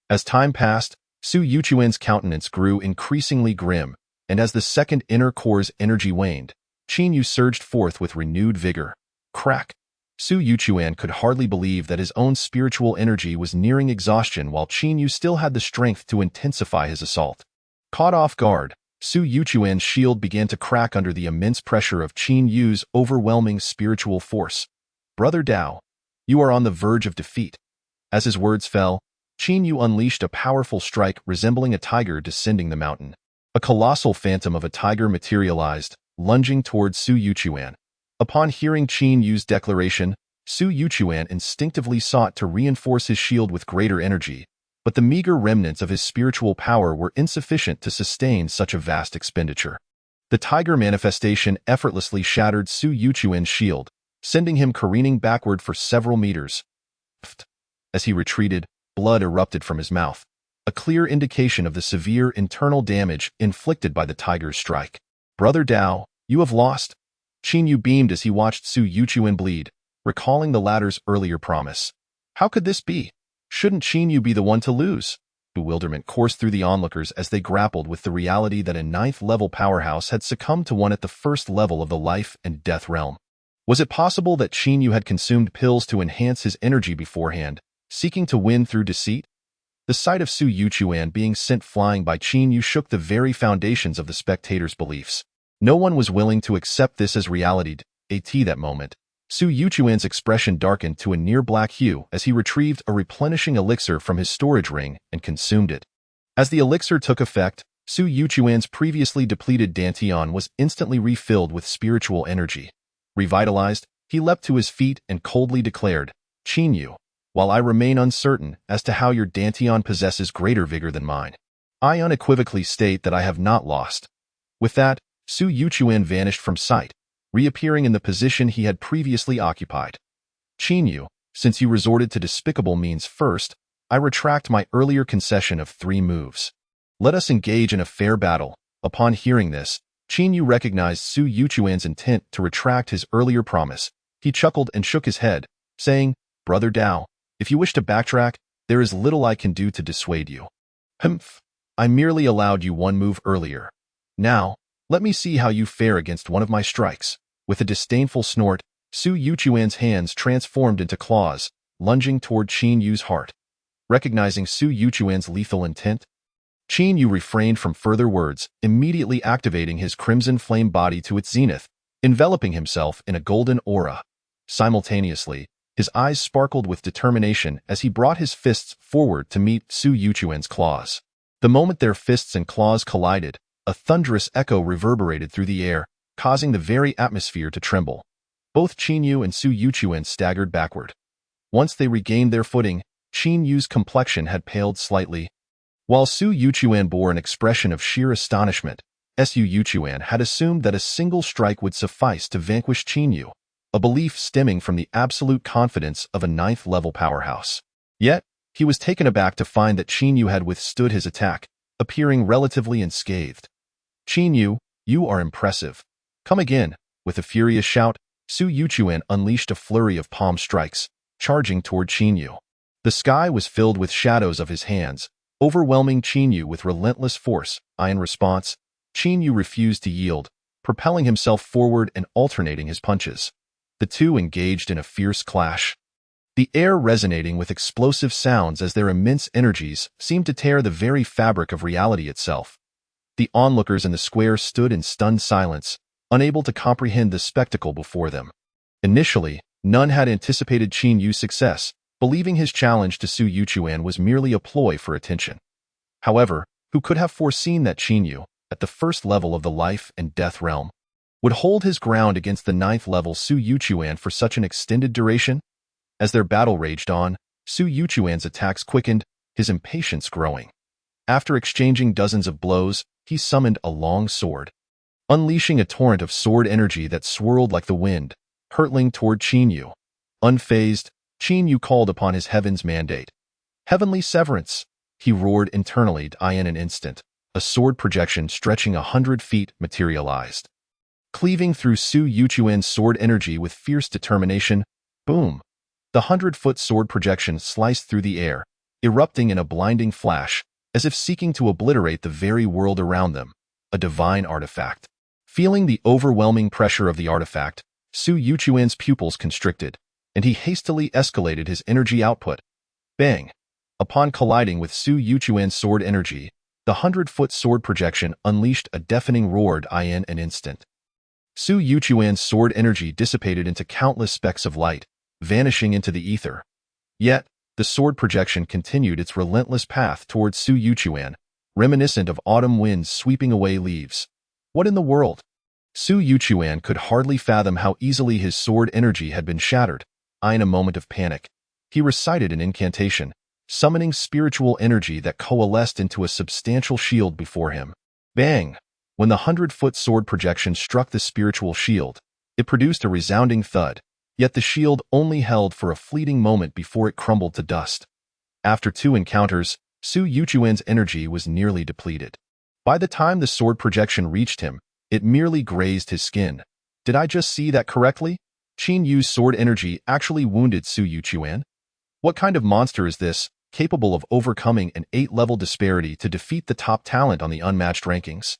As time passed, Su Yuchuan's countenance grew increasingly grim, and as the second inner core's energy waned, Qin Yu surged forth with renewed vigor. Crack! Su Yuchuan could hardly believe that his own spiritual energy was nearing exhaustion while Qin Yu still had the strength to intensify his assault. Caught off guard, Su Yuchuan's shield began to crack under the immense pressure of Qin Yu's overwhelming spiritual force. "Brother Dao, you are on the verge of defeat." As his words fell, Qin Yu unleashed a powerful strike resembling a tiger descending the mountain. A colossal phantom of a tiger materialized, lunging towards Su Yuchuan. Upon hearing Qin Yu's declaration, Su Yuchuan instinctively sought to reinforce his shield with greater energy, but the meager remnants of his spiritual power were insufficient to sustain such a vast expenditure. The tiger manifestation effortlessly shattered Su Yuchuan's shield, sending him careening backward for several meters. As he retreated, blood erupted from his mouth, a clear indication of the severe internal damage inflicted by the tiger's strike. "Brother Dao, you have lost." Qin Yu beamed as he watched Su Yuchuan bleed, recalling the latter's earlier promise. How could this be? Shouldn't Qin Yu be the one to lose? Bewilderment coursed through the onlookers as they grappled with the reality that a 9th-level powerhouse had succumbed to one at the 1st level of the life and death realm. Was it possible that Qin Yu had consumed pills to enhance his energy beforehand, seeking to win through deceit? The sight of Su Yuchuan being sent flying by Qin Yu shook the very foundations of the spectators' beliefs. No one was willing to accept this as reality. At that moment, Su Yuchuan's expression darkened to a near-black hue as he retrieved a replenishing elixir from his storage ring and consumed it. As the elixir took effect, Su Yuchuan's previously depleted dantian was instantly refilled with spiritual energy. Revitalized, he leapt to his feet and coldly declared, "Qin Yu, while I remain uncertain as to how your dantian possesses greater vigor than mine, I unequivocally state that I have not lost." With that, Su Yuchuan vanished from sight, reappearing in the position he had previously occupied. "Qin Yu, since you resorted to despicable means first, I retract my earlier concession of 3 moves. Let us engage in a fair battle." Upon hearing this, Qin Yu recognized Su Yuchuan's intent to retract his earlier promise. He chuckled and shook his head, saying, "Brother Dao, if you wish to backtrack, there is little I can do to dissuade you. Humph, I merely allowed you 1 move earlier. Now, let me see how you fare against one of my strikes." With a disdainful snort, Su Yuchuan's hands transformed into claws, lunging toward Qin Yu's heart. Recognizing Su Yuchuan's lethal intent, Qin Yu refrained from further words, immediately activating his crimson flame body to its zenith, enveloping himself in a golden aura. Simultaneously, his eyes sparkled with determination as he brought his fists forward to meet Su Yuchuan's claws. The moment their fists and claws collided, a thunderous echo reverberated through the air, causing the very atmosphere to tremble. Both Qin Yu and Su Yuchuan staggered backward. Once they regained their footing, Qin Yu's complexion had paled slightly. While Su Yuchuan bore an expression of sheer astonishment, Su Yuchuan had assumed that a single strike would suffice to vanquish Qin Yu, a belief stemming from the absolute confidence of a 9th-level powerhouse. Yet, he was taken aback to find that Qin Yu had withstood his attack, appearing relatively unscathed. "Qin Yu, you are impressive. Come again." With a furious shout, Su Yuchuan unleashed a flurry of palm strikes, charging toward Qin Yu. The sky was filled with shadows of his hands, overwhelming Qin Yu with relentless force. In response, Qin Yu refused to yield, propelling himself forward and alternating his punches. The two engaged in a fierce clash, the air resonating with explosive sounds as their immense energies seemed to tear the very fabric of reality itself. The onlookers in the square stood in stunned silence, unable to comprehend the spectacle before them. Initially, none had anticipated Qin Yu's success, believing his challenge to Su Yuchuan was merely a ploy for attention. However, who could have foreseen that Qin Yu, at the first level of the life and death realm, would hold his ground against the 9th level Su Yuchuan for such an extended duration? As their battle raged on, Su Yuchuan's attacks quickened, his impatience growing. After exchanging dozens of blows, he summoned a long sword, unleashing a torrent of sword energy that swirled like the wind, hurtling toward Qinyu. Unfazed, Qinyu called upon his heaven's mandate. Heavenly severance, he roared internally. In an instant, a sword projection stretching 100 feet materialized. Cleaving through Su Yuchuan's sword energy with fierce determination, boom! The 100-foot sword projection sliced through the air, erupting in a blinding flash, as if seeking to obliterate the very world around them, a divine artifact. Feeling the overwhelming pressure of the artifact, Su Yuchuan's pupils constricted, and he hastily escalated his energy output. Bang! Upon colliding with Su Yuchuan's sword energy, the 100-foot sword projection unleashed a deafening roar. In an instant, Su Yuchuan's sword energy dissipated into countless specks of light, vanishing into the ether. Yet, the sword projection continued its relentless path towards Su Yuchuan, reminiscent of autumn winds sweeping away leaves. What in the world? Su Yuchuan could hardly fathom how easily his sword energy had been shattered. In a moment of panic, he recited an incantation, summoning spiritual energy that coalesced into a substantial shield before him. Bang! When the 100-foot sword projection struck the spiritual shield, it produced a resounding thud, yet the shield only held for a fleeting moment before it crumbled to dust. After 2 encounters, Su Yuchuan's energy was nearly depleted. By the time the sword projection reached him, it merely grazed his skin. Did I just see that correctly? Qinyu's sword energy actually wounded Su Yuchuan? What kind of monster is this, capable of overcoming an 8-level disparity to defeat the top talent on the unmatched rankings?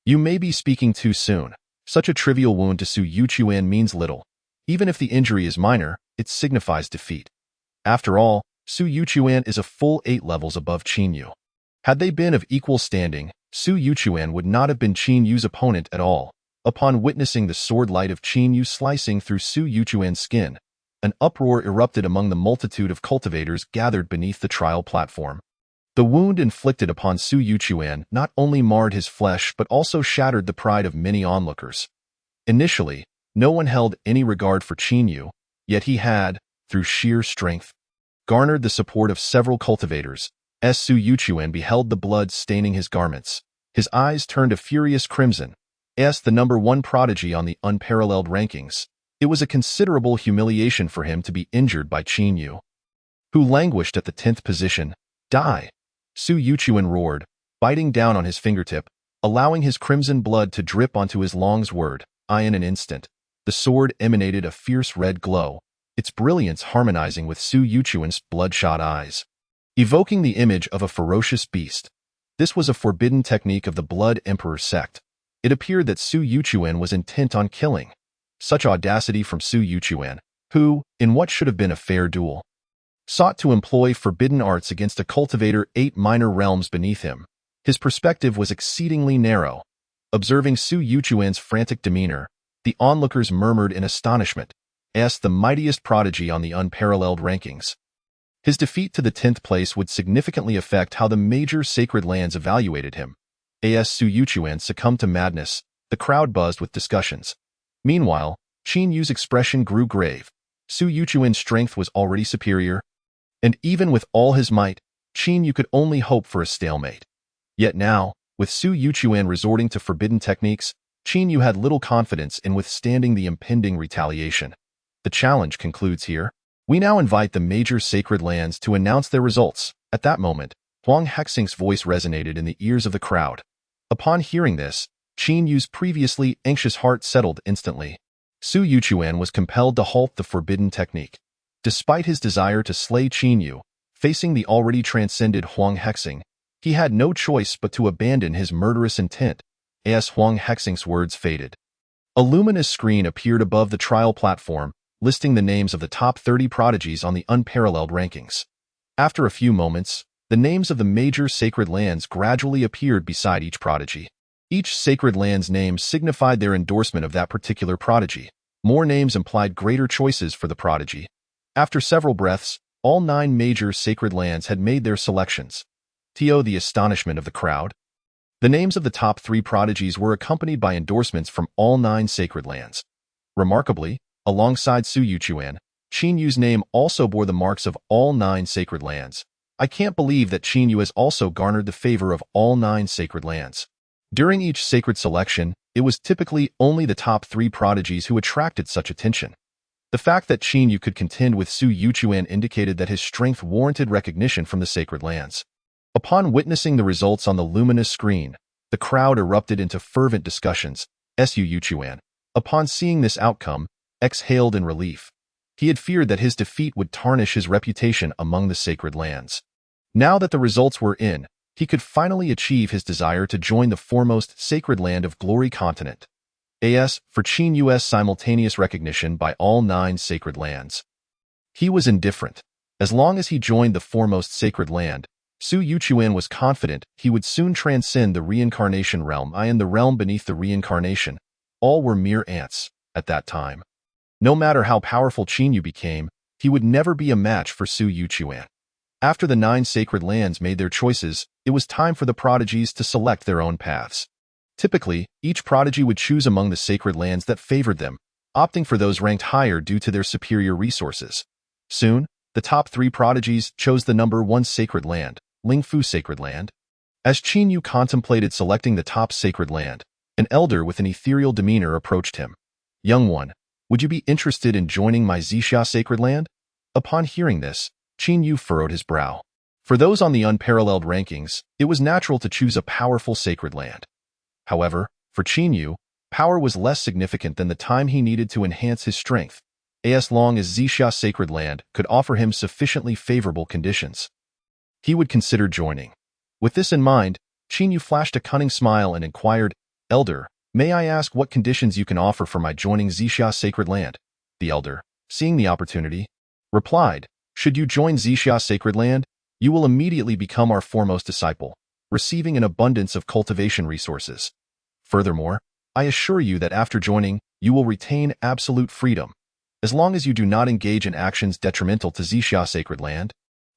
You may be speaking too soon. Such a trivial wound to Su Yuchuan means little. Even if the injury is minor, it signifies defeat. After all, Su Yuchuan is a full 8 levels above Qinyu. Had they been of equal standing, Su Yuchuan would not have been Qinyu's opponent at all. Upon witnessing the sword light of Qinyu slicing through Su Yuchuan's skin, an uproar erupted among the multitude of cultivators gathered beneath the trial platform. The wound inflicted upon Su Yuchuan not only marred his flesh but also shattered the pride of many onlookers. Initially, no one held any regard for Qinyu, yet he had, through sheer strength, garnered the support of several cultivators. As Su Yuchuan beheld the blood staining his garments, his eyes turned a furious crimson. As the #1 prodigy on the unparalleled rankings, it was a considerable humiliation for him to be injured by Qinyu, who languished at the 10th position. Die! Su Yuchuan roared, biting down on his fingertip, allowing his crimson blood to drip onto his long sword. In an instant, the sword emanated a fierce red glow, its brilliance harmonizing with Su Yuchuan's bloodshot eyes, evoking the image of a ferocious beast. This was a forbidden technique of the Blood Emperor Sect. It appeared that Su Yuchuan was intent on killing. Such audacity from Su Yuchuan, who, in what should have been a fair duel, sought to employ forbidden arts against a cultivator 8 minor realms beneath him. His perspective was exceedingly narrow. Observing Su Yuchuan's frantic demeanor, the onlookers murmured in astonishment, as the mightiest prodigy on the unparalleled rankings. His defeat to the 10th place would significantly affect how the major sacred lands evaluated him. As Su Yuchuan succumbed to madness, the crowd buzzed with discussions. Meanwhile, Qinyu's expression grew grave. Su Yuchuan's strength was already superior, and even with all his might, Qinyu could only hope for a stalemate. Yet now, with Su Yuchuan resorting to forbidden techniques, Qinyu had little confidence in withstanding the impending retaliation. The challenge concludes here. We now invite the major sacred lands to announce their results. At that moment, Huang Hexing's voice resonated in the ears of the crowd. Upon hearing this, Qinyu's previously anxious heart settled instantly. Su Yuchuan was compelled to halt the forbidden technique. Despite his desire to slay Qinyu, facing the already transcended Huang Hexing, he had no choice but to abandon his murderous intent. As Huang Hexing's words faded, a luminous screen appeared above the trial platform, listing the names of the top 30 prodigies on the unparalleled rankings. After a few moments, the names of the major sacred lands gradually appeared beside each prodigy. Each sacred land's name signified their endorsement of that particular prodigy. More names implied greater choices for the prodigy. After several breaths, all 9 major sacred lands had made their selections. To the astonishment of the crowd, The names of the top 3 prodigies were accompanied by endorsements from all 9 sacred lands. Remarkably, alongside Su Yuchuan, Qin Yu's name also bore the marks of all 9 sacred lands. I can't believe that Qin Yu has also garnered the favor of all 9 sacred lands. During each sacred selection, it was typically only the top 3 prodigies who attracted such attention. The fact that Qin Yu could contend with Su Yuchuan indicated that his strength warranted recognition from the sacred lands. Upon witnessing the results on the luminous screen, the crowd erupted into fervent discussions. Su Yuchuan, upon seeing this outcome, exhaled in relief. He had feared that his defeat would tarnish his reputation among the sacred lands. Now that the results were in, he could finally achieve his desire to join the foremost sacred land of Glory Continent. As for Qin Yu's simultaneous recognition by all 9 sacred lands. He was indifferent. As long as he joined the foremost sacred land, Su Yuchuan was confident he would soon transcend the reincarnation realm and the realm beneath the reincarnation. All were mere ants at that time. No matter how powerful Qin Yu became, he would never be a match for Su Yuchuan. After the 9 sacred lands made their choices, it was time for the prodigies to select their own paths. Typically, each prodigy would choose among the sacred lands that favored them, opting for those ranked higher due to their superior resources. Soon, the top 3 prodigies chose the number 1 sacred land, Lingfu Sacred Land. As Qin Yu contemplated selecting the top sacred land, an elder with an ethereal demeanor approached him. "Young one, would you be interested in joining my Xixi Sacred Land?" Upon hearing this, Qin Yu furrowed his brow. For those on the unparalleled rankings, it was natural to choose a powerful sacred land. However, for Qin Yu, power was less significant than the time he needed to enhance his strength, as long as Xixi Sacred Land could offer him sufficiently favorable conditions. He would consider joining. With this in mind, Qin Yu flashed a cunning smile and inquired, "Elder, may I ask what conditions you can offer for my joining Xixi Sacred Land?" The elder, seeing the opportunity, replied, "Should you join Xixi Sacred Land, you will immediately become our foremost disciple, receiving an abundance of cultivation resources. Furthermore, I assure you that after joining, you will retain absolute freedom. As long as you do not engage in actions detrimental to Xixi Sacred Land,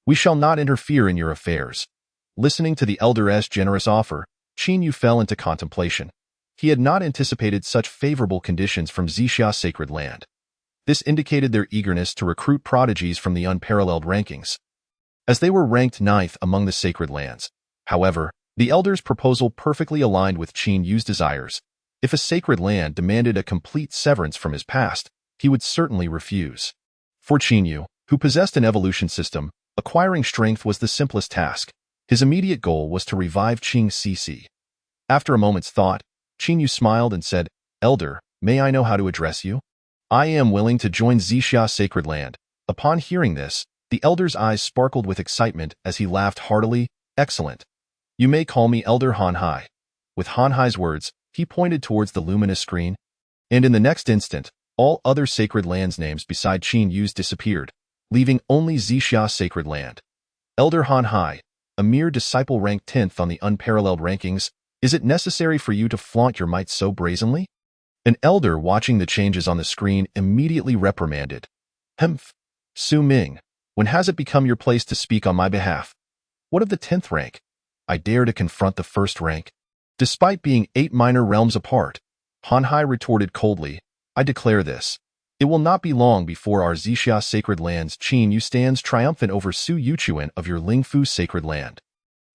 we shall not interfere in your affairs." Listening to the elder's generous offer, Qin Yu fell into contemplation. He had not anticipated such favorable conditions from Xixi Sacred Land. This indicated their eagerness to recruit prodigies from the unparalleled rankings, as they were ranked 9th among the sacred lands. However, the elder's proposal perfectly aligned with Qin Yu's desires. If a sacred land demanded a complete severance from his past, he would certainly refuse. For Qin Yu, who possessed an evolution system, acquiring strength was the simplest task. His immediate goal was to revive Xixi. After a moment's thought, Qin Yu smiled and said, "Elder, may I know how to address you?" "I am willing to join Xixi Sacred Land." Upon hearing this, the elder's eyes sparkled with excitement as he laughed heartily. "Excellent. You may call me Elder Han Hai." With Han Hai's words, he pointed towards the luminous screen, and in the next instant, all other sacred lands' names beside Qin Yu's disappeared, leaving only Xixi Sacred Land. "Elder Han Hai, a mere disciple ranked 10th on the unparalleled rankings, is it necessary for you to flaunt your might so brazenly?" An elder watching the changes on the screen immediately reprimanded. "Humph, Su Ming, when has it become your place to speak on my behalf? What of the 10th rank? I dare to confront the 1st rank." Despite being 8 minor realms apart, Han Hai retorted coldly, "I declare this. It will not be long before our Xixi Sacred Land's Qin Yu stands triumphant over Su Yuchuan of your Lingfu Sacred Land."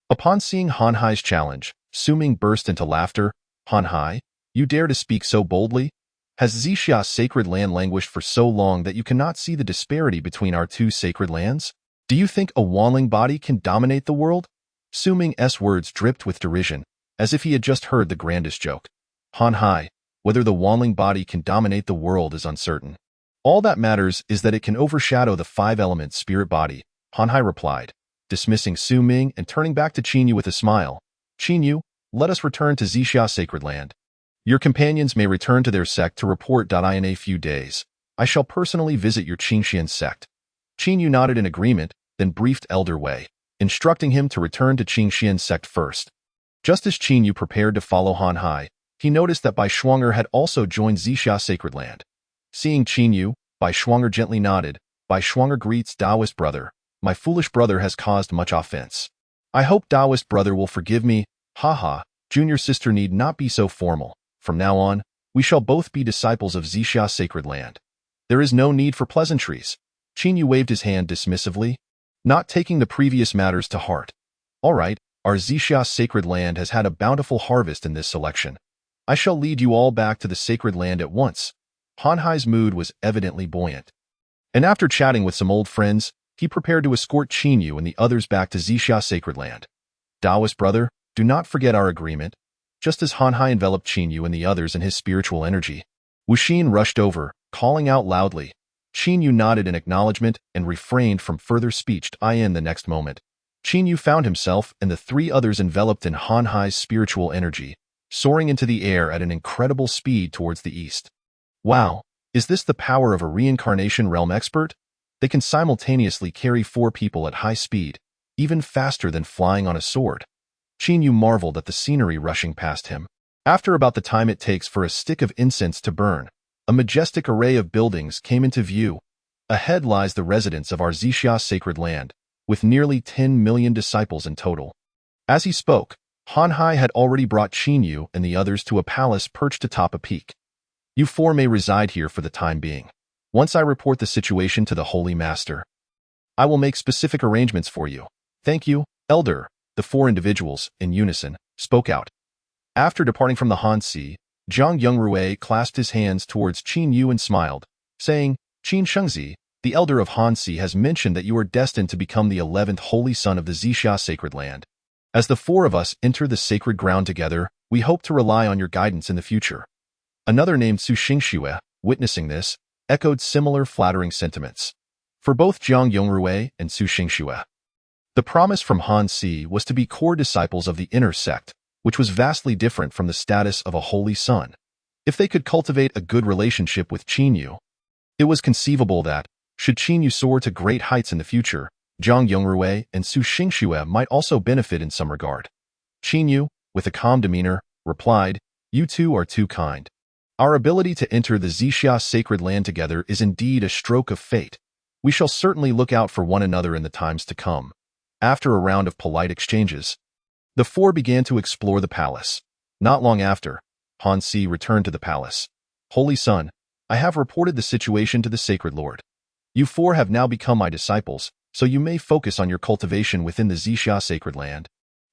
Upon seeing Han Hai's challenge, Su Ming burst into laughter. "Han Hai, you dare to speak so boldly? Has Xixi Sacred Land languished for so long that you cannot see the disparity between our 2 sacred lands? Do you think a wanling body can dominate the world?" Su Ming's words dripped with derision, as if he had just heard the grandest joke. "Han Hai, whether the wanling body can dominate the world is uncertain. All that matters is that it can overshadow the 5-element spirit body," Han Hai replied, dismissing Su Ming and turning back to Qin Yu with a smile. "Qin Yu, let us return to Xixi Sacred Land. Your companions may return to their sect to report. In a few days, I shall personally visit your Qingxian sect." Qin Yu nodded in agreement, then briefed Elder Wei, instructing him to return to Qingxian sect first. Just as Qin Yu prepared to follow Han Hai, he noticed that Bai Shuanger had also joined Xixi Sacred Land. Seeing Qin Yu, Bai Shuanger gently nodded. Bai Shuanger greets Taoist brother. "My foolish brother has caused much offense. I hope Taoist brother will forgive me." "Haha, Junior sister need not be so formal. From now on, we shall both be disciples of Xixi sacred land. There is no need for pleasantries. Qinyu waved his hand dismissively, not taking the previous matters to heart. All right, our Xixi sacred land has had a bountiful harvest in this selection. I shall lead you all back to the sacred land at once. Han Hai's mood was evidently buoyant. And after chatting with some old friends, he prepared to escort Qinyu and the others back to Xixi sacred land. Taoist brother, do not forget our agreement. Just as Han Hai enveloped Qinyu and the others in his spiritual energy, Wuxin rushed over, calling out loudly. Qinyu nodded in acknowledgement and refrained from further speech. In the next moment, Qinyu found himself and the three others enveloped in Han Hai's spiritual energy, soaring into the air at an incredible speed towards the east. Wow, is this the power of a reincarnation realm expert? They can simultaneously carry 4 people at high speed, even faster than flying on a sword. Qinyu marveled at the scenery rushing past him. After about the time it takes for a stick of incense to burn, a majestic array of buildings came into view. Ahead lies the residence of our Xixi sacred land, with nearly 10 million disciples in total. As he spoke, Han Hai had already brought Qinyu and the others to a palace perched atop a peak. You 4 may reside here for the time being. Once I report the situation to the Holy Master, I will make specific arrangements for you. Thank you, Elder. The 4 individuals, in unison, spoke out. After departing from the Hanxi, Zhang Yongrui clasped his hands towards Qinyu and smiled, saying, Qin Shengzi, the elder of Hanxi has mentioned that you are destined to become the 11th holy son of the Xixi sacred land. As the 4 of us enter the sacred ground together, we hope to rely on your guidance in the future. Another named Su Xingxue, witnessing this, echoed similar flattering sentiments. For both Zhang Yongrui and Su Xingxue, the promise from Hanxi was to be core disciples of the inner sect, which was vastly different from the status of a holy son. If they could cultivate a good relationship with Qinyu, it was conceivable that, should Qinyu soar to great heights in the future, Zhang Yongrui and Su Xingxue might also benefit in some regard. Qinyu, with a calm demeanor, replied, You 2 are too kind. Our ability to enter the Xixi sacred land together is indeed a stroke of fate. We shall certainly look out for one another in the times to come. After a round of polite exchanges, the 4 began to explore the palace. Not long after, Hanxi returned to the palace. Holy Son, I have reported the situation to the Sacred Lord. You 4 have now become my disciples, so you may focus on your cultivation within the Xixi sacred land.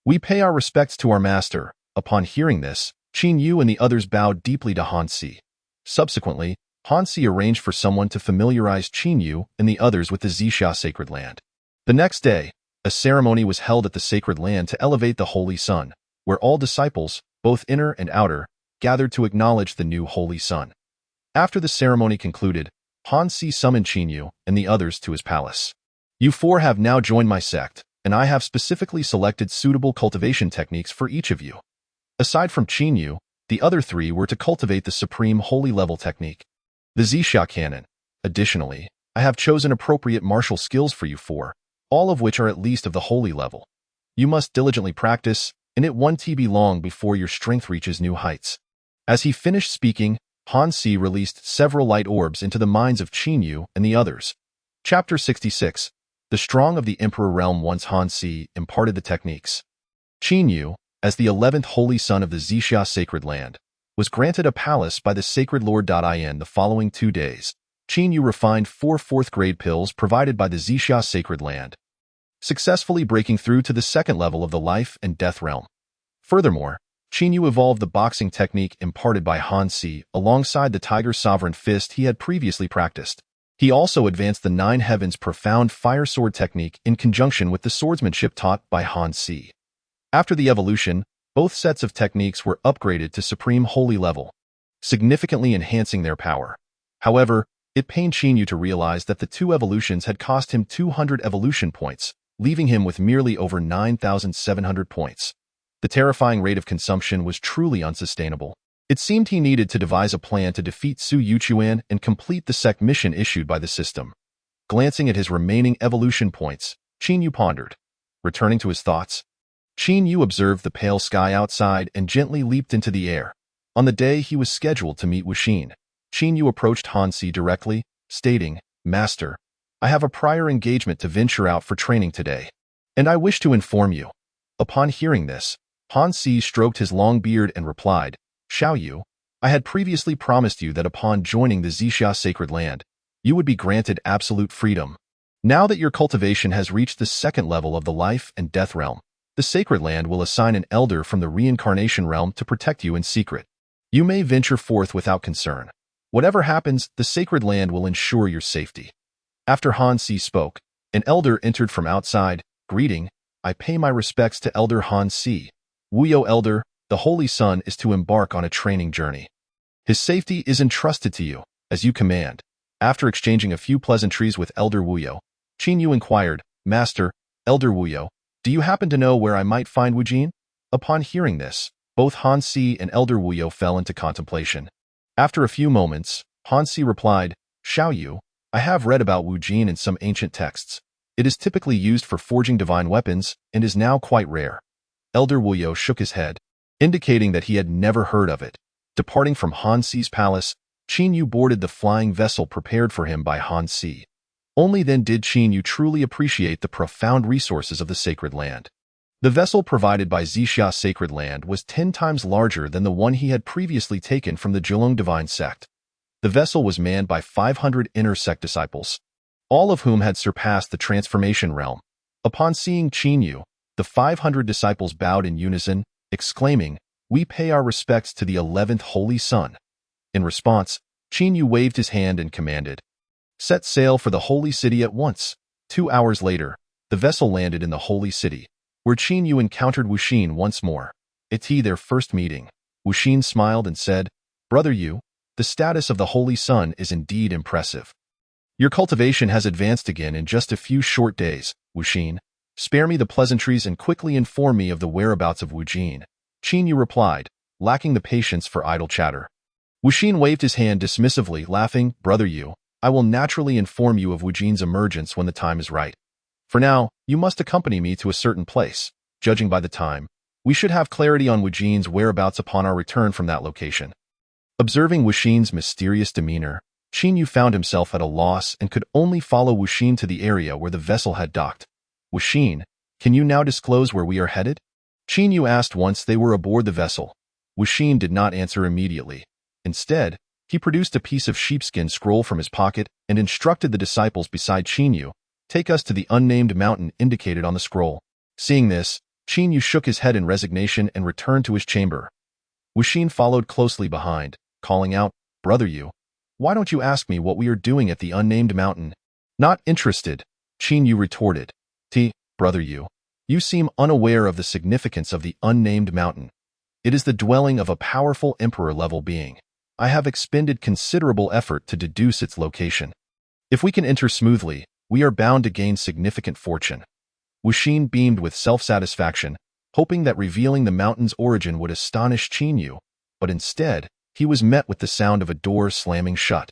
We pay our respects to our master. Upon hearing this, Qinyu and the others bowed deeply to Hanxi. Subsequently, Hanxi arranged for someone to familiarize Qinyu and the others with the Xixi sacred land. The next day, a ceremony was held at the sacred land to elevate the Holy Son, where all disciples, both inner and outer, gathered to acknowledge the new Holy Son. After the ceremony concluded, Hanxi summoned Qinyu and the others to his palace. You 4 have now joined my sect, and I have specifically selected suitable cultivation techniques for each of you. Aside from Qinyu, the other 3 were to cultivate the supreme holy level technique, the Xixi canon. Additionally, I have chosen appropriate martial skills for you 4, all of which are at least of the holy level. You must diligently practice, and it won't be long before your strength reaches new heights. As he finished speaking, Hanxi released several light orbs into the minds of Qinyu and the others. Chapter 66. The Strong of the Emperor Realm. Once Hanxi imparted the techniques, Qinyu, as the 11th holy son of the Xixi sacred land, was granted a palace by the Sacred Lord. In the following 2 days, Qinyu refined 4 4th-grade pills provided by the Xixi sacred land, successfully breaking through to the 2nd level of the life and death realm. Furthermore, Qinyu evolved the boxing technique imparted by Hanxi alongside the Tiger Sovereign Fist he had previously practiced. He also advanced the 9 Heavens Profound Fire Sword technique in conjunction with the swordsmanship taught by Hanxi. After the evolution, both sets of techniques were upgraded to Supreme Holy level, significantly enhancing their power. However, it pained Qinyu to realize that the 2 evolutions had cost him 200 evolution points, leaving him with merely over 9,700 points. The terrifying rate of consumption was truly unsustainable. It seemed he needed to devise a plan to defeat Su Yuchuan and complete the Sect mission issued by the system. Glancing at his remaining evolution points, Qinyu pondered. Returning to his thoughts, Qinyu observed the pale sky outside and gently leaped into the air. On the day he was scheduled to meet Wuxin, Qinyu approached Hanxi directly, stating, Master, I have a prior engagement to venture out for training today, and I wish to inform you. Upon hearing this, Han Si stroked his long beard and replied, Xiao Yu, I had previously promised you that upon joining the Xixi sacred land, you would be granted absolute freedom. Now that your cultivation has reached the second level of the life and death realm, the sacred land will assign an elder from the reincarnation realm to protect you in secret. You may venture forth without concern. Whatever happens, the sacred land will ensure your safety. After Han Si spoke, an elder entered from outside, greeting, I pay my respects to Elder Han Si. Wuyo Elder, the Holy Son is to embark on a training journey. His safety is entrusted to you, as you command. After exchanging a few pleasantries with Elder Wuyo, Qin Yu inquired, Master, Elder Wuyo, do you happen to know where I might find Wu Jin? Upon hearing this, both Han Si and Elder Wuyo fell into contemplation. After a few moments, Han Si replied, Xiao Yu, I have read about Wu Jin in some ancient texts. It is typically used for forging divine weapons and is now quite rare. Elder Wuyo shook his head, indicating that he had never heard of it. Departing from Han Si's palace, Qin Yu boarded the flying vessel prepared for him by Han Si. Only then did Qin Yu truly appreciate the profound resources of the sacred land. The vessel provided by Xixi sacred land was 10 times larger than the one he had previously taken from the Jiulong divine sect. The vessel was manned by 500 inner sect disciples, all of whom had surpassed the transformation realm. Upon seeing Qin Yu, the 500 disciples bowed in unison, exclaiming, We pay our respects to the 11th Holy Son. In response, Qin Yu waved his hand and commanded, Set sail for the holy city at once. 2 hours later, the vessel landed in the holy city, where Qin Yu encountered Wu Xin once more. It's their first meeting. Wu Xin smiled and said, Brother Yu, the status of the Holy Son is indeed impressive. Your cultivation has advanced again in just a few short days, Wu Xin. Spare me the pleasantries and quickly inform me of the whereabouts of Wu Jin. Qin Yu replied, lacking the patience for idle chatter. Wu Xin waved his hand dismissively, laughing, Brother Yu, I will naturally inform you of Wu Jin's emergence when the time is right. For now, you must accompany me to a certain place. Judging by the time, we should have clarity on Wu Jin's whereabouts upon our return from that location. Observing Wu Xin's mysterious demeanor, Qin Yu found himself at a loss and could only follow Wu Xin to the area where the vessel had docked. Wu Xin, can you now disclose where we are headed? Qin Yu asked once they were aboard the vessel. Wu Xin did not answer immediately. Instead, he produced a piece of sheepskin scroll from his pocket and instructed the disciples beside Qin Yu, Take us to the unnamed mountain indicated on the scroll. Seeing this, Qin Yu shook his head in resignation and returned to his chamber. Wu Xin followed closely behind, calling out, Brother Yu, why don't you ask me what we are doing at the unnamed mountain? Not interested, Qin Yu retorted. Brother Yu, you seem unaware of the significance of the unnamed mountain. It is the dwelling of a powerful emperor-level being. I have expended considerable effort to deduce its location. If we can enter smoothly, we are bound to gain significant fortune. Wu Xin beamed with self-satisfaction, hoping that revealing the mountain's origin would astonish Qin Yu, but instead, he was met with the sound of a door slamming shut.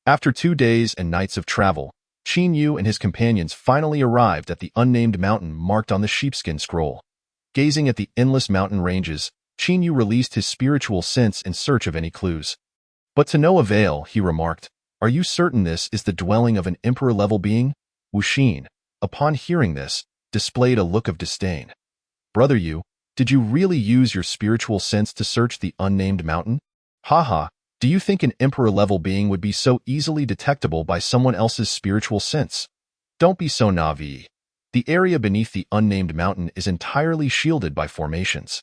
After 2 days and nights of travel, Qin Yu and his companions finally arrived at the unnamed mountain marked on the sheepskin scroll. Gazing at the endless mountain ranges, Qin Yu released his spiritual sense in search of any clues. But to no avail, he remarked, Are you certain this is the dwelling of an emperor-level being? Wu Xin, upon hearing this, displayed a look of disdain. Brother Yu, did you really use your spiritual sense to search the unnamed mountain? Haha, do you think an emperor-level being would be so easily detectable by someone else's spiritual sense? Don't be so naive. The area beneath the unnamed mountain is entirely shielded by formations,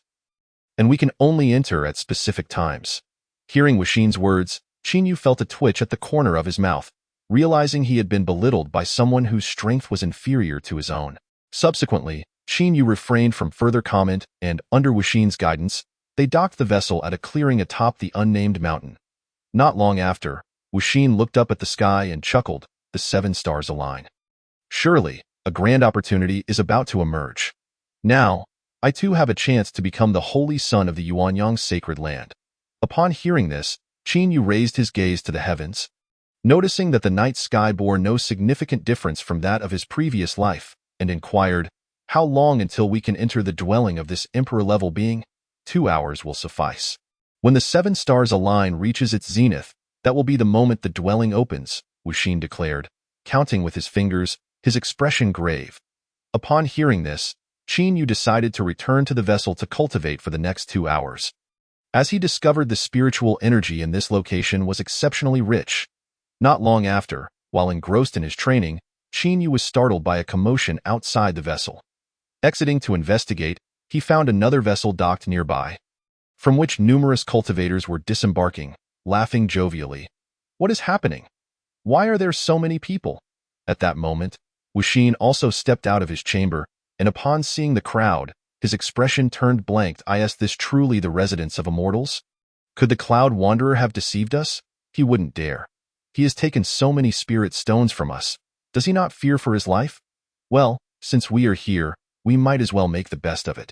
and we can only enter at specific times. Hearing Wu Xin's words, Qin Yu felt a twitch at the corner of his mouth, realizing he had been belittled by someone whose strength was inferior to his own. Subsequently, Qin Yu refrained from further comment and, under Wu Xin's guidance, they docked the vessel at a clearing atop the unnamed mountain. Not long after, Wu Xin looked up at the sky and chuckled, the 7 stars align. Surely, a grand opportunity is about to emerge. Now, I too have a chance to become the holy son of the Yuanyang sacred land. Upon hearing this, Qin Yu raised his gaze to the heavens. Noticing that the night sky bore no significant difference from that of his previous life, and inquired, How long until we can enter the dwelling of this emperor-level being? 2 hours will suffice. When the 7 stars align reaches its zenith, that will be the moment the dwelling opens, Wu Xin declared, counting with his fingers, his expression grave. Upon hearing this, Yu decided to return to the vessel to cultivate for the next 2 hours. As he discovered the spiritual energy in this location was exceptionally rich. Not long after, while engrossed in his training, Yu was startled by a commotion outside the vessel. Exiting to investigate, he found another vessel docked nearby, from which numerous cultivators were disembarking, laughing jovially. What is happening? Why are there so many people? At that moment, Wuxin also stepped out of his chamber, and upon seeing the crowd, his expression turned blank. Is this truly the residence of immortals? Could the Cloud Wanderer have deceived us? He wouldn't dare. He has taken so many spirit stones from us. Does he not fear for his life? Well, since we are here, we might as well make the best of it.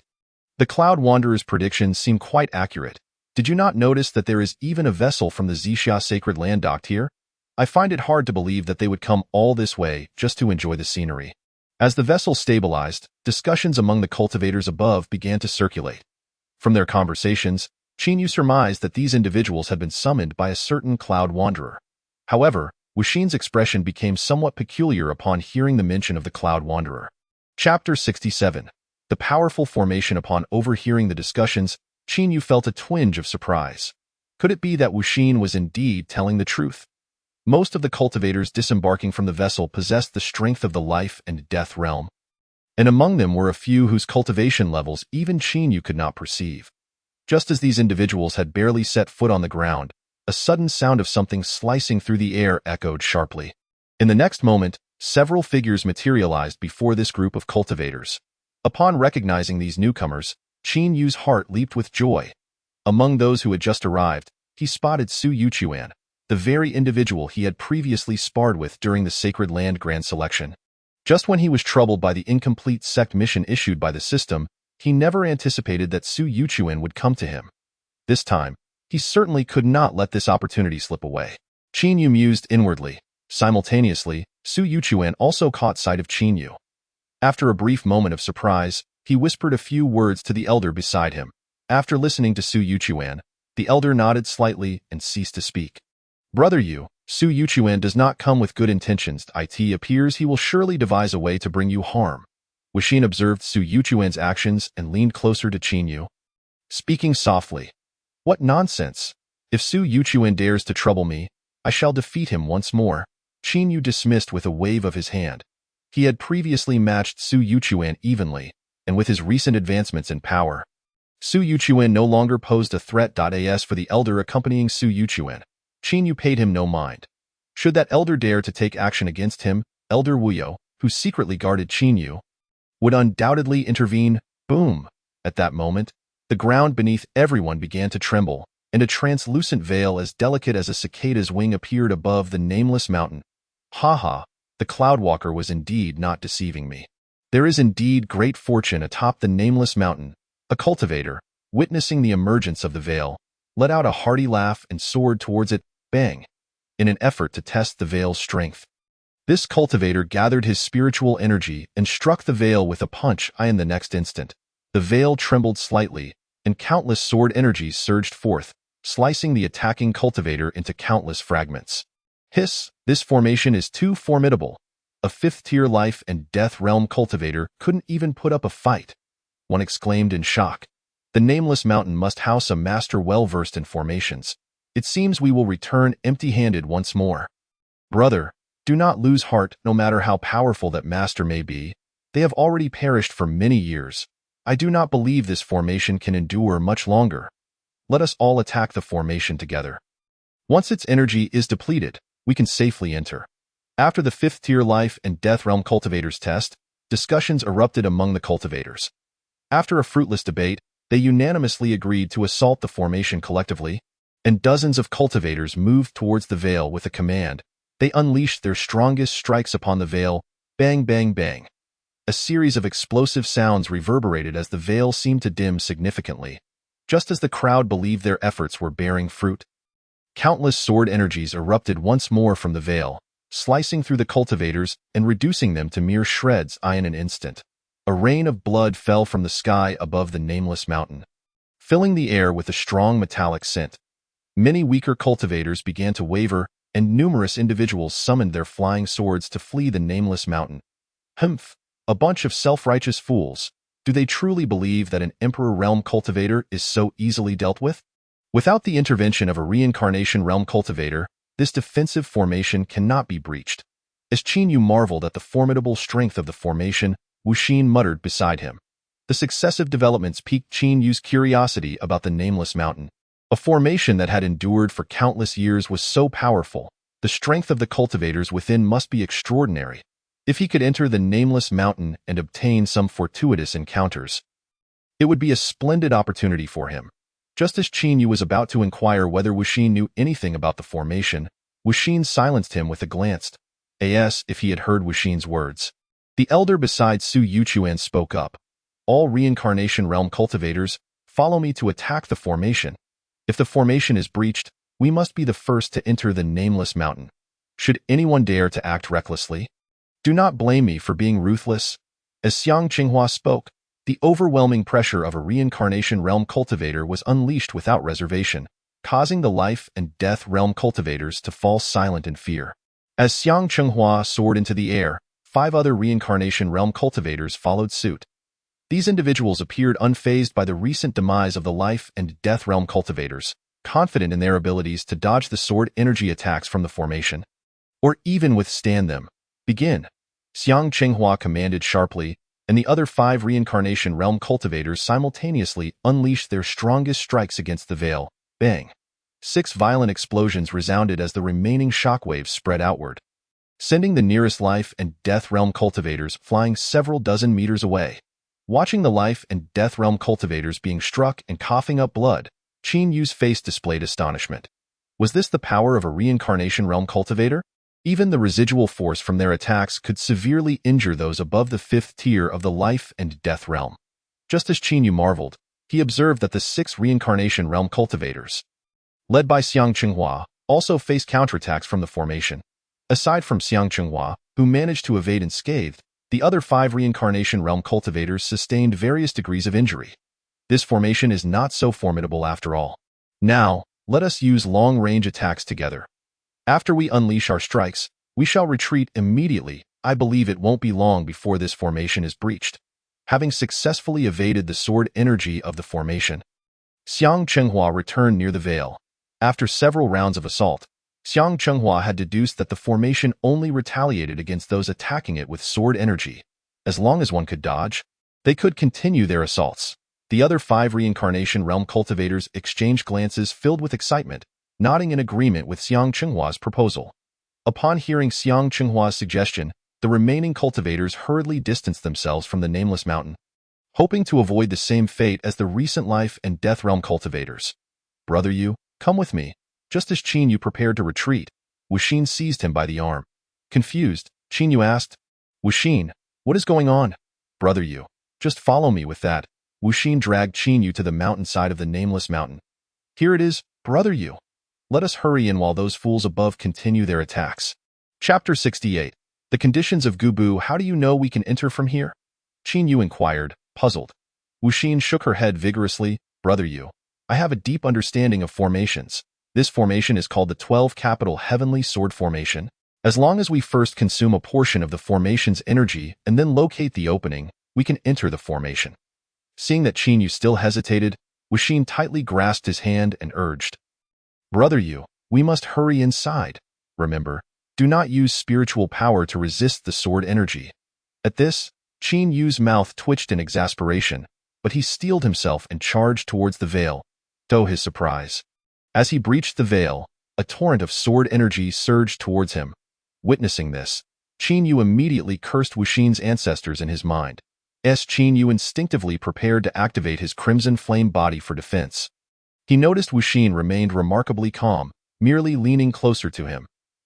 The Cloud Wanderer's predictions seem quite accurate. Did you not notice that there is even a vessel from the Xixi sacred land docked here? I find it hard to believe that they would come all this way just to enjoy the scenery. As the vessel stabilized, discussions among the cultivators above began to circulate. From their conversations, Yu surmised that these individuals had been summoned by a certain Cloud Wanderer. However, Wuxin's expression became somewhat peculiar upon hearing the mention of the Cloud Wanderer. Chapter 67. The powerful formation. Upon overhearing the discussions, Yu felt a twinge of surprise. Could it be that Wuxin was indeed telling the truth? Most of the cultivators disembarking from the vessel possessed the strength of the life and death realm, and among them were a few whose cultivation levels even Yu could not perceive. Just as these individuals had barely set foot on the ground, a sudden sound of something slicing through the air echoed sharply. In the next moment, several figures materialized before this group of cultivators. Upon recognizing these newcomers, Yu's heart leaped with joy. Among those who had just arrived, he spotted Su Yuchuan, the very individual he had previously sparred with during the Sacred Land Grand Selection. Just when he was troubled by the incomplete Sect mission issued by the system, he never anticipated that Su Yuchuan would come to him. This time, he certainly could not let this opportunity slip away. Yu mused inwardly. Simultaneously, Su Yuchuan also caught sight of Yu. After a brief moment of surprise, he whispered a few words to the elder beside him. After listening to Su Yuchuan, the elder nodded slightly and ceased to speak. Brother Yu, Su Yuchuan does not come with good intentions. It appears he will surely devise a way to bring you harm. Wuxin observed Su Yuchuan's actions and leaned closer to Yu, speaking softly. What nonsense! If Su Yuchuan dares to trouble me, I shall defeat him once more. Yu dismissed with a wave of his hand. He had previously matched Su Yuchuan evenly, and with his recent advancements in power, Su Yuchuan no longer posed a threat. As for the elder accompanying Su Yuchuan, Yu paid him no mind. Should that elder dare to take action against him, Elder Wuyo, who secretly guarded Yu, would undoubtedly intervene. Boom! At that moment, the ground beneath everyone began to tremble, and a translucent veil as delicate as a cicada's wing appeared above the nameless mountain. Ha! The Cloudwalker was indeed not deceiving me. There is indeed great fortune atop the nameless mountain. A cultivator, witnessing the emergence of the veil, let out a hearty laugh and soared towards it, bang, in an effort to test the veil's strength. This cultivator gathered his spiritual energy and struck the veil with a punch. In the next instant, the veil trembled slightly, and countless sword energies surged forth, slicing the attacking cultivator into countless fragments. Hiss! This formation is too formidable. A 5th-tier life and death realm cultivator couldn't even put up a fight. One exclaimed in shock. The nameless mountain must house a master well-versed in formations. It seems we will return empty-handed once more. Brother, do not lose heart. No matter how powerful that master may be, they have already perished for many years. I do not believe this formation can endure much longer. Let us all attack the formation together. Once its energy is depleted, we can safely enter. After the 5th-tier life and death realm cultivators test, discussions erupted among the cultivators. After a fruitless debate, they unanimously agreed to assault the formation collectively, and dozens of cultivators moved towards the veil with a command. They unleashed their strongest strikes upon the veil. Bang, bang, bang. A series of explosive sounds reverberated as the veil seemed to dim significantly. Just as the crowd believed their efforts were bearing fruit, countless sword energies erupted once more from the veil, slicing through the cultivators and reducing them to mere shreds. In an instant, a rain of blood fell from the sky above the nameless mountain, filling the air with a strong metallic scent. Many weaker cultivators began to waver, and numerous individuals summoned their flying swords to flee the nameless mountain. Humph! A bunch of self-righteous fools. Do they truly believe that an Emperor Realm cultivator is so easily dealt with? Without the intervention of a reincarnation realm cultivator, this defensive formation cannot be breached. As Qin Yu marveled at the formidable strength of the formation, Wu Xin muttered beside him. The successive developments piqued Qin Yu's curiosity about the nameless mountain. A formation that had endured for countless years was so powerful. The strength of the cultivators within must be extraordinary. If he could enter the nameless mountain and obtain some fortuitous encounters, it would be a splendid opportunity for him. Just as Qin Yu was about to inquire whether Wu Xin knew anything about the formation, Wu Xin silenced him with a glance. As if he had heard Wu Xin's words. The elder beside Su Yuchuan spoke up. All reincarnation realm cultivators, follow me to attack the formation. If the formation is breached, we must be the first to enter the nameless mountain. Should anyone dare to act recklessly, do not blame me for being ruthless. As Xiang Qinghua spoke, the overwhelming pressure of a reincarnation realm cultivator was unleashed without reservation, causing the life and death realm cultivators to fall silent in fear. As Xiang Qinghua soared into the air, 5 other reincarnation realm cultivators followed suit. These individuals appeared unfazed by the recent demise of the life and death realm cultivators, confident in their abilities to dodge the sword energy attacks from the formation, or even withstand them. Begin. Xiang Qinghua commanded sharply, and the other 5 reincarnation realm cultivators simultaneously unleashed their strongest strikes against the veil. Bang! 6 violent explosions resounded as the remaining shockwaves spread outward, sending the nearest life and death realm cultivators flying several dozen meters away. Watching the life and death realm cultivators being struck and coughing up blood, Qin Yu's face displayed astonishment. Was this the power of a reincarnation realm cultivator? Even the residual force from their attacks could severely injure those above the 5th tier of the life and death realm. Just as Qin Yu marveled, he observed that the 6 reincarnation realm cultivators, led by Xiang Qinghua, also faced counterattacks from the formation. Aside from Xiang Qinghua, who managed to evade unscathed, the other 5 reincarnation realm cultivators sustained various degrees of injury. This formation is not so formidable after all. Now, let us use long-range attacks together. After we unleash our strikes, we shall retreat immediately. I believe it won't be long before this formation is breached. Having successfully evaded the sword energy of the formation, Xiang Qinghua returned near the veil. After several rounds of assault, Xiang Qinghua had deduced that the formation only retaliated against those attacking it with sword energy. As long as one could dodge, they could continue their assaults. The other 5 reincarnation realm cultivators exchanged glances filled with excitement, nodding in agreement with Xiang Qinghua's proposal. Upon hearing Xiang Qinghua's suggestion, the remaining cultivators hurriedly distanced themselves from the nameless mountain, hoping to avoid the same fate as the recent life and death realm cultivators. Brother Yu, come with me. Just as Qin Yu prepared to retreat, Wu Xin seized him by the arm. Confused, Qin Yu asked, Wu Xin, what is going on? Brother Yu, just follow me with that. Wu Xin dragged Qin Yu to the mountainside of the nameless mountain. Here it is, Brother Yu. Let us hurry in while those fools above continue their attacks. Chapter 68. The conditions of Gubu. How do you know we can enter from here? Qin Yu inquired, puzzled. Wu Xin shook her head vigorously. Brother Yu, I have a deep understanding of formations. This formation is called the 12 Capital Heavenly Sword Formation. As long as we first consume a portion of the formation's energy and then locate the opening, we can enter the formation. Seeing that Qin Yu still hesitated, Wu Xin tightly grasped his hand and urged, Brother Yu, we must hurry inside. Remember, do not use spiritual power to resist the sword energy. At this, Qin Yu's mouth twitched in exasperation, but he steeled himself and charged towards the veil, to his surprise. As he breached the veil, a torrent of sword energy surged towards him. Witnessing this, Qin Yu immediately cursed Wu Xin's ancestors in his mind. Qin Yu instinctively prepared to activate his crimson flame body for defense. He noticed Wu Xin remained remarkably calm, merely leaning closer to him.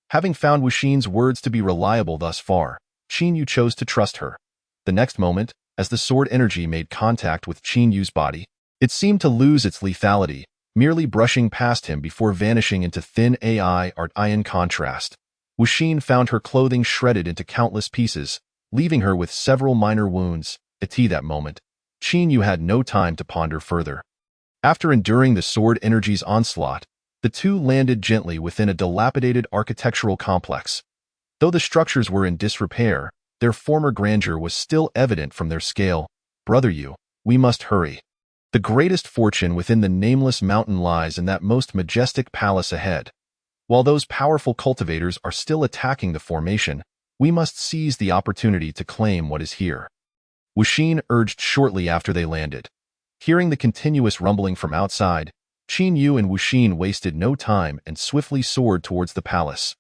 Having found Wu Xin's words to be reliable thus far, Qin Yu chose to trust her. The next moment, as the sword energy made contact with Qin Yu's body, it seemed to lose its lethality, merely brushing past him before vanishing into thin iron contrast. Wu Xin found her clothing shredded into countless pieces, leaving her with several minor wounds. At that moment, Qin Yu had no time to ponder further. After enduring the sword energy's onslaught, the two landed gently within a dilapidated architectural complex. Though the structures were in disrepair, their former grandeur was still evident from their scale. Brother Yu, we must hurry. The greatest fortune within the nameless mountain lies in that most majestic palace ahead. While those powerful cultivators are still attacking the formation, we must seize the opportunity to claim what is here. Wuxin urged shortly after they landed. Hearing the continuous rumbling from outside, Qin Yu and Wuxin wasted no time and swiftly soared towards the palace.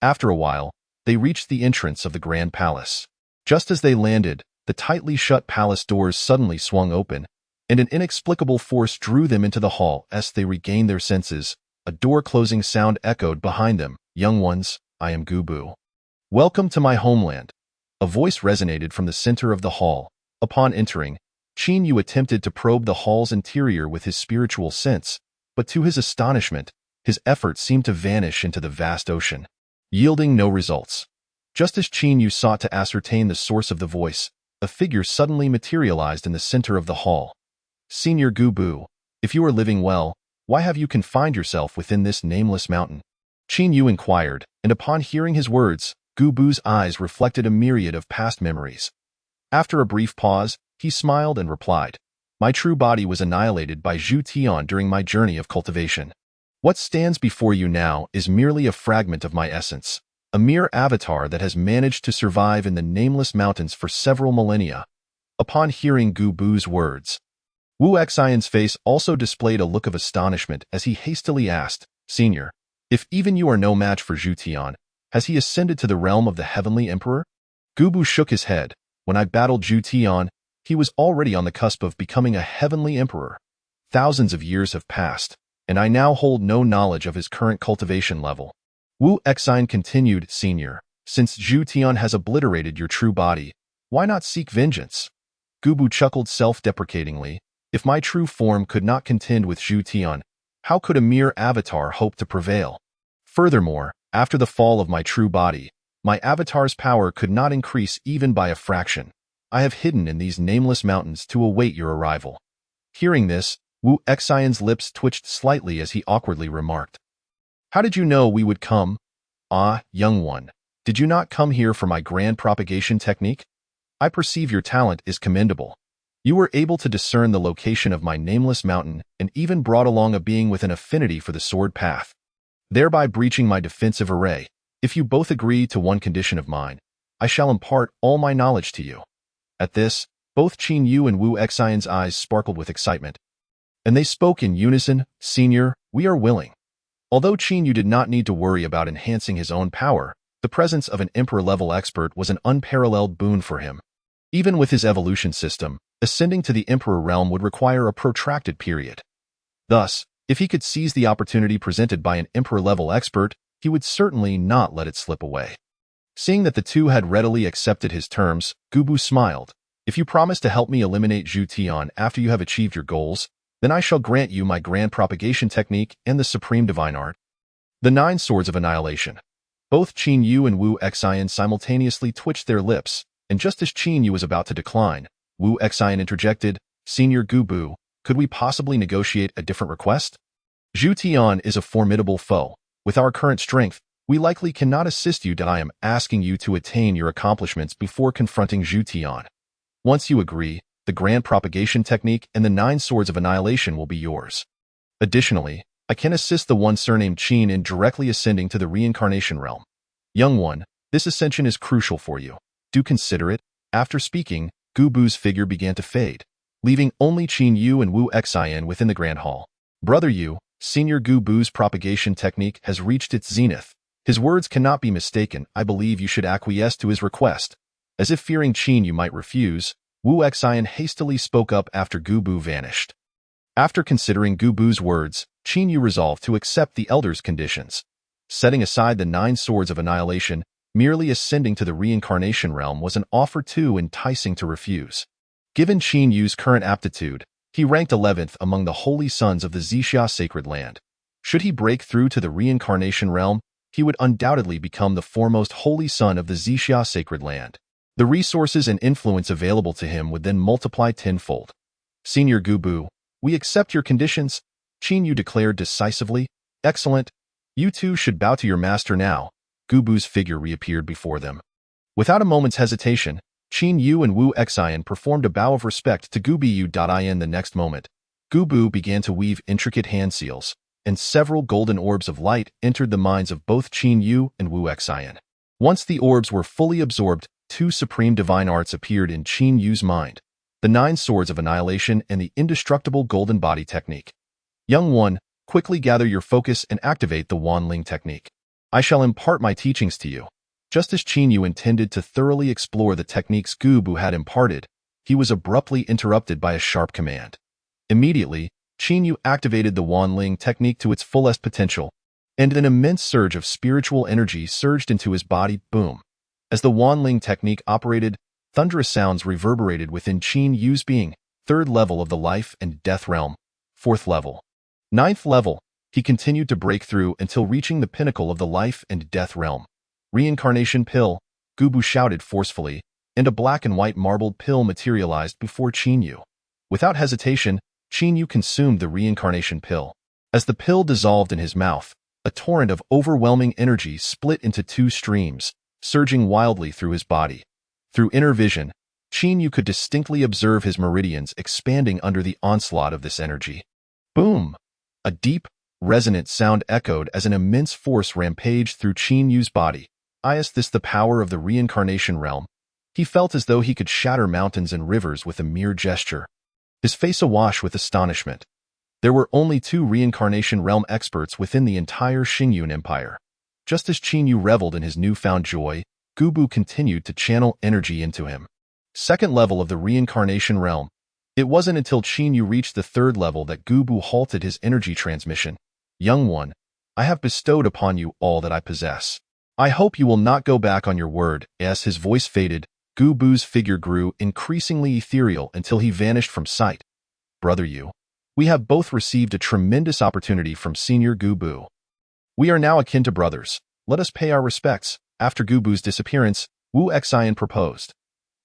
After a while, they reached the entrance of the grand palace. Just as they landed, the tightly shut palace doors suddenly swung open, and an inexplicable force drew them into the hall. As they regained their senses, a door-closing sound echoed behind them. "Young ones, I am Gubu. Welcome to my homeland." A voice resonated from the center of the hall. Upon entering, Qin Yu attempted to probe the hall's interior with his spiritual sense, but to his astonishment, his efforts seemed to vanish into the vast ocean, yielding no results. Just as Qin Yu sought to ascertain the source of the voice, a figure suddenly materialized in the center of the hall. "Senior Gubu, if you are living well, why have you confined yourself within this nameless mountain?" Qin Yu inquired, and upon hearing his words, Gubu's eyes reflected a myriad of past memories. After a brief pause, he smiled and replied, "My true body was annihilated by Zhu Tian during my journey of cultivation. What stands before you now is merely a fragment of my essence, a mere avatar that has managed to survive in the nameless mountains for several millennia." Upon hearing Gubu's words, Wu Xian's face also displayed a look of astonishment as he hastily asked, "Senior, if even you are no match for Zhu Tian, has he ascended to the realm of the Heavenly Emperor?" Gubu shook his head. "When I battled Zhu Tian, he was already on the cusp of becoming a Heavenly Emperor. Thousands of years have passed, and I now hold no knowledge of his current cultivation level." Wu Xian continued, "Senior, since Zhu Tian has obliterated your true body, why not seek vengeance?" Gubu chuckled self-deprecatingly. "If my true form could not contend with Zhu Tian, how could a mere avatar hope to prevail? Furthermore, after the fall of my true body, my avatar's power could not increase even by a fraction. I have hidden in these nameless mountains to await your arrival." Hearing this, Wu Xian's lips twitched slightly as he awkwardly remarked, "How did you know we would come? Ah, young one, did you not come here for my grand propagation technique? I perceive your talent is commendable. You were able to discern the location of my nameless mountain and even brought along a being with an affinity for the sword path, thereby breaching my defensive array. If you both agree to one condition of mine, I shall impart all my knowledge to you." At this, both Qin Yu and Wu Xian's eyes sparkled with excitement, and they spoke in unison, "Senior, we are willing." Although Qin Yu did not need to worry about enhancing his own power, the presence of an emperor-level expert was an unparalleled boon for him. Even with his evolution system, ascending to the emperor realm would require a protracted period. Thus, if he could seize the opportunity presented by an emperor-level expert, he would certainly not let it slip away. Seeing that the two had readily accepted his terms, Gubu smiled. "If you promise to help me eliminate Zhu Tian after you have achieved your goals, then I shall grant you my grand propagation technique and the supreme divine art." The 9 Swords of Annihilation. Both Qin Yu and Wu Xian simultaneously twitched their lips, and just as Qin Yu was about to decline, Wu Xian interjected, "Senior Gubu, could we possibly negotiate a different request? Zhu Tian is a formidable foe. With our current strength, we likely cannot assist you. I am asking you to attain your accomplishments before confronting Zhu Tian. Once you agree, the grand propagation technique and the 9 Swords of Annihilation will be yours. Additionally, I can assist the one surnamed Qin in directly ascending to the reincarnation realm. Young one, this ascension is crucial for you. Do consider it." After speaking, Gubu's figure began to fade, leaving only Qin Yu and Wu Xian within the grand hall. "Brother Yu, Senior Gubu's propagation technique has reached its zenith. His words cannot be mistaken. I believe you should acquiesce to his request." As if fearing Qin Yu might refuse, Wu Xian hastily spoke up after Gubu vanished. After considering Gubu's words, Qin Yu resolved to accept the elder's conditions. Setting aside the 9 Swords of Annihilation, merely ascending to the reincarnation realm was an offer too enticing to refuse. Given Qin Yu's current aptitude, he ranked 11th among the holy sons of the Xixi sacred land. Should he break through to the reincarnation realm, he would undoubtedly become the foremost holy son of the Xixi sacred land. The resources and influence available to him would then multiply tenfold. "Senior Gubu, we accept your conditions," Qin Yu declared decisively. "Excellent. You two should bow to your master now." Gubu's figure reappeared before them. Without a moment's hesitation, Qin Yu and Wu Xian performed a bow of respect to Gu Bu. The next moment, Gu Bu began to weave intricate hand seals, and several golden orbs of light entered the minds of both Qin Yu and Wu Xian. Once the orbs were fully absorbed, two supreme divine arts appeared in Qin Yu's mind: the 9 swords of annihilation and the indestructible golden body technique. Young one, quickly gather your focus and activate the Wanling technique. I shall impart my teachings to you. Just as Qin Yu intended to thoroughly explore the techniques Gu Bu had imparted, he was abruptly interrupted by a sharp command. Immediately, Qin Yu activated the Wanling technique to its fullest potential, and an immense surge of spiritual energy surged into his body. Boom! As the Wanling technique operated, thunderous sounds reverberated within Qin Yu's being. 3rd level of the life and death realm. 4th level. 9th level. He continued to break through until reaching the pinnacle of the life and death realm. Reincarnation pill, Gu Bu shouted forcefully, and a black and white marbled pill materialized before Qin Yu. Without hesitation, Qin Yu consumed the reincarnation pill. As the pill dissolved in his mouth, a torrent of overwhelming energy split into 2 streams, surging wildly through his body. Through inner vision, Qin Yu could distinctly observe his meridians expanding under the onslaught of this energy. Boom! A deep, resonant sound echoed as an immense force rampaged through Qin Yu's body. Is this the power of the reincarnation realm? He felt as though he could shatter mountains and rivers with a mere gesture. His face awash with astonishment. There were only 2 reincarnation realm experts within the entire Xingyun Empire. Just as Qin Yu reveled in his newfound joy, Gu Bu continued to channel energy into him. 2nd level of the reincarnation realm. It wasn't until Qin Yu reached the 3rd level that Gu Bu halted his energy transmission. Young one, I have bestowed upon you all that I possess. I hope you will not go back on your word. As his voice faded, Gu Bu's figure grew increasingly ethereal until he vanished from sight. Brother Yu, we have both received a tremendous opportunity from Senior Gu Bu. We are now akin to brothers. Let us pay our respects. After Gu Bu's disappearance, Wu Xian proposed.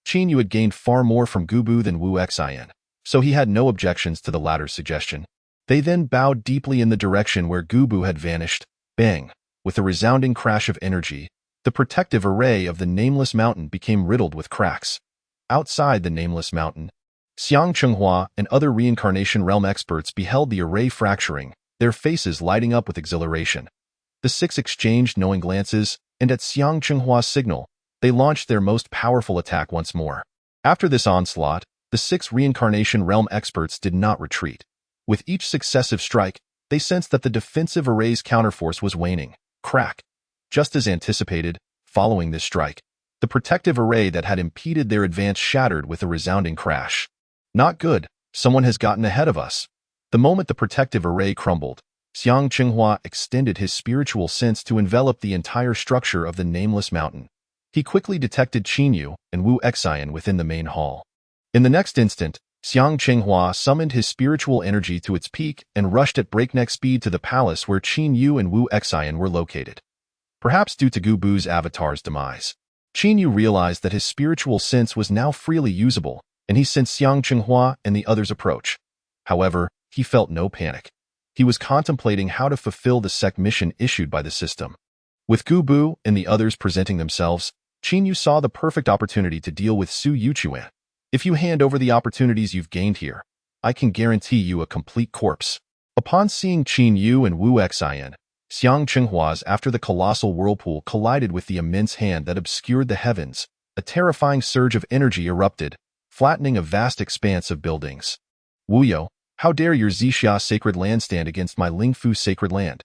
Qin Yu had gained far more from Gu Bu than Wu Xian, so he had no objections to the latter's suggestion. They then bowed deeply in the direction where Gu Bu had vanished. Bang! With a resounding crash of energy, the protective array of the Nameless Mountain became riddled with cracks. Outside the Nameless Mountain, Xiang Chenghua and other reincarnation realm experts beheld the array fracturing, their faces lighting up with exhilaration. The 6 exchanged knowing glances, and at Xiang Chenghua's signal, they launched their most powerful attack once more. After this onslaught, the 6 reincarnation realm experts did not retreat. With each successive strike, they sensed that the defensive array's counterforce was waning. Crack! Just as anticipated, following this strike, the protective array that had impeded their advance shattered with a resounding crash. Not good. Someone has gotten ahead of us. The moment the protective array crumbled, Xiang Chenghua extended his spiritual sense to envelop the entire structure of the Nameless Mountain. He quickly detected Qin Yu and Wu Xian within the main hall. In the next instant, Xiang Chenghua summoned his spiritual energy to its peak and rushed at breakneck speed to the palace where Qin Yu and Wu Xian were located. Perhaps due to Gu Bu's avatar's demise, Qin Yu realized that his spiritual sense was now freely usable, and he sensed Xiang Chenghua and the others approach. However, he felt no panic. He was contemplating how to fulfill the Sect mission issued by the system. With Gu Bu and the others presenting themselves, Qin Yu saw the perfect opportunity to deal with Su Yuchuan. If you hand over the opportunities you've gained here, I can guarantee you a complete corpse. Upon seeing Qin Yu and Wu Xian, Xiang Chenghua's after the colossal whirlpool collided with the immense hand that obscured the heavens, a terrifying surge of energy erupted, flattening a vast expanse of buildings. Wu Yo, how dare your Xixia sacred land stand against my Lingfu sacred land?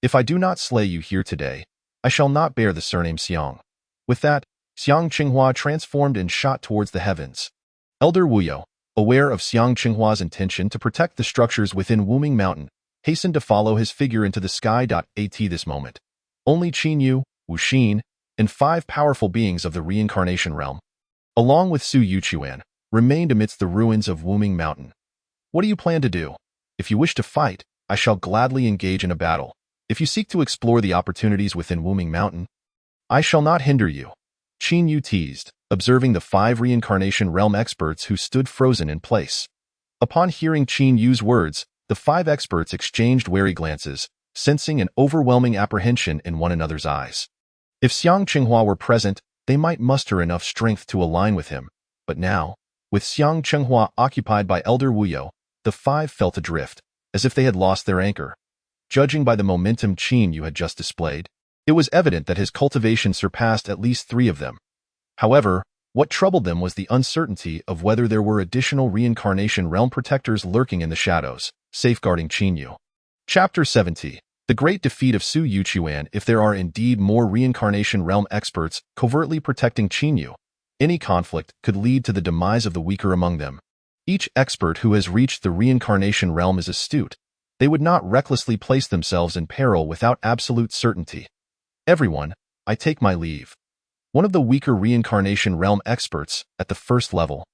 If I do not slay you here today, I shall not bear the surname Xiang. With that, Xiang Chenghua transformed and shot towards the heavens. Elder Wu Yo, aware of Xiang Chenghua's intention to protect the structures within Wuming Mountain, hastened to follow his figure into the sky. At this moment, only Qin Yu, Wu Xin, and 5 powerful beings of the reincarnation realm, along with Su Yuchuan, remained amidst the ruins of Wuming Mountain. What do you plan to do? If you wish to fight, I shall gladly engage in a battle. If you seek to explore the opportunities within Wuming Mountain, I shall not hinder you. Qin Yu teased, observing the 5 reincarnation realm experts who stood frozen in place. Upon hearing Qin Yu's words, the 5 experts exchanged wary glances, sensing an overwhelming apprehension in one another's eyes. If Xiang Chenghua were present, they might muster enough strength to align with him. But now, with Xiang Chenghua occupied by Elder Wuyo, the five felt adrift, as if they had lost their anchor. Judging by the momentum Qin Yu had just displayed, it was evident that his cultivation surpassed at least 3 of them. However, what troubled them was the uncertainty of whether there were additional reincarnation realm protectors lurking in the shadows, safeguarding Qin Yu. Chapter 70. The Great Defeat of Su Yuchuan. If there are indeed more reincarnation realm experts covertly protecting Qin Yu, any conflict could lead to the demise of the weaker among them. Each expert who has reached the reincarnation realm is astute. They would not recklessly place themselves in peril without absolute certainty. Everyone, I take my leave. One of the weaker reincarnation realm experts, at the first level,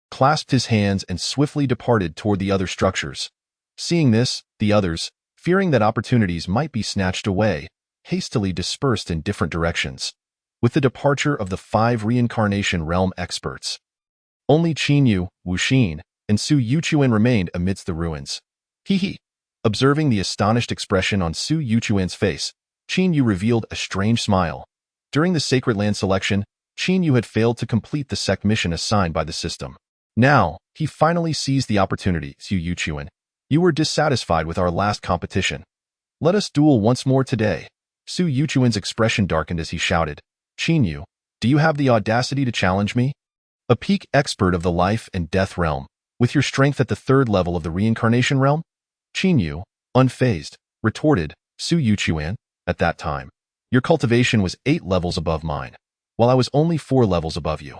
clasped his hands and swiftly departed toward the other structures. Seeing this, the others, fearing that opportunities might be snatched away, hastily dispersed in different directions. With the departure of the 5 reincarnation realm experts, only Qin Yu, Wu Xin, and Su Yuchuan remained amidst the ruins. He. Observing the astonished expression on Su Yuchuan's face, Qin Yu revealed a strange smile. During the Sacred Land selection, Qin Yu had failed to complete the Sect mission assigned by the system. Now, he finally seized the opportunity. Su Yuchuan, you were dissatisfied with our last competition. Let us duel once more today. Su Yuchuan's expression darkened as he shouted, Qin Yu, do you have the audacity to challenge me? A peak expert of the life and death realm, with your strength at the 3rd level of the reincarnation realm? Qin Yu, unfazed, retorted, Su Yuchuan, at that time, your cultivation was 8 levels above mine, while I was only 4 levels above you.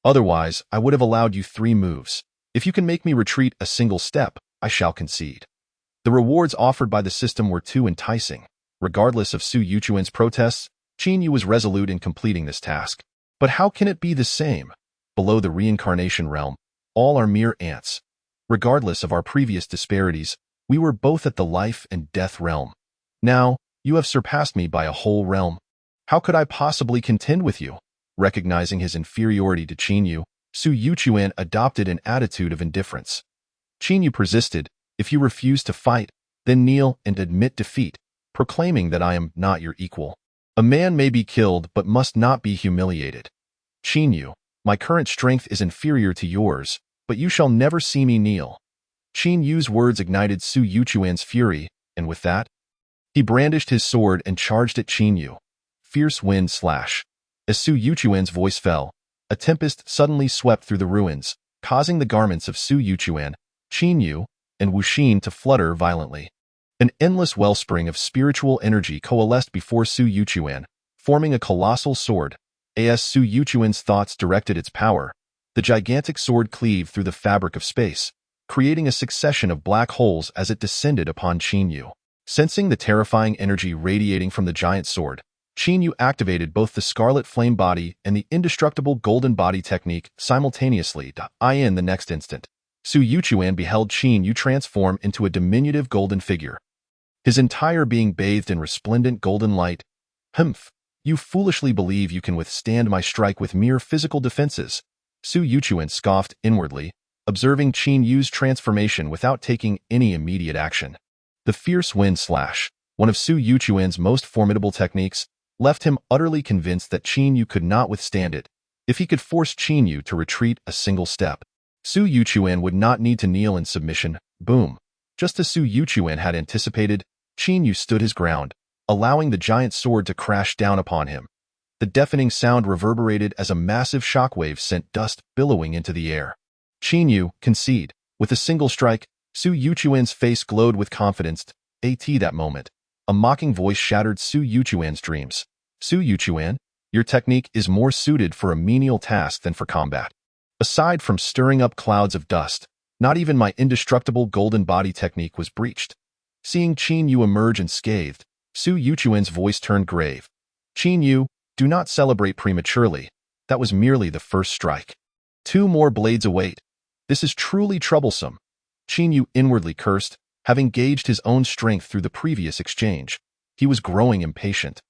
Otherwise, I would have allowed you 3 moves. If you can make me retreat a single step, I shall concede. The rewards offered by the system were too enticing. Regardless of Su Yuchuan's protests, Qin Yu was resolute in completing this task. But how can it be the same? Below the reincarnation realm, all are mere ants. Regardless of our previous disparities, we were both at the life and death realm. Now, you have surpassed me by a whole realm. How could I possibly contend with you? Recognizing his inferiority to Qin Yu, Su Yuchuan adopted an attitude of indifference. Qin Yu persisted, if you refuse to fight, then kneel and admit defeat, proclaiming that I am not your equal. A man may be killed but must not be humiliated. Qin Yu, my current strength is inferior to yours, but you shall never see me kneel. Qin Yu's words ignited Su Yuchuan's fury, and with that, he brandished his sword and charged at Qin Yu. Fierce wind slash. As Su Yuchuan's voice fell, a tempest suddenly swept through the ruins, causing the garments of Su Yuchuan, Qin Yu, and Wu Xin to flutter violently. An endless wellspring of spiritual energy coalesced before Su Yuchuan, forming a colossal sword. As Su Yuchuan's thoughts directed its power, the gigantic sword cleaved through the fabric of space, creating a succession of black holes as it descended upon Qin Yu. Sensing the terrifying energy radiating from the giant sword, Qin Yu activated both the Scarlet Flame Body and the Indestructible Golden Body technique simultaneously. In the next instant, Su Yuchuan beheld Qin Yu transform into a diminutive golden figure, his entire being bathed in resplendent golden light. Humph! You foolishly believe you can withstand my strike with mere physical defenses. Su Yuchuan scoffed inwardly, observing Qin Yu's transformation without taking any immediate action. The fierce wind slash, one of Su Yuchuan's most formidable techniques, left him utterly convinced that Qin Yu could not withstand it. If he could force Qin Yu to retreat a single step, Su Yuchuan would not need to kneel in submission. Boom! Just as Su Yuchuan had anticipated, Qin Yu stood his ground, allowing the giant sword to crash down upon him. The deafening sound reverberated as a massive shockwave sent dust billowing into the air. Qin Yu, concede. With a single strike, Su Yuchuan's face glowed with confidence. That moment, a mocking voice shattered Su Yuchuan's dreams. Su Yuchuan, your technique is more suited for a menial task than for combat. Aside from stirring up clouds of dust, not even my indestructible golden body technique was breached. Seeing Qin Yu emerge unscathed, Su Yuchuan's voice turned grave. Qin Yu, do not celebrate prematurely. That was merely the first strike. 2 more blades await. This is truly troublesome. Qin Yu inwardly cursed, having gauged his own strength through the previous exchange. He was growing impatient.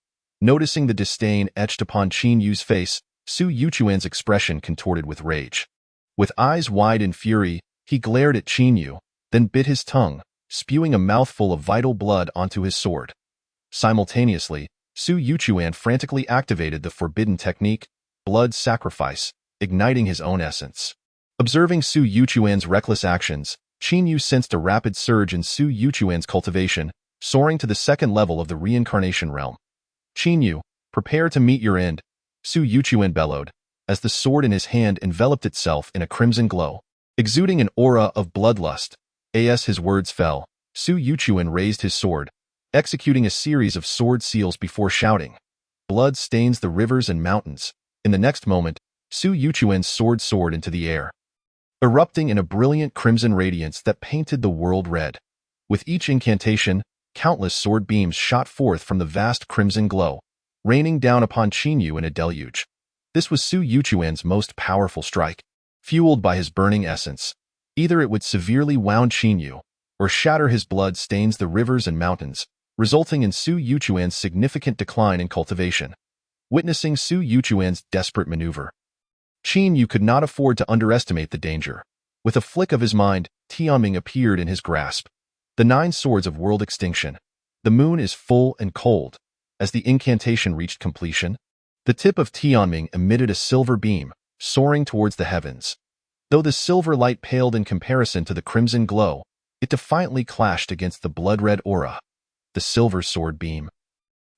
Noticing the disdain etched upon Qin Yu's face, Su Yuchuan's expression contorted with rage. With eyes wide in fury, he glared at Qin Yu, then bit his tongue, spewing a mouthful of vital blood onto his sword. Simultaneously, Su Yuchuan frantically activated the forbidden technique, blood sacrifice, igniting his own essence. Observing Su Yuchuan's reckless actions, Qin Yu sensed a rapid surge in Su Yuchuan's cultivation, soaring to the second level of the reincarnation realm. Qin Yu, prepare to meet your end, Su Yuchuan bellowed, as the sword in his hand enveloped itself in a crimson glow. Exuding an aura of bloodlust, as his words fell, Su Yuchuan raised his sword, executing a series of sword seals before shouting, "Blood stains the rivers and mountains." In the next moment, Su Yuchuan's sword soared into the air, erupting in a brilliant crimson radiance that painted the world red. With each incantation, countless sword beams shot forth from the vast crimson glow, raining down upon Qin Yu in a deluge. This was Su Yuchuan's most powerful strike. Fueled by his burning essence, either it would severely wound Qin Yu, or shatter his blood stains the rivers and mountains, resulting in Su Yuchuan's significant decline in cultivation. Witnessing Su Yuchuan's desperate maneuver, Qin Yu could not afford to underestimate the danger. With a flick of his mind, Tianming appeared in his grasp. The 9 swords of world extinction. The moon is full and cold. As the incantation reached completion, the tip of Tianming emitted a silver beam, soaring towards the heavens. Though the silver light paled in comparison to the crimson glow, it defiantly clashed against the blood-red aura. The silver sword beam,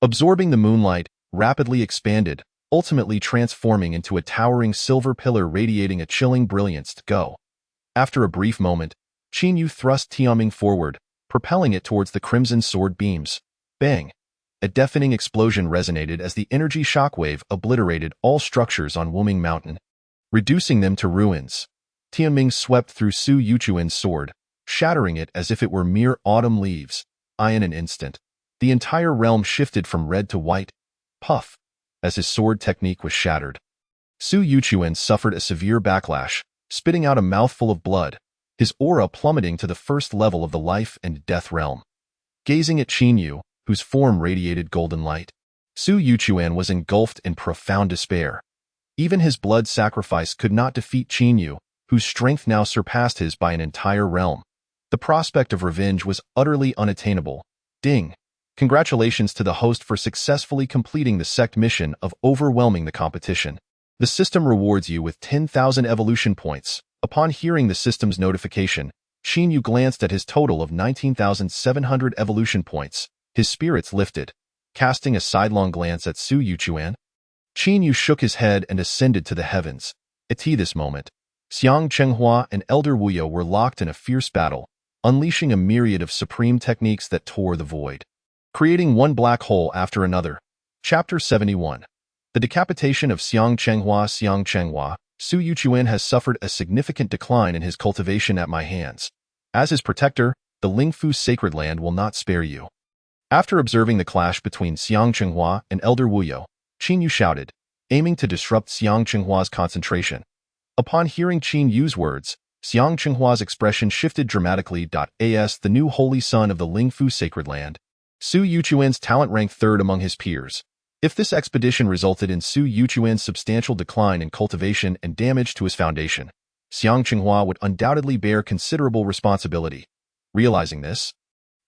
absorbing the moonlight, rapidly expanded, ultimately transforming into a towering silver pillar radiating a chilling brilliance. Go. After a brief moment, Qin Yu thrust Tianming forward, propelling it towards the crimson sword beams. Bang! A deafening explosion resonated as the energy shockwave obliterated all structures on Wuming Mountain, reducing them to ruins. Tianming swept through Su Yuchuan's sword, shattering it as if it were mere autumn leaves. In an instant, the entire realm shifted from red to white. Puff! As his sword technique was shattered, Su Yuchuan suffered a severe backlash, spitting out a mouthful of blood, his aura plummeting to the first level of the life and death realm. Gazing at Qin Yu, whose form radiated golden light, Su Yuchuan was engulfed in profound despair. Even his blood sacrifice could not defeat Qin Yu, whose strength now surpassed his by an entire realm. The prospect of revenge was utterly unattainable. Ding! Congratulations to the host for successfully completing the Sect mission of overwhelming the competition. The system rewards you with 10,000 evolution points. Upon hearing the system's notification, Qin Yu glanced at his total of 19,700 evolution points. His spirits lifted. Casting a sidelong glance at Su Yuchuan, Qin Yu shook his head and ascended to the heavens. At this moment, Xiang Chenghua and Elder Wuyo were locked in a fierce battle, unleashing a myriad of supreme techniques that tore the void, creating one black hole after another. Chapter 71. The decapitation of Xiang Chenghua. Xiang Chenghua, Su Yuchuan has suffered a significant decline in his cultivation at my hands. As his protector, the Lingfu sacred land will not spare you. After observing the clash between Xiang Chenghua and Elder Wuyo, Qin Yu shouted, aiming to disrupt Xiang Chenghua's concentration. Upon hearing Qin Yu's words, Xiang Chenghua's expression shifted dramatically. As the new holy son of the Lingfu sacred land, Su Yuchuan's talent ranked third among his peers. If this expedition resulted in Su Yuchuan's substantial decline in cultivation and damage to his foundation, Xiang Chenghua would undoubtedly bear considerable responsibility. Realizing this,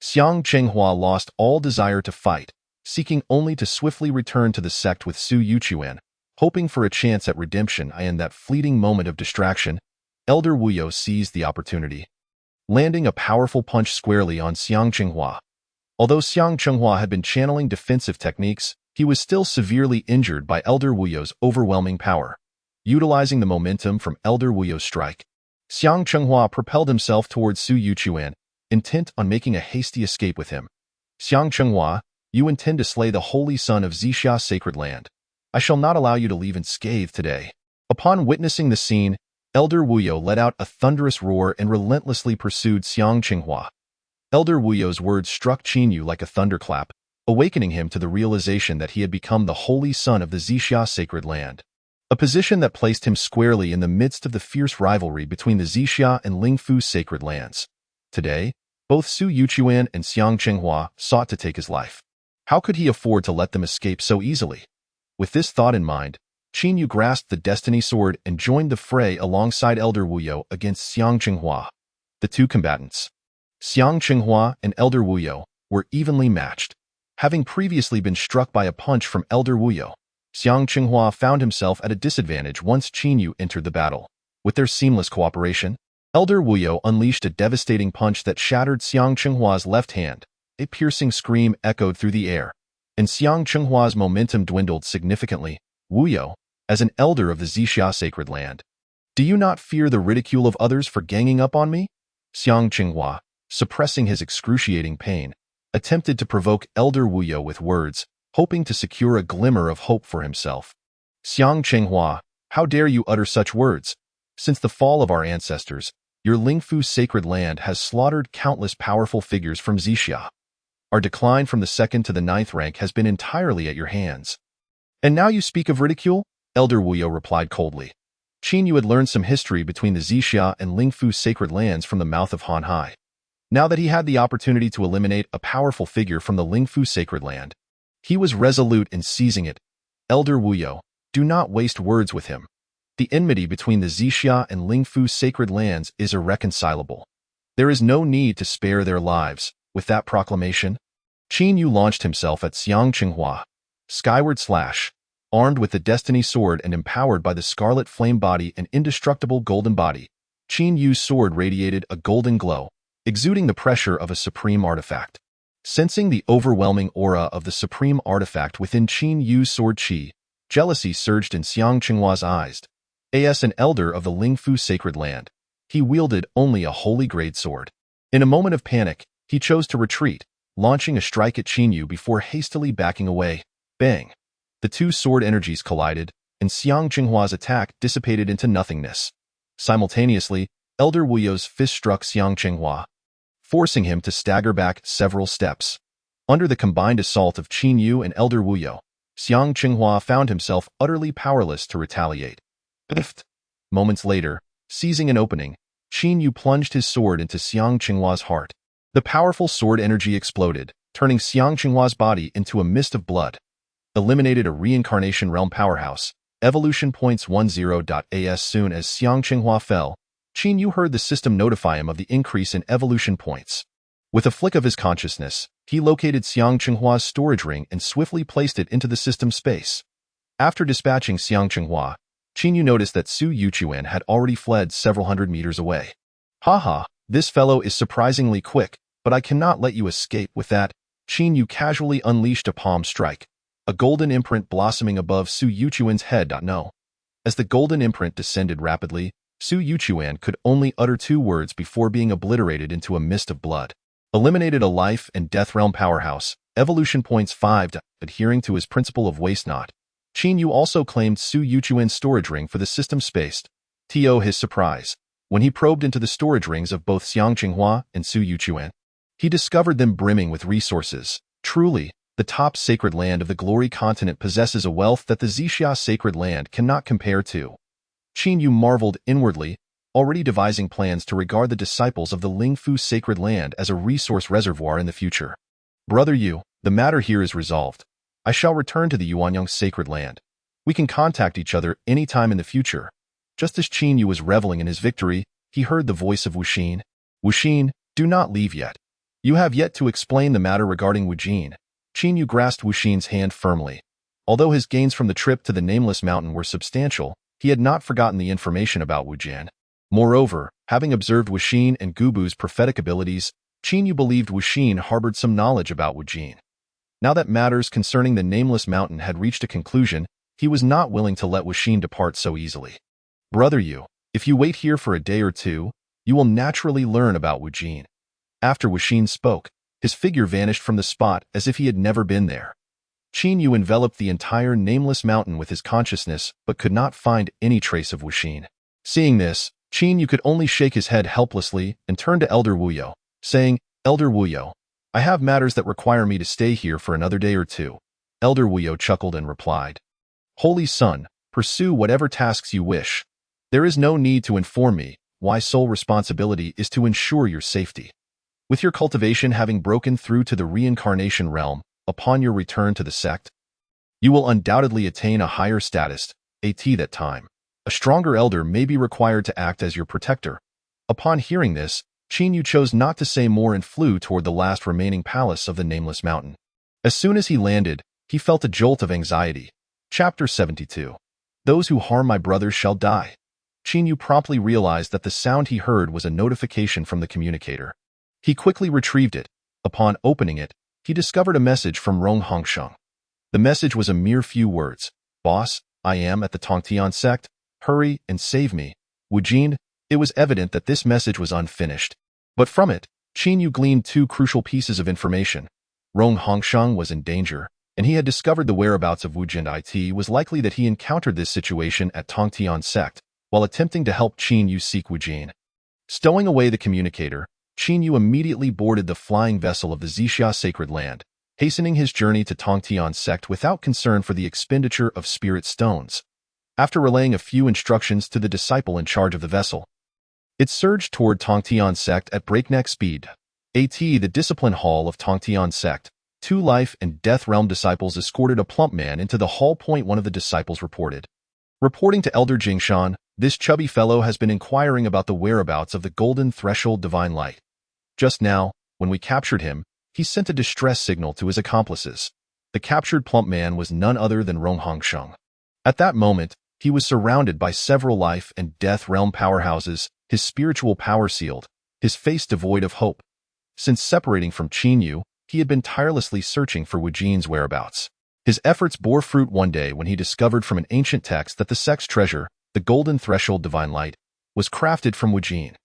Xiang Chenghua lost all desire to fight, seeking only to swiftly return to the sect with Su Yuchuan, hoping for a chance at redemption. In that fleeting moment of distraction, Elder Wuyo seized the opportunity, landing a powerful punch squarely on Xiang Chenghua. Although Xiang Chenghua had been channeling defensive techniques, he was still severely injured by Elder Wuyo's overwhelming power. Utilizing the momentum from Elder Wuyo's strike, Xiang Chenghua propelled himself towards Su Yuchuan, intent on making a hasty escape with him. Xiang Chenghua, you intend to slay the holy son of Xixi sacred land. I shall not allow you to leave unscathed today. Upon witnessing the scene, Elder Wuyo let out a thunderous roar and relentlessly pursued Xiang Chenghua. Elder Wuyo's words struck Qin Yu like a thunderclap, awakening him to the realization that he had become the holy son of the Xixi sacred land, a position that placed him squarely in the midst of the fierce rivalry between the Xixi and Lingfu sacred lands. Today, both Su Yuchuan and Xiang Chenghua sought to take his life. How could he afford to let them escape so easily? With this thought in mind, Qin Yu grasped the destiny sword and joined the fray alongside Elder Wuyo against Xiang Chenghua. The two combatants, Xiang Chenghua and Elder Wuyo, were evenly matched. Having previously been struck by a punch from Elder Wuyo, Xiang Qinghua found himself at a disadvantage once Qin Yu entered the battle. With their seamless cooperation, Elder Wuyo unleashed a devastating punch that shattered Xiang Qinghua's left hand. A piercing scream echoed through the air, and Xiang Qinghua's momentum dwindled significantly. Wuyo, as an elder of the Xixi sacred land, do you not fear the ridicule of others for ganging up on me? Xiang Qinghua, suppressing his excruciating pain, attempted to provoke Elder Wuyo with words, hoping to secure a glimmer of hope for himself. Xiang Qinghua, how dare you utter such words? Since the fall of our ancestors, your Lingfu sacred land has slaughtered countless powerful figures from Xixi. Our decline from the 2nd to the 9th rank has been entirely at your hands. And now you speak of ridicule? Elder Wuyo replied coldly. Qin Yu had learned some history between the Xixi and Lingfu sacred lands from the mouth of Han Hai. Now that he had the opportunity to eliminate a powerful figure from the Lingfu sacred land, he was resolute in seizing it. Elder Wuyo, do not waste words with him. The enmity between the Xixi and Lingfu sacred lands is irreconcilable. There is no need to spare their lives. With that proclamation, Qin Yu launched himself at Xiang Qinghua. Skyward slash. Armed with the Destiny Sword and empowered by the Scarlet Flame Body and Indestructible Golden Body, Qin Yu's sword radiated a golden glow, exuding the pressure of a supreme artifact. Sensing the overwhelming aura of the supreme artifact within Qin Yu's sword chi, jealousy surged in Xiang Qinghua's eyes. As an elder of the Lingfu sacred land, he wielded only a holy grade sword. In a moment of panic, he chose to retreat, launching a strike at Qin Yu before hastily backing away. Bang! The two sword energies collided, and Xiang Qinghua's attack dissipated into nothingness. Simultaneously, Elder Wuyo's fist struck Xiang Qinghua, forcing him to stagger back several steps. Under the combined assault of Qin Yu and Elder Wuyo, Xiang Qinghua found himself utterly powerless to retaliate. Moments later, seizing an opening, Qin Yu plunged his sword into Xiang Qinghua's heart. The powerful sword energy exploded, turning Xiang Qinghua's body into a mist of blood. Eliminated a reincarnation realm powerhouse. Evolution points 10. As soon as Xiang Qinghua fell, Qin Yu heard the system notify him of the increase in evolution points. With a flick of his consciousness, he located Xiang Qinghua's storage ring and swiftly placed it into the system space. After dispatching Xiang Qinghua, Qin Yu noticed that Su Yuchuan had already fled several hundred meters away. Haha, this fellow is surprisingly quick, but I cannot let you escape with that. Qin Yu casually unleashed a palm strike, a golden imprint blossoming above Su Yuchuan's head. No. As the golden imprint descended rapidly, Su Yuchuan could only utter 2 words before being obliterated into a mist of blood. Eliminated a life and death realm powerhouse. Evolution points 5. Adhering to his principle of waste not, Qin Yu also claimed Su Yuchuan's storage ring for the system space. To his surprise, when he probed into the storage rings of both Xiang Qinghua and Su Yuchuan, he discovered them brimming with resources. Truly, the top sacred land of the Glory Continent possesses a wealth that the Xixi sacred land cannot compare to. Qin Yu marveled inwardly, already devising plans to regard the disciples of the Lingfu sacred land as a resource reservoir in the future. Brother Yu, the matter here is resolved. I shall return to the Yuanyang sacred land. We can contact each other any time in the future. Just as Qin Yu was reveling in his victory, he heard the voice of Wuxin. Wuxin, do not leave yet. You have yet to explain the matter regarding Wujin. Qin Yu grasped Wuxin's hand firmly. Although his gains from the trip to the Nameless Mountain were substantial, he had not forgotten the information about Wujian. Moreover, having observed Wuxin and Gubu's prophetic abilities, Qin Yu believed Wuxin harbored some knowledge about Wujin. Now that matters concerning the Nameless Mountain had reached a conclusion, he was not willing to let Wuxin depart so easily. Brother Yu, if you wait here for a day or two, you will naturally learn about Wujin. After Wuxin spoke, his figure vanished from the spot as if he had never been there. Qin Yu enveloped the entire Nameless Mountain with his consciousness but could not find any trace of Wuxin. Seeing this, Qin Yu could only shake his head helplessly and turn to Elder Wuyo, saying, Elder Wuyo, I have matters that require me to stay here for another day or two. Elder Wuyo chuckled and replied, Holy Son, pursue whatever tasks you wish. There is no need to inform me. My sole responsibility is to ensure your safety. With your cultivation having broken through to the reincarnation realm, upon your return to the sect, you will undoubtedly attain a higher status. At that time, a stronger elder may be required to act as your protector. Upon hearing this, Qin Yu chose not to say more and flew toward the last remaining palace of the Nameless Mountain. As soon as he landed, he felt a jolt of anxiety. Chapter 72. Those who harm my brother shall die. Qin promptly realized that the sound he heard was a notification from the communicator. He quickly retrieved it. Upon opening it, he discovered a message from Rong Hongsheng. The message was a mere few words. Boss, I am at the Tongtian Sect. Hurry and save me. Wu Jin. It was evident that this message was unfinished. But from it, Qin gleaned two crucial pieces of information. Rong Hongsheng was in danger, and he had discovered the whereabouts of Wu Jin. It was likely that he encountered this situation at Tongtian Sect, while attempting to help Qin seek Wu Jin. Stowing away the communicator, Qin immediately boarded the flying vessel of the Xixi sacred land, hastening his journey to Tongtian Sect without concern for the expenditure of spirit stones. After relaying a few instructions to the disciple in charge of the vessel, it surged toward Tongtian Sect at breakneck speed. The discipline hall of Tongtian Sect. 2 life and death realm disciples escorted a plump man into the hall. One of the disciples reported. Reporting to Elder Jingshan, this chubby fellow has been inquiring about the whereabouts of the golden threshold divine light. Just now, when we captured him, he sent a distress signal to his accomplices. The captured plump man was none other than Rong Hongsheng. At that moment, he was surrounded by several life and death realm powerhouses, his spiritual power sealed, his face devoid of hope. Since separating from Qin, he had been tirelessly searching for Wu Jin's whereabouts. His efforts bore fruit one day when he discovered from an ancient text that the Sect's treasure, the golden threshold divine light, was crafted from Wu Jin.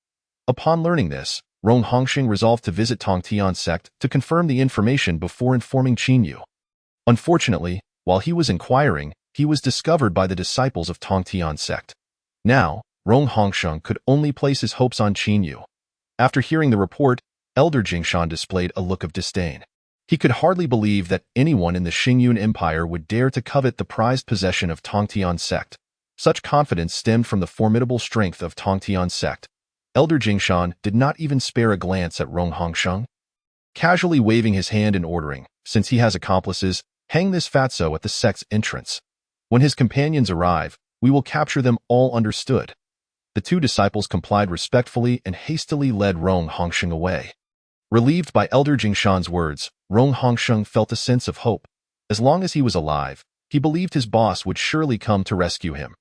Upon learning this, Rong Hongsheng resolved to visit Tongtian Sect to confirm the information before informing Qin. Unfortunately, while he was inquiring, he was discovered by the disciples of Tongtian Sect. Now, Rong Hongsheng could only place his hopes on Qin. After hearing the report, Elder Jingshan displayed a look of disdain. He could hardly believe that anyone in the Xingyun Empire would dare to covet the prized possession of Tongtian Sect. Such confidence stemmed from the formidable strength of Tongtian Sect. Elder Jingshan did not even spare a glance at Rong Hongsheng, casually waving his hand and ordering, since he has accomplices, hang this fatso at the sect's entrance. When his companions arrive, we will capture them. All understood. The 2 disciples complied respectfully and hastily led Rong Hongsheng away. Relieved by Elder Jingshan's words, Rong Hongsheng felt a sense of hope. As long as he was alive, he believed his boss would surely come to rescue him.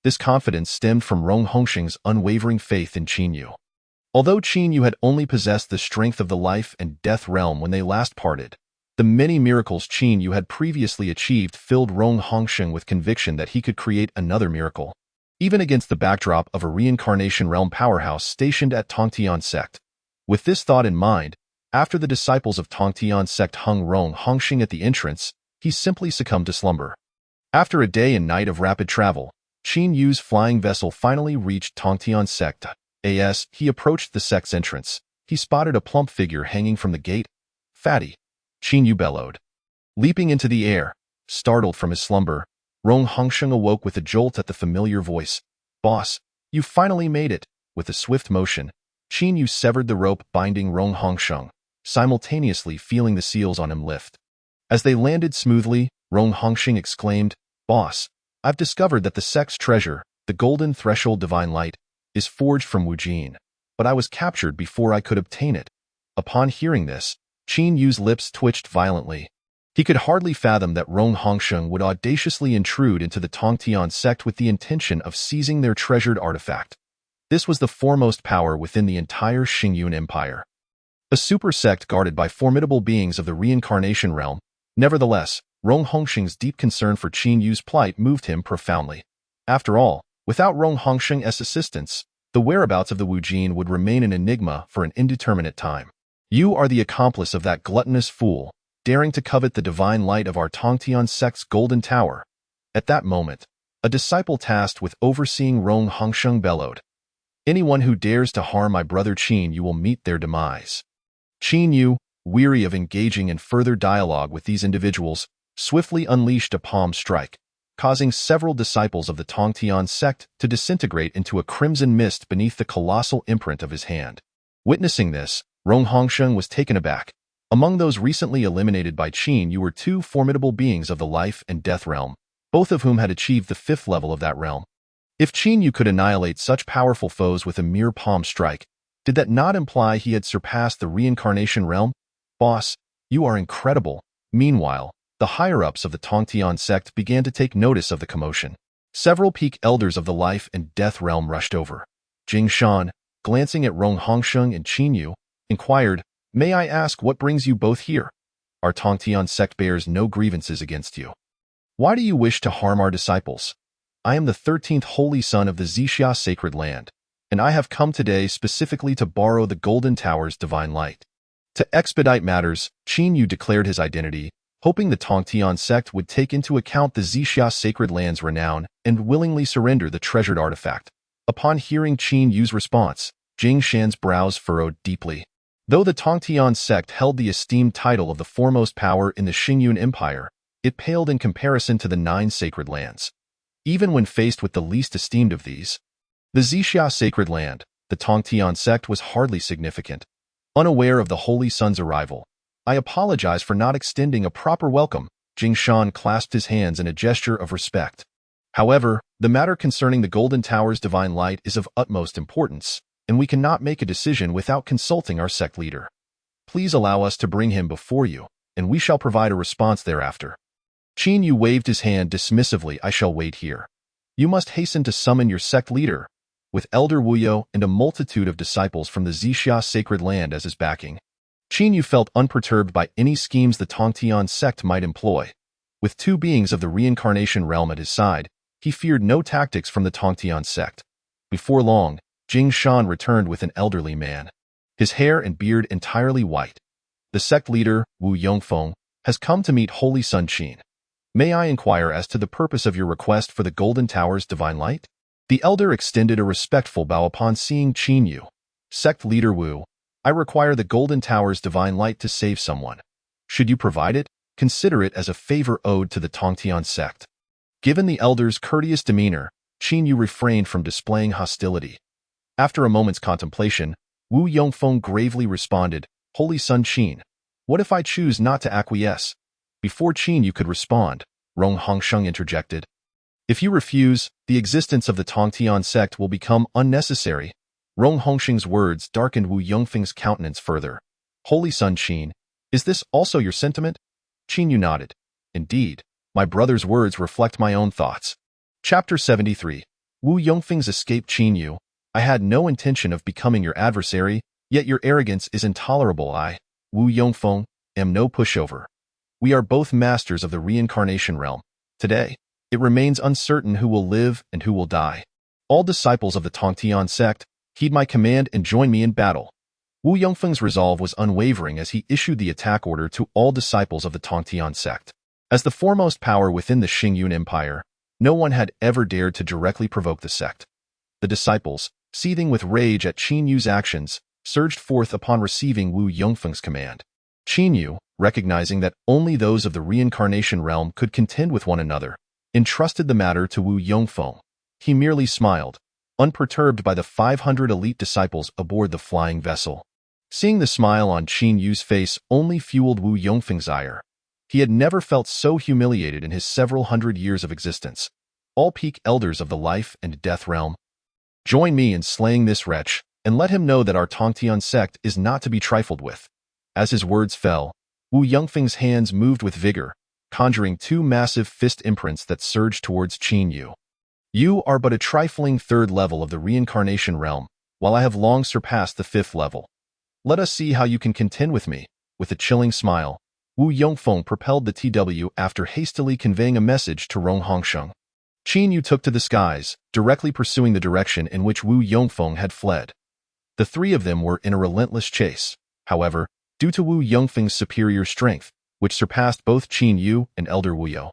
This confidence stemmed from Rong Hongsheng's unwavering faith in Qin. Although Qin had only possessed the strength of the life and death realm when they last parted, the many miracles Qin had previously achieved filled Rong Hongsheng with conviction that he could create another miracle, even against the backdrop of a reincarnation realm powerhouse stationed at Tongtian Sect. With this thought in mind, after the disciples of Tongtian Sect hung Rong Hongsheng at the entrance, he simply succumbed to slumber. After a day and night of rapid travel, Qin flying vessel finally reached Tongtian Sect. As he approached the sect's entrance, he spotted a plump figure hanging from the gate. Fatty! Qin bellowed. Leaping into the air, startled from his slumber, Rong Hongsheng awoke with a jolt at the familiar voice. Boss, you finally made it. With a swift motion, Qin severed the rope binding Rong Hongsheng, simultaneously feeling the seals on him lift. As they landed smoothly, Rong Hongsheng exclaimed, Boss, I've discovered that the sect's treasure, the golden threshold divine light, is forged from Wu Jin, but I was captured before I could obtain it. Upon hearing this, Qin lips twitched violently. He could hardly fathom that Rong Hongsheng would audaciously intrude into the Tongtian Sect with the intention of seizing their treasured artifact. This was the foremost power within the entire Xingyun Empire, a super sect guarded by formidable beings of the reincarnation realm. Nevertheless, Rong Hongsheng's deep concern for Qin plight moved him profoundly. After all, without Rong Hongsheng's assistance, the whereabouts of the Wu Jin would remain an enigma for an indeterminate time. You are the accomplice of that gluttonous fool, daring to covet the divine light of our Tongtian Sect's golden tower. At that moment, a disciple tasked with overseeing Rong Hongsheng bellowed. Anyone who dares to harm my brother Qin, you will meet their demise. Qin, weary of engaging in further dialogue with these individuals, swiftly unleashed a palm strike, causing several disciples of the Tongtian Sect to disintegrate into a crimson mist beneath the colossal imprint of his hand. Witnessing this, Rong Hongsheng was taken aback. Among those recently eliminated by Qin were 2 formidable beings of the life and death realm, both of whom had achieved the 5th level of that realm. If Qin could annihilate such powerful foes with a mere palm strike, did that not imply he had surpassed the reincarnation realm? Boss, you are incredible. Meanwhile, the higher-ups of the Tongtian sect began to take notice of the commotion. Several peak elders of the life and death realm rushed over. Jing Shan, glancing at Rong Hongsheng and Qin Yu, inquired, "May I ask what brings you both here? Our Tongtian sect bears no grievances against you. Why do you wish to harm our disciples? I am the 13th holy son of the Xixi sacred land, and I have come today specifically to borrow the Golden Tower's divine light." To expedite matters, Qin Yu declared his identity, hoping the Tongtian sect would take into account the Xixi sacred land's renown and willingly surrender the treasured artifact. Upon hearing Qin Yu's response, Jing Shan's brows furrowed deeply. Though the Tongtian sect held the esteemed title of the foremost power in the Xingyun Empire, it paled in comparison to the 9 sacred lands. Even when faced with the least esteemed of these, the Xixi sacred land, the Tongtian sect was hardly significant. Unaware of the Holy Sun's arrival, "I apologize for not extending a proper welcome." Jing Shan clasped his hands in a gesture of respect. "However, the matter concerning the Golden Tower's divine light is of utmost importance, and we cannot make a decision without consulting our sect leader. Please allow us to bring him before you, and we shall provide a response thereafter." Qin Yu waved his hand dismissively. "I shall wait here. You must hasten to summon your sect leader, with Elder Wuyo and a multitude of disciples from the Xixi sacred land as his backing." Qin Yu felt unperturbed by any schemes the Tongtian sect might employ. With 2 beings of the reincarnation realm at his side, he feared no tactics from the Tongtian sect. Before long, Jing Shan returned with an elderly man, his hair and beard entirely white. "The sect leader, Wu Yongfeng, has come to meet Holy Sun Qin. May I inquire as to the purpose of your request for the Golden Tower's divine light?" The elder extended a respectful bow upon seeing Qin Yu. "Sect leader Wu, I require the Golden Tower's divine light to save someone. Should you provide it, consider it as a favor owed to the Tongtian sect." Given the elder's courteous demeanor, Qin Yu refrained from displaying hostility. After a moment's contemplation, Wu Yongfeng gravely responded, "Holy Sun Qin, what if I choose not to acquiesce?" Before Qin Yu could respond, Rong Hongsheng interjected, "If you refuse, the existence of the Tongtian sect will become unnecessary." Rong Hongsheng's words darkened Wu Yongfeng's countenance further. "Holy Sun Qin, is this also your sentiment?" Qin Yu nodded. "Indeed, my brother's words reflect my own thoughts." Chapter 73. Wu Yongfeng's escape. Qin Yu, "I had no intention of becoming your adversary, yet your arrogance is intolerable. I, Wu Yongfeng, am no pushover. We are both masters of the reincarnation realm. Today, it remains uncertain who will live and who will die. All disciples of the Tongtian sect, heed my command and join me in battle." Wu Yongfeng's resolve was unwavering as he issued the attack order to all disciples of the Tongtian sect. As the foremost power within the Xingyun Empire, no one had ever dared to directly provoke the sect. The disciples, seething with rage at Qin Yu's actions, surged forth upon receiving Wu Yongfeng's command. Qin Yu, recognizing that only those of the reincarnation realm could contend with one another, entrusted the matter to Wu Yongfeng. He merely smiled, unperturbed by the 500 elite disciples aboard the flying vessel. Seeing the smile on Qin Yu's face only fueled Wu Yongfeng's ire. He had never felt so humiliated in his several hundred years of existence. "All peak elders of the life and death realm, join me in slaying this wretch, and let him know that our Tongtian sect is not to be trifled with." As his words fell, Wu Yongfeng's hands moved with vigor, conjuring 2 massive fist imprints that surged towards Qin Yu. "You are but a trifling 3rd level of the reincarnation realm, while I have long surpassed the 5th level. Let us see how you can contend with me." With a chilling smile, Wu Yongfeng propelled the TW after hastily conveying a message to Rong Hongsheng. Qin Yu took to the skies, directly pursuing the direction in which Wu Yongfeng had fled. The 3 of them were in a relentless chase. However, due to Wu Yongfeng's superior strength, which surpassed both Qin Yu and Elder Wuyo,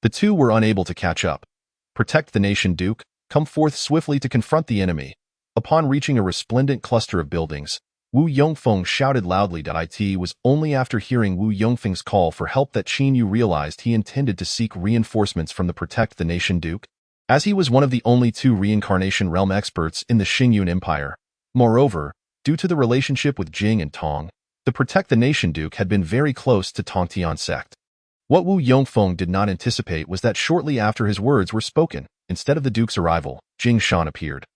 the 2 were unable to catch up. "Protect the nation, Duke. Come forth swiftly to confront the enemy." Upon reaching a resplendent cluster of buildings, Wu Yongfeng shouted loudly. It was only after hearing Wu Yongfeng's call for help that Qin Yu realized he intended to seek reinforcements from the Protect the Nation Duke, as he was one of the only 2 reincarnation realm experts in the Xingyun Empire. Moreover, due to the relationship with Jing and Tong, the Protect the Nation Duke had been very close to Tongtian sect. What Wu Yongfeng did not anticipate was that shortly after his words were spoken, instead of the Duke's arrival, Jing Shan appeared.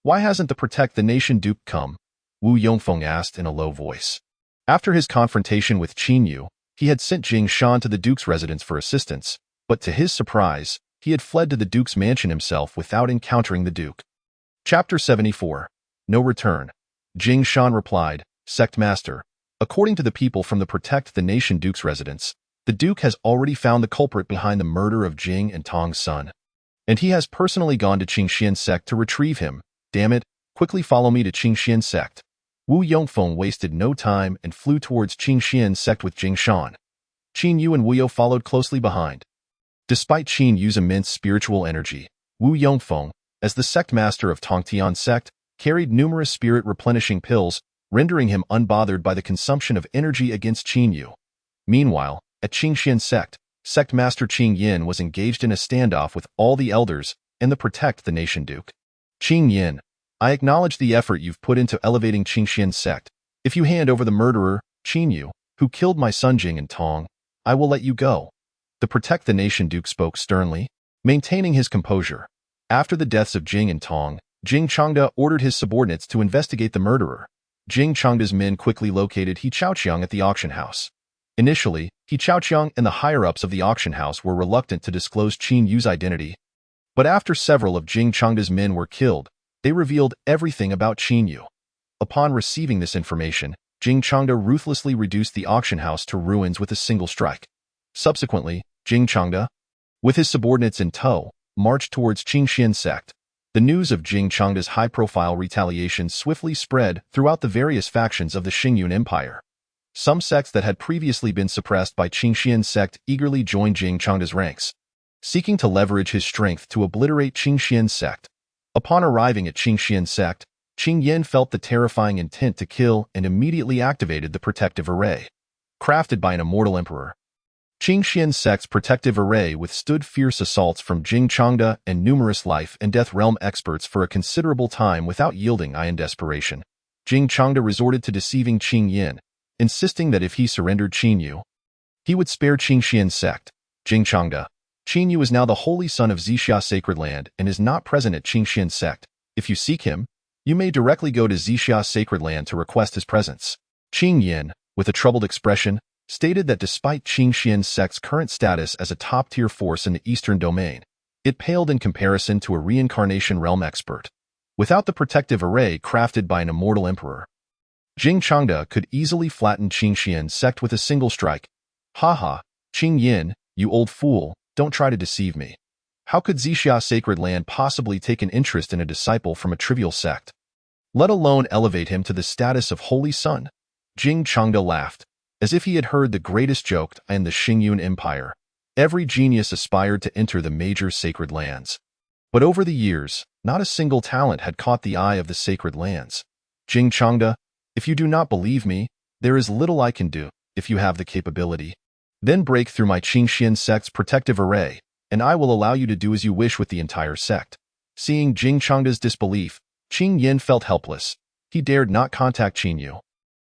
"Why hasn't the Protect the Nation Duke come?" Wu Yongfeng asked in a low voice. After his confrontation with Qin Yu, He had sent Jing Shan to the Duke's residence for assistance, but to his surprise, he had fled to the Duke's mansion himself without encountering the Duke. Chapter 74. No Return. Jing Shan replied, Sect Master, according to the people from the Protect the Nation Duke's residence, the Duke has already found the culprit behind the murder of Jing and Tong's son. And he has personally gone to Qingxian Sect to retrieve him. Damn it, quickly follow me to Qingxian Sect. Wu Yongfeng wasted no time and flew towards Qingxian Sect with Jing Shan. Qin Yu and Wu Yo followed closely behind. Despite Qin Yu's immense spiritual energy, Wu Yongfeng, as the sect master of Tongtian Sect, carried numerous spirit-replenishing pills, rendering him unbothered by the consumption of energy against Qin Yu. Meanwhile, at Qingxian Sect, Sect Master Qing Yin was engaged in a standoff with all the elders and the Protect the Nation Duke. Qing Yin, I acknowledge the effort you've put into elevating Qingxian Sect. If you hand over the murderer, Qin Yu, who killed my son Jing and Tong, I will let you go. The Protect the Nation Duke spoke sternly, maintaining his composure. After the deaths of Jing and Tong, Jing Changda ordered his subordinates to investigate the murderer. Jing Changda's men quickly located He Chaoqiang at the auction house. Initially, He Chaoqiang and the higher-ups of the auction house were reluctant to disclose Qin Yu's identity. But after several of Jing Changda's men were killed, they revealed everything about Qin Yu. Upon receiving this information, Jing Changda ruthlessly reduced the auction house to ruins with a single strike. Subsequently, Jing Changda, with his subordinates in tow, marched towards Qingxian Sect. The news of Jing Changda's high-profile retaliation swiftly spread throughout the various factions of the Xingyun Empire. Some sects that had previously been suppressed by Qingxian Sect eagerly joined Jing Changda's ranks, seeking to leverage his strength to obliterate Qingxian Sect. Upon arriving at Qingxian Sect, Qing Yin felt the terrifying intent to kill and immediately activated the protective array. Crafted by an immortal emperor, Qingxian Sect's protective array withstood fierce assaults from Jing Changda and numerous life and death realm experts for a considerable time without yielding. In desperation, Jing Changda resorted to deceiving Qing Yin, insisting that if he surrendered Qin Yu, he would spare Qingxian Sect. Jing Changda, Qin Yu is now the holy son of Xixi Sacred Land and is not present at Qingxian Sect. If you seek him, you may directly go to Xixi Sacred Land to request his presence. Qing Yin, with a troubled expression, stated that despite Qingxian Sect's current status as a top-tier force in the Eastern Domain, it paled in comparison to a reincarnation realm expert. Without the protective array crafted by an immortal emperor, Jing Changda could easily flatten Qingxian Sect with a single strike. Haha, Qing Yin, you old fool, don't try to deceive me. How could Xixi Sacred Land possibly take an interest in a disciple from a trivial sect, let alone elevate him to the status of holy son? Jing Changda laughed, as if he had heard the greatest joke in the Xingyun Empire. Every genius aspired to enter the major sacred lands. But over the years, not a single talent had caught the eye of the sacred lands. Jing Changda, if you do not believe me, there is little I can do. If you have the capability, then break through my Qingxian Sect's protective array, and I will allow you to do as you wish with the entire sect. Seeing Jing Changda's disbelief, Qing Yin felt helpless. He dared not contact Qin Yu,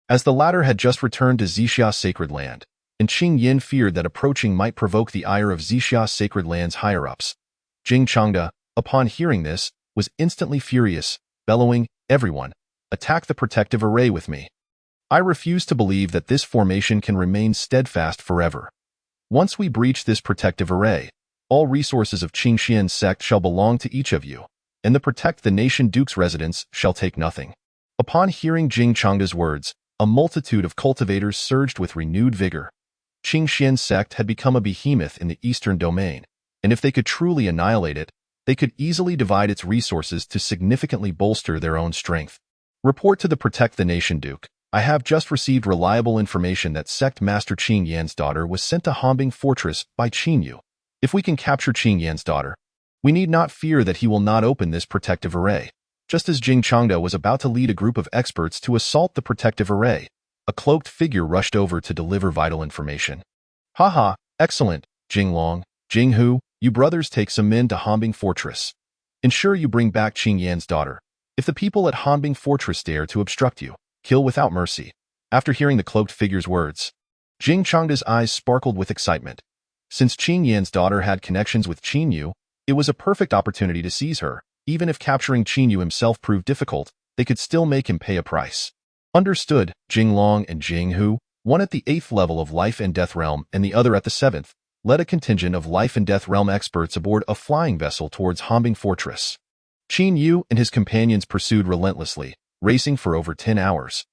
as the latter had just returned to Xixi Sacred Land, and Qing Yin feared that approaching might provoke the ire of Xixi Sacred Land's higher-ups. Jing Changda, upon hearing this, was instantly furious, bellowing, "Everyone, attack the protective array with me. I refuse to believe that this formation can remain steadfast forever. Once we breach this protective array, all resources of Qingxian Sect shall belong to each of you, and the Protect the Nation Duke's residence shall take nothing." Upon hearing Jing Changda's words, a multitude of cultivators surged with renewed vigor. Qingxian Sect had become a behemoth in the Eastern Domain, and if they could truly annihilate it, they could easily divide its resources to significantly bolster their own strength. Report to the Protect the Nation Duke. I have just received reliable information that Sect Master Qing Yan's daughter was sent to Hanbing Fortress by Qin Yu. If we can capture Qing Yan's daughter, we need not fear that he will not open this protective array. Just as Jing Changda was about to lead a group of experts to assault the protective array, a cloaked figure rushed over to deliver vital information. Haha, excellent, Jiulong, Jinghu, you brothers take some men to Hanbing Fortress. Ensure you bring back Qing Yan's daughter. If the people at Hanbing Fortress dare to obstruct you, kill without mercy. After hearing the cloaked figure's words, Jing Changda's eyes sparkled with excitement. Since Qing Yan's daughter had connections with Qin Yu, it was a perfect opportunity to seize her. Even if capturing Qin Yu himself proved difficult, they could still make him pay a price. Understood, Jinglong and Jinghu. one at the 8th level of Life and Death Realm and the other at the 7th, led a contingent of Life and Death Realm experts aboard a flying vessel towards Hombing Fortress. Qin Yu and his companions pursued relentlessly, racing for over 10 hours.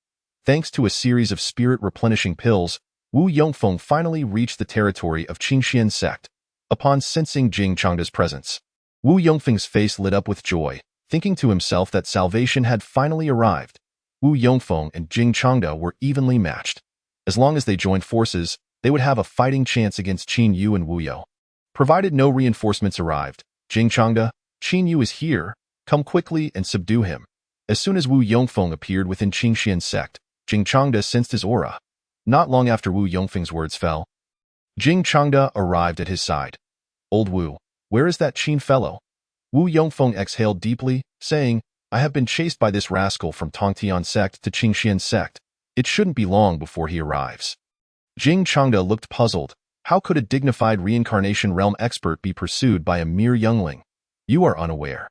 Thanks to a series of spirit-replenishing pills, Wu Yongfeng finally reached the territory of Qingxian Sect. Upon sensing Jing Changda's presence, Wu Yongfeng's face lit up with joy, thinking to himself that salvation had finally arrived. Wu Yongfeng and Jing Changda were evenly matched. As long as they joined forces, they would have a fighting chance against Qin Yu and Wu Yo. Provided no reinforcements arrived, Jing Changda, Qin Yu is here, come quickly and subdue him. As soon as Wu Yongfeng appeared within Qingxian Sect, Jing Changda sensed his aura. Not long after Wu Yongfeng's words fell, Jing Changda arrived at his side. Old Wu, where is that Qin fellow? Wu Yongfeng exhaled deeply, saying, I have been chased by this rascal from Tongtian Sect to Qingxian Sect. It shouldn't be long before he arrives. Jing Changda looked puzzled. How could a dignified reincarnation realm expert be pursued by a mere youngling? You are unaware.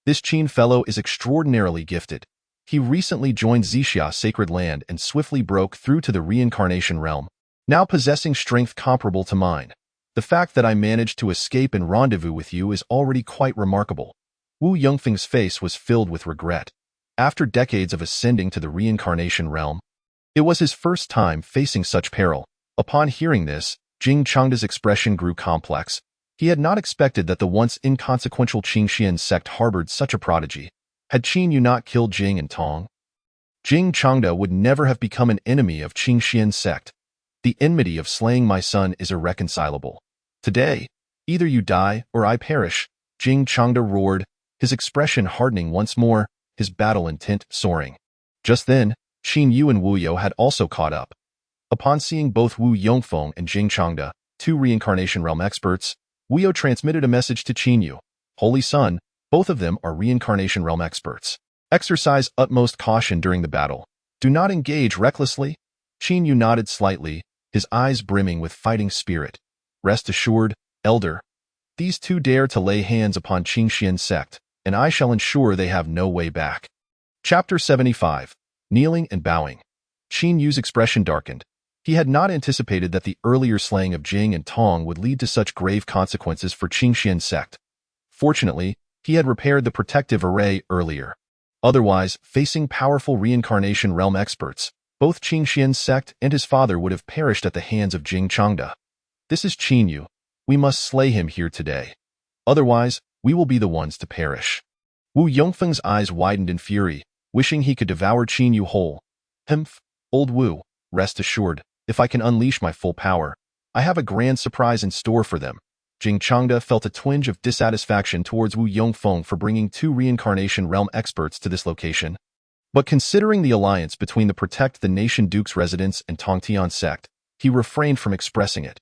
This Qin fellow is extraordinarily gifted. He recently joined Xixi sacred land and swiftly broke through to the reincarnation realm, now possessing strength comparable to mine. The fact that I managed to escape and rendezvous with you is already quite remarkable. Wu Yongfeng's face was filled with regret. After decades of ascending to the reincarnation realm, it was his first time facing such peril. Upon hearing this, Jing Changda's expression grew complex. He had not expected that the once inconsequential Qingxian Sect harbored such a prodigy. Had Qin Yu not killed Jing and Tong, Jing Changda would never have become an enemy of Qingxian Sect. The enmity of slaying my son is irreconcilable. Today, either you die or I perish, Jing Changda roared, his expression hardening once more, his battle intent soaring. Just then, Qin Yu and Wu Yo had also caught up. Upon seeing both Wu Yongfeng and Jing Changda, two reincarnation realm experts, Wu Yo transmitted a message to Qin Yu. Holy Son, both of them are reincarnation realm experts. Exercise utmost caution during the battle. Do not engage recklessly. Qin Yu nodded slightly, his eyes brimming with fighting spirit. Rest assured, Elder. These two dare to lay hands upon Qingxian Sect, and I shall ensure they have no way back. Chapter 75. Kneeling and Bowing. Qin Yu's expression darkened. He had not anticipated that the earlier slaying of Jing and Tong would lead to such grave consequences for Qingxian Sect. Fortunately, he had repaired the protective array earlier. Otherwise, facing powerful reincarnation realm experts, both Qingxian Sect and his father would have perished at the hands of Jing Changda. This is Qin Yu. We must slay him here today. Otherwise, we will be the ones to perish. Wu Yongfeng's eyes widened in fury, wishing he could devour Qin Yu whole. Humph, old Wu, rest assured, if I can unleash my full power, I have a grand surprise in store for them. Jing Changda felt a twinge of dissatisfaction towards Wu Yongfeng for bringing two reincarnation realm experts to this location. But considering the alliance between the Protect the Nation Duke's residence and Tongtian Sect, he refrained from expressing it.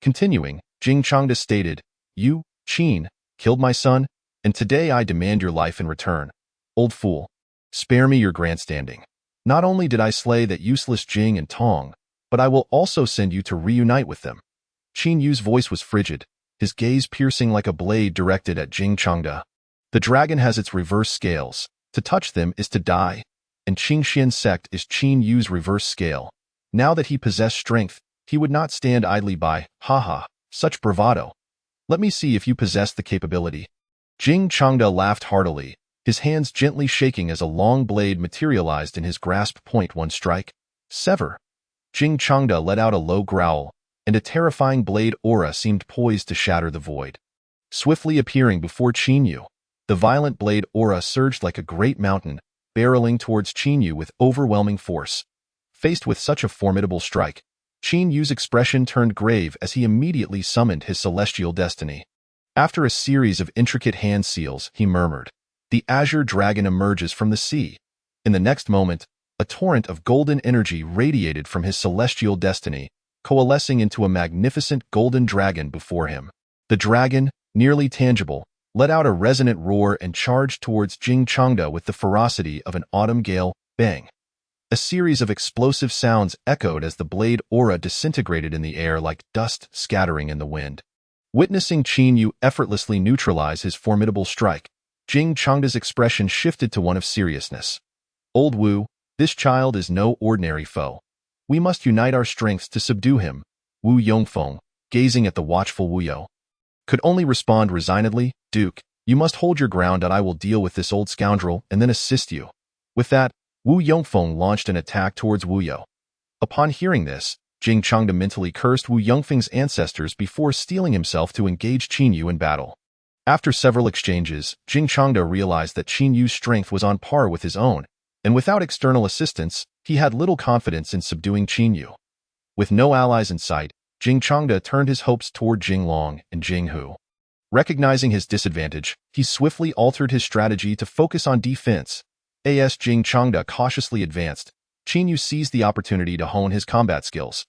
Continuing, Jing Changda stated, You, Qin, killed my son, and today I demand your life in return. Old fool, spare me your grandstanding. Not only did I slay that useless Jing and Tong, but I will also send you to reunite with them. Qin Yu's voice was frigid, his gaze piercing like a blade directed at Jing Changda. The dragon has its reverse scales. To touch them is to die, and Qingxian Sect is Qin Yu's reverse scale. Now that he possessed strength, he would not stand idly by. Haha, such bravado. Let me see if you possess the capability. Jing Changda laughed heartily, his hands gently shaking as a long blade materialized in his grasp. Point one strike. Sever. Jing Changda let out a low growl, and a terrifying blade aura seemed poised to shatter the void. Swiftly appearing before Qin Yu, the violent blade aura surged like a great mountain, barreling towards Qin Yu with overwhelming force. Faced with such a formidable strike, Qin Yu's expression turned grave as he immediately summoned his celestial destiny. After a series of intricate hand seals, he murmured, The azure dragon emerges from the sea. In the next moment, a torrent of golden energy radiated from his celestial destiny, coalescing into a magnificent golden dragon before him. The dragon, nearly tangible, let out a resonant roar and charged towards Jing Changda with the ferocity of an autumn gale. Bang! A series of explosive sounds echoed as the blade aura disintegrated in the air like dust scattering in the wind. Witnessing Qin Yu effortlessly neutralize his formidable strike, Jing Changda's expression shifted to one of seriousness. Old Wu, this child is no ordinary foe. We must unite our strengths to subdue him. Wu Yongfeng, gazing at the watchful Wu Yo, could only respond resignedly, Duke, you must hold your ground and I will deal with this old scoundrel and then assist you. With that, Wu Yongfeng launched an attack towards Wu Yo. Upon hearing this, Jing Changde mentally cursed Wu Yongfeng's ancestors before steeling himself to engage Qin Yu in battle. After several exchanges, Jing Changde realized that Qin Yu's strength was on par with his own, and without external assistance, he had little confidence in subduing Qin Yu. With no allies in sight, Jing Changde turned his hopes toward Jiulong and Jing Hu. Recognizing his disadvantage, he swiftly altered his strategy to focus on defense. As Jing Changde cautiously advanced, Qin Yu seized the opportunity to hone his combat skills.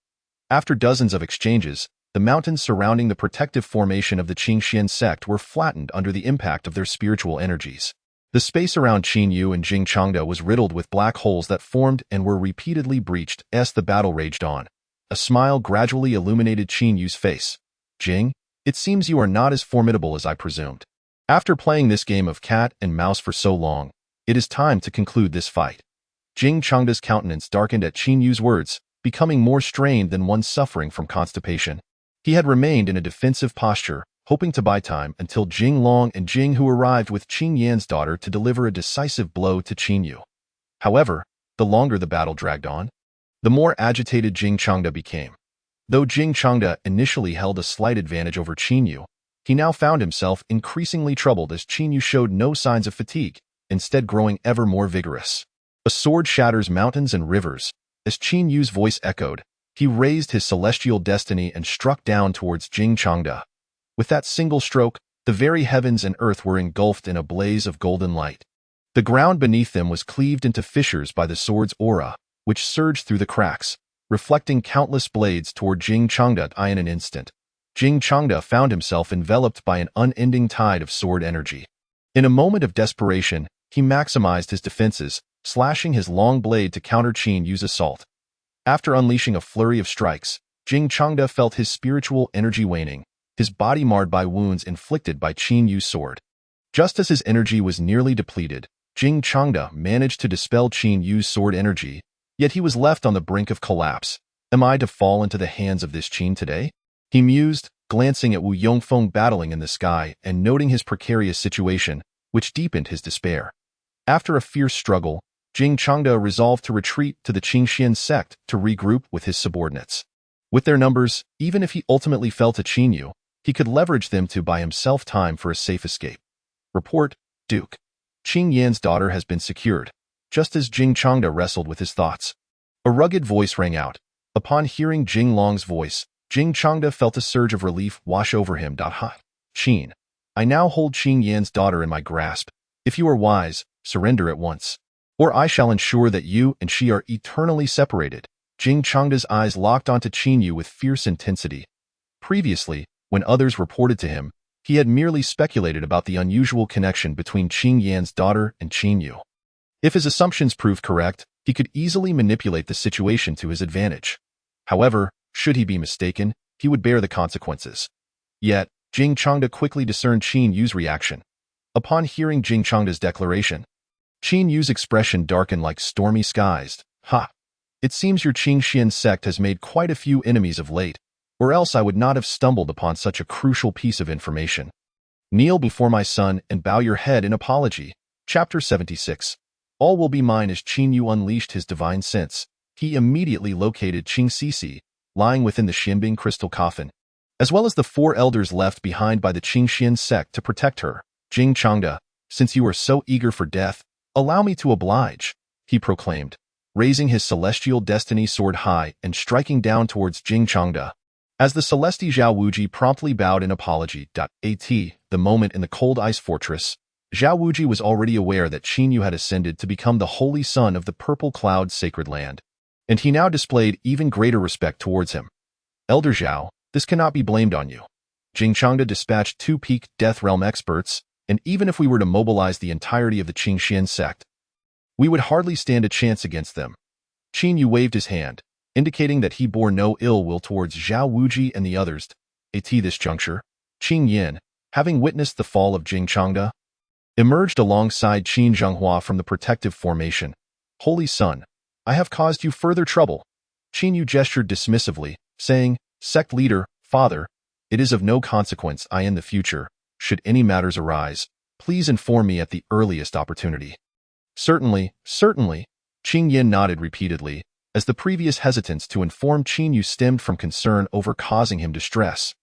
After dozens of exchanges, the mountains surrounding the protective formation of the Qingxian sect were flattened under the impact of their spiritual energies. The space around Qin Yu and Jing Changde was riddled with black holes that formed and were repeatedly breached as the battle raged on. A smile gradually illuminated Qin Yu's face. Jing, it seems you are not as formidable as I presumed. After playing this game of cat and mouse for so long, it is time to conclude this fight. Jing Changde's countenance darkened at Qin Yu's words, becoming more strained than one suffering from constipation. He had remained in a defensive posture, hoping to buy time until Jiulong and Jing Hu arrived with Qin Yan's daughter to deliver a decisive blow to Qin Yu. However, the longer the battle dragged on, the more agitated Jing Changde became. Though Jing Changde initially held a slight advantage over Qin Yu, he now found himself increasingly troubled as Qin Yu showed no signs of fatigue, instead growing ever more vigorous. A sword shatters mountains and rivers. As Qin Yu's voice echoed, he raised his celestial destiny and struck down towards Jing Changde. With that single stroke, the very heavens and earth were engulfed in a blaze of golden light. The ground beneath them was cleaved into fissures by the sword's aura, which surged through the cracks, reflecting countless blades toward Jing Changde in an instant. Jing Changde found himself enveloped by an unending tide of sword energy. In a moment of desperation, he maximized his defenses, slashing his long blade to counter Qin Yu's assault. After unleashing a flurry of strikes, Jing Changde felt his spiritual energy waning, his body marred by wounds inflicted by Qin Yu's sword. Just as his energy was nearly depleted, Jing Changde managed to dispel Qin Yu's sword energy, yet he was left on the brink of collapse. Am I to fall into the hands of this Qin today? He mused, glancing at Wu Yongfeng battling in the sky and noting his precarious situation, which deepened his despair. After a fierce struggle, Jing Changde resolved to retreat to the Qingxian sect to regroup with his subordinates. With their numbers, even if he ultimately fell to Qin Yu, he could leverage them to buy himself time for a safe escape. Report, Duke. Qin Yan's daughter has been secured. Just as Jing Changde wrestled with his thoughts, a rugged voice rang out. Upon hearing Jiulong's voice, Jing Changde felt a surge of relief wash over him. Qin, I now hold Qin Yan's daughter in my grasp. If you are wise, surrender at once, or I shall ensure that you and she are eternally separated. Jing Changde's eyes locked onto Qin Yu with fierce intensity. Previously, when others reported to him, he had merely speculated about the unusual connection between Qin Yan's daughter and Qin Yu. If his assumptions proved correct, he could easily manipulate the situation to his advantage. However, should he be mistaken, he would bear the consequences. Yet, Jing Changde quickly discerned Qin Yu's reaction. Upon hearing Jing Changde's declaration, Qin Yu's expression darkened like stormy skies. Ha! It seems your Qingxian sect has made quite a few enemies of late, or else I would not have stumbled upon such a crucial piece of information. Kneel before my son and bow your head in apology. Chapter 76. All will be mine. As Qin Yu unleashed his divine sense, he immediately located Xixi, lying within the Xianbing crystal coffin, as well as the 4 elders left behind by the Qingxian sect to protect her. Jing Changde, since you are so eager for death, allow me to oblige, he proclaimed, raising his celestial destiny sword high and striking down towards Jing Changde. As the Celesti Zhao Wuji promptly bowed in apology. At the moment in the cold ice fortress, Zhao Wuji was already aware that Qin Yu had ascended to become the holy son of the Purple Cloud sacred land, and he now displayed even greater respect towards him. Elder Zhao, this cannot be blamed on you. Jing Changde dispatched 2 peak Death Realm experts, and even if we were to mobilize the entirety of the Qingxian sect, we would hardly stand a chance against them. Qin Yu waved his hand, indicating that he bore no ill will towards Zhao Wuji and the others. At this juncture, Qin Yin, having witnessed the fall of Jing Changde, emerged alongside Qin Zhenghua from the protective formation. Holy Son, I have caused you further trouble. Qin Yu gestured dismissively, saying, "Sect leader, father, it is of no consequence. In the future, should any matters arise, please inform me at the earliest opportunity." Certainly, certainly, Qing Yin nodded repeatedly, as the previous hesitance to inform Qin Yu stemmed from concern over causing him distress.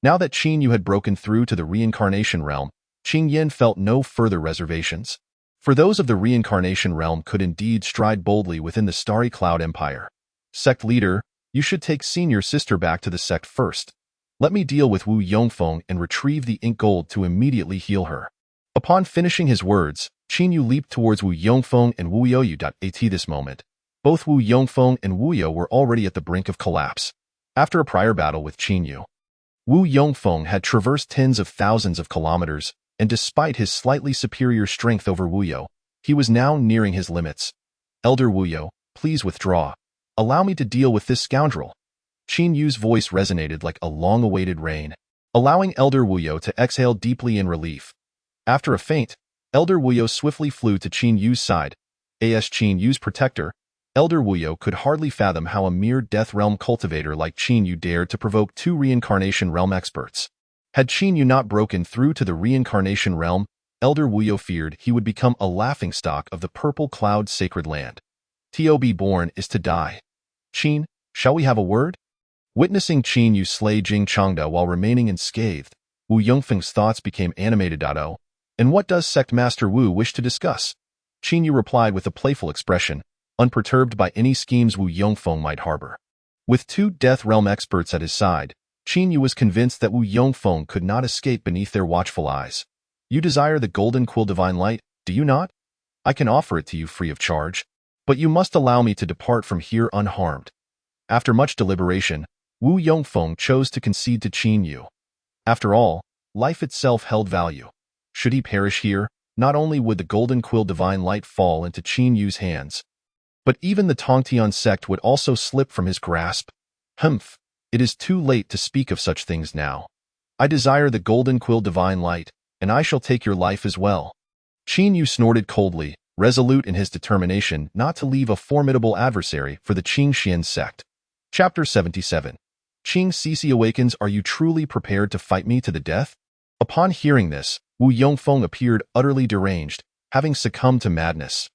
Now that Qin Yu had broken through to the reincarnation realm, Qing Yin felt no further reservations. For those of the reincarnation realm could indeed stride boldly within the Starry Cloud Empire. Sect leader, you should take senior sister back to the sect first. Let me deal with Wu Yongfeng and retrieve the ink gold to immediately heal her. Upon finishing his words, Qin Yu leaped towards Wu Yongfeng and Wu Youyu. At this moment, both Wu Yongfeng and Wu You were already at the brink of collapse. After a prior battle with Qin Yu, Wu Yongfeng had traversed tens of thousands of kilometers, and despite his slightly superior strength over Wu You, he was now nearing his limits. Elder Wu You, please withdraw. Allow me to deal with this scoundrel. Qin Yu's voice resonated like a long-awaited rain, allowing Elder Wu You to exhale deeply in relief. After a feint, Elder Wu You swiftly flew to Qin Yu's side. As Qin Yu's protector, Elder Wu You could hardly fathom how a mere Death Realm cultivator like Qin Yu dared to provoke two Reincarnation Realm experts. Had Qin Yu not broken through to the Reincarnation Realm, Elder Wu You feared he would become a laughingstock of the Purple Cloud Sacred Land. To be born is to die. Qin, shall we have a word? Witnessing Qin Yu slay Jing Changda while remaining unscathed, Wu Yongfeng's thoughts became animated. Oh, and what does Sect Master Wu wish to discuss? Qin Yu replied with a playful expression, unperturbed by any schemes Wu Yongfeng might harbor. With two Death Realm experts at his side, Qin Yu was convinced that Wu Yongfeng could not escape beneath their watchful eyes. You desire the Golden Quill Divine Light, do you not? I can offer it to you free of charge, but you must allow me to depart from here unharmed. After much deliberation, Wu Yongfeng chose to concede to Qin Yu. After all, life itself held value. Should he perish here, not only would the Golden Quill Divine Light fall into Qin Yu's hands, but even the Tongtian sect would also slip from his grasp. Humph, it is too late to speak of such things now. I desire the Golden Quill Divine Light, and I shall take your life as well. Qin Yu snorted coldly, resolute in his determination not to leave a formidable adversary for the Qingxian sect. Chapter 77. Xixi awakens. Are you truly prepared to fight me to the death? Upon hearing this, Wu Yongfeng appeared utterly deranged, having succumbed to madness.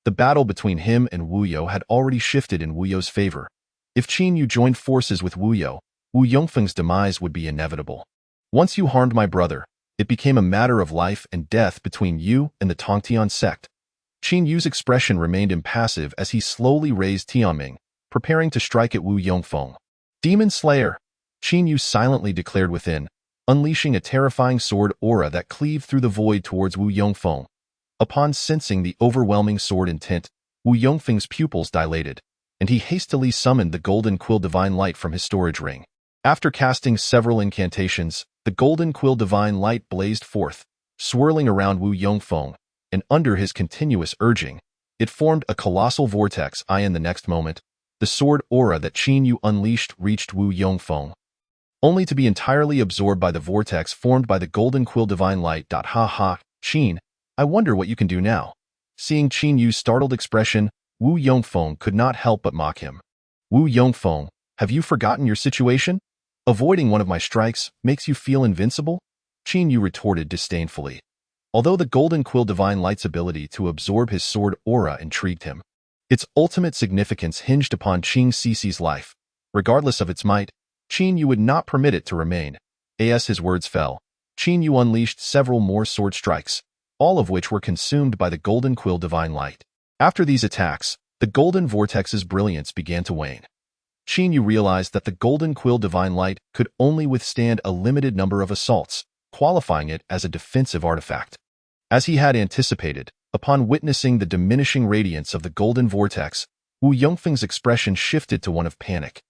The battle between him and Wu You had already shifted in Wu You's favor. If Qin Yu joined forces with Wu You, Wu Yongfeng's demise would be inevitable. Once you harmed my brother, it became a matter of life and death between you and the Tongtian sect. Qin Yu's expression remained impassive as he slowly raised Tianming, preparing to strike at Wu Yongfeng. Demon Slayer, Qin Yu silently declared within, unleashing a terrifying sword aura that cleaved through the void towards Wu Yongfeng. Upon sensing the overwhelming sword intent, Wu Yongfeng's pupils dilated, and he hastily summoned the Golden Quill Divine Light from his storage ring. After casting several incantations, the Golden Quill Divine Light blazed forth, swirling around Wu Yongfeng, and under his continuous urging, it formed a colossal vortex. In the next moment, the sword aura that Qin Yu unleashed reached Wu Yongfeng, only to be entirely absorbed by the vortex formed by the Golden Quill Divine Light. Ha ha, Qin, I wonder what you can do now. Seeing Qin Yu's startled expression, Wu Yongfeng could not help but mock him. Wu Yongfeng, have you forgotten your situation? Avoiding one of my strikes makes you feel invincible? Qin Yu retorted disdainfully. Although the Golden Quill Divine Light's ability to absorb his sword aura intrigued him, its ultimate significance hinged upon Xixi's life. Regardless of its might, Qin Yu would not permit it to remain. As his words fell, Qin Yu unleashed several more sword strikes, all of which were consumed by the Golden Quill Divine Light. After these attacks, the Golden Vortex's brilliance began to wane. Qin Yu realized that the Golden Quill Divine Light could only withstand a limited number of assaults, qualifying it as a defensive artifact. As he had anticipated, upon witnessing the diminishing radiance of the Golden Vortex, Wu Yongfeng's expression shifted to one of panic.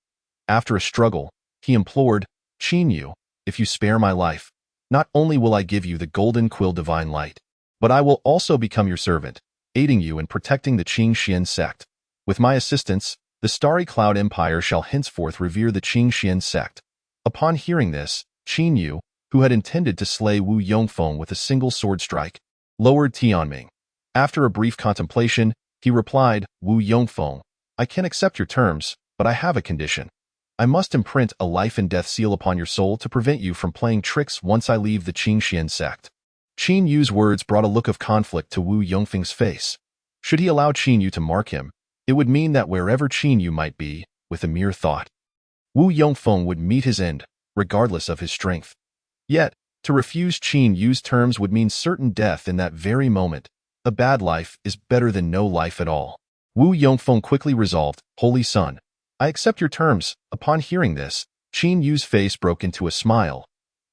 After a struggle, he implored, Qin Yu, if you spare my life, not only will I give you the Golden Quill Divine Light, but I will also become your servant, aiding you in protecting the Qingxian sect. With my assistance, the Starry Cloud Empire shall henceforth revere the Qingxian sect. Upon hearing this, Qin Yu, who had intended to slay Wu Yongfeng with a single sword strike, lowered Tianming. After a brief contemplation, he replied, Wu Yongfeng, I can accept your terms, but I have a condition. I must imprint a life and death seal upon your soul to prevent you from playing tricks once I leave the Qingxian sect. Qin Yu's words brought a look of conflict to Wu Yongfeng's face. Should he allow Qin Yu to mark him, it would mean that wherever Qin Yu might be, with a mere thought, Wu Yongfeng would meet his end, regardless of his strength. Yet, to refuse Qin Yu's terms would mean certain death in that very moment. A bad life is better than no life at all. Wu Yongfeng quickly resolved, Holy Son, I accept your terms. Upon hearing this, Qin Yu's face broke into a smile.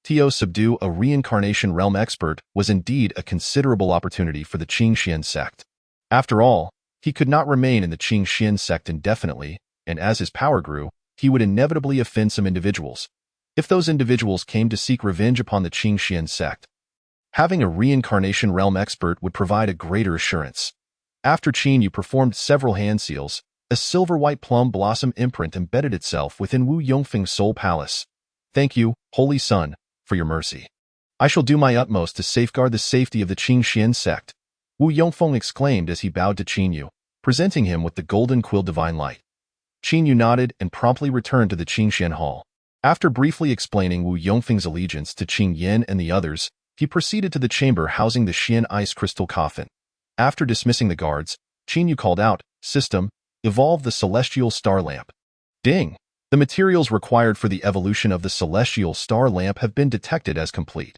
To subdue a reincarnation realm expert was indeed a considerable opportunity for the Qingxian sect. After all, he could not remain in the Qingxian sect indefinitely, and as his power grew, he would inevitably offend some individuals. If those individuals came to seek revenge upon the Qingxian sect, having a reincarnation realm expert would provide a greater assurance. After Qin Yu performed several hand seals, a silver-white plum blossom imprint embedded itself within Wu Yongfeng's soul palace. Thank you, Holy Son, for your mercy. I shall do my utmost to safeguard the safety of the Qingxian sect, Wu Yongfeng exclaimed as he bowed to Qin Yu, presenting him with the golden quill divine light. Qin Yu nodded and promptly returned to the Qingxian hall. After briefly explaining Wu Yongfeng's allegiance to Qing Yin and the others, he proceeded to the chamber housing the Xian ice crystal coffin. After dismissing the guards, Qin Yu called out, System, evolve the celestial star lamp. Ding! The materials required for the evolution of the celestial star lamp have been detected as complete.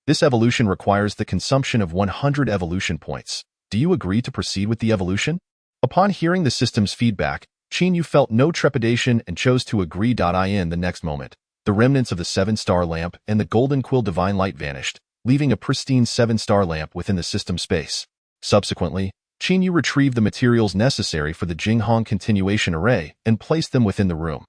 This evolution requires the consumption of 100 evolution points. Do you agree to proceed with the evolution? Upon hearing the system's feedback, Qin Yu felt no trepidation and chose to agree. In the next moment, the remnants of the 7-star lamp and the golden quill divine light vanished, leaving a pristine 7-star lamp within the system space. Subsequently, Qin Yu retrieved the materials necessary for the Jiulong continuation array and placed them within the room.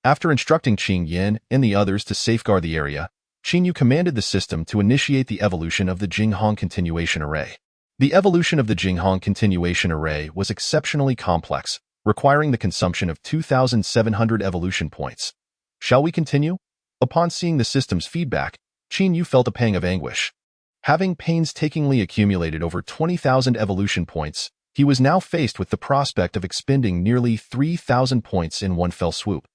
After instructing Qing Yin and the others to safeguard the area, Qin Yu commanded the system to initiate the evolution of the Jiulong continuation array. The evolution of the Jiulong continuation array was exceptionally complex, requiring the consumption of 2,700 evolution points. Shall we continue? Upon seeing the system's feedback, Qin Yu felt a pang of anguish. Having painstakingly accumulated over 20,000 evolution points, he was now faced with the prospect of expending nearly 3,000 points in one fell swoop.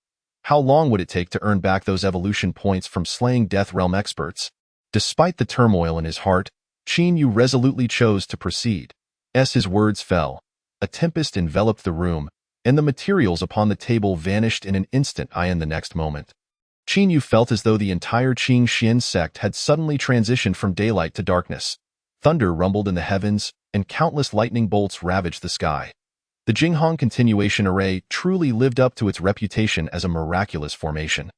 How long would it take to earn back those evolution points from slaying Death Realm experts? Despite the turmoil in his heart, Qin Yu resolutely chose to proceed. As his words fell, a tempest enveloped the room, and the materials upon the table vanished in an instant. In the next moment, Qin Yu felt as though the entire Qingxian sect had suddenly transitioned from daylight to darkness. Thunder rumbled in the heavens, and countless lightning bolts ravaged the sky. The Jiulong continuation array truly lived up to its reputation as a miraculous formation.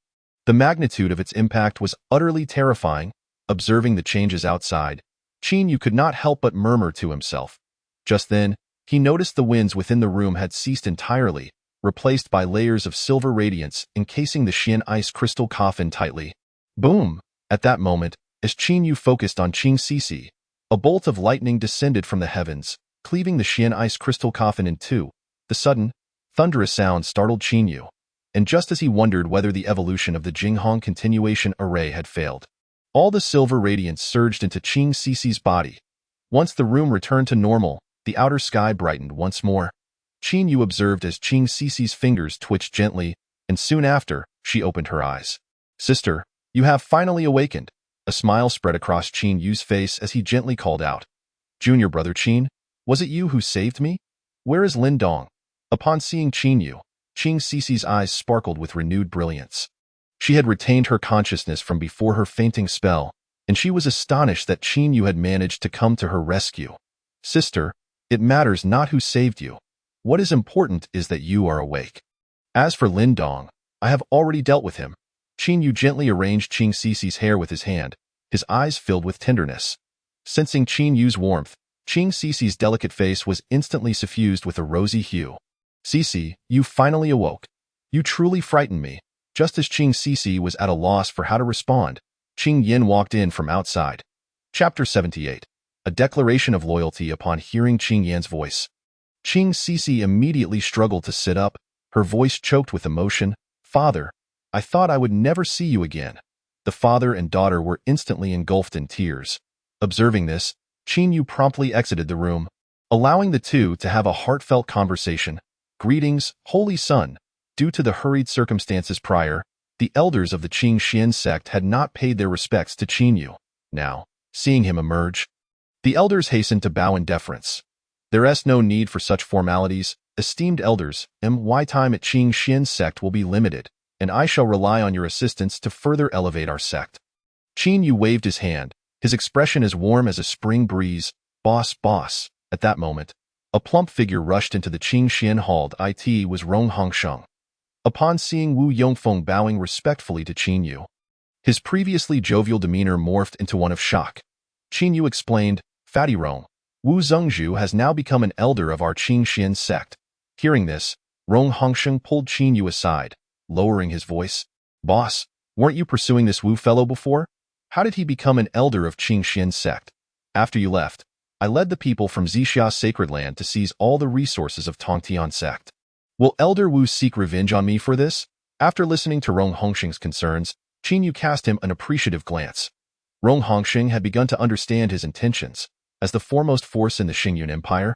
The magnitude of its impact was utterly terrifying. Observing the changes outside, Qin Yu could not help but murmur to himself. Just then, he noticed the winds within the room had ceased entirely, replaced by layers of silver radiance encasing the Xian ice crystal coffin tightly. Boom! At that moment, as Qin Yu focused on Xixi, a bolt of lightning descended from the heavens, cleaving the Xian ice crystal coffin in two. The sudden, thunderous sound startled Qin Yu, and just as he wondered whether the evolution of the Jiulong continuation array had failed, all the silver radiance surged into Xixi's body. Once the room returned to normal, the outer sky brightened once more. Qin Yu observed as Xixi's fingers twitched gently, and soon after, she opened her eyes. Sister, you have finally awakened. A smile spread across Qin Yu's face as he gently called out. Junior brother Qin, was it you who saved me? Where is Lin Dong? Upon seeing Qin Yu, Xixi's eyes sparkled with renewed brilliance. She had retained her consciousness from before her fainting spell, and she was astonished that Qin Yu had managed to come to her rescue. Sister, it matters not who saved you. What is important is that you are awake. As for Lin Dong, I have already dealt with him. Qin Yu gently arranged Xixi's hair with his hand, his eyes filled with tenderness. Sensing Qin Yu's warmth, Xixi's delicate face was instantly suffused with a rosy hue. Xixi, you finally awoke. You truly frightened me. Just as Xixi was at a loss for how to respond, Qing Yin walked in from outside. Chapter 78. A declaration of loyalty upon hearing Qing Yan's voice. Xixi immediately struggled to sit up, her voice choked with emotion. Father, I thought I would never see you again. The father and daughter were instantly engulfed in tears. Observing this, Qin Yu promptly exited the room, allowing the two to have a heartfelt conversation. Greetings, Holy Son. Due to the hurried circumstances prior, the elders of the Qing Xian sect had not paid their respects to Qin Yu. Now, seeing him emerge, the elders hastened to bow in deference. There is no need for such formalities. Esteemed elders, my time at Qing Xian sect will be limited, and I shall rely on your assistance to further elevate our sect. Qin Yu waved his hand, his expression as warm as a spring breeze. Boss. At that moment, a plump figure rushed into the Qing Xian hall. It was Rong Hongsheng. Upon seeing Wu Yongfeng bowing respectfully to Qin Yu, his previously jovial demeanor morphed into one of shock. Qin Yu explained, "Fatty Rong, Wu Zhengzhu has now become an elder of our Qing Xian sect." Hearing this, Rong Hongsheng pulled Qin Yu aside, lowering his voice. "Boss, weren't you pursuing this Wu fellow before? How did he become an elder of Qing Xian sect? After you left, I led the people from Xixi sacred land to seize all the resources of Tongtian sect. Will Elder Wu seek revenge on me for this?" After listening to Rong Hongsheng's concerns, Qin Yu cast him an appreciative glance. Rong Hongsheng had begun to understand his intentions. As the foremost force in the Xingyun Empire,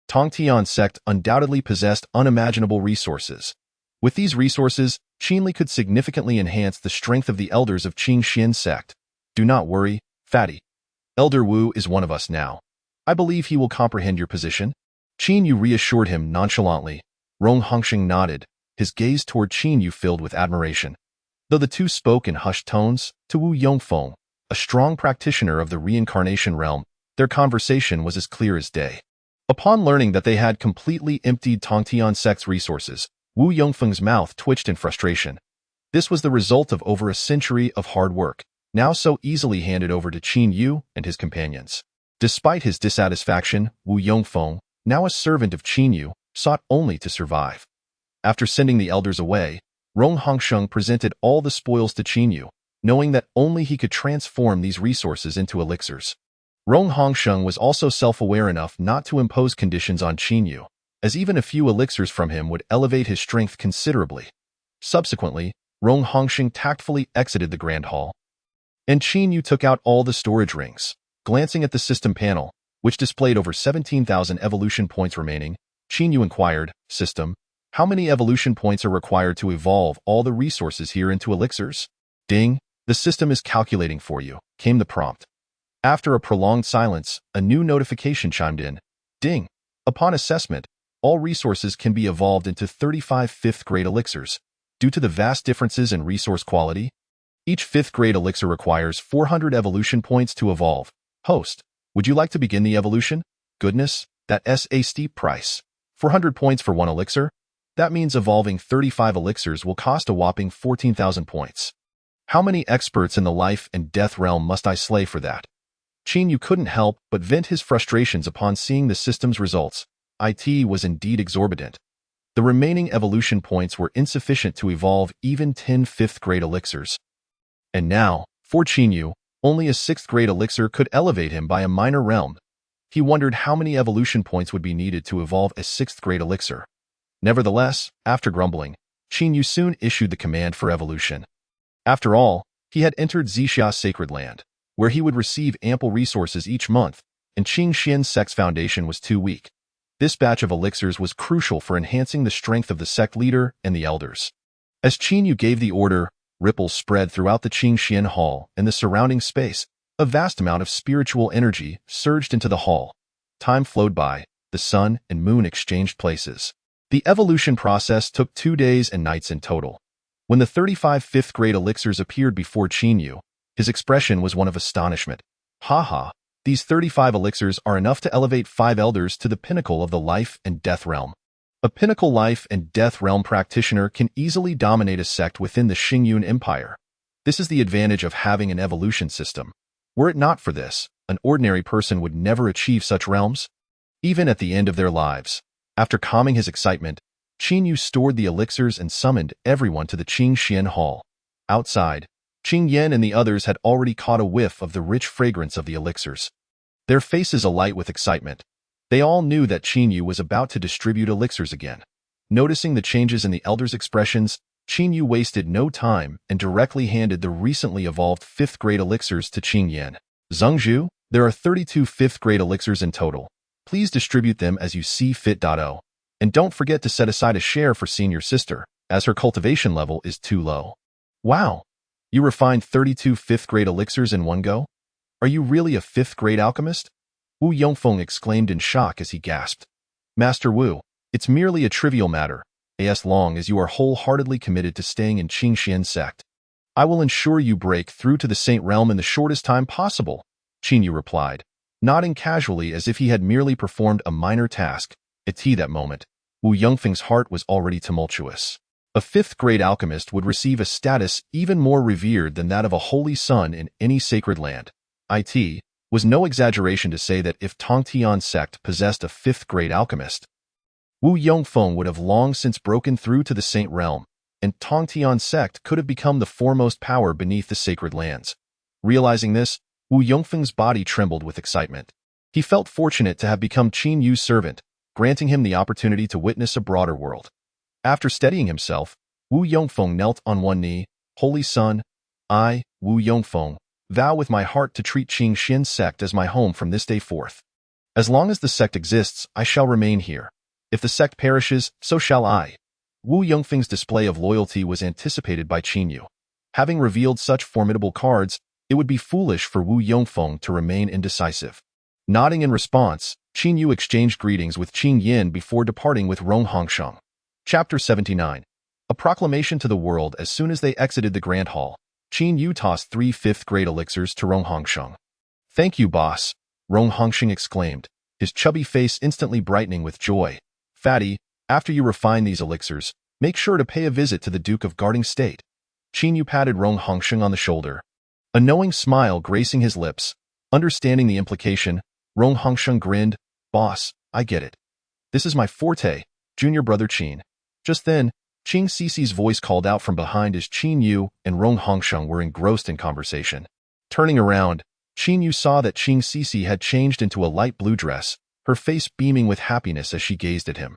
Tongtian sect undoubtedly possessed unimaginable resources. With these resources, Qinli could significantly enhance the strength of the elders of Qing Xian sect. "Do not worry, Fatty. Elder Wu is one of us now. I believe he will comprehend your position." Qin Yu reassured him nonchalantly. Rong Hongsheng nodded, his gaze toward Qin Yu filled with admiration. Though the two spoke in hushed tones, to Wu Yongfeng, a strong practitioner of the reincarnation realm, their conversation was as clear as day. Upon learning that they had completely emptied Tongtian sect's resources, Wu Yongfeng's mouth twitched in frustration. This was the result of over a century of hard work, now so easily handed over to Qin Yu and his companions. Despite his dissatisfaction, Wu Yongfeng, now a servant of Qin Yu, sought only to survive. After sending the elders away, Rong Hongsheng presented all the spoils to Qin Yu, knowing that only he could transform these resources into elixirs. Rong Hongsheng was also self-aware enough not to impose conditions on Qin Yu, as even a few elixirs from him would elevate his strength considerably. Subsequently, Rong Hongsheng tactfully exited the Grand Hall, and Qin Yu took out all the storage rings. Glancing at the system panel, which displayed over 17,000 evolution points remaining, Qin Yu inquired, "System, how many evolution points are required to evolve all the resources here into elixirs?" "Ding, the system is calculating for you," came the prompt. After a prolonged silence, a new notification chimed in. "Ding, upon assessment, all resources can be evolved into 35 fifth-grade elixirs. Due to the vast differences in resource quality, each fifth-grade elixir requires 400 evolution points to evolve. Host, would you like to begin the evolution?" "Goodness, that's a steep price. 400 points for one elixir? That means evolving 35 elixirs will cost a whopping 14,000 points. How many experts in the life and death realm must I slay for that?" Qin Yu couldn't help but vent his frustrations upon seeing the system's results. It was indeed exorbitant. The remaining evolution points were insufficient to evolve even 10 fifth-grade elixirs. And now, for Qin Yu, only a 6th-grade elixir could elevate him by a minor realm. He wondered how many evolution points would be needed to evolve a 6th-grade elixir. Nevertheless, after grumbling, Qin Yu soon issued the command for evolution. After all, he had entered Xixi sacred land, where he would receive ample resources each month, and Qing Xian sect's foundation was too weak. This batch of elixirs was crucial for enhancing the strength of the sect leader and the elders. As Qin Yu gave the order, ripples spread throughout the Qing Xian hall and the surrounding space. A vast amount of spiritual energy surged into the hall. Time flowed by, the sun and moon exchanged places. The evolution process took 2 days and nights in total. When the 35 fifth-grade elixirs appeared before Qin Yu, his expression was one of astonishment. "Ha, these 35 elixirs are enough to elevate 5 elders to the pinnacle of the life and death realm." A pinnacle life and death realm practitioner can easily dominate a sect within the Xingyun Empire. This is the advantage of having an evolution system. Were it not for this, an ordinary person would never achieve such realms. Even at the end of their lives, after calming his excitement, Qin Yu stored the elixirs and summoned everyone to the Qing Xian Hall. Outside, Qing Yan and the others had already caught a whiff of the rich fragrance of the elixirs. Their faces alight with excitement. They all knew that Qin Yu was about to distribute elixirs again. Noticing the changes in the elders' expressions, Qin Yu wasted no time and directly handed the recently evolved 5th-grade elixirs to Qing Yan. "Zhengzhu, there are 32 5th-grade elixirs in total. Please distribute them as you see fit. And don't forget to set aside a share for senior sister, as her cultivation level is too low. Wow! You refined 32 fifth-grade elixirs in one go? Are you really a fifth-grade alchemist? Wu Yongfeng exclaimed in shock as he gasped. Master Wu, it's merely a trivial matter, as long as you are wholeheartedly committed to staying in Qingxian Sect. I will ensure you break through to the Saint Realm in the shortest time possible, Qingyu replied, nodding casually as if he had merely performed a minor task. At that moment, Wu Yongfeng's heart was already tumultuous. A fifth-grade alchemist would receive a status even more revered than that of a holy son in any sacred land. It was no exaggeration to say that if Tongtian Sect possessed a fifth-grade alchemist, Wu Yongfeng would have long since broken through to the Saint Realm, and Tongtian Sect could have become the foremost power beneath the sacred lands. Realizing this, Wu Yongfeng's body trembled with excitement. He felt fortunate to have become Qin Yu's servant, granting him the opportunity to witness a broader world. After steadying himself, Wu Yongfeng knelt on one knee. Holy Son, I, Wu Yongfeng, vow with my heart to treat Qingxian Sect as my home from this day forth. As long as the sect exists, I shall remain here. If the sect perishes, so shall I. Wu Yongfeng's display of loyalty was anticipated by Qingyu. Having revealed such formidable cards, it would be foolish for Wu Yongfeng to remain indecisive. Nodding in response, Qingyu exchanged greetings with Qing Yin before departing with Rong Hongsheng. Chapter 79. A proclamation to the world. As soon as they exited the Grand Hall, Qin Yu tossed 3 fifth-grade elixirs to Rong Hongsheng. Thank you, boss, Rong Hongsheng exclaimed, his chubby face instantly brightening with joy. Fatty, after you refine these elixirs, make sure to pay a visit to the Duke of Guarding State. Qin Yu patted Rong Hongsheng on the shoulder. A knowing smile gracing his lips. Understanding the implication, Rong Hongsheng grinned. Boss, I get it. This is my forte, junior brother Qin. Just then, Qing Xixi's voice called out from behind as Qin Yu and Rong Hongsheng were engrossed in conversation. Turning around, Qin Yu saw that Qing Xixi had changed into a light blue dress, her face beaming with happiness as she gazed at him.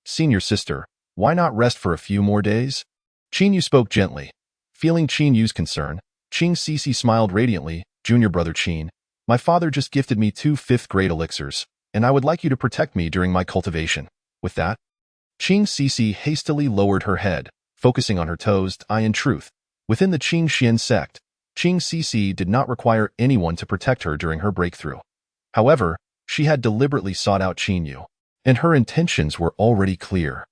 Senior sister, why not rest for a few more days? Qin Yu spoke gently. Feeling Qin Yu's concern, Qing Xixi smiled radiantly. Junior brother Qin, my father just gifted me 2 fifth-grade elixirs, and I would like you to protect me during my cultivation. With that, Qing Xixi hastily lowered her head, focusing on her toes. In truth, within the Qingxian Sect, Qing Xixi did not require anyone to protect her during her breakthrough. However, she had deliberately sought out Qin Yu, and her intentions were already clear.